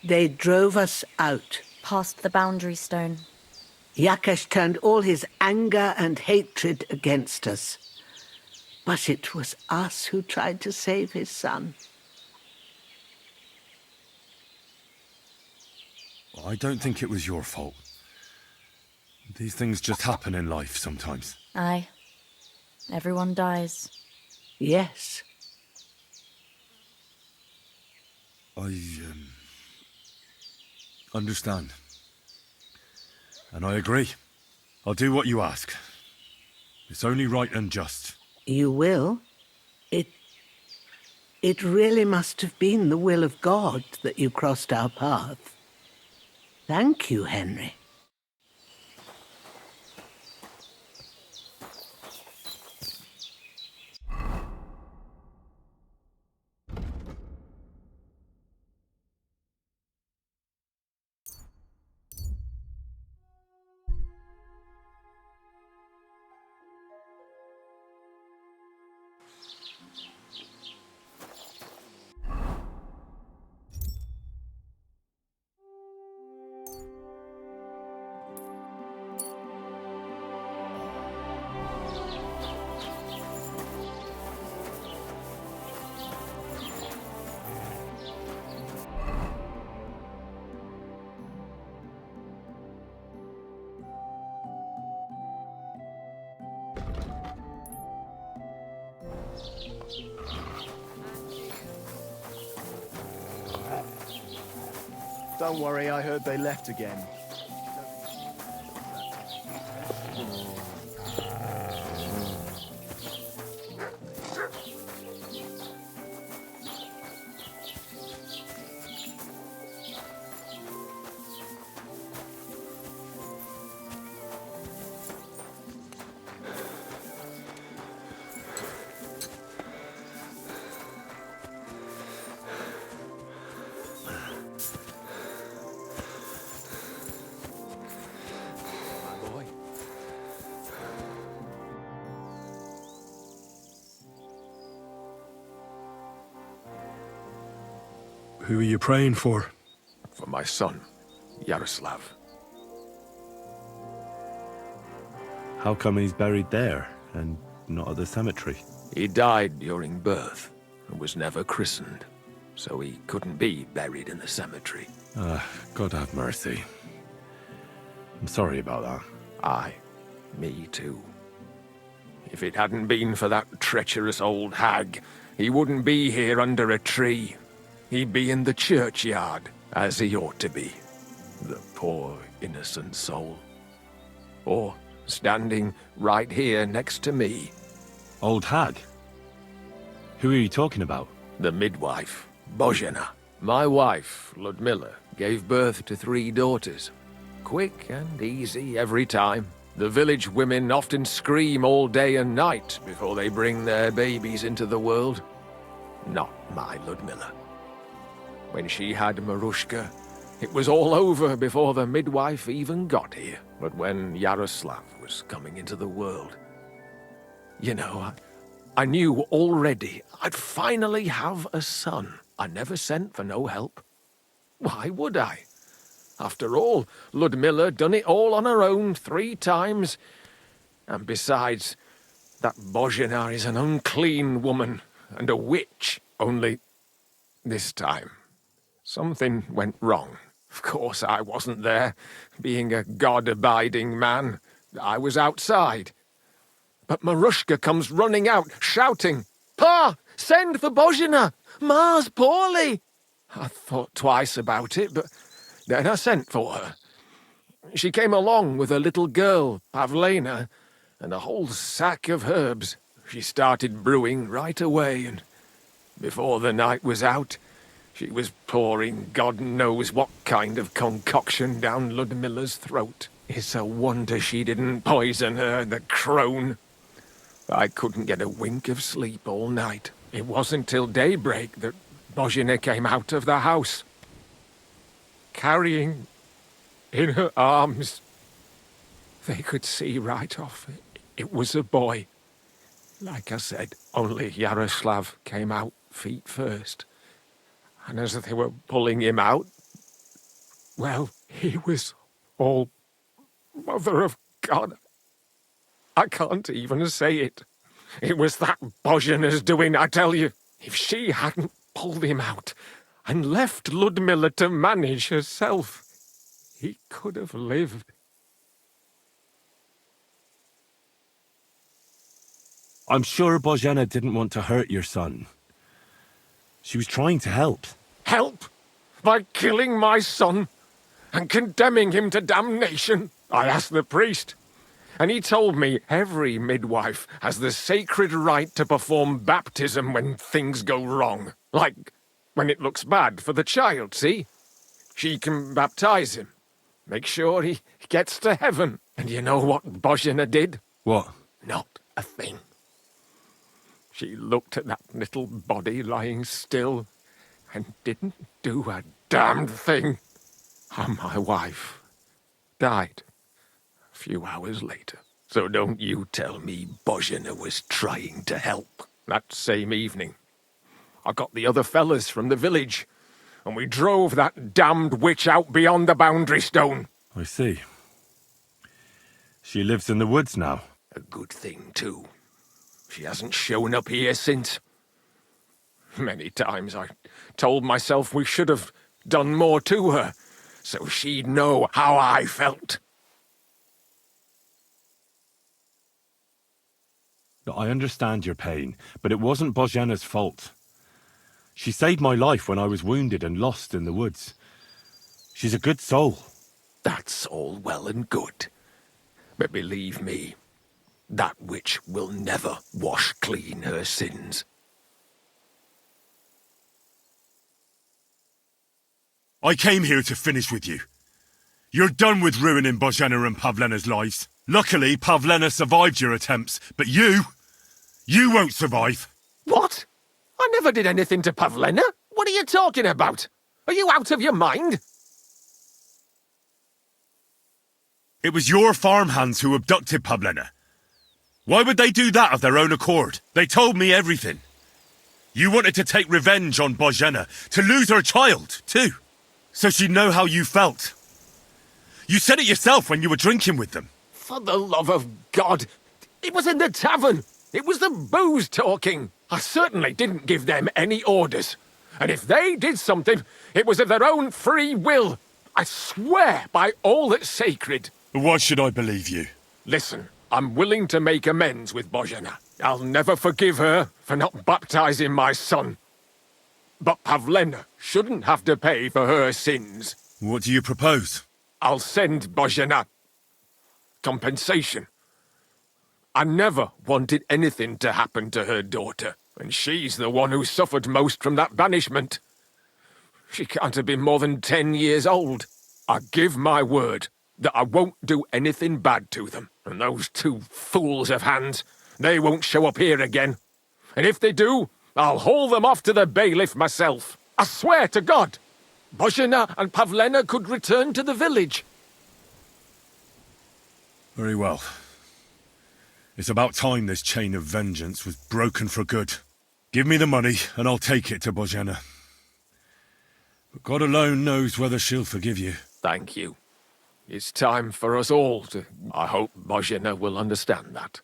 They drove us out. Past the boundary stone. Yakesh turned all his anger and hatred against us. But it was us who tried to save his son. I don't think it was your fault. These things just happen in life sometimes. Aye. Everyone dies. Yes. I understand. And I agree. I'll do what you ask. It's only right and just. You will? It really must have been the will of God that you crossed our path. Thank you, Henry. Don't worry, I heard they left again. Who are you praying for? For my son, Yaroslav. How come he's buried there and not at the cemetery? He died during birth and was never christened, so he couldn't be buried in the cemetery. God have mercy. I'm sorry about that. Aye, me too. If it hadn't been for that treacherous old hag, he wouldn't be here under a tree. He'd be in the churchyard, as he ought to be. The poor, innocent soul. Or standing right here next to me. Old hag? Who are you talking about? The midwife, Bozhena. My wife, Ludmilla, gave birth to 3 daughters. Quick and easy every time. The village women often scream all day and night before they bring their babies into the world. Not my Ludmilla. When she had Marushka, it was all over before the midwife even got here. But when Yaroslav was coming into the world, you know, I knew already I'd finally have a son. I never sent for no help. Why would I? After all, Ludmilla done it all on her own 3 times. And besides, that Bozhena is an unclean woman and a witch. Only this time, something went wrong. Of course, I wasn't there. Being a God-abiding man, I was outside. But Marushka comes running out, shouting, "Pa, send for Bozhena! Ma's poorly!" I thought twice about it, but then I sent for her. She came along with a little girl, Pavlena, and a whole sack of herbs. She started brewing right away, and before the night was out, she was pouring God knows what kind of concoction down Ludmilla's throat. It's a wonder she didn't poison her, the crone. I couldn't get a wink of sleep all night. It wasn't till daybreak that Bozhena came out of the house, carrying in her arms. They could see right off it was a boy. Like I said, only Yaroslav came out feet first. And as they were pulling him out, Well, he was all Mother of God. I can't even say it. It was that Bozhina's doing, I tell you. If she hadn't pulled him out and left Ludmilla to manage herself, he could have lived. I'm sure Bozhena didn't want to hurt your son. She was trying to help. Help? By killing my son and condemning him to damnation? I asked the priest, and he told me every midwife has the sacred right to perform baptism when things go wrong. Like when it looks bad for the child, see? She can baptize him, make sure he gets to heaven. And you know what Bozhena did? What? Not a thing. She looked at that little body lying still and didn't do a damned thing. And my wife died a few hours later. So don't you tell me Bozhena was trying to help. That same evening, I got the other fellas from the village, and we drove that damned witch out beyond the boundary stone. I see. She lives in the woods now. A good thing, too. She hasn't shown up here since. Many times I told myself we should have done more to her, so she'd know how I felt. I understand your pain, but it wasn't Bozhena's fault. She saved my life when I was wounded and lost in the woods. She's a good soul. That's all well and good. But believe me, that witch will never wash clean her sins. I came here to finish with you. You're done with ruining Bozhena and Pavlena's lives. Luckily, Pavlena survived your attempts, but you won't survive. What? I never did anything to Pavlena. What are you talking about? Are you out of your mind? It was your farmhands who abducted Pavlena. Why would they do that of their own accord? They told me everything. You wanted to take revenge on Bozhena, to lose her child, too. So she'd know how you felt. You said it yourself when you were drinking with them. For the love of God, it was in the tavern. It was the booze talking. I certainly didn't give them any orders. And if they did something, it was of their own free will. I swear by all that's sacred. Why should I believe you? Listen, I'm willing to make amends with Bozhena. I'll never forgive her for not baptizing my son. But Pavlena shouldn't have to pay for her sins. What do you propose? I'll send Bozhena compensation. I never wanted anything to happen to her daughter, and she's the one who suffered most from that banishment. She can't have been more than 10 years old. I give my word that I won't do anything bad to them, and those two fools of hands, they won't show up here again. And if they do, I'll haul them off to the bailiff myself. I swear to God, Bozhena and Pavlena could return to the village. Very well. It's about time this chain of vengeance was broken for good. Give me the money, and I'll take it to Bozhena. But God alone knows whether she'll forgive you. Thank you. It's time for us all to... I hope Bozhena will understand that.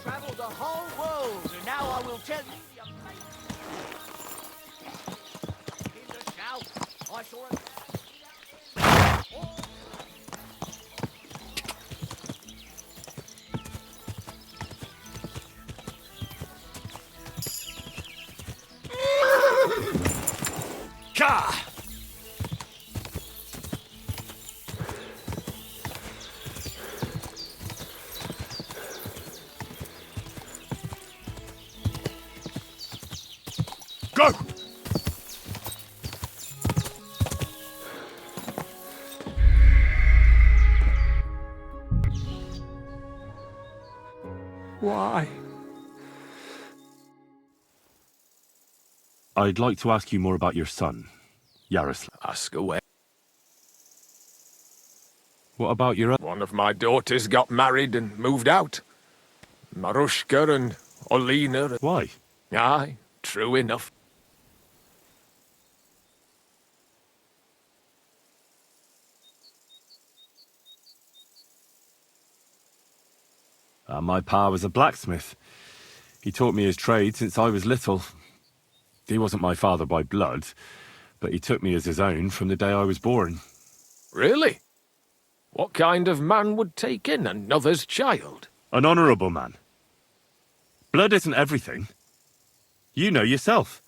Travel the whole world, and now I will tell you the amazing... In the south, I saw a... Ka! Why? I'd like to ask you more about your son, Yaroslav. Ask away. What about your... One of my daughters got married and moved out. Marushka and Olina. Why? Aye, true enough. My pa was a blacksmith. He taught me his trade since I was little. He wasn't my father by blood, but he took me as his own from the day I was born. Really? What kind of man would take in another's child? An honourable man. Blood isn't everything. You know yourself.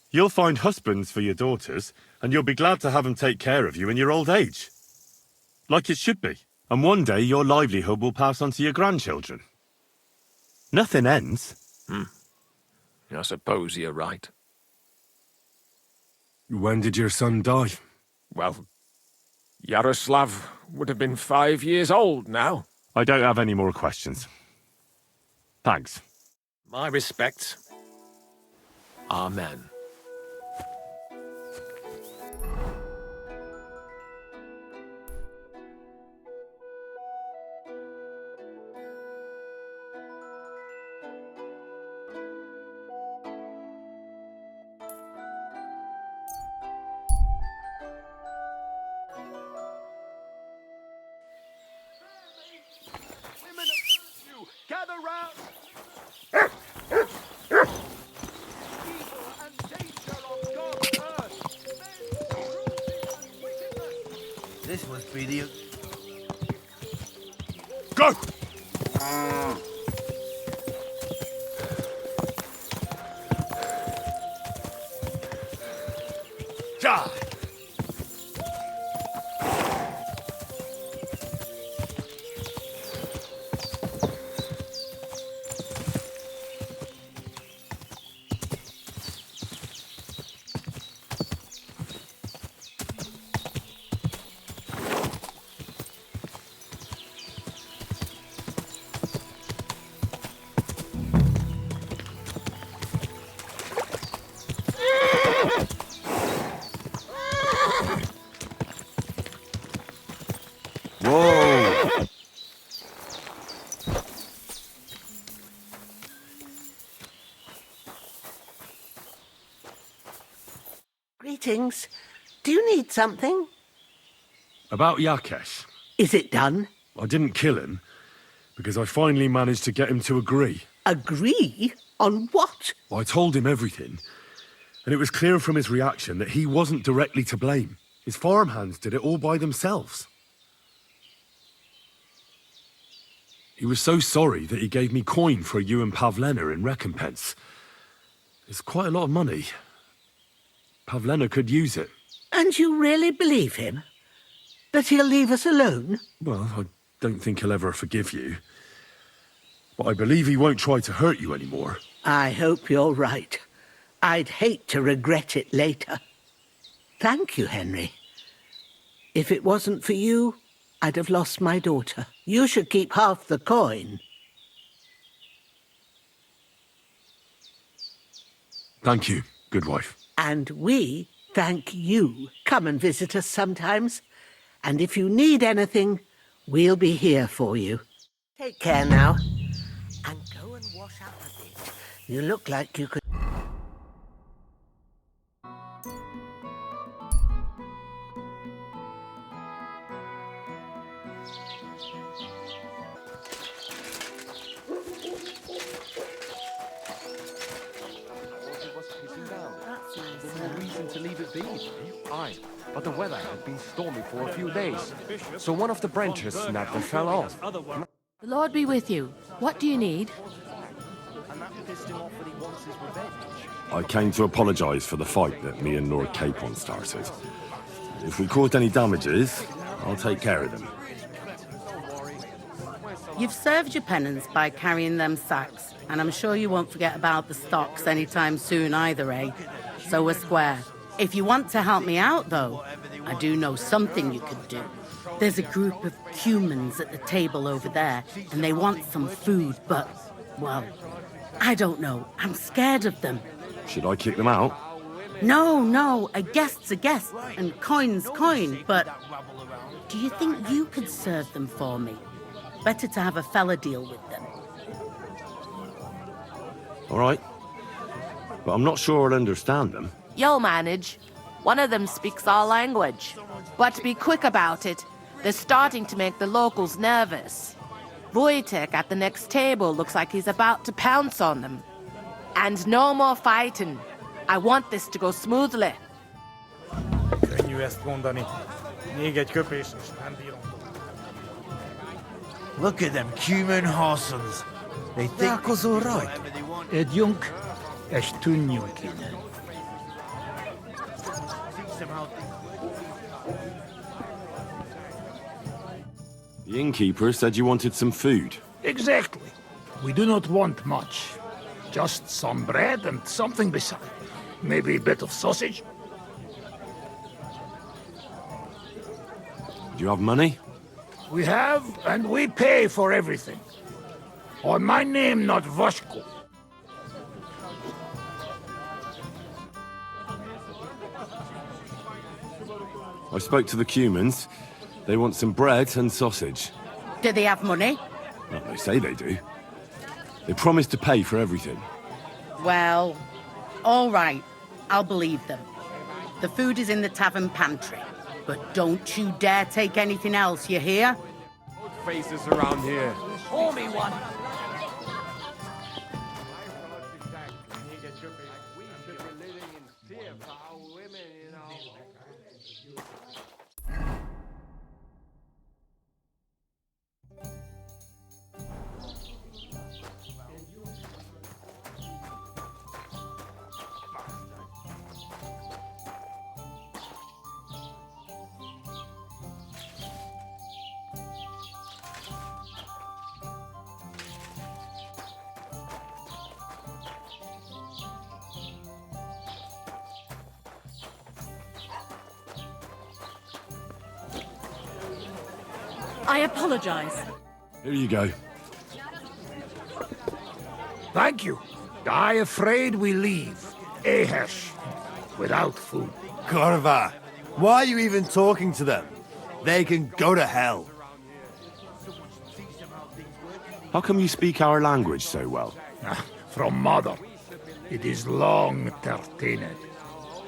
You'll find husbands for your daughters, and you'll be glad to have them take care of you in your old age. Like it should be. And one day your livelihood will pass on to your grandchildren. Nothing ends. I suppose you're right. When did your son die? Well, Yaroslav would have been 5 years old now. I don't have any more questions. Thanks. My respects. Amen. Gather round! This must be the... Go! Die! Whoa! Greetings. Do you need something? About Yakesh. Is it done? I didn't kill him, because I finally managed to get him to agree. Agree? On what? I told him everything, and it was clear from his reaction that he wasn't directly to blame. His farmhands did it all by themselves. He was so sorry that he gave me coin for you and Pavlena in recompense. It's quite a lot of money. Pavlena could use it. And you really believe him? That he'll leave us alone? Well, I don't think he'll ever forgive you. But I believe he won't try to hurt you anymore. I hope you're right. I'd hate to regret it later. Thank you, Henry. If it wasn't for you, I'd have lost my daughter. You should keep half the coin. Thank you, good wife. And we thank you. Come and visit us sometimes. And if you need anything, we'll be here for you. Take care now. And go and wash up a bit. You look like you could... To leave it be. Aye, but the weather had been stormy for a few days, so one of the branches snapped and fell off. The Lord be with you. What do you need? I came to apologise for the fight that me and Lord Capon started. If we caused any damages, I'll take care of them. You've served your penance by carrying them sacks, and I'm sure you won't forget about the stocks anytime soon either, eh? So we're square. If you want to help me out, though, I do know something you could do. There's a group of humans at the table over there, and they want some food, but, well, I don't know. I'm scared of them. Should I kick them out? No, a guest's a guest, and coin's coin, but do you think you could serve them for me? Better to have a fella deal with them. All right. But I'm not sure I'll understand them. You'll manage. One of them speaks our language. But be quick about it. They're starting to make the locals nervous. Wojtek at the next table looks like he's about to pounce on them. And no more fighting. I want this to go smoothly. Könnyű ezt mondani. Még egy köpés, és nem bírom. Look at them cumin horsons. They think us all right. Együnk, és tűnjünk innen. The innkeeper said you wanted some food. Exactly. We do not want much. Just some bread and something beside. Maybe a bit of sausage. Do you have money? We have, and we pay for everything. Or my name not Vashko. I spoke to the Cumans. They want some bread and sausage. Do they have money? Well, they say they do. They promised to pay for everything. Well, all right. I'll believe them. The food is in the tavern pantry. But don't you dare take anything else, you hear? Faces around here. Pour me one. I apologize. Here you go. Thank you. I afraid we leave. Ahesh. Without food. Korva, why are you even talking to them? They can go to hell. How come you speak our language so well? From mother. It is long tertined.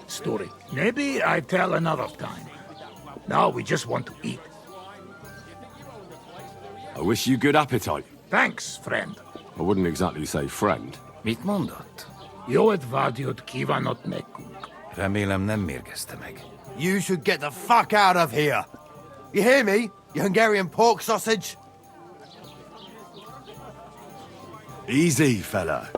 Story. Maybe I tell another time. Now we just want to eat. I wish you good appetite. Thanks, friend. I wouldn't exactly say friend. Mit mondott? Jót vágyott kívánott nekünk. Remélem nem mérgezte meg. You should get the fuck out of here. You hear me, you Hungarian pork sausage? Easy, fella.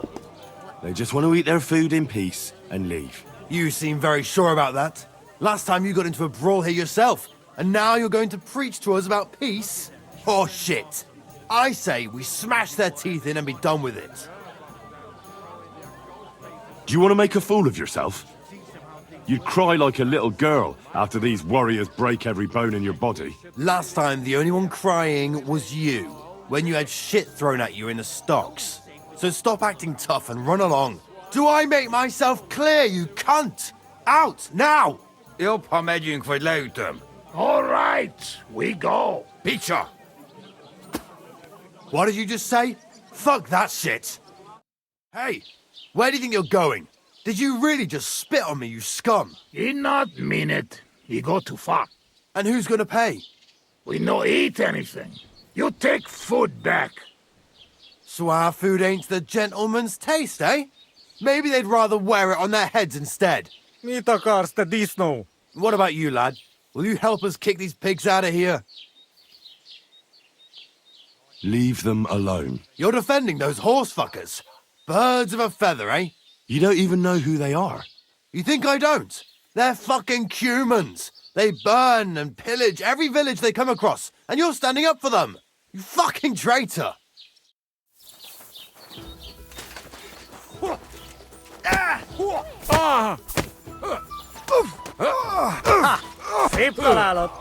They just want to eat their food in peace and leave. You seem very sure about that. Last time you got into a brawl here yourself, and now you're going to preach to us about peace? Oh shit. I say we smash their teeth in and be done with it. Do you want to make a fool of yourself? You'd cry like a little girl after these warriors break every bone in your body. Last time the only one crying was you, when you had shit thrown at you in the stocks. So stop acting tough and run along. Do I make myself clear, you cunt? Out, now! Jobb, ha megyünk, vagy leütöm. All right, we go. Picha! What did you just say? Fuck that shit! Hey, where do you think you're going? Did you really just spit on me, you scum? He not mean it. He go too far. And who's gonna pay? We no eat anything. You take food back. So our food ain't the gentleman's taste, eh? Maybe they'd rather wear it on their heads instead. Mit akarsz, te disznó? What about you, lad? Will you help us kick these pigs out of here? Leave them alone. You're defending those horse fuckers. Birds of a feather, eh? You don't even know who they are. You think I don't? They're fucking humans. They burn and pillage every village they come across, and you're standing up for them. You fucking traitor. Szép találat!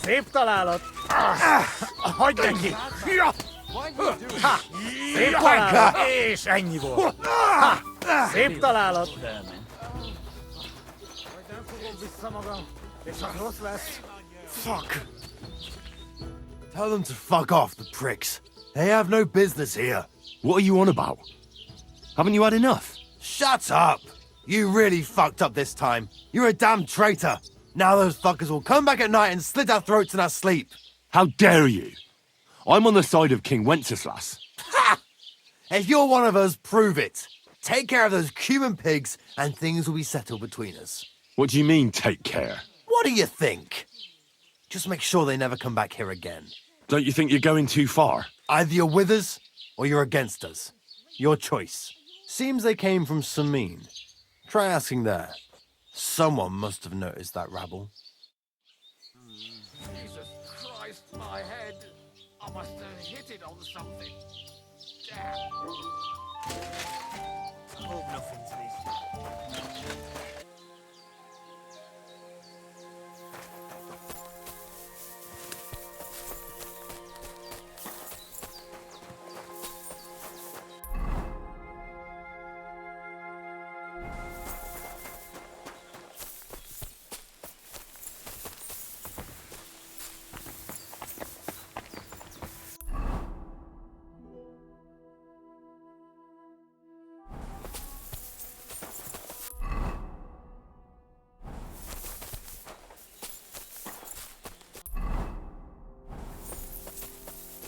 Szép találat! Hagyd neki! Szép találat! És ennyi volt! Szép találat! Fuck. Tell them to fuck off, the pricks. They have no business here. What are you on about? Haven't you had enough? Shut up! You really fucked up this time. You're a damn traitor. Now those fuckers will come back at night and slit our throats in our sleep. How dare you? I'm on the side of King Wenceslas. Ha! If you're one of us, prove it. Take care of those Cuban pigs and things will be settled between us. What do you mean, take care? What do you think? Just make sure they never come back here again. Don't you think you're going too far? Either you're with us, or you're against us. Your choice. Seems they came from Samin. Try asking there. Someone must have noticed that rabble. Jesus Christ, my head! I must have hit it on something. Damn. Hope nothing's missing.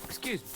Excuse me.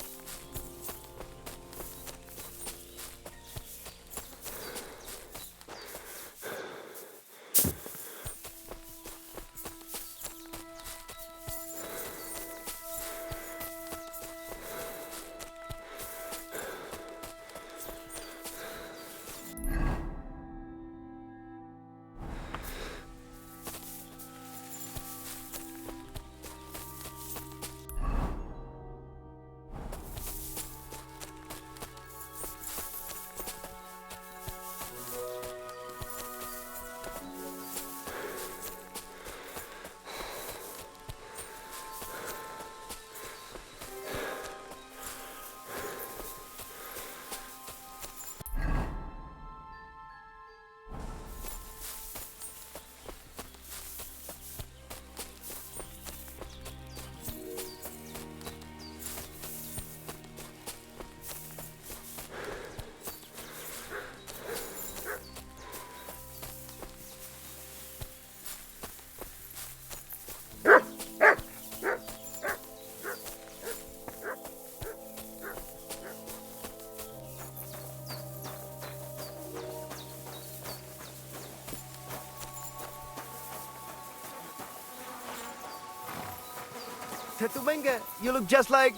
Tetumenga, you look just like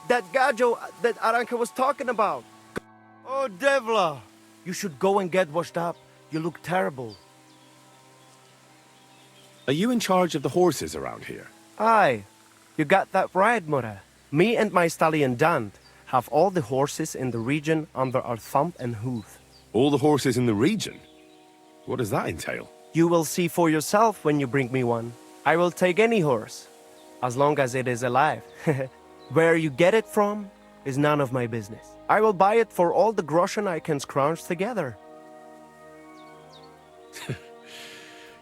that Gajo that Aranka was talking about. Oh, Devla, you should go and get washed up. You look terrible. Are you in charge of the horses around here? Aye, you got that right, Mura. Me and my stallion Dant have all the horses in the region under our thumb and hoof. All the horses in the region? What does that entail? You will see for yourself when you bring me one. I will take any horse, as long as it is alive. Where you get it from is none of my business. I will buy it for all the groschen I can scrounge together.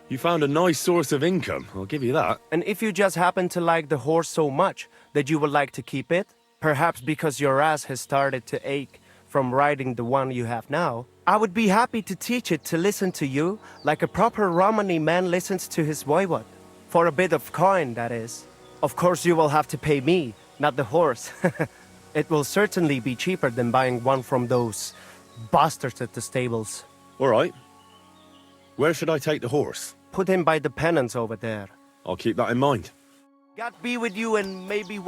You found a nice source of income, I'll give you that. And if you just happen to like the horse so much that you would like to keep it, perhaps because your ass has started to ache from riding the one you have now, I would be happy to teach it to listen to you like a proper Romani man listens to his voivod. For a bit of coin, that is. Of course you will have to pay me, not the horse. It will certainly be cheaper than buying one from those bastards at the stables. All right. Where should I take the horse? Put him by the pennants over there. I'll keep that in mind. God be with you and maybe...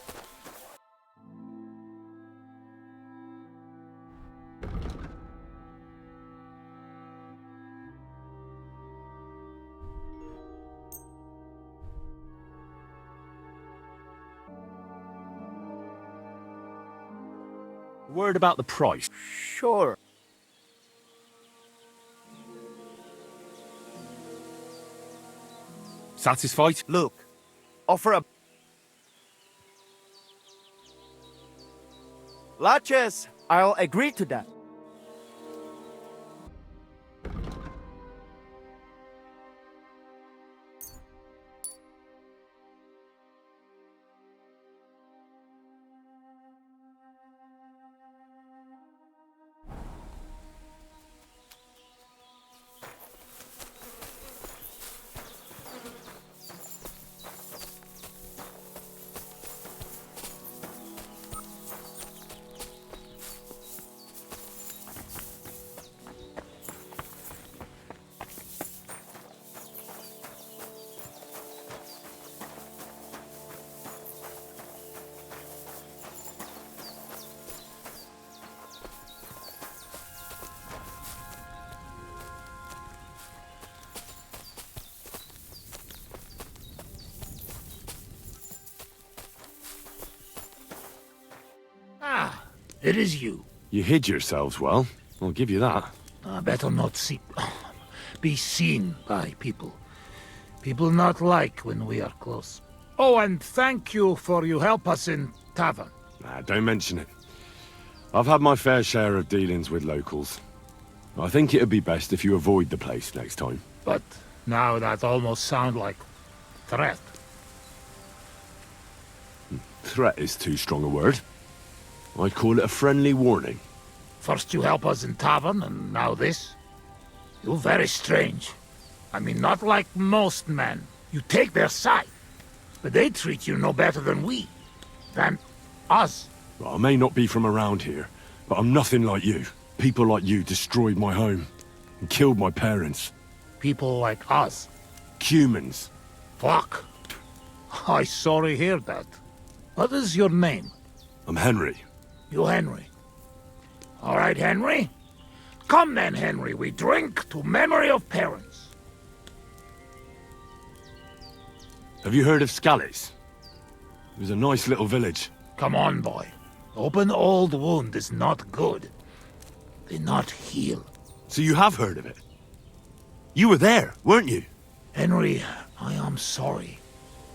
Word about the price. Sure. Satisfied? Look, offer a... Latches! I'll agree to that. Ah, it is you. You hid yourselves well. I'll give you that. Better not be seen by people. People not like when we are close. Oh, and thank you for you help us in tavern. Nah, don't mention it. I've had my fair share of dealings with locals. I think it'd be best if you avoid the place next time. But now that almost sound like threat. Threat is too strong a word. I'd call it a friendly warning. First you help us in tavern, and now this? You're very strange. I mean, not like most men. You take their side. But they treat you no better than we. Than us. Well, I may not be from around here, but I'm nothing like you. People like you destroyed my home. And killed my parents. People like us? Humans. Fuck. I sorry hear that. What is your name? I'm Henry. You Henry. All right, Henry. Come then, Henry, we drink to memory of parents. Have you heard of Scallis? It was a nice little village. Come on, boy. Open old wound is not good. They not heal. So you have heard of it? You were there, weren't you? Henry, I am sorry,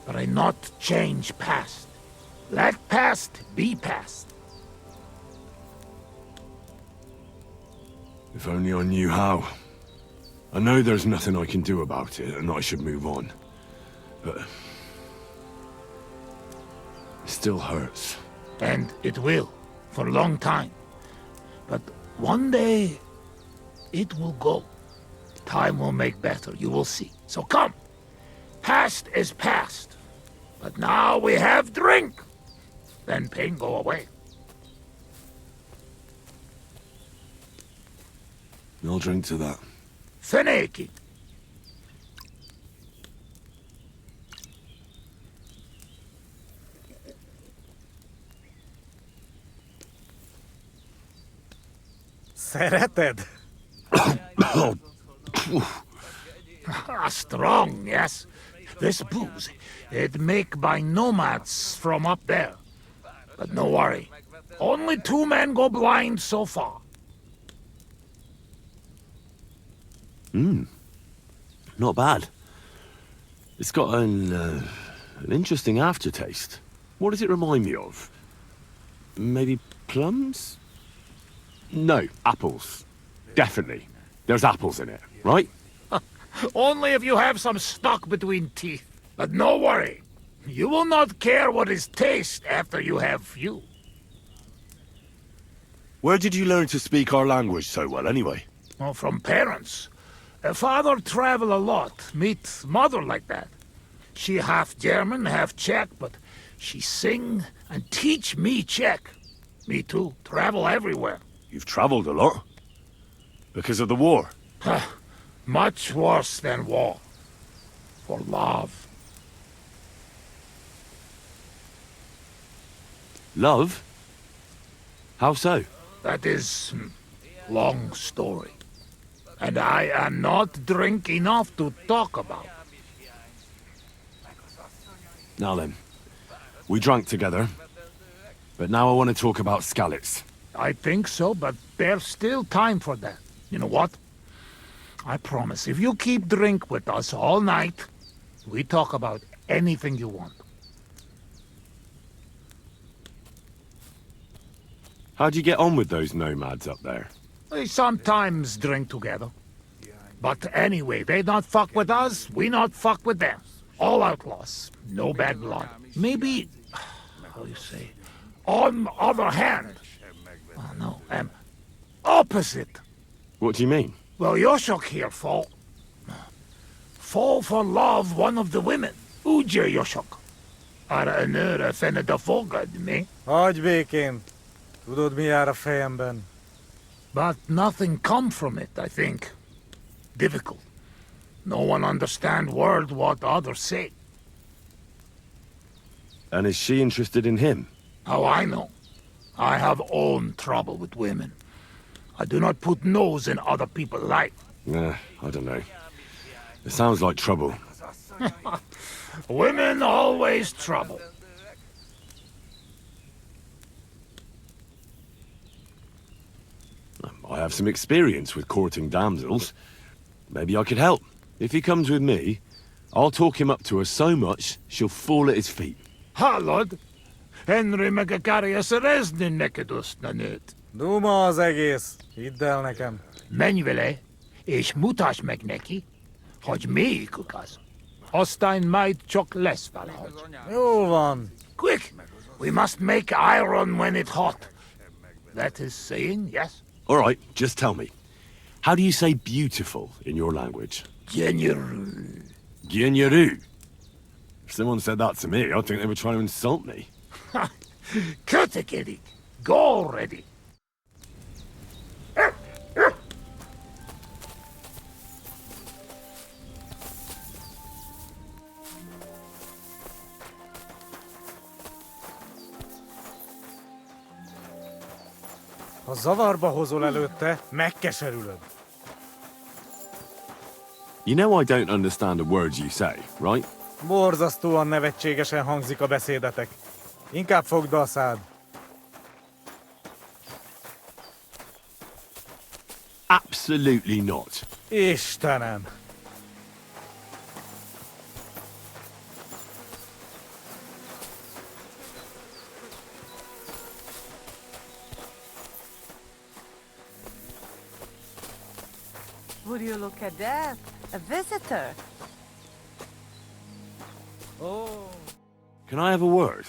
but I not change past. Let past be past. If only I knew how. I know there's nothing I can do about it, and I should move on. But... it still hurts. And it will, for a long time. But one day, it will go. Time will make better, you will see. So come. Past is past. But now we have drink. Then pain go away. I'll drink to that. Feneki. Sereted. Strong, yes. This booze, it make by nomads from up there. But no worry. Only 2 men go blind so far. Not bad. It's got an interesting aftertaste. What does it remind me of? Maybe plums? No, apples. Definitely. There's apples in it, right? Only if you have some stuck between teeth. But no worry. You will not care what is taste after you have few. Where did you learn to speak our language so well, anyway? Well, from parents. Father travel a lot, meet mother like that. She half German, half Czech, but she sing and teach me Czech. Me too, travel everywhere. You've traveled a lot. Because of the war. Much worse than war. For love. Love? How so? That is long story. And I am not drink enough to talk about. Now then, we drank together, but now I want to talk about Scallis. I think so, but there's still time for that. You know what? I promise, if you keep drink with us all night, we talk about anything you want. How'd you get on with those nomads up there? We sometimes drink together. But anyway, they not fuck with us, we not fuck with them. All outlaws, no bad blood. Maybe, how you say, on other hand. Oh no, opposite. What do you mean? Well, Yoshok here fall for love one of the women. Ugye Yoshok. Arra a nőre fened a fogad, mi? Hagyj békén. Tudod, mi jár a fejemben. But nothing come from it, I think. Difficult. No one understand word what others say. And is she interested in him? How I know? I have own trouble with women. I do not put nose in other people's life. Nah, I don't know. It sounds like trouble. Women always trouble. I have some experience with courting damsels. Maybe I could help. If he comes with me, I'll talk him up to her so much, she'll fall at his feet. Hallod? Henry meg akarja szerezni neked azt a nőt. Duma az egész. Hidd el nekem. Menj vele, és mutasd meg neki, hogy melyikük az. Aztán majd csak lesz valahogy. Jó van. Quick! We must make iron when it's hot. That is saying, yes? All right, just tell me. How do you say beautiful in your language? Genyeru. Genyeru? If someone said that to me, I'd think they were trying to insult me. Kötekedik. Go already. Ha zavarba hozol előtte, megkeserülöd. You know I don't understand a word you say, right? Borzasztóan nevetségesen hangzik a beszédetek. Inkább fogd be a szád. Absolutely not. Istenem! Would you look at that? A visitor. Oh. Can I have a word?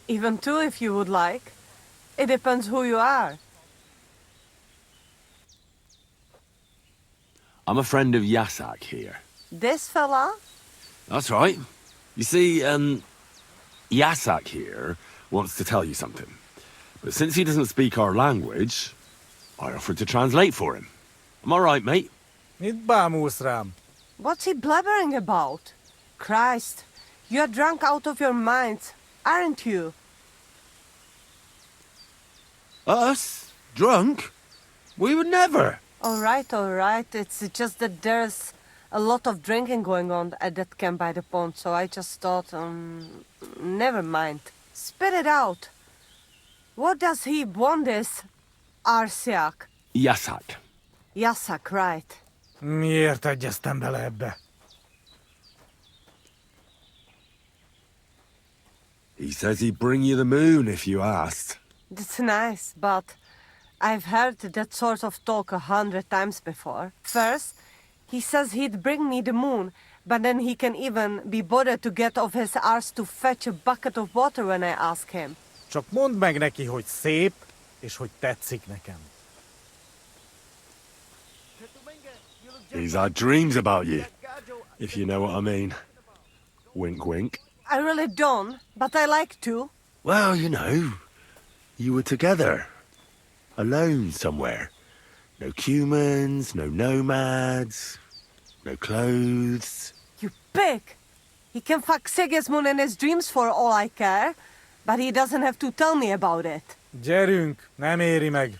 Even two if you would like. It depends who you are. I'm a friend of Yasak here. This fella? That's right. You see, Yasak here wants to tell you something. But since he doesn't speak our language, I offered to translate for him. Am I right, mate? Mit bámulsz rám? What's he blabbering about? Christ, you're drunk out of your minds, aren't you? Us? Drunk? We would never. All right. It's just that there's a lot of drinking going on at that camp by the pond, so I just thought, never mind. Spit it out. What does he want this Arsiak? Yasak. Yasak, right. Miért egyeztem bele ebbe? He says he'd bring you the moon if you asked. That's nice, but I've heard that sort of talk 100 times before. First, he says he'd bring me the moon, but then he can even be bothered to get off his arse to fetch a bucket of water when I ask him. Csak mondd meg neki, hogy szép, és hogy tetszik nekem. He's had dreams about you, if you know what I mean. Wink, wink. I really don't, but I like to. Well, you know, you were together. Alone somewhere. No humans, no nomads, no clothes. You pig! He can fuck Sigismund in his dreams for all I care, but he doesn't have to tell me about it. Gyerünk, nem éri meg.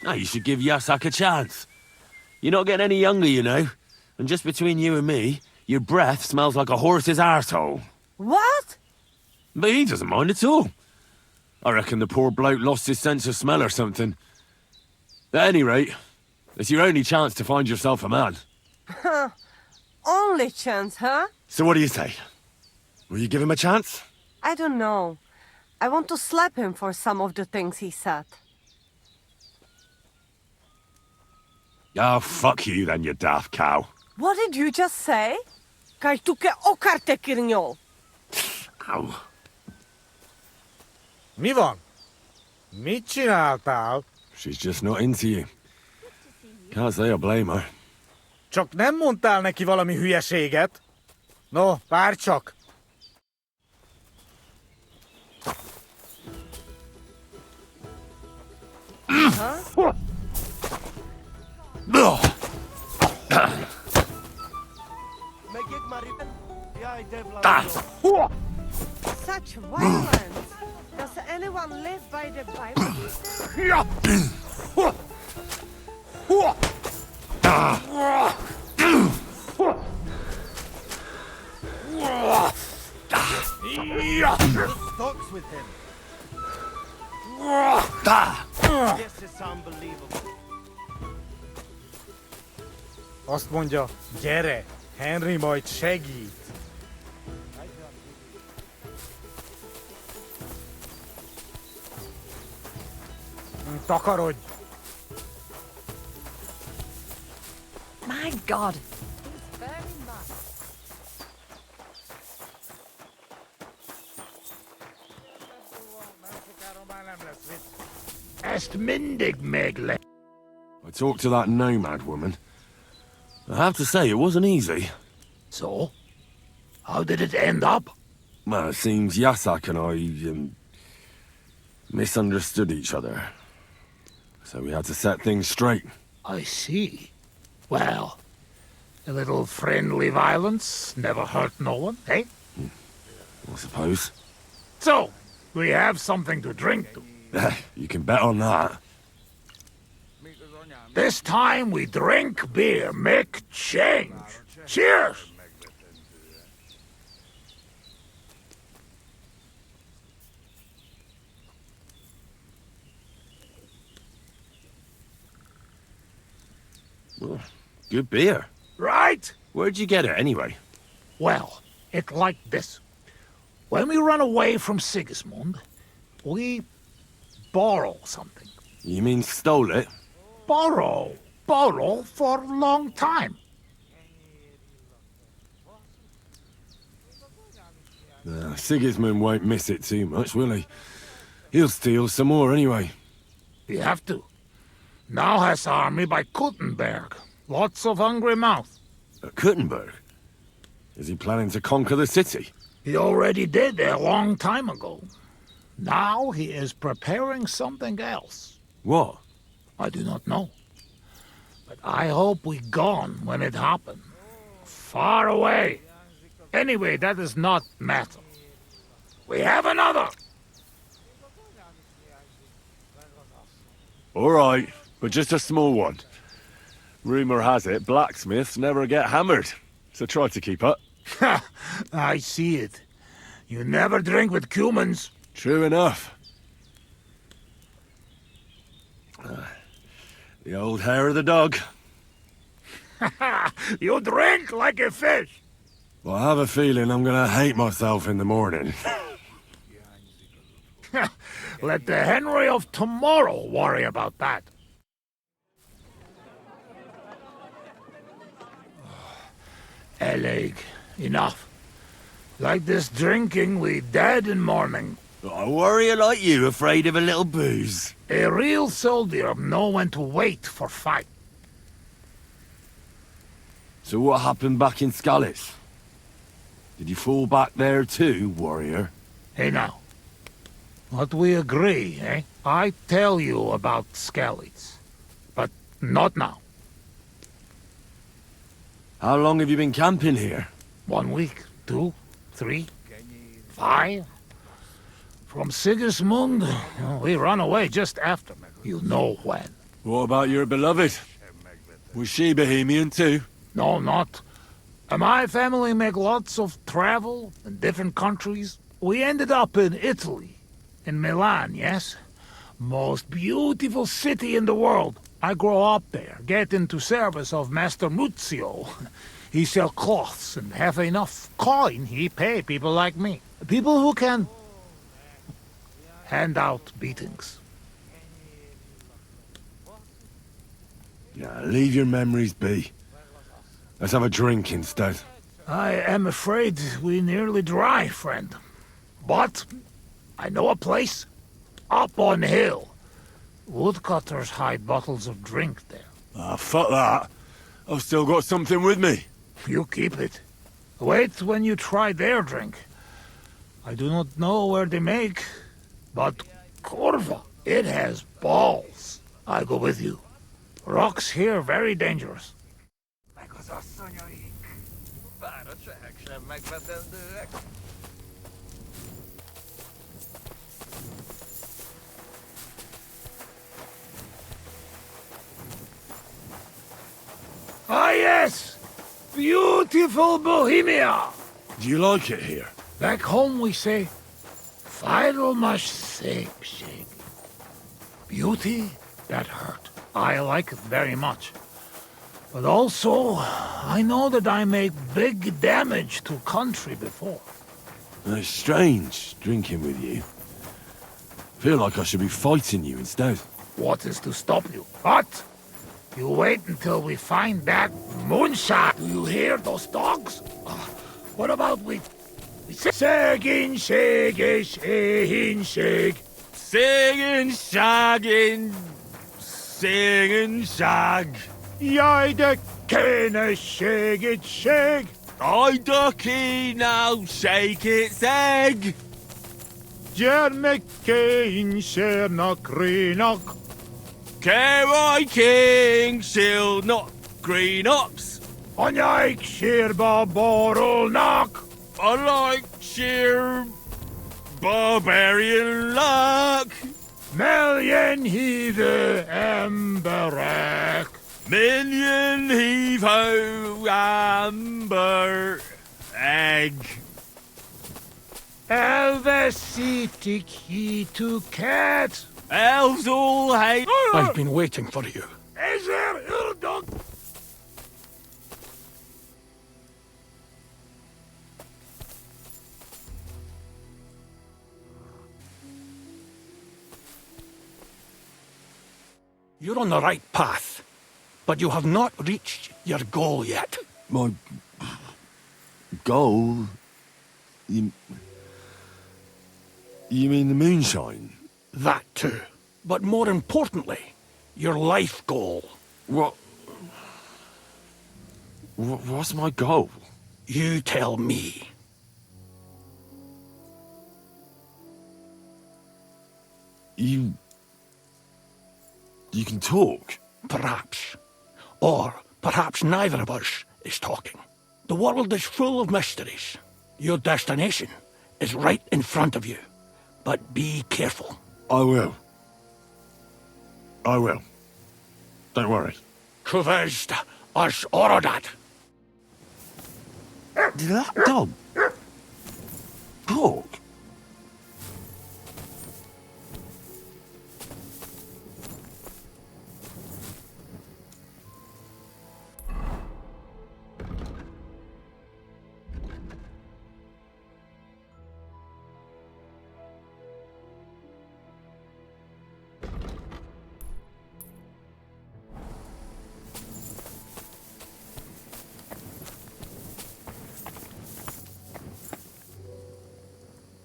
No, you should give Yasak a chance. You're not getting any younger, you know. And just between you and me, your breath smells like a horse's arsehole. What? But he doesn't mind at all. I reckon the poor bloke lost his sense of smell or something. At any rate, it's your only chance to find yourself a man. Only chance, huh? So what do you say? Will you give him a chance? I don't know. I want to slap him for some of the things he said. Oh, fuck you then, you daft cow. What did you just say? Kaj tuke okarte kirnjol. Ow. Mi van? Mit csináltál? She's just not into you. Can't say I blame her. Csak nem mondtál neki valami hülyeséget? No, várj csak! Such violence! Does anyone live by the Bible? Stocks with him. This is unbelievable. Azt mondja, gyere, Henry majd segít. Takarodj! My God. Est mindig megle. I talked to that nomad woman. I have to say, it wasn't easy. So? How did it end up? Well, it seems Yasak and I, misunderstood each other. So we had to set things straight. I see. Well, a little friendly violence never hurt no one, eh? I suppose. So, we have something to drink to. You can bet on that. This time we drink beer, make change. Cheers! Well, good beer. Right? Where'd you get it, anyway? Well, it's like this. When we run away from Sigismund, we borrow something. You mean stole it? Borrow. Borrow for a long time. Sigismund won't miss it too much, will he? He'll steal some more anyway. You have to. Now has army by Kuttenberg. Lots of hungry mouth. At Kuttenberg? Is he planning to conquer the city? He already did a long time ago. Now he is preparing something else. What? I do not know. But I hope we gone when it happened. Far away. Anyway, that is not matter. We have another! All right, but just a small one. Rumor has it blacksmiths never get hammered, so try to keep up. Ha! I see it. You never drink with humans. True enough. The old hair of the dog. You drink like a fish. Well, I have a feeling I'm gonna hate myself in the morning. Let the Henry of tomorrow worry about that. Eleg, enough. Like this drinking, we dead in morning. A warrior like you afraid of a little booze? A real soldier know when to wait for fight. So what happened back in Skalitz? Did you fall back there too, warrior? Hey now. What we agree, eh? I tell you about Skalitz. But not now. How long have you been camping here? 1 week, 2, 3, 5. From Sigismund, we run away just after. You know when. What about your beloved? Was she Bohemian too? No, not. My family make lots of travel in different countries. we ended up in Italy. In Milan, yes? Most beautiful city in the world. I grow up there, get into service of Master Muzio. He sell cloths and have enough coin he pay people like me. People who can hand out beatings. Yeah, leave your memories be. Let's have a drink instead. I am afraid we nearly dry, friend. But I know a place. Up on hill. Woodcutters hide bottles of drink there. Ah, fuck that. I've still got something with me. You keep it. Wait when you try their drink. I do not know where they make, but Corva, it has balls. I go with you. Rocks here very dangerous. Ah yes! Beautiful Bohemia! Do you like it here? Back home we say, Fidel mash shake. Beauty, that hurt. I like it very much. But also, I know that I make big damage to country before. It's strange, drinking with you. Feel like I should be fighting you instead. What is to stop you? What? You wait until we find that moonshot. Do you hear those dogs? What about we Shagging, shaggy, shagging, shag. Singing, shagging, singing, shag. Yai the canna shag it, shag. I ducky now, shake its egg. Jermekain, shernock, renock. Caroy King, shield not green ops. Unlike Shirba Boral knock. Unlike sheer barbarian luck. Million heave embark. Million heave ho amber egg. Elvesitic he to cat. Elves all hate. I've been waiting for you. Is there Ildog? You're on the right path, but you have not reached your goal yet. My goal? You mean the moonshine? That too. But more importantly, your life goal. What's my goal? You tell me. You can talk? Perhaps. Or perhaps neither of us is talking. The world is full of mysteries. Your destination is right in front of you. But be careful. I will. Don't worry. Kuvest as Orodat. Did that dog talk?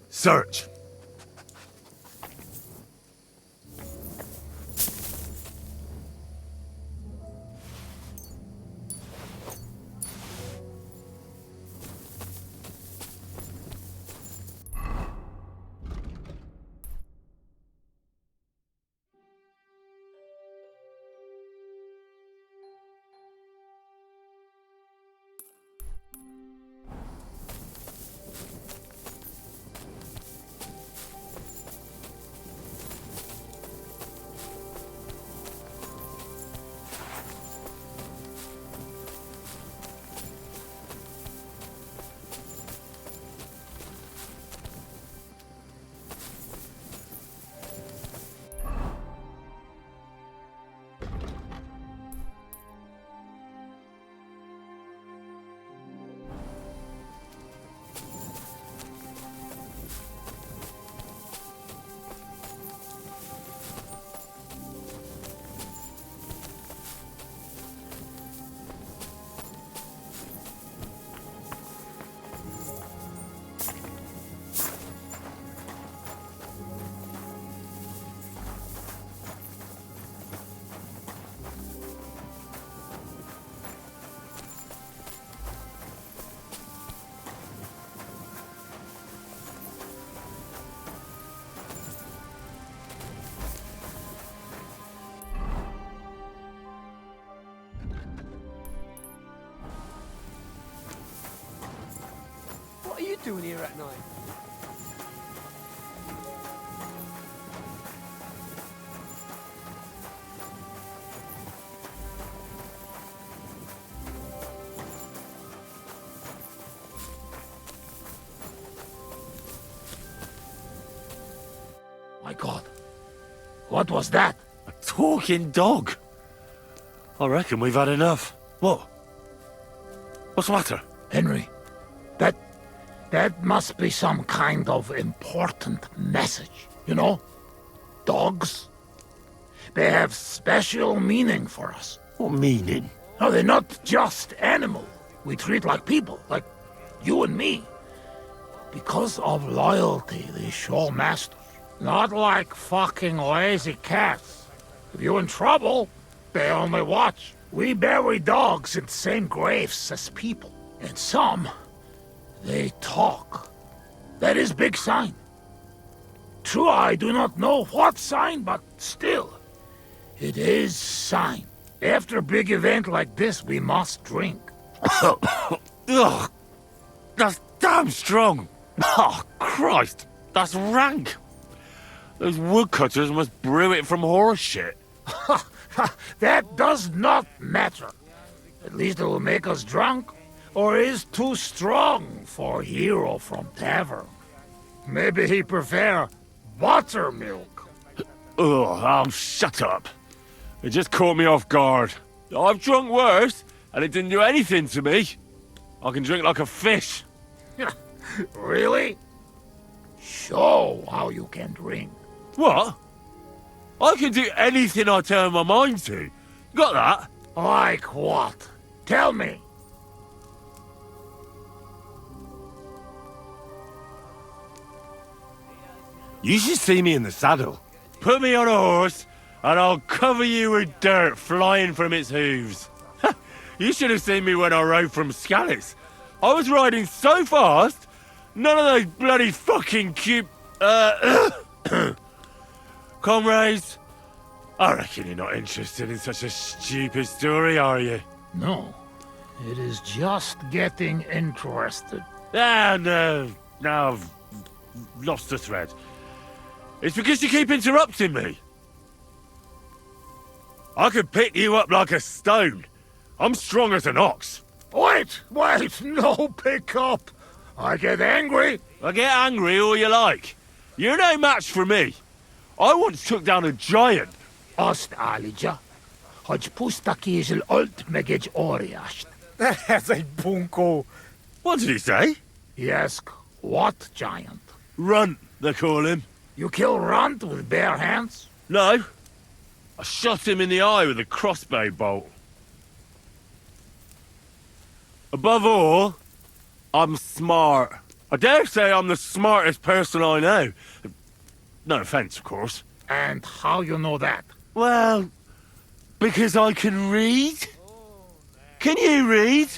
Search. doing here at night? My God. What was that? A talking dog. I reckon we've had enough. What? What's the matter? Henry, that must be some kind of important message. You know? Dogs. They have special meaning for us. What meaning? No, they're not just animals. We treat like people, like you and me. Because of loyalty they show masters. Not like fucking lazy cats. If you're in trouble, they only watch. We bury dogs in the same graves as people. And some, they talk. That is big sign. True, I do not know what sign, but still, it is sign. After a big event like this, we must drink. Ugh, that's damn strong. Oh, Christ, that's rank. Those woodcutters must brew it from horse shit. That does not matter. At least it will make us drunk, or is too strong for a hero from tavern. Maybe he prefer buttermilk. Oh, shut up. It just caught me off guard. I've drunk worse, and it didn't do anything to me. I can drink like a fish. Really? Show how you can drink. What? I can do anything I turn my mind to. Got that? Like what? Tell me. You should see me in the saddle. Put me on a horse, and I'll cover you with dirt flying from its hooves. You should have seen me when I rode from Scallis. I was riding so fast, none of those bloody fucking cute... Comrades, I reckon you're not interested in such a stupid story, are you? No. It is just getting interested. Ah, no. Now I've lost the thread. It's because you keep interrupting me. I could pick you up like a stone. I'm strong as an ox. Wait, no pick up. I get angry. I get angry all you like. You're no match for me. I once took down a giant. Azt állítja, hogy puszta kézzel ölt meg egy óriást. Ez egy bunkó. What did he say? He asked, what giant? Runt, they call him. You kill Runt with bare hands? No. I shot him in the eye with a crossbow bolt. Above all, I'm smart. I dare say I'm the smartest person I know. No offense, of course. And how you know that? Well, because I can read. Can you read?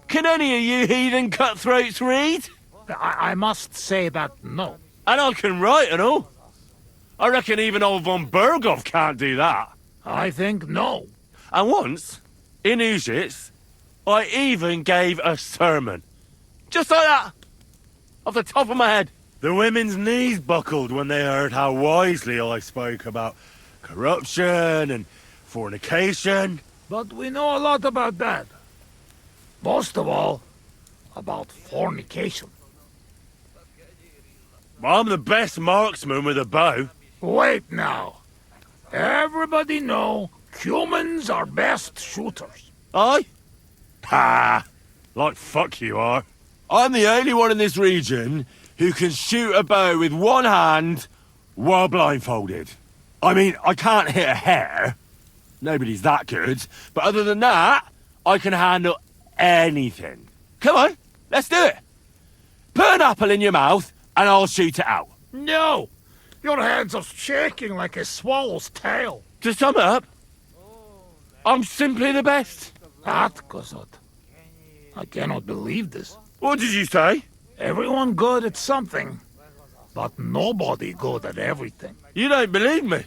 Can any of you heathen cutthroats read? I must say that no. And I can write and all. I reckon even old von Berghoff can't do that. I think no. And once, in Ujits, I even gave a sermon. Just like that. Off the top of my head. The women's knees buckled when they heard how wisely I spoke about corruption and fornication. But we know a lot about that. Most of all, about fornication. I'm the best marksman with a bow. Wait now. Everybody know humans are best shooters. Aye? Ha! Like fuck you are. I'm the only one in this region who can shoot a bow with one hand while blindfolded. I mean, I can't hit a hare. Nobody's that good. But other than that, I can handle anything. Come on, let's do it. Put an apple in your mouth and I'll shoot it out. No! Your hands are shaking like a swallow's tail. To sum up, I'm simply the best. That, Kosot. I cannot believe this. What did you say? Everyone good at something, but nobody good at everything. You don't believe me?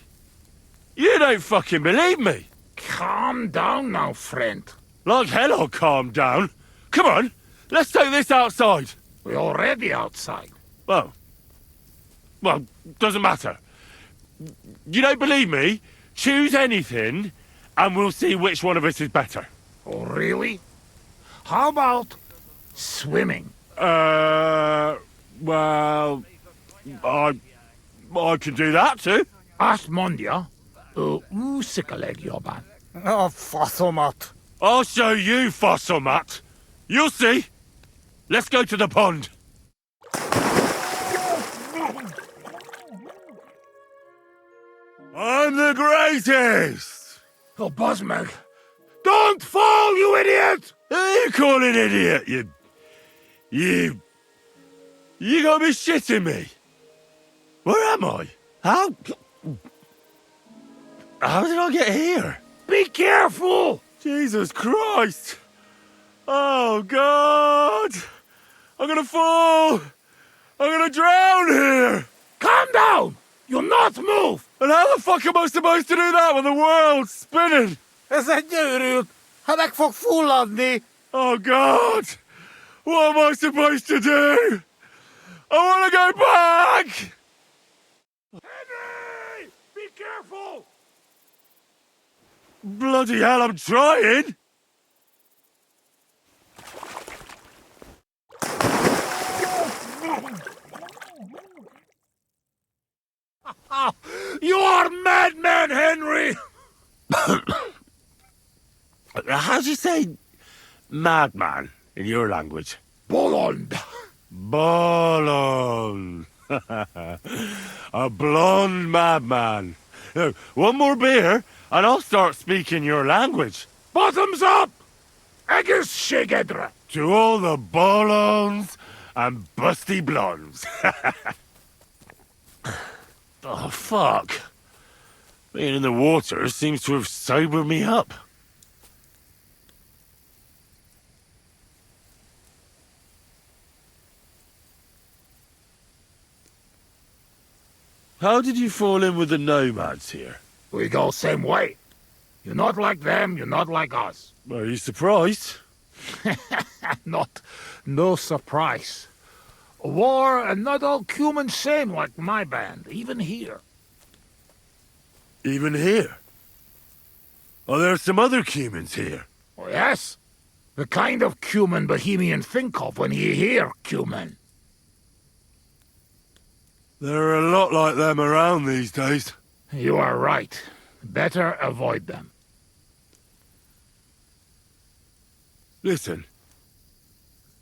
You don't fucking believe me? Calm down now, friend. Like hell I'll calm down. Come on, let's take this outside. We're already outside. Well, doesn't matter. You don't believe me? Choose anything, and we'll see which one of us is better. Oh, really? How about swimming? Well, I can do that too. Astmondia, usikaleggioban. Oh, fossomat. I'll show you, Fossilmat. You'll see. Let's go to the pond. I'm the greatest! Oh, Bosmeg! Don't fall, you idiot! Who are you calling idiot, You gotta be shitting me. Where am I? How did I get here? Be careful! Jesus Christ! Oh, God! I'm gonna fall! I'm gonna drown here! Calm down! You'll not move! And how the fuck am I supposed to do that when the world's spinning? Ez egy győrült! Ha meg fog fulladni! Oh, God! What am I supposed to do? I want to go back! Henry! Be careful! Bloody hell, I'm trying! You are madman, Henry! How do you say madman in your language? Bolond. Bolond. A blonde madman. Now, one more beer, and I'll start speaking your language. Bottoms up! Eggers shigedra. To all the bolons and busty blondes. Oh, fuck. Being in the water seems to have sobered me up. How did you fall in with the nomads here? We go same way. You're not like them, you're not like us. Are you surprised? No surprise. War and not all human same like my band, even here. Even here? Are there some other humans here? Oh, yes. The kind of cumin Bohemian think of when you hear cumin. There are a lot like them around these days. You are right. Better avoid them. Listen,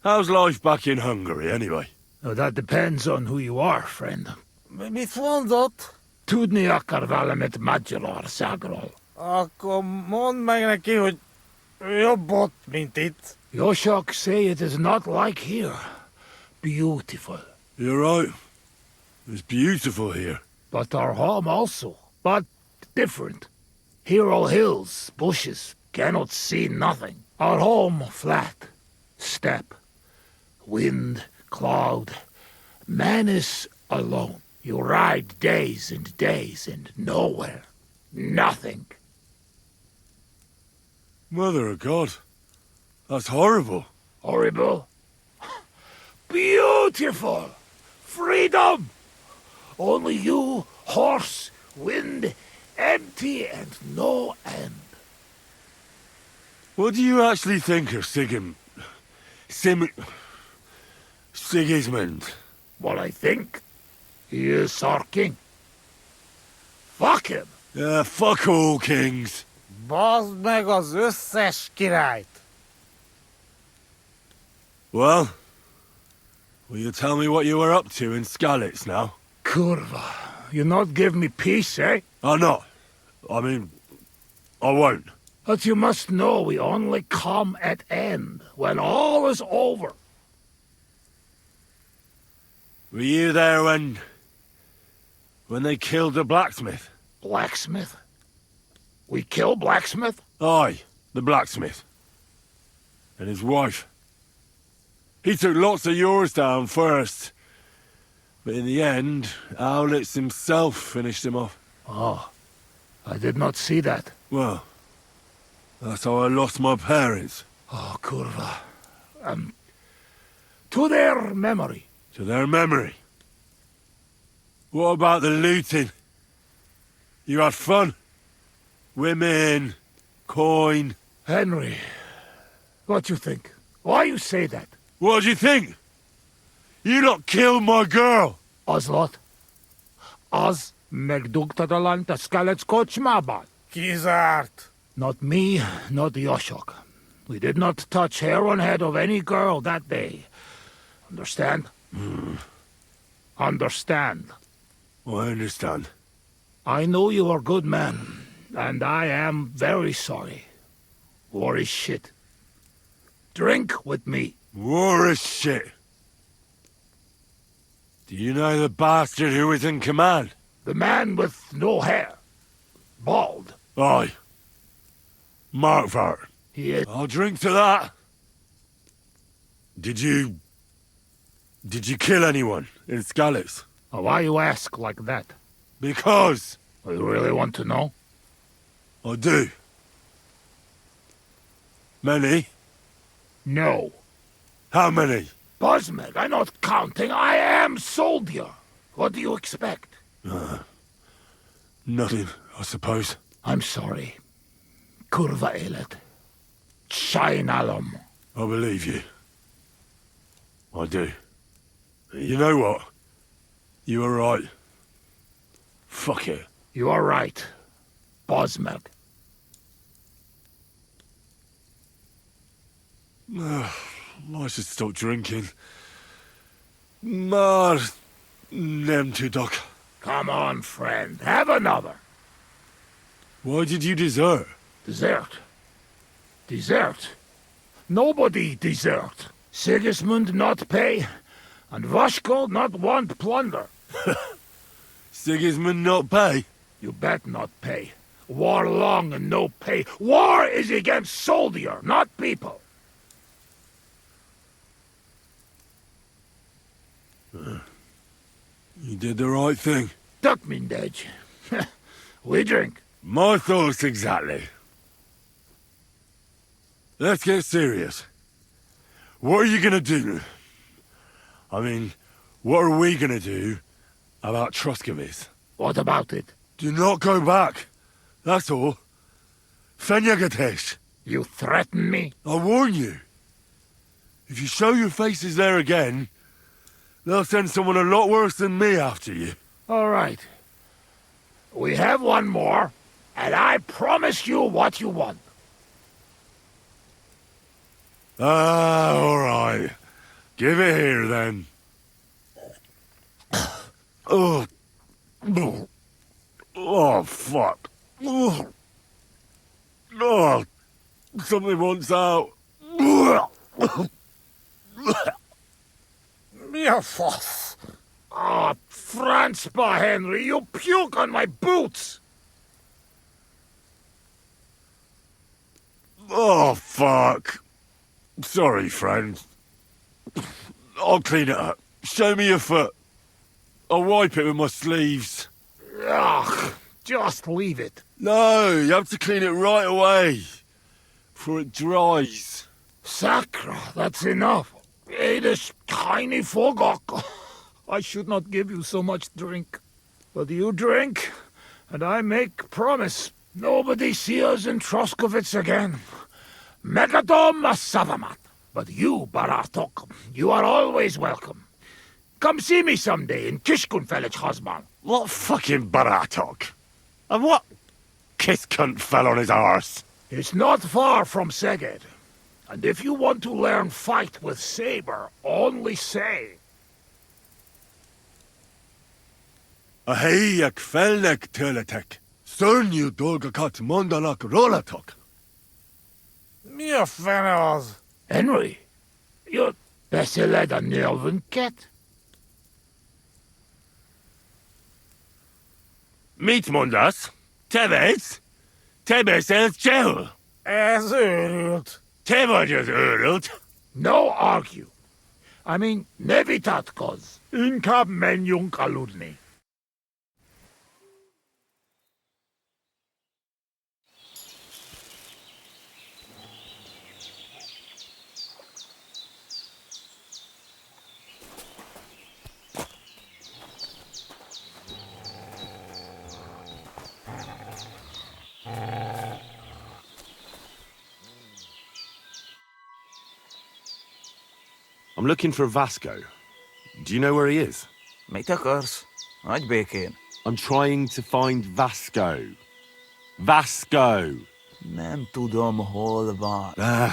how's life back in Hungary, anyway? Oh, that depends on who you are, friend. Mit mondott? Tudni akar valamit Magyarországról. Akkor mondd meg neki, hogy jobb ott, mint itt. Yoshok say it is not like here. Beautiful. You're right. It's beautiful here. But our home also. But different. Here all hills, bushes, cannot see nothing. Our home flat. Steppe. Wind, cloud. Man is alone. You ride days and nowhere. Nothing. Mother of God. That's horrible. Horrible? Beautiful! Freedom! Only you, horse, wind, empty and no end. What do you actually think of Sigismund? What I think? He is our king. Fuck him! Yeah, fuck all kings. Bazd meg az összes királyt! Well, will you tell me what you were up to in Skalitz now? Kurva, you not give me peace, eh? I'm not. I mean, I won't. But you must know we only come at end, when all is over. Were you there when they killed the blacksmith? Blacksmith? We kill blacksmith? Aye, the blacksmith. And his wife. He took lots of yours down first. But in the end, Owlitz himself finished him off. Oh, I did not see that. Well, that's how I lost my parents. Oh, kurva. To their memory. To their memory? What about the looting? You had fun? Women, coin... Henry, what you think? Why you say that? What do you think? You lot killed my girl! Oslot? Az megdugtad a Skelet's kocsmában? Kizárt. Not me, not Yoshok. We did not touch hair on head of any girl that day. Understand? Understand. I understand. I know you are good man, and I am very sorry. War is shit. Drink with me. War is shit. Do you know the bastard who was in command? The man with no hair. Bald. Aye. Markvart. He is... I'll drink to that. Did you kill anyone in Skalitz? Oh, why you ask like that? Because... Oh, you really want to know? I do. Many? No. How many? Bosmeg, I'm not counting. I am soldier. What do you expect? Nothing, I suppose. I'm sorry. Kurva elet. Shainalum. I believe you. I do. You know what? You were right. Fuck it. You are right. Bosmeg. I should stop drinking. Mar... Nem to duck. Come on, friend. Have another. Why did you desert? Desert. Desert. Nobody desert. Sigismund not pay, and Vashko not want plunder. Sigismund not pay? You bet not pay. War long and no pay. War is against soldier, not people. You did the right thing. Duck mindej. We drink. My thoughts exactly. Let's get serious. What are you gonna do? I mean, what are we gonna do about Troskovitz? What about it? Do not go back. That's all. Fenyagatesh. You threaten me? I warn you. If you show your faces there again, they'll send someone a lot worse than me after you. All right. We have one more, and I promise you what you want. All right. Give it here, then. Oh. Oh, fuck. Oh. Something wants out. Mirfoss. Ah, Franzpa, Henry, you puke on my boots. Oh, fuck. Sorry, friend. I'll clean it up. Show me your foot. I'll wipe it with my sleeves. Ugh, just leave it. No, you have to clean it right away. Before it dries. Sacra, that's enough. This tiny fogok. I should not give you so much drink. But you drink, and I make promise. Nobody see us in Troskovitz again. Megadom Savamat. But you, Baratok, you are always welcome. Come see me someday in Kishkunfelich Hosman. What fucking Baratok? And what kiss cunt fell on his arse? It's not far from Szeged. And if you want to learn fight with saber, only say. Ahey kvelnek teletek. Stern you dolgakat mondalak rolatok. Mi a fene az? Henry, you beszéled a nyelvünket? Mit mondasz? Te vesz? Te beszélsz csehül? Ez őrült. Te vagy az őrült. No argue. I mean, ne vitatkozz. Inkább menjünk aludni. I'm looking for Vasco. Do you know where he is? Me tuckers. I'd be keen. I'm trying to find Vasco. Vasco! Nem tudom, hol van.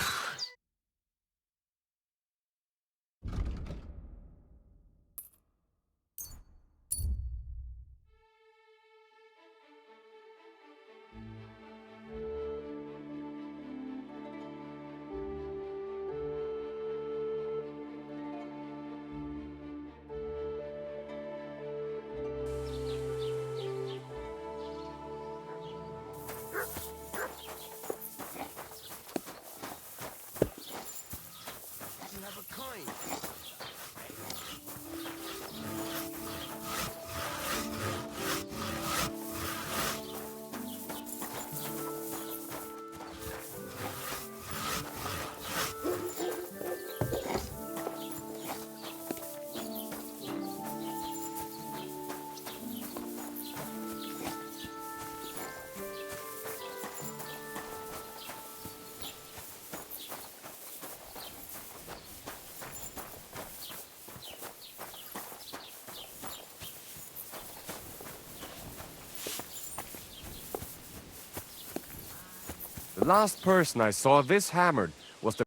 The last person I saw this hammered was the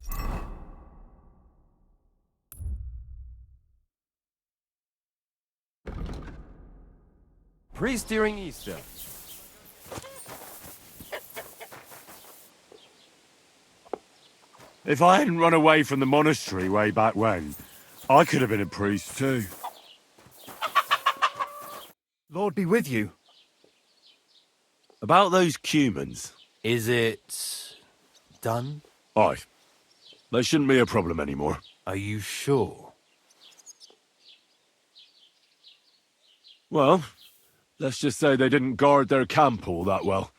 priest during Easter. If I hadn't run away from the monastery way back when, I could have been a priest too. Lord be with you. About those cumans. Is it done? Aye. They shouldn't be a problem anymore. Are you sure? Well, let's just say they didn't guard their camp all that well.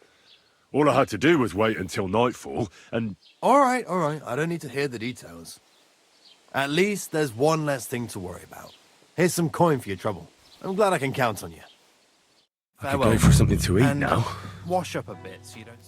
All I had to do was wait until nightfall, and... All right. I don't need to hear the details. At least there's one less thing to worry about. Here's some coin for your trouble. I'm glad I can count on you. I could go for something to eat and now. Wash up a bit so you don't...